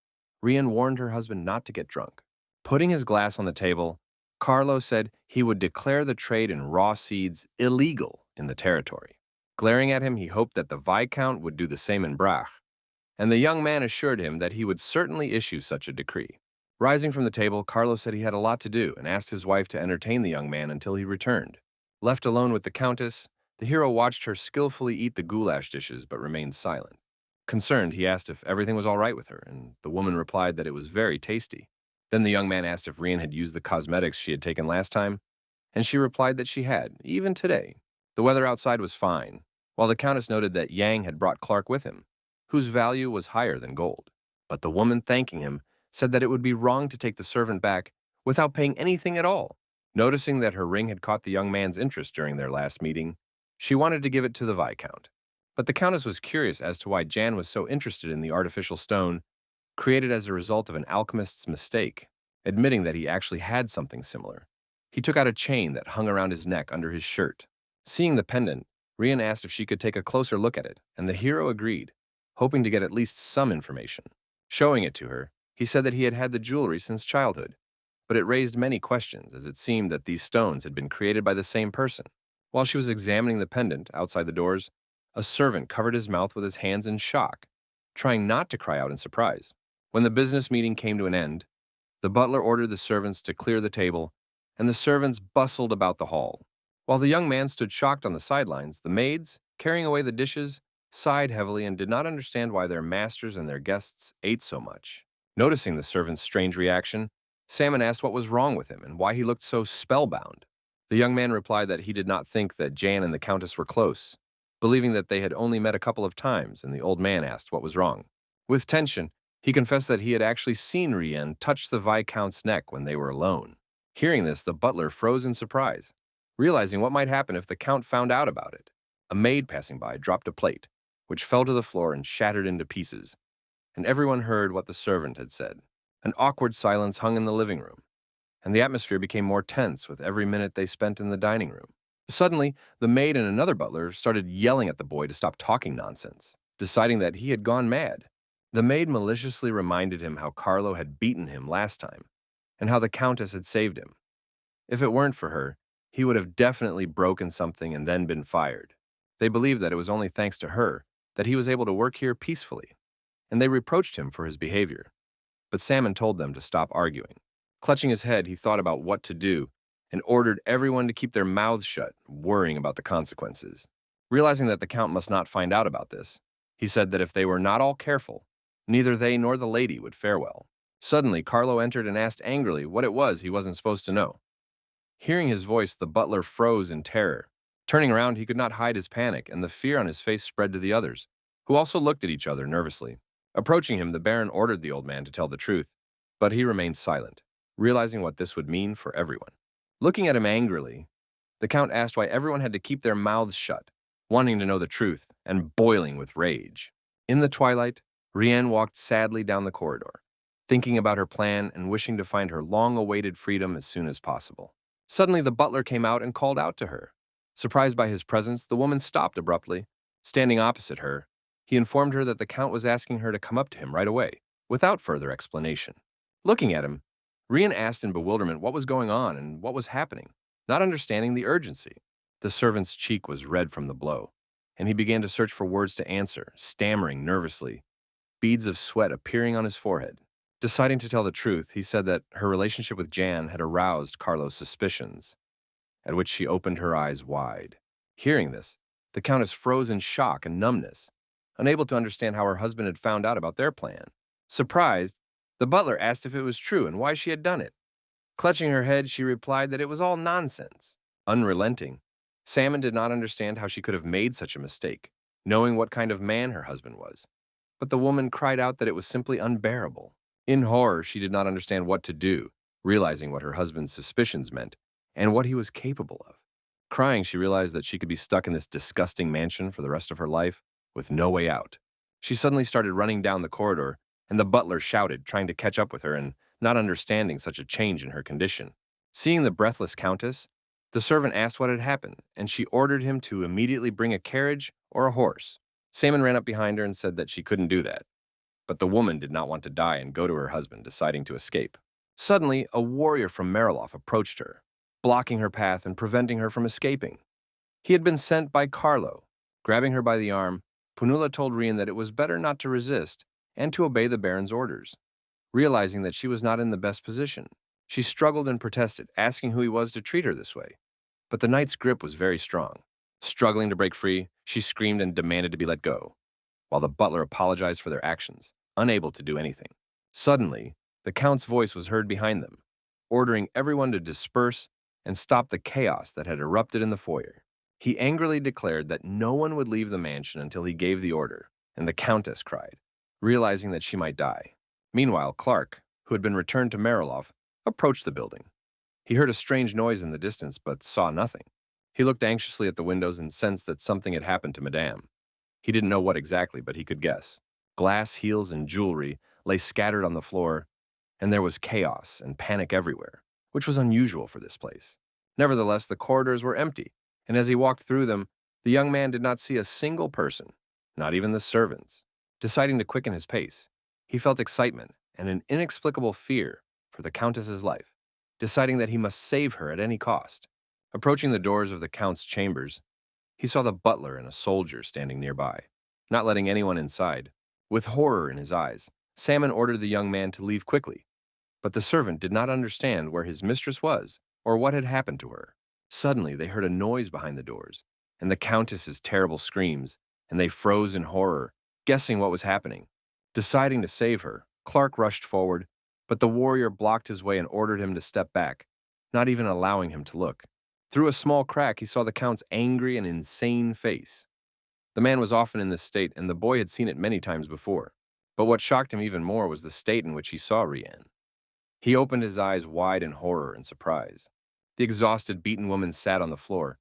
Rien warned her husband not to get drunk. Putting his glass on the table, Carlo said he would declare the trade in raw seeds illegal in the territory. Glaring at him, he hoped that the Viscount would do the same in Brach, and the young man assured him that he would certainly issue such a decree. Rising from the table, Carlo said he had a lot to do and asked his wife to entertain the young man until he returned. Left alone with the Countess, the hero watched her skillfully eat the goulash dishes but remained silent. Concerned, he asked if everything was all right with her, and the woman replied that it was very tasty. Then the young man asked if Rien had used the cosmetics she had taken last time, and she replied that she had, even today. The weather outside was fine, while the Countess noted that Yang had brought Clark with him, whose value was higher than gold. But the woman, thanking him, said that it would be wrong to take the servant back without paying anything at all. Noticing that her ring had caught the young man's interest during their last meeting, she wanted to give it to the Viscount. But the Countess was curious as to why Jan was so interested in the artificial stone created as a result of an alchemist's mistake. Admitting that he actually had something similar, he took out a chain that hung around his neck under his shirt. Seeing the pendant, Rien asked if she could take a closer look at it, and the hero agreed, hoping to get at least some information. Showing it to her, he said that he had had the jewelry since childhood, but it raised many questions as it seemed that these stones had been created by the same person. While she was examining the pendant outside the doors, a servant covered his mouth with his hands in shock, trying not to cry out in surprise. When the business meeting came to an end, the butler ordered the servants to clear the table, and the servants bustled about the hall. While the young man stood shocked on the sidelines, the maids, carrying away the dishes, sighed heavily and did not understand why their masters and their guests ate so much. Noticing the servant's strange reaction, Salmon asked what was wrong with him and why he looked so spellbound. The young man replied that he did not think that Jan and the Countess were close, believing that they had only met a couple of times, and the old man asked what was wrong. With tension, he confessed that he had actually seen Rien touch the Viscount's neck when they were alone. Hearing this, the butler froze in surprise, realizing what might happen if the Count found out about it. A maid passing by dropped a plate, which fell to the floor and shattered into pieces, and everyone heard what the servant had said. An awkward silence hung in the living room, and the atmosphere became more tense with every minute they spent in the dining room. Suddenly, the maid and another butler started yelling at the boy to stop talking nonsense, deciding that he had gone mad. The maid maliciously reminded him how Carlo had beaten him last time, and how the Countess had saved him. If it weren't for her, he would have definitely broken something and then been fired. They believed that it was only thanks to her that he was able to work here peacefully, and they reproached him for his behavior. But Salmon told them to stop arguing. Clutching his head, he thought about what to do and ordered everyone to keep their mouths shut, worrying about the consequences. Realizing that the Count must not find out about this, he said that if they were not all careful, neither they nor the lady would fare well. Suddenly, Carlo entered and asked angrily what it was he wasn't supposed to know. Hearing his voice, the butler froze in terror. Turning around, he could not hide his panic, and the fear on his face spread to the others, who also looked at each other nervously. Approaching him, the Baron ordered the old man to tell the truth, but he remained silent, realizing what this would mean for everyone. Looking at him angrily, the Count asked why everyone had to keep their mouths shut, wanting to know the truth and boiling with rage. In the twilight, Rien walked sadly down the corridor, thinking about her plan and wishing to find her long-awaited freedom as soon as possible. Suddenly, the butler came out and called out to her. Surprised by his presence, the woman stopped abruptly. Standing opposite her, he informed her that the Count was asking her to come up to him right away, without further explanation. Looking at him, Rien asked in bewilderment what was going on and what was happening, not understanding the urgency. The servant's cheek was red from the blow, and he began to search for words to answer, stammering nervously, beads of sweat appearing on his forehead. Deciding to tell the truth, he said that her relationship with Jan had aroused Carlo's suspicions, at which she opened her eyes wide. Hearing this, the Countess froze in shock and numbness, unable to understand how her husband had found out about their plan. Surprised, the butler asked if it was true and why she had done it. Clutching her head, she replied that it was all nonsense. Unrelenting, Salmon did not understand how she could have made such a mistake, knowing what kind of man her husband was. But the woman cried out that it was simply unbearable. In horror, she did not understand what to do, realizing what her husband's suspicions meant and what he was capable of. Crying, she realized that she could be stuck in this disgusting mansion for the rest of her life with no way out. She suddenly started running down the corridor, and the butler shouted, trying to catch up with her and not understanding such a change in her condition. Seeing the breathless Countess, the servant asked what had happened, and she ordered him to immediately bring a carriage or a horse. Salmon ran up behind her and said that she couldn't do that. But the woman did not want to die and go to her husband, deciding to escape. Suddenly, a warrior from Mariloff approached her, blocking her path and preventing her from escaping. He had been sent by Carlo. Grabbing her by the arm, Punula told Rien that it was better not to resist and to obey the Baron's orders. Realizing that she was not in the best position, she struggled and protested, asking who he was to treat her this way. But the knight's grip was very strong. Struggling to break free, she screamed and demanded to be let go, while the butler apologized for their actions, unable to do anything. Suddenly, the Count's voice was heard behind them, ordering everyone to disperse and stop the chaos that had erupted in the foyer. He angrily declared that no one would leave the mansion until he gave the order, and the Countess cried, realizing that she might die. Meanwhile, Clark, who had been returned to Mariloff, approached the building. He heard a strange noise in the distance, but saw nothing. He looked anxiously at the windows and sensed that something had happened to Madame. He didn't know what exactly, but he could guess. Glass, heels, and jewelry lay scattered on the floor, and there was chaos and panic everywhere, which was unusual for this place. Nevertheless, the corridors were empty, and as he walked through them, the young man did not see a single person, not even the servants. Deciding to quicken his pace, he felt excitement and an inexplicable fear for the Countess's life, deciding that he must save her at any cost. Approaching the doors of the Count's chambers, he saw the butler and a soldier standing nearby, not letting anyone inside. With horror in his eyes, Salmon ordered the young man to leave quickly, but the servant did not understand where his mistress was or what had happened to her. Suddenly, they heard a noise behind the doors, and the Countess's terrible screams, and they froze in horror, guessing what was happening. Deciding to save her, Clark rushed forward, but the warrior blocked his way and ordered him to step back, not even allowing him to look. Through a small crack, he saw the Count's angry and insane face. The man was often in this state, and the boy had seen it many times before. But what shocked him even more was the state in which he saw Rian. He opened his eyes wide in horror and surprise. The exhausted, beaten woman sat on the floor,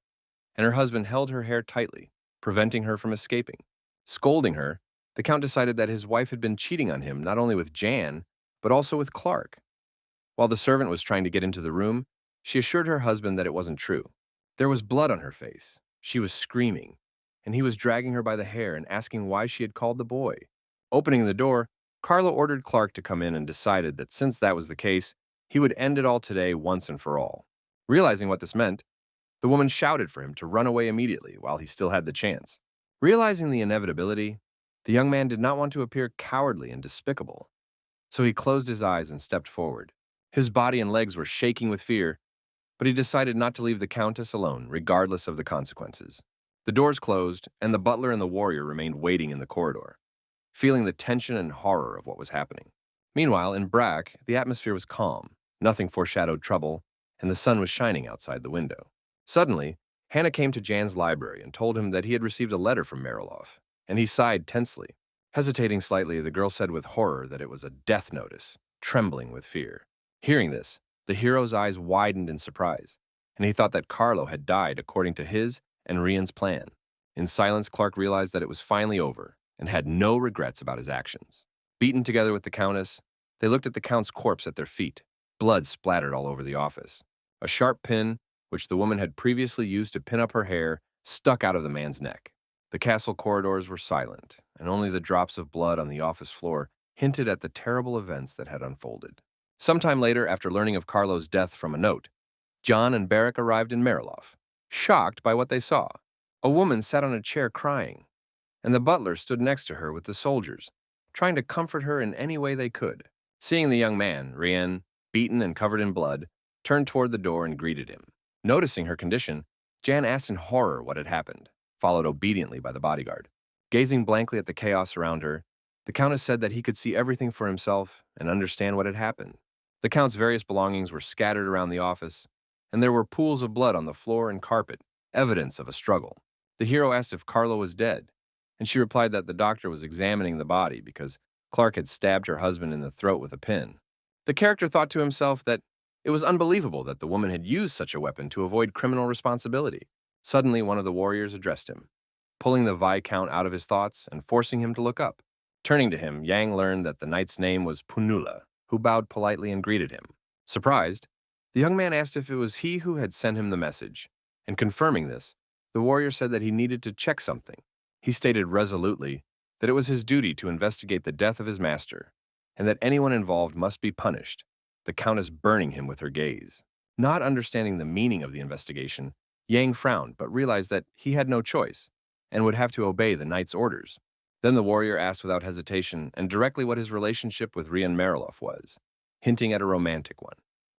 and her husband held her hair tightly, preventing her from escaping. Scolding her, the Count decided that his wife had been cheating on him not only with Jan, but also with Clark. While the servant was trying to get into the room, she assured her husband that it wasn't true. There was blood on her face. She was screaming, and he was dragging her by the hair and asking why she had called the boy. Opening the door, Carlo ordered Clark to come in and decided that since that was the case, he would end it all today once and for all. Realizing what this meant, the woman shouted for him to run away immediately while he still had the chance. Realizing the inevitability, the young man did not want to appear cowardly and despicable, so he closed his eyes and stepped forward. His body and legs were shaking with fear, but he decided not to leave the Countess alone, regardless of the consequences. The doors closed, and the butler and the warrior remained waiting in the corridor, feeling the tension and horror of what was happening. Meanwhile, in Brack, the atmosphere was calm, nothing foreshadowed trouble, and the sun was shining outside the window. Suddenly, Hannah came to Jan's library and told him that he had received a letter from Mariloff, and he sighed tensely. Hesitating slightly, the girl said with horror that it was a death notice, trembling with fear. Hearing this, the hero's eyes widened in surprise, and he thought that Carlo had died according to his and Rian's plan. In silence, Clark realized that it was finally over and had no regrets about his actions. Beaten together with the Countess, they looked at the Count's corpse at their feet. Blood splattered all over the office. A sharp pin, which the woman had previously used to pin up her hair, stuck out of the man's neck. The castle corridors were silent, and only the drops of blood on the office floor hinted at the terrible events that had unfolded. Sometime later, after learning of Carlo's death from a note, John and Barrack arrived in Mariloff, shocked by what they saw. A woman sat on a chair crying, and the butler stood next to her with the soldiers, trying to comfort her in any way they could. Seeing the young man, Rian, beaten and covered in blood, turned toward the door and greeted him. Noticing her condition, Jan asked in horror what had happened, followed obediently by the bodyguard. Gazing blankly at the chaos around her, the Countess said that he could see everything for himself and understand what had happened. The Count's various belongings were scattered around the office, and there were pools of blood on the floor and carpet, evidence of a struggle. The hero asked if Carlo was dead, and she replied that the doctor was examining the body because Clark had stabbed her husband in the throat with a pin. The character thought to himself that it was unbelievable that the woman had used such a weapon to avoid criminal responsibility. Suddenly, one of the warriors addressed him, pulling the Viscount out of his thoughts and forcing him to look up. Turning to him, Yang learned that the knight's name was Punula, who bowed politely and greeted him. Surprised, the young man asked if it was he who had sent him the message, and confirming this, the warrior said that he needed to check something. He stated resolutely that it was his duty to investigate the death of his master, and that anyone involved must be punished, the Countess burning him with her gaze. Not understanding the meaning of the investigation, Yang frowned but realized that he had no choice, and would have to obey the knight's orders. Then the warrior asked without hesitation and directly what his relationship with Rian Mariloff was, hinting at a romantic one.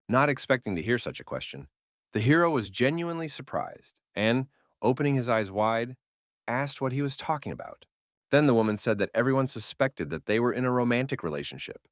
Not expecting to hear such a question, the hero was genuinely surprised and, opening his eyes wide, asked what he was talking about. Then the woman said that everyone suspected that they were in a romantic relationship.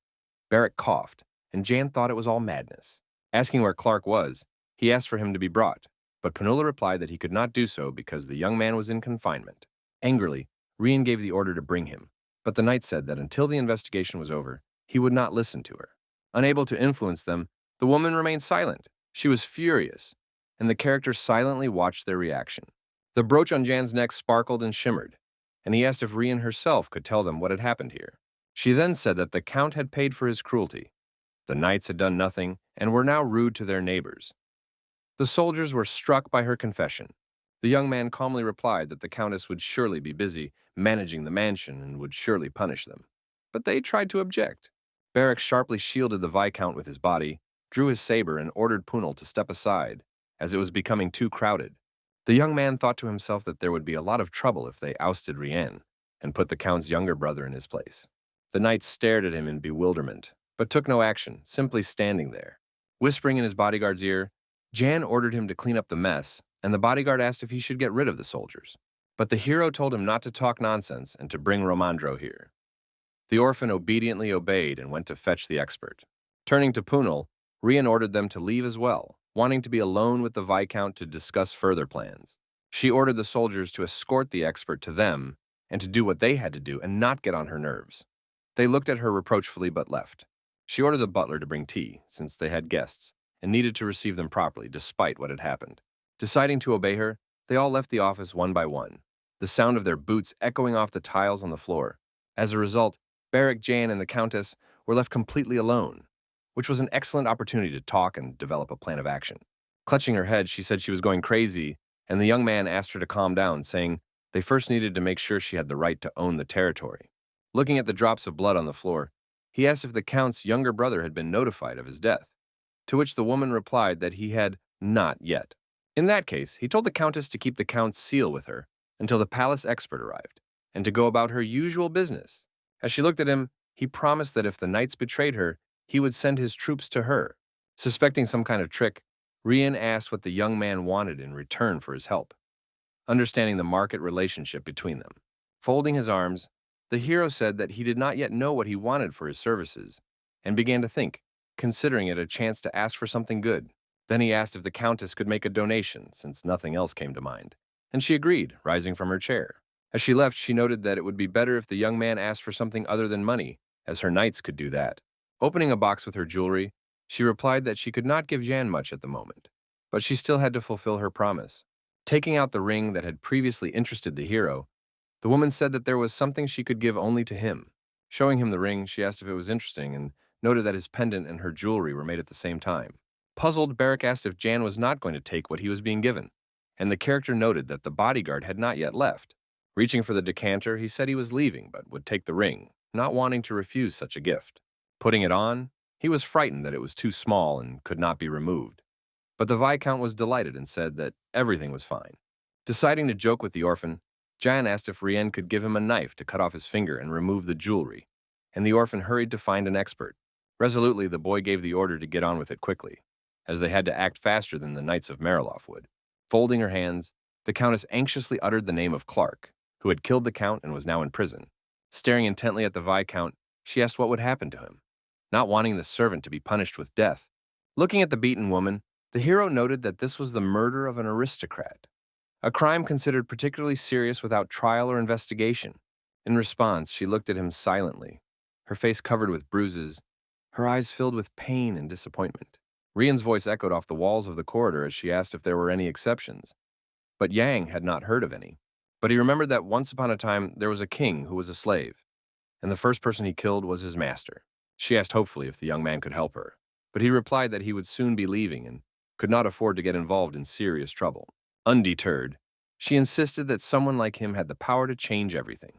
Barrack coughed, and Jan thought it was all madness. Asking where Clark was, he asked for him to be brought, but Panula replied that he could not do so because the young man was in confinement. Angrily, Rian gave the order to bring him, but the knight said that until the investigation was over, he would not listen to her. Unable to influence them, the woman remained silent. She was furious, and the characters silently watched their reaction. The brooch on Jan's neck sparkled and shimmered, and he asked if Rian herself could tell them what had happened here. She then said that the Count had paid for his cruelty. The knights had done nothing and were now rude to their neighbors. The soldiers were struck by her confession. The young man calmly replied that the Countess would surely be busy managing the mansion and would surely punish them. But they tried to object. Barrack sharply shielded the Viscount with his body, drew his saber, and ordered Punal to step aside, as it was becoming too crowded. The young man thought to himself that there would be a lot of trouble if they ousted Rien and put the Count's younger brother in his place. The knights stared at him in bewilderment, but took no action, simply standing there. Whispering in his bodyguard's ear, Jan ordered him to clean up the mess, and the bodyguard asked if he should get rid of the soldiers. But the hero told him not to talk nonsense and to bring Romandro here. The orphan obediently obeyed and went to fetch the expert. Turning to Punal, Rien ordered them to leave as well, wanting to be alone with the Viscount to discuss further plans. She ordered the soldiers to escort the expert to them and to do what they had to do and not get on her nerves. They looked at her reproachfully but left. She ordered the butler to bring tea, since they had guests, and needed to receive them properly despite what had happened. Deciding to obey her, they all left the office one by one, the sound of their boots echoing off the tiles on the floor. As a result, Beric, Jan, and the Countess were left completely alone, which was an excellent opportunity to talk and develop a plan of action. Clutching her head, she said she was going crazy, and the young man asked her to calm down, saying they first needed to make sure she had the right to own the territory. Looking at the drops of blood on the floor, he asked if the Count's younger brother had been notified of his death, to which the woman replied that he had not yet. In that case, he told the Countess to keep the Count's seal with her until the palace expert arrived, and to go about her usual business. As she looked at him, he promised that if the knights betrayed her, he would send his troops to her. Suspecting some kind of trick, Rien asked what the young man wanted in return for his help, understanding the market relationship between them. Folding his arms, the hero said that he did not yet know what he wanted for his services, and began to think, considering it a chance to ask for something good. Then he asked if the Countess could make a donation, since nothing else came to mind, and she agreed, rising from her chair. As she left, she noted that it would be better if the young man asked for something other than money, as her knights could do that. Opening a box with her jewelry, she replied that she could not give Jan much at the moment, but she still had to fulfill her promise. Taking out the ring that had previously interested the hero, the woman said that there was something she could give only to him. Showing him the ring, she asked if it was interesting and noted that his pendant and her jewelry were made at the same time. Puzzled, Beric asked if Jan was not going to take what he was being given, and the character noted that the bodyguard had not yet left. Reaching for the decanter, he said he was leaving but would take the ring, not wanting to refuse such a gift. Putting it on, he was frightened that it was too small and could not be removed. But the Viscount was delighted and said that everything was fine. Deciding to joke with the orphan, Jan asked if Rien could give him a knife to cut off his finger and remove the jewelry, and the orphan hurried to find an expert. Resolutely, the boy gave the order to get on with it quickly, as they had to act faster than the Knights of Mariloff would. Folding her hands, the Countess anxiously uttered the name of Clark, who had killed the Count and was now in prison. Staring intently at the Viscount, she asked what would happen to him, not wanting the servant to be punished with death. Looking at the beaten woman, the hero noted that this was the murder of an aristocrat, a crime considered particularly serious without trial or investigation. In response, she looked at him silently, her face covered with bruises, her eyes filled with pain and disappointment. Rian's voice echoed off the walls of the corridor as she asked if there were any exceptions, but Yang had not heard of any. But he remembered that once upon a time there was a king who was a slave, and the first person he killed was his master. She asked hopefully if the young man could help her, but he replied that he would soon be leaving and could not afford to get involved in serious trouble. Undeterred, she insisted that someone like him had the power to change everything.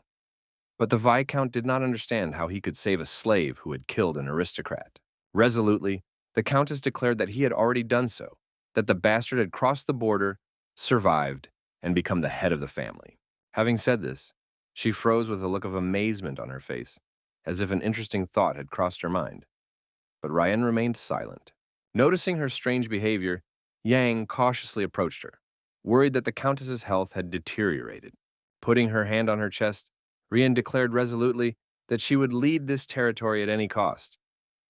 But the Viscount did not understand how he could save a slave who had killed an aristocrat. Resolutely, the Countess declared that he had already done so, that the bastard had crossed the border, survived, and become the head of the family. Having said this, she froze with a look of amazement on her face, as if an interesting thought had crossed her mind. But Ryan remained silent. Noticing her strange behavior, Yang cautiously approached her, worried that the Countess's health had deteriorated. Putting her hand on her chest, Rian declared resolutely that she would lead this territory at any cost,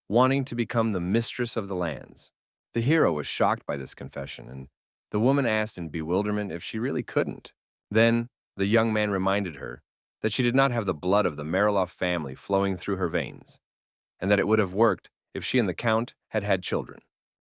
wanting to become the mistress of the lands. The hero was shocked by this confession, and the woman asked in bewilderment if she really couldn't. Then, the young man reminded her that she did not have the blood of the Mariloff family flowing through her veins, and that it would have worked if she and the Count had had children.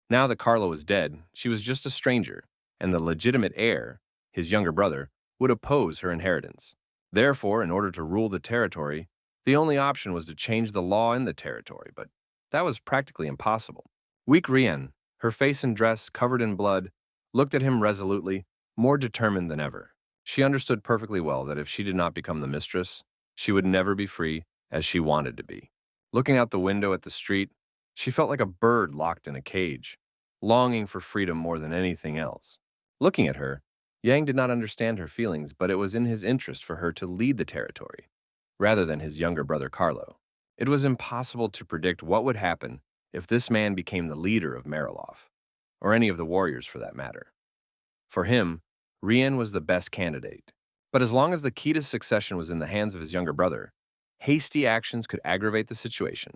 Now that Carlo was dead, she was just a stranger, and the legitimate heir, his younger brother, would oppose her inheritance. Therefore, in order to rule the territory, the only option was to change the law in the territory, but that was practically impossible. Weak Rien, her face and dress covered in blood, looked at him resolutely, more determined than ever. She understood perfectly well that if she did not become the mistress, she would never be free as she wanted to be. Looking out the window at the street, she felt like a bird locked in a cage. longing for freedom more than anything else. Looking at her, Yang did not understand her feelings, but it was in his interest for her to lead the territory, rather than his younger brother Carlo. It was impossible to predict what would happen if this man became the leader of Mariloff, or any of the warriors for that matter. For him, Rian was the best candidate. But as long as the key to succession was in the hands of his younger brother, hasty actions could aggravate the situation,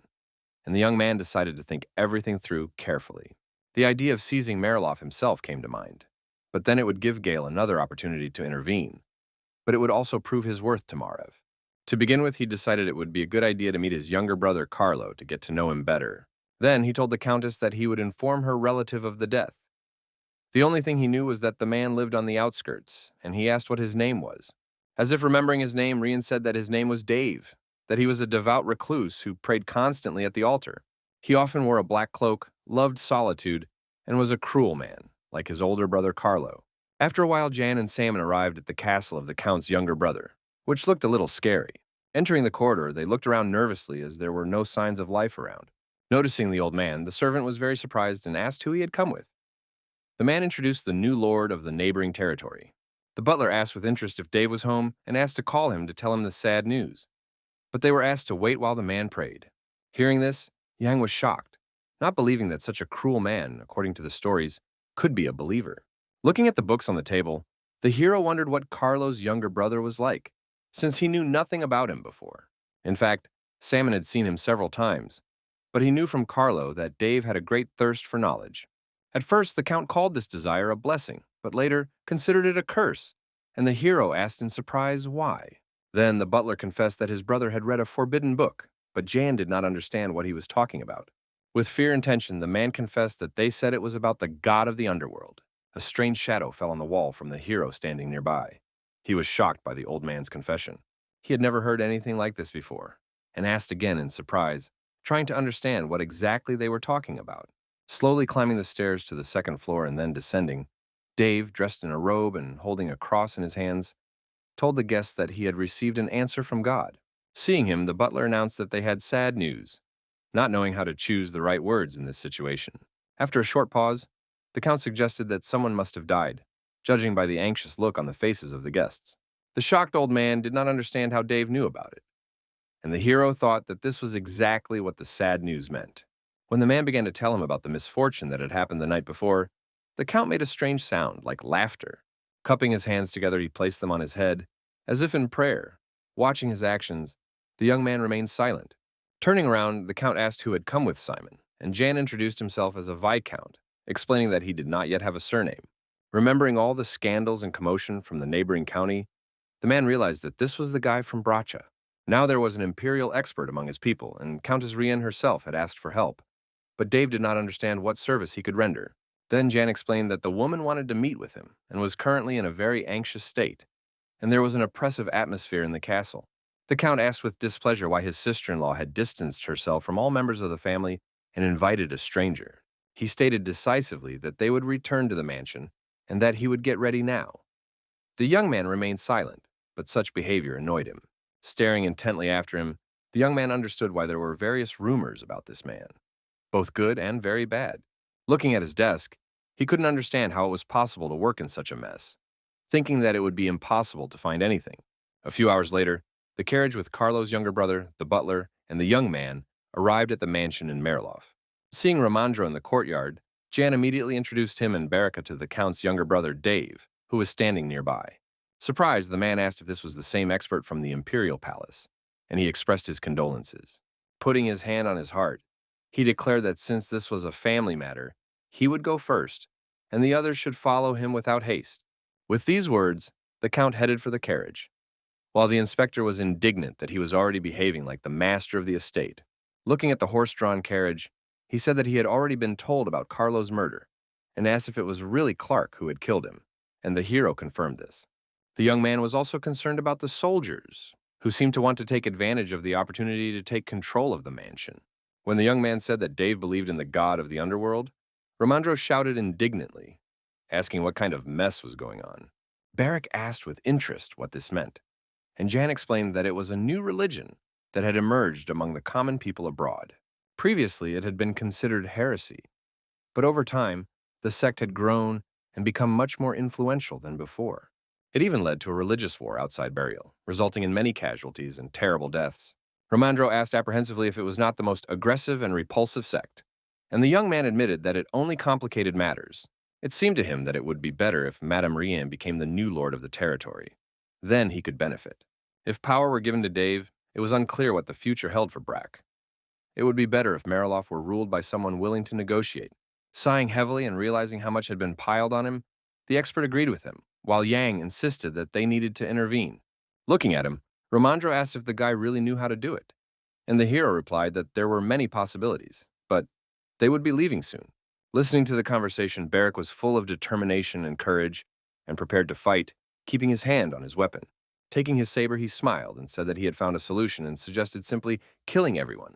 and the young man decided to think everything through carefully. The idea of seizing Mariloff himself came to mind, but then it would give Gale another opportunity to intervene, but it would also prove his worth to Marev. To begin with, he decided it would be a good idea to meet his younger brother Carlo to get to know him better. Then he told the Countess that he would inform her relative of the death. The only thing he knew was that the man lived on the outskirts, and he asked what his name was. As if remembering his name, Rian said that his name was Dave, that he was a devout recluse who prayed constantly at the altar. He often wore a black cloak, loved solitude, and was a cruel man, like his older brother Carlo. After a while, Jan and Salmon arrived at the castle of the Count's younger brother, which looked a little scary. Entering the corridor, they looked around nervously as there were no signs of life around. Noticing the old man, the servant was very surprised and asked who he had come with. The man introduced the new lord of the neighboring territory. The butler asked with interest if Dave was home and asked to call him to tell him the sad news. But they were asked to wait while the man prayed. Hearing this, Yang was shocked, not believing that such a cruel man, according to the stories, could be a believer. Looking at the books on the table, the hero wondered what Carlo's younger brother was like, since he knew nothing about him before. In fact, Salmon had seen him several times, but he knew from Carlo that Dave had a great thirst for knowledge. At first, the Count called this desire a blessing, but later considered it a curse, and the hero asked in surprise why. Then the butler confessed that his brother had read a forbidden book, but Jan did not understand what he was talking about. With fear and tension, the man confessed that they said it was about the god of the underworld. A strange shadow fell on the wall from the hero standing nearby. He was shocked by the old man's confession. He had never heard anything like this before, and asked again in surprise, trying to understand what exactly they were talking about. Slowly climbing the stairs to the second floor and then descending, Dave, dressed in a robe and holding a cross in his hands, told the guests that he had received an answer from God. Seeing him, the butler announced that they had sad news, not knowing how to choose the right words in this situation. After a short pause, the Count suggested that someone must have died, judging by the anxious look on the faces of the guests. The shocked old man did not understand how Dave knew about it, and the hero thought that this was exactly what the sad news meant. When the man began to tell him about the misfortune that had happened the night before, the Count made a strange sound, like laughter. Cupping his hands together, he placed them on his head, as if in prayer. Watching his actions, the young man remained silent. Turning around, the Count asked who had come with Simon, and Jan introduced himself as a Viscount, explaining that he did not yet have a surname. Remembering all the scandals and commotion from the neighboring county, the man realized that this was the guy from Bracha. Now there was an Imperial expert among his people, and Countess Rian herself had asked for help. But Dave did not understand what service he could render. Then Jan explained that the woman wanted to meet with him and was currently in a very anxious state, and there was an oppressive atmosphere in the castle. The Count asked with displeasure why his sister-in-law had distanced herself from all members of the family and invited a stranger. He stated decisively that they would return to the mansion and that he would get ready now. The young man remained silent, but such behavior annoyed him. Staring intently after him, the young man understood why there were various rumors about this man, both good and very bad. Looking at his desk, he couldn't understand how it was possible to work in such a mess, thinking that it would be impossible to find anything. A few hours later, the carriage with Carlo's younger brother, the butler, and the young man arrived at the mansion in Mariloff. Seeing Ramandro in the courtyard, Jan immediately introduced him and Baraka to the Count's younger brother, Dave, who was standing nearby. Surprised, the man asked if this was the same expert from the Imperial Palace, and he expressed his condolences. Putting his hand on his heart, he declared that since this was a family matter, he would go first, and the others should follow him without haste. With these words, the Count headed for the carriage, while the inspector was indignant that he was already behaving like the master of the estate. Looking at the horse-drawn carriage, he said that he had already been told about Carlo's murder, and asked if it was really Clark who had killed him, and the hero confirmed this. The young man was also concerned about the soldiers, who seemed to want to take advantage of the opportunity to take control of the mansion. When the young man said that Dave believed in the god of the underworld, Ramandro shouted indignantly, asking what kind of mess was going on. Barak asked with interest what this meant, and Jan explained that it was a new religion that had emerged among the common people abroad. Previously, it had been considered heresy, but over time, the sect had grown and become much more influential than before. It even led to a religious war outside Burial, resulting in many casualties and terrible deaths. Romandro asked apprehensively if it was not the most aggressive and repulsive sect, and the young man admitted that it only complicated matters. It seemed to him that it would be better if Madame Rien became the new lord of the territory. Then he could benefit. If power were given to Dave, it was unclear what the future held for Brack. It would be better if Mariloff were ruled by someone willing to negotiate. Sighing heavily and realizing how much had been piled on him, the expert agreed with him, while Yang insisted that they needed to intervene. Looking at him, Romandro asked if the guy really knew how to do it, and the hero replied that there were many possibilities, but they would be leaving soon. Listening to the conversation, Barrack was full of determination and courage and prepared to fight, keeping his hand on his weapon. Taking his saber, he smiled and said that he had found a solution and suggested simply killing everyone.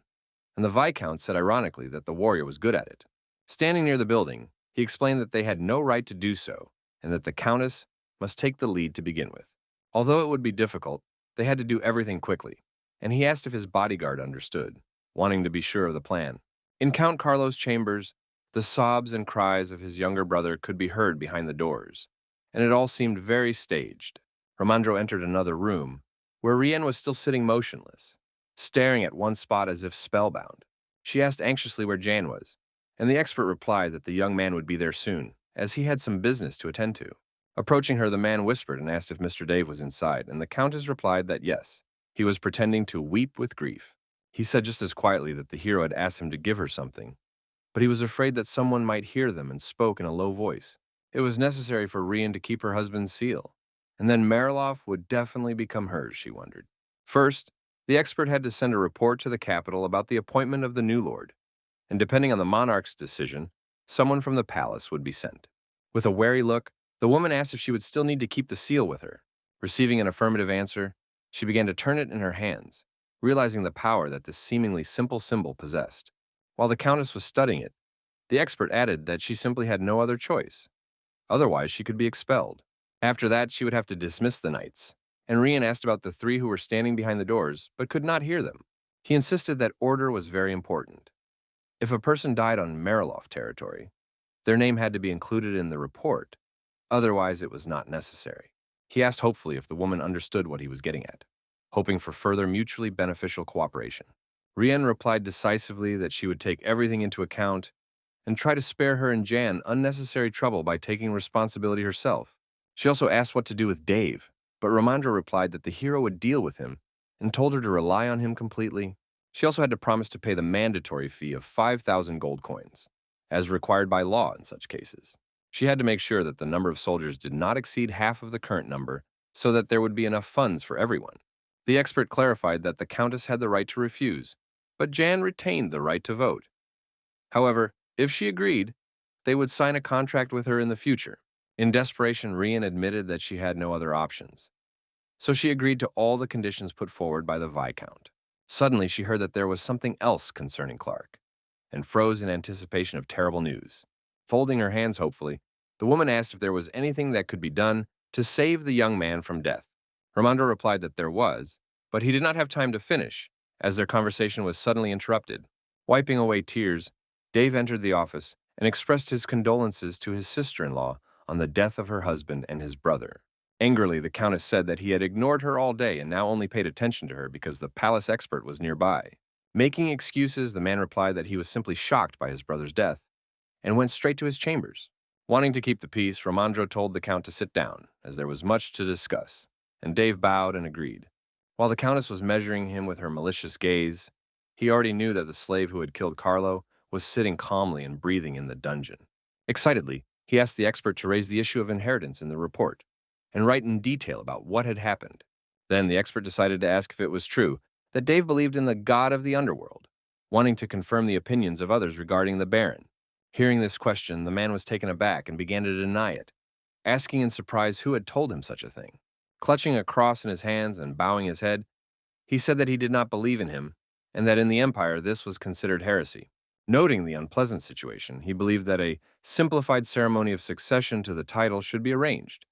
And the Viscount said ironically that the warrior was good at it. Standing near the building, he explained that they had no right to do so and that the Countess must take the lead to begin with. Although it would be difficult, they had to do everything quickly, and he asked if his bodyguard understood, wanting to be sure of the plan. In Count Carlo's chambers, the sobs and cries of his younger brother could be heard behind the doors, and it all seemed very staged. Romandro entered another room, where Rien was still sitting motionless, staring at one spot as if spellbound. She asked anxiously where Jan was, and the expert replied that the young man would be there soon, as he had some business to attend to. Approaching her, the man whispered and asked if Mr. Dave was inside, and the Countess replied that yes, he was pretending to weep with grief. He said just as quietly that the hero had asked him to give her something, but he was afraid that someone might hear them and spoke in a low voice. It was necessary for Rien to keep her husband's seal, and then Mariloff would definitely become hers, she wondered. First, the expert had to send a report to the capital about the appointment of the new lord, and depending on the monarch's decision, someone from the palace would be sent. With a wary look, the woman asked if she would still need to keep the seal with her. Receiving an affirmative answer, she began to turn it in her hands, realizing the power that this seemingly simple symbol possessed. While the Countess was studying it, the expert added that she simply had no other choice. Otherwise, she could be expelled. After that, she would have to dismiss the knights, and Rien asked about the three who were standing behind the doors, but could not hear them. He insisted that order was very important. If a person died on Mariloff territory, their name had to be included in the report, otherwise it was not necessary. He asked hopefully if the woman understood what he was getting at, hoping for further mutually beneficial cooperation. Rien replied decisively that she would take everything into account and try to spare her and Jan unnecessary trouble by taking responsibility herself. She also asked what to do with Dave, but Romandro replied that the hero would deal with him and told her to rely on him completely. She also had to promise to pay the mandatory fee of 5,000 gold coins, as required by law in such cases. She had to make sure that the number of soldiers did not exceed half of the current number so that there would be enough funds for everyone. The expert clarified that the Countess had the right to refuse, but Jan retained the right to vote. However, if she agreed, they would sign a contract with her in the future. In desperation, Rien admitted that she had no other options, so she agreed to all the conditions put forward by the Viscount. Suddenly, she heard that there was something else concerning Clark, and froze in anticipation of terrible news. Folding her hands hopefully, the woman asked if there was anything that could be done to save the young man from death. Romandro replied that there was, but he did not have time to finish, as their conversation was suddenly interrupted. Wiping away tears, Dave entered the office and expressed his condolences to his sister-in-law on the death of her husband and his brother. Angrily, the Countess said that he had ignored her all day and now only paid attention to her because the palace expert was nearby. Making excuses, the man replied that he was simply shocked by his brother's death and went straight to his chambers. Wanting to keep the peace, Romandro told the Count to sit down, as there was much to discuss, and Dave bowed and agreed. While the Countess was measuring him with her malicious gaze, he already knew that the slave who had killed Carlo was sitting calmly and breathing in the dungeon. Excitedly, he asked the expert to raise the issue of inheritance in the report and write in detail about what had happened. Then the expert decided to ask if it was true that Dave believed in the god of the underworld, wanting to confirm the opinions of others regarding the Baron. Hearing this question, the man was taken aback and began to deny it, asking in surprise who had told him such a thing. Clutching a cross in his hands and bowing his head, he said that he did not believe in him, and that in the Empire this was considered heresy. Noting the unpleasant situation, he believed that a simplified ceremony of succession to the title should be arranged,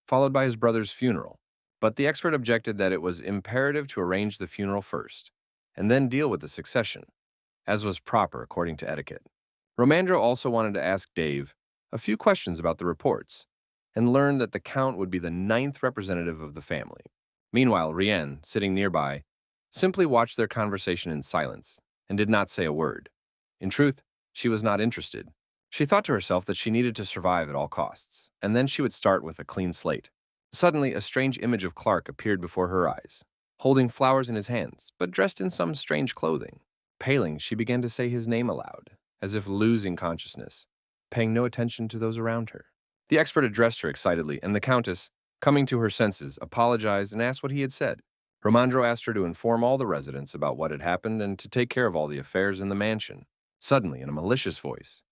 followed by his brother's funeral. But the expert objected that it was imperative to arrange the funeral first, and then deal with the succession, as was proper according to etiquette. Romandro also wanted to ask Dave a few questions about the reports, and learned that the Count would be the ninth representative of the family. Meanwhile, Rien, sitting nearby, simply watched their conversation in silence and did not say a word. In truth, she was not interested. She thought to herself that she needed to survive at all costs, and then she would start with a clean slate. Suddenly, a strange image of Clark appeared before her eyes, holding flowers in his hands, but dressed in some strange clothing. Paling, she began to say his name aloud, as if losing consciousness, paying no attention to those around her. The expert addressed her excitedly, and the Countess, coming to her senses, apologized and asked what he had said. Romandro asked her to inform all the residents about what had happened and to take care of all the affairs in the mansion. Suddenly, in a malicious voice,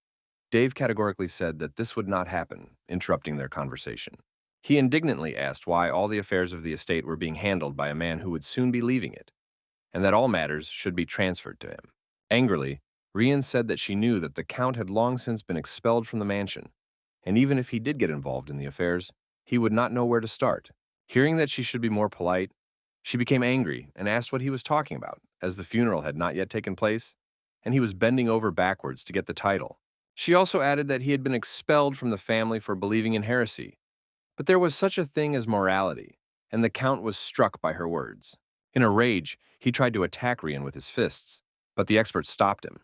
Dave categorically said that this would not happen, interrupting their conversation. He indignantly asked why all the affairs of the estate were being handled by a man who would soon be leaving it, and that all matters should be transferred to him. Angrily, Rian said that she knew that the Count had long since been expelled from the mansion, and even if he did get involved in the affairs, he would not know where to start. Hearing that she should be more polite, she became angry and asked what he was talking about, as the funeral had not yet taken place, and he was bending over backwards to get the title. She also added that he had been expelled from the family for believing in heresy, but there was such a thing as morality, and the Count was struck by her words. In a rage, he tried to attack Rian with his fists, but the expert stopped him.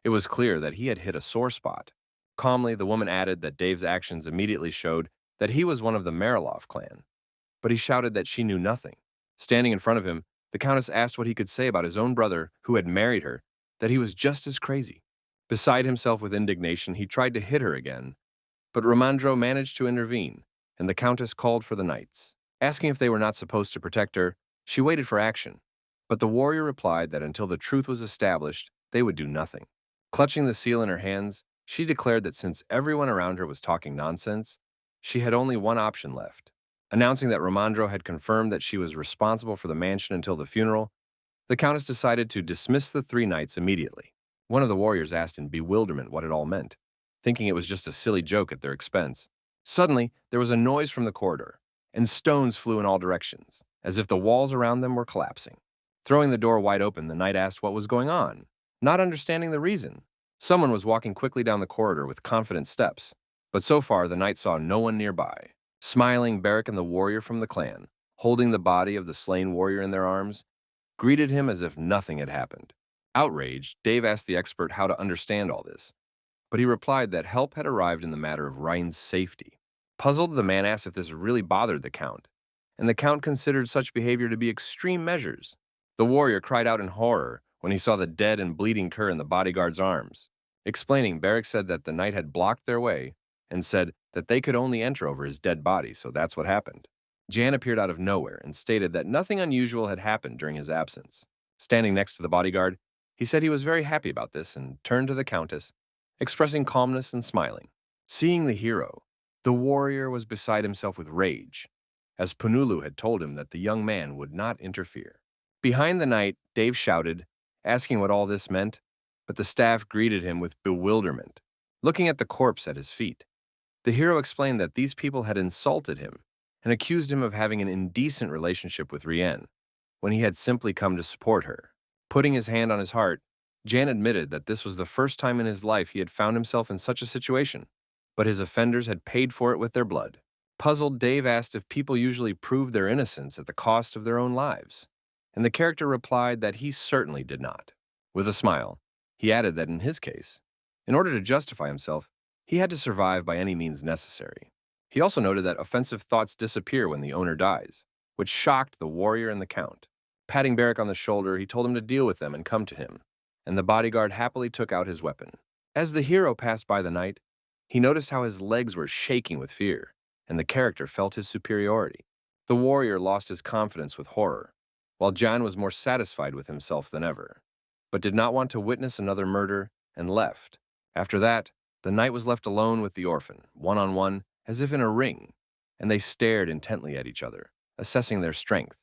It was clear that he had hit a sore spot. Calmly, the woman added that Dave's actions immediately showed that he was one of the Mariloff clan, but he shouted that she knew nothing. Standing in front of him, the Countess asked what he could say about his own brother, who had married her, that he was just as crazy. Beside himself with indignation, he tried to hit her again, but Romandro managed to intervene, and the Countess called for the knights. Asking if they were not supposed to protect her, she waited for action, but the warrior replied that until the truth was established, they would do nothing. Clutching the seal in her hands, she declared that since everyone around her was talking nonsense, she had only one option left. Announcing that Romandro had confirmed that she was responsible for the mansion until the funeral, the Countess decided to dismiss the three knights immediately. One of the warriors asked in bewilderment what it all meant, thinking it was just a silly joke at their expense. Suddenly, there was a noise from the corridor, and stones flew in all directions, as if the walls around them were collapsing. Throwing the door wide open, the knight asked what was going on, not understanding the reason. Someone was walking quickly down the corridor with confident steps, but so far the knight saw no one nearby. Smiling, Beric and the warrior from the clan, holding the body of the slain warrior in their arms, greeted him as if nothing had happened. Outraged, Dave asked the expert how to understand all this, but he replied that help had arrived in the matter of Ryan's safety. Puzzled, the man asked if this really bothered the Count, and the Count considered such behavior to be extreme measures. The warrior cried out in horror when he saw the dead and bleeding cur in the bodyguard's arms. Explaining, Beric said that the knight had blocked their way and said that they could only enter over his dead body, so that's what happened. Jan appeared out of nowhere and stated that nothing unusual had happened during his absence. Standing next to the bodyguard, he said he was very happy about this and turned to the Countess, expressing calmness and smiling. Seeing the hero, the warrior was beside himself with rage, as Punulu had told him that the young man would not interfere. Behind the knight, Dave shouted, asking what all this meant, but the staff greeted him with bewilderment, looking at the corpse at his feet. The hero explained that these people had insulted him and accused him of having an indecent relationship with Rien, when he had simply come to support her. Putting his hand on his heart, Jan admitted that this was the first time in his life he had found himself in such a situation, but his offenders had paid for it with their blood. Puzzled, Dave asked if people usually proved their innocence at the cost of their own lives, and the character replied that he certainly did not. With a smile, he added that in his case, in order to justify himself, he had to survive by any means necessary. He also noted that offensive thoughts disappear when the owner dies, which shocked the warrior and the Count. Patting Beric on the shoulder, he told him to deal with them and come to him, and the bodyguard happily took out his weapon. As the hero passed by the knight, he noticed how his legs were shaking with fear, and the character felt his superiority. The warrior lost his confidence with horror, while John was more satisfied with himself than ever, but did not want to witness another murder and left. After that, the knight was left alone with the orphan, one-on-one, as if in a ring, and they stared intently at each other, assessing their strength.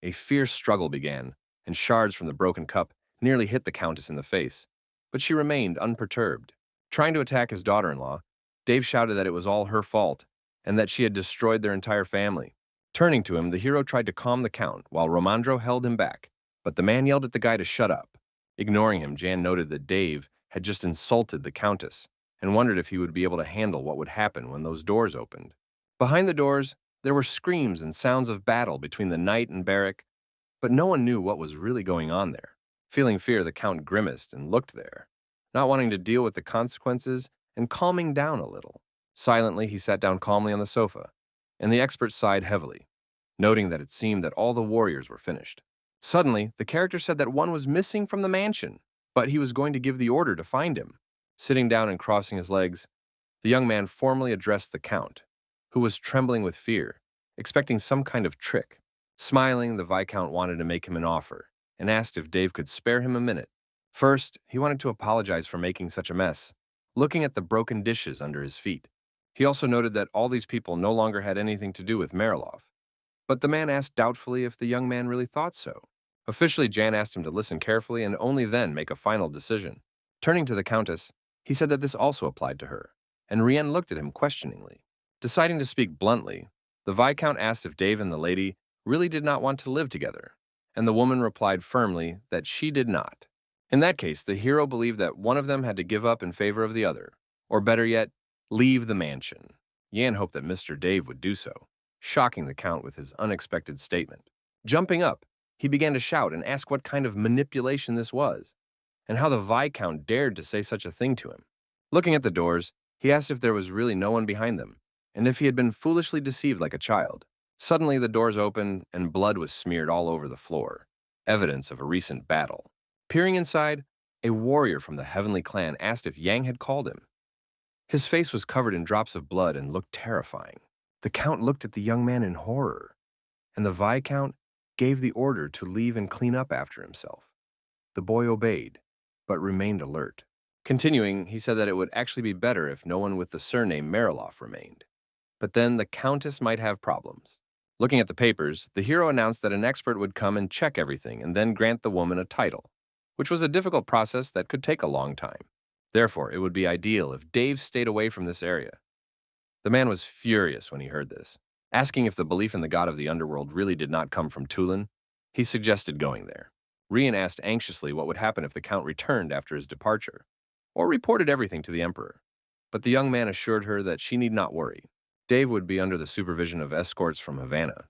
A fierce struggle began, and shards from the broken cup nearly hit the Countess in the face, but she remained unperturbed. Trying to attack his daughter-in-law, Dave shouted that it was all her fault, and that she had destroyed their entire family. Turning to him, the hero tried to calm the Count, while Romandro held him back, but the man yelled at the guy to shut up. Ignoring him, Jan noted that Dave had just insulted the Countess, and wondered if he would be able to handle what would happen when those doors opened. Behind the doors, there were screams and sounds of battle between the knight and barrack, but no one knew what was really going on there. Feeling fear, the Count grimaced and looked there, not wanting to deal with the consequences and calming down a little. Silently, he sat down calmly on the sofa, and the expert sighed heavily, noting that it seemed that all the warriors were finished. Suddenly, the character said that one was missing from the mansion, but he was going to give the order to find him. Sitting down and crossing his legs, the young man formally addressed the Count, who was trembling with fear, expecting some kind of trick. Smiling, the Viscount wanted to make him an offer and asked if Dave could spare him a minute. First, he wanted to apologize for making such a mess, looking at the broken dishes under his feet. He also noted that all these people no longer had anything to do with Mariloff. But the man asked doubtfully if the young man really thought so. Officially, Jan asked him to listen carefully and only then make a final decision. Turning to the Countess, he said that this also applied to her, and Rien looked at him questioningly. Deciding to speak bluntly, the Viscount asked if Dave and the lady really did not want to live together, and the woman replied firmly that she did not. In that case, the hero believed that one of them had to give up in favor of the other, or better yet, leave the mansion. Yan hoped that Mr. Dave would do so, shocking the Count with his unexpected statement. Jumping up, he began to shout and ask what kind of manipulation this was, and how the Viscount dared to say such a thing to him. Looking at the doors, he asked if there was really no one behind them, and if he had been foolishly deceived like a child. Suddenly, the doors opened, and blood was smeared all over the floor, evidence of a recent battle. Peering inside, a warrior from the Heavenly Clan asked if Yang had called him. His face was covered in drops of blood and looked terrifying. The Count looked at the young man in horror, and the Viscount gave the order to leave and clean up after himself. The boy obeyed, but remained alert. Continuing, he said that it would actually be better if no one with the surname Mariloff remained. But then the Countess might have problems. Looking at the papers, the hero announced that an expert would come and check everything and then grant the woman a title, which was a difficult process that could take a long time. Therefore, it would be ideal if Dave stayed away from this area. The man was furious when he heard this. Asking if the belief in the god of the underworld really did not come from Tulin, he suggested going there. Rien asked anxiously what would happen if the Count returned after his departure, or reported everything to the Emperor. But the young man assured her that she need not worry. Dave would be under the supervision of escorts from Havana,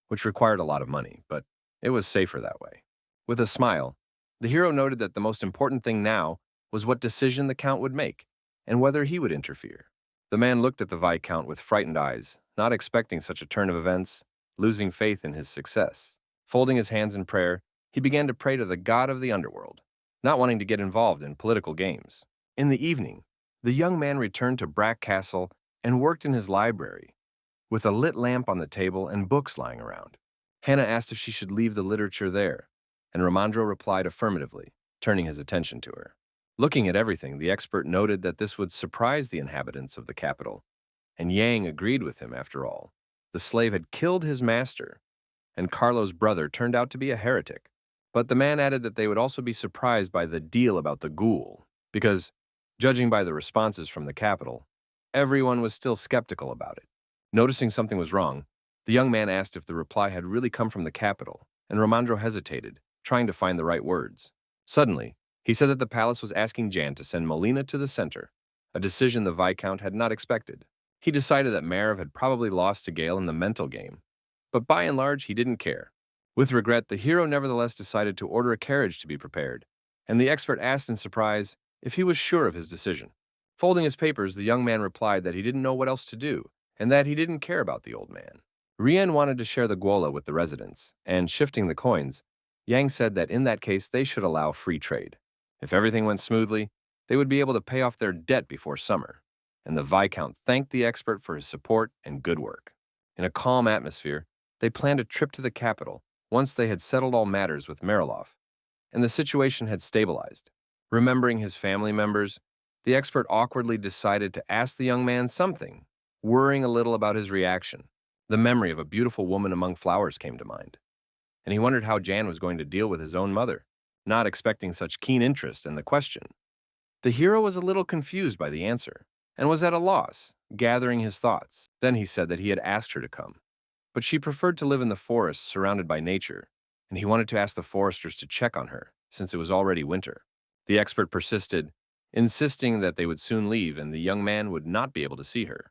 which required a lot of money, but it was safer that way. With a smile, the hero noted that the most important thing now was what decision the Count would make, and whether he would interfere. The man looked at the Viscount with frightened eyes, not expecting such a turn of events, losing faith in his success. Folding his hands in prayer, he began to pray to the god of the underworld, not wanting to get involved in political games. In the evening, the young man returned to Brack Castle and worked in his library, with a lit lamp on the table and books lying around. Hannah asked if she should leave the literature there, and Ramandro replied affirmatively, turning his attention to her. Looking at everything, the expert noted that this would surprise the inhabitants of the capital, and Yang agreed with him after all. The slave had killed his master, and Carlo's brother turned out to be a heretic. But the man added that they would also be surprised by the deal about the ghoul, because, judging by the responses from the capital, everyone was still skeptical about it. Noticing something was wrong, the young man asked if the reply had really come from the capital, and Ramandro hesitated, trying to find the right words. Suddenly, he said that the palace was asking Jan to send Molina to the center, a decision the Viscount had not expected. He decided that Marev had probably lost to Gale in the mental game, but by and large, he didn't care. With regret, the hero nevertheless decided to order a carriage to be prepared, and the expert asked in surprise if he was sure of his decision. Folding his papers, the young man replied that he didn't know what else to do, and that he didn't care about the old man. Rien wanted to share the guola with the residents, and shifting the coins, Yang said that in that case they should allow free trade. If everything went smoothly, they would be able to pay off their debt before summer, and the Viscount thanked the expert for his support and good work. In a calm atmosphere, they planned a trip to the capital once they had settled all matters with Mariloff, and the situation had stabilized. Remembering his family members, the expert awkwardly decided to ask the young man something, worrying a little about his reaction. The memory of a beautiful woman among flowers came to mind, and he wondered how Jan was going to deal with his own mother, not expecting such keen interest in the question. The hero was a little confused by the answer, and was at a loss, gathering his thoughts. Then he said that he had asked her to come, but she preferred to live in the forest surrounded by nature, and he wanted to ask the foresters to check on her, since it was already winter. The expert persisted, insisting that they would soon leave and the young man would not be able to see her.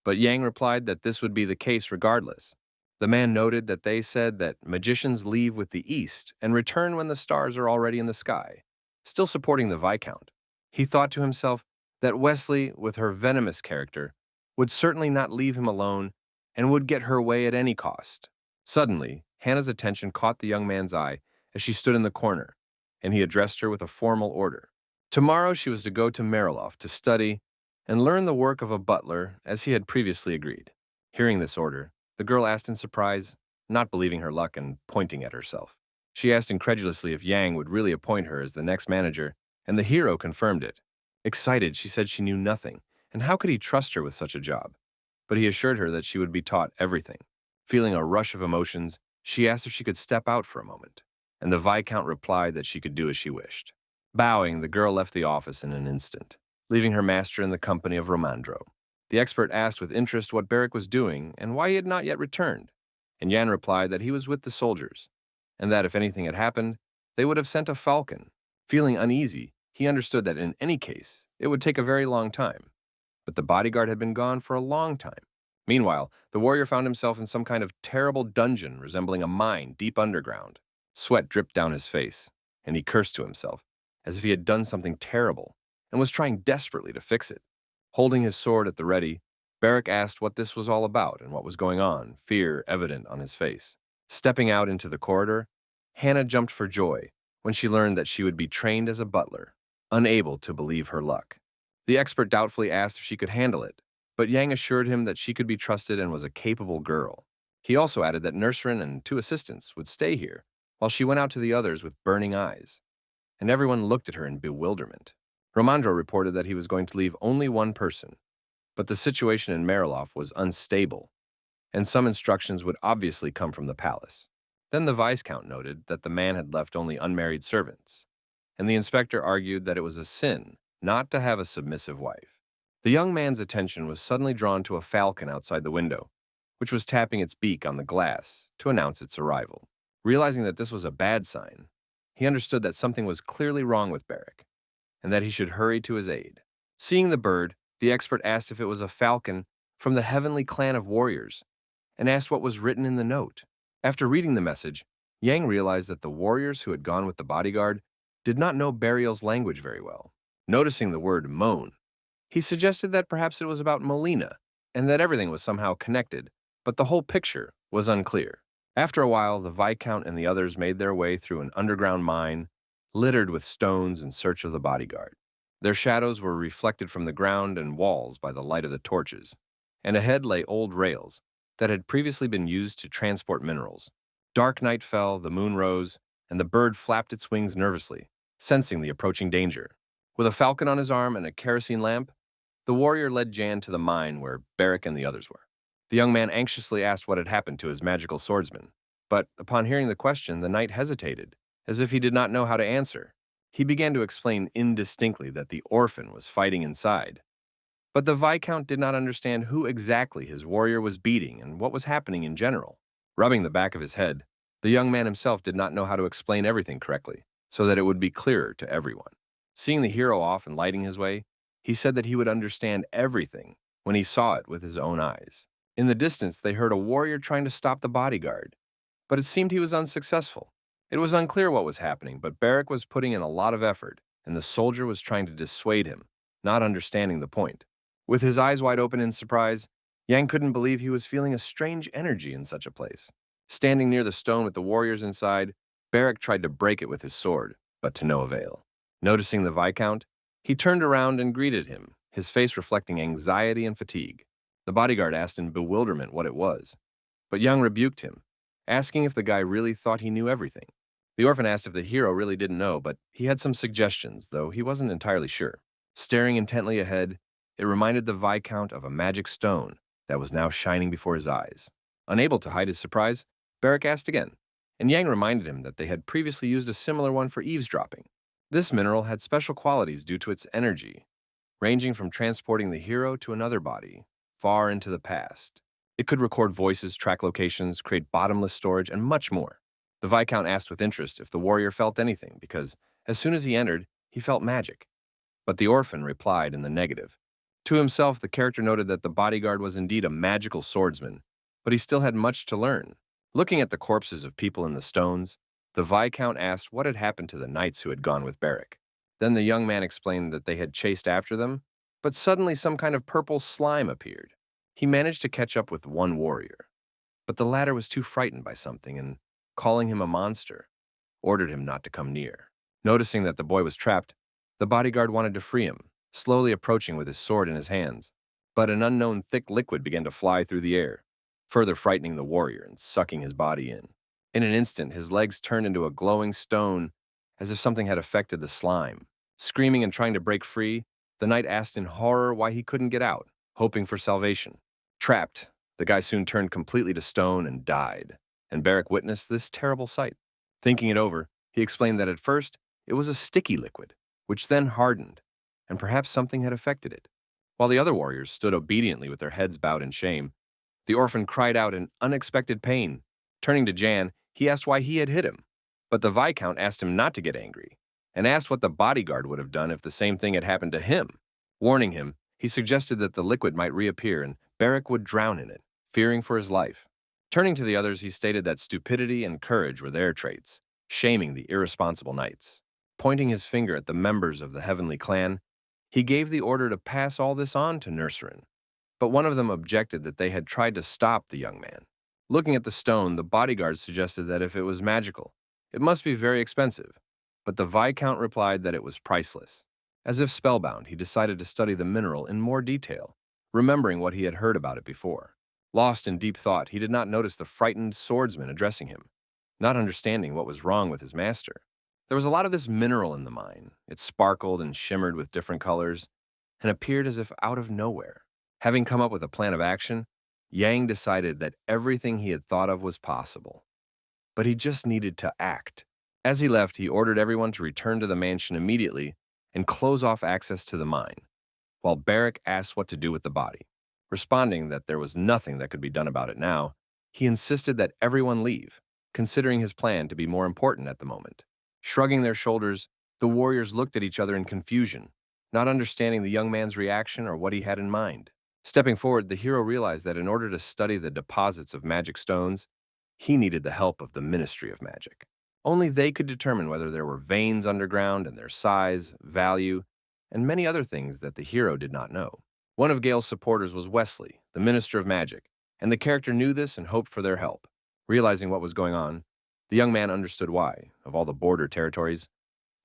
But Yang replied that this would be the case regardless. The man noted that they said that magicians leave with the east and return when the stars are already in the sky, still supporting the Viscount. He thought to himself that Wesley, with her venomous character, would certainly not leave him alone and would get her way at any cost. Suddenly, Hannah's attention caught the young man's eye as she stood in the corner, and he addressed her with a formal order. Tomorrow she was to go to Mariloff to study and learn the work of a butler as he had previously agreed. Hearing this order, the girl asked in surprise, not believing her luck and pointing at herself. She asked incredulously if Yang would really appoint her as the next manager, and the hero confirmed it. Excited, she said she knew nothing, and how could he trust her with such a job? But he assured her that she would be taught everything. Feeling a rush of emotions, she asked if she could step out for a moment, and the Viscount replied that she could do as she wished. Bowing, the girl left the office in an instant, leaving her master in the company of Romandro. The expert asked with interest what Barrick was doing and why he had not yet returned, and Yan replied that he was with the soldiers, and that if anything had happened, they would have sent a falcon. Feeling uneasy, he understood that in any case, it would take a very long time. But the bodyguard had been gone for a long time. Meanwhile, the warrior found himself in some kind of terrible dungeon resembling a mine deep underground. Sweat dripped down his face, and he cursed to himself, as if he had done something terrible, and was trying desperately to fix it. Holding his sword at the ready, Barrick asked what this was all about and what was going on, fear evident on his face. Stepping out into the corridor, Hannah jumped for joy when she learned that she would be trained as a butler, unable to believe her luck. The expert doubtfully asked if she could handle it, but Yang assured him that she could be trusted and was a capable girl. He also added that Nurserin and 2 assistants would stay here, while she went out to the others with burning eyes, and everyone looked at her in bewilderment. Romandro reported that he was going to leave only one person, but the situation in Mariloff was unstable, and some instructions would obviously come from the palace. Then the Viscount noted that the man had left only unmarried servants, and the inspector argued that it was a sin not to have a submissive wife. The young man's attention was suddenly drawn to a falcon outside the window, which was tapping its beak on the glass to announce its arrival. Realizing that this was a bad sign, he understood that something was clearly wrong with Barrick, and that he should hurry to his aid. Seeing the bird, the expert asked if it was a falcon from the heavenly clan of warriors, and asked what was written in the note. After reading the message, Yang realized that the warriors who had gone with the bodyguard did not know Burial's language very well. Noticing the word moan, he suggested that perhaps it was about Molina, and that everything was somehow connected, but the whole picture was unclear. After a while, the Viscount and the others made their way through an underground mine, littered with stones in search of the bodyguard. Their shadows were reflected from the ground and walls by the light of the torches, and ahead lay old rails that had previously been used to transport minerals. Dark night fell, the moon rose, and the bird flapped its wings nervously, sensing the approaching danger. With a falcon on his arm and a kerosene lamp, the warrior led Jan to the mine where Barrick and the others were. The young man anxiously asked what had happened to his magical swordsman, but upon hearing the question, the knight hesitated, as if he did not know how to answer. He began to explain indistinctly that the orphan was fighting inside, but the Viscount did not understand who exactly his warrior was beating and what was happening in general. Rubbing the back of his head, the young man himself did not know how to explain everything correctly, so that it would be clearer to everyone. Seeing the hero off and lighting his way, he said that he would understand everything when he saw it with his own eyes. In the distance, they heard a warrior trying to stop the bodyguard, but it seemed he was unsuccessful. It was unclear what was happening, but Barrick was putting in a lot of effort, and the soldier was trying to dissuade him, not understanding the point. With his eyes wide open in surprise, Yang couldn't believe he was feeling a strange energy in such a place. Standing near the stone with the warriors inside, Barrick tried to break it with his sword, but to no avail. Noticing the Viscount, he turned around and greeted him, his face reflecting anxiety and fatigue. The bodyguard asked in bewilderment what it was, but Yang rebuked him, asking if the guy really thought he knew everything. The orphan asked if the hero really didn't know, but he had some suggestions, though he wasn't entirely sure. Staring intently ahead, it reminded the Viscount of a magic stone that was now shining before his eyes. Unable to hide his surprise, Barrick asked again, and Yang reminded him that they had previously used a similar one for eavesdropping. This mineral had special qualities due to its energy, ranging from transporting the hero to another body, far into the past. It could record voices, track locations, create bottomless storage, and much more. The Viscount asked with interest if the warrior felt anything, because as soon as he entered, he felt magic. But the orphan replied in the negative. To himself, the character noted that the bodyguard was indeed a magical swordsman, but he still had much to learn. Looking at the corpses of people in the stones, the Viscount asked what had happened to the knights who had gone with Beric. Then the young man explained that they had chased after them, but suddenly some kind of purple slime appeared. He managed to catch up with one warrior, but the latter was too frightened by something and, calling him a monster, ordered him not to come near. Noticing that the boy was trapped, the bodyguard wanted to free him, slowly approaching with his sword in his hands. But an unknown thick liquid began to fly through the air, further frightening the warrior and sucking his body in. In an instant, his legs turned into a glowing stone, as if something had affected the slime. Screaming and trying to break free, the knight asked in horror why he couldn't get out, hoping for salvation. Trapped, the guy soon turned completely to stone and died, and Beric witnessed this terrible sight. Thinking it over, he explained that at first, it was a sticky liquid, which then hardened, and perhaps something had affected it. While the other warriors stood obediently with their heads bowed in shame, the orphan cried out in unexpected pain. Turning to Jan, he asked why he had hit him, but the Viscount asked him not to get angry, and asked what the bodyguard would have done if the same thing had happened to him. Warning him, he suggested that the liquid might reappear and Beric would drown in it, fearing for his life. Turning to the others, he stated that stupidity and courage were their traits, shaming the irresponsible knights. Pointing his finger at the members of the heavenly clan, he gave the order to pass all this on to Nurserin, but one of them objected that they had tried to stop the young man. Looking at the stone, the bodyguard suggested that if it was magical, it must be very expensive, but the Viscount replied that it was priceless. As if spellbound, he decided to study the mineral in more detail, remembering what he had heard about it before. Lost in deep thought, he did not notice the frightened swordsman addressing him, not understanding what was wrong with his master. There was a lot of this mineral in the mine. It sparkled and shimmered with different colors, and appeared as if out of nowhere. Having come up with a plan of action, Yang decided that everything he had thought of was possible. But he just needed to act. As he left, he ordered everyone to return to the mansion immediately and close off access to the mine, while Beric asked what to do with the body. Responding that there was nothing that could be done about it now, he insisted that everyone leave, considering his plan to be more important at the moment. Shrugging their shoulders, the warriors looked at each other in confusion, not understanding the young man's reaction or what he had in mind. Stepping forward, the hero realized that in order to study the deposits of magic stones, he needed the help of the Ministry of Magic. Only they could determine whether there were veins underground and their size, value, and many other things that the hero did not know. One of Gale's supporters was Wesley, the Minister of Magic, and the character knew this and hoped for their help. Realizing what was going on, the young man understood why, of all the border territories,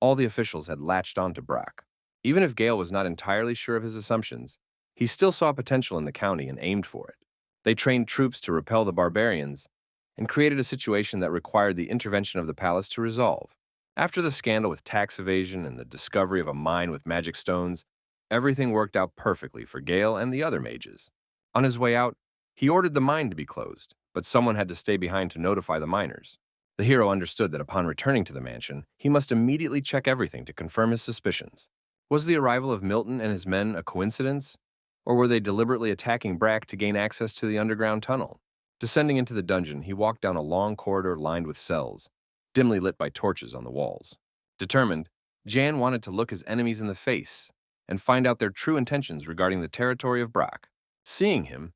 all the officials had latched on to Brack. Even if Gale was not entirely sure of his assumptions, he still saw potential in the county and aimed for it. They trained troops to repel the barbarians and created a situation that required the intervention of the palace to resolve. After the scandal with tax evasion and the discovery of a mine with magic stones, everything worked out perfectly for Gale and the other mages. On his way out, he ordered the mine to be closed, but someone had to stay behind to notify the miners. The hero understood that upon returning to the mansion, he must immediately check everything to confirm his suspicions. Was the arrival of Milton and his men a coincidence, or were they deliberately attacking Brack to gain access to the underground tunnel? Descending into the dungeon, he walked down a long corridor lined with cells, dimly lit by torches on the walls. Determined, Jan wanted to look his enemies in the face and find out their true intentions regarding the territory of Brack. Seeing him,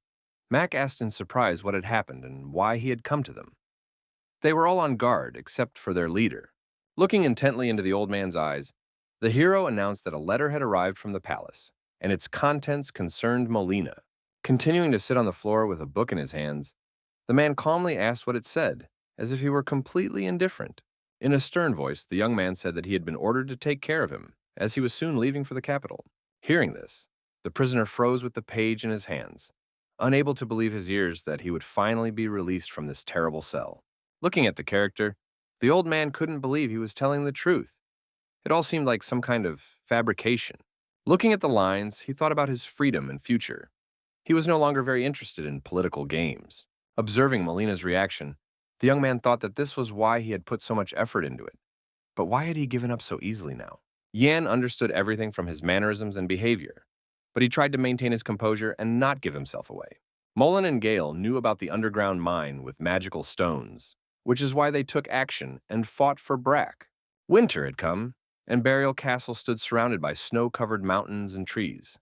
Mac asked in surprise what had happened and why he had come to them. They were all on guard, except for their leader. Looking intently into the old man's eyes, the hero announced that a letter had arrived from the palace, and its contents concerned Molina. Continuing to sit on the floor with a book in his hands, the man calmly asked what it said, as if he were completely indifferent. In a stern voice, the young man said that he had been ordered to take care of him, as he was soon leaving for the capital. Hearing this, the prisoner froze with the page in his hands, unable to believe his ears that he would finally be released from this terrible cell. Looking at the character, the old man couldn't believe he was telling the truth. It all seemed like some kind of fabrication. Looking at the lines, he thought about his freedom and future. He was no longer very interested in political games. Observing Molina's reaction, the young man thought that this was why he had put so much effort into it. But why had he given up so easily now? Yan understood everything from his mannerisms and behavior, but he tried to maintain his composure and not give himself away. Mullen and Gale knew about the underground mine with magical stones, which is why they took action and fought for Brack. Winter had come, and Burial Castle stood surrounded by snow-covered mountains and trees,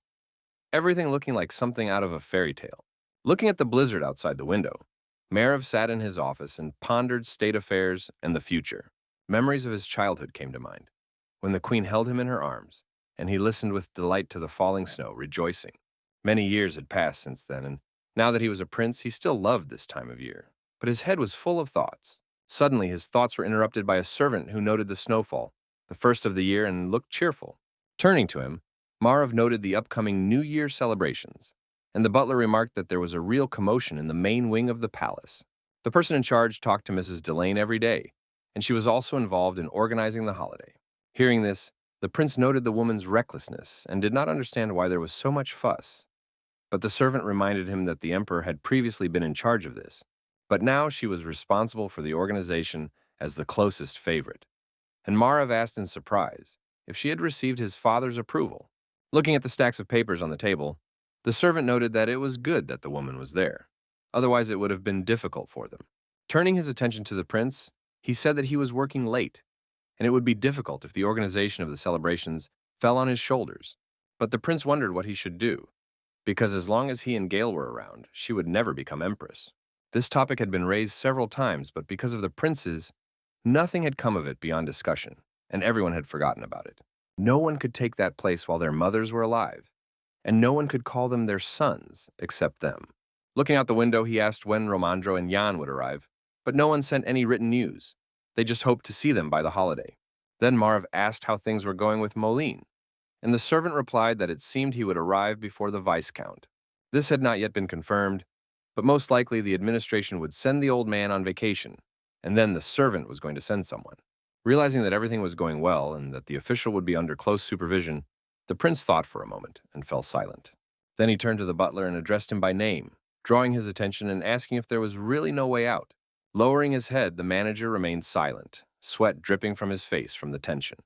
everything looking like something out of a fairy tale. Looking at the blizzard outside the window, Marav sat in his office and pondered state affairs and the future. Memories of his childhood came to mind, when the queen held him in her arms, and he listened with delight to the falling snow, rejoicing. Many years had passed since then, and now that he was a prince, he still loved this time of year. But his head was full of thoughts. Suddenly, his thoughts were interrupted by a servant who noted the snowfall, the first of the year, and looked cheerful. Turning to him, Marav noted the upcoming New Year celebrations, and the butler remarked that there was a real commotion in the main wing of the palace. The person in charge talked to Mrs. Delane every day, and she was also involved in organizing the holiday. Hearing this, the prince noted the woman's recklessness and did not understand why there was so much fuss. But the servant reminded him that the emperor had previously been in charge of this, but now she was responsible for the organization as the closest favorite. And Marav asked in surprise if she had received his father's approval. Looking at the stacks of papers on the table, the servant noted that it was good that the woman was there. Otherwise, it would have been difficult for them. Turning his attention to the prince, he said that he was working late, and it would be difficult if the organization of the celebrations fell on his shoulders. But the prince wondered what he should do, because as long as he and Gale were around, she would never become empress. This topic had been raised several times, but because of the princes, nothing had come of it beyond discussion, and everyone had forgotten about it. No one could take that place while their mothers were alive, and no one could call them their sons except them. Looking out the window, he asked when Romandro and Jan would arrive, but no one sent any written news. They just hoped to see them by the holiday. Then Marv asked how things were going with Moline, and the servant replied that it seemed he would arrive before the Viscount. This had not yet been confirmed, but most likely the administration would send the old man on vacation, and then the servant was going to send someone. Realizing that everything was going well and that the official would be under close supervision, the prince thought for a moment and fell silent. Then he turned to the butler and addressed him by name, drawing his attention and asking if there was really no way out. Lowering his head, the manager remained silent, sweat dripping from his face from the tension.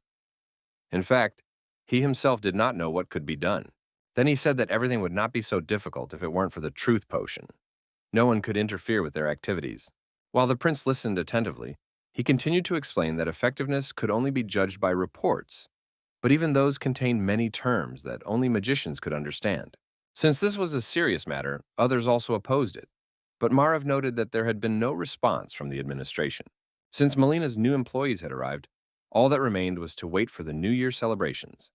In fact, he himself did not know what could be done. Then he said that everything would not be so difficult if it weren't for the truth potion. No one could interfere with their activities. While the prince listened attentively, he continued to explain that effectiveness could only be judged by reports, but even those contained many terms that only magicians could understand. Since this was a serious matter, others also opposed it, but Marav noted that there had been no response from the administration. Since Melina's new employees had arrived, all that remained was to wait for the New Year celebrations,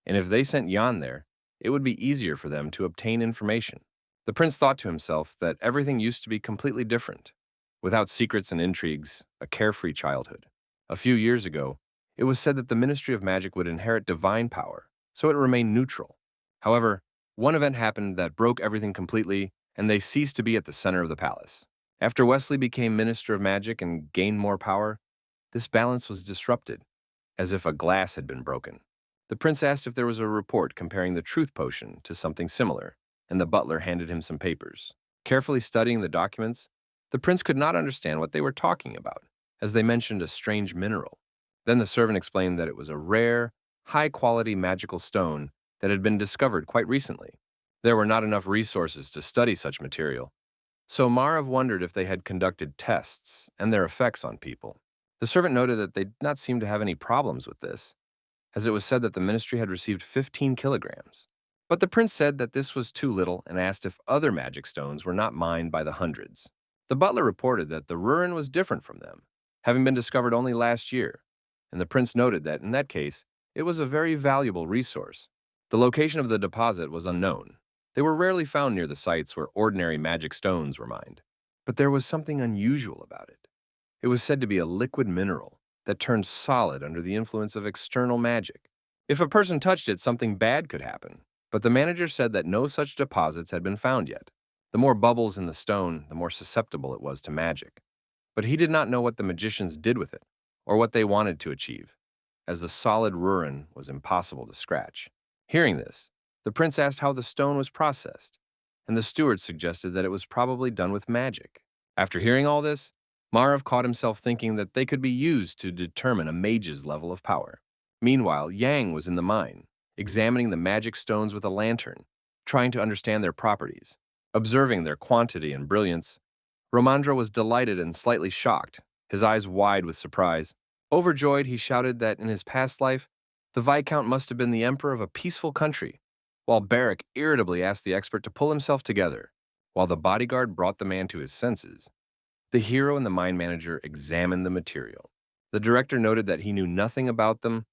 and if they sent Jan there, it would be easier for them to obtain information. The prince thought to himself that everything used to be completely different, without secrets and intrigues, a carefree childhood. A few years ago, it was said that the Ministry of Magic would inherit divine power, so it remained neutral. However, one event happened that broke everything completely, and they ceased to be at the center of the palace. After Wesley became Minister of Magic and gained more power, this balance was disrupted, as if a glass had been broken. The prince asked if there was a report comparing the truth potion to something similar, and the butler handed him some papers. Carefully studying the documents, the prince could not understand what they were talking about, as they mentioned a strange mineral. Then the servant explained that it was a rare, high-quality magical stone that had been discovered quite recently. There were not enough resources to study such material, so Marav wondered if they had conducted tests and their effects on people. The servant noted that they did not seem to have any problems with this, as it was said that the ministry had received 15 kilograms. But the prince said that this was too little and asked if other magic stones were not mined by the hundreds. The butler reported that the Rurin was different from them, having been discovered only last year, and the prince noted that, in that case, it was a very valuable resource. The location of the deposit was unknown. They were rarely found near the sites where ordinary magic stones were mined. But there was something unusual about it. It was said to be a liquid mineral that turned solid under the influence of external magic. If a person touched it, something bad could happen, but the manager said that no such deposits had been found yet. The more bubbles in the stone, the more susceptible it was to magic. But he did not know what the magicians did with it, or what they wanted to achieve, as the solid Rurin was impossible to scratch. Hearing this, the prince asked how the stone was processed, and the steward suggested that it was probably done with magic. After hearing all this, Marav caught himself thinking that they could be used to determine a mage's level of power. Meanwhile, Yang was in the mine, examining the magic stones with a lantern, trying to understand their properties. Observing their quantity and brilliance, Romandro was delighted and slightly shocked, his eyes wide with surprise. Overjoyed, he shouted that in his past life, The Viscount must have been the emperor of a peaceful country, while Barrack irritably asked the expert to pull himself together, while the bodyguard brought the man to his senses. The hero and the mine manager examined the material. The director noted that he knew nothing about them,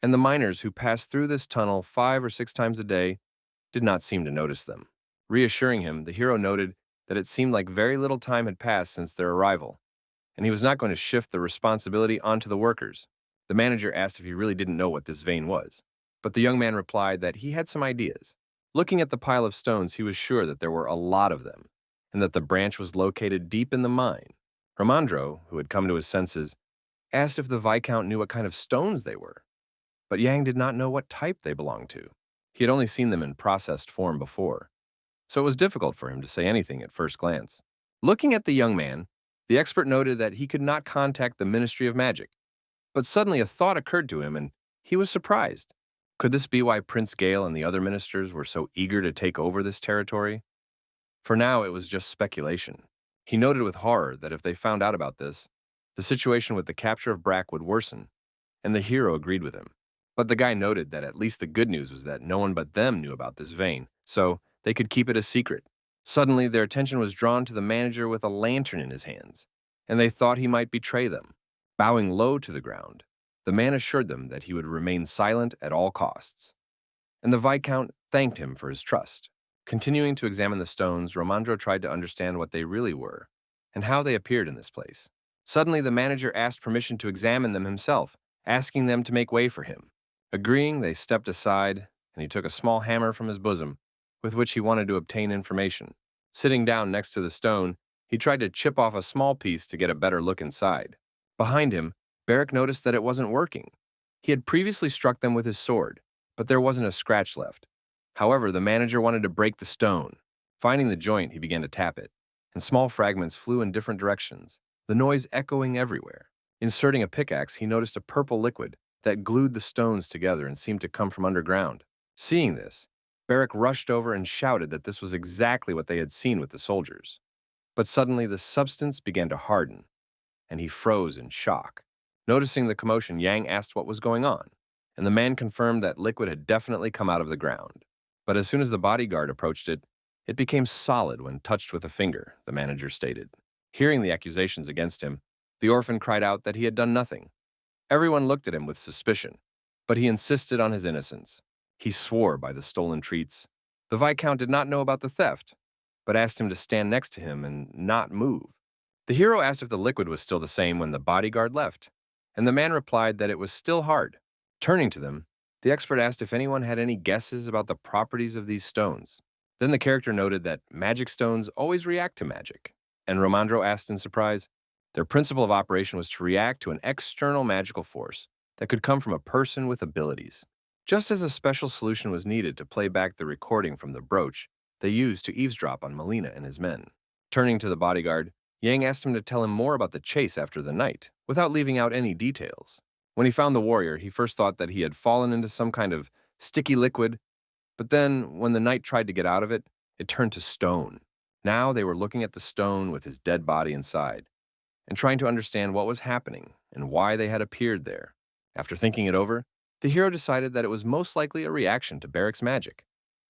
and the miners who passed through this tunnel 5 or 6 times a day did not seem to notice them. Reassuring him, the hero noted that it seemed like very little time had passed since their arrival, and he was not going to shift the responsibility onto the workers. The manager asked if he really didn't know what this vein was, but the young man replied that he had some ideas. Looking at the pile of stones, he was sure that there were a lot of them, and that the branch was located deep in the mine. Ramandro, who had come to his senses, asked if the Viscount knew what kind of stones they were, but Yang did not know what type they belonged to. He had only seen them in processed form before, so it was difficult for him to say anything at first glance. Looking at the young man, the expert noted that he could not contact the Ministry of Magic, but suddenly a thought occurred to him and he was surprised. Could this be why Prince Gale and the other ministers were so eager to take over this territory? For now, it was just speculation. He noted with horror that if they found out about this, the situation with the capture of Brack would worsen, and the hero agreed with him. But the guy noted that at least the good news was that no one but them knew about this vein, so they could keep it a secret. Suddenly, their attention was drawn to the manager with a lantern in his hands, and they thought he might betray them. Bowing low to the ground, the man assured them that he would remain silent at all costs, and the Viscount thanked him for his trust. Continuing to examine the stones, Romandro tried to understand what they really were and how they appeared in this place. Suddenly, the manager asked permission to examine them himself, asking them to make way for him. Agreeing, they stepped aside, and he took a small hammer from his bosom, with which he wanted to obtain information. Sitting down next to the stone, he tried to chip off a small piece to get a better look inside. Behind him, Barrack noticed that it wasn't working. He had previously struck them with his sword, but there wasn't a scratch left. However, the manager wanted to break the stone. Finding the joint, he began to tap it, and small fragments flew in different directions, the noise echoing everywhere. Inserting a pickaxe, he noticed a purple liquid that glued the stones together and seemed to come from underground. Seeing this, Barrack rushed over and shouted that this was exactly what they had seen with the soldiers. But suddenly the substance began to harden, and he froze in shock. Noticing the commotion, Yang asked what was going on, and the man confirmed that liquid had definitely come out of the ground. But as soon as the bodyguard approached it, it became solid when touched with a finger, the manager stated. Hearing the accusations against him, the orphan cried out that he had done nothing. Everyone looked at him with suspicion, but he insisted on his innocence. He swore by the stolen treats. The Viscount did not know about the theft, but asked him to stand next to him and not move. The hero asked if the liquid was still the same when the bodyguard left, and the man replied that it was still hard. Turning to them, the expert asked if anyone had any guesses about the properties of these stones. Then the character noted that magic stones always react to magic, and Romandro asked in surprise. Their principle of operation was to react to an external magical force that could come from a person with abilities. Just as a special solution was needed to play back the recording from the brooch they used to eavesdrop on Molina and his men. Turning to the bodyguard, Yang asked him to tell him more about the chase after the night, without leaving out any details. When he found the warrior, he first thought that he had fallen into some kind of sticky liquid, but then, when the knight tried to get out of it, it turned to stone. Now they were looking at the stone with his dead body inside, and trying to understand what was happening and why they had appeared there. After thinking it over, the hero decided that it was most likely a reaction to Barrack's magic,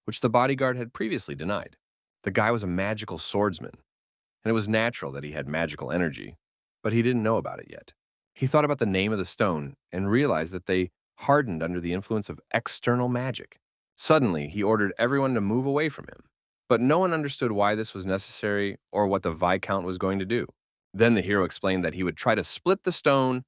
which the bodyguard had previously denied. The guy was a magical swordsman, and it was natural that he had magical energy, but he didn't know about it yet. He thought about the name of the stone and realized that they hardened under the influence of external magic. Suddenly, he ordered everyone to move away from him, but no one understood why this was necessary or what the Viscount was going to do. Then the hero explained that he would try to split the stone,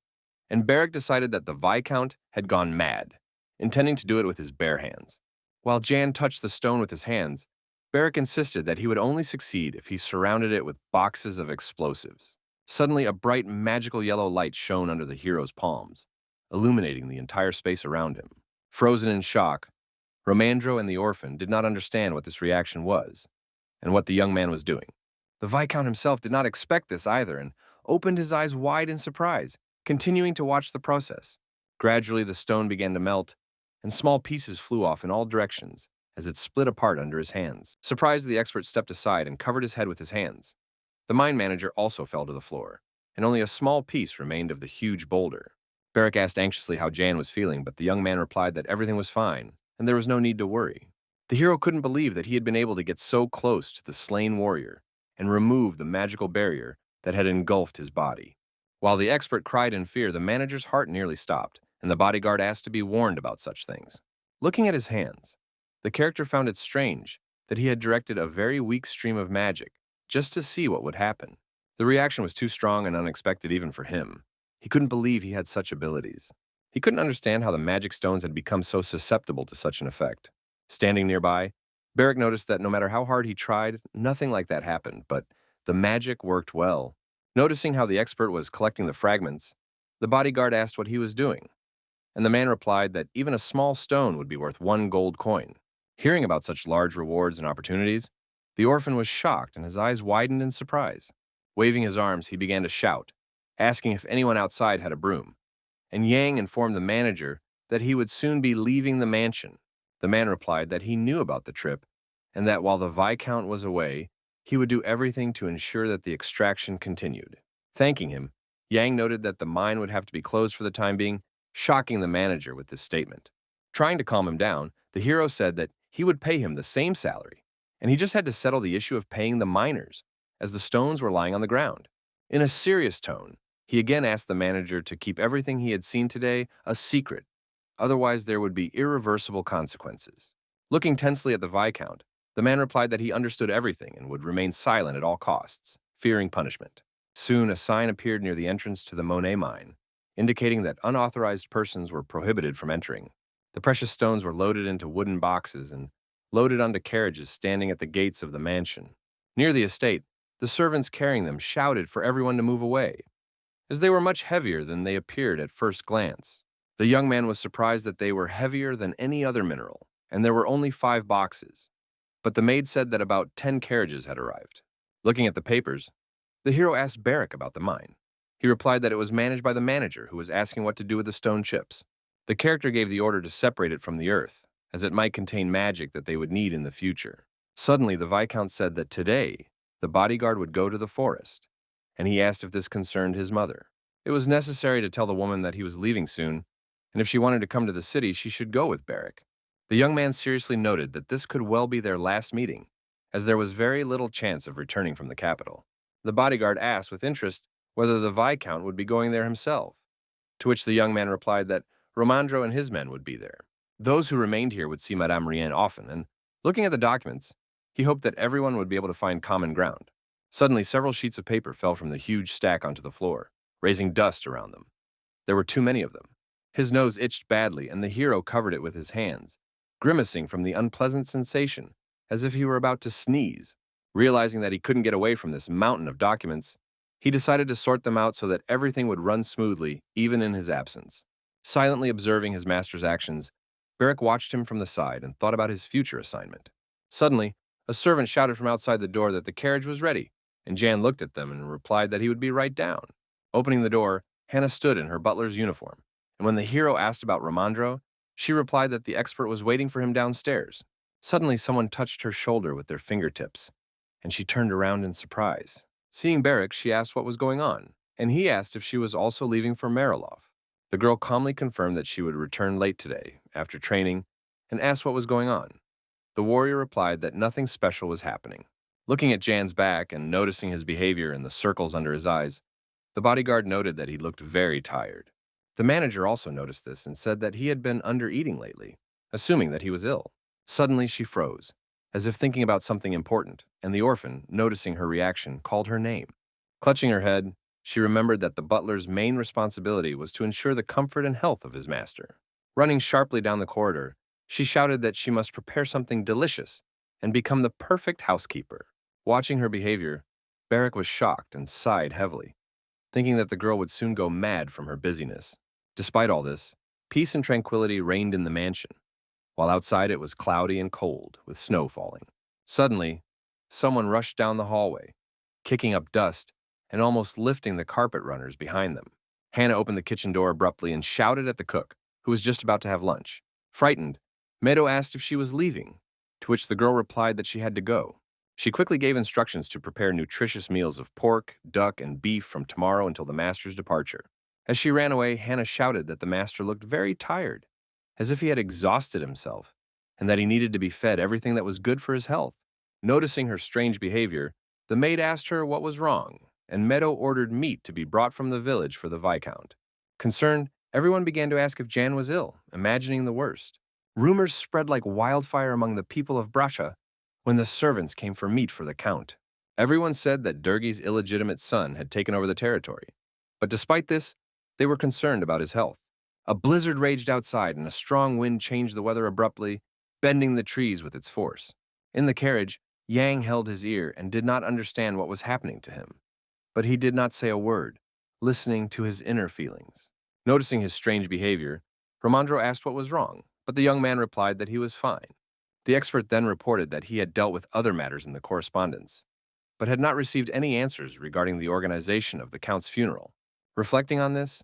and Barrack decided that the Viscount had gone mad, intending to do it with his bare hands. While Jan touched the stone with his hands, Barrack insisted that he would only succeed if he surrounded it with boxes of explosives. Suddenly, a bright magical yellow light shone under the hero's palms, illuminating the entire space around him. Frozen in shock, Romandro and the orphan did not understand what this reaction was and what the young man was doing. The Viscount himself did not expect this either and opened his eyes wide in surprise, continuing to watch the process. Gradually, the stone began to melt, and small pieces flew off in all directions as it split apart under his hands. Surprised, the expert stepped aside and covered his head with his hands. The mine manager also fell to the floor, and only a small piece remained of the huge boulder. Beric asked anxiously how Jan was feeling, but the young man replied that everything was fine, and there was no need to worry. The hero couldn't believe that he had been able to get so close to the slain warrior and remove the magical barrier that had engulfed his body. While the expert cried in fear, the manager's heart nearly stopped, and the bodyguard asked to be warned about such things. Looking at his hands, the character found it strange that he had directed a very weak stream of magic just to see what would happen. The reaction was too strong and unexpected even for him. He couldn't believe he had such abilities. He couldn't understand how the magic stones had become so susceptible to such an effect. Standing nearby, Beric noticed that no matter how hard he tried, nothing like that happened, but the magic worked well. Noticing how the expert was collecting the fragments, the bodyguard asked what he was doing, and the man replied that even a small stone would be worth 1 gold coin. Hearing about such large rewards and opportunities, the orphan was shocked and his eyes widened in surprise. Waving his arms, he began to shout, asking if anyone outside had a broom, and Yang informed the manager that he would soon be leaving the mansion. The man replied that he knew about the trip and that while the Viscount was away, he would do everything to ensure that the extraction continued. Thanking him, Yang noted that the mine would have to be closed for the time being, shocking the manager with this statement. Trying to calm him down, the hero said that he would pay him the same salary, and he just had to settle the issue of paying the miners, as the stones were lying on the ground. In a serious tone, he again asked the manager to keep everything he had seen today a secret, otherwise there would be irreversible consequences. Looking tensely at the Viscount, the man replied that he understood everything and would remain silent at all costs, fearing punishment. Soon, a sign appeared near the entrance to the Monet mine, indicating that unauthorized persons were prohibited from entering. The precious stones were loaded into wooden boxes and loaded onto carriages standing at the gates of the mansion. Near the estate, the servants carrying them shouted for everyone to move away, as they were much heavier than they appeared at first glance. The young man was surprised that they were heavier than any other mineral, and there were only 5 boxes. But the maid said that about 10 carriages had arrived. Looking at the papers, the hero asked Beric about the mine. He replied that it was managed by the manager, who was asking what to do with the stone chips. The character gave the order to separate it from the earth, as it might contain magic that they would need in the future. Suddenly, the Viscount said that today, the bodyguard would go to the forest, and he asked if this concerned his mother. It was necessary to tell the woman that he was leaving soon, and if she wanted to come to the city, she should go with Beric. The young man seriously noted that this could well be their last meeting, as there was very little chance of returning from the capital. The bodyguard asked with interest whether the Viscount would be going there himself, to which the young man replied that Romandro and his men would be there. Those who remained here would see Madame Rien often, and looking at the documents, he hoped that everyone would be able to find common ground. Suddenly, several sheets of paper fell from the huge stack onto the floor, raising dust around them. There were too many of them. His nose itched badly, and the hero covered it with his hands, grimacing from the unpleasant sensation, as if he were about to sneeze. Realizing that he couldn't get away from this mountain of documents, he decided to sort them out so that everything would run smoothly, even in his absence. Silently observing his master's actions, Beric watched him from the side and thought about his future assignment. Suddenly, a servant shouted from outside the door that the carriage was ready, and Jan looked at them and replied that he would be right down. Opening the door, Hannah stood in her butler's uniform, and when the hero asked about Romandro, she replied that the expert was waiting for him downstairs. Suddenly, someone touched her shoulder with their fingertips, and she turned around in surprise. Seeing Beric, she asked what was going on, and he asked if she was also leaving for Mariloff. The girl calmly confirmed that she would return late today, after training, and asked what was going on. The warrior replied that nothing special was happening. Looking at Jan's back and noticing his behavior and the circles under his eyes, the bodyguard noted that he looked very tired. The manager also noticed this and said that he had been under-eating lately, assuming that he was ill. Suddenly, she froze, as if thinking about something important, and the orphan, noticing her reaction, called her name. Clutching her head, she remembered that the butler's main responsibility was to ensure the comfort and health of his master. Running sharply down the corridor, she shouted that she must prepare something delicious and become the perfect housekeeper. Watching her behavior, Beric was shocked and sighed heavily, thinking that the girl would soon go mad from her busyness. Despite all this, peace and tranquility reigned in the mansion, while outside it was cloudy and cold, with snow falling. Suddenly, someone rushed down the hallway, kicking up dust and almost lifting the carpet runners behind them. Hannah opened the kitchen door abruptly and shouted at the cook, who was just about to have lunch. Frightened, Meadow asked if she was leaving, to which the girl replied that she had to go. She quickly gave instructions to prepare nutritious meals of pork, duck, and beef from tomorrow until the master's departure. As she ran away, Hannah shouted that the master looked very tired, as if he had exhausted himself, and that he needed to be fed everything that was good for his health. Noticing her strange behavior, the maid asked her what was wrong, and Meadow ordered meat to be brought from the village for the Viscount. Concerned, everyone began to ask if Jan was ill, imagining the worst. Rumors spread like wildfire among the people of Brasha when the servants came for meat for the Count. Everyone said that Durgi's illegitimate son had taken over the territory, but despite this, they were concerned about his health. A blizzard raged outside, and a strong wind changed the weather abruptly, bending the trees with its force. In the carriage, Yang held his ear and did not understand what was happening to him. But he did not say a word, listening to his inner feelings. Noticing his strange behavior, Ramandro asked what was wrong, but the young man replied that he was fine. The expert then reported that he had dealt with other matters in the correspondence, but had not received any answers regarding the organization of the Count's funeral. Reflecting on this,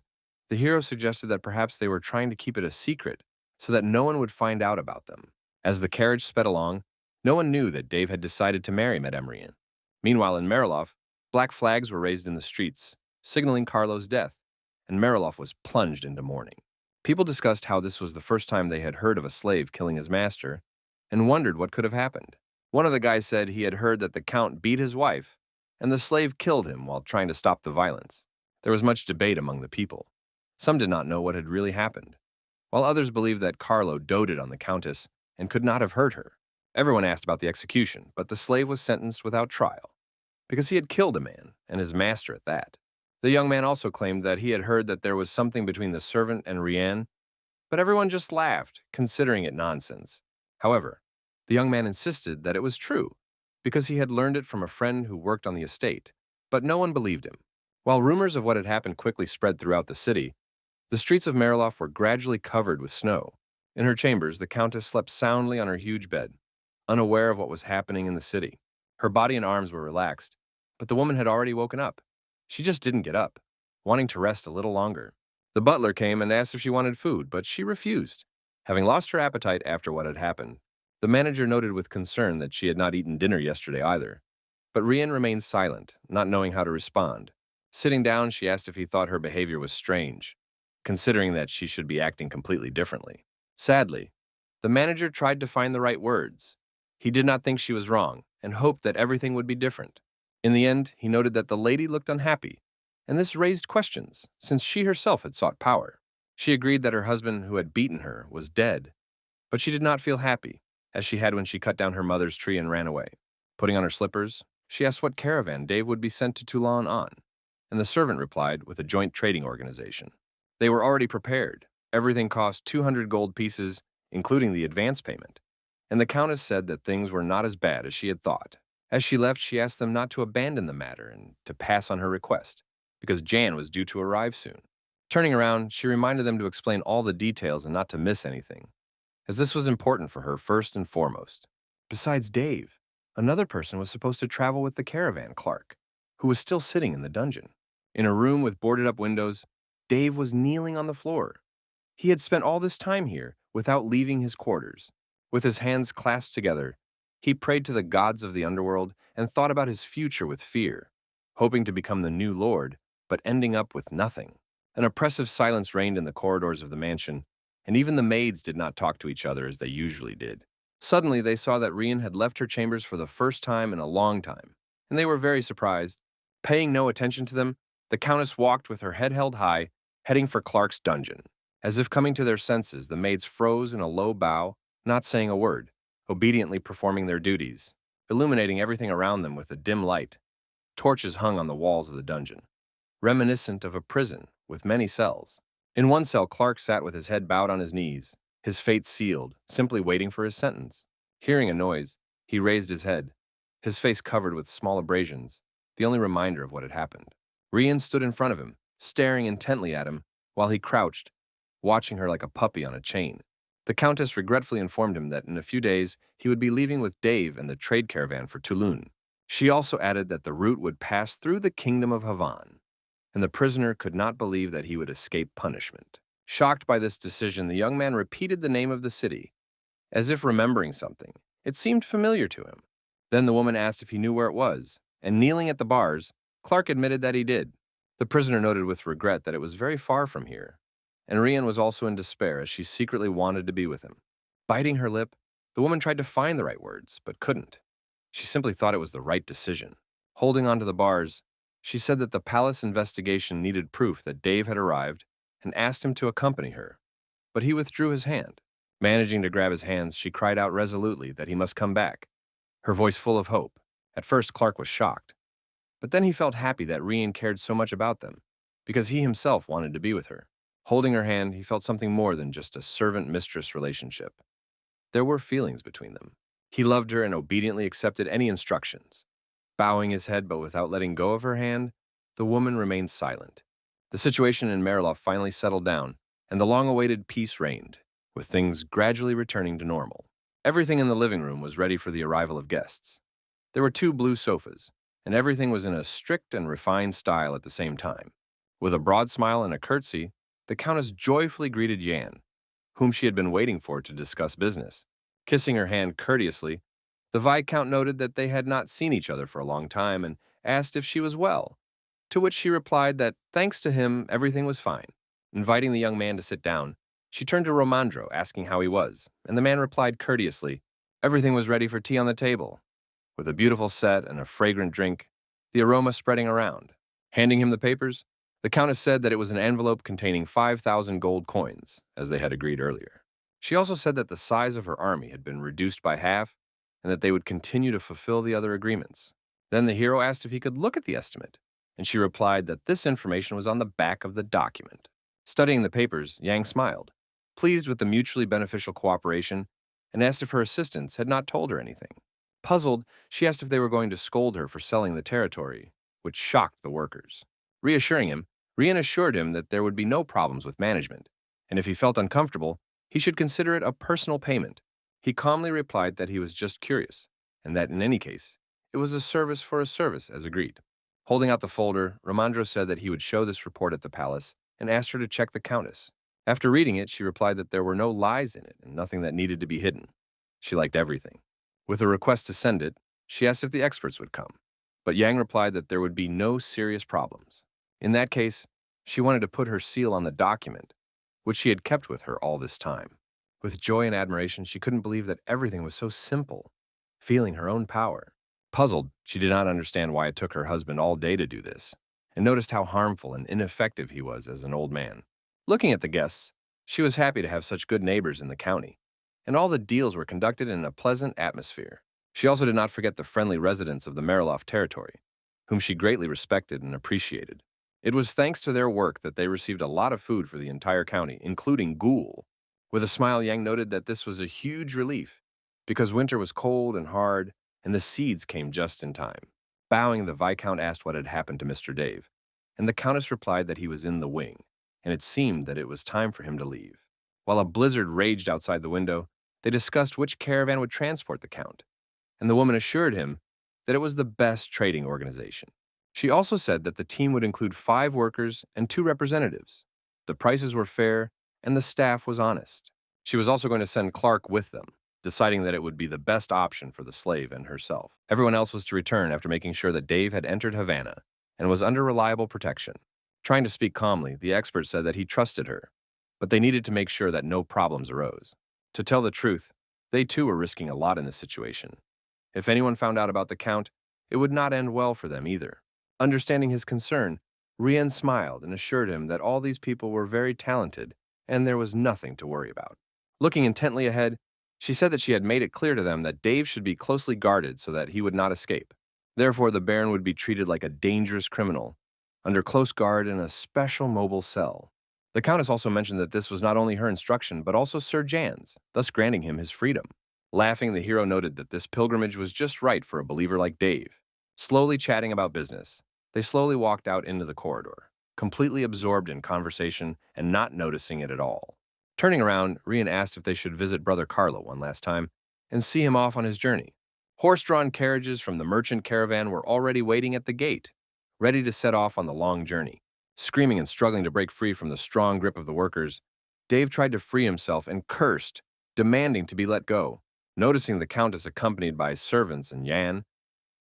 the hero suggested that perhaps they were trying to keep it a secret so that no one would find out about them. As the carriage sped along, no one knew that Dave had decided to marry Madame. Meanwhile, in Mariloff, black flags were raised in the streets, signaling Carlo's death, and Mariloff was plunged into mourning. People discussed how this was the first time they had heard of a slave killing his master, and wondered what could have happened. One of the guys said he had heard that the Count beat his wife, and the slave killed him while trying to stop the violence. There was much debate among the people. Some did not know what had really happened, while others believed that Carlo doted on the Countess and could not have hurt her. Everyone asked about the execution, but the slave was sentenced without trial, because he had killed a man, and his master at that. The young man also claimed that he had heard that there was something between the servant and Rian, but everyone just laughed, considering it nonsense. However, the young man insisted that it was true, because he had learned it from a friend who worked on the estate, but no one believed him. While rumors of what had happened quickly spread throughout the city, the streets of Mariloff were gradually covered with snow. In her chambers, the Countess slept soundly on her huge bed, unaware of what was happening in the city. Her body and arms were relaxed, but the woman had already woken up. She just didn't get up, wanting to rest a little longer. The butler came and asked if she wanted food, but she refused, having lost her appetite after what had happened. The manager noted with concern that she had not eaten dinner yesterday either, but Rian remained silent, not knowing how to respond. Sitting down, she asked if he thought her behavior was strange, considering that she should be acting completely differently. Sadly, the manager tried to find the right words. He did not think she was wrong and hoped that everything would be different. In the end, he noted that the lady looked unhappy, and this raised questions, since she herself had sought power. She agreed that her husband, who had beaten her, was dead, but she did not feel happy, as she had when she cut down her mother's tree and ran away. Putting on her slippers, she asked what caravan Dave would be sent to Toulon on, and the servant replied with a joint trading organization. They were already prepared. Everything cost 200 gold pieces, including the advance payment, and the Countess said that things were not as bad as she had thought. As she left, she asked them not to abandon the matter and to pass on her request, because Jan was due to arrive soon. Turning around, she reminded them to explain all the details and not to miss anything, as this was important for her first and foremost. Besides Dave, another person was supposed to travel with the caravan, Clark, who was still sitting in the dungeon. In a room with boarded-up windows, Dave was kneeling on the floor. He had spent all this time here without leaving his quarters. With his hands clasped together, he prayed to the gods of the underworld and thought about his future with fear, hoping to become the new lord, but ending up with nothing. An oppressive silence reigned in the corridors of the mansion, and even the maids did not talk to each other as they usually did. Suddenly, they saw that Rian had left her chambers for the first time in a long time, and they were very surprised. Paying no attention to them, the Countess walked with her head held high, heading for Clark's dungeon. As if coming to their senses, the maids froze in a low bow, not saying a word, obediently performing their duties, illuminating everything around them with a dim light. Torches hung on the walls of the dungeon, reminiscent of a prison with many cells. In one cell, Clark sat with his head bowed on his knees, his fate sealed, simply waiting for his sentence. Hearing a noise, he raised his head, his face covered with small abrasions, the only reminder of what had happened. Rian stood in front of him, staring intently at him, while he crouched, watching her like a puppy on a chain. The Countess regretfully informed him that in a few days he would be leaving with Dave and the trade caravan for Toulon. She also added that the route would pass through the kingdom of Havan, and the prisoner could not believe that he would escape punishment. Shocked by this decision, the young man repeated the name of the city, as if remembering something. It seemed familiar to him. Then the woman asked if he knew where it was, and kneeling at the bars, Clark admitted that he did. The prisoner noted with regret that it was very far from here, and Rian was also in despair as she secretly wanted to be with him. Biting her lip, the woman tried to find the right words, but couldn't. She simply thought it was the right decision. Holding onto the bars, she said that the palace investigation needed proof that Dave had arrived and asked him to accompany her, but he withdrew his hand. Managing to grab his hands, she cried out resolutely that he must come back, her voice full of hope. At first, Clark was shocked, but then he felt happy that Rian cared so much about them, because he himself wanted to be with her. Holding her hand, he felt something more than just a servant-mistress relationship. There were feelings between them. He loved her and obediently accepted any instructions. Bowing his head but without letting go of her hand, the woman remained silent. The situation in Mariloff finally settled down, and the long-awaited peace reigned, with things gradually returning to normal. Everything in the living room was ready for the arrival of guests. There were 2 blue sofas, and everything was in a strict and refined style at the same time. With a broad smile and a curtsy, the Countess joyfully greeted Yan, whom she had been waiting for to discuss business. Kissing her hand courteously, the Viscount noted that they had not seen each other for a long time and asked if she was well, to which she replied that, thanks to him, everything was fine. Inviting the young man to sit down, she turned to Romandro, asking how he was, and the man replied courteously, everything was ready for tea on the table, with a beautiful set and a fragrant drink, the aroma spreading around. Handing him the papers, the Countess said that it was an envelope containing 5,000 gold coins, as they had agreed earlier. She also said that the size of her army had been reduced by half, and that they would continue to fulfill the other agreements. Then the hero asked if he could look at the estimate, and she replied that this information was on the back of the document. Studying the papers, Yang smiled, pleased with the mutually beneficial cooperation, and asked if her assistants had not told her anything. Puzzled, she asked if they were going to scold her for selling the territory, which shocked the workers. Reassuring him, Rian assured him that there would be no problems with management, and if he felt uncomfortable, he should consider it a personal payment. He calmly replied that he was just curious, and that in any case, it was a service for a service, as agreed. Holding out the folder, Romandro said that he would show this report at the palace and asked her to check the Countess. After reading it, she replied that there were no lies in it and nothing that needed to be hidden. She liked everything. With a request to send it, she asked if the experts would come, but Yang replied that there would be no serious problems. In that case, she wanted to put her seal on the document, which she had kept with her all this time. With joy and admiration, she couldn't believe that everything was so simple, feeling her own power. Puzzled, she did not understand why it took her husband all day to do this, and noticed how harmful and ineffective he was as an old man. Looking at the guests, she was happy to have such good neighbors in the county, and all the deals were conducted in a pleasant atmosphere. She also did not forget the friendly residents of the Mariloff territory, whom she greatly respected and appreciated. It was thanks to their work that they received a lot of food for the entire county, including ghoul. With a smile, Yang noted that this was a huge relief, because winter was cold and hard, and the seeds came just in time. Bowing, the Viscount asked what had happened to Mr. Dave, and the Countess replied that he was in the wing, and it seemed that it was time for him to leave. While a blizzard raged outside the window, they discussed which caravan would transport the Count, and the woman assured him that it was the best trading organization. She also said that the team would include 5 workers and 2 representatives. The prices were fair, and the staff was honest. She was also going to send Clark with them, deciding that it would be the best option for the slave and herself. Everyone else was to return after making sure that Dave had entered Havana and was under reliable protection. Trying to speak calmly, the expert said that he trusted her, but they needed to make sure that no problems arose. To tell the truth, they too were risking a lot in this situation. If anyone found out about the Count, it would not end well for them either. Understanding his concern, Rian smiled and assured him that all these people were very talented and there was nothing to worry about. Looking intently ahead, she said that she had made it clear to them that Dave should be closely guarded so that he would not escape. Therefore, the Baron would be treated like a dangerous criminal, under close guard in a special mobile cell. The Countess also mentioned that this was not only her instruction, but also Sir Jan's, thus granting him his freedom. Laughing, the hero noted that this pilgrimage was just right for a believer like Dave. Slowly chatting about business, they slowly walked out into the corridor, completely absorbed in conversation and not noticing it at all. Turning around, Rian asked if they should visit Brother Carlo one last time and see him off on his journey. Horse-drawn carriages from the merchant caravan were already waiting at the gate, ready to set off on the long journey. Screaming and struggling to break free from the strong grip of the workers, Dave tried to free himself and cursed, demanding to be let go. Noticing the Countess accompanied by servants and Yan,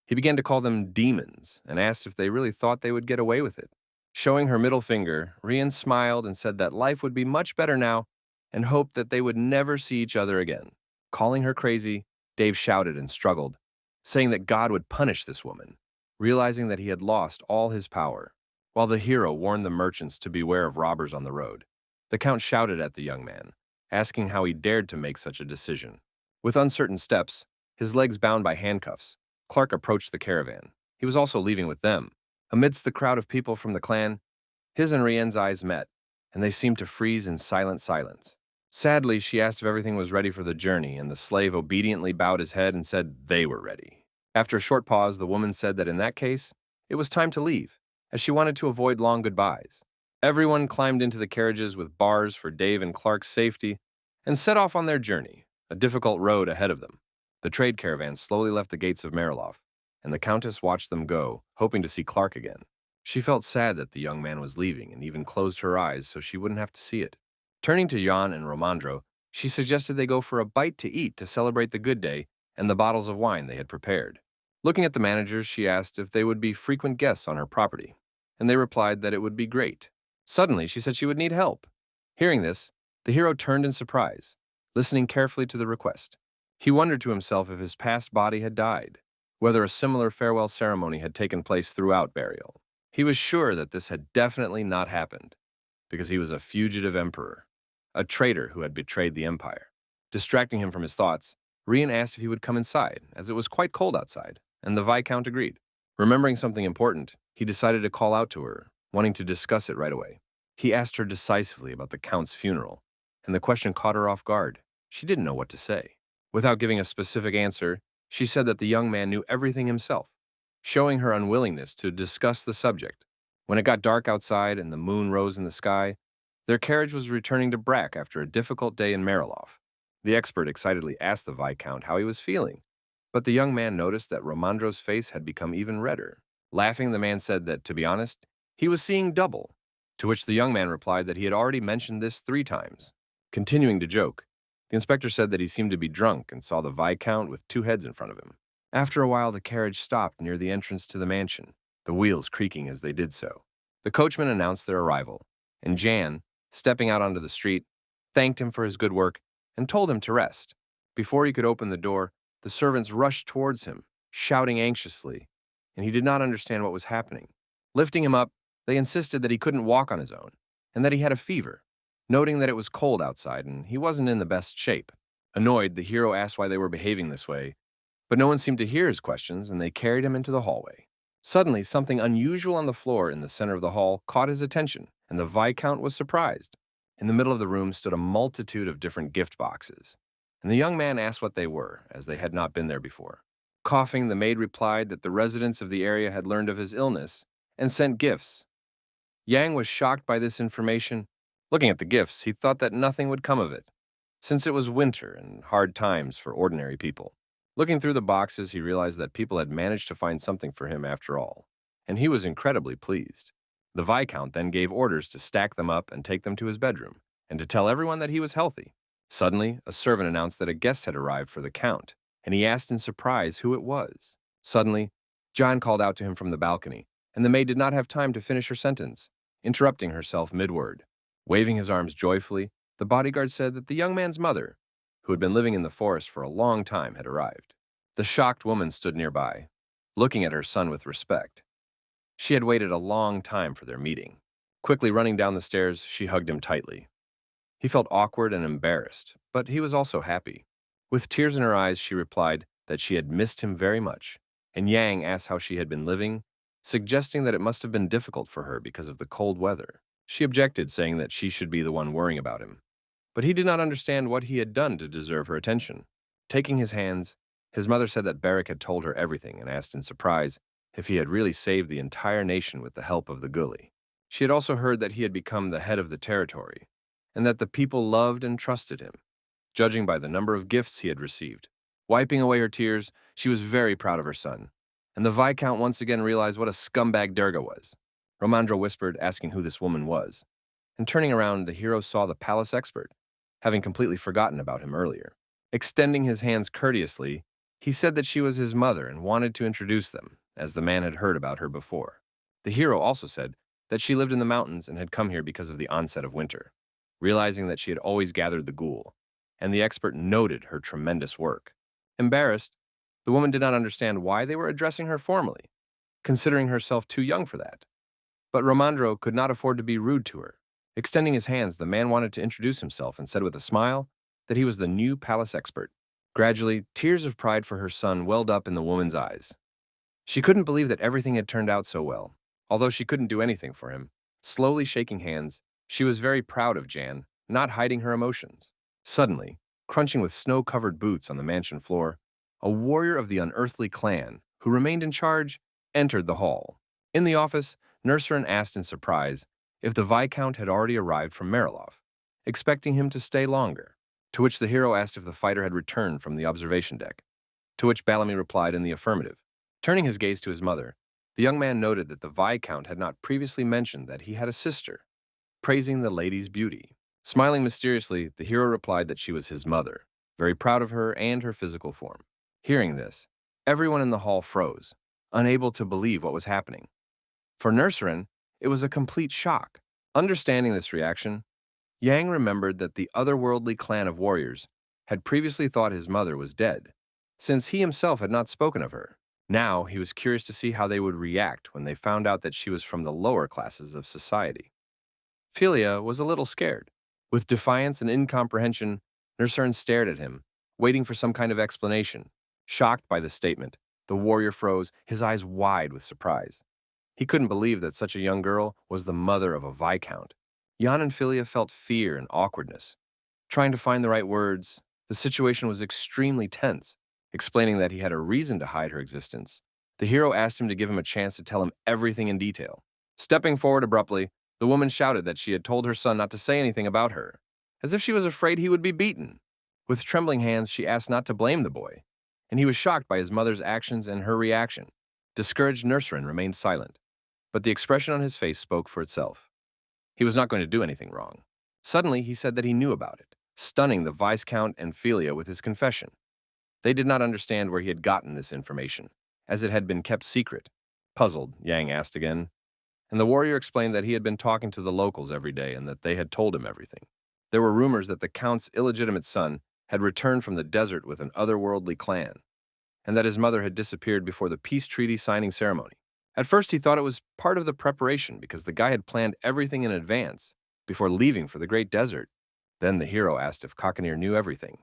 he began to call them demons and asked if they really thought they would get away with it. Showing her middle finger, Rian smiled and said that life would be much better now and hoped that they would never see each other again. Calling her crazy, Dave shouted and struggled, saying that God would punish this woman, realizing that he had lost all his power. While the hero warned the merchants to beware of robbers on the road, the Count shouted at the young man, asking how he dared to make such a decision. With uncertain steps, his legs bound by handcuffs, Clark approached the caravan. He was also leaving with them. Amidst the crowd of people from the clan, his and Rien's eyes met, and they seemed to freeze in silent silence. Sadly, she asked if everything was ready for the journey, and the slave obediently bowed his head and said they were ready. After a short pause, the woman said that in that case, it was time to leave, as she wanted to avoid long goodbyes. Everyone climbed into the carriages with bars for Dave and Clark's safety and set off on their journey, a difficult road ahead of them. The trade caravan slowly left the gates of Mariloff, and the Countess watched them go, hoping to see Clark again. She felt sad that the young man was leaving and even closed her eyes so she wouldn't have to see it. Turning to Jan and Romandro, she suggested they go for a bite to eat to celebrate the good day and the bottles of wine they had prepared. Looking at the managers, she asked if they would be frequent guests on her property, and they replied that it would be great. Suddenly, she said she would need help. Hearing this, the hero turned in surprise, listening carefully to the request. He wondered to himself if his past body had died, whether a similar farewell ceremony had taken place throughout Burial. He was sure that this had definitely not happened, because he was a fugitive emperor, a traitor who had betrayed the empire. Distracting him from his thoughts, Rian asked if he would come inside, as it was quite cold outside, and the Viscount agreed. Remembering something important, he decided to call out to her, wanting to discuss it right away. He asked her decisively about the Count's funeral, and the question caught her off guard. She didn't know what to say. Without giving a specific answer, she said that the young man knew everything himself, showing her unwillingness to discuss the subject. When it got dark outside and the moon rose in the sky, their carriage was returning to Brack after a difficult day in Mariloff. The expert excitedly asked the Viscount how he was feeling, but the young man noticed that Romandro's face had become even redder. Laughing, the man said that, to be honest, he was seeing double, to which the young man replied that he had already mentioned this 3 times. Continuing to joke, the inspector said that he seemed to be drunk and saw the Viscount with 2 heads in front of him. After a while, the carriage stopped near the entrance to the mansion, the wheels creaking as they did so. The coachman announced their arrival, and Jan, stepping out onto the street, thanked him for his good work and told him to rest. Before he could open the door, the servants rushed towards him, shouting anxiously, and he did not understand what was happening. Lifting him up, they insisted that he couldn't walk on his own, and that he had a fever, noting that it was cold outside and he wasn't in the best shape. Annoyed, the hero asked why they were behaving this way, but no one seemed to hear his questions, and they carried him into the hallway. Suddenly, something unusual on the floor in the center of the hall caught his attention, and the Viscount was surprised. In the middle of the room stood a multitude of different gift boxes, and the young man asked what they were, as they had not been there before. Coughing, the maid replied that the residents of the area had learned of his illness and sent gifts. Yang was shocked by this information. Looking at the gifts, he thought that nothing would come of it, since it was winter and hard times for ordinary people. Looking through the boxes, he realized that people had managed to find something for him after all, and he was incredibly pleased. The Viscount then gave orders to stack them up and take them to his bedroom, and to tell everyone that he was healthy. Suddenly, a servant announced that a guest had arrived for the Count, and he asked in surprise who it was. Suddenly, John called out to him from the balcony, and the maid did not have time to finish her sentence, interrupting herself mid-word. Waving his arms joyfully, the bodyguard said that the young man's mother, who had been living in the forest for a long time, had arrived. The shocked woman stood nearby, looking at her son with respect. She had waited a long time for their meeting. Quickly running down the stairs, she hugged him tightly. He felt awkward and embarrassed, but he was also happy. With tears in her eyes, she replied that she had missed him very much, and Yang asked how she had been living, suggesting that it must have been difficult for her because of the cold weather. She objected, saying that she should be the one worrying about him. But he did not understand what he had done to deserve her attention. Taking his hands, his mother said that Barrack had told her everything and asked in surprise if he had really saved the entire nation with the help of the Gully. She had also heard that he had become the head of the territory, and that the people loved and trusted him, judging by the number of gifts he had received. Wiping away her tears, she was very proud of her son, and the Viscount once again realized what a scumbag Durga was. Romandro whispered, asking who this woman was, and turning around, the hero saw the palace expert, having completely forgotten about him earlier. Extending his hands courteously, he said that she was his mother and wanted to introduce them, as the man had heard about her before. The hero also said that she lived in the mountains and had come here because of the onset of winter, realizing that she had always gathered the ghoul, and the expert noted her tremendous work. Embarrassed, the woman did not understand why they were addressing her formally, considering herself too young for that. But Romandro could not afford to be rude to her. Extending his hands, the man wanted to introduce himself and said with a smile that he was the new palace expert. Gradually, tears of pride for her son welled up in the woman's eyes. She couldn't believe that everything had turned out so well, although she couldn't do anything for him. Slowly shaking hands, she was very proud of Jan, not hiding her emotions. Suddenly, crunching with snow-covered boots on the mansion floor, a warrior of the unearthly clan, who remained in charge, entered the hall. In the office, Nurserin asked in surprise if the Viscount had already arrived from Marilov, expecting him to stay longer, to which the hero asked if the fighter had returned from the observation deck, to which Bellamy replied in the affirmative. Turning his gaze to his mother, the young man noted that the Viscount had not previously mentioned that he had a sister, praising the lady's beauty. Smiling mysteriously, the hero replied that she was his mother, very proud of her and her physical form. Hearing this, everyone in the hall froze, unable to believe what was happening. For Nurserin, it was a complete shock. Understanding this reaction, Yang remembered that the otherworldly clan of warriors had previously thought his mother was dead, since he himself had not spoken of her. Now he was curious to see how they would react when they found out that she was from the lower classes of society. Philia was a little scared. With defiance and incomprehension, Nurserin stared at him, waiting for some kind of explanation. Shocked by the statement, the warrior froze, his eyes wide with surprise. He couldn't believe that such a young girl was the mother of a viscount. Jan and Philia felt fear and awkwardness. Trying to find the right words, the situation was extremely tense. Explaining that he had a reason to hide her existence, the hero asked him to give him a chance to tell him everything in detail. Stepping forward abruptly, the woman shouted that she had told her son not to say anything about her, as if she was afraid he would be beaten. With trembling hands, she asked not to blame the boy, and he was shocked by his mother's actions and her reaction. Discouraged, Nurserin remained silent, but the expression on his face spoke for itself. He was not going to do anything wrong. Suddenly, he said that he knew about it, stunning the Viscount and Philia with his confession. They did not understand where he had gotten this information, as it had been kept secret. Puzzled, Yang asked again, and the warrior explained that he had been talking to the locals every day and that they had told him everything. There were rumors that the Count's illegitimate son had returned from the desert with an otherworldly clan, and that his mother had disappeared before the peace treaty signing ceremony. At first, he thought it was part of the preparation because the guy had planned everything in advance before leaving for the great desert. Then the hero asked if Kakanir knew everything,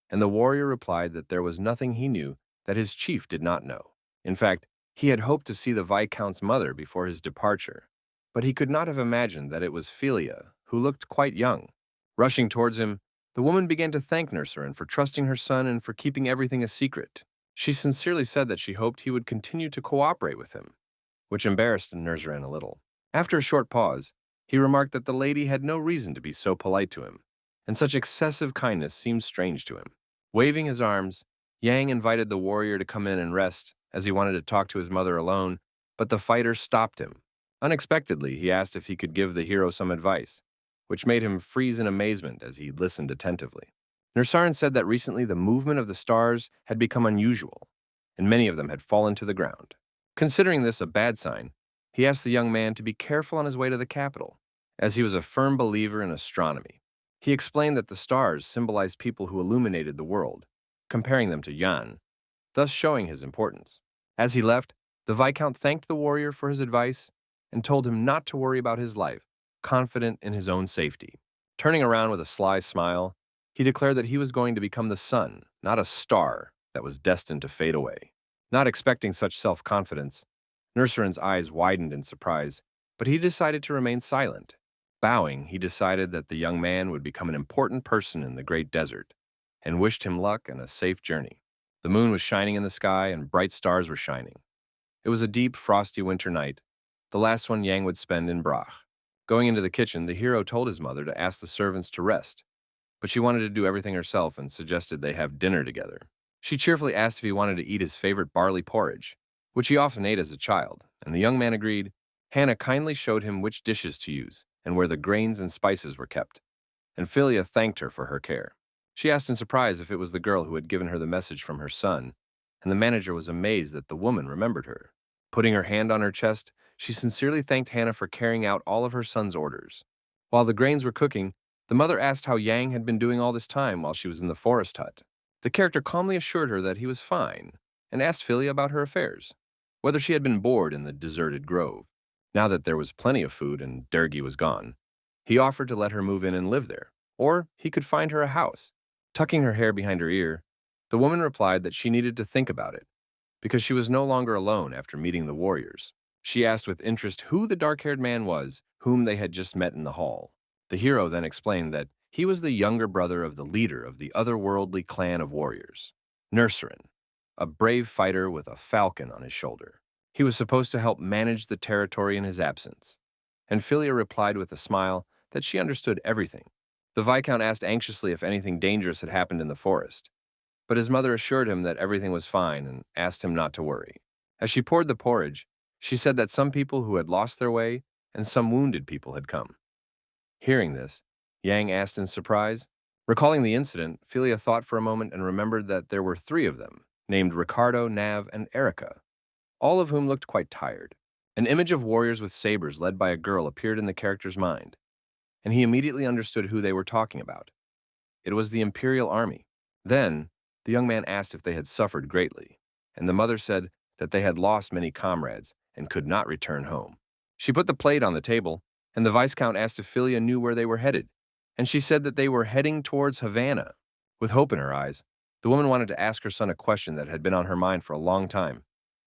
and the warrior replied that there was nothing he knew that his chief did not know. In fact, he had hoped to see the Viscount's mother before his departure, but he could not have imagined that it was Philia, who looked quite young. Rushing towards him, the woman began to thank Nurserin for trusting her son and for keeping everything a secret. She sincerely said that she hoped he would continue to cooperate with him, which embarrassed Nurserin a little. After a short pause, he remarked that the lady had no reason to be so polite to him, and such excessive kindness seemed strange to him. Waving his arms, Yang invited the warrior to come in and rest, as he wanted to talk to his mother alone, but the fighter stopped him. Unexpectedly, he asked if he could give the hero some advice, which made him freeze in amazement as he listened attentively. Nurserin said that recently the movement of the stars had become unusual, and many of them had fallen to the ground. Considering this a bad sign, he asked the young man to be careful on his way to the capital, as he was a firm believer in astronomy. He explained that the stars symbolized people who illuminated the world, comparing them to Jan, thus showing his importance. As he left, the Viscount thanked the warrior for his advice and told him not to worry about his life, confident in his own safety. Turning around with a sly smile, he declared that he was going to become the sun, not a star that was destined to fade away. Not expecting such self-confidence, Nurserin's eyes widened in surprise, but he decided to remain silent. Bowing, he decided that the young man would become an important person in the great desert, and wished him luck and a safe journey. The moon was shining in the sky, and bright stars were shining. It was a deep, frosty winter night, the last one Yang would spend in Brach. Going into the kitchen, the hero told his mother to ask the servants to rest, but she wanted to do everything herself and suggested they have dinner together. She cheerfully asked if he wanted to eat his favorite barley porridge, which he often ate as a child, and the young man agreed. Hannah kindly showed him which dishes to use and where the grains and spices were kept, and Philia thanked her for her care. She asked in surprise if it was the girl who had given her the message from her son, and the manager was amazed that the woman remembered her. Putting her hand on her chest, She sincerely thanked Hannah for carrying out all of her son's orders. While the grains were cooking, the mother asked how Yang had been doing all this time while she was in the forest hut. The character calmly assured her that he was fine and asked Philia about her affairs, whether she had been bored in the deserted grove. Now that there was plenty of food and Dergi was gone, he offered to let her move in and live there, or he could find her a house. Tucking her hair behind her ear, the woman replied that she needed to think about it, because she was no longer alone after meeting the warriors. She asked with interest who the dark-haired man was whom they had just met in the hall. The hero then explained that he was the younger brother of the leader of the otherworldly clan of warriors, Nurserin, a brave fighter with a falcon on his shoulder. He was supposed to help manage the territory in his absence, and Philia replied with a smile that she understood everything. The Viscount asked anxiously if anything dangerous had happened in the forest, but his mother assured him that everything was fine and asked him not to worry. As she poured the porridge, she said that some people who had lost their way and some wounded people had come. Hearing this, Yang asked in surprise. Recalling the incident, Philia thought for a moment and remembered that there were 3 of them, named Ricardo, Nav, and Erica, all of whom looked quite tired. An image of warriors with sabers led by a girl appeared in the character's mind, and he immediately understood who they were talking about. It was the Imperial army. Then, the young man asked if they had suffered greatly, and the mother said that they had lost many comrades and could not return home. She put the plate on the table, and the Viscount asked if Philia knew where they were headed, and she said that they were heading towards Havana. With hope in her eyes, the woman wanted to ask her son a question that had been on her mind for a long time,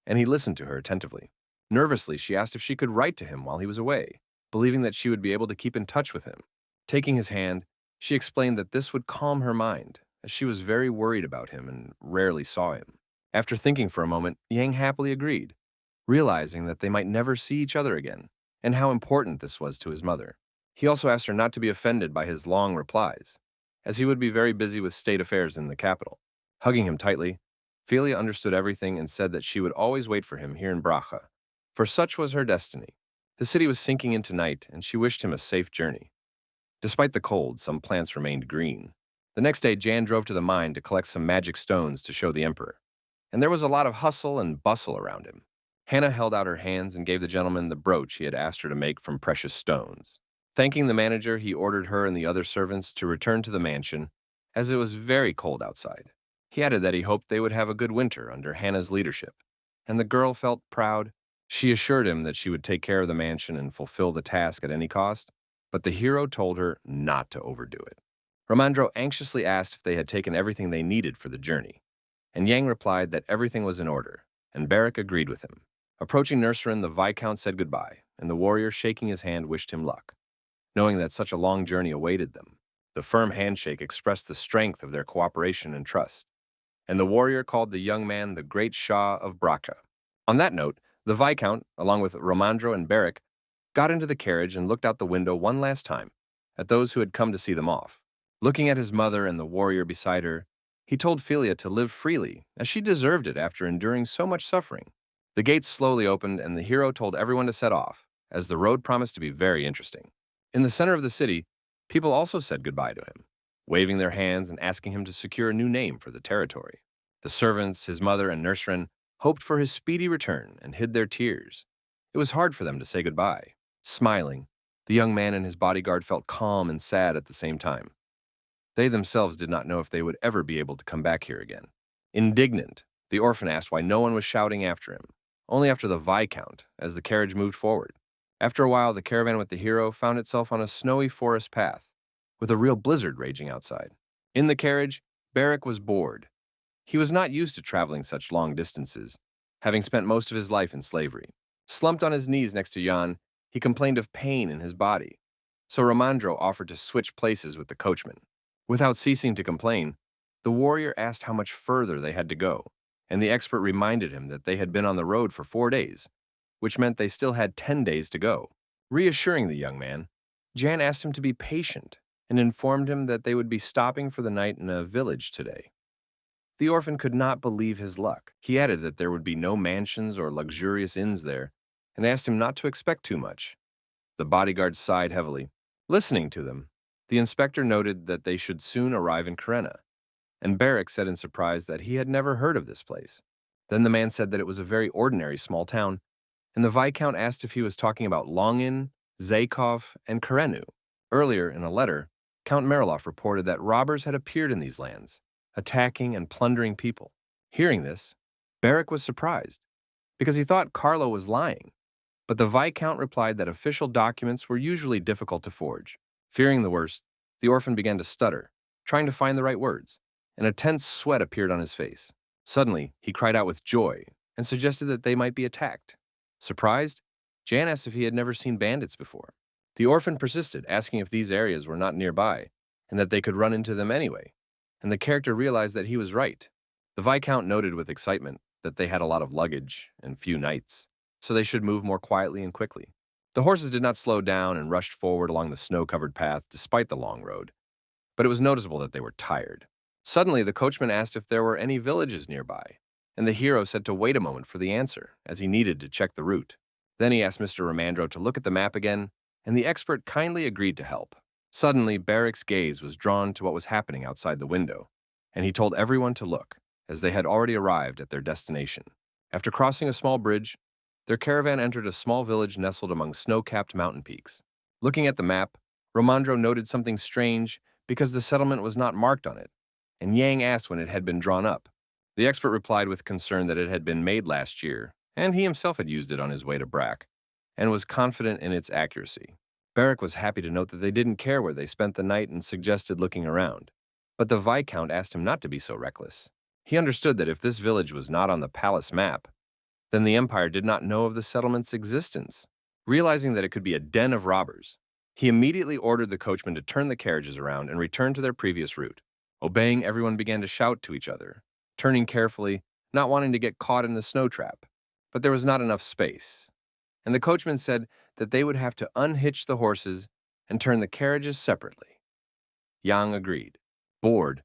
and he listened to her attentively. Nervously, she asked if she could write to him while he was away, believing that she would be able to keep in touch with him. Taking his hand, she explained that this would calm her mind, as she was very worried about him and rarely saw him. After thinking for a moment, Yang happily agreed, realizing that they might never see each other again, and how important this was to his mother. He also asked her not to be offended by his long replies, as he would be very busy with state affairs in the capital. Hugging him tightly, Philia understood everything and said that she would always wait for him here in Bracha, for such was her destiny. The city was sinking into night, and she wished him a safe journey. Despite the cold, some plants remained green. The next day, Jan drove to the mine to collect some magic stones to show the emperor, and there was a lot of hustle and bustle around him. Hannah held out her hands and gave the gentleman the brooch he had asked her to make from precious stones. Thanking the manager, he ordered her and the other servants to return to the mansion, as it was very cold outside. He added that he hoped they would have a good winter under Hannah's leadership, and the girl felt proud. She assured him that she would take care of the mansion and fulfill the task at any cost, but the hero told her not to overdo it. Romandro anxiously asked if they had taken everything they needed for the journey, and Yang replied that everything was in order, and Barrack agreed with him. Approaching Nurserin, the Viscount said goodbye, and the warrior, shaking his hand, wished him luck. Knowing that such a long journey awaited them, the firm handshake expressed the strength of their cooperation and trust, and the warrior called the young man the Great Shah of Bracha. On that note, the Viscount, along with Romandro and Barrack, got into the carriage and looked out the window one last time at those who had come to see them off. Looking at his mother and the warrior beside her, he told Philia to live freely, as she deserved it after enduring so much suffering. The gates slowly opened, and the hero told everyone to set off, as the road promised to be very interesting. In the center of the city, people also said goodbye to him, waving their hands and asking him to secure a new name for the territory. The servants, his mother, and Nurserin hoped for his speedy return and hid their tears. It was hard for them to say goodbye. Smiling, the young man and his bodyguard felt calm and sad at the same time. They themselves did not know if they would ever be able to come back here again. Indignant, the orphan asked why no one was shouting after him, only after the Viscount, as the carriage moved forward. After a while, the caravan with the hero found itself on a snowy forest path, with a real blizzard raging outside. In the carriage, Barrack was bored. He was not used to traveling such long distances, having spent most of his life in slavery. Slumped on his knees next to Jan, he complained of pain in his body, so Romandro offered to switch places with the coachman. Without ceasing to complain, the warrior asked how much further they had to go, and the expert reminded him that they had been on the road for 4 days, which meant they still had 10 days to go. Reassuring the young man, Jan asked him to be patient and informed him that they would be stopping for the night in a village today. The orphan could not believe his luck. He added that there would be no mansions or luxurious inns there, and asked him not to expect too much. The bodyguard sighed heavily. Listening to them, the inspector noted that they should soon arrive in Karenna, and Barrack said in surprise that he had never heard of this place. Then the man said that it was a very ordinary small town, and the Viscount asked if he was talking about Longin, Zakov, and Karenu. Earlier, in a letter, Count Mariloff reported that robbers had appeared in these lands, attacking and plundering people. Hearing this, Beric was surprised, because he thought Carlo was lying. But the Viscount replied that official documents were usually difficult to forge. Fearing the worst, the orphan began to stutter, trying to find the right words, and a tense sweat appeared on his face. Suddenly, he cried out with joy and suggested that they might be attacked. Surprised, Jan asked if he had never seen bandits before. The orphan persisted, asking if these areas were not nearby, and that they could run into them anyway, and the character realized that he was right. The Viscount noted with excitement that they had a lot of luggage and few knights, so they should move more quietly and quickly. The horses did not slow down and rushed forward along the snow-covered path despite the long road, but it was noticeable that they were tired. Suddenly, the coachman asked if there were any villages nearby, and the hero said to wait a moment for the answer, as he needed to check the route. Then he asked Mr. Romandro to look at the map again, and the expert kindly agreed to help. Suddenly, Beric's gaze was drawn to what was happening outside the window, and he told everyone to look, as they had already arrived at their destination. After crossing a small bridge, their caravan entered a small village nestled among snow-capped mountain peaks. Looking at the map, Romandro noted something strange because the settlement was not marked on it, and Yang asked when it had been drawn up. The expert replied with concern that it had been made last year, and he himself had used it on his way to Brack, and was confident in its accuracy. Beric was happy to note that they didn't care where they spent the night and suggested looking around. But the Viscount asked him not to be so reckless. He understood that if this village was not on the palace map, then the Empire did not know of the settlement's existence. Realizing that it could be a den of robbers, he immediately ordered the coachman to turn the carriages around and return to their previous route. Obeying, everyone began to shout to each other, turning carefully, not wanting to get caught in the snow trap. But there was not enough space, and the coachman said that they would have to unhitch the horses and turn the carriages separately. Yang agreed. Bored,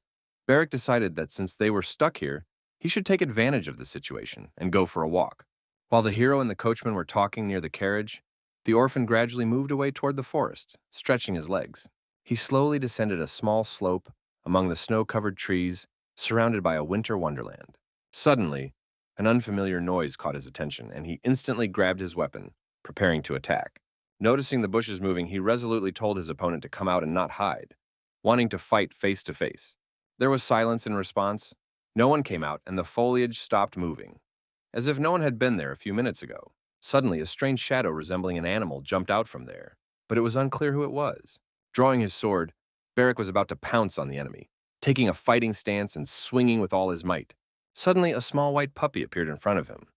Beric decided that since they were stuck here, he should take advantage of the situation and go for a walk. While the hero and the coachman were talking near the carriage, the orphan gradually moved away toward the forest, stretching his legs. He slowly descended a small slope among the snow-covered trees, surrounded by a winter wonderland. Suddenly, an unfamiliar noise caught his attention, and he instantly grabbed his weapon, preparing to attack. Noticing the bushes moving, he resolutely told his opponent to come out and not hide, wanting to fight face to face. There was silence in response. No one came out, and the foliage stopped moving, as if no one had been there a few minutes ago. Suddenly, a strange shadow resembling an animal jumped out from there, but it was unclear who it was. Drawing his sword, Beric was about to pounce on the enemy, taking a fighting stance and swinging with all his might. Suddenly, a small white puppy appeared in front of him,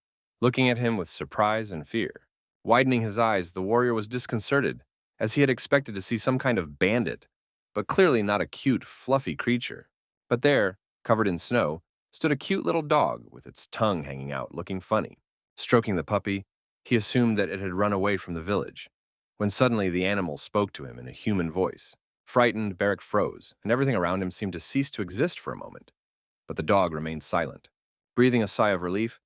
looking at him with surprise and fear. Widening his eyes, the warrior was disconcerted, as he had expected to see some kind of bandit, but clearly not a cute, fluffy creature. But there, covered in snow, stood a cute little dog with its tongue hanging out, looking funny. Stroking the puppy, he assumed that it had run away from the village, when suddenly the animal spoke to him in a human voice. Frightened, Beric froze, and everything around him seemed to cease to exist for a moment. But the dog remained silent. Breathing a sigh of relief,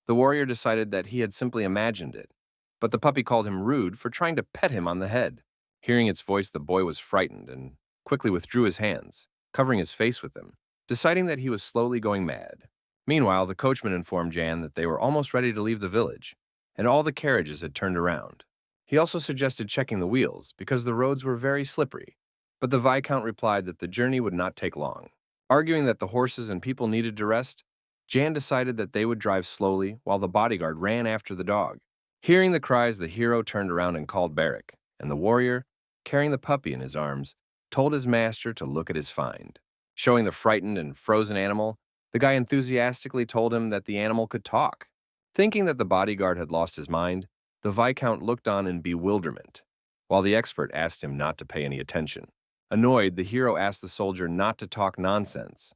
the warrior decided that he had simply imagined it, but the puppy called him rude for trying to pet him on the head. Hearing its voice, the boy was frightened and quickly withdrew his hands, covering his face with them, deciding that he was slowly going mad. Meanwhile, the coachman informed Jan that they were almost ready to leave the village, and all the carriages had turned around. He also suggested checking the wheels, because the roads were very slippery, but the Viscount replied that the journey would not take long. Arguing that the horses and people needed to rest, Jan decided that they would drive slowly while the bodyguard ran after the dog. Hearing the cries, the hero turned around and called Beric, and the warrior, carrying the puppy in his arms, told his master to look at his find. Showing the frightened and frozen animal, the guy enthusiastically told him that the animal could talk. Thinking that the bodyguard had lost his mind, the Viscount looked on in bewilderment, while the expert asked him not to pay any attention. Annoyed, the hero asked the soldier not to talk nonsense,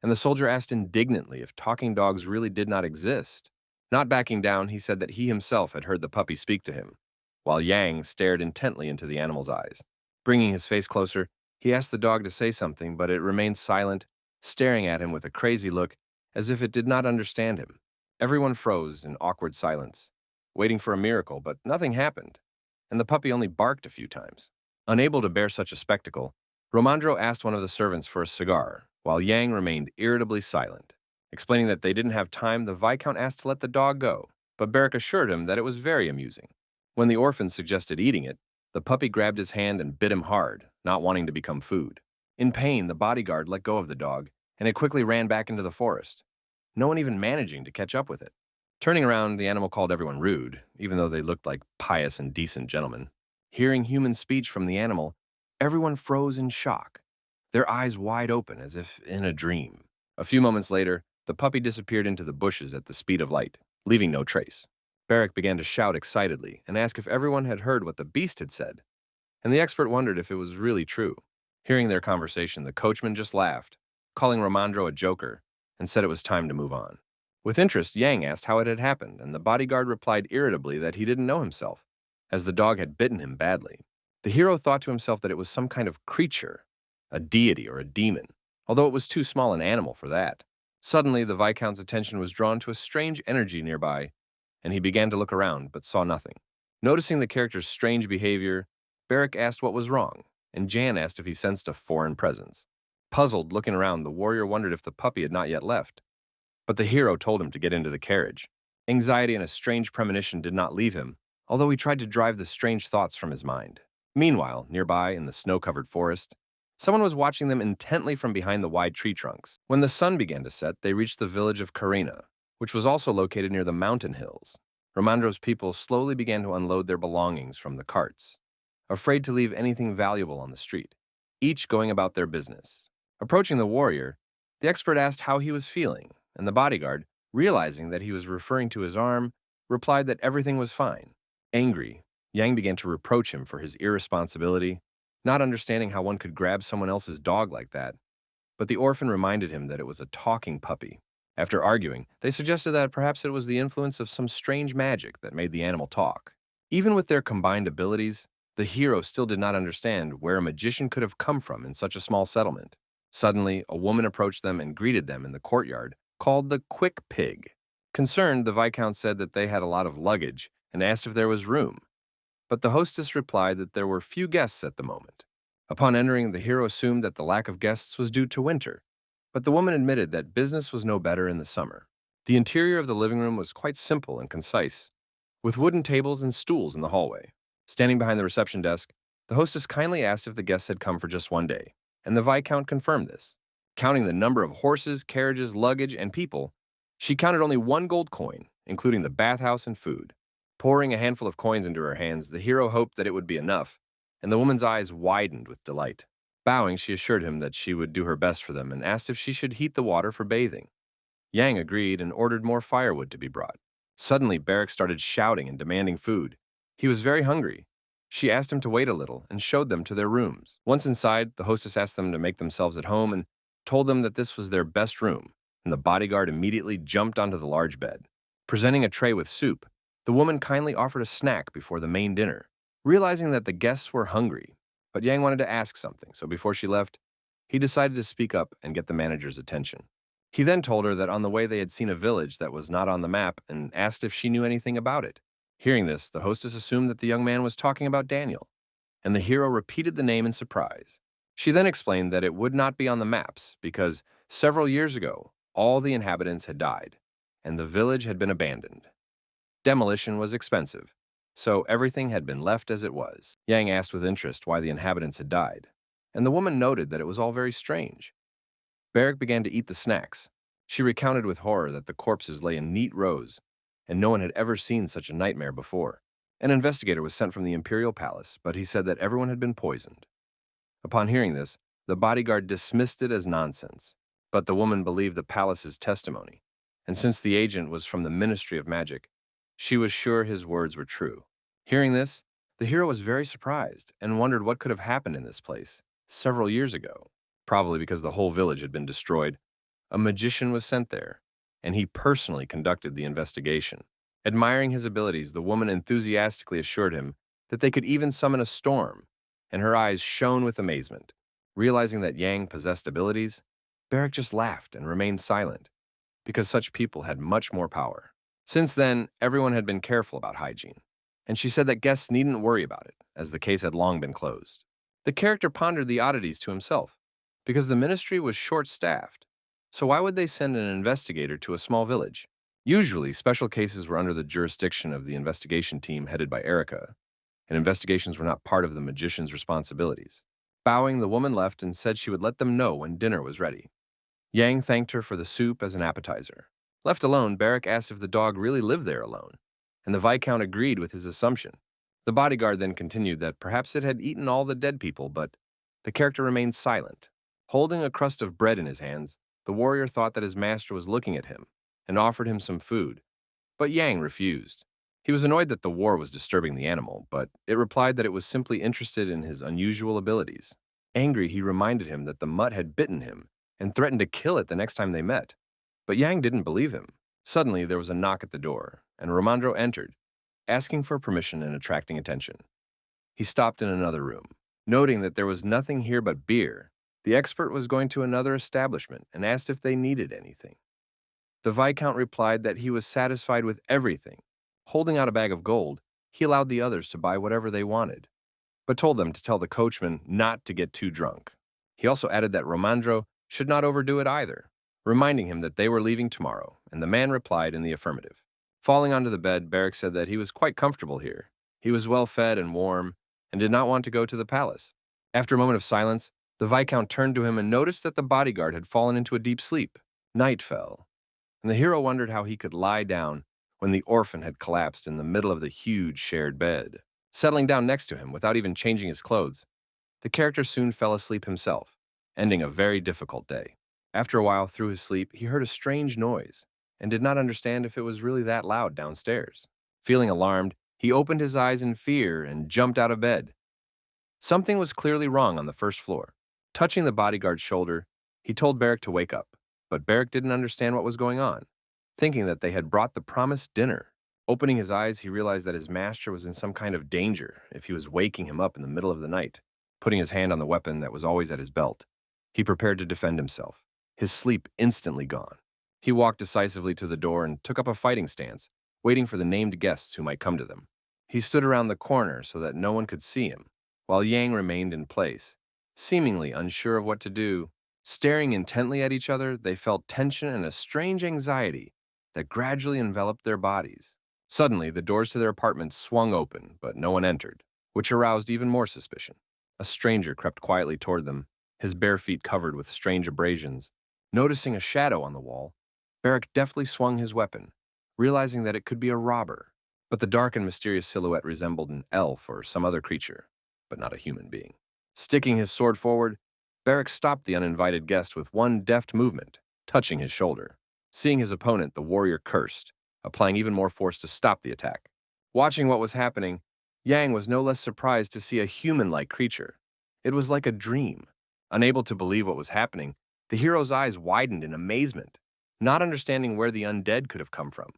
and the soldier asked indignantly if talking dogs really did not exist. Not backing down, he said that he himself had heard the puppy speak to him, while Yang stared intently into the animal's eyes. Bringing his face closer, he asked the dog to say something, but it remained silent, staring at him with a crazy look, as if it did not understand him. Everyone froze in awkward silence, waiting for a miracle, but nothing happened, and the puppy only barked a few times. Unable to bear such a spectacle, Romandro asked one of the servants for a cigar, while Yang remained irritably silent. Explaining that they didn't have time, the Viscount asked to let the dog go, but Beric assured him that it was very amusing. When the orphan suggested eating it, the puppy grabbed his hand and bit him hard, not wanting to become food. In pain, the bodyguard let go of the dog, and it quickly ran back into the forest, no one even managing to catch up with it. Turning around, the animal called everyone rude, even though they looked like pious and decent gentlemen. Hearing human speech from the animal, everyone froze in shock, their eyes wide open as if in a dream. A few moments later, the puppy disappeared into the bushes at the speed of light, leaving no trace. Beric began to shout excitedly and ask if everyone had heard what the beast had said, and the expert wondered if it was really true. Hearing their conversation, the coachman just laughed, calling Romandro a joker, and said it was time to move on. With interest, Yang asked how it had happened, and the bodyguard replied irritably that he didn't know himself, as the dog had bitten him badly. The hero thought to himself that it was some kind of creature, a deity or a demon, although it was too small an animal for that. Suddenly, the Viscount's attention was drawn to a strange energy nearby, and he began to look around, but saw nothing. Noticing the character's strange behavior, Beric asked what was wrong, and Jan asked if he sensed a foreign presence. Puzzled, looking around, the warrior wondered if the puppy had not yet left. But the hero told him to get into the carriage. Anxiety and a strange premonition did not leave him, although he tried to drive the strange thoughts from his mind. Meanwhile, nearby, in the snow-covered forest, someone was watching them intently from behind the wide tree trunks. When the sun began to set, they reached the village of Karina, which was also located near the mountain hills. Romandro's people slowly began to unload their belongings from the carts, afraid to leave anything valuable on the street, each going about their business. Approaching the warrior, the expert asked how he was feeling, and the bodyguard, realizing that he was referring to his arm, replied that everything was fine. Angry, Yang began to reproach him for his irresponsibility, not understanding how one could grab someone else's dog like that. But the orphan reminded him that it was a talking puppy. After arguing, they suggested that perhaps it was the influence of some strange magic that made the animal talk. Even with their combined abilities, the hero still did not understand where a magician could have come from in such a small settlement. Suddenly, a woman approached them and greeted them in the courtyard, called the Quick Pig. Concerned, the Viscount said that they had a lot of luggage and asked if there was room. But the hostess replied that there were few guests at the moment. Upon entering, the hero assumed that the lack of guests was due to winter, but the woman admitted that business was no better in the summer. The interior of the living room was quite simple and concise, with wooden tables and stools in the hallway. Standing behind the reception desk, the hostess kindly asked if the guests had come for just one day, and the Viscount confirmed this. Counting the number of horses, carriages, luggage, and people, she counted only one gold coin, including the bathhouse and food. Pouring a handful of coins into her hands, the hero hoped that it would be enough, and the woman's eyes widened with delight. Bowing, she assured him that she would do her best for them and asked if she should heat the water for bathing. Yang agreed and ordered more firewood to be brought. Suddenly, Beric started shouting and demanding food. He was very hungry. She asked him to wait a little and showed them to their rooms. Once inside, the hostess asked them to make themselves at home and told them that this was their best room, and the bodyguard immediately jumped onto the large bed. Presenting a tray with soup, the woman kindly offered a snack before the main dinner. Realizing that the guests were hungry, but Yang wanted to ask something, so before she left, he decided to speak up and get the manager's attention. He then told her that on the way they had seen a village that was not on the map and asked if she knew anything about it. Hearing this, the hostess assumed that the young man was talking about Daniel, and the hero repeated the name in surprise. She then explained that it would not be on the maps because several years ago, all the inhabitants had died, and the village had been abandoned. Demolition was expensive, so everything had been left as it was. Yang asked with interest why the inhabitants had died, and the woman noted that it was all very strange. Beric began to eat the snacks. She recounted with horror that the corpses lay in neat rows, and no one had ever seen such a nightmare before. An investigator was sent from the Imperial palace, but he said that everyone had been poisoned. Upon hearing this, the bodyguard dismissed it as nonsense, but the woman believed the palace's testimony, and since the agent was from the Ministry of Magic, she was sure his words were true. Hearing this, the hero was very surprised and wondered what could have happened in this place several years ago. Probably because the whole village had been destroyed. A magician was sent there, and he personally conducted the investigation. Admiring his abilities, the woman enthusiastically assured him that they could even summon a storm, and her eyes shone with amazement. Realizing that Yang possessed abilities, Beric just laughed and remained silent, because such people had much more power. Since then, everyone had been careful about hygiene, and she said that guests needn't worry about it, as the case had long been closed. The character pondered the oddities to himself, because the ministry was short-staffed, so why would they send an investigator to a small village? Usually, special cases were under the jurisdiction of the investigation team headed by Erica, and investigations were not part of the magician's responsibilities. Bowing, the woman left and said she would let them know when dinner was ready. Yang thanked her for the soup as an appetizer. Left alone, Barrack asked if the dog really lived there alone, and the Viscount agreed with his assumption. The bodyguard then continued that perhaps it had eaten all the dead people, but the character remained silent. Holding a crust of bread in his hands, the warrior thought that his master was looking at him and offered him some food, but Yang refused. He was annoyed that the war was disturbing the animal, but it replied that it was simply interested in his unusual abilities. Angry, he reminded him that the mutt had bitten him and threatened to kill it the next time they met. But Yang didn't believe him. Suddenly, there was a knock at the door, and Romandro entered, asking for permission and attracting attention. He stopped in another room, noting that there was nothing here but beer. The expert was going to another establishment and asked if they needed anything. The Viscount replied that he was satisfied with everything. Holding out a bag of gold, he allowed the others to buy whatever they wanted, but told them to tell the coachman not to get too drunk. He also added that Romandro should not overdo it either, reminding him that they were leaving tomorrow, and the man replied in the affirmative. Falling onto the bed, Barrack said that he was quite comfortable here. He was well fed and warm, and did not want to go to the palace. After a moment of silence, the Viscount turned to him and noticed that the bodyguard had fallen into a deep sleep. Night fell, and the hero wondered how he could lie down when the orphan had collapsed in the middle of the huge shared bed. Settling down next to him without even changing his clothes, the character soon fell asleep himself, ending a very difficult day. After a while, through his sleep, he heard a strange noise and did not understand if it was really that loud downstairs. Feeling alarmed, he opened his eyes in fear and jumped out of bed. Something was clearly wrong on the first floor. Touching the bodyguard's shoulder, he told Barrack to wake up, but Barrack didn't understand what was going on, thinking that they had brought the promised dinner. Opening his eyes, he realized that his master was in some kind of danger if he was waking him up in the middle of the night. Putting his hand on the weapon that was always at his belt, he prepared to defend himself, his sleep instantly gone. He walked decisively to the door and took up a fighting stance, waiting for the named guests who might come to them. He stood around the corner so that no one could see him, while Yang remained in place, seemingly unsure of what to do. Staring intently at each other, they felt tension and a strange anxiety that gradually enveloped their bodies. Suddenly, the doors to their apartments swung open, but no one entered, which aroused even more suspicion. A stranger crept quietly toward them, his bare feet covered with strange abrasions. Noticing a shadow on the wall, Barrack deftly swung his weapon, realizing that it could be a robber. But the dark and mysterious silhouette resembled an elf or some other creature, but not a human being. Sticking his sword forward, Barrack stopped the uninvited guest with one deft movement, touching his shoulder. Seeing his opponent, the warrior cursed, applying even more force to stop the attack. Watching what was happening, Yang was no less surprised to see a human-like creature. It was like a dream. Unable to believe what was happening, the hero's eyes widened in amazement, not understanding where the undead could have come from.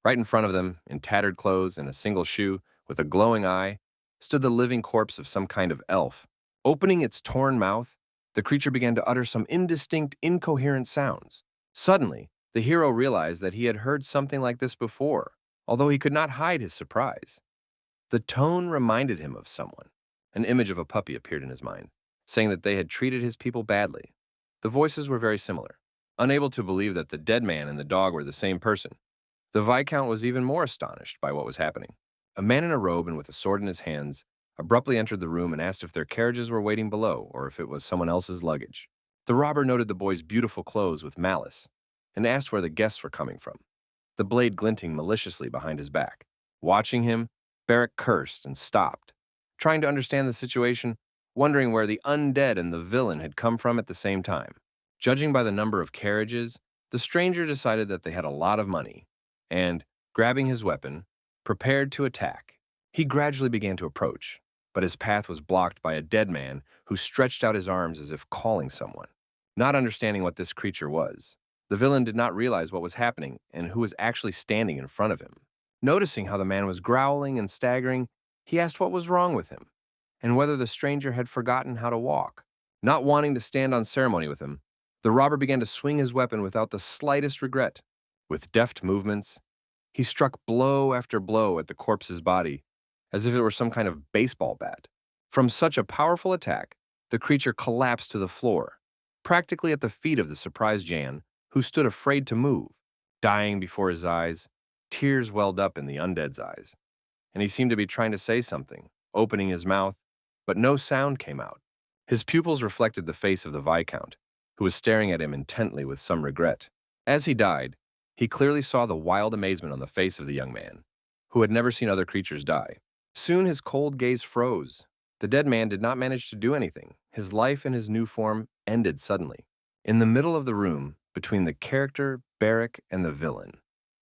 Right in front of them, in tattered clothes and a single shoe, with a glowing eye, stood the living corpse of some kind of elf. Opening its torn mouth, the creature began to utter some indistinct, incoherent sounds. Suddenly, the hero realized that he had heard something like this before, although he could not hide his surprise. The tone reminded him of someone. An image of a puppy appeared in his mind, saying that they had treated his people badly. The voices were very similar. Unable to believe that the dead man and the dog were the same person, the Viscount was even more astonished by what was happening. A man in a robe and with a sword in his hands abruptly entered the room and asked if their carriages were waiting below or if it was someone else's luggage. The robber noted the boy's beautiful clothes with malice and asked where the guests were coming from, the blade glinting maliciously behind his back. Watching him, Barrack cursed and stopped, trying to understand the situation, wondering where the undead and the villain had come from at the same time. Judging by the number of carriages, the stranger decided that they had a lot of money, and, grabbing his weapon, prepared to attack. He gradually began to approach, but his path was blocked by a dead man who stretched out his arms as if calling someone. Not understanding what this creature was, the villain did not realize what was happening and who was actually standing in front of him. Noticing how the man was growling and staggering, he asked what was wrong with him, and whether the stranger had forgotten how to walk. Not wanting to stand on ceremony with him, the robber began to swing his weapon without the slightest regret. With deft movements, he struck blow after blow at the corpse's body, as if it were some kind of baseball bat. From such a powerful attack, the creature collapsed to the floor, practically at the feet of the surprised Jan, who stood afraid to move. dying before his eyes. Tears welled up in the undead's eyes, and he seemed to be trying to say something, opening his mouth, but no sound came out. His pupils reflected the face of the Viscount, who was staring at him intently with some regret. As he died, he clearly saw the wild amazement on the face of the young man, who had never seen other creatures die. Soon his cold gaze froze. The dead man did not manage to do anything. His life in his new form ended suddenly. In the middle of the room, between the character, Barrack, and the villain,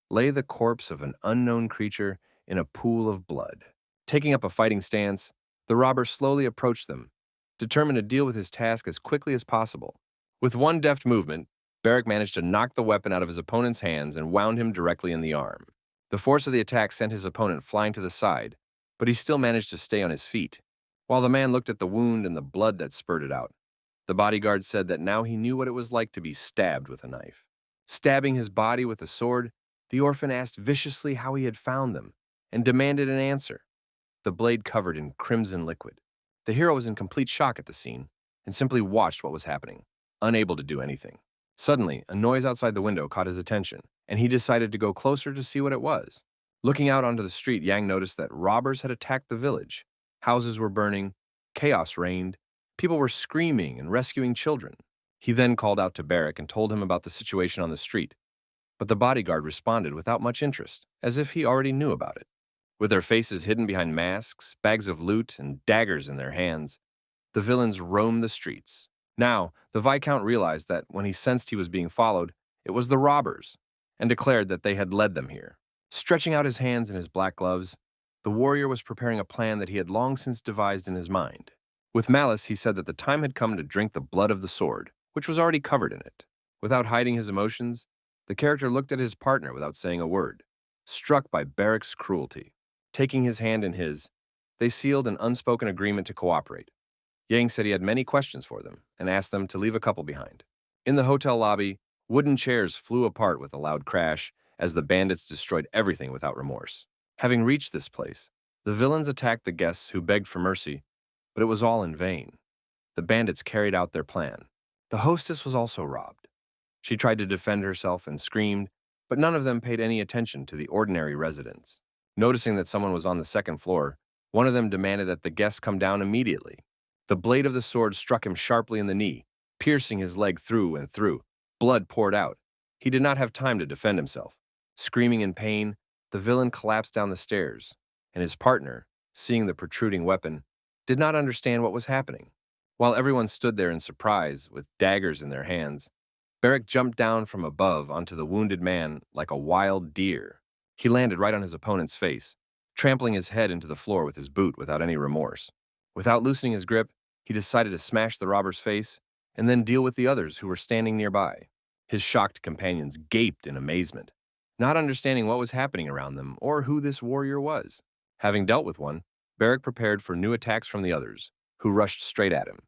lay the corpse of an unknown creature in a pool of blood. Taking up a fighting stance, the robber slowly approached them, determined to deal with his task as quickly as possible. With one deft movement, Barrack managed to knock the weapon out of his opponent's hands and wound him directly in the arm. The force of the attack sent his opponent flying to the side, but he still managed to stay on his feet. While the man looked at the wound and the blood that spurted out, the bodyguard said that now he knew what it was like to be stabbed with a knife. Stabbing his body with a sword, the orphan asked viciously how he had found them and demanded an answer, the blade covered in crimson liquid. The hero was in complete shock at the scene and simply watched what was happening, unable to do anything. Suddenly, a noise outside the window caught his attention, and he decided to go closer to see what it was. Looking out onto the street, Yang noticed that robbers had attacked the village. Houses were burning, chaos reigned, people were screaming and rescuing children. He then called out to Barrack and told him about the situation on the street, but the bodyguard responded without much interest, as if he already knew about it. With their faces hidden behind masks, bags of loot, and daggers in their hands, the villains roamed the streets. Now, the Viscount realized that when he sensed he was being followed, it was the robbers, and declared that they had led them here. Stretching out his hands in his black gloves, the warrior was preparing a plan that he had long since devised in his mind. With malice, he said that the time had come to drink the blood of the sword, which was already covered in it. Without hiding his emotions, the character looked at his partner without saying a word, struck by Barrack's cruelty. Taking his hand in his, they sealed an unspoken agreement to cooperate. Yang said he had many questions for them and asked them to leave a couple behind. In the hotel lobby, wooden chairs flew apart with a loud crash as the bandits destroyed everything without remorse. Having reached this place, the villains attacked the guests who begged for mercy, but it was all in vain. The bandits carried out their plan. The hostess was also robbed. She tried to defend herself and screamed, but none of them paid any attention to the ordinary residents. Noticing that someone was on the second floor, one of them demanded that the guests come down immediately. The blade of the sword struck him sharply in the knee, piercing his leg through and through. Blood poured out. He did not have time to defend himself. Screaming in pain, the villain collapsed down the stairs, and his partner, seeing the protruding weapon, did not understand what was happening. While everyone stood there in surprise, with daggers in their hands, Barrack jumped down from above onto the wounded man like a wild deer. He landed right on his opponent's face, trampling his head into the floor with his boot without any remorse. Without loosening his grip, he decided to smash the robber's face and then deal with the others who were standing nearby. His shocked companions gaped in amazement, not understanding what was happening around them or who this warrior was. Having dealt with one, Barrack prepared for new attacks from the others, who rushed straight at him.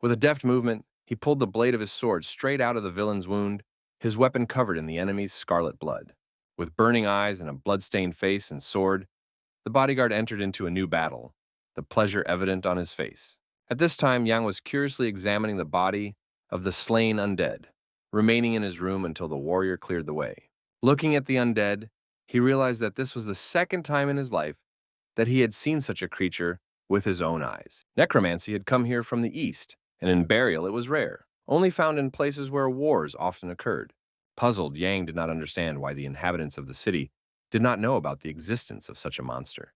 With a deft movement, he pulled the blade of his sword straight out of the villain's wound, his weapon covered in the enemy's scarlet blood. With burning eyes and a blood-stained face and sword, the bodyguard entered into a new battle, the pleasure evident on his face. At this time, Yang was curiously examining the body of the slain undead, remaining in his room until the warrior cleared the way. Looking at the undead, he realized that this was the second time in his life that he had seen such a creature with his own eyes. Necromancy had come here from the east, and in burial it was rare, only found in places where wars often occurred. Puzzled, Yang did not understand why the inhabitants of the city did not know about the existence of such a monster.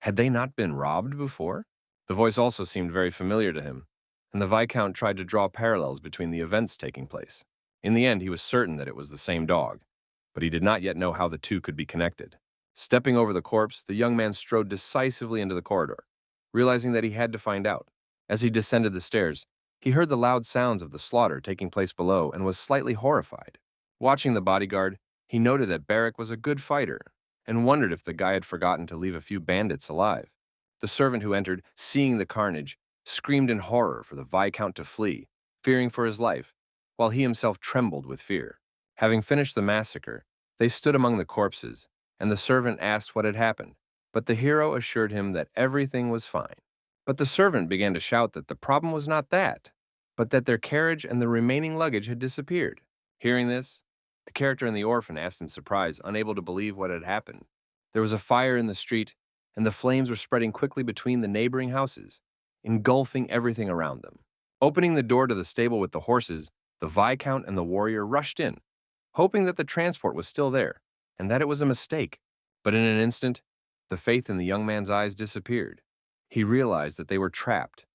Had they not been robbed before? The voice also seemed very familiar to him, and the Viscount tried to draw parallels between the events taking place. In the end, he was certain that it was the same dog, but he did not yet know how the two could be connected. Stepping over the corpse, the young man strode decisively into the corridor, realizing that he had to find out. As he descended the stairs, he heard the loud sounds of the slaughter taking place below and was slightly horrified. Watching the bodyguard, he noted that Barrack was a good fighter and wondered if the guy had forgotten to leave a few bandits alive. The servant who entered, seeing the carnage, screamed in horror for the Viscount to flee, fearing for his life, while he himself trembled with fear. Having finished the massacre, they stood among the corpses, and the servant asked what had happened, but the hero assured him that everything was fine. But the servant began to shout that the problem was not that, but that their carriage and the remaining luggage had disappeared. Hearing this, The character and the orphan asked in surprise, unable to believe what had happened. There was a fire in the street, and the flames were spreading quickly between the neighboring houses, engulfing everything around them. Opening the door to the stable with the horses, the Viscount and the warrior rushed in, hoping that the transport was still there, and that it was a mistake. But in an instant, the faith in the young man's eyes disappeared. He realized that they were trapped,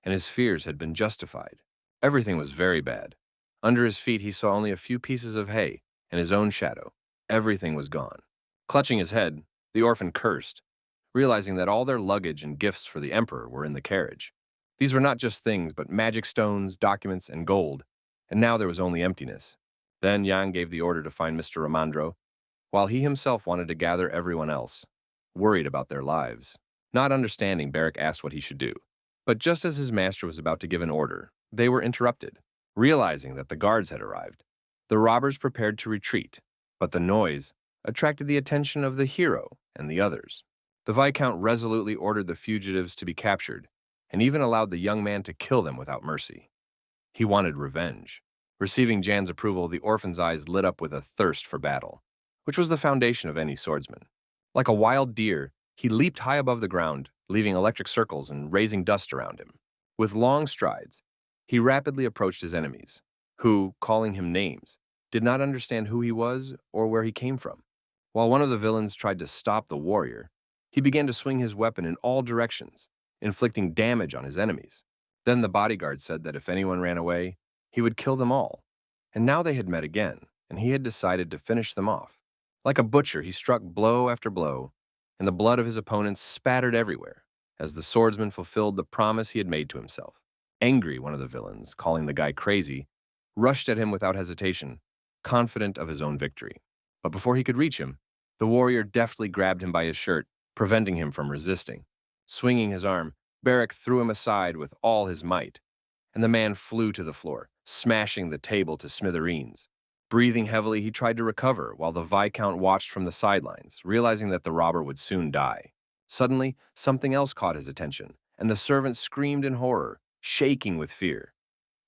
and his fears had been justified. Everything was very bad. Under his feet, he saw only a few pieces of hay and his own shadow. Everything was gone. Clutching his head, the orphan cursed, realizing that all their luggage and gifts for the emperor were in the carriage. These were not just things, but magic stones, documents, and gold, and now there was only emptiness. Then Yang gave the order to find Mr. Ramandro, while he himself wanted to gather everyone else, worried about their lives. Not understanding, Barrack asked what he should do. But just as his master was about to give an order, they were interrupted. Realizing that the guards had arrived, the robbers prepared to retreat, but the noise attracted the attention of the hero and the others. The Viscount resolutely ordered the fugitives to be captured, and even allowed the young man to kill them without mercy. He wanted revenge. Receiving Jan's approval, the orphan's eyes lit up with a thirst for battle, which was the foundation of any swordsman. Like a wild deer, he leaped high above the ground, leaving electric circles and raising dust around him. With long strides, he rapidly approached his enemies, who, calling him names, did not understand who he was or where he came from. While one of the villains tried to stop the warrior, he began to swing his weapon in all directions, inflicting damage on his enemies. Then the bodyguard said that if anyone ran away, he would kill them all. And now they had met again, and he had decided to finish them off. Like a butcher, he struck blow after blow, and the blood of his opponents spattered everywhere, as the swordsman fulfilled the promise he had made to himself. Angry, one of the villains, calling the guy crazy, rushed at him without hesitation, confident of his own victory. But before he could reach him, the warrior deftly grabbed him by his shirt, preventing him from resisting. Swinging his arm, Barrack threw him aside with all his might, and the man flew to the floor, smashing the table to smithereens. Breathing heavily, he tried to recover, while the Viscount watched from the sidelines, realizing that the robber would soon die. Suddenly, something else caught his attention, and the servant screamed in horror, shaking with fear.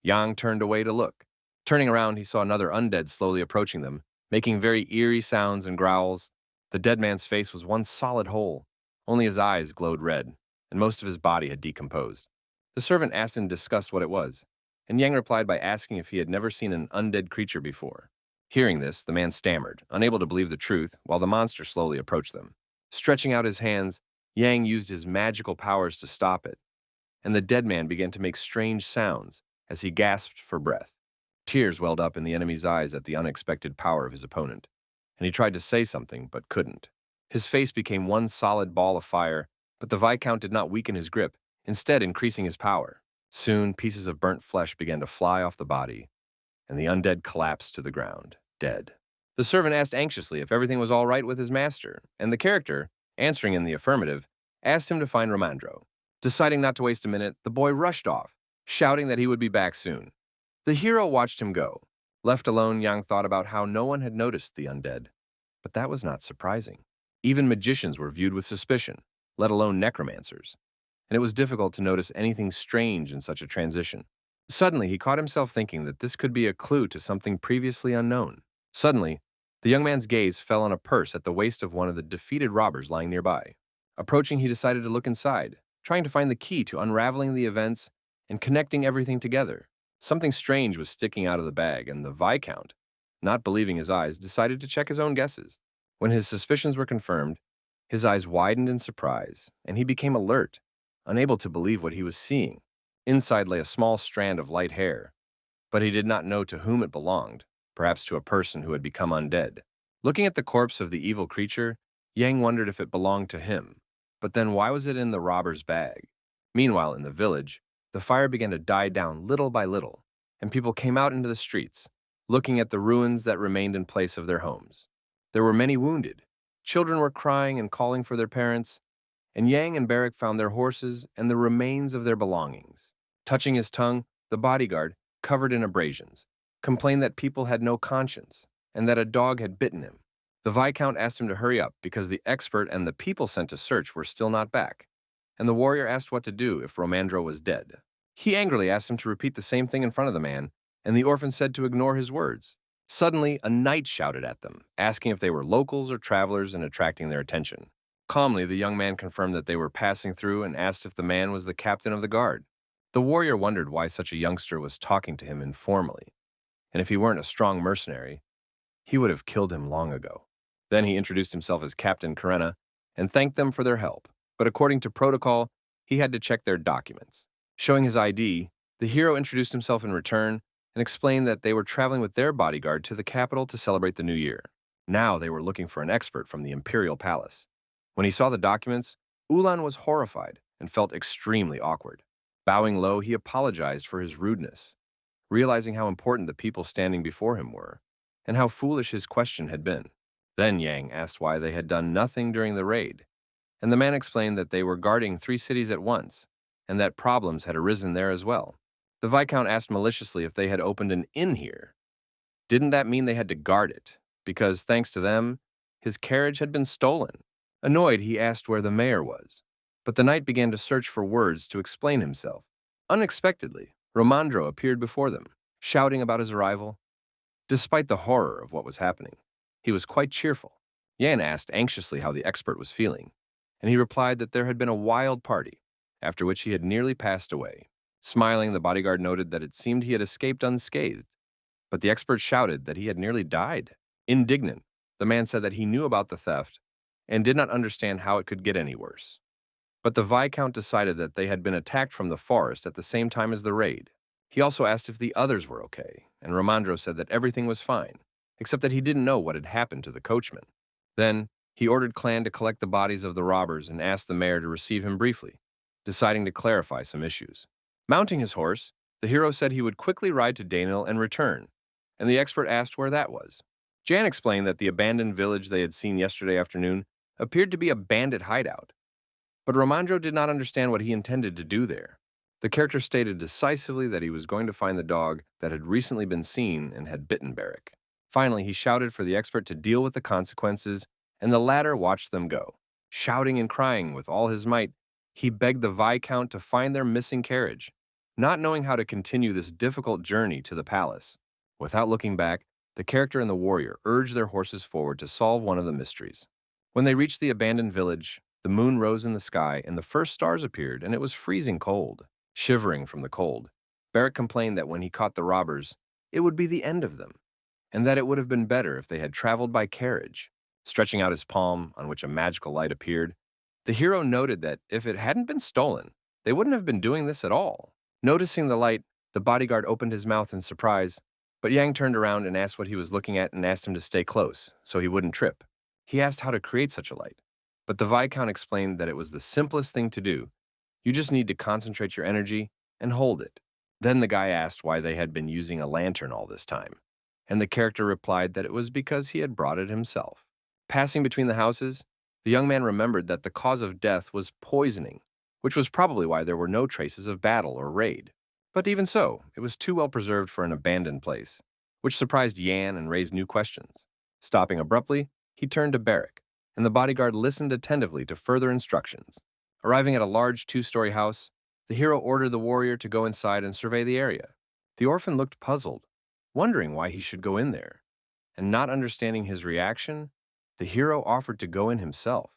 Yang turned away to look. Turning around, he saw another undead slowly approaching them, making very eerie sounds and growls. The dead man's face was one solid hole. Only his eyes glowed red, and most of his body had decomposed. The servant asked in disgust what it was, and Yang replied by asking if he had never seen an undead creature before. Hearing this, the man stammered, unable to believe the truth, while the monster slowly approached them. Stretching out his hands, Yang used his magical powers to stop it, and the dead man began to make strange sounds as he gasped for breath. Tears welled up in the enemy's eyes at the unexpected power of his opponent, and he tried to say something but couldn't. His face became one solid ball of fire, but the Viscount did not weaken his grip, instead increasing his power. Soon, pieces of burnt flesh began to fly off the body, and the undead collapsed to the ground, dead. The servant asked anxiously if everything was all right with his master, and the character, answering in the affirmative, asked him to find Ramandro. Deciding not to waste a minute, the boy rushed off, shouting that he would be back soon. The hero watched him go. Left alone, Yang thought about how no one had noticed the undead. But that was not surprising. Even magicians were viewed with suspicion, let alone necromancers, and it was difficult to notice anything strange in such a transition. Suddenly, he caught himself thinking that this could be a clue to something previously unknown. Suddenly, the young man's gaze fell on a purse at the waist of one of the defeated robbers lying nearby. Approaching, he decided to look inside, trying to find the key to unraveling the events and connecting everything together. Something strange was sticking out of the bag, and the Viscount, not believing his eyes, decided to check his own guesses. When his suspicions were confirmed, his eyes widened in surprise, and he became alert, unable to believe what he was seeing. Inside lay a small strand of light hair, but he did not know to whom it belonged, perhaps to a person who had become undead. Looking at the corpse of the evil creature, Yang wondered if it belonged to him. But then why was it in the robber's bag? Meanwhile, in the village, the fire began to die down little by little, and people came out into the streets, looking at the ruins that remained in place of their homes. There were many wounded. Children were crying and calling for their parents, and Yang and Barrack found their horses and the remains of their belongings. Touching his tongue, the bodyguard, covered in abrasions, complained that people had no conscience and that a dog had bitten him. The Viscount asked him to hurry up because the expert and the people sent to search were still not back, and the warrior asked what to do if Ramandro was dead. He angrily asked him to repeat the same thing in front of the man, and the orphan said to ignore his words. Suddenly, a knight shouted at them, asking if they were locals or travelers and attracting their attention. Calmly, the young man confirmed that they were passing through and asked if the man was the captain of the guard. The warrior wondered why such a youngster was talking to him informally, and if he weren't a strong mercenary, he would have killed him long ago. Then he introduced himself as Captain Karena and thanked them for their help. But according to protocol, he had to check their documents. Showing his ID, the hero introduced himself in return and explained that they were traveling with their bodyguard to the capital to celebrate the new year. Now they were looking for an expert from the Imperial Palace. When he saw the documents, Ulan was horrified and felt extremely awkward. Bowing low, he apologized for his rudeness, realizing how important the people standing before him were, and how foolish his question had been. Then Yang asked why they had done nothing during the raid, and the man explained that they were guarding 3 cities at once, and that problems had arisen there as well. The Viscount asked maliciously if they had opened an inn here. Didn't that mean they had to guard it? Because, thanks to them, his carriage had been stolen. Annoyed, he asked where the mayor was. But the knight began to search for words to explain himself. Unexpectedly, Romandro appeared before them, shouting about his arrival. Despite the horror of what was happening, he was quite cheerful. Yan asked anxiously how the expert was feeling, and he replied that there had been a wild party, after which he had nearly passed away. Smiling, the bodyguard noted that it seemed he had escaped unscathed, but the expert shouted that he had nearly died. Indignant, the man said that he knew about the theft and did not understand how it could get any worse. But the Viscount decided that they had been attacked from the forest at the same time as the raid. He also asked if the others were okay, and Romandro said that everything was fine, except that he didn't know what had happened to the coachman. Then, he ordered Clan to collect the bodies of the robbers and asked the mayor to receive him briefly, deciding to clarify some issues. Mounting his horse, the hero said he would quickly ride to Danil and return, and the expert asked where that was. Jan explained that the abandoned village they had seen yesterday afternoon appeared to be a bandit hideout, but Romandro did not understand what he intended to do there. The character stated decisively that he was going to find the dog that had recently been seen and had bitten Barrick. Finally, he shouted for the expert to deal with the consequences, and the latter watched them go. Shouting and crying with all his might, he begged the Viscount to find their missing carriage, not knowing how to continue this difficult journey to the palace. Without looking back, the character and the warrior urged their horses forward to solve one of the mysteries. When they reached the abandoned village, the moon rose in the sky and the first stars appeared, and it was freezing cold. Shivering from the cold, Barrick complained that when he caught the robbers, it would be the end of them, and that it would have been better if they had traveled by carriage. Stretching out his palm, on which a magical light appeared, the hero noted that if it hadn't been stolen, they wouldn't have been doing this at all. Noticing the light, the bodyguard opened his mouth in surprise, but Yang turned around and asked what he was looking at and asked him to stay close, so he wouldn't trip. He asked how to create such a light, but the Viscount explained that it was the simplest thing to do. You just need to concentrate your energy and hold it. Then the guy asked why they had been using a lantern all this time, and the character replied that it was because he had brought it himself. Passing between the houses, the young man remembered that the cause of death was poisoning, which was probably why there were no traces of battle or raid. But even so, it was too well preserved for an abandoned place, which surprised Yan and raised new questions. Stopping abruptly, he turned to Barrick, and the bodyguard listened attentively to further instructions. Arriving at a large 2-story house, the hero ordered the warrior to go inside and survey the area. The orphan looked puzzled, wondering why he should go in there, and not understanding his reaction, the hero offered to go in himself.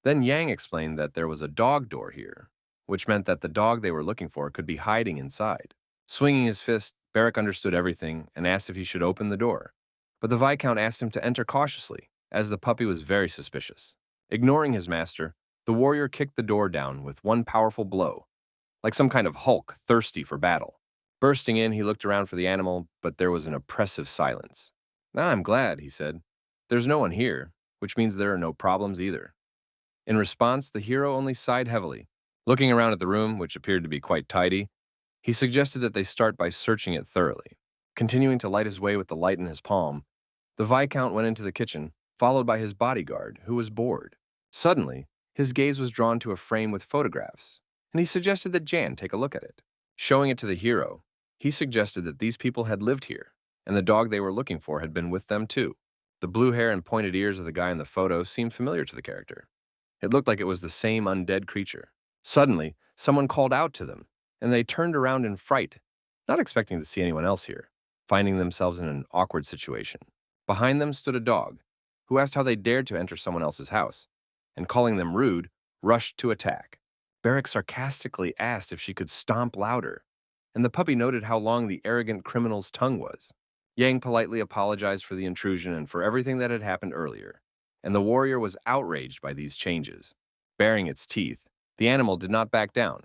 Then Yang explained that there was a dog door here, which meant that the dog they were looking for could be hiding inside. Swinging his fist, Barrick understood everything and asked if he should open the door. But the Viscount asked him to enter cautiously, as the puppy was very suspicious. Ignoring his master, the warrior kicked the door down with one powerful blow, like some kind of Hulk thirsty for battle. Bursting in, he looked around for the animal, but there was an oppressive silence. I'm glad," he said. "There's no one here, which means there are no problems either." In response, the hero only sighed heavily. Looking around at the room, which appeared to be quite tidy, he suggested that they start by searching it thoroughly. Continuing to light his way with the light in his palm, the Viscount went into the kitchen, followed by his bodyguard, who was bored. Suddenly, his gaze was drawn to a frame with photographs, and he suggested that Jan take a look at it. Showing it to the hero, he suggested that these people had lived here, and the dog they were looking for had been with them too. The blue hair and pointed ears of the guy in the photo seemed familiar to the character. It looked like it was the same undead creature. Suddenly, someone called out to them, and they turned around in fright, not expecting to see anyone else here. finding themselves in an awkward situation. Behind them stood a dog, who asked how they dared to enter someone else's house, and calling them rude, rushed to attack. Barrack sarcastically asked if she could stomp louder, and the puppy noted how long the arrogant criminal's tongue was. Yang politely apologized for the intrusion and for everything that had happened earlier, and the warrior was outraged by these changes. Baring its teeth, the animal did not back down,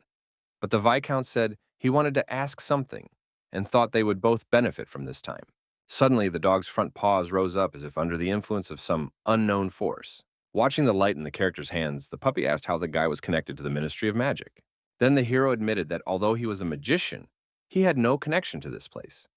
but the Viscount said he wanted to ask something and thought they would both benefit from this time. Suddenly, the dog's front paws rose up as if under the influence of some unknown force. Watching the light in the character's hands, the puppy asked how the guy was connected to the Ministry of Magic. Then the hero admitted that although he was a magician, he had no connection to this place,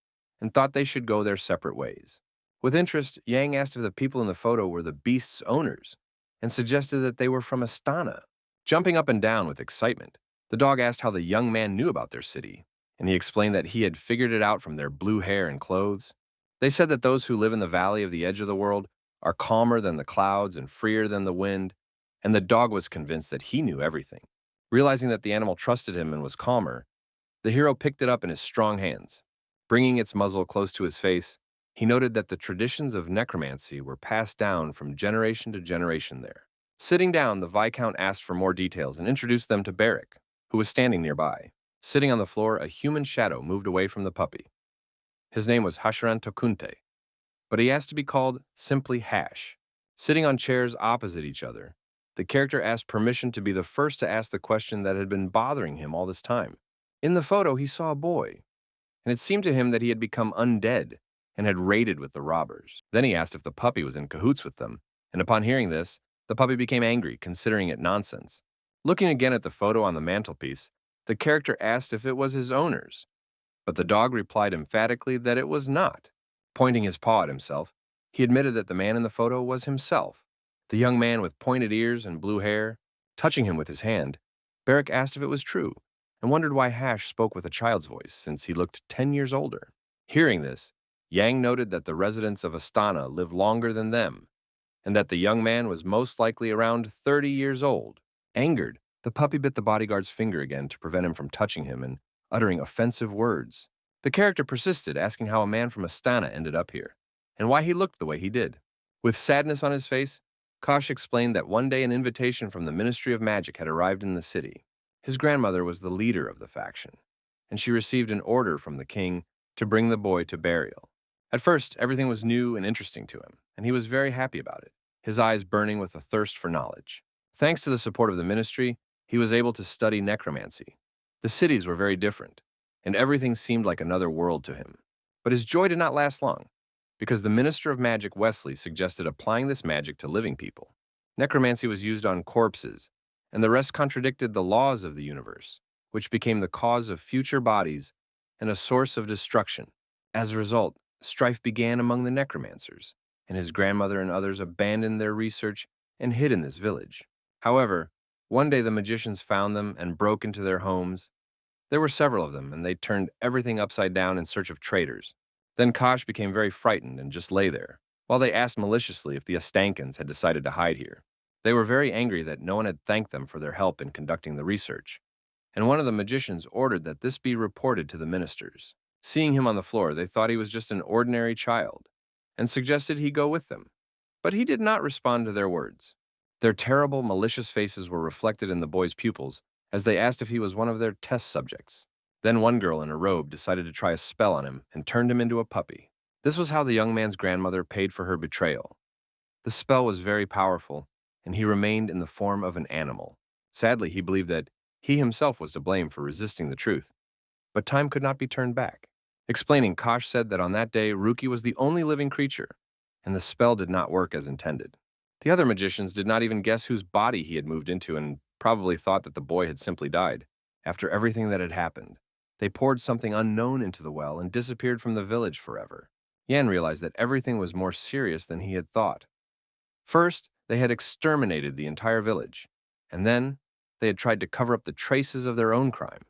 and thought they should go their separate ways. With interest, Yang asked if the people in the photo were the beast's owners, and suggested that they were from Astana. Jumping up and down with excitement, the dog asked how the young man knew about their city, and he explained that he had figured it out from their blue hair and clothes. They said that those who live in the valley of the edge of the world are calmer than the clouds and freer than the wind, and the dog was convinced that he knew everything. Realizing that the animal trusted him and was calmer, the hero picked it up in his strong hands. Bringing its muzzle close to his face, he noted that the traditions of necromancy were passed down from generation to generation there. Sitting down, the Viscount asked for more details and introduced them to Barrack, who was standing nearby. Sitting on the floor, a human shadow moved away from the puppy. His name was Hasharan Tokunte, but he asked to be called simply Hash. Sitting on chairs opposite each other, the character asked permission to be the first to ask the question that had been bothering him all this time. In the photo, he saw a boy, and it seemed to him that he had become undead and had raided with the robbers. Then he asked if the puppy was in cahoots with them, and upon hearing this, the puppy became angry, considering it nonsense. Looking again at the photo on the mantelpiece, the character asked if it was his owner's, but the dog replied emphatically that it was not. Pointing his paw at himself, he admitted that the man in the photo was himself. The young man with pointed ears and blue hair, touching him with his hand, Barrack asked if it was true, and wondered why Hash spoke with a child's voice, since he looked 10 years older. Hearing this, Yang noted that the residents of Astana lived longer than them, and that the young man was most likely around 30 years old. Angered, the puppy bit the bodyguard's finger again to prevent him from touching him and uttering offensive words. The character persisted, asking how a man from Astana ended up here, and why he looked the way he did. With sadness on his face, Kosh explained that one day an invitation from the Ministry of Magic had arrived in the city. His grandmother was the leader of the faction, and she received an order from the king to bring the boy to burial. At first, everything was new and interesting to him, and he was very happy about it, his eyes burning with a thirst for knowledge. Thanks to the support of the ministry, he was able to study necromancy. The cities were very different, and everything seemed like another world to him. But his joy did not last long, because the Minister of Magic, Wesley, suggested applying this magic to living people. Necromancy was used on corpses, and the rest contradicted the laws of the universe, which became the cause of future bodies and a source of destruction. As a result, strife began among the necromancers, and his grandmother and others abandoned their research and hid in this village. However, one day the magicians found them and broke into their homes. There were several of them, and they turned everything upside down in search of traitors. Then Kosh became very frightened and just lay there, while they asked maliciously if the Astankans had decided to hide here. They were very angry that no one had thanked them for their help in conducting the research, and one of the magicians ordered that this be reported to the ministers. Seeing him on the floor, they thought he was just an ordinary child, and suggested he go with them. But he did not respond to their words. Their terrible, malicious faces were reflected in the boy's pupils as they asked if he was one of their test subjects. Then one girl in a robe decided to try a spell on him and turned him into a puppy. This was how the young man's grandmother paid for her betrayal. The spell was very powerful, and he remained in the form of an animal. Sadly, he believed that he himself was to blame for resisting the truth, but time could not be turned back. Explaining, Kosh said that on that day, Ruki was the only living creature, and the spell did not work as intended. The other magicians did not even guess whose body he had moved into and probably thought that the boy had simply died. After everything that had happened, they poured something unknown into the well and disappeared from the village forever. Yan realized that everything was more serious than he had thought. First, they had exterminated the entire village, and then they had tried to cover up the traces of their own crime.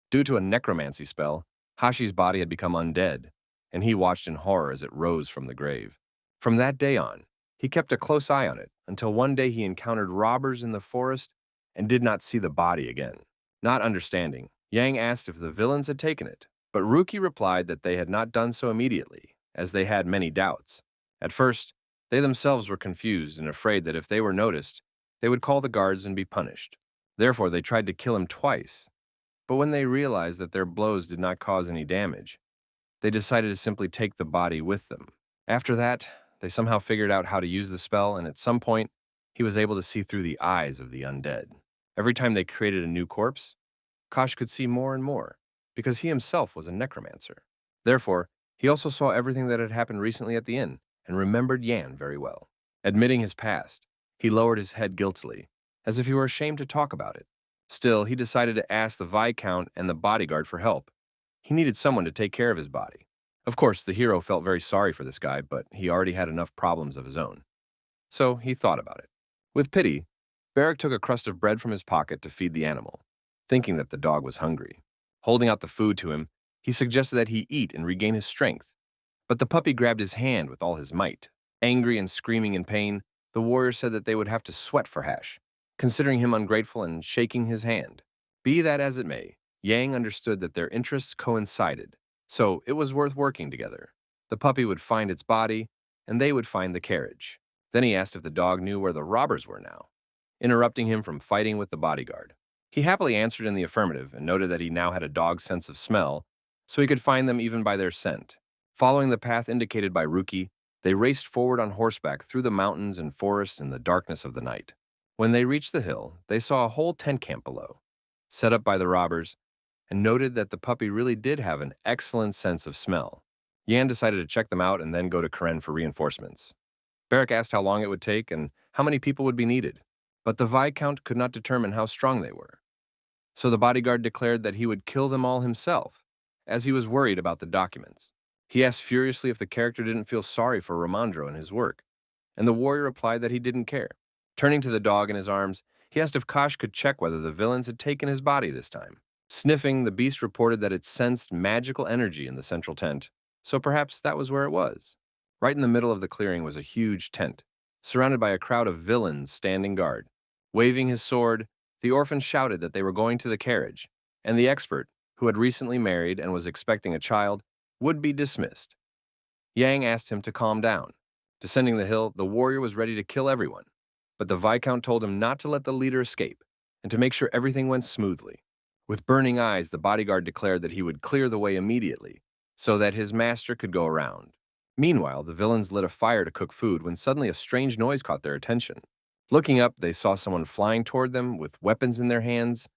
Due to a necromancy spell, Hashi's body had become undead, and he watched in horror as it rose from the grave. From that day on, he kept a close eye on it until one day he encountered robbers in the forest and did not see the body again. Not understanding, Yang asked if the villains had taken it, But Ruki replied that they had not done so immediately, as they had many doubts. At first, they themselves were confused and afraid that if they were noticed, they would call the guards and be punished. Therefore, they tried to kill him twice. But when they realized that their blows did not cause any damage, they decided to simply take the body with them. After that, they somehow figured out how to use the spell, and at some point, he was able to see through the eyes of the undead. Every time they created a new corpse, Kosh could see more and more, because he himself was a necromancer. Therefore, he also saw everything that had happened recently at the inn, and remembered Yan very well. Admitting his past, he lowered his head guiltily, as if he were ashamed to talk about it. Still, he decided to ask the Viscount and the bodyguard for help. He needed someone to take care of his body. Of course, the hero felt very sorry for this guy, but he already had enough problems of his own. So he thought about it. With pity, Barrack took a crust of bread from his pocket to feed the animal, thinking that the dog was hungry. Holding out the food to him, he suggested that he eat and regain his strength. But the puppy grabbed his hand with all his might. Angry and screaming in pain, the warrior said that they would have to sweat for Hash, considering him ungrateful and shaking his hand. Be that as it may, Yang understood that their interests coincided, so it was worth working together. The puppy would find its body, and they would find the carriage. Then he asked if the dog knew where the robbers were now, interrupting him from fighting with the bodyguard. He happily answered in the affirmative and noted that he now had a dog's sense of smell, so he could find them even by their scent. Following the path indicated by Ruki, they raced forward on horseback through the mountains and forests in the darkness of the night. When they reached the hill, they saw a whole tent camp below, set up by the robbers, and noted that the puppy really did have an excellent sense of smell. Yan decided to check them out and then go to Karen for reinforcements. Barrack asked how long it would take and how many people would be needed, but the Viscount could not determine how strong they were. So the bodyguard declared that he would kill them all himself, as he was worried about the documents. He asked furiously if the character didn't feel sorry for Ramandro and his work, and the warrior replied that he didn't care. Turning to the dog in his arms, he asked if Kosh could check whether the villains had taken his body this time. Sniffing, the beast reported that it sensed magical energy in the central tent, so perhaps that was where it was. Right in the middle of the clearing was a huge tent, surrounded by a crowd of villains standing guard. Waving his sword, the orphan shouted that they were going to the carriage, and the expert, who had recently married and was expecting a child, would be dismissed. Yang asked him to calm down. Descending the hill, the warrior was ready to kill everyone, but the Viscount told him not to let the leader escape, and to make sure everything went smoothly. With burning eyes, the bodyguard declared that he would clear the way immediately, so that his master could go around. Meanwhile, the villains lit a fire to cook food when suddenly a strange noise caught their attention. Looking up, they saw someone flying toward them with weapons in their hands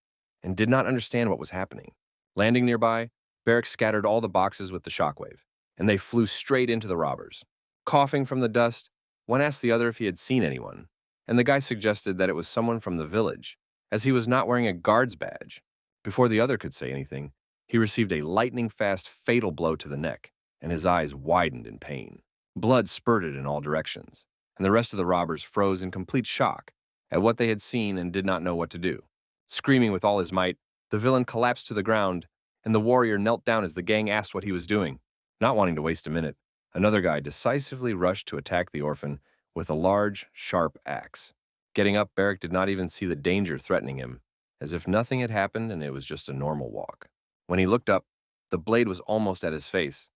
and did not understand what was happening. Landing nearby, Barrack scattered all the boxes with the shockwave, and they flew straight into the robbers. Coughing from the dust, one asked the other if he had seen anyone, and the guy suggested that it was someone from the village, as he was not wearing a guard's badge. Before the other could say anything, he received a lightning-fast fatal blow to the neck, and his eyes widened in pain. Blood spurted in all directions, and the rest of the robbers froze in complete shock at what they had seen and did not know what to do. Screaming with all his might, the villain collapsed to the ground, and the warrior knelt down as the gang asked what he was doing. Not wanting to waste a minute, another guy decisively rushed to attack the orphan with a large, sharp axe. Getting up, Barrack did not even see the danger threatening him, as if nothing had happened and it was just a normal walk. When he looked up, the blade was almost at his face,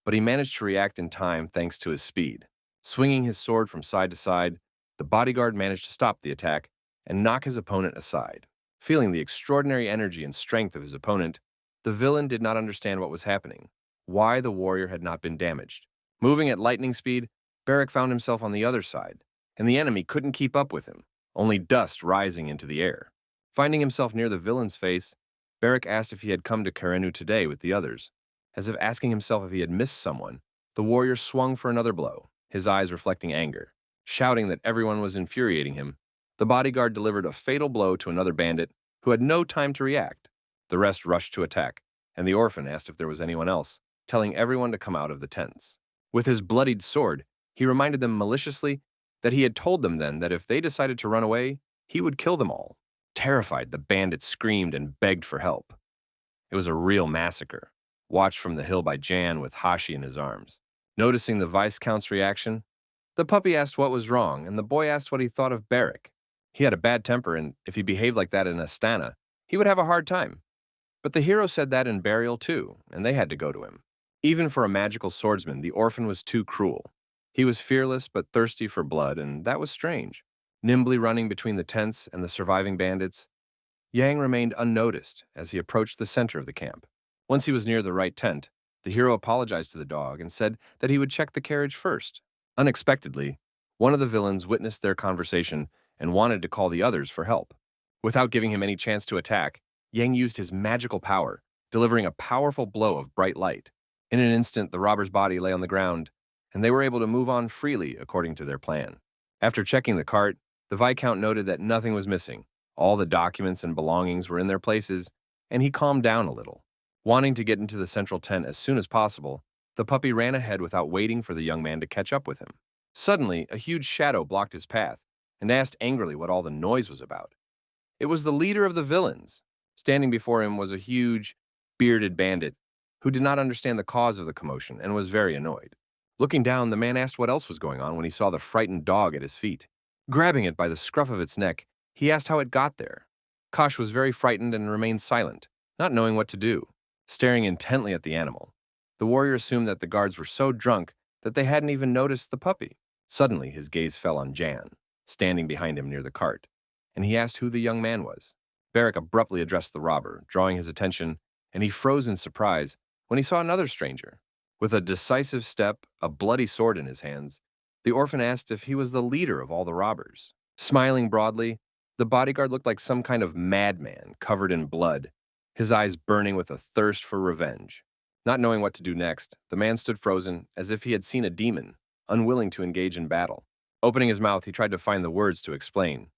but he managed to react in time thanks to his speed. Swinging his sword from side to side, the bodyguard managed to stop the attack and knock his opponent aside. Feeling the extraordinary energy and strength of his opponent, the villain did not understand what was happening, why the warrior had not been damaged. Moving at lightning speed, Barrack found himself on the other side, and the enemy couldn't keep up with him, only dust rising into the air. Finding himself near the villain's face, Barrack asked if he had come to Karenu today with the others. As if asking himself if he had missed someone, the warrior swung for another blow, his eyes reflecting anger. Shouting that everyone was infuriating him, the bodyguard delivered a fatal blow to another bandit who had no time to react. The rest rushed to attack, and the orphan asked if there was anyone else, telling everyone to come out of the tents. With his bloodied sword, he reminded them maliciously that he had told them then that if they decided to run away, he would kill them all. Terrified, the bandits screamed and begged for help. It was a real massacre, watched from the hill by Jan with Hashi in his arms. Noticing the Viscount's reaction, the puppy asked what was wrong, and the boy asked what he thought of Barrack. He had a bad temper, and if he behaved like that in Astana, he would have a hard time. But the hero said that in Burial too, and they had to go to him. Even for a magical swordsman, the orphan was too cruel. He was fearless but thirsty for blood, and that was strange. Nimbly running between the tents and the surviving bandits, Yang remained unnoticed as he approached the center of the camp. Once he was near the right tent, the hero apologized to the dog and said that he would check the carriage first. Unexpectedly, one of the villains witnessed their conversation and wanted to call the others for help. Without giving him any chance to attack, Yang used his magical power, delivering a powerful blow of bright light. In an instant, the robber's body lay on the ground, and they were able to move on freely according to their plan. After checking the cart, the Viscount noted that nothing was missing. All the documents and belongings were in their places, and he calmed down a little. Wanting to get into the central tent as soon as possible, the puppy ran ahead without waiting for the young man to catch up with him. Suddenly, a huge shadow blocked his path, and asked angrily what all the noise was about. It was the leader of the villains. Standing before him was a huge, bearded bandit who did not understand the cause of the commotion and was very annoyed. Looking down, the man asked what else was going on when he saw the frightened dog at his feet. Grabbing it by the scruff of its neck, he asked how it got there. Kosh was very frightened and remained silent, not knowing what to do, staring intently at the animal. The warrior assumed that the guards were so drunk that they hadn't even noticed the puppy. Suddenly, his gaze fell on Jan, standing behind him near the cart, and he asked who the young man was. Barrack abruptly addressed the robber, drawing his attention, and he froze in surprise when he saw another stranger. With a decisive step, a bloody sword in his hands, the orphan asked if he was the leader of all the robbers. Smiling broadly, the bodyguard looked like some kind of madman covered in blood, his eyes burning with a thirst for revenge. Not knowing what to do next, the man stood frozen as if he had seen a demon, unwilling to engage in battle. Opening his mouth, he tried to find the words to explain,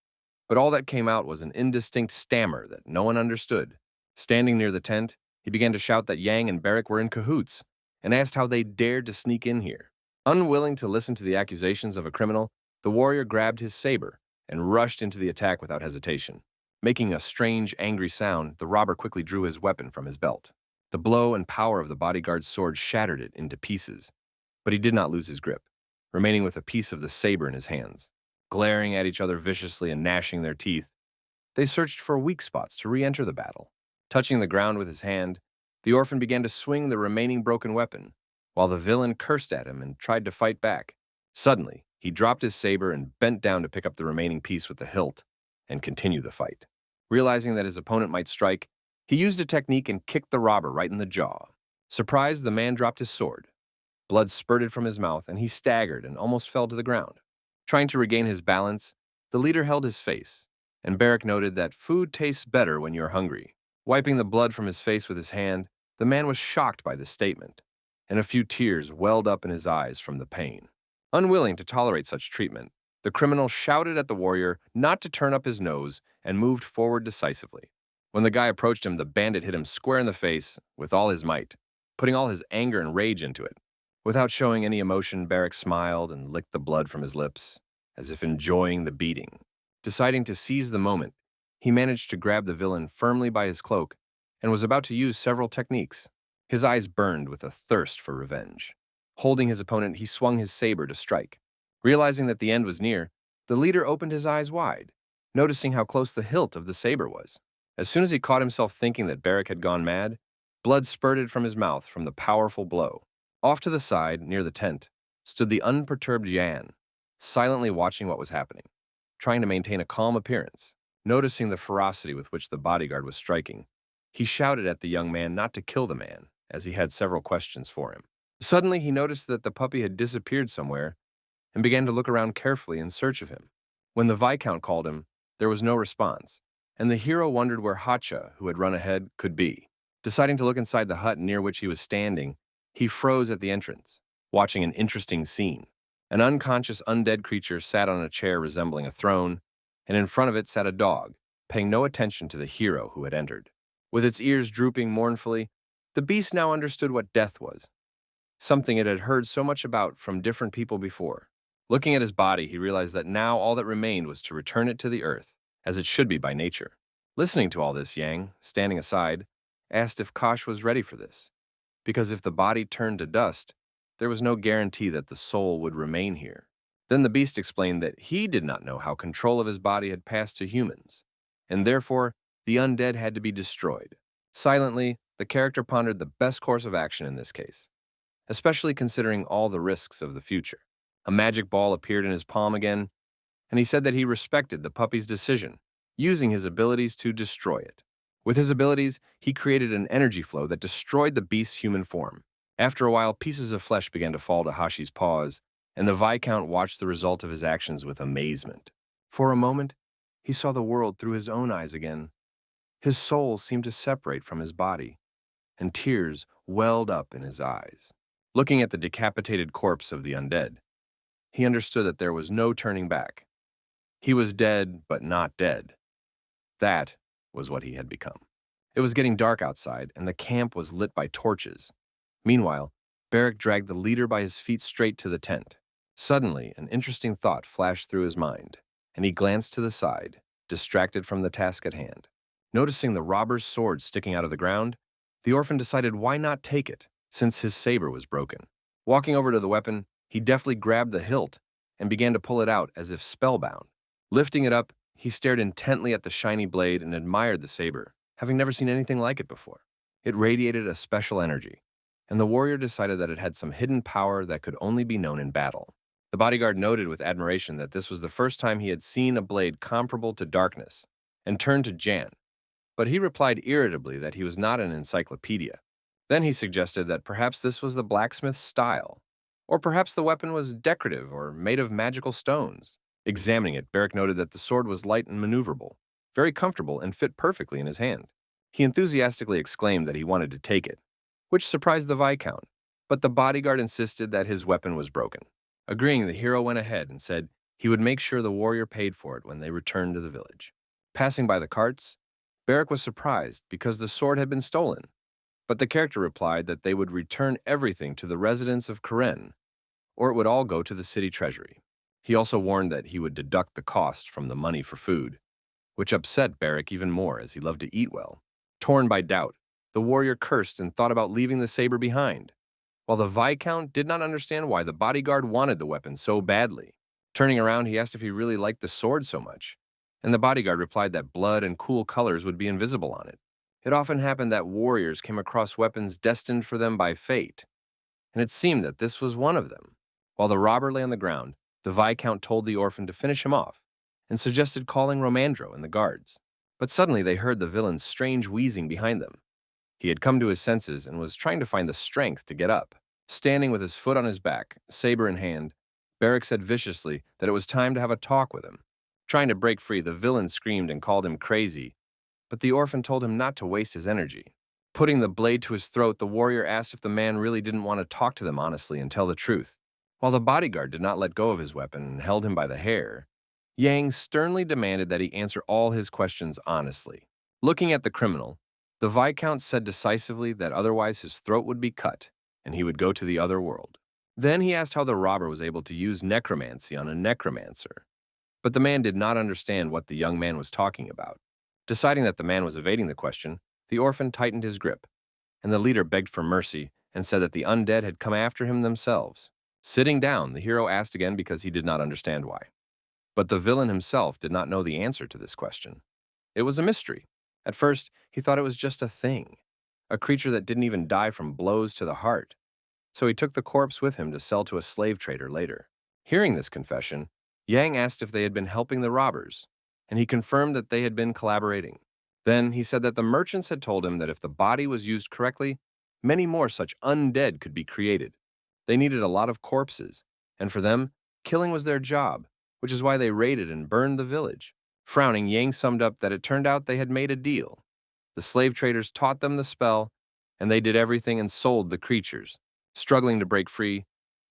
but all that came out was an indistinct stammer that no one understood. Standing near the tent, he began to shout that Yang and Barrack were in cahoots, and asked how they dared to sneak in here. Unwilling to listen to the accusations of a criminal, the warrior grabbed his saber and rushed into the attack without hesitation. Making a strange, angry sound, the robber quickly drew his weapon from his belt. The blow and power of the bodyguard's sword shattered it into pieces, but he did not lose his grip, remaining with a piece of the saber in his hands. Glaring at each other viciously and gnashing their teeth, they searched for weak spots to re-enter the battle. Touching the ground with his hand, the orphan began to swing the remaining broken weapon, while the villain cursed at him and tried to fight back. Suddenly, he dropped his saber and bent down to pick up the remaining piece with the hilt and continue the fight. Realizing that his opponent might strike, he used a technique and kicked the robber right in the jaw. Surprised, the man dropped his sword. Blood spurted from his mouth, and he staggered and almost fell to the ground. Trying to regain his balance, the leader held his face, and Barrack noted that food tastes better when you're hungry. Wiping the blood from his face with his hand, the man was shocked by this statement, and a few tears welled up in his eyes from the pain. Unwilling to tolerate such treatment, the criminal shouted at the warrior not to turn up his nose and moved forward decisively. When the guy approached him, the bandit hit him square in the face with all his might, putting all his anger and rage into it. Without showing any emotion, Barrack smiled and licked the blood from his lips, as if enjoying the beating. Deciding to seize the moment, he managed to grab the villain firmly by his cloak and was about to use several techniques. His eyes burned with a thirst for revenge. Holding his opponent, he swung his saber to strike. Realizing that the end was near, the leader opened his eyes wide, noticing how close the hilt of the saber was. As soon as he caught himself thinking that Barrack had gone mad, blood spurted from his mouth from the powerful blow. Off to the side, near the tent, stood the unperturbed Yan, silently watching what was happening, trying to maintain a calm appearance. Noticing the ferocity with which the bodyguard was striking, he shouted at the young man not to kill the man, as he had several questions for him. Suddenly, he noticed that the puppy had disappeared somewhere and began to look around carefully in search of him. When the Viscount called him, there was no response, and the hero wondered where Hacha, who had run ahead, could be. Deciding to look inside the hut near which he was standing, he froze at the entrance, watching an interesting scene. An unconscious undead creature sat on a chair resembling a throne, and in front of it sat a dog, paying no attention to the hero who had entered. With its ears drooping mournfully, the beast now understood what death was, something it had heard so much about from different people before. Looking at his body, he realized that now all that remained was to return it to the earth, as it should be by nature. Listening to all this, Yang, standing aside, asked if Kosh was ready for this, because if the body turned to dust, there was no guarantee that the soul would remain here. Then the beast explained that he did not know how control of his body had passed to humans, and therefore the undead had to be destroyed. Silently, the character pondered the best course of action in this case, especially considering all the risks of the future. A magic ball appeared in his palm again, and he said that he respected the puppy's decision, using his abilities to destroy it. With his abilities, he created an energy flow that destroyed the beast's human form. After a while, pieces of flesh began to fall to Hashi's paws, and the Viscount watched the result of his actions with amazement. For a moment, he saw the world through his own eyes again. His soul seemed to separate from his body, and tears welled up in his eyes. Looking at the decapitated corpse of the undead, he understood that there was no turning back. He was dead, but not dead. That was what he had become. It was getting dark outside, and the camp was lit by torches. Meanwhile, Barrack dragged the leader by his feet straight to the tent. Suddenly, an interesting thought flashed through his mind, and he glanced to the side, distracted from the task at hand. Noticing the robber's sword sticking out of the ground, the orphan decided why not take it, since his saber was broken. Walking over to the weapon, he deftly grabbed the hilt and began to pull it out as if spellbound. Lifting it up, he stared intently at the shiny blade and admired the saber, having never seen anything like it before. It radiated a special energy, and the warrior decided that it had some hidden power that could only be known in battle. The bodyguard noted with admiration that this was the first time he had seen a blade comparable to darkness, and turned to Jan, but he replied irritably that he was not an encyclopedia. Then he suggested that perhaps this was the blacksmith's style, or perhaps the weapon was decorative or made of magical stones. Examining it, Barrack noted that the sword was light and maneuverable, very comfortable, and fit perfectly in his hand. He enthusiastically exclaimed that he wanted to take it, which surprised the Viscount, but the bodyguard insisted that his weapon was broken. Agreeing, the hero went ahead and said he would make sure the warrior paid for it when they returned to the village. Passing by the carts, Barrack was surprised because the sword had been stolen, but the character replied that they would return everything to the residents of Karen, or it would all go to the city treasury. He also warned that he would deduct the cost from the money for food, which upset Barrack even more as he loved to eat well. Torn by doubt, the warrior cursed and thought about leaving the saber behind, while the Viscount did not understand why the bodyguard wanted the weapon so badly. Turning around, he asked if he really liked the sword so much, and the bodyguard replied that blood and cool colors would be invisible on it. It often happened that warriors came across weapons destined for them by fate, and it seemed that this was one of them. While the robber lay on the ground, the Viscount told the orphan to finish him off and suggested calling Romandro and the guards. But suddenly they heard the villain's strange wheezing behind them. He had come to his senses and was trying to find the strength to get up. Standing with his foot on his back, saber in hand, Barrack said viciously that it was time to have a talk with him. Trying to break free, the villain screamed and called him crazy, but the orphan told him not to waste his energy. Putting the blade to his throat, the warrior asked if the man really didn't want to talk to them honestly and tell the truth. While the bodyguard did not let go of his weapon and held him by the hair, Yang sternly demanded that he answer all his questions honestly. Looking at the criminal, the Viscount said decisively that otherwise his throat would be cut and he would go to the other world. Then he asked how the robber was able to use necromancy on a necromancer, but the man did not understand what the young man was talking about. Deciding that the man was evading the question, the orphan tightened his grip, and the leader begged for mercy and said that the undead had come after him themselves. Sitting down, the hero asked again because he did not understand why. But the villain himself did not know the answer to this question. It was a mystery. At first, he thought it was just a thing, a creature that didn't even die from blows to the heart. So he took the corpse with him to sell to a slave trader later. Hearing this confession, Yang asked if they had been helping the robbers, and he confirmed that they had been collaborating. Then he said that the merchants had told him that if the body was used correctly, many more such undead could be created. They needed a lot of corpses, and for them, killing was their job, which is why they raided and burned the village. Frowning, Yang summed up that it turned out they had made a deal. The slave traders taught them the spell, and they did everything and sold the creatures. Struggling to break free,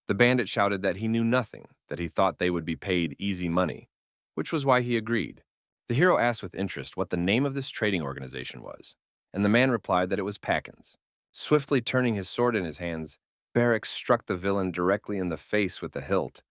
the bandit shouted that he knew nothing, that he thought they would be paid easy money, which was why he agreed. The hero asked with interest what the name of this trading organization was, and the man replied that it was Packins. Swiftly turning his sword in his hands, Barrack struck the villain directly in the face with the hilt,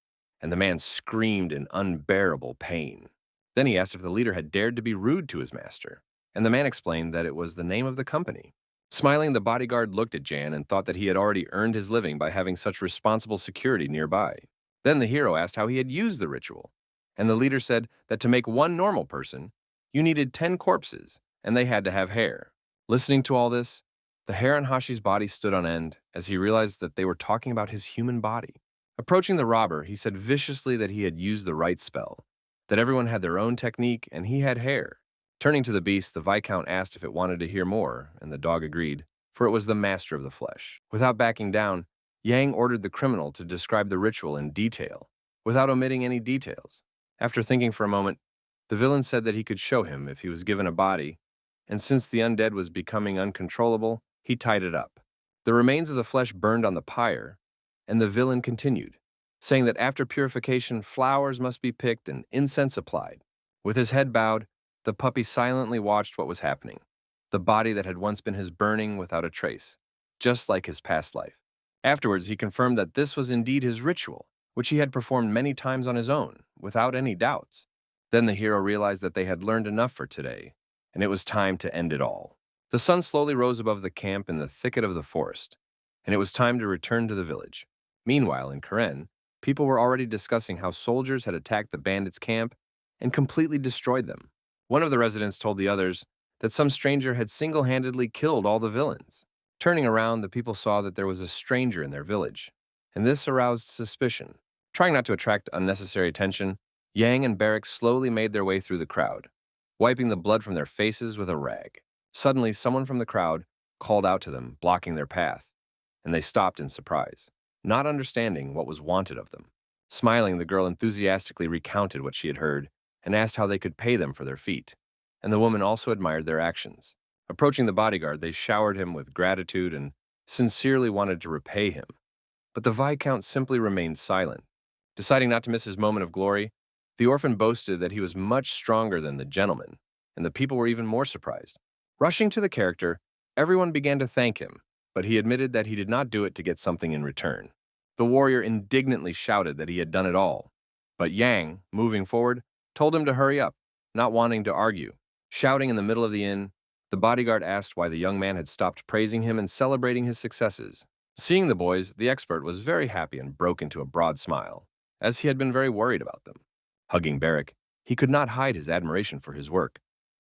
and the man screamed in unbearable pain. Then he asked if the leader had dared to be rude to his master, and the man explained that it was the name of the company. Smiling, the bodyguard looked at Jan and thought that he had already earned his living by having such responsible security nearby. Then the hero asked how he had used the ritual, and the leader said that to make one normal person, you needed 10 corpses, and they had to have hair. Listening to all this, the hair on Hashi's body stood on end as he realized that they were talking about his human body. Approaching the robber, he said viciously that he had used the right spell, that everyone had their own technique and he had hair. Turning to the beast, the Viscount asked if it wanted to hear more, and the dog agreed, for it was the master of the flesh. Without backing down, Yang ordered the criminal to describe the ritual in detail, without omitting any details. After thinking for a moment, the villain said that he could show him if he was given a body, and since the undead was becoming uncontrollable, he tied it up. The remains of the flesh burned on the pyre, and the villain continued, saying that after purification, flowers must be picked and incense applied. With his head bowed, the puppy silently watched what was happening. The body that had once been his burning without a trace, just like his past life. Afterwards, he confirmed that this was indeed his ritual, which he had performed many times on his own, without any doubts. Then the hero realized that they had learned enough for today, and it was time to end it all. The sun slowly rose above the camp in the thicket of the forest, and it was time to return to the village. Meanwhile, in Karen, people were already discussing how soldiers had attacked the bandits' camp and completely destroyed them. One of the residents told the others that some stranger had single-handedly killed all the villains. Turning around, the people saw that there was a stranger in their village, and this aroused suspicion. Trying not to attract unnecessary attention, Yang and Barrack slowly made their way through the crowd, wiping the blood from their faces with a rag. Suddenly, someone from the crowd called out to them, blocking their path, and they stopped in surprise, not understanding what was wanted of them. Smiling, the girl enthusiastically recounted what she had heard and asked how they could pay them for their feat, and the woman also admired their actions. Approaching the bodyguard, they showered him with gratitude and sincerely wanted to repay him. But the Viscount simply remained silent. Deciding not to miss his moment of glory, the orphan boasted that he was much stronger than the gentleman, and the people were even more surprised. Rushing to the character, everyone began to thank him, but he admitted that he did not do it to get something in return. The warrior indignantly shouted that he had done it all, but Yang, moving forward, told him to hurry up, not wanting to argue. Shouting in the middle of the inn, the bodyguard asked why the young man had stopped praising him and celebrating his successes. Seeing the boys, the expert was very happy and broke into a broad smile, as he had been very worried about them. Hugging Barrack, he could not hide his admiration for his work,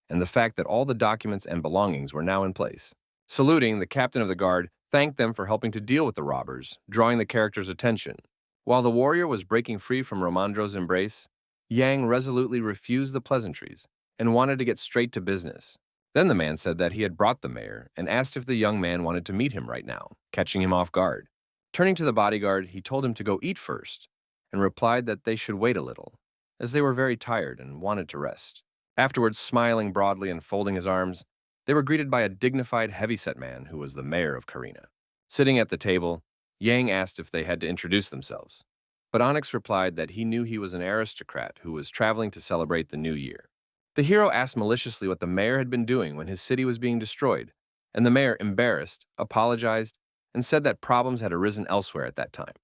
and the fact that all the documents and belongings were now in place. Saluting, the captain of the guard thanked them for helping to deal with the robbers, drawing the character's attention. While the warrior was breaking free from Romandro's embrace, Yang resolutely refused the pleasantries and wanted to get straight to business. Then the man said that he had brought the mayor and asked if the young man wanted to meet him right now, catching him off guard. Turning to the bodyguard, he told him to go eat first, and replied that they should wait a little, as they were very tired and wanted to rest. Afterwards, smiling broadly and folding his arms, they were greeted by a dignified, heavy-set man who was the mayor of Karina. Sitting at the table, Yang asked if they had to introduce themselves, but Onyx replied that he knew he was an aristocrat who was traveling to celebrate the new year. The hero asked maliciously what the mayor had been doing when his city was being destroyed, and the mayor, embarrassed, apologized and said that problems had arisen elsewhere at that time.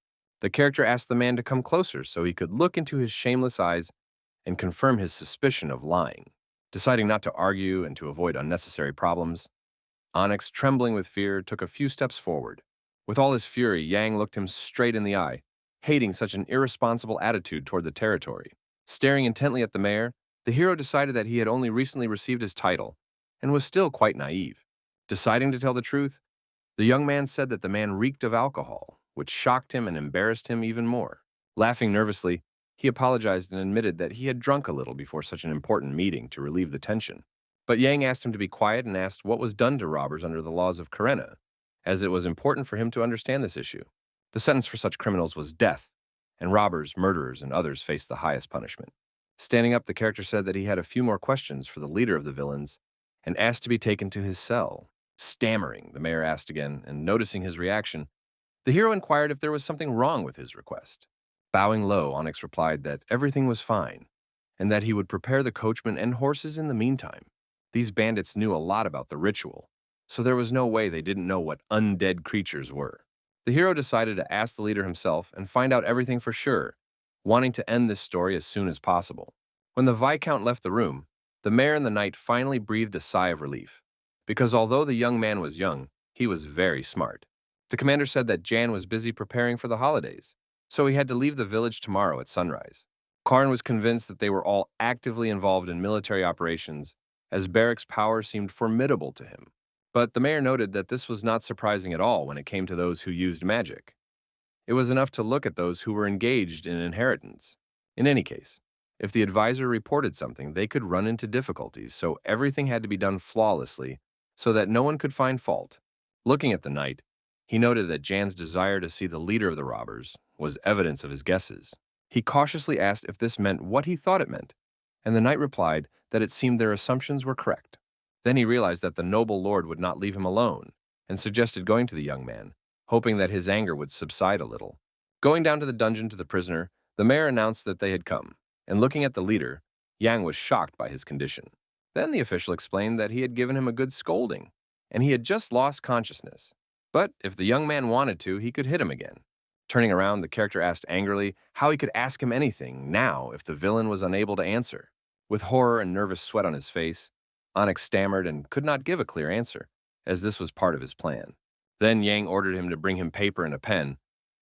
The character asked the man to come closer so he could look into his shameless eyes and confirm his suspicion of lying. Deciding not to argue and to avoid unnecessary problems, Onyx, trembling with fear, took a few steps forward. With all his fury, Yang looked him straight in the eye, hating such an irresponsible attitude toward the territory. Staring intently at the mayor, the hero decided that he had only recently received his title and was still quite naive. Deciding to tell the truth, the young man said that the man reeked of alcohol, which shocked him and embarrassed him even more. Laughing nervously, he apologized and admitted that he had drunk a little before such an important meeting to relieve the tension. But Yang asked him to be quiet and asked what was done to robbers under the laws of Karena, as it was important for him to understand this issue. The sentence for such criminals was death, and robbers, murderers, and others faced the highest punishment. Standing up, the character said that he had a few more questions for the leader of the villains and asked to be taken to his cell. Stammering, the mayor asked again, and noticing his reaction, the hero inquired if there was something wrong with his request. Bowing low, Onyx replied that everything was fine, and that he would prepare the coachman and horses in the meantime. These bandits knew a lot about the ritual, so there was no way they didn't know what undead creatures were. The hero decided to ask the leader himself and find out everything for sure, wanting to end this story as soon as possible. When the Viscount left the room, the mayor and the knight finally breathed a sigh of relief, because although the young man was young, he was very smart. The commander said that Jan was busy preparing for the holidays, so he had to leave the village tomorrow at sunrise. Karn was convinced that they were all actively involved in military operations, as Barrack's power seemed formidable to him. But the mayor noted that this was not surprising at all when it came to those who used magic. It was enough to look at those who were engaged in inheritance. In any case, if the advisor reported something, they could run into difficulties, so everything had to be done flawlessly so that no one could find fault. Looking at the knight, he noted that Jan's desire to see the leader of the robbers was evidence of his guesses. He cautiously asked if this meant what he thought it meant, and the knight replied that it seemed their assumptions were correct. Then he realized that the noble lord would not leave him alone, and suggested going to the young man, hoping that his anger would subside a little. Going down to the dungeon to the prisoner, the mayor announced that they had come, and looking at the leader, Yang was shocked by his condition. Then the official explained that he had given him a good scolding, and he had just lost consciousness. But if the young man wanted to, he could hit him again. Turning around, the character asked angrily how he could ask him anything now if the villain was unable to answer. With horror and nervous sweat on his face, Onyx stammered and could not give a clear answer, as this was part of his plan. Then Yang ordered him to bring him paper and a pen,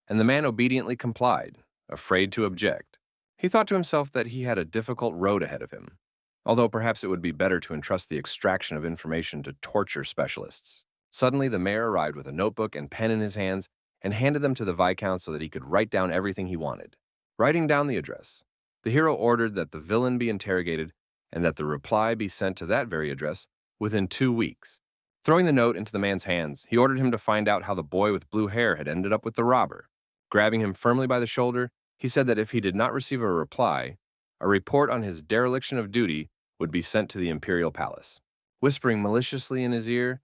and the man obediently complied, afraid to object. He thought to himself that he had a difficult road ahead of him, although perhaps it would be better to entrust the extraction of information to torture specialists. Suddenly, the mayor arrived with a notebook and pen in his hands and handed them to the Viscount so that he could write down everything he wanted. Writing down the address, the hero ordered that the villain be interrogated and that the reply be sent to that very address within 2 weeks. Throwing the note into the man's hands, he ordered him to find out how the boy with blue hair had ended up with the robber. Grabbing him firmly by the shoulder, he said that if he did not receive a reply, a report on his dereliction of duty would be sent to the Imperial Palace. Whispering maliciously in his ear,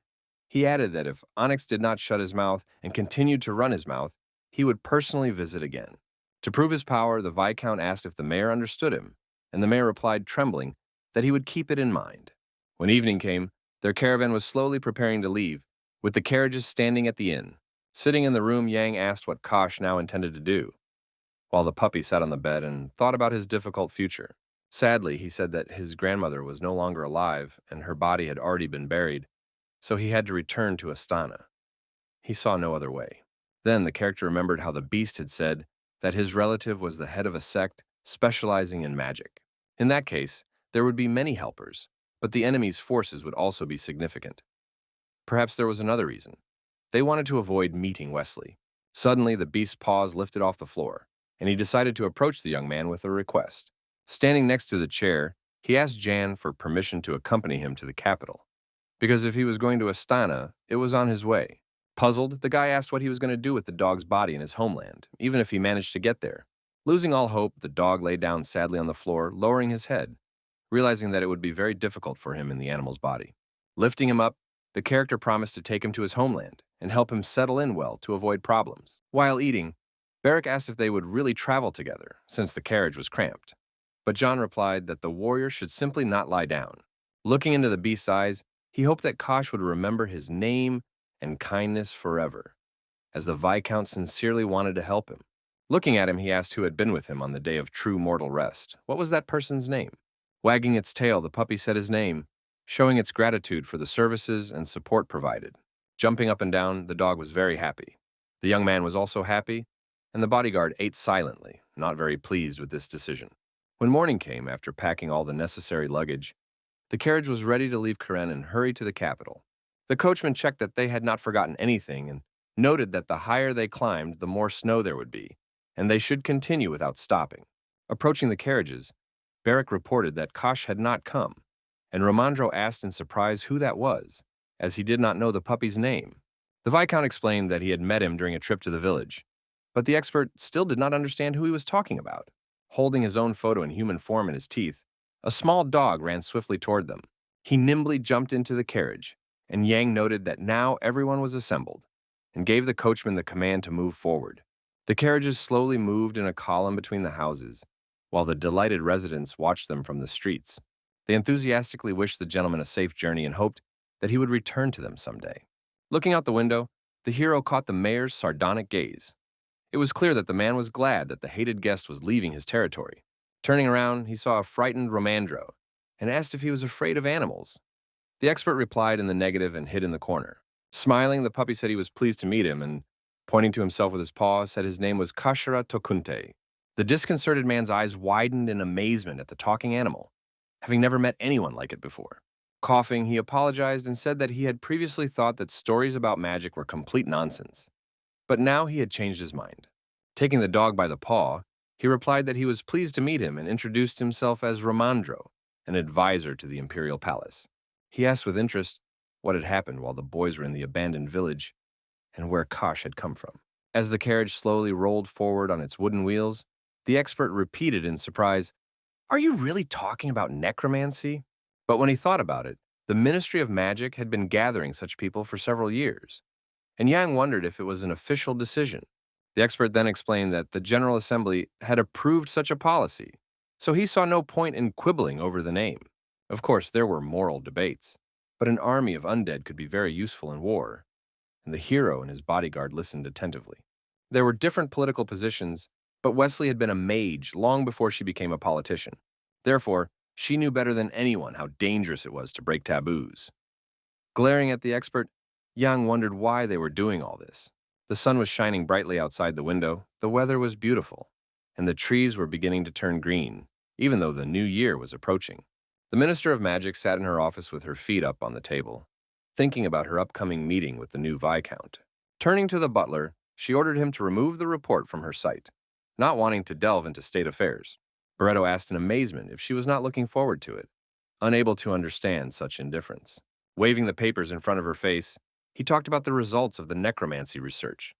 he added that if Onyx did not shut his mouth and continued to run his mouth, he would personally visit again. To prove his power, the Viscount asked if the mayor understood him, and the mayor replied, trembling, that he would keep it in mind. When evening came, their caravan was slowly preparing to leave, with the carriages standing at the inn. Sitting in the room, Yang asked what Kosh now intended to do, while the puppy sat on the bed and thought about his difficult future. Sadly, he said that his grandmother was no longer alive and her body had already been buried, so he had to return to Astana. He saw no other way. Then the character remembered how the beast had said that his relative was the head of a sect specializing in magic. In that case, there would be many helpers, but the enemy's forces would also be significant. Perhaps there was another reason. They wanted to avoid meeting Wesley. Suddenly, the beast's paws lifted off the floor, and he decided to approach the young man with a request. Standing next to the chair, he asked Jan for permission to accompany him to the capital, because if he was going to Astana, it was on his way. Puzzled, the guy asked what he was going to do with the dog's body in his homeland, even if he managed to get there. Losing all hope, the dog lay down sadly on the floor, lowering his head, realizing that it would be very difficult for him in the animal's body. Lifting him up, the character promised to take him to his homeland and help him settle in well to avoid problems. While eating, Barrack asked if they would really travel together, since the carriage was cramped. But John replied that the warrior should simply not lie down. Looking into the beast's eyes, he hoped that Kosh would remember his name and kindness forever, as the Viscount sincerely wanted to help him. Looking at him, he asked who had been with him on the day of true mortal rest. What was that person's name? Wagging its tail, the puppy said his name, showing its gratitude for the services and support provided. Jumping up and down, the dog was very happy. The young man was also happy, and the bodyguard ate silently, not very pleased with this decision. When morning came, after packing all the necessary luggage, the carriage was ready to leave Karen and hurry to the capital. The coachman checked that they had not forgotten anything and noted that the higher they climbed, the more snow there would be, and they should continue without stopping. Approaching the carriages, Barrack reported that Kosh had not come, and Romandro asked in surprise who that was, as he did not know the puppy's name. The Viscount explained that he had met him during a trip to the village, but the expert still did not understand who he was talking about. Holding his own photo in human form in his teeth, a small dog ran swiftly toward them. He nimbly jumped into the carriage, and Yang noted that now everyone was assembled, and gave the coachman the command to move forward. The carriages slowly moved in a column between the houses, while the delighted residents watched them from the streets. They enthusiastically wished the gentleman a safe journey and hoped that he would return to them someday. Looking out the window, the hero caught the mayor's sardonic gaze. It was clear that the man was glad that the hated guest was leaving his territory. Turning around, he saw a frightened Romandro and asked if he was afraid of animals. The expert replied in the negative and hid in the corner. Smiling, the puppy said he was pleased to meet him and, pointing to himself with his paw, said his name was Kashara Tokunte. The disconcerted man's eyes widened in amazement at the talking animal, having never met anyone like it before. Coughing, he apologized and said that he had previously thought that stories about magic were complete nonsense. But now he had changed his mind. Taking the dog by the paw, he replied that he was pleased to meet him and introduced himself as Romandro, an advisor to the Imperial Palace. He asked with interest what had happened while the boys were in the abandoned village and where Kosh had come from. As the carriage slowly rolled forward on its wooden wheels, the expert repeated in surprise, "Are you really talking about necromancy?" But when he thought about it, the Ministry of Magic had been gathering such people for several years, and Yang wondered if it was an official decision. The expert then explained that the General Assembly had approved such a policy, so he saw no point in quibbling over the name. Of course, there were moral debates, but an army of undead could be very useful in war, and the hero and his bodyguard listened attentively. There were different political positions, but Wesley had been a mage long before she became a politician. Therefore, she knew better than anyone how dangerous it was to break taboos. Glaring at the expert, Yang wondered why they were doing all this. The sun was shining brightly outside the window, the weather was beautiful, and the trees were beginning to turn green, even though the new year was approaching. The Minister of Magic sat in her office with her feet up on the table, thinking about her upcoming meeting with the new Viscount. Turning to the butler, she ordered him to remove the report from her sight, not wanting to delve into state affairs. Barreto asked in amazement if she was not looking forward to it, unable to understand such indifference. Waving the papers in front of her face, he talked about the results of the necromancy research,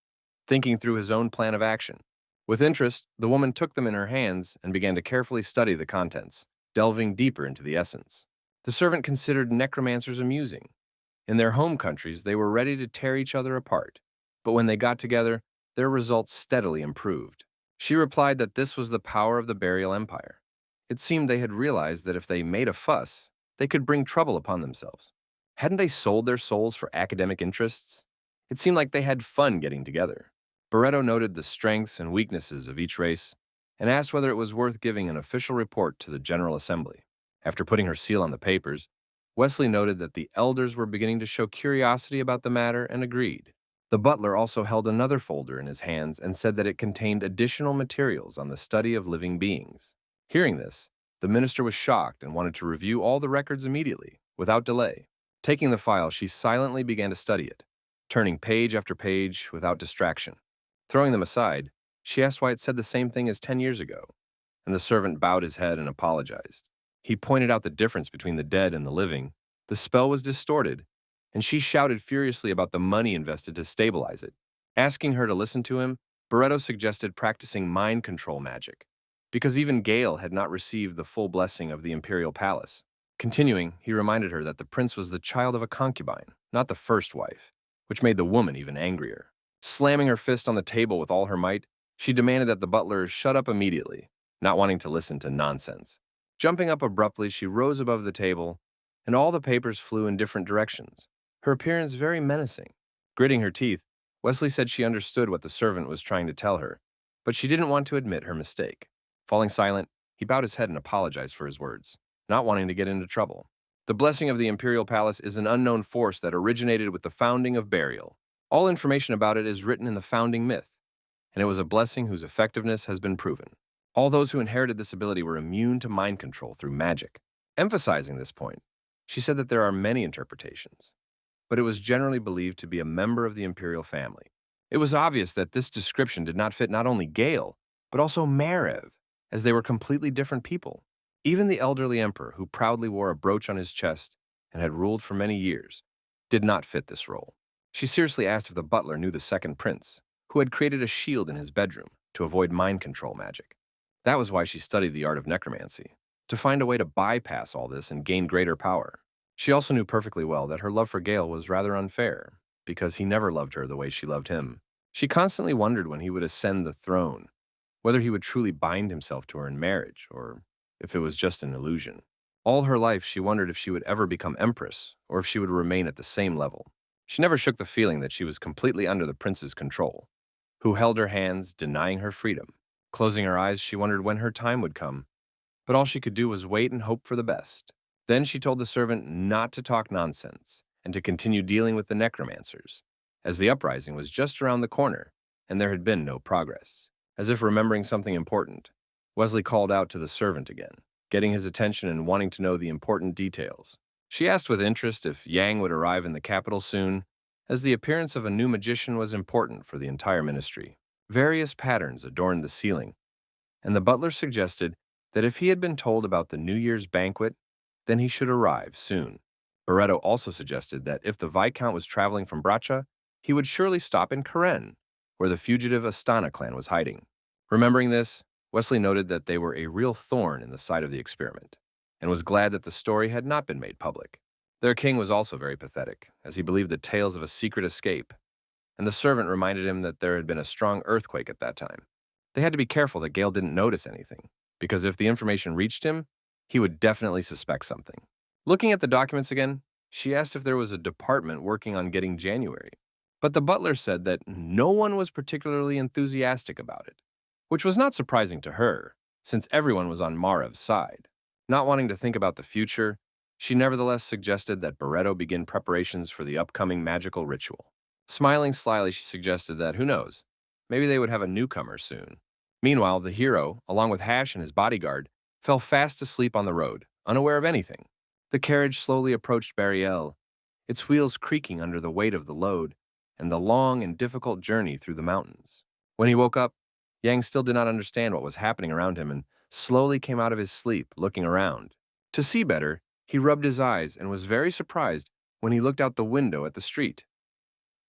thinking through his own plan of action. With interest, the woman took them in her hands and began to carefully study the contents, delving deeper into the essence. The servant considered necromancers amusing. In their home countries, they were ready to tear each other apart, but when they got together, their results steadily improved. She replied that this was the power of the Burial Empire. It seemed they had realized that if they made a fuss, they could bring trouble upon themselves. Hadn't they sold their souls for academic interests? It seemed like they had fun getting together. Barreto noted the strengths and weaknesses of each race and asked whether it was worth giving an official report to the General Assembly. After putting her seal on the papers, Wesley noted that the elders were beginning to show curiosity about the matter and agreed. The butler also held another folder in his hands and said that it contained additional materials on the study of living beings. Hearing this, the minister was shocked and wanted to review all the records immediately, without delay. Taking the file, she silently began to study it, turning page after page without distraction. Throwing them aside, she asked why it said the same thing as 10 years ago, and the servant bowed his head and apologized. He pointed out the difference between the dead and the living. The spell was distorted, and she shouted furiously about the money invested to stabilize it. Asking her to listen to him, Barreto suggested practicing mind control magic, because even Gale had not received the full blessing of the Imperial Palace. Continuing, he reminded her that the prince was the child of a concubine, not the first wife, which made the woman even angrier. Slamming her fist on the table with all her might, she demanded that the butler shut up immediately, not wanting to listen to nonsense. Jumping up abruptly, she rose above the table, and all the papers flew in different directions, her appearance very menacing. Gritting her teeth, Wesley said she understood what the servant was trying to tell her, but she didn't want to admit her mistake. Falling silent, he bowed his head and apologized for his words, not wanting to get into trouble. The blessing of the Imperial Palace is an unknown force that originated with the founding of Burial. All information about it is written in the founding myth, and it was a blessing whose effectiveness has been proven. All those who inherited this ability were immune to mind control through magic. Emphasizing this point, she said that there are many interpretations, but it was generally believed to be a member of the Imperial family. It was obvious that this description did not fit not only Gale, but also Marev, as they were completely different people. Even the elderly emperor, who proudly wore a brooch on his chest and had ruled for many years, did not fit this role. She seriously asked if the butler knew the second prince, who had created a shield in his bedroom to avoid mind control magic. That was why she studied the art of necromancy, to find a way to bypass all this and gain greater power. She also knew perfectly well that her love for Gale was rather unfair, because he never loved her the way she loved him. She constantly wondered when he would ascend the throne, whether he would truly bind himself to her in marriage, or if it was just an illusion. All her life, she wondered if she would ever become empress, or if she would remain at the same level. She never shook the feeling that she was completely under the prince's control, who held her hands, denying her freedom. Closing her eyes, she wondered when her time would come, but all she could do was wait and hope for the best. Then she told the servant not to talk nonsense and to continue dealing with the necromancers, as the uprising was just around the corner and there had been no progress. As if remembering something important, Wesley called out to the servant again, getting his attention and wanting to know the important details. She asked with interest if Yang would arrive in the capital soon, as the appearance of a new magician was important for the entire ministry. Various patterns adorned the ceiling, and the butler suggested that if he had been told about the New Year's banquet, then he should arrive soon. Barreto also suggested that if the Viscount was traveling from Bracha, he would surely stop in Karen, where the fugitive Astana clan was hiding. Remembering this, Wesley noted that they were a real thorn in the side of the experiment, and was glad that the story had not been made public. Their king was also very pathetic, as he believed the tales of a secret escape, and the servant reminded him that there had been a strong earthquake at that time. They had to be careful that Gale didn't notice anything, because if the information reached him, he would definitely suspect something. Looking at the documents again, she asked if there was a department working on getting January, but the butler said that no one was particularly enthusiastic about it, which was not surprising to her, since everyone was on Marev's side. Not wanting to think about the future, she nevertheless suggested that Barreto begin preparations for the upcoming magical ritual. Smiling slyly, she suggested that, who knows, maybe they would have a newcomer soon. Meanwhile, the hero, along with Hash and his bodyguard, fell fast asleep on the road, unaware of anything. The carriage slowly approached Betrayal, its wheels creaking under the weight of the load, and the long and difficult journey through the mountains. When he woke up, Yang still did not understand what was happening around him and slowly came out of his sleep, looking around. To see better, he rubbed his eyes and was very surprised when he looked out the window at the street.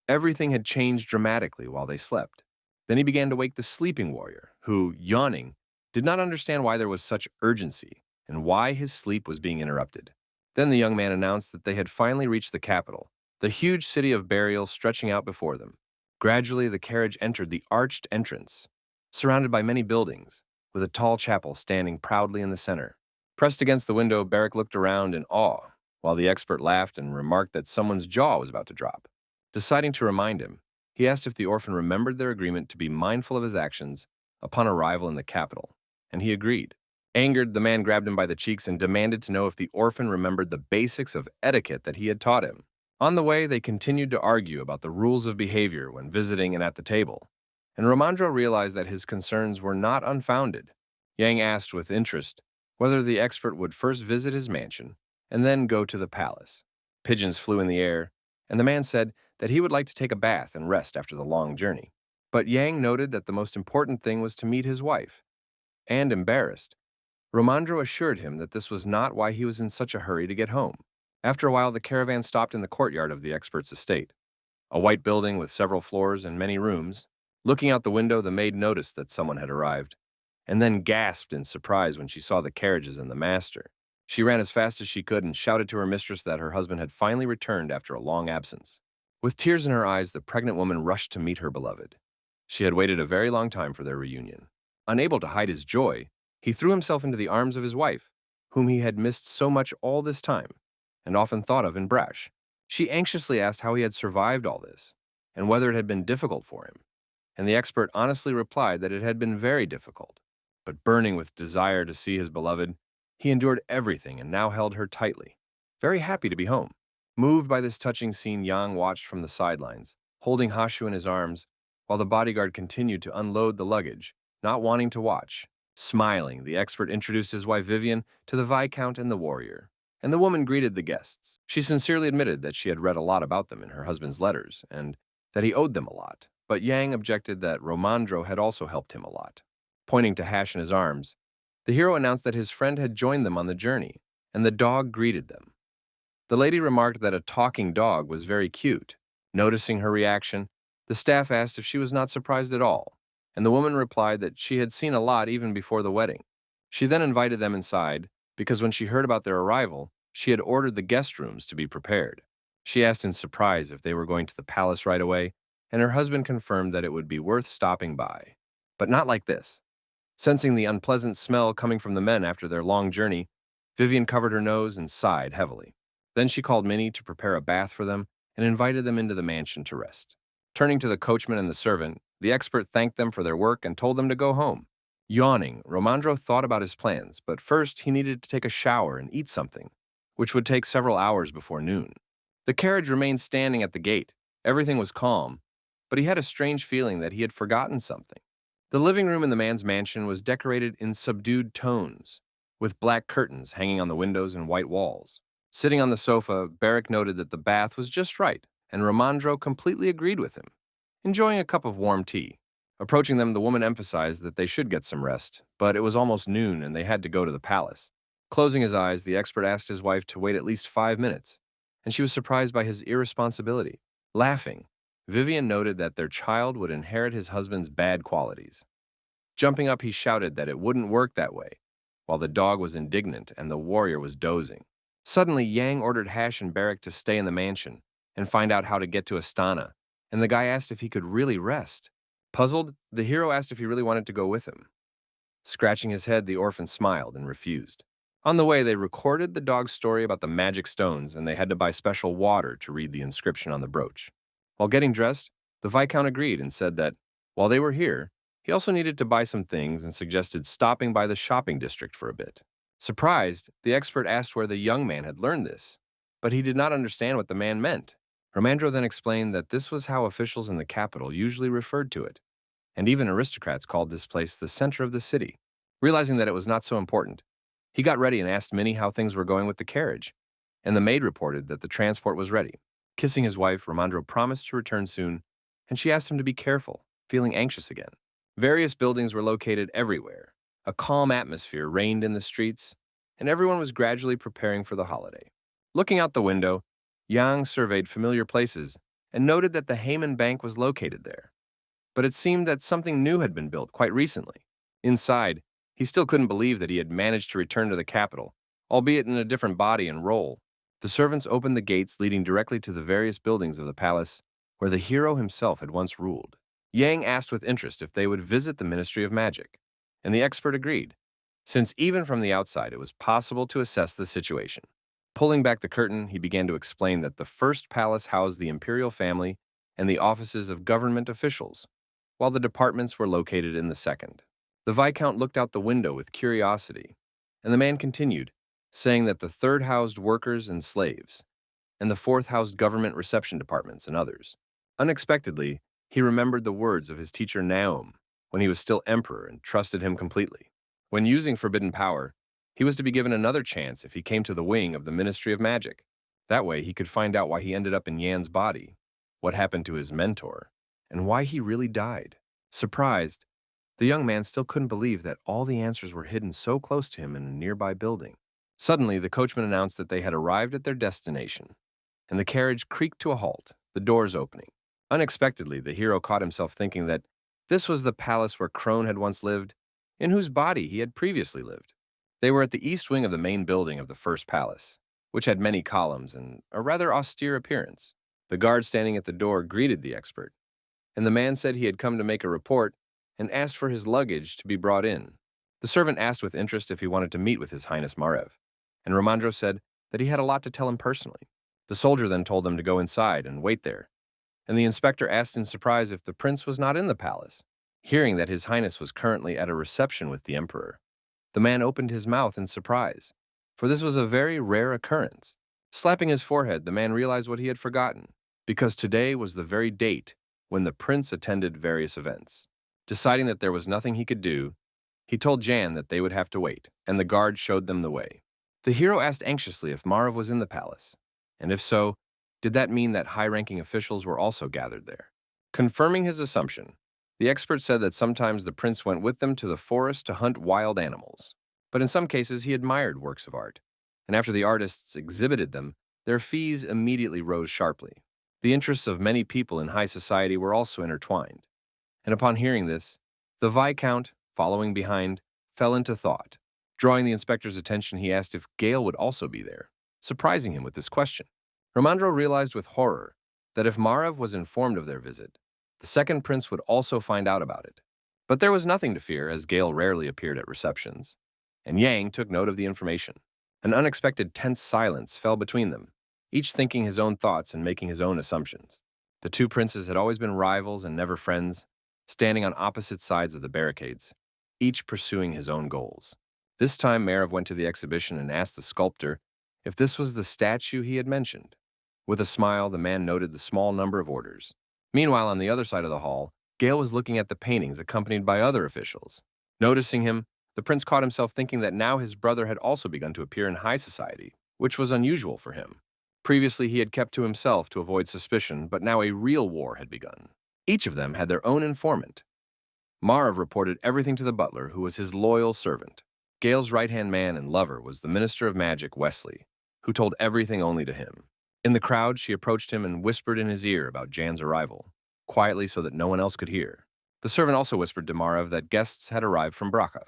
Everything had changed dramatically while they slept. Then he began to wake the sleeping warrior, who, yawning, did not understand why there was such urgency and why his sleep was being interrupted. Then the young man announced that they had finally reached the capital, the huge city of Burial stretching out before them. Gradually, the carriage entered the arched entrance, surrounded by many buildings, with a tall chapel standing proudly in the center. Pressed against the window, Barrick looked around in awe, while the expert laughed and remarked that someone's jaw was about to drop. Deciding to remind him, he asked if the orphan remembered their agreement to be mindful of his actions upon arrival in the capital, and he agreed. Angered, the man grabbed him by the cheeks and demanded to know if the orphan remembered the basics of etiquette that he had taught him. On the way, they continued to argue about the rules of behavior when visiting and at the table, and Romandro realized that his concerns were not unfounded. Yang asked with interest whether the expert would first visit his mansion and then go to the palace. Pigeons flew in the air, and the man said that he would like to take a bath and rest after the long journey. But Yang noted that the most important thing was to meet his wife. And embarrassed, Romandro assured him that this was not why he was in such a hurry to get home. After a while, the caravan stopped in the courtyard of the expert's estate, a white building with several floors and many rooms. Looking out the window, the maid noticed that someone had arrived, and then gasped in surprise when she saw the carriages and the master. She ran as fast as she could and shouted to her mistress that her husband had finally returned after a long absence. With tears in her eyes, the pregnant woman rushed to meet her beloved. She had waited a very long time for their reunion. Unable to hide his joy, he threw himself into the arms of his wife, whom he had missed so much all this time, and often thought of in Brash. She anxiously asked how he had survived all this, and whether it had been difficult for him, and the expert honestly replied that it had been very difficult. But burning with desire to see his beloved, he endured everything and now held her tightly, very happy to be home. Moved by this touching scene, Yang watched from the sidelines, holding Hashu in his arms, while the bodyguard continued to unload the luggage, not wanting to watch. Smiling, the expert introduced his wife Vivian to the Viscount and the warrior, and the woman greeted the guests. She sincerely admitted that she had read a lot about them in her husband's letters, and that he owed them a lot, but Yang objected that Romandro had also helped him a lot. Pointing to Hash in his arms, the hero announced that his friend had joined them on the journey, and the dog greeted them. The lady remarked that a talking dog was very cute. Noticing her reaction, the staff asked if she was not surprised at all, and the woman replied that she had seen a lot even before the wedding. She then invited them inside, because when she heard about their arrival, she had ordered the guest rooms to be prepared. She asked in surprise if they were going to the palace right away, and her husband confirmed that it would be worth stopping by. But not like this. Sensing the unpleasant smell coming from the men after their long journey, Vivian covered her nose and sighed heavily. Then she called Minnie to prepare a bath for them and invited them into the mansion to rest. Turning to the coachman and the servant, the expert thanked them for their work and told them to go home. Yawning, Romandro thought about his plans, but first he needed to take a shower and eat something, which would take several hours before noon. The carriage remained standing at the gate. Everything was calm, but he had a strange feeling that he had forgotten something. The living room in the man's mansion was decorated in subdued tones, with black curtains hanging on the windows and white walls. Sitting on the sofa, Barrick noted that the bath was just right, and Ramandro completely agreed with him, enjoying a cup of warm tea. Approaching them, the woman emphasized that they should get some rest, but it was almost noon and they had to go to the palace. Closing his eyes, the expert asked his wife to wait at least 5 minutes, and she was surprised by his irresponsibility. Laughing, Vivian noted that their child would inherit his husband's bad qualities. Jumping up, he shouted that it wouldn't work that way, while the dog was indignant and the warrior was dozing. Suddenly, Yang ordered Hash and Barrick to stay in the mansion and find out how to get to Astana, and the guy asked if he could really rest. Puzzled, the hero asked if he really wanted to go with him. Scratching his head, the orphan smiled and refused. On the way, they recorded the dog's story about the magic stones, and they had to buy special water to read the inscription on the brooch. While getting dressed, the Viscount agreed and said that, while they were here, he also needed to buy some things and suggested stopping by the shopping district for a bit. Surprised, the expert asked where the young man had learned this, but he did not understand what the man meant. Romandro then explained that this was how officials in the capital usually referred to it, and even aristocrats called this place the center of the city. Realizing that it was not so important, he got ready and asked Minnie how things were going with the carriage, and the maid reported that the transport was ready. Kissing his wife, Romandro promised to return soon, and she asked him to be careful, feeling anxious again. Various buildings were located everywhere. A calm atmosphere reigned in the streets, and everyone was gradually preparing for the holiday. Looking out the window, Yang surveyed familiar places and noted that the Heyman Bank was located there. But it seemed that something new had been built quite recently. Inside, he still couldn't believe that he had managed to return to the capital, albeit in a different body and role. The servants opened the gates leading directly to the various buildings of the palace where the hero himself had once ruled. Yang asked with interest if they would visit the Ministry of Magic, and the expert agreed, since even from the outside it was possible to assess the situation. Pulling back the curtain, he began to explain that the first palace housed the Imperial family and the offices of government officials, while the departments were located in the second. The Viscount looked out the window with curiosity, and the man continued, saying that the third housed workers and slaves, and the fourth housed government reception departments and others. Unexpectedly, he remembered the words of his teacher Naum when he was still emperor and trusted him completely. When using forbidden power, he was to be given another chance if he came to the wing of the Ministry of Magic. That way, he could find out why he ended up in Yan's body, what happened to his mentor, and why he really died. Surprised, the young man still couldn't believe that all the answers were hidden so close to him in a nearby building. Suddenly, the coachman announced that they had arrived at their destination, and the carriage creaked to a halt, the doors opening. Unexpectedly, the hero caught himself thinking that this was the palace where Crone had once lived, in whose body he had previously lived. They were at the east wing of the main building of the first palace, which had many columns and a rather austere appearance. The guard standing at the door greeted the expert, and the man said he had come to make a report and asked for his luggage to be brought in. The servant asked with interest if he wanted to meet with His Highness Marev, and Romandro said that he had a lot to tell him personally. The soldier then told them to go inside and wait there, and the inspector asked in surprise if the prince was not in the palace, hearing that His Highness was currently at a reception with the emperor. The man opened his mouth in surprise, for this was a very rare occurrence. Slapping his forehead, the man realized what he had forgotten, because today was the very date when the prince attended various events. Deciding that there was nothing he could do, he told Jan that they would have to wait, and the guard showed them the way. The hero asked anxiously if Marev was in the palace, and if so, did that mean that high-ranking officials were also gathered there? Confirming his assumption, the expert said that sometimes the prince went with them to the forest to hunt wild animals, but in some cases he admired works of art, and after the artists exhibited them, their fees immediately rose sharply. The interests of many people in high society were also intertwined, and upon hearing this, the Viscount, following behind, fell into thought. Drawing the inspector's attention, he asked if Gale would also be there, surprising him with this question. Romandro realized with horror that if Marev was informed of their visit, the second prince would also find out about it. But there was nothing to fear, as Gale rarely appeared at receptions, and Yang took note of the information. An unexpected tense silence fell between them, each thinking his own thoughts and making his own assumptions. The two princes had always been rivals and never friends, standing on opposite sides of the barricades, each pursuing his own goals. This time, Marev went to the exhibition and asked the sculptor if this was the statue he had mentioned. With a smile, the man noted the small number of orders. Meanwhile, on the other side of the hall, Gale was looking at the paintings accompanied by other officials. Noticing him, the prince caught himself thinking that now his brother had also begun to appear in high society, which was unusual for him. Previously, he had kept to himself to avoid suspicion, but now a real war had begun. Each of them had their own informant. Marav reported everything to the butler, who was his loyal servant. Gale's right-hand man and lover was the Minister of Magic, Wesley, who told everything only to him. In the crowd, she approached him and whispered in his ear about Jan's arrival, quietly so that no one else could hear. The servant also whispered to Marav that guests had arrived from Braca.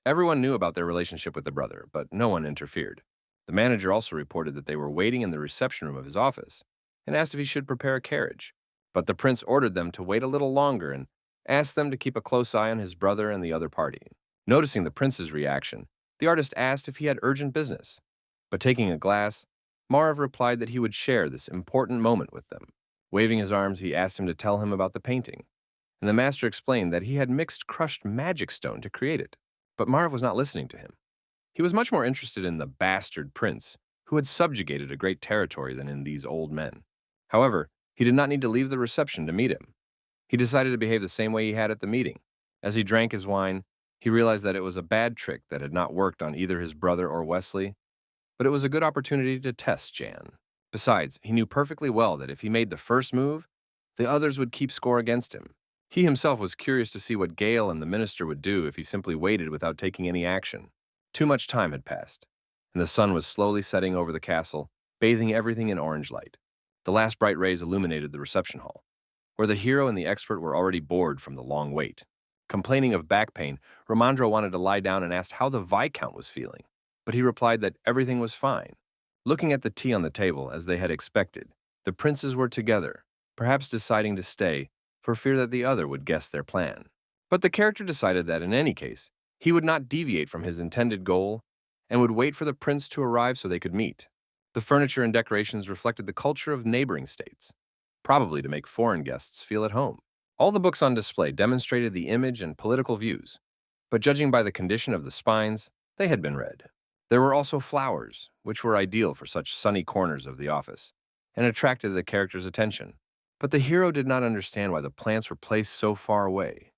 Everyone knew about their relationship with the brother, but no one interfered. The manager also reported that they were waiting in the reception room of his office and asked if he should prepare a carriage. But the prince ordered them to wait a little longer and asked them to keep a close eye on his brother and the other party. Noticing the prince's reaction, the artist asked if he had urgent business. But taking a glass, Marav replied that he would share this important moment with them. Waving his arms, he asked him to tell him about the painting, and the master explained that he had mixed crushed magic stone to create it. But Marav was not listening to him. He was much more interested in the bastard prince, who had subjugated a great territory, than in these old men. However, he did not need to leave the reception to meet him. He decided to behave the same way he had at the meeting. As he drank his wine, he realized that it was a bad trick that had not worked on either his brother or Wesley, but it was a good opportunity to test Jan. Besides, he knew perfectly well that if he made the first move, the others would keep score against him. He himself was curious to see what Gale and the minister would do if he simply waited without taking any action. Too much time had passed, and the sun was slowly setting over the castle, bathing everything in orange light. The last bright rays illuminated the reception hall, where the hero and the expert were already bored from the long wait. Complaining of back pain, Romandro wanted to lie down and asked how the Viscount was feeling, but he replied that everything was fine. Looking at the tea on the table, as they had expected, the princes were together, perhaps deciding to stay for fear that the other would guess their plan. But the character decided that in any case, he would not deviate from his intended goal and would wait for the prince to arrive so they could meet. The furniture and decorations reflected the culture of neighboring states, probably to make foreign guests feel at home. All the books on display demonstrated the image and political views, but judging by the condition of the spines, they had been read. There were also flowers, which were ideal for such sunny corners of the office, and attracted the character's attention. But the hero did not understand why the plants were placed so far away.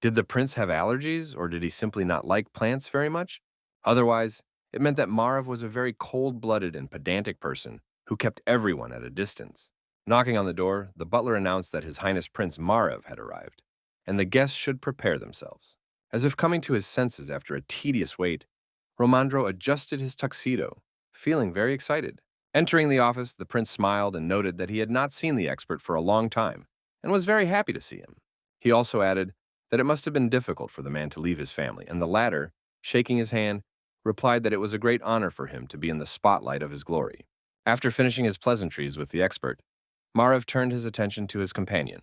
Did the prince have allergies, or did he simply not like plants very much? Otherwise, it meant that Marav was a very cold-blooded and pedantic person who kept everyone at a distance. Knocking on the door, the butler announced that His Highness Prince Marav had arrived, and the guests should prepare themselves. As if coming to his senses after a tedious wait, Romandro adjusted his tuxedo, feeling very excited. Entering the office, the prince smiled and noted that he had not seen the expert for a long time and was very happy to see him. He also added that it must have been difficult for the man to leave his family, and the latter, shaking his hand, replied that it was a great honor for him to be in the spotlight of his glory. After finishing his pleasantries with the expert, Marav turned his attention to his companion,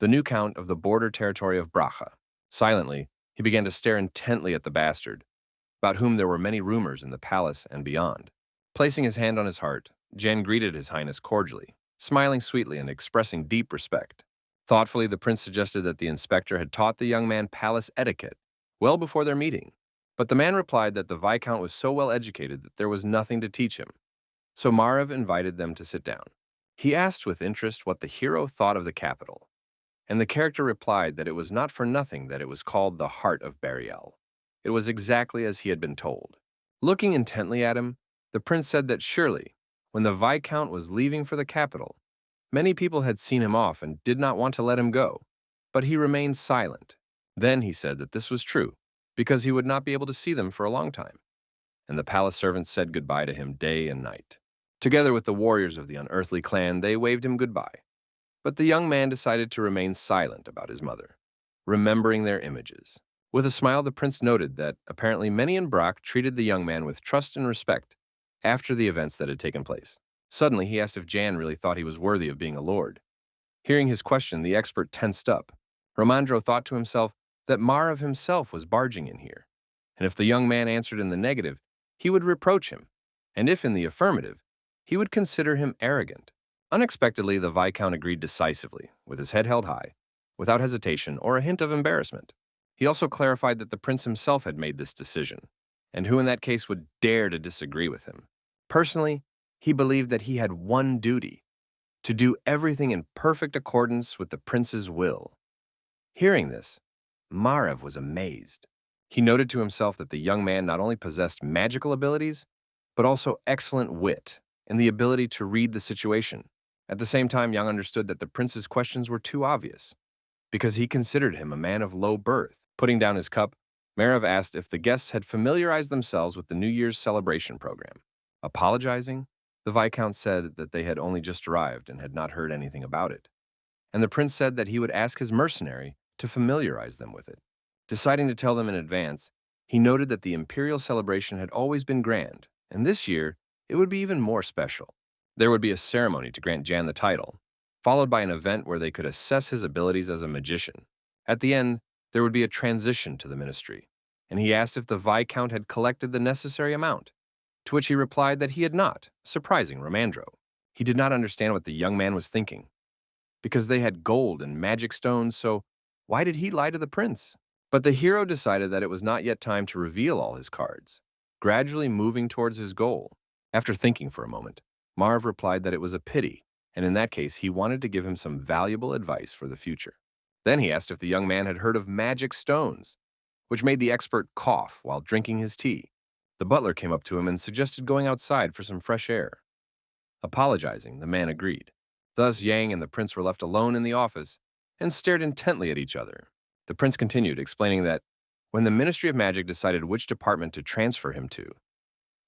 the new count of the border territory of Braca. Silently, he began to stare intently at the bastard, about whom there were many rumors in the palace and beyond. Placing his hand on his heart, Jan greeted His Highness cordially, smiling sweetly and expressing deep respect. Thoughtfully, the prince suggested that the inspector had taught the young man palace etiquette well before their meeting, but the man replied that the Viscount was so well educated that there was nothing to teach him. So Marav invited them to sit down. He asked with interest what the hero thought of the capital, and the character replied that it was not for nothing that it was called the heart of Betrayal. It was exactly as he had been told. Looking intently at him, the prince said that surely, when the Viscount was leaving for the capital, many people had seen him off and did not want to let him go, but he remained silent. Then he said that this was true, because he would not be able to see them for a long time, and the palace servants said goodbye to him day and night. Together with the warriors of the unearthly clan, they waved him goodbye. But the young man decided to remain silent about his mother, remembering their images. With a smile, the prince noted that apparently many in Brac treated the young man with trust and respect after the events that had taken place. Suddenly, he asked if Jan really thought he was worthy of being a lord. Hearing his question, the expert tensed up. Romandro thought to himself that Marav himself was barging in here, and if the young man answered in the negative, he would reproach him, and if in the affirmative, he would consider him arrogant. Unexpectedly, the Viscount agreed decisively, with his head held high, without hesitation or a hint of embarrassment. He also clarified that the prince himself had made this decision, and who in that case would dare to disagree with him. Personally, he believed that he had one duty: to do everything in perfect accordance with the prince's will. Hearing this, Marav was amazed. He noted to himself that the young man not only possessed magical abilities, but also excellent wit and the ability to read the situation. At the same time, Yang understood that the prince's questions were too obvious, because he considered him a man of low birth. Putting down his cup, Marav asked if the guests had familiarized themselves with the New Year's celebration program. Apologizing, the Viscount said that they had only just arrived and had not heard anything about it, and the prince said that he would ask his mercenary to familiarize them with it. Deciding to tell them in advance, he noted that the Imperial celebration had always been grand, and this year it would be even more special. There would be a ceremony to grant Jan the title, followed by an event where they could assess his abilities as a magician. At the end, there would be a transition to the ministry, and he asked if the Viscount had collected the necessary amount, to which he replied that he had not, surprising Romandro. He did not understand what the young man was thinking, because they had gold and magic stones, so why did he lie to the prince? But the hero decided that it was not yet time to reveal all his cards, gradually moving towards his goal. After thinking for a moment, Marv replied that it was a pity, and in that case he wanted to give him some valuable advice for the future. Then he asked if the young man had heard of magic stones, which made the expert cough while drinking his tea. The butler came up to him and suggested going outside for some fresh air. Apologizing, the man agreed. Thus Yang and the prince were left alone in the office and stared intently at each other. The prince continued, explaining that when the Ministry of Magic decided which department to transfer him to,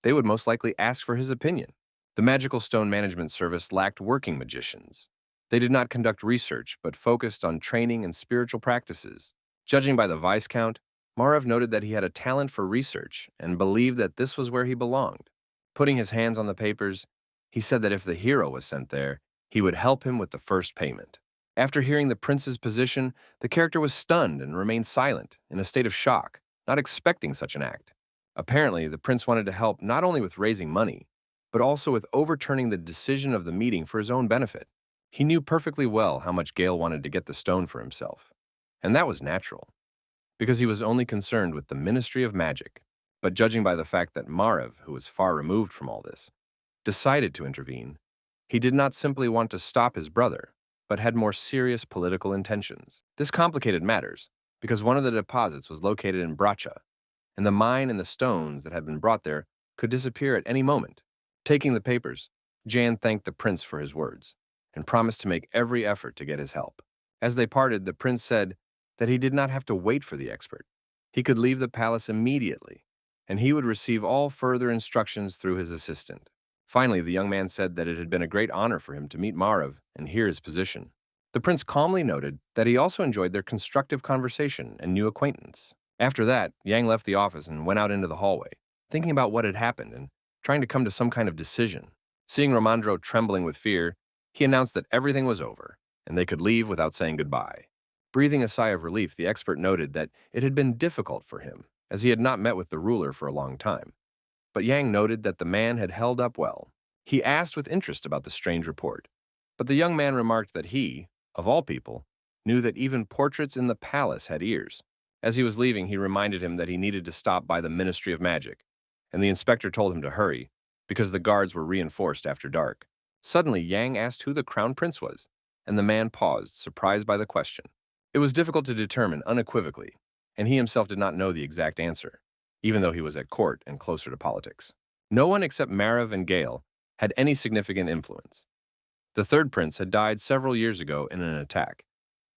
they would most likely ask for his opinion. The Magical Stone Management Service lacked working magicians. They did not conduct research, but focused on training and spiritual practices. Judging by the Viscount, Marav noted that he had a talent for research and believed that this was where he belonged. Putting his hands on the papers, he said that if the hero was sent there, he would help him with the first payment. After hearing the prince's position, the character was stunned and remained silent, in a state of shock, not expecting such an act. Apparently, the prince wanted to help not only with raising money, but also with overturning the decision of the meeting for his own benefit. He knew perfectly well how much Gale wanted to get the stone for himself, and that was natural, because he was only concerned with the Ministry of Magic. But judging by the fact that Marav, who was far removed from all this, decided to intervene, he did not simply want to stop his brother, but had more serious political intentions. This complicated matters, because one of the deposits was located in Bracha, and the mine and the stones that had been brought there could disappear at any moment. Taking the papers, Jan thanked the prince for his words, and promised to make every effort to get his help. As they parted, the prince said that he did not have to wait for the expert. He could leave the palace immediately, and he would receive all further instructions through his assistant. Finally, the young man said that it had been a great honor for him to meet Marav and hear his position. The prince calmly noted that he also enjoyed their constructive conversation and new acquaintance. After that, Yang left the office and went out into the hallway, thinking about what had happened and trying to come to some kind of decision. Seeing Romandro trembling with fear, he announced that everything was over, and they could leave without saying goodbye. Breathing a sigh of relief, the expert noted that it had been difficult for him, as he had not met with the ruler for a long time. But Yang noted that the man had held up well. He asked with interest about the strange report, but the young man remarked that he, of all people, knew that even portraits in the palace had ears. As he was leaving, he reminded him that he needed to stop by the Ministry of Magic, and the inspector told him to hurry, because the guards were reinforced after dark. Suddenly, Yang asked who the crown prince was, and the man paused, surprised by the question. It was difficult to determine unequivocally, and he himself did not know the exact answer, even though he was at court and closer to politics. No one except Marav and Gale had any significant influence. The third prince had died several years ago in an attack,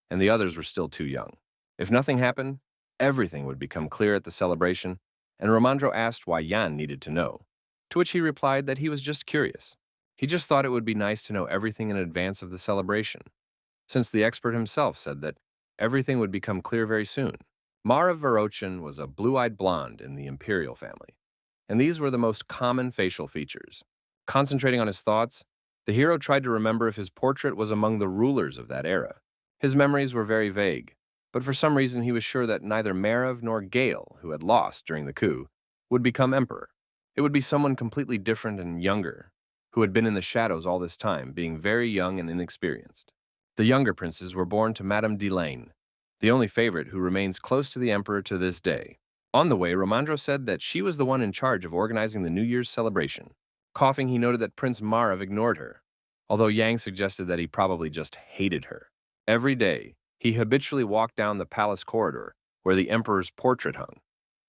and the others were still too young. If nothing happened, everything would become clear at the celebration, and Romandro asked why Jan needed to know, to which he replied that he was just curious. He just thought it would be nice to know everything in advance of the celebration, since the expert himself said that everything would become clear very soon. Marav Varochin was a blue-eyed blonde in the Imperial family, and these were the most common facial features. Concentrating on his thoughts, the hero tried to remember if his portrait was among the rulers of that era. His memories were very vague, but for some reason he was sure that neither Marav nor Gale, who had lost during the coup, would become emperor. It would be someone completely different and younger, who had been in the shadows all this time, being very young and inexperienced. The younger princes were born to Madame Delane, the only favorite who remains close to the emperor to this day. On the way, Romandro said that she was the one in charge of organizing the New Year's celebration. Coughing, he noted that Prince Marav ignored her, although Yang suggested that he probably just hated her. Every day, he habitually walked down the palace corridor where the emperor's portrait hung,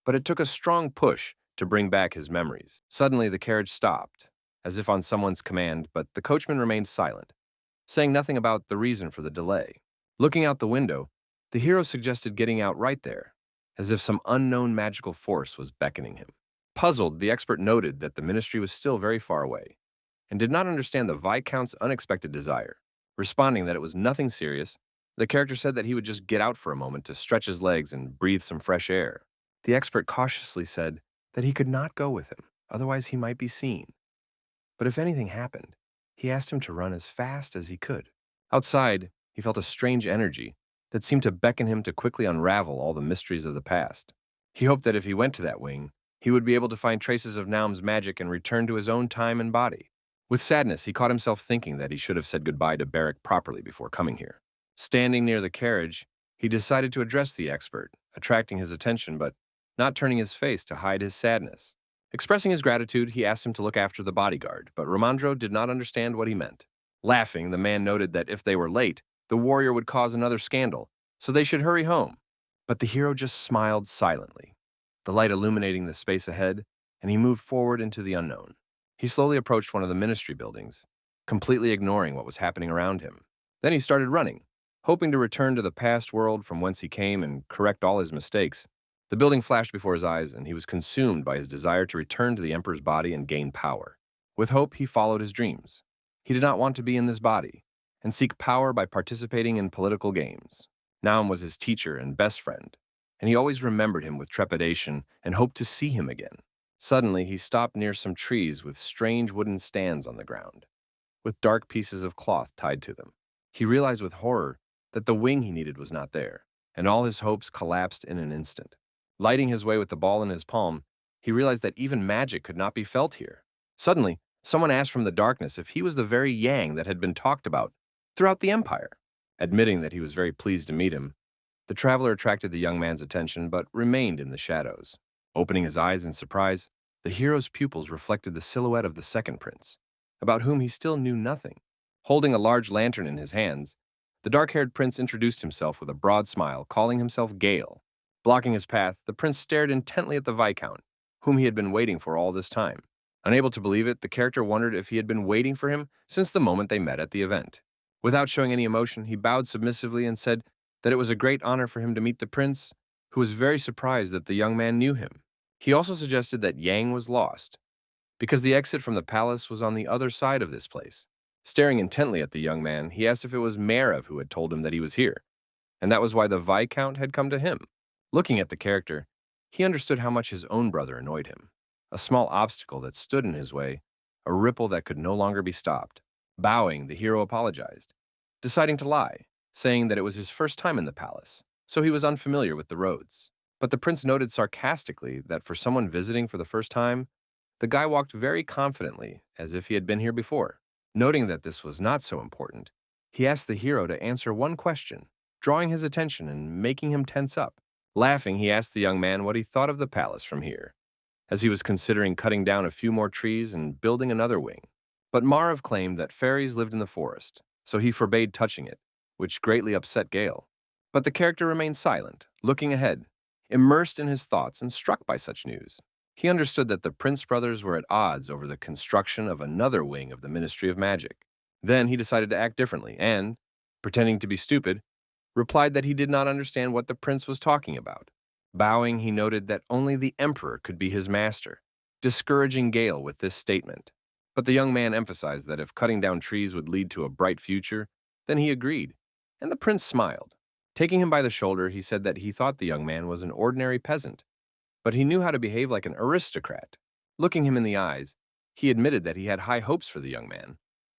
but it took a strong push to bring back his memories. Suddenly, the carriage stopped, as if on someone's command, but the coachman remained silent, saying nothing about the reason for the delay. Looking out the window, the hero suggested getting out right there, as if some unknown magical force was beckoning him. Puzzled, the expert noted that the ministry was still very far away, and did not understand the Viscount's unexpected desire. Responding that it was nothing serious, the character said that he would just get out for a moment to stretch his legs and breathe some fresh air. The expert cautiously said that he could not go with him, otherwise he might be seen. But if anything happened, he asked him to run as fast as he could. Outside, he felt a strange energy that seemed to beckon him to quickly unravel all the mysteries of the past. He hoped that if he went to that wing, he would be able to find traces of Naum's magic and return to his own time and body. With sadness, he caught himself thinking that he should have said goodbye to Barrack properly before coming here. Standing near the carriage, he decided to address the expert, attracting his attention but not turning his face to hide his sadness. Expressing his gratitude, he asked him to look after the bodyguard, but Ramandro did not understand what he meant. Laughing, the man noted that if they were late, the warrior would cause another scandal, so they should hurry home. But the hero just smiled silently, the light illuminating the space ahead, and he moved forward into the unknown. He slowly approached one of the ministry buildings, completely ignoring what was happening around him. Then he started running, hoping to return to the past world from whence he came and correct all his mistakes. The building flashed before his eyes, and he was consumed by his desire to return to the Emperor's body and gain power. With hope, he followed his dreams. He did not want to be in this body and seek power by participating in political games. Naum was his teacher and best friend, and he always remembered him with trepidation and hoped to see him again. Suddenly, he stopped near some trees with strange wooden stands on the ground, with dark pieces of cloth tied to them. He realized with horror that the wing he needed was not there, and all his hopes collapsed in an instant. Lighting his way with the ball in his palm, he realized that even magic could not be felt here. Suddenly, someone asked from the darkness if he was the very Yang that had been talked about throughout the Empire. Admitting that he was very pleased to meet him, the traveler attracted the young man's attention but remained in the shadows. Opening his eyes in surprise, the hero's pupils reflected the silhouette of the second prince, about whom he still knew nothing. Holding a large lantern in his hands, the dark-haired prince introduced himself with a broad smile, calling himself Gale. Blocking his path, the prince stared intently at the Viscount, whom he had been waiting for all this time. Unable to believe it, the character wondered if he had been waiting for him since the moment they met at the event. Without showing any emotion, he bowed submissively and said that it was a great honor for him to meet the prince, who was very surprised that the young man knew him. He also suggested that Yang was lost, because the exit from the palace was on the other side of this place. Staring intently at the young man, he asked if it was Marev who had told him that he was here, and that was why the Viscount had come to him. Looking at the character, he understood how much his own brother annoyed him. A small obstacle that stood in his way, a ripple that could no longer be stopped. Bowing, the hero apologized, deciding to lie, saying that it was his first time in the palace, so he was unfamiliar with the roads. But the prince noted sarcastically that for someone visiting for the first time, the guy walked very confidently, as if he had been here before. Noting that this was not so important, he asked the hero to answer one question, drawing his attention and making him tense up. Laughing, he asked the young man what he thought of the palace from here, as he was considering cutting down a few more trees and building another wing. But Marev claimed that fairies lived in the forest, so he forbade touching it, which greatly upset Gale. But the character remained silent, looking ahead, immersed in his thoughts and struck by such news. He understood that the Prince brothers were at odds over the construction of another wing of the Ministry of Magic. Then he decided to act differently and, pretending to be stupid, replied that he did not understand what the prince was talking about. Bowing, he noted that only the Emperor could be his master, discouraging Gale with this statement. But the young man emphasized that if cutting down trees would lead to a bright future, then he agreed, and the prince smiled. Taking him by the shoulder, he said that he thought the young man was an ordinary peasant, but he knew how to behave like an aristocrat. Looking him in the eyes, he admitted that he had high hopes for the young man,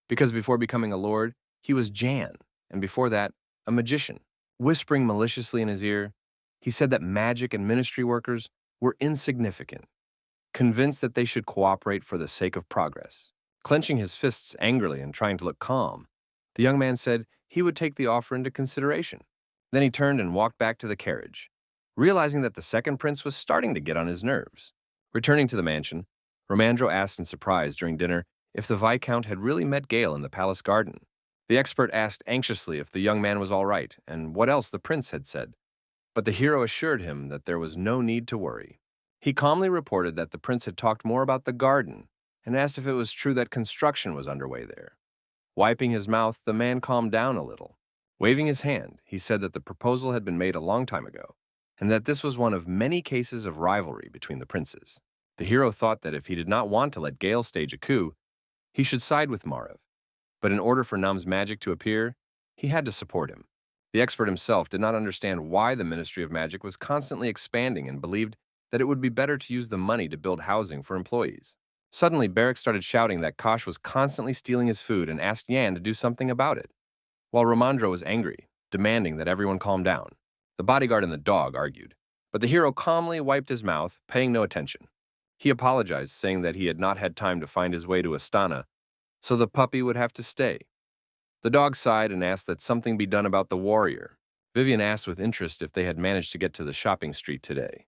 because before becoming a lord, he was Jan, and before that, a magician. Whispering maliciously in his ear, he said that magic and ministry workers were insignificant, convinced that they should cooperate for the sake of progress. Clenching his fists angrily and trying to look calm, the young man said he would take the offer into consideration. Then he turned and walked back to the carriage, realizing that the second prince was starting to get on his nerves. Returning to the mansion, Romandro asked in surprise during dinner if the Viscount had really met Gale in the palace garden. The expert asked anxiously if the young man was all right and what else the prince had said, but the hero assured him that there was no need to worry. He calmly reported that the prince had talked more about the garden and asked if it was true that construction was underway there. Wiping his mouth, the man calmed down a little. Waving his hand, he said that the proposal had been made a long time ago, and that this was one of many cases of rivalry between the princes. The hero thought that if he did not want to let Gale stage a coup, he should side with Marev. But in order for Num's magic to appear, he had to support him. The expert himself did not understand why the Ministry of Magic was constantly expanding and believed that it would be better to use the money to build housing for employees. Suddenly, Barrack started shouting that Kosh was constantly stealing his food and asked Yan to do something about it, while Ramandro was angry, demanding that everyone calm down. The bodyguard and the dog argued, but the hero calmly wiped his mouth, paying no attention. He apologized, saying that he had not had time to find his way to Astana, so the puppy would have to stay. The dog sighed and asked that something be done about the warrior. Vivian asked with interest if they had managed to get to the shopping street today,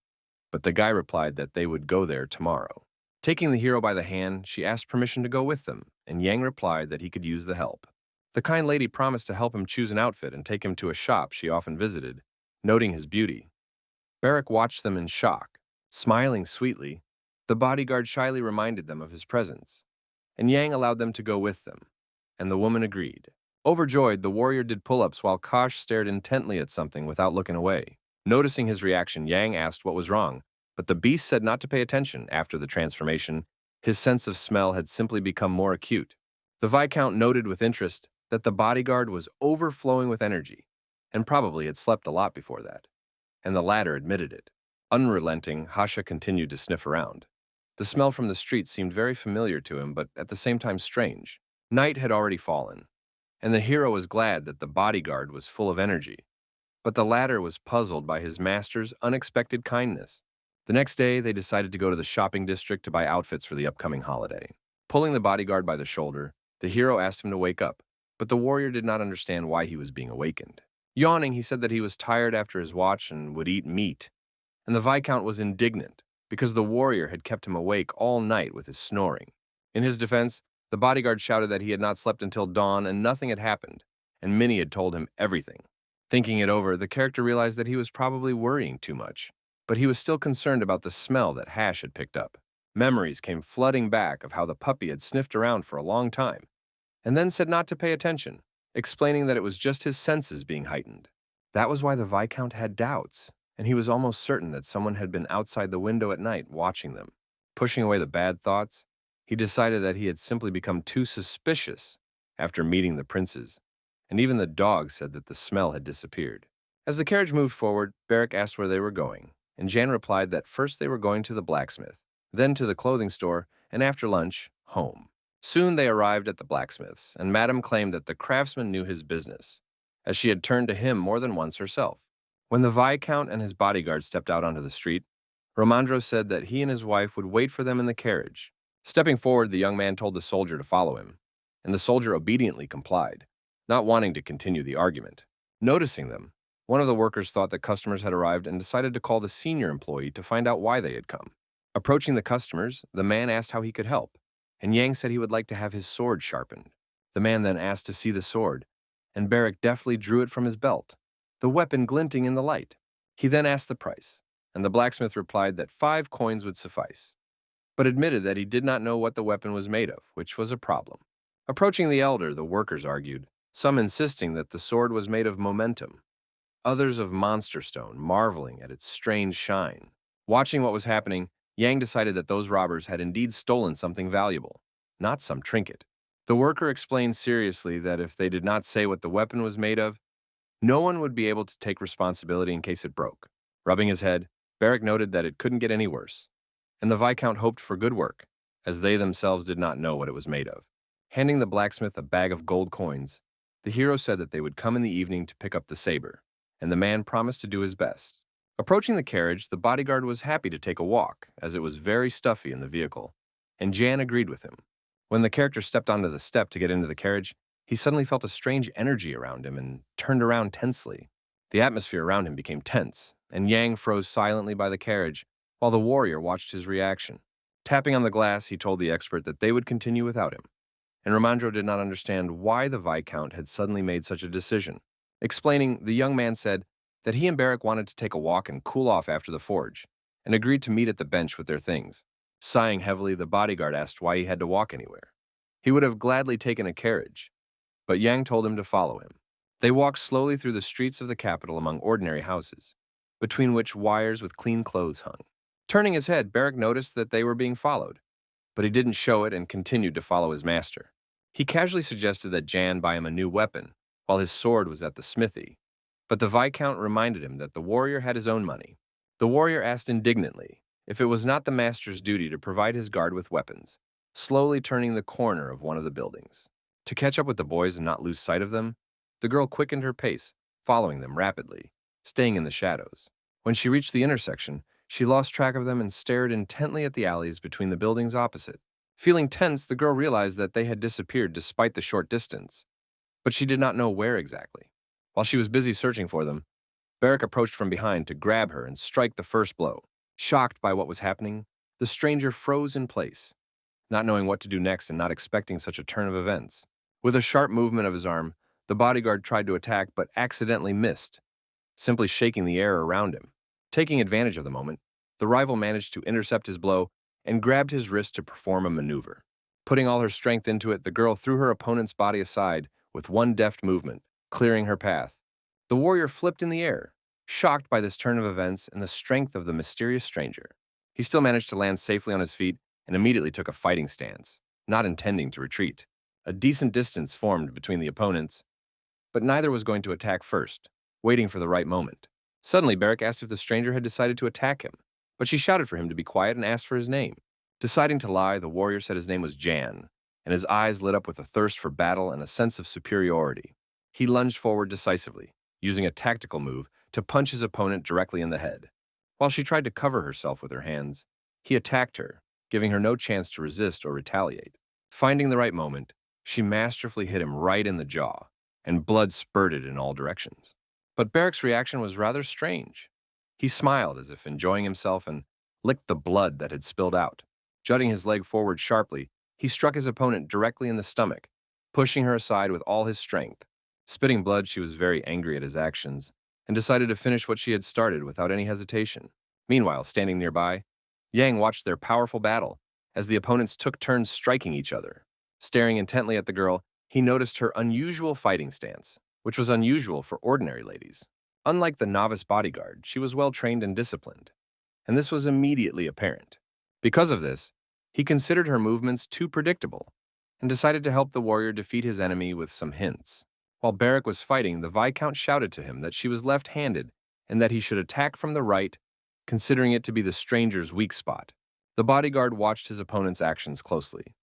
but the guy replied that they would go there tomorrow. Taking the hero by the hand, she asked permission to go with them, and Yang replied that he could use the help. The kind lady promised to help him choose an outfit and take him to a shop she often visited, noting his beauty. Barrack watched them in shock. Smiling sweetly, the bodyguard shyly reminded them of his presence, and Yang allowed them to go with them, and the woman agreed. Overjoyed, the warrior did pull-ups while Kosh stared intently at something without looking away. Noticing his reaction, Yang asked what was wrong, but the beast said not to pay attention. After the transformation, his sense of smell had simply become more acute. The Viscount noted with interest that the bodyguard was overflowing with energy, and probably had slept a lot before that, and the latter admitted it. Unrelenting, Hasha continued to sniff around. The smell from the street seemed very familiar to him, but at the same time strange. Night had already fallen, and the hero was glad that the bodyguard was full of energy, but the latter was puzzled by his master's unexpected kindness. The next day, they decided to go to the shopping district to buy outfits for the upcoming holiday. Pulling the bodyguard by the shoulder, the hero asked him to wake up, but the warrior did not understand why he was being awakened. Yawning, he said that he was tired after his watch and would eat meat, and the Viscount was indignant because the warrior had kept him awake all night with his snoring. In his defense, the bodyguard shouted that he had not slept until dawn and nothing had happened, and Minnie had told him everything. Thinking it over, the character realized that he was probably worrying too much, but he was still concerned about the smell that Hash had picked up. Memories came flooding back of how the puppy had sniffed around for a long time, and then said not to pay attention, explaining that it was just his senses being heightened. That was why the Viscount had doubts, and he was almost certain that someone had been outside the window at night watching them. Pushing away the bad thoughts, he decided that he had simply become too suspicious after meeting the princes, and even the dog said that the smell had disappeared. As the carriage moved forward, Barrack asked where they were going, and Jan replied that first they were going to the blacksmith, then to the clothing store, and after lunch, home. Soon they arrived at the blacksmith's, and Madame claimed that the craftsman knew his business, as she had turned to him more than once herself. When the Viscount and his bodyguard stepped out onto the street, Ramandro said that he and his wife would wait for them in the carriage. Stepping forward, the young man told the soldier to follow him, and the soldier obediently complied, not wanting to continue the argument. Noticing them, one of the workers thought that customers had arrived and decided to call the senior employee to find out why they had come. Approaching the customers, the man asked how he could help, and Yang said he would like to have his sword sharpened. The man then asked to see the sword, and Barrack deftly drew it from his belt, the weapon glinting in the light. He then asked the price, and the blacksmith replied that 5 coins would suffice, but admitted that he did not know what the weapon was made of, which was a problem. Approaching the elder, the workers argued, some insisting that the sword was made of momentum, others of monster stone, marveling at its strange shine. Watching what was happening, Yang decided that those robbers had indeed stolen something valuable, not some trinket. The worker explained seriously that if they did not say what the weapon was made of, no one would be able to take responsibility in case it broke. Rubbing his head, Barrack noted that it couldn't get any worse, and the Viscount hoped for good work, as they themselves did not know what it was made of. Handing the blacksmith a bag of gold coins, the hero said that they would come in the evening to pick up the saber, and the man promised to do his best. Approaching the carriage, the bodyguard was happy to take a walk, as it was very stuffy in the vehicle, and Jan agreed with him. When the character stepped onto the step to get into the carriage, he suddenly felt a strange energy around him and turned around tensely. The atmosphere around him became tense, and Yang froze silently by the carriage, while the warrior watched his reaction. Tapping on the glass, he told the expert that they would continue without him, and Ramandro did not understand why the Viscount had suddenly made such a decision. Explaining, the young man said that he and Barrack wanted to take a walk and cool off after the forge, and agreed to meet at the bench with their things. Sighing heavily, the bodyguard asked why he had to walk anywhere. He would have gladly taken a carriage, but Yang told him to follow him. They walked slowly through the streets of the capital among ordinary houses, between which wires with clean clothes hung. Turning his head, Barrack noticed that they were being followed, but he didn't show it and continued to follow his master. He casually suggested that Jan buy him a new weapon, while his sword was at the smithy, but the Viscount reminded him that the warrior had his own money. The warrior asked indignantly if it was not the master's duty to provide his guard with weapons, slowly turning the corner of one of the buildings. To catch up with the boys and not lose sight of them, the girl quickened her pace, following them rapidly, staying in the shadows. When she reached the intersection, she lost track of them and stared intently at the alleys between the buildings opposite. Feeling tense, the girl realized that they had disappeared despite the short distance, but she did not know where exactly. While she was busy searching for them, Barrack approached from behind to grab her and strike the first blow. Shocked by what was happening, the stranger froze in place, not knowing what to do next and not expecting such a turn of events. With a sharp movement of his arm, the bodyguard tried to attack but accidentally missed, simply shaking the air around him. Taking advantage of the moment, the rival managed to intercept his blow and grabbed his wrist to perform a maneuver. Putting all her strength into it, the girl threw her opponent's body aside with one deft movement, clearing her path. The warrior flipped in the air, shocked by this turn of events and the strength of the mysterious stranger. He still managed to land safely on his feet and immediately took a fighting stance, not intending to retreat. A decent distance formed between the opponents, but neither was going to attack first, waiting for the right moment. Suddenly, Barrack asked if the stranger had decided to attack him, but she shouted for him to be quiet and asked for his name. Deciding to lie, the warrior said his name was Jan, and his eyes lit up with a thirst for battle and a sense of superiority. He lunged forward decisively, using a tactical move to punch his opponent directly in the head. While she tried to cover herself with her hands, he attacked her, giving her no chance to resist or retaliate. Finding the right moment, she masterfully hit him right in the jaw, and blood spurted in all directions. But Barrack's reaction was rather strange. He smiled as if enjoying himself and licked the blood that had spilled out. Jutting his leg forward sharply, he struck his opponent directly in the stomach, pushing her aside with all his strength. Spitting blood, she was very angry at his actions and decided to finish what she had started without any hesitation. Meanwhile, standing nearby, Yang watched their powerful battle as the opponents took turns striking each other. Staring intently at the girl, he noticed her unusual fighting stance, which was unusual for ordinary ladies. Unlike the novice bodyguard, she was well-trained and disciplined, and this was immediately apparent. Because of this, he considered her movements too predictable and decided to help the warrior defeat his enemy with some hints. While Barrack was fighting, the Viscount shouted to him that she was left-handed and that he should attack from the right, considering it to be the stranger's weak spot. The bodyguard watched his opponent's actions closely,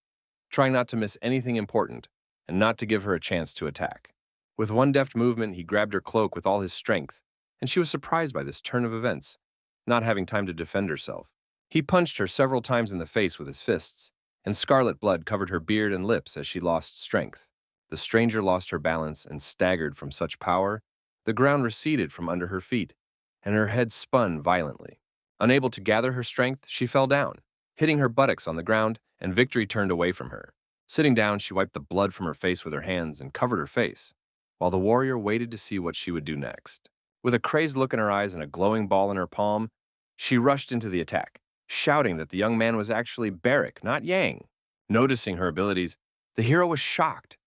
trying not to miss anything important and not to give her a chance to attack. With one deft movement, he grabbed her cloak with all his strength, and she was surprised by this turn of events, not having time to defend herself. He punched her several times in the face with his fists, and scarlet blood covered her beard and lips as she lost strength. The stranger lost her balance and staggered from such power. The ground receded from under her feet, and her head spun violently. Unable to gather her strength, she fell down, hitting her buttocks on the ground, and victory turned away from her. Sitting down, she wiped the blood from her face with her hands and covered her face, while the warrior waited to see what she would do next. With a crazed look in her eyes and a glowing ball in her palm, she rushed into the attack, shouting that the young man was actually Barrack, not Yang. Noticing her abilities, the hero was shocked.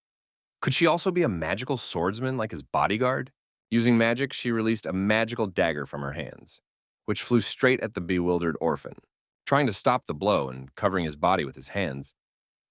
Could she also be a magical swordsman like his bodyguard? Using magic, she released a magical dagger from her hands, which flew straight at the bewildered orphan. Trying to stop the blow and covering his body with his hands,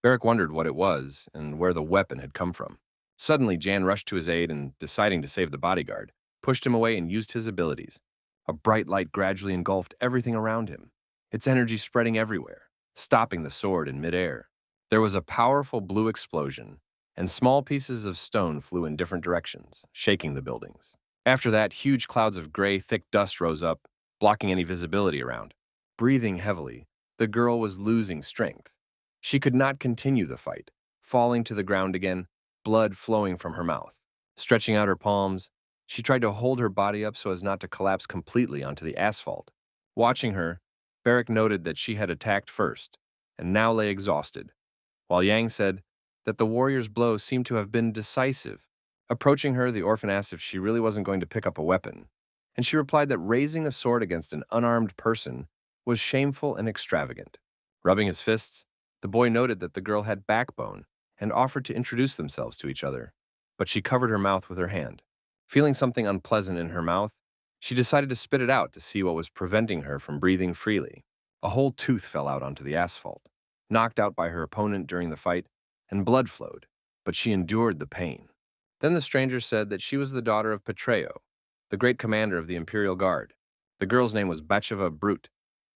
Barrack wondered what it was and where the weapon had come from. Suddenly, Jan rushed to his aid and, deciding to save the bodyguard, pushed him away and used his abilities. A bright light gradually engulfed everything around him, its energy spreading everywhere, stopping the sword in midair. There was a powerful blue explosion, and small pieces of stone flew in different directions, shaking the buildings. After that, huge clouds of gray, thick dust rose up, blocking any visibility around. Breathing heavily, the girl was losing strength. She could not continue the fight, falling to the ground again, blood flowing from her mouth. Stretching out her palms, she tried to hold her body up so as not to collapse completely onto the asphalt. Watching her, Barrack noted that she had attacked first, and now lay exhausted, while Yang said that the warrior's blow seemed to have been decisive. Approaching her, the orphan asked if she really wasn't going to pick up a weapon, and she replied that raising a sword against an unarmed person was shameful and extravagant. Rubbing his fists, the boy noted that the girl had backbone and offered to introduce themselves to each other, but she covered her mouth with her hand. Feeling something unpleasant in her mouth, she decided to spit it out to see what was preventing her from breathing freely. A whole tooth fell out onto the asphalt, knocked out by her opponent during the fight, and blood flowed, but she endured the pain. Then the stranger said that she was the daughter of Betrayal, the great commander of the Imperial Guard. The girl's name was Batsheva Brute,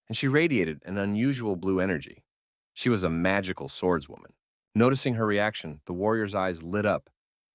and she radiated an unusual blue energy. She was a magical swordswoman. Noticing her reaction, the warrior's eyes lit up,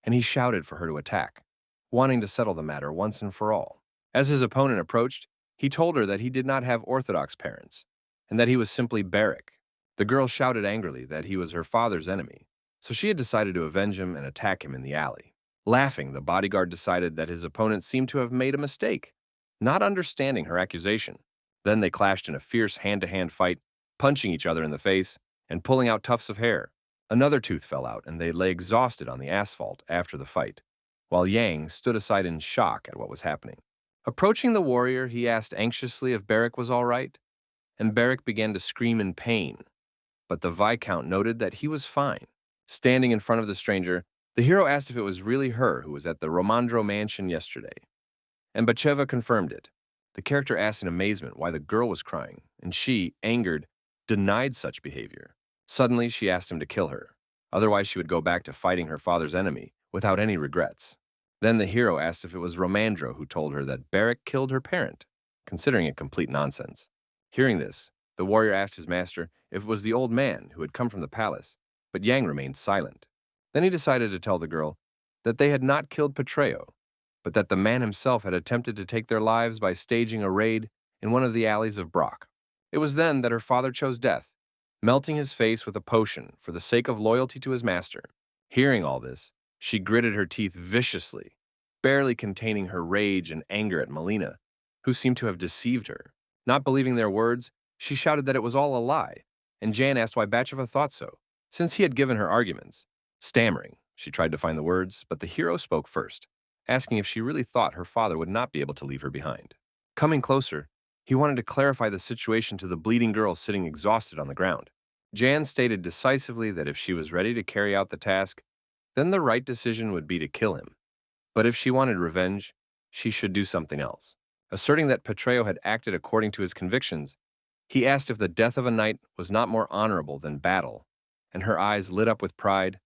and he shouted for her to attack, wanting to settle the matter once and for all. As his opponent approached, he told her that he did not have orthodox parents, and that he was simply Barrack. The girl shouted angrily that he was her father's enemy, so she had decided to avenge him and attack him in the alley. Laughing, the bodyguard decided that his opponent seemed to have made a mistake, not understanding her accusation. Then they clashed in a fierce hand-to-hand fight, punching each other in the face and pulling out tufts of hair. Another tooth fell out, and they lay exhausted on the asphalt after the fight, while Yang stood aside in shock at what was happening. Approaching the warrior, he asked anxiously if Barrack was all right, and Barrack began to scream in pain, but the Viscount noted that he was fine. Standing in front of the stranger, the hero asked if it was really her who was at the Romandro mansion yesterday, and Batsheva confirmed it. The character asked in amazement why the girl was crying, and she, angered, denied such behavior. Suddenly, she asked him to kill her. Otherwise, she would go back to fighting her father's enemy without any regrets. Then the hero asked if it was Romandro who told her that Barrack killed her parent, considering it complete nonsense. Hearing this, the warrior asked his master if it was the old man who had come from the palace, but Yang remained silent. Then he decided to tell the girl that they had not killed Betrayal, but that the man himself had attempted to take their lives by staging a raid in one of the alleys of Brock. It was then that her father chose death, melting his face with a potion for the sake of loyalty to his master. Hearing all this, she gritted her teeth viciously, barely containing her rage and anger at Melina, who seemed to have deceived her. Not believing their words, she shouted that it was all a lie, and Jan asked why Batsheva thought so, since he had given her arguments. Stammering, she tried to find the words, but the hero spoke first, asking if she really thought her father would not be able to leave her behind. Coming closer, he wanted to clarify the situation to the bleeding girl sitting exhausted on the ground. Jan stated decisively that if she was ready to carry out the task, then the right decision would be to kill him. But if she wanted revenge, she should do something else. Asserting that Betrayal had acted according to his convictions, he asked if the death of a knight was not more honorable than battle, and her eyes lit up with pride.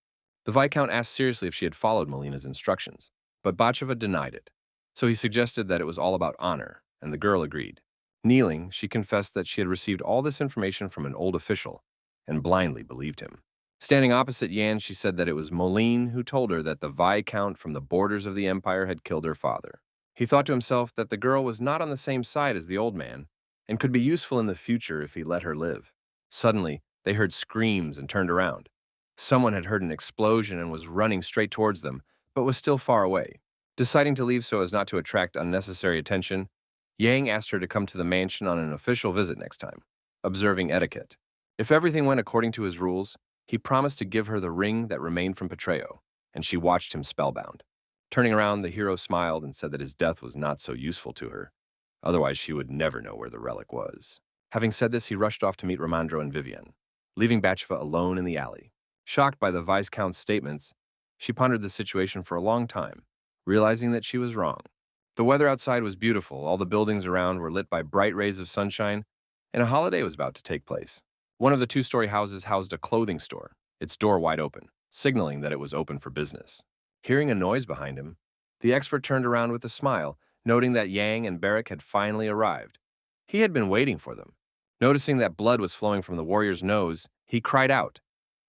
The Viscount asked seriously if she had followed Melina's instructions, but Batsheva denied it, so he suggested that it was all about honor, and the girl agreed. Kneeling, she confessed that she had received all this information from an old official, and blindly believed him. Standing opposite Yan, she said that it was Moline who told her that the Viscount from the borders of the Empire had killed her father. He thought to himself that the girl was not on the same side as the old man, and could be useful in the future if he let her live. Suddenly, they heard screams and turned around. Someone had heard an explosion and was running straight towards them, but was still far away. Deciding to leave so as not to attract unnecessary attention, Yang asked her to come to the mansion on an official visit next time, observing etiquette. If everything went according to his rules, he promised to give her the ring that remained from Betrayal, and she watched him spellbound. Turning around, the hero smiled and said that his death was not so useful to her. Otherwise, she would never know where the relic was. Having said this, he rushed off to meet Romandro and Vivienne, leaving Batsheva alone in the alley. Shocked by the Viscount's statements, she pondered the situation for a long time, realizing that she was wrong. The weather outside was beautiful, all the buildings around were lit by bright rays of sunshine, and a holiday was about to take place. One of the two-story houses housed a clothing store, its door wide open, signaling that it was open for business. Hearing a noise behind him, the expert turned around with a smile, noting that Yang and Barrack had finally arrived. He had been waiting for them. Noticing that blood was flowing from the warrior's nose, he cried out,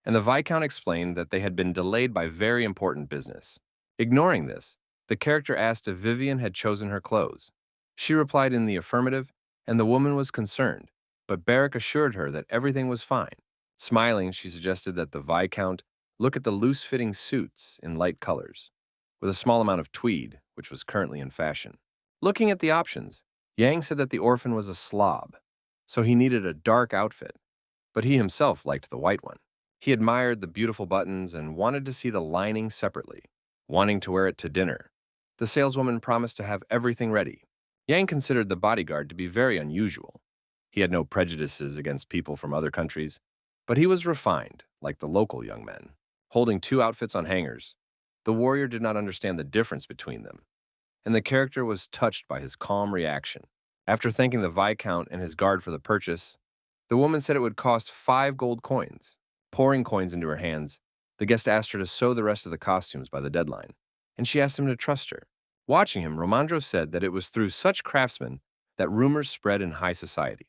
and the Viscount explained that they had been delayed by very important business. Ignoring this, the character asked if Vivienne had chosen her clothes. She replied in the affirmative, and the woman was concerned, but Barrack assured her that everything was fine. Smiling, she suggested that the Viscount look at the loose-fitting suits in light colors, with a small amount of tweed, which was currently in fashion. Looking at the options, Yang said that the orphan was a slob, so he needed a dark outfit, but he himself liked the white one. He admired the beautiful buttons and wanted to see the lining separately, wanting to wear it to dinner. The saleswoman promised to have everything ready. Yang considered the bodyguard to be very unusual. He had no prejudices against people from other countries, but he was refined, like the local young men. Holding two outfits on hangers, the warrior did not understand the difference between them, and the character was touched by his calm reaction. After thanking the Viscount and his guard for the purchase, the woman said it would cost 5 gold coins. Pouring coins into her hands, the guest asked her to sew the rest of the costumes by the deadline, and she asked him to trust her. Watching him, Romandro said that it was through such craftsmen that rumors spread in high society,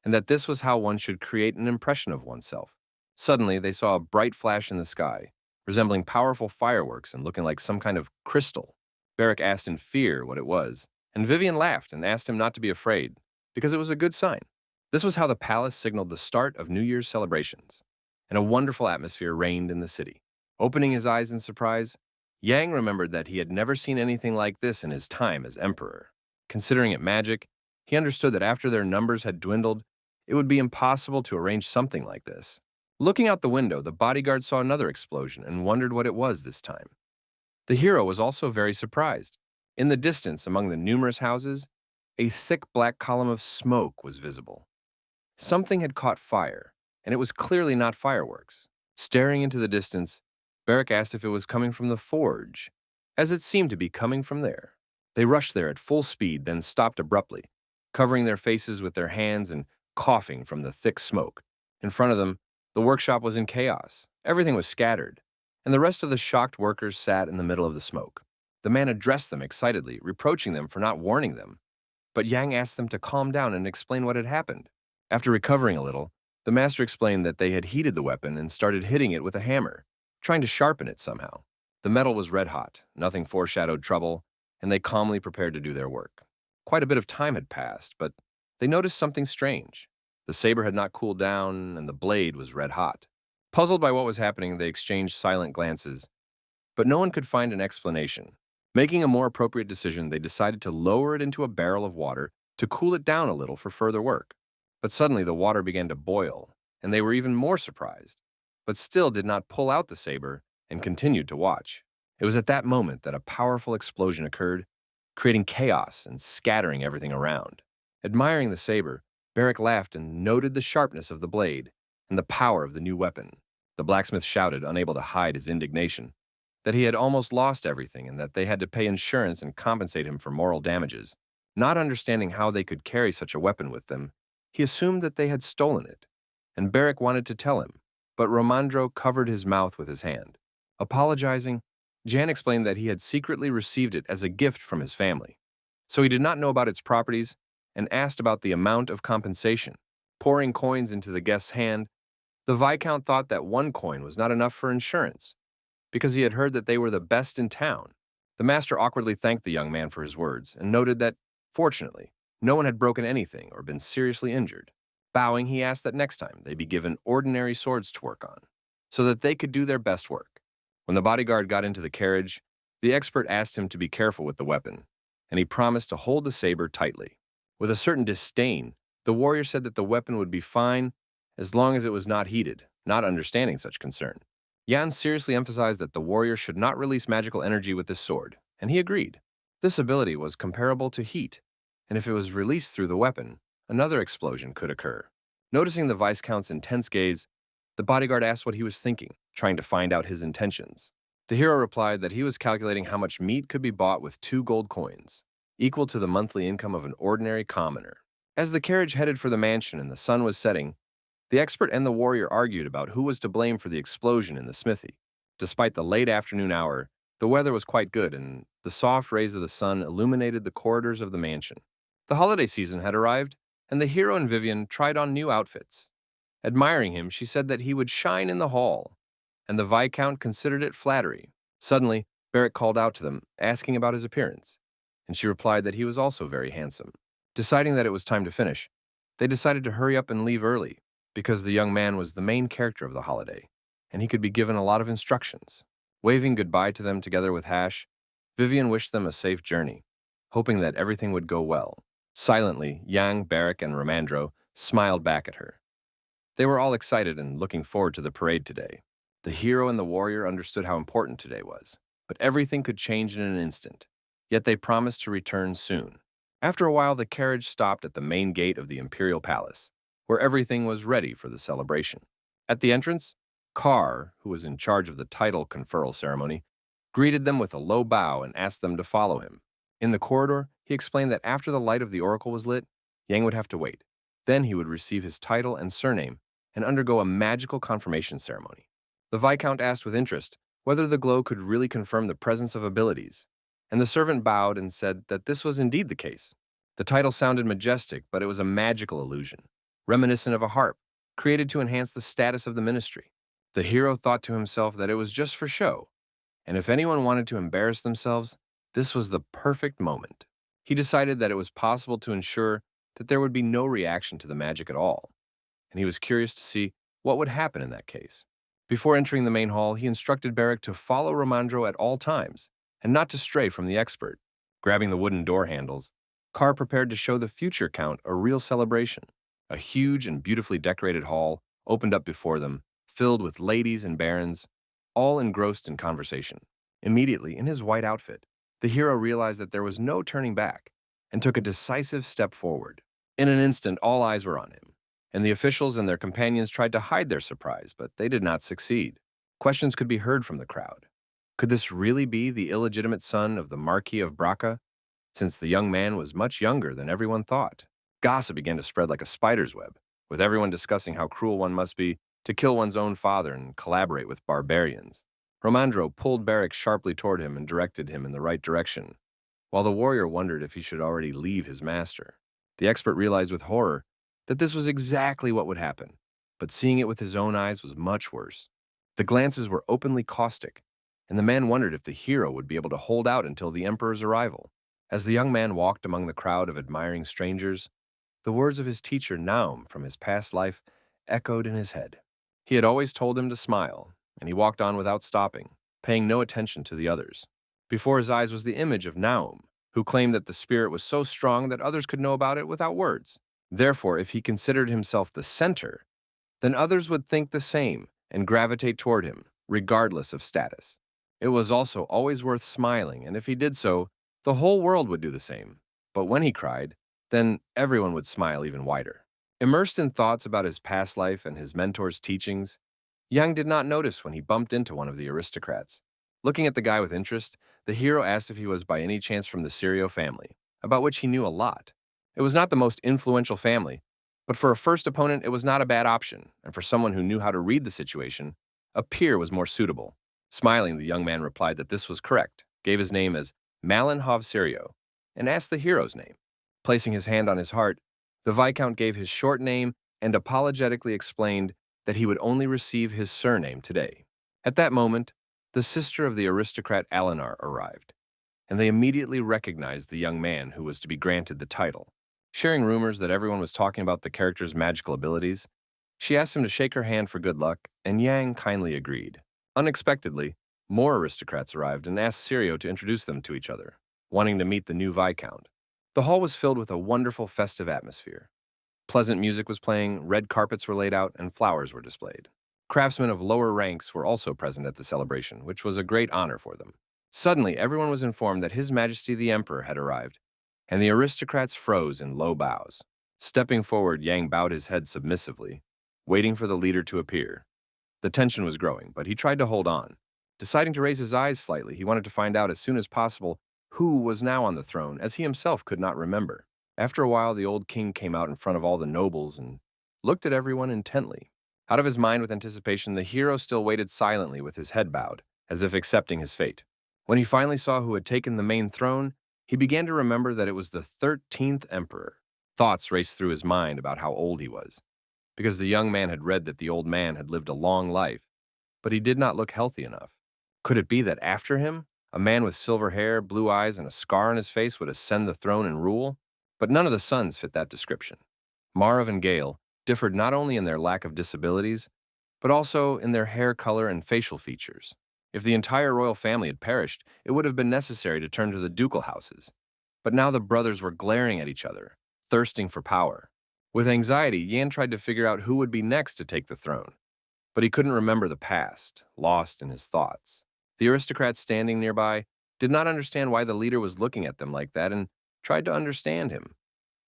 and that this was how one should create an impression of oneself. Suddenly, they saw a bright flash in the sky, resembling powerful fireworks and looking like some kind of crystal. Beric asked in fear what it was, and Vivian laughed and asked him not to be afraid, because it was a good sign. This was how the palace signaled the start of New Year's celebrations, and a wonderful atmosphere reigned in the city. Opening his eyes in surprise, Yang remembered that he had never seen anything like this in his time as emperor. Considering it magic, he understood that after their numbers had dwindled, it would be impossible to arrange something like this. Looking out the window, the bodyguard saw another explosion and wondered what it was this time. The hero was also very surprised. In the distance, among the numerous houses, a thick black column of smoke was visible. Something had caught fire, and it was clearly not fireworks. Staring into the distance, Beric asked if it was coming from the forge, as it seemed to be coming from there. They rushed there at full speed, then stopped abruptly, covering their faces with their hands and coughing from the thick smoke. In front of them, the workshop was in chaos. Everything was scattered, and the rest of the shocked workers sat in the middle of the smoke. The man addressed them excitedly, reproaching them for not warning them, but Yang asked them to calm down and explain what had happened. After recovering a little, the master explained that they had heated the weapon and started hitting it with a hammer, trying to sharpen it somehow. The metal was red hot, nothing foreshadowed trouble, and they calmly prepared to do their work. Quite a bit of time had passed, but they noticed something strange. The saber had not cooled down, and the blade was red hot. Puzzled by what was happening, they exchanged silent glances, but no one could find an explanation. Making a more appropriate decision, they decided to lower it into a barrel of water to cool it down a little for further work. But suddenly the water began to boil, and they were even more surprised, but still did not pull out the saber and continued to watch. It was at that moment that a powerful explosion occurred, creating chaos and scattering everything around. Admiring the saber, Beric laughed and noted the sharpness of the blade and the power of the new weapon. The blacksmith shouted, unable to hide his indignation, that he had almost lost everything and that they had to pay insurance and compensate him for moral damages. Not understanding how they could carry such a weapon with them, he assumed that they had stolen it, and Beric wanted to tell him, but Romandro covered his mouth with his hand. Apologizing, Jan explained that he had secretly received it as a gift from his family, so he did not know about its properties and asked about the amount of compensation. Pouring coins into the guest's hand, the Viscount thought that 1 coin was not enough for insurance, because he had heard that they were the best in town. The master awkwardly thanked the young man for his words and noted that, fortunately, no one had broken anything or been seriously injured. Bowing, he asked that next time they be given ordinary swords to work on, so that they could do their best work. When the bodyguard got into the carriage, the expert asked him to be careful with the weapon, and he promised to hold the saber tightly. With a certain disdain, the warrior said that the weapon would be fine as long as it was not heated, not understanding such concern. Jan seriously emphasized that the warrior should not release magical energy with this sword, and he agreed. This ability was comparable to heat, and if it was released through the weapon, another explosion could occur. Noticing the Viscount's intense gaze, the bodyguard asked what he was thinking, trying to find out his intentions. The hero replied that he was calculating how much meat could be bought with 2 gold coins, equal to the monthly income of an ordinary commoner. As the carriage headed for the mansion and the sun was setting, the expert and the warrior argued about who was to blame for the explosion in the smithy. Despite the late afternoon hour, the weather was quite good, and the soft rays of the sun illuminated the corridors of the mansion. The holiday season had arrived, and the hero and Vivian tried on new outfits. Admiring him, she said that he would shine in the hall, and the Viscount considered it flattery. Suddenly, Beric called out to them, asking about his appearance, and she replied that he was also very handsome. Deciding that it was time to finish, they decided to hurry up and leave early, because the young man was the main character of the holiday, and he could be given a lot of instructions. Waving goodbye to them together with Hash, Vivian wished them a safe journey, hoping that everything would go well. Silently, Yang, Beric, and Romandro smiled back at her. They were all excited and looking forward to the parade today. The hero and the warrior understood how important today was, but everything could change in an instant. Yet they promised to return soon. After a while, the carriage stopped at the main gate of the Imperial Palace, where everything was ready for the celebration. At the entrance, Carr, who was in charge of the title conferral ceremony, greeted them with a low bow and asked them to follow him. In the corridor, he explained that after the light of the oracle was lit, Yang would have to wait. Then he would receive his title and surname and undergo a magical confirmation ceremony. The Viscount asked with interest whether the glow could really confirm the presence of abilities, and the servant bowed and said that this was indeed the case. The title sounded majestic, but it was a magical illusion, reminiscent of a harp, created to enhance the status of the ministry. The hero thought to himself that it was just for show, and if anyone wanted to embarrass themselves, this was the perfect moment. He decided that it was possible to ensure that there would be no reaction to the magic at all, and he was curious to see what would happen in that case. Before entering the main hall, he instructed Barrack to follow Romandro at all times and not to stray from the expert. Grabbing the wooden door handles, Carr prepared to show the future Count a real celebration. A huge and beautifully decorated hall opened up before them, filled with ladies and barons, all engrossed in conversation. Immediately, in his white outfit, the hero realized that there was no turning back and took a decisive step forward. In an instant, all eyes were on him, and the officials and their companions tried to hide their surprise, but they did not succeed. Questions could be heard from the crowd. Could this really be the illegitimate son of the Marquis of Braca, since the young man was much younger than everyone thought? Gossip began to spread like a spider's web, with everyone discussing how cruel one must be to kill one's own father and collaborate with barbarians. Romandro pulled Barrack sharply toward him and directed him in the right direction, while the warrior wondered if he should already leave his master. The expert realized with horror that this was exactly what would happen, but seeing it with his own eyes was much worse. The glances were openly caustic, and the man wondered if the hero would be able to hold out until the emperor's arrival. As the young man walked among the crowd of admiring strangers, the words of his teacher Naum from his past life echoed in his head. He had always told him to smile, and he walked on without stopping, paying no attention to the others. Before his eyes was the image of Naum, who claimed that the spirit was so strong that others could know about it without words. Therefore, if he considered himself the center, then others would think the same and gravitate toward him, regardless of status. It was also always worth smiling, and if he did so, the whole world would do the same. But when he cried, then everyone would smile even wider. Immersed in thoughts about his past life and his mentor's teachings, Yang did not notice when he bumped into one of the aristocrats. Looking at the guy with interest, the hero asked if he was by any chance from the Sirio family, about which he knew a lot. It was not the most influential family, but for a first opponent it was not a bad option, and for someone who knew how to read the situation, a peer was more suitable. Smiling, the young man replied that this was correct, gave his name as Malin Hov Sirio, and asked the hero's name. Placing his hand on his heart, the Viscount gave his short name and apologetically explained that he would only receive his surname today. At that moment, the sister of the aristocrat Alinar arrived, and they immediately recognized the young man who was to be granted the title. Sharing rumors that everyone was talking about the character's magical abilities, she asked him to shake her hand for good luck, and Yang kindly agreed. Unexpectedly, more aristocrats arrived and asked Sirio to introduce them to each other, wanting to meet the new Viscount. The hall was filled with a wonderful festive atmosphere. Pleasant music was playing, red carpets were laid out, and flowers were displayed. Craftsmen of lower ranks were also present at the celebration, which was a great honor for them. Suddenly, everyone was informed that His Majesty the Emperor had arrived, and the aristocrats froze in low bows. Stepping forward, Yang bowed his head submissively, waiting for the leader to appear. The tension was growing, but he tried to hold on. Deciding to raise his eyes slightly, he wanted to find out as soon as possible who was now on the throne, as he himself could not remember. After a while, the old king came out in front of all the nobles and looked at everyone intently. Out of his mind with anticipation, the hero still waited silently with his head bowed, as if accepting his fate. When he finally saw who had taken the main throne, he began to remember that it was the 13th emperor. Thoughts raced through his mind about how old he was, because the young man had read that the old man had lived a long life, but he did not look healthy enough. Could it be that after him, a man with silver hair, blue eyes, and a scar on his face would ascend the throne and rule? But none of the sons fit that description. Marv and Gale differed not only in their lack of disabilities, but also in their hair color and facial features. If the entire royal family had perished, it would have been necessary to turn to the ducal houses. But now the brothers were glaring at each other, thirsting for power. With anxiety, Yan tried to figure out who would be next to take the throne, but he couldn't remember the past, lost in his thoughts. The aristocrats standing nearby did not understand why the leader was looking at them like that and tried to understand him,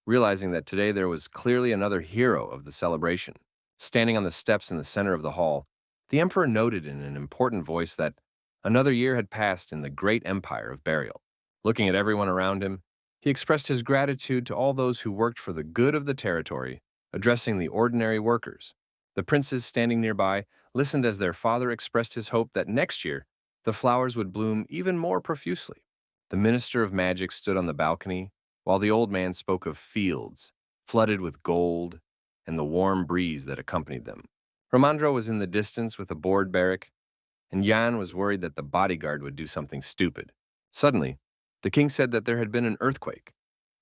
realizing that today there was clearly another hero of the celebration. Standing on the steps in the center of the hall, the emperor noted in an important voice that another year had passed in the great empire of Burial. Looking at everyone around him, he expressed his gratitude to all those who worked for the good of the territory, addressing the ordinary workers. The princes standing nearby listened as their father expressed his hope that next year the flowers would bloom even more profusely. The minister of magic stood on the balcony, while the old man spoke of fields flooded with gold and the warm breeze that accompanied them. Ramandro was in the distance with a bored barrack, and Jan was worried that the bodyguard would do something stupid. Suddenly, the king said that there had been an earthquake,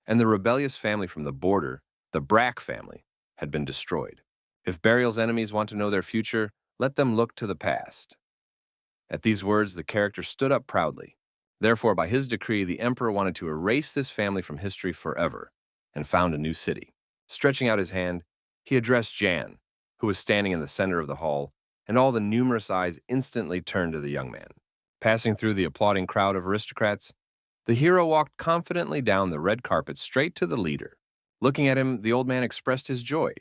and the rebellious family from the border, the Brack family, had been destroyed. If Burial's enemies want to know their future, let them look to the past. At these words, the character stood up proudly. Therefore, by his decree, the emperor wanted to erase this family from history forever and found a new city. Stretching out his hand, he addressed Jan, who was standing in the center of the hall, and all the numerous eyes instantly turned to the young man. Passing through the applauding crowd of aristocrats, the hero walked confidently down the red carpet straight to the leader. Looking at him, the old man expressed his joy,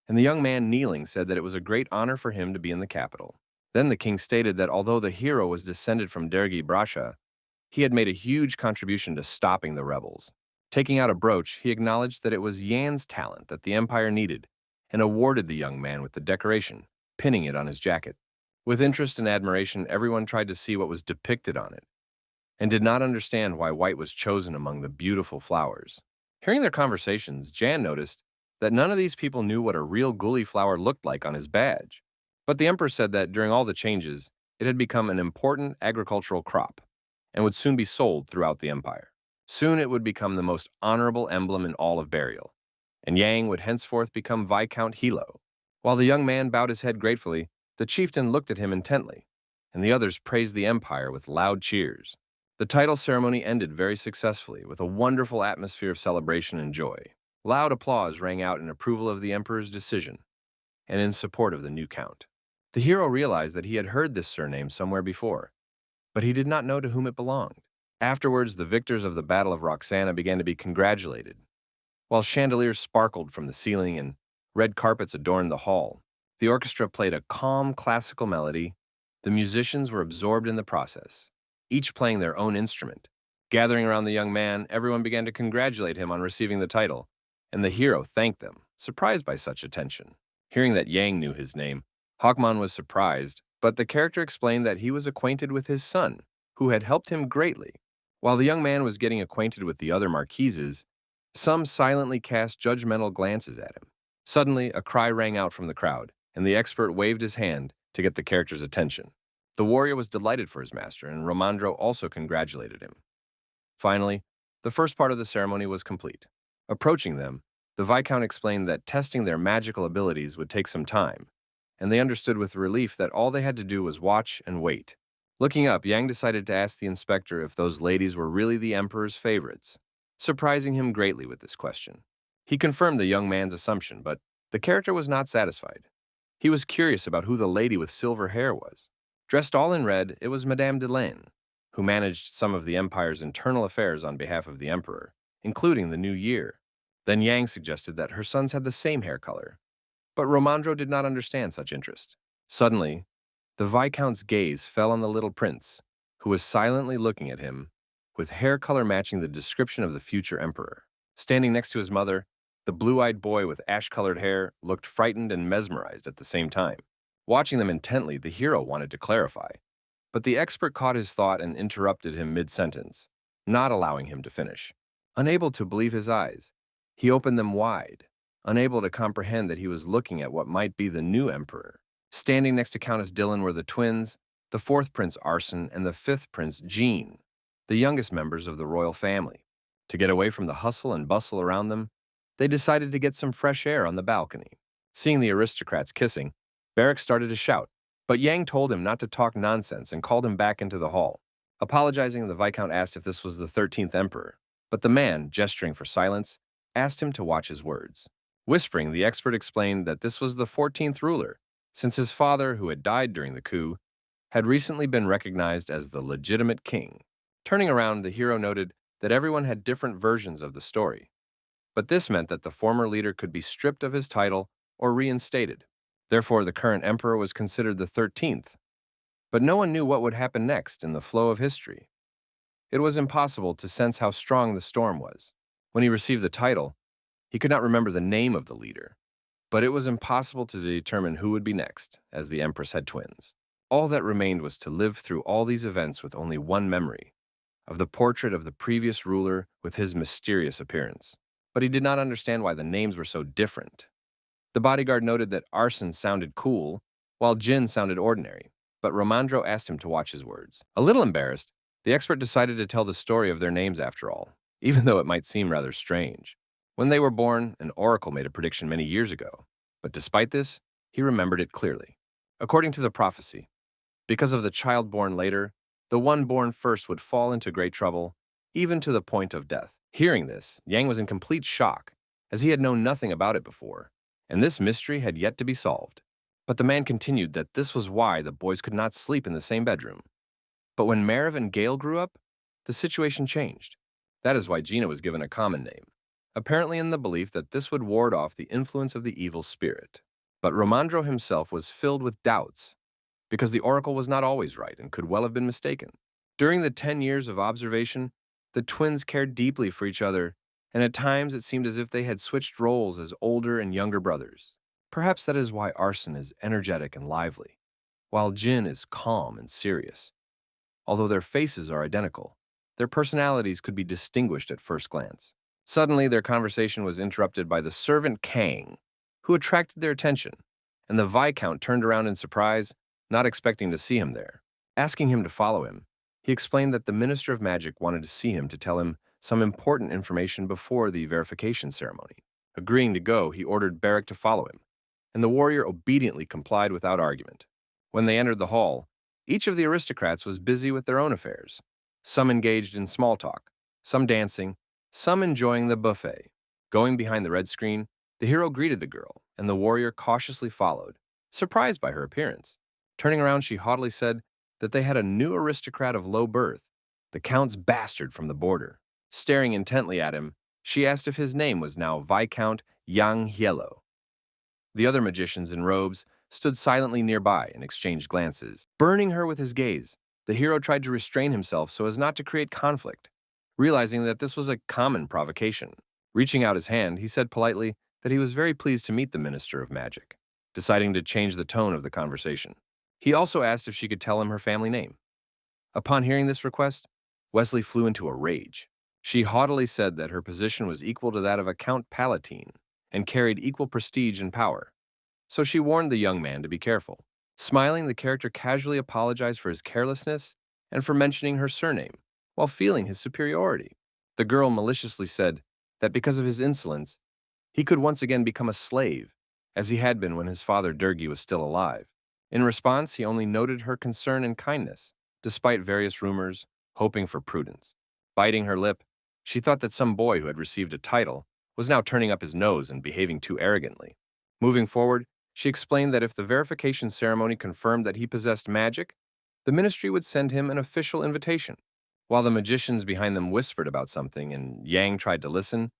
and the young man kneeling said that it was a great honor for him to be in the capital. Then the king stated that although the hero was descended from Dergi Brasha, he had made a huge contribution to stopping the rebels. Taking out a brooch, he acknowledged that it was Yan's talent that the empire needed and awarded the young man with the decoration, pinning it on his jacket. With interest and admiration, everyone tried to see what was depicted on it and did not understand why white was chosen among the beautiful flowers. Hearing their conversations, Jan noticed that none of these people knew what a real gully flower looked like on his badge. But the emperor said that during all the changes, it had become an important agricultural crop and would soon be sold throughout the empire. Soon it would become the most honorable emblem in all of Burial, and Yang would henceforth become Viscount Hilo. While the young man bowed his head gratefully, the chieftain looked at him intently, and the others praised the empire with loud cheers. The title ceremony ended very successfully with a wonderful atmosphere of celebration and joy. Loud applause rang out in approval of the emperor's decision and in support of the new count. The hero realized that he had heard this surname somewhere before, but he did not know to whom it belonged. Afterwards, the victors of the Battle of Roxana began to be congratulated, while chandeliers sparkled from the ceiling and red carpets adorned the hall. The orchestra played a calm classical melody. The musicians were absorbed in the process, each playing their own instrument. Gathering around the young man, everyone began to congratulate him on receiving the title, and the hero thanked them, surprised by such attention. Hearing that Yang knew his name, Hawkman was surprised, but the character explained that he was acquainted with his son, who had helped him greatly. While the young man was getting acquainted with the other marquises, some silently cast judgmental glances at him. Suddenly, a cry rang out from the crowd, and the expert waved his hand to get the character's attention. The warrior was delighted for his master, and Romandro also congratulated him. Finally, the first part of the ceremony was complete. Approaching them, the Viscount explained that testing their magical abilities would take some time, and they understood with relief that all they had to do was watch and wait. Looking up, Yang decided to ask the inspector if those ladies were really the emperor's favorites, surprising him greatly with this question. He confirmed the young man's assumption, but the character was not satisfied. He was curious about who the lady with silver hair was. Dressed all in red, it was Madame Delaine, who managed some of the empire's internal affairs on behalf of the emperor, including the new year. Then Yang suggested that her sons had the same hair color, but Romandro did not understand such interest. Suddenly, the Viscount's gaze fell on the little prince, who was silently looking at him, with hair color matching the description of the future emperor. Standing next to his mother, the blue-eyed boy with ash-colored hair looked frightened and mesmerized at the same time. Watching them intently, the hero wanted to clarify, but the expert caught his thought and interrupted him mid-sentence, not allowing him to finish. Unable to believe his eyes, he opened them wide, unable to comprehend that he was looking at what might be the new emperor. Standing next to Countess Dylan were the twins, the fourth Prince Arson, and the fifth Prince Jean, the youngest members of the royal family. To get away from the hustle and bustle around them, they decided to get some fresh air on the balcony. Seeing the aristocrats kissing, Barrack started to shout, but Yang told him not to talk nonsense and called him back into the hall. Apologizing, the Viscount asked if this was the 13th emperor, but the man, gesturing for silence, asked him to watch his words. Whispering, the expert explained that this was the 14th ruler, since his father, who had died during the coup, had recently been recognized as the legitimate king. Turning around, the hero noted that everyone had different versions of the story. But this meant that the former leader could be stripped of his title or reinstated. Therefore, the current emperor was considered the 13th. But no one knew what would happen next in the flow of history. It was impossible to sense how strong the storm was. When he received the title, he could not remember the name of the leader, but it was impossible to determine who would be next, as the Empress had twins. All that remained was to live through all these events with only one memory, of the portrait of the previous ruler with his mysterious appearance. But he did not understand why the names were so different. The bodyguard noted that Arson sounded cool, while Jin sounded ordinary, but Romandro asked him to watch his words. A little embarrassed, the expert decided to tell the story of their names after all, even though it might seem rather strange. When they were born, an oracle made a prediction many years ago, but despite this, he remembered it clearly. According to the prophecy, because of the child born later, the one born first would fall into great trouble, even to the point of death. Hearing this, Yang was in complete shock, as he had known nothing about it before, and this mystery had yet to be solved. But the man continued that this was why the boys could not sleep in the same bedroom. But when Mariv and Gale grew up, the situation changed. That is why Gina was given a common name, apparently in the belief that this would ward off the influence of the evil spirit. But Romandro himself was filled with doubts, because the oracle was not always right and could well have been mistaken. During the 10 years of observation, the twins cared deeply for each other, and at times it seemed as if they had switched roles as older and younger brothers. Perhaps that is why Arson is energetic and lively, while Jin is calm and serious. Although their faces are identical, their personalities could be distinguished at first glance. Suddenly, their conversation was interrupted by the servant Kang, who attracted their attention, and the Viscount turned around in surprise, not expecting to see him there. Asking him to follow him, he explained that the Minister of Magic wanted to see him to tell him some important information before the verification ceremony. Agreeing to go, he ordered Barrack to follow him, and the warrior obediently complied without argument. When they entered the hall, each of the aristocrats was busy with their own affairs, some engaged in small talk, some dancing, some enjoying the buffet. Going behind the red screen, the hero greeted the girl, and the warrior cautiously followed, surprised by her appearance. Turning around, she haughtily said that they had a new aristocrat of low birth, the Count's bastard from the border. Staring intently at him, she asked if his name was now Viscount Yang Hielo. The other magicians in robes stood silently nearby and exchanged glances. Burning her with his gaze, the hero tried to restrain himself so as not to create conflict, realizing that this was a common provocation. Reaching out his hand, he said politely that he was very pleased to meet the Minister of Magic, deciding to change the tone of the conversation. He also asked if she could tell him her family name. Upon hearing this request, Wesley flew into a rage. She haughtily said that her position was equal to that of a Count Palatine and carried equal prestige and power. So she warned the young man to be careful. Smiling, the character casually apologized for his carelessness and for mentioning her surname, while feeling his superiority. The girl maliciously said that because of his insolence, he could once again become a slave, as he had been when his father Durgi was still alive. In response, he only noted her concern and kindness, despite various rumors, hoping for prudence. Biting her lip, she thought that some boy who had received a title was now turning up his nose and behaving too arrogantly. Moving forward, she explained that if the verification ceremony confirmed that he possessed magic, the ministry would send him an official invitation. While the magicians behind them whispered about something and Yang tried to listen,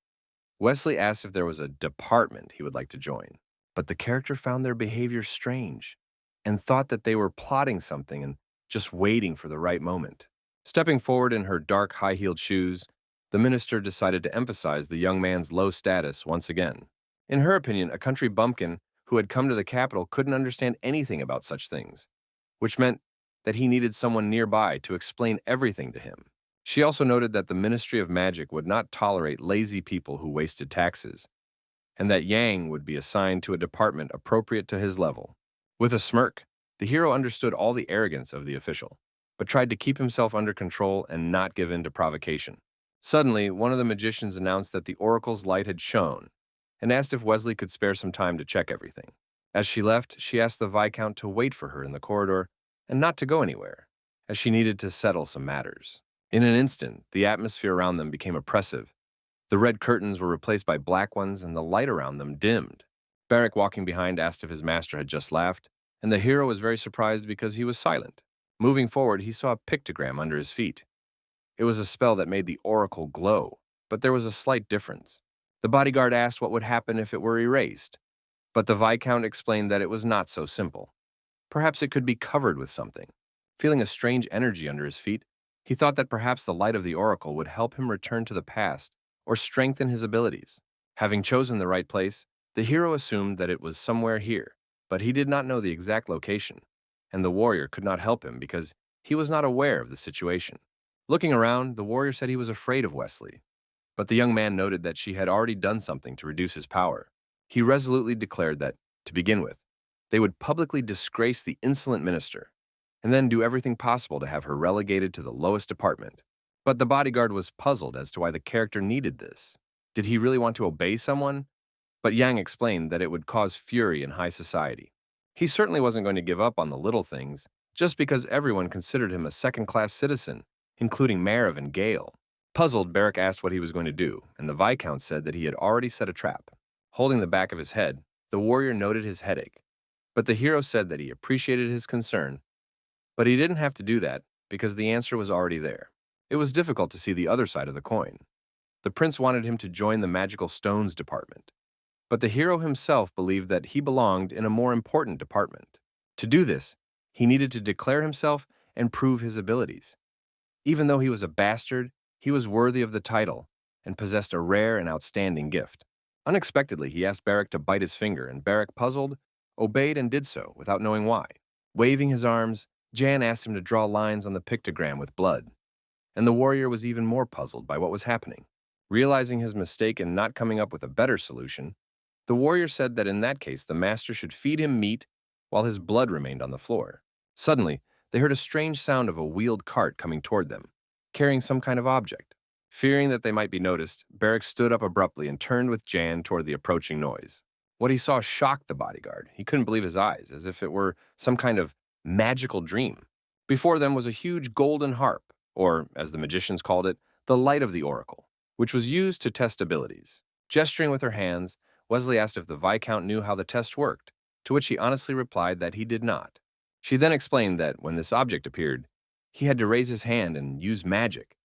Wesley asked if there was a department he would like to join. But the character found their behavior strange and thought that they were plotting something and just waiting for the right moment. Stepping forward in her dark high-heeled shoes, the minister decided to emphasize the young man's low status once again. In her opinion, a country bumpkin who had come to the capital couldn't understand anything about such things, which meant that he needed someone nearby to explain everything to him. She also noted that the Ministry of Magic would not tolerate lazy people who wasted taxes, and that Yang would be assigned to a department appropriate to his level. With a smirk, the hero understood all the arrogance of the official, but tried to keep himself under control and not give in to provocation. Suddenly, one of the magicians announced that the oracle's light had shone, and asked if Wesley could spare some time to check everything. As she left, she asked the Viscount to wait for her in the corridor and not to go anywhere, as she needed to settle some matters. In an instant, the atmosphere around them became oppressive. The red curtains were replaced by black ones, and the light around them dimmed. Barrack, walking behind, asked if his master had just laughed, and the hero was very surprised because he was silent. Moving forward, he saw a pictogram under his feet. It was a spell that made the oracle glow, but there was a slight difference. The bodyguard asked what would happen if it were erased, but the Viscount explained that it was not so simple. Perhaps it could be covered with something. Feeling a strange energy under his feet, he thought that perhaps the light of the oracle would help him return to the past or strengthen his abilities. Having chosen the right place, the hero assumed that it was somewhere here, but he did not know the exact location, and the warrior could not help him because he was not aware of the situation. Looking around, the warrior said he was afraid of Wesley, but the young man noted that she had already done something to reduce his power. He resolutely declared that, to begin with, they would publicly disgrace the insolent minister, and then do everything possible to have her relegated to the lowest department. But the bodyguard was puzzled as to why the character needed this. Did he really want to obey someone? But Yang explained that it would cause fury in high society. He certainly wasn't going to give up on the little things, just because everyone considered him a second-class citizen, including Merriv and Gale. Puzzled, Beric asked what he was going to do, and the Viscount said that he had already set a trap. Holding the back of his head, the warrior noted his headache. But the hero said that he appreciated his concern, but he didn't have to do that because the answer was already there. It was difficult to see the other side of the coin. The prince wanted him to join the magical stones department, but the hero himself believed that he belonged in a more important department. To do this, he needed to declare himself and prove his abilities. Even though he was a bastard, he was worthy of the title and possessed a rare and outstanding gift. Unexpectedly, he asked Beric to bite his finger, and Beric, puzzled, obeyed and did so without knowing why. Waving his arms, Jan asked him to draw lines on the pictogram with blood, and the warrior was even more puzzled by what was happening. Realizing his mistake and not coming up with a better solution, the warrior said that in that case the master should feed him meat while his blood remained on the floor. Suddenly, they heard a strange sound of a wheeled cart coming toward them, carrying some kind of object. Fearing that they might be noticed, Beric stood up abruptly and turned with Jan toward the approaching noise. What he saw shocked the bodyguard. He couldn't believe his eyes, as if it were some kind of magical dream. Before them was a huge golden harp, or, as the magicians called it, the light of the oracle, which was used to test abilities. Gesturing with her hands, Wesley asked if the Viscount knew how the test worked, to which he honestly replied that he did not. She then explained that when this object appeared, he had to raise his hand and use magic,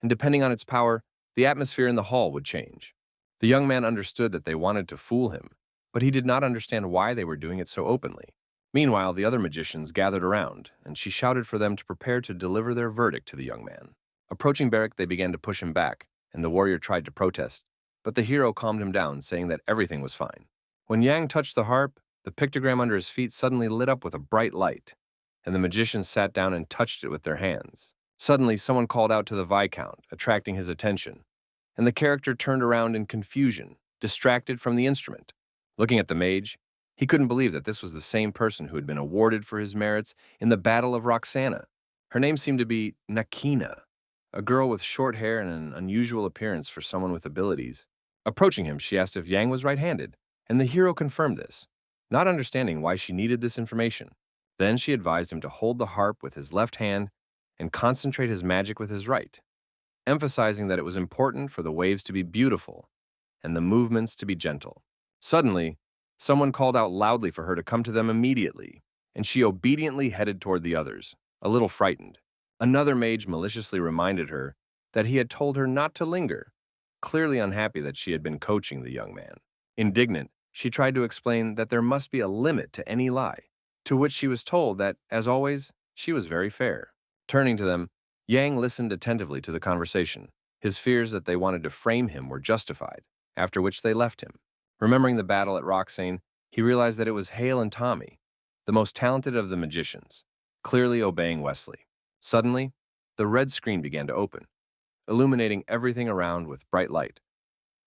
and depending on its power, the atmosphere in the hall would change. The young man understood that they wanted to fool him, but he did not understand why they were doing it so openly. Meanwhile, the other magicians gathered around, and she shouted for them to prepare to deliver their verdict to the young man. Approaching Beric, they began to push him back, and the warrior tried to protest, but the hero calmed him down, saying that everything was fine. When Yang touched the harp, the pictogram under his feet suddenly lit up with a bright light, and the magicians sat down and touched it with their hands. Suddenly, someone called out to the Viscount, attracting his attention, and the character turned around in confusion, distracted from the instrument. Looking at the mage, he couldn't believe that this was the same person who had been awarded for his merits in the Battle of Roxana. Her name seemed to be Nakina, a girl with short hair and an unusual appearance for someone with abilities. Approaching him, she asked if Yang was right-handed, and the hero confirmed this, not understanding why she needed this information. Then she advised him to hold the harp with his left hand and concentrate his magic with his right, emphasizing that it was important for the waves to be beautiful and the movements to be gentle. Suddenly, someone called out loudly for her to come to them immediately, and she obediently headed toward the others, a little frightened. Another mage maliciously reminded her that he had told her not to linger, clearly unhappy that she had been coaching the young man. Indignant, she tried to explain that there must be a limit to any lie, to which she was told that, as always, she was very fair. Turning to them, Yang listened attentively to the conversation. His fears that they wanted to frame him were justified, after which they left him. Remembering the battle at Roxane, he realized that it was Hale and Tommy, the most talented of the magicians, clearly obeying Wesley. Suddenly, the red screen began to open, illuminating everything around with bright light,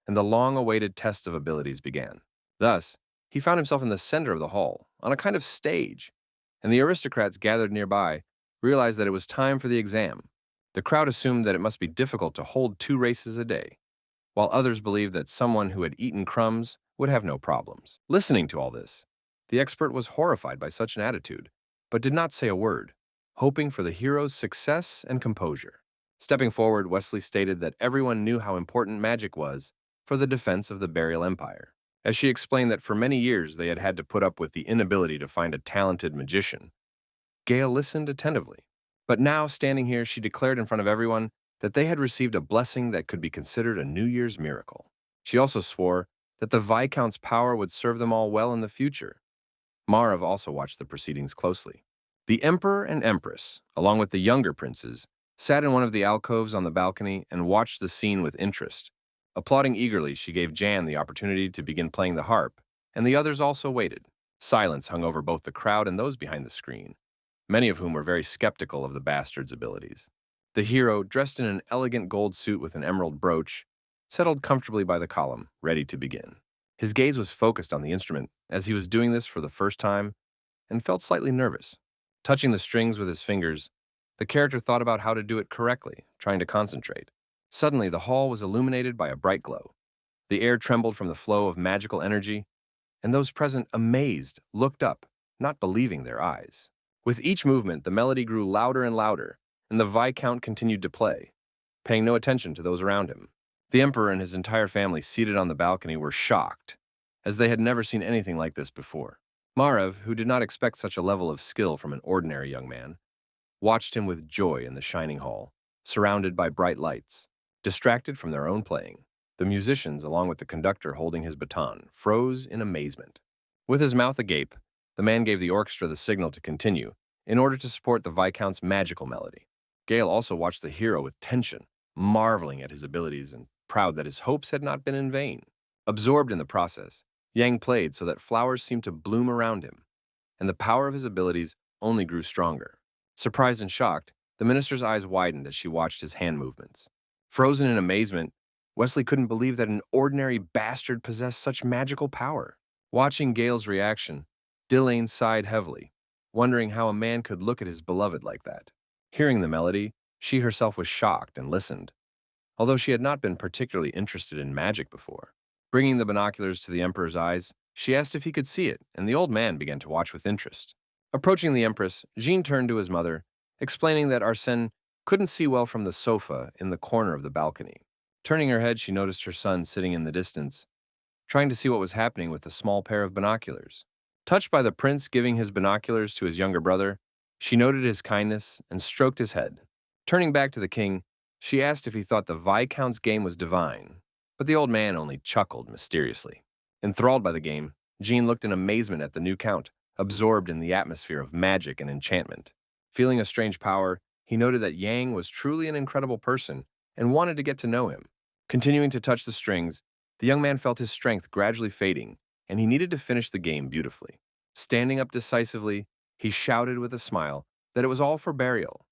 and the long-awaited test of abilities began. Thus, he found himself in the center of the hall, on a kind of stage, and the aristocrats gathered nearby realized that it was time for the exam. The crowd assumed that it must be difficult to hold 2 races a day, while others believed that someone who had eaten crumbs would have no problems. Listening to all this, the expert was horrified by such an attitude, but did not say a word, hoping for the hero's success and composure. Stepping forward, Wesley stated that everyone knew how important magic was for the defense of the Burial Empire, as she explained that for many years they had had to put up with the inability to find a talented magician. Gale listened attentively, but now, standing here, she declared in front of everyone that they had received a blessing that could be considered a New Year's miracle. She also swore that the Viscount's power would serve them all well in the future. Marav also watched the proceedings closely. The Emperor and Empress, along with the younger princes, sat in one of the alcoves on the balcony and watched the scene with interest. Applauding eagerly, she gave Jan the opportunity to begin playing the harp, and the others also waited. Silence hung over both the crowd and those behind the screen, many of whom were very skeptical of the bastard's abilities. The hero, dressed in an elegant gold suit with an emerald brooch, settled comfortably by the column, ready to begin. His gaze was focused on the instrument, as he was doing this for the first time, and felt slightly nervous. Touching the strings with his fingers, the character thought about how to do it correctly, trying to concentrate. Suddenly, the hall was illuminated by a bright glow. The air trembled from the flow of magical energy, and those present, amazed, looked up, not believing their eyes. With each movement, the melody grew louder and louder, and the Viscount continued to play, paying no attention to those around him. The Emperor and his entire family seated on the balcony were shocked, as they had never seen anything like this before. Marav, who did not expect such a level of skill from an ordinary young man, watched him with joy in the shining hall, surrounded by bright lights. Distracted from their own playing, the musicians, along with the conductor holding his baton, froze in amazement. With his mouth agape, the man gave the orchestra the signal to continue in order to support the Viscount's magical melody. Gale also watched the hero with tension, marveling at his abilities and proud that his hopes had not been in vain. Absorbed in the process, Yang played so that flowers seemed to bloom around him, and the power of his abilities only grew stronger. Surprised and shocked, the minister's eyes widened as she watched his hand movements. Frozen in amazement, Wesley couldn't believe that an ordinary bastard possessed such magical power. Watching Gale's reaction, Dillane sighed heavily, wondering how a man could look at his beloved like that. Hearing the melody, she herself was shocked and listened, although she had not been particularly interested in magic before. Bringing the binoculars to the Emperor's eyes, she asked if he could see it, and the old man began to watch with interest. Approaching the Empress, Jean turned to his mother, explaining that Arsène couldn't see well from the sofa in the corner of the balcony. Turning her head, she noticed her son sitting in the distance, trying to see what was happening with a small pair of binoculars. Touched by the prince giving his binoculars to his younger brother, she noted his kindness and stroked his head. Turning back to the king, she asked if he thought the Viscount's game was divine, but the old man only chuckled mysteriously. Enthralled by the game, Jean looked in amazement at the new count, absorbed in the atmosphere of magic and enchantment. Feeling a strange power, he noted that Yang was truly an incredible person and wanted to get to know him. Continuing to touch the strings, the young man felt his strength gradually fading, and he needed to finish the game beautifully. Standing up decisively, he shouted with a smile that it was all for burial.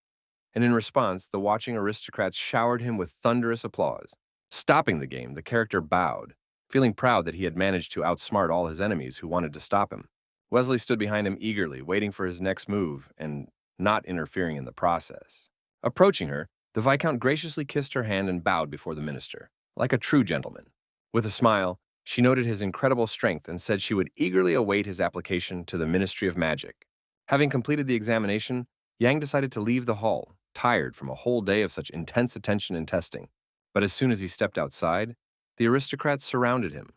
And in response, the watching aristocrats showered him with thunderous applause. Stopping the game, the character bowed, feeling proud that he had managed to outsmart all his enemies who wanted to stop him. Wesley stood behind him eagerly, waiting for his next move and not interfering in the process. Approaching her, the Viscount graciously kissed her hand and bowed before the minister, like a true gentleman. With a smile, she noted his incredible strength and said she would eagerly await his application to the Ministry of Magic. Having completed the examination, Yang decided to leave the hall, tired from a whole day of such intense attention and testing. But as soon as he stepped outside, the aristocrats surrounded him,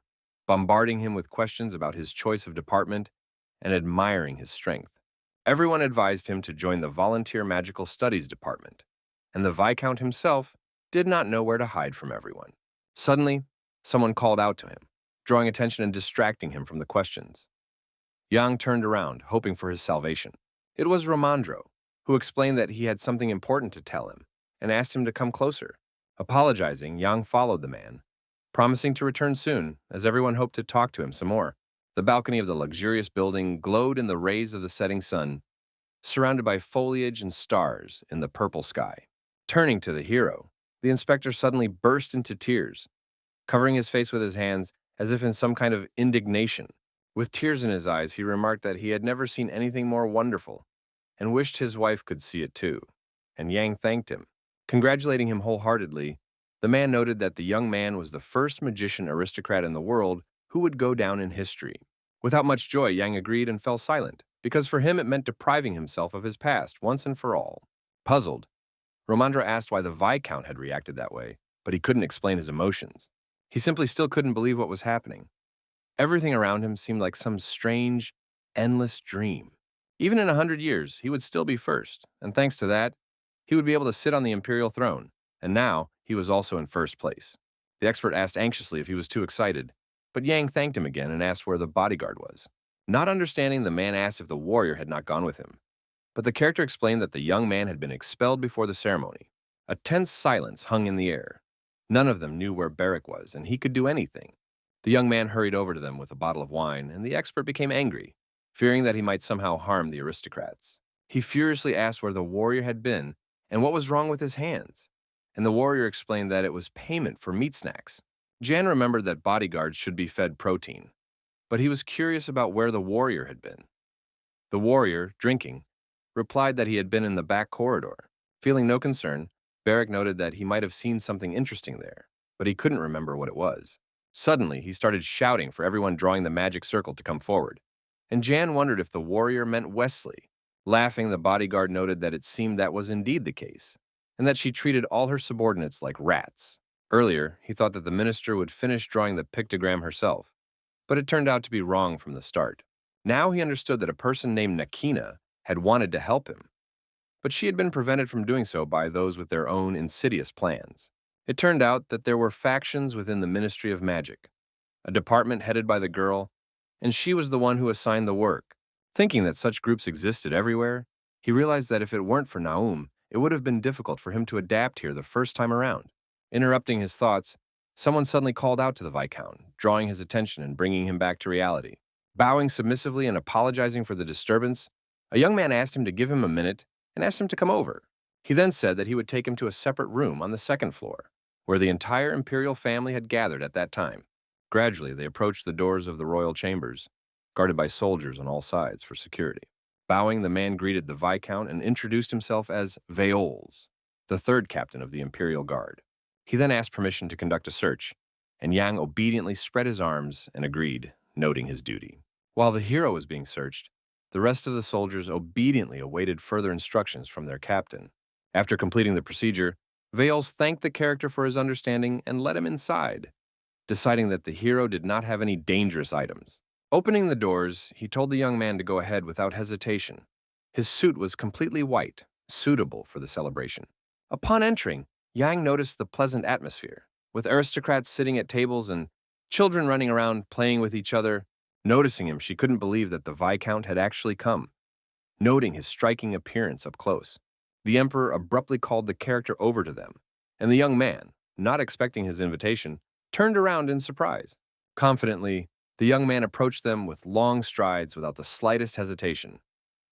bombarding him with questions about his choice of department and admiring his strength. Everyone advised him to join the Volunteer Magical Studies Department, and the Viscount himself did not know where to hide from everyone. Suddenly, someone called out to him, drawing attention and distracting him from the questions. Yang turned around, hoping for his salvation. It was Romandro, who explained that he had something important to tell him and asked him to come closer. Apologizing, Yang followed the man, promising to return soon, as everyone hoped to talk to him some more. The balcony of the luxurious building glowed in the rays of the setting sun, surrounded by foliage and stars in the purple sky. Turning to the hero, the inspector suddenly burst into tears, covering his face with his hands as if in some kind of indignation. With tears in his eyes, he remarked that he had never seen anything more wonderful and wished his wife could see it too, and Yang thanked him. Congratulating him wholeheartedly, the man noted that the young man was the first magician aristocrat in the world who would go down in history. Without much joy, Yang agreed and fell silent, because for him it meant depriving himself of his past once and for all. Puzzled, Romandra asked why the Viscount had reacted that way, but he couldn't explain his emotions. He simply still couldn't believe what was happening. Everything around him seemed like some strange, endless dream. Even in 100 years, he would still be first, and thanks to that, he would be able to sit on the Imperial throne. and now he was also in first place. The expert asked anxiously if he was too excited, but Yang thanked him again and asked where the bodyguard was. Not understanding, the man asked if the warrior had not gone with him, but the character explained that the young man had been expelled before the ceremony. A tense silence hung in the air. None of them knew where Barrack was, and he could do anything. The young man hurried over to them with a bottle of wine, and the expert became angry, fearing that he might somehow harm the aristocrats. He furiously asked where the warrior had been and what was wrong with his hands, and the warrior explained that it was payment for meat snacks. Jan remembered that bodyguards should be fed protein, but he was curious about where the warrior had been. The warrior, drinking, replied that he had been in the back corridor. Feeling no concern, Barrack noted that he might have seen something interesting there, but he couldn't remember what it was. Suddenly, he started shouting for everyone drawing the magic circle to come forward, and Jan wondered if the warrior meant Wesley. Laughing, the bodyguard noted that it seemed that was indeed the case, and that she treated all her subordinates like rats. Earlier, he thought that the minister would finish drawing the pictogram herself, but it turned out to be wrong from the start. Now he understood that a person named Nakina had wanted to help him, but she had been prevented from doing so by those with their own insidious plans. It turned out that there were factions within the Ministry of Magic, a department headed by the girl, and she was the one who assigned the work. Thinking that such groups existed everywhere, he realized that if it weren't for Naum, it would have been difficult for him to adapt here the first time around. Interrupting his thoughts, someone suddenly called out to the Viscount, drawing his attention and bringing him back to reality. Bowing submissively and apologizing for the disturbance, a young man asked him to give him a minute and asked him to come over. He then said that he would take him to a separate room on the second floor, where the entire Imperial family had gathered at that time. Gradually, they approached the doors of the royal chambers, guarded by soldiers on all sides for security. Bowing, the man greeted the Viscount and introduced himself as Veols, the third captain of the Imperial Guard. He then asked permission to conduct a search, and Yang obediently spread his arms and agreed, noting his duty. While the hero was being searched, the rest of the soldiers obediently awaited further instructions from their captain. After completing the procedure, Veols thanked the character for his understanding and let him inside, deciding that the hero did not have any dangerous items. Opening the doors, he told the young man to go ahead without hesitation. His suit was completely white, suitable for the celebration. Upon entering, Yang noticed the pleasant atmosphere, with aristocrats sitting at tables and children running around playing with each other. Noticing him, she couldn't believe that the Viscount had actually come. Noting his striking appearance up close, the Emperor abruptly called the character over to them, and the young man, not expecting his invitation, turned around in surprise. Confidently, the young man approached them with long strides without the slightest hesitation,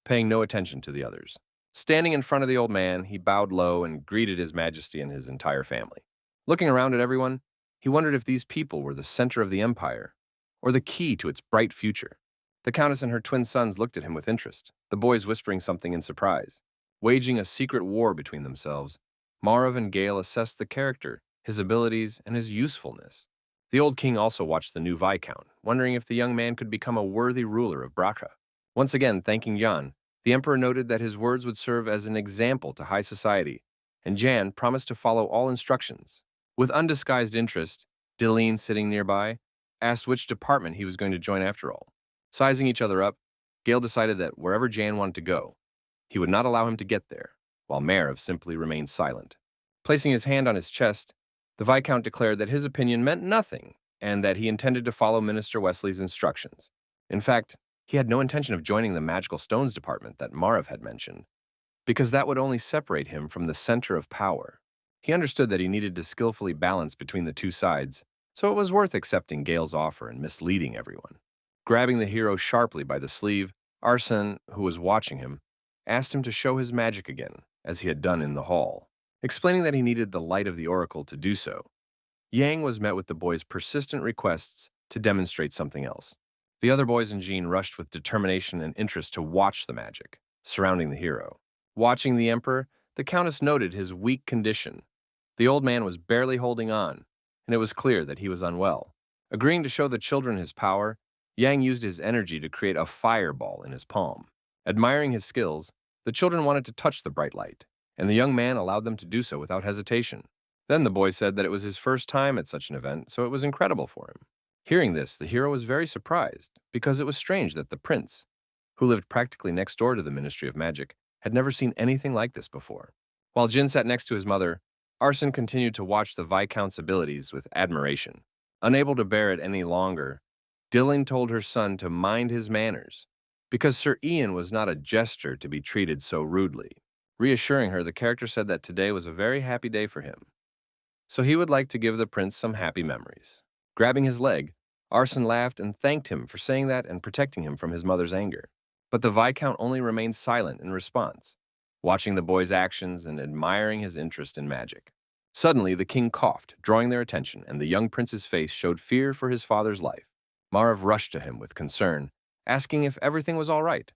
paying no attention to the others. Standing in front of the old man, he bowed low and greeted His Majesty and his entire family. Looking around at everyone, he wondered if these people were the center of the empire, or the key to its bright future. The Countess and her twin sons looked at him with interest, the boys whispering something in surprise. Waging a secret war between themselves, Marav and Gale assessed the character, his abilities, and his usefulness. The old king also watched the new Viscount, wondering if the young man could become a worthy ruler of Brakha. Once again, thanking Jan, the emperor noted that his words would serve as an example to high society, and Jan promised to follow all instructions. With undisguised interest, Deline, sitting nearby, asked which department he was going to join after all. Sizing each other up, Gale decided that wherever Jan wanted to go, he would not allow him to get there, while Marav simply remained silent. Placing his hand on his chest, the Viscount declared that his opinion meant nothing and that he intended to follow Minister Wesley's instructions. In fact, he had no intention of joining the magical stones department that Marav had mentioned, because that would only separate him from the center of power. He understood that he needed to skillfully balance between the two sides, so it was worth accepting Gale's offer and misleading everyone. Grabbing the hero sharply by the sleeve, Arsene, who was watching him, asked him to show his magic again, as he had done in the hall, explaining that he needed the light of the oracle to do so. Yang was met with the boys' persistent requests to demonstrate something else. The other boys and Jean rushed with determination and interest to watch the magic surrounding the hero. Watching the emperor, the countess noted his weak condition. The old man was barely holding on, and it was clear that he was unwell. Agreeing to show the children his power, Yang used his energy to create a fireball in his palm. Admiring his skills, the children wanted to touch the bright light, and the young man allowed them to do so without hesitation. Then the boy said that it was his first time at such an event, so it was incredible for him. Hearing this, the hero was very surprised, because it was strange that the prince, who lived practically next door to the Ministry of Magic, had never seen anything like this before. While Jin sat next to his mother, Arson continued to watch the Viscount's abilities with admiration. Unable to bear it any longer, Dylan told her son to mind his manners, because Sir Ian was not a jester to be treated so rudely. Reassuring her, the character said that today was a very happy day for him, so he would like to give the prince some happy memories. Grabbing his leg, Arson laughed and thanked him for saying that and protecting him from his mother's anger. But the Viscount only remained silent in response, watching the boy's actions and admiring his interest in magic. Suddenly, the king coughed, drawing their attention, and the young prince's face showed fear for his father's life. Marav rushed to him with concern, asking if everything was all right.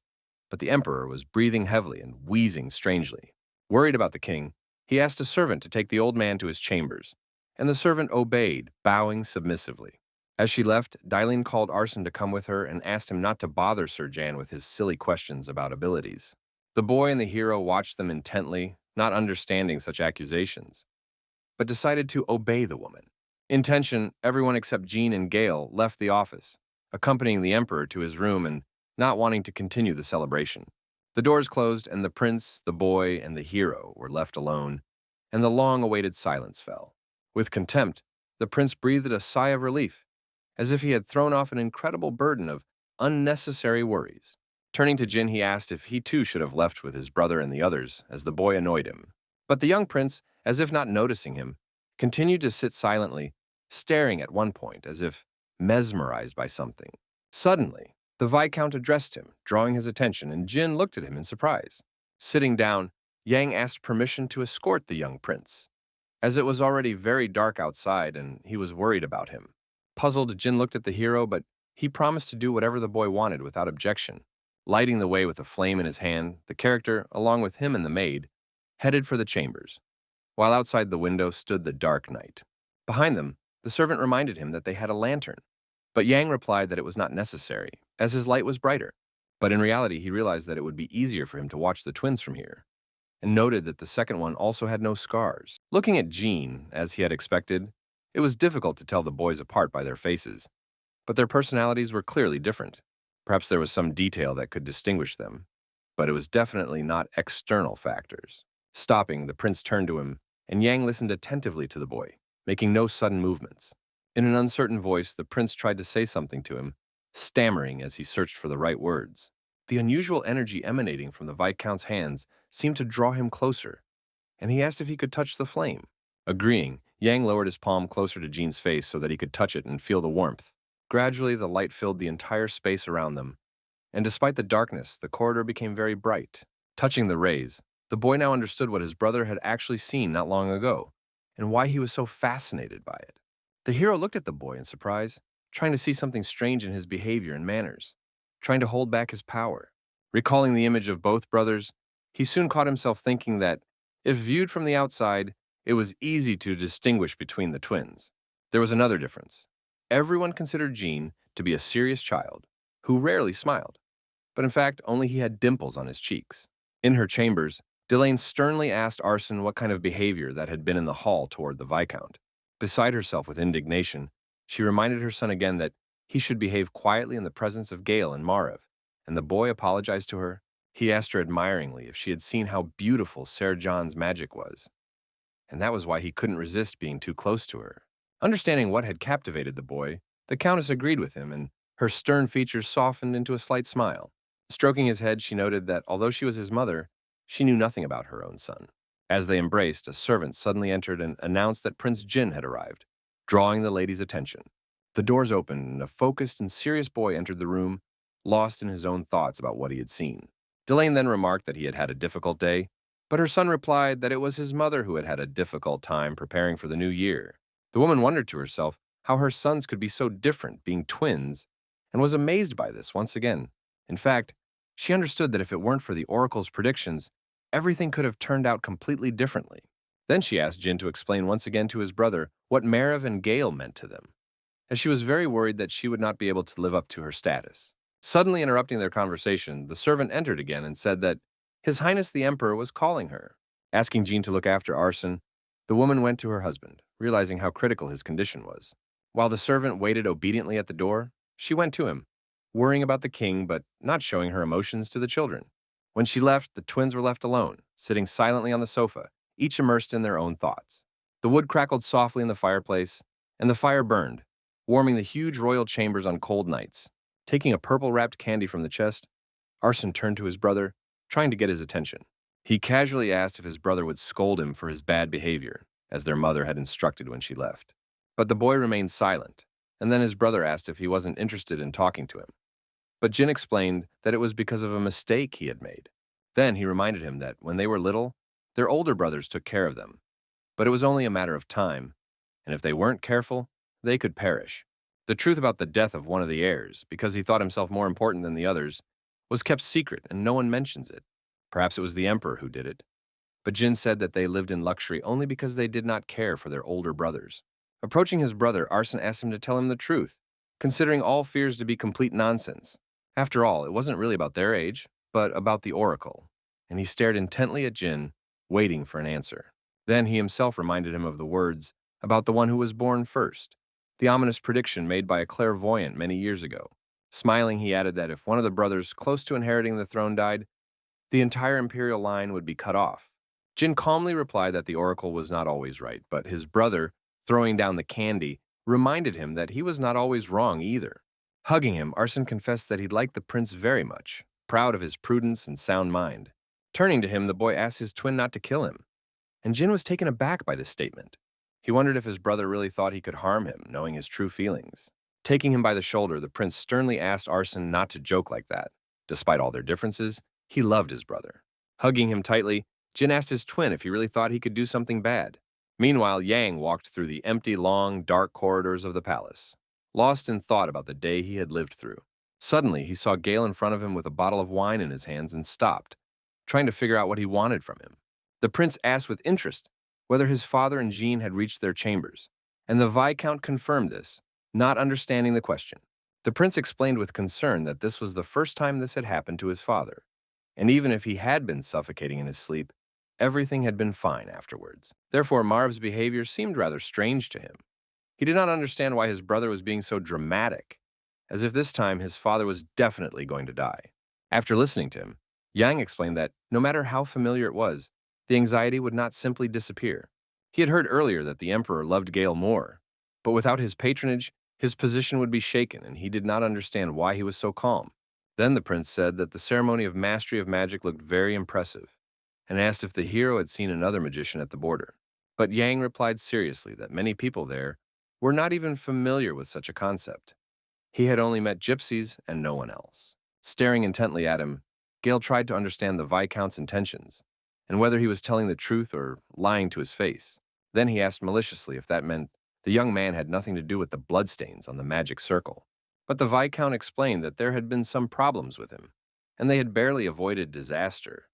But the emperor was breathing heavily and wheezing strangely. Worried about the king, he asked a servant to take the old man to his chambers, and the servant obeyed, bowing submissively. As she left, Dyleen called Arson to come with her and asked him not to bother Sir Jan with his silly questions about abilities. The boy and the hero watched them intently, not understanding such accusations, but decided to obey the woman. In tension, everyone except Jean and Gale left the office, accompanying the emperor to his room and not wanting to continue the celebration. The doors closed, and the prince, the boy, and the hero were left alone, and the long-awaited silence fell. With contempt, the prince breathed a sigh of relief, as if he had thrown off an incredible burden of unnecessary worries. Turning to Jin, he asked if he too should have left with his brother and the others, as the boy annoyed him. But the young prince, as if not noticing him, continued to sit silently, staring at one point as if mesmerized by something. Suddenly, the Viscount addressed him, drawing his attention, and Jin looked at him in surprise. Sitting down, Yang asked permission to escort the young prince, as it was already very dark outside and he was worried about him. Puzzled, Jin looked at the hero, but he promised to do whatever the boy wanted without objection. Lighting the way with a flame in his hand, the character, along with him and the maid, headed for the chambers, while outside the window stood the dark night. Behind them, the servant reminded him that they had a lantern, but Yang replied that it was not necessary, as his light was brighter. But in reality, he realized that it would be easier for him to watch the twins from here, and noted that the second one also had no scars. Looking at Jean, as he had expected, it was difficult to tell the boys apart by their faces, but their personalities were clearly different. Perhaps there was some detail that could distinguish them, but it was definitely not external factors. Stopping, the prince turned to him, and Yang listened attentively to the boy, making no sudden movements. In an uncertain voice, the prince tried to say something to him, stammering as he searched for the right words. The unusual energy emanating from the Viscount's hands seemed to draw him closer, and he asked if he could touch the flame. Agreeing, Yang lowered his palm closer to Jean's face so that he could touch it and feel the warmth. Gradually, the light filled the entire space around them, and despite the darkness, the corridor became very bright. Touching the rays, the boy now understood what his brother had actually seen not long ago, and why he was so fascinated by it. The hero looked at the boy in surprise, trying to see something strange in his behavior and manners, trying to hold back his power. Recalling the image of both brothers, he soon caught himself thinking that, if viewed from the outside, it was easy to distinguish between the twins. There was another difference. Everyone considered Jean to be a serious child, who rarely smiled, but in fact only he had dimples on his cheeks. In her chambers, Delane sternly asked Arson what kind of behavior that had been in the hall toward the Viscount. Beside herself with indignation, she reminded her son again that he should behave quietly in the presence of Gale and Marav, and the boy apologized to her. He asked her admiringly if she had seen how beautiful Ser John's magic was, and that was why he couldn't resist being too close to her. Understanding what had captivated the boy, the Countess agreed with him, and her stern features softened into a slight smile. Stroking his head, she noted that although she was his mother, she knew nothing about her own son. As they embraced, a servant suddenly entered and announced that Prince Jin had arrived, drawing the lady's attention. The doors opened, and a focused and serious boy entered the room, lost in his own thoughts about what he had seen. Delane then remarked that he had had a difficult day, but her son replied that it was his mother who had had a difficult time preparing for the new year. The woman wondered to herself how her sons could be so different, being twins, and was amazed by this once again. In fact, she understood that if it weren't for the oracle's predictions, everything could have turned out completely differently. Then she asked Jin to explain once again to his brother what Marav and Gale meant to them, as she was very worried that she would not be able to live up to her status. Suddenly interrupting their conversation, the servant entered again and said that His Highness the Emperor was calling her. Asking Jean to look after Arson, the woman went to her husband, realizing how critical his condition was. While the servant waited obediently at the door, she went to him, worrying about the king but not showing her emotions to the children. When she left, the twins were left alone, sitting silently on the sofa, each immersed in their own thoughts. The wood crackled softly in the fireplace, and the fire burned, warming the huge royal chambers on cold nights. Taking a purple-wrapped candy from the chest, Arson turned to his brother, trying to get his attention. He casually asked if his brother would scold him for his bad behavior, as their mother had instructed when she left. But the boy remained silent, and then his brother asked if he wasn't interested in talking to him. But Jin explained that it was because of a mistake he had made. Then he reminded him that when they were little, their older brothers took care of them. But it was only a matter of time, and if they weren't careful, they could perish. The truth about the death of one of the heirs, because he thought himself more important than the others, was kept secret and no one mentions it. Perhaps it was the emperor who did it. But Jin said that they lived in luxury only because they did not care for their older brothers. Approaching his brother, Arson asked him to tell him the truth, considering all fears to be complete nonsense. After all, it wasn't really about their age, but about the oracle, and he stared intently at Jin, waiting for an answer. Then he himself reminded him of the words about the one who was born first, the ominous prediction made by a clairvoyant many years ago. Smiling, he added that if one of the brothers close to inheriting the throne died, the entire imperial line would be cut off. Jin calmly replied that the oracle was not always right, but his brother, throwing down the candy, reminded him that he was not always wrong either. Hugging him, Arson confessed that he liked the prince very much, proud of his prudence and sound mind. Turning to him, the boy asked his twin not to kill him, and Jin was taken aback by this statement. He wondered if his brother really thought he could harm him, knowing his true feelings. Taking him by the shoulder, the prince sternly asked Arson not to joke like that. Despite all their differences, he loved his brother. Hugging him tightly, Jin asked his twin if he really thought he could do something bad. Meanwhile, Yang walked through the empty, long, dark corridors of the palace, lost in thought about the day he had lived through. Suddenly, he saw Gale in front of him with a bottle of wine in his hands and stopped, trying to figure out what he wanted from him. The prince asked with interest whether his father and Jean had reached their chambers, and the Viscount confirmed this, not understanding the question. The prince explained with concern that this was the first time this had happened to his father, and even if he had been suffocating in his sleep, everything had been fine afterwards. Therefore, Marv's behavior seemed rather strange to him. He did not understand why his brother was being so dramatic, as if this time his father was definitely going to die. After listening to him, Yang explained that no matter how familiar it was, the anxiety would not simply disappear. He had heard earlier that the emperor loved Gale more, but without his patronage, his position would be shaken, and he did not understand why he was so calm. Then the prince said that the ceremony of mastery of magic looked very impressive, and asked if the hero had seen another magician at the border. But Yang replied seriously that many people there were not even familiar with such a concept. He had only met gypsies and no one else. Staring intently at him, Gale tried to understand the Viscount's intentions, and whether he was telling the truth or lying to his face. Then he asked maliciously if that meant the young man had nothing to do with the bloodstains on the magic circle. But the Viscount explained that there had been some problems with him, and they had barely avoided disaster.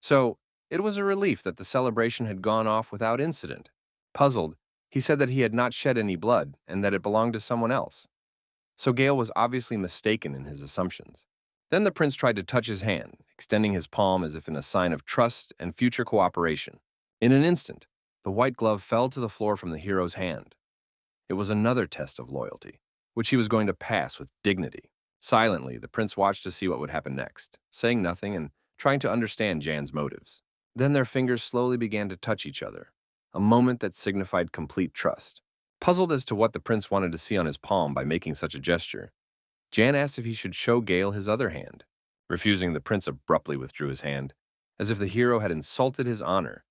So, it was a relief that the celebration had gone off without incident. Puzzled, he said that he had not shed any blood and that it belonged to someone else. So Gale was obviously mistaken in his assumptions. Then the prince tried to touch his hand, extending his palm as if in a sign of trust and future cooperation. In an instant, the white glove fell to the floor from the hero's hand. It was another test of loyalty, which he was going to pass with dignity. Silently, the prince watched to see what would happen next, saying nothing and trying to understand Jan's motives. Then their fingers slowly began to touch each other, a moment that signified complete trust. Puzzled as to what the prince wanted to see on his palm by making such a gesture, Jan asked if he should show Gale his other hand. Refusing, the prince abruptly withdrew his hand, as if the hero had insulted his honor,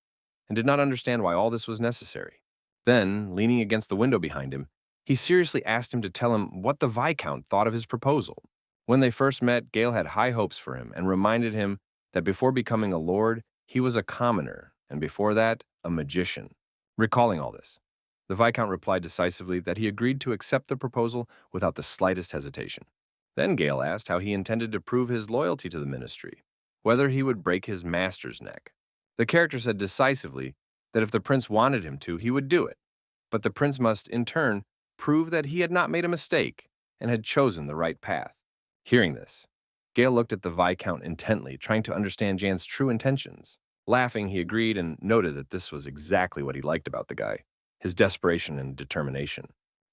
and did not understand why all this was necessary. Then, leaning against the window behind him, he seriously asked him to tell him what the Viscount thought of his proposal. When they first met, Gale had high hopes for him and reminded him that before becoming a lord, he was a commoner, and before that, a magician. Recalling all this, the Viscount replied decisively that he agreed to accept the proposal without the slightest hesitation. Then Gale asked how he intended to prove his loyalty to the ministry, whether he would break his master's neck. The character said decisively that if the prince wanted him to, he would do it, but the prince must, in turn, prove that he had not made a mistake and had chosen the right path. Hearing this, Gale looked at the Viscount intently, trying to understand Jan's true intentions. Laughing, he agreed and noted that this was exactly what he liked about the guy, his desperation and determination.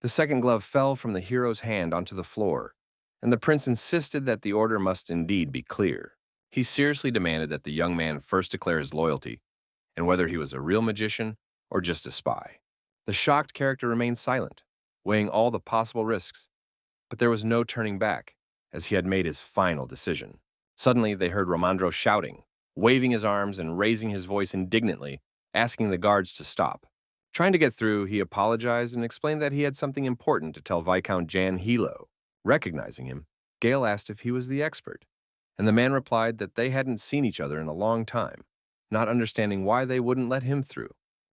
The second glove fell from the hero's hand onto the floor, and the prince insisted that the order must indeed be clear. He seriously demanded that the young man first declare his loyalty, and whether he was a real magician or just a spy. The shocked character remained silent, weighing all the possible risks, but there was no turning back, as he had made his final decision. Suddenly, they heard Romandro shouting, waving his arms and raising his voice indignantly, asking the guards to stop. Trying to get through, he apologized and explained that he had something important to tell Viscount Jan Hilo. Recognizing him, Gale asked if he was the expert, and the man replied that they hadn't seen each other in a long time, not understanding why they wouldn't let him through.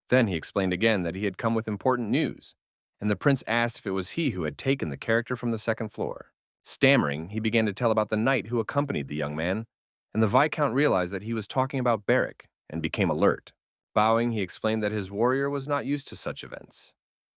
Then he explained again that he had come with important news, and the prince asked if it was he who had taken the character from the second floor. Stammering, he began to tell about the knight who accompanied the young man, and the Viscount realized that he was talking about Barrick and became alert. Bowing, he explained that his warrior was not used to such events,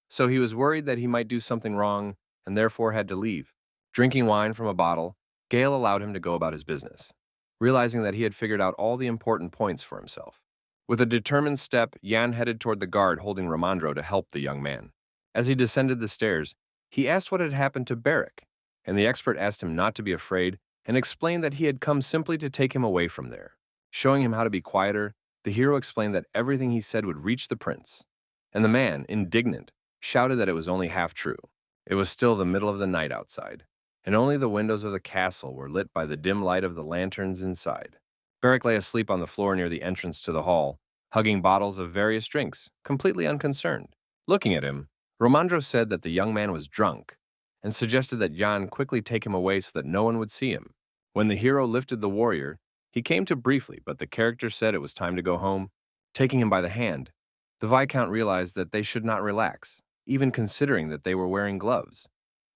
so he was worried that he might do something wrong and therefore had to leave. Drinking wine from a bottle, Gale allowed him to go about his business, realizing that he had figured out all the important points for himself. With a determined step, Jan headed toward the guard holding Romandro to help the young man. As he descended the stairs, he asked what had happened to Barrick, and the expert asked him not to be afraid and explained that he had come simply to take him away from there. Showing him how to be quieter, the hero explained that everything he said would reach the prince, and the man, indignant, shouted that it was only half true. It was still the middle of the night outside, and only the windows of the castle were lit by the dim light of the lanterns inside. Barrick lay asleep on the floor near the entrance to the hall, hugging bottles of various drinks, completely unconcerned. Looking at him, Romandro said that the young man was drunk, and suggested that Jan quickly take him away so that no one would see him. When the hero lifted the warrior, he came to briefly, but the character said it was time to go home. Taking him by the hand, the Viscount realized that they should not relax, even considering that they were wearing gloves,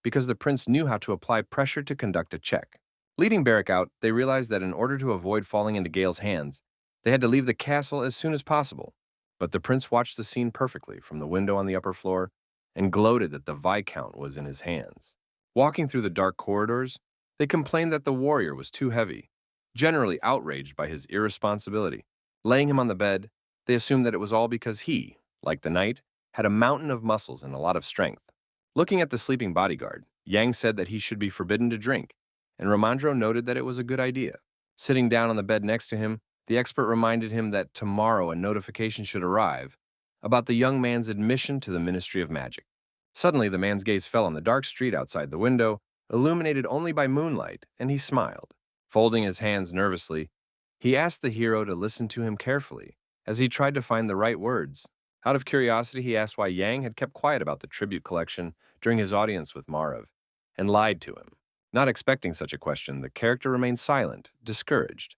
because the prince knew how to apply pressure to conduct a check. Leading Barrick out, they realized that in order to avoid falling into Gale's hands, they had to leave the castle as soon as possible. But the prince watched the scene perfectly from the window on the upper floor and gloated that the Viscount was in his hands. Walking through the dark corridors, they complained that the warrior was too heavy, generally outraged by his irresponsibility. Laying him on the bed, they assumed that it was all because he, like the knight, had a mountain of muscles and a lot of strength. Looking at the sleeping bodyguard, Yang said that he should be forbidden to drink, and Romandro noted that it was a good idea. Sitting down on the bed next to him, the expert reminded him that tomorrow a notification should arrive about the young man's admission to the Ministry of Magic. Suddenly, the man's gaze fell on the dark street outside the window, illuminated only by moonlight, and he smiled. Folding his hands nervously, he asked the hero to listen to him carefully as he tried to find the right words. Out of curiosity, he asked why Yang had kept quiet about the tribute collection during his audience with Marav, and lied to him. Not expecting such a question, the character remained silent, discouraged,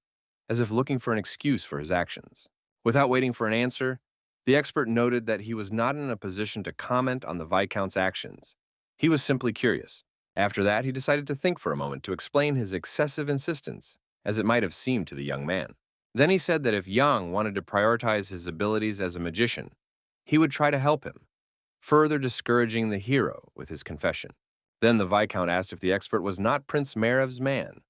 as if looking for an excuse for his actions. Without waiting for an answer, the expert noted that he was not in a position to comment on the Viscount's actions. He was simply curious. After that, he decided to think for a moment to explain his excessive insistence, as it might have seemed to the young man. Then he said that if Yang wanted to prioritize his abilities as a magician, he would try to help him, further discouraging the hero with his confession. Then the Viscount asked if the expert was not Prince Marev's man,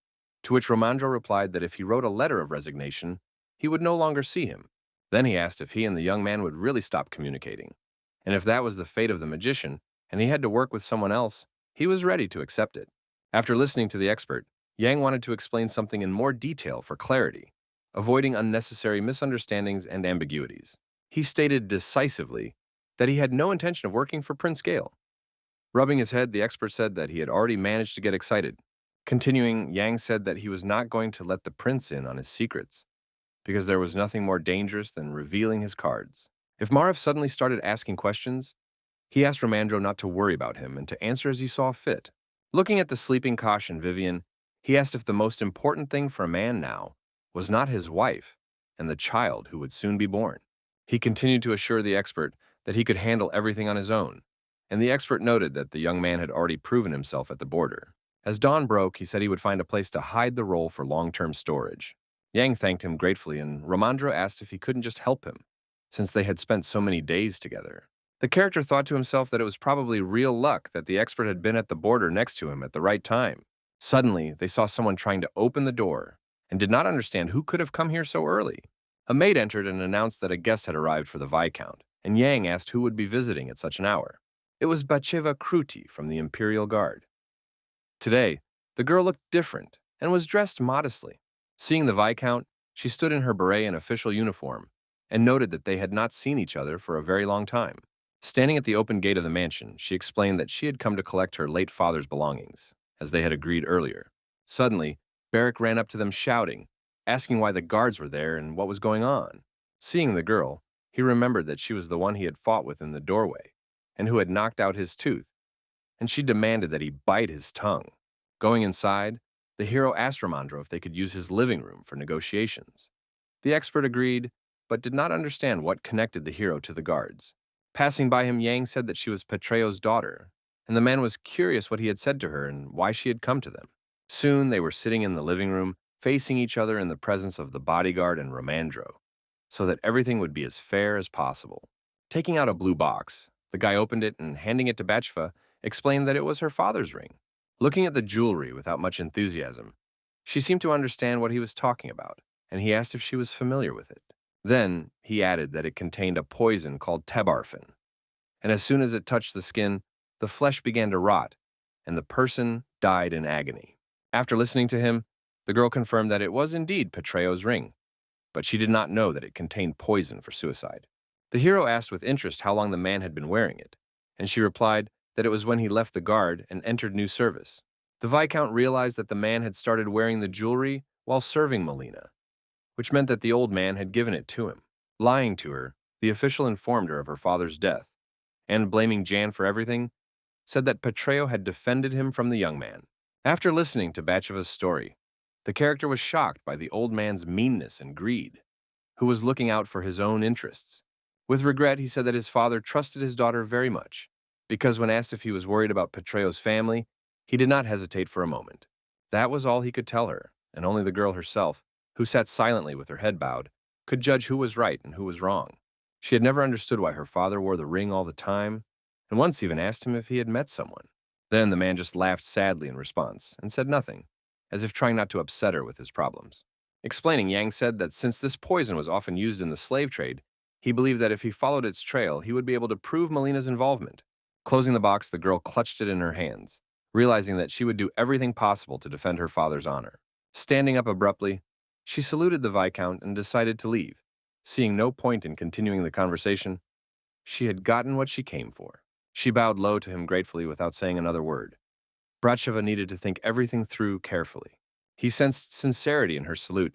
to which Romandro replied that if he wrote a letter of resignation, he would no longer see him. Then he asked if he and the young man would really stop communicating, and if that was the fate of the magician, and he had to work with someone else, he was ready to accept it. After listening to the expert, Yang wanted to explain something in more detail for clarity, avoiding unnecessary misunderstandings and ambiguities. He stated decisively that he had no intention of working for Prince Gale. Rubbing his head, the expert said that he had already managed to get excited. Continuing, Yang said that he was not going to let the prince in on his secrets, because there was nothing more dangerous than revealing his cards. If Marav suddenly started asking questions, he asked Romandro not to worry about him and to answer as he saw fit. Looking at the sleeping Kosh and Vivian, he asked if the most important thing for a man now was not his wife and the child who would soon be born. He continued to assure the expert that he could handle everything on his own, and the expert noted that the young man had already proven himself at the border. As dawn broke, he said he would find a place to hide the roll for long-term storage. Yang thanked him gratefully, and Romandro asked if he couldn't just help him, since they had spent so many days together. The character thought to himself that it was probably real luck that the expert had been at the border next to him at the right time. Suddenly, they saw someone trying to open the door and did not understand who could have come here so early. A maid entered and announced that a guest had arrived for the Viscount, and Yang asked who would be visiting at such an hour. It was Batsheva Kruti from the Imperial Guard. Today, the girl looked different and was dressed modestly. Seeing the Viscount, she stood in her beret and official uniform and noted that they had not seen each other for a very long time. Standing at the open gate of the mansion, she explained that she had come to collect her late father's belongings, as they had agreed earlier. Suddenly, Barrick ran up to them shouting, asking why the guards were there and what was going on. Seeing the girl, he remembered that she was the one he had fought with in the doorway, and who had knocked out his tooth, and she demanded that he bite his tongue. Going inside, the hero asked Ramandro if they could use his living room for negotiations. The expert agreed, but did not understand what connected the hero to the guards. Passing by him, Yang said that she was Petreo's daughter, and the man was curious what he had said to her and why she had come to them. Soon they were sitting in the living room, facing each other in the presence of the bodyguard and Ramandro, so that everything would be as fair as possible. Taking out a blue box, the guy opened it and, handing it to Batsheva, explained that it was her father's ring. Looking at the jewelry without much enthusiasm, she seemed to understand what he was talking about, and he asked if she was familiar with it. Then he added that it contained a poison called tebarphin, and as soon as it touched the skin, the flesh began to rot, and the person died in agony. After listening to him, the girl confirmed that it was indeed Petreo's ring, but she did not know that it contained poison for suicide. The hero asked with interest how long the man had been wearing it, and she replied that it was when he left the guard and entered new service. The Viscount realized that the man had started wearing the jewelry while serving Melina, which meant that the old man had given it to him. Lying to her, the official informed her of her father's death, and, blaming Jan for everything, said that Petreo had defended him from the young man. After listening to Batsheva's story, the character was shocked by the old man's meanness and greed, who was looking out for his own interests. With regret, he said that his father trusted his daughter very much, because when asked if he was worried about Petreo's family, he did not hesitate for a moment. That was all he could tell her, and only the girl herself, who sat silently with her head bowed, could judge who was right and who was wrong. She had never understood why her father wore the ring all the time, and once even asked him if he had met someone. Then the man just laughed sadly in response and said nothing, as if trying not to upset her with his problems. Explaining, Yang said that since this poison was often used in the slave trade, he believed that if he followed its trail, he would be able to prove Melina's involvement. Closing the box, the girl clutched it in her hands, realizing that she would do everything possible to defend her father's honor. Standing up abruptly, she saluted the Viscount and decided to leave. Seeing no point in continuing the conversation, she had gotten what she came for. She bowed low to him gratefully without saying another word. Batsheva needed to think everything through carefully. He sensed sincerity in her salute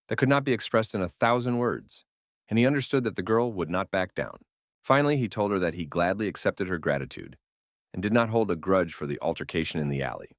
that could not be expressed in 1,000 words, and he understood that the girl would not back down. Finally, he told her that he gladly accepted her gratitude and did not hold a grudge for the altercation in the alley.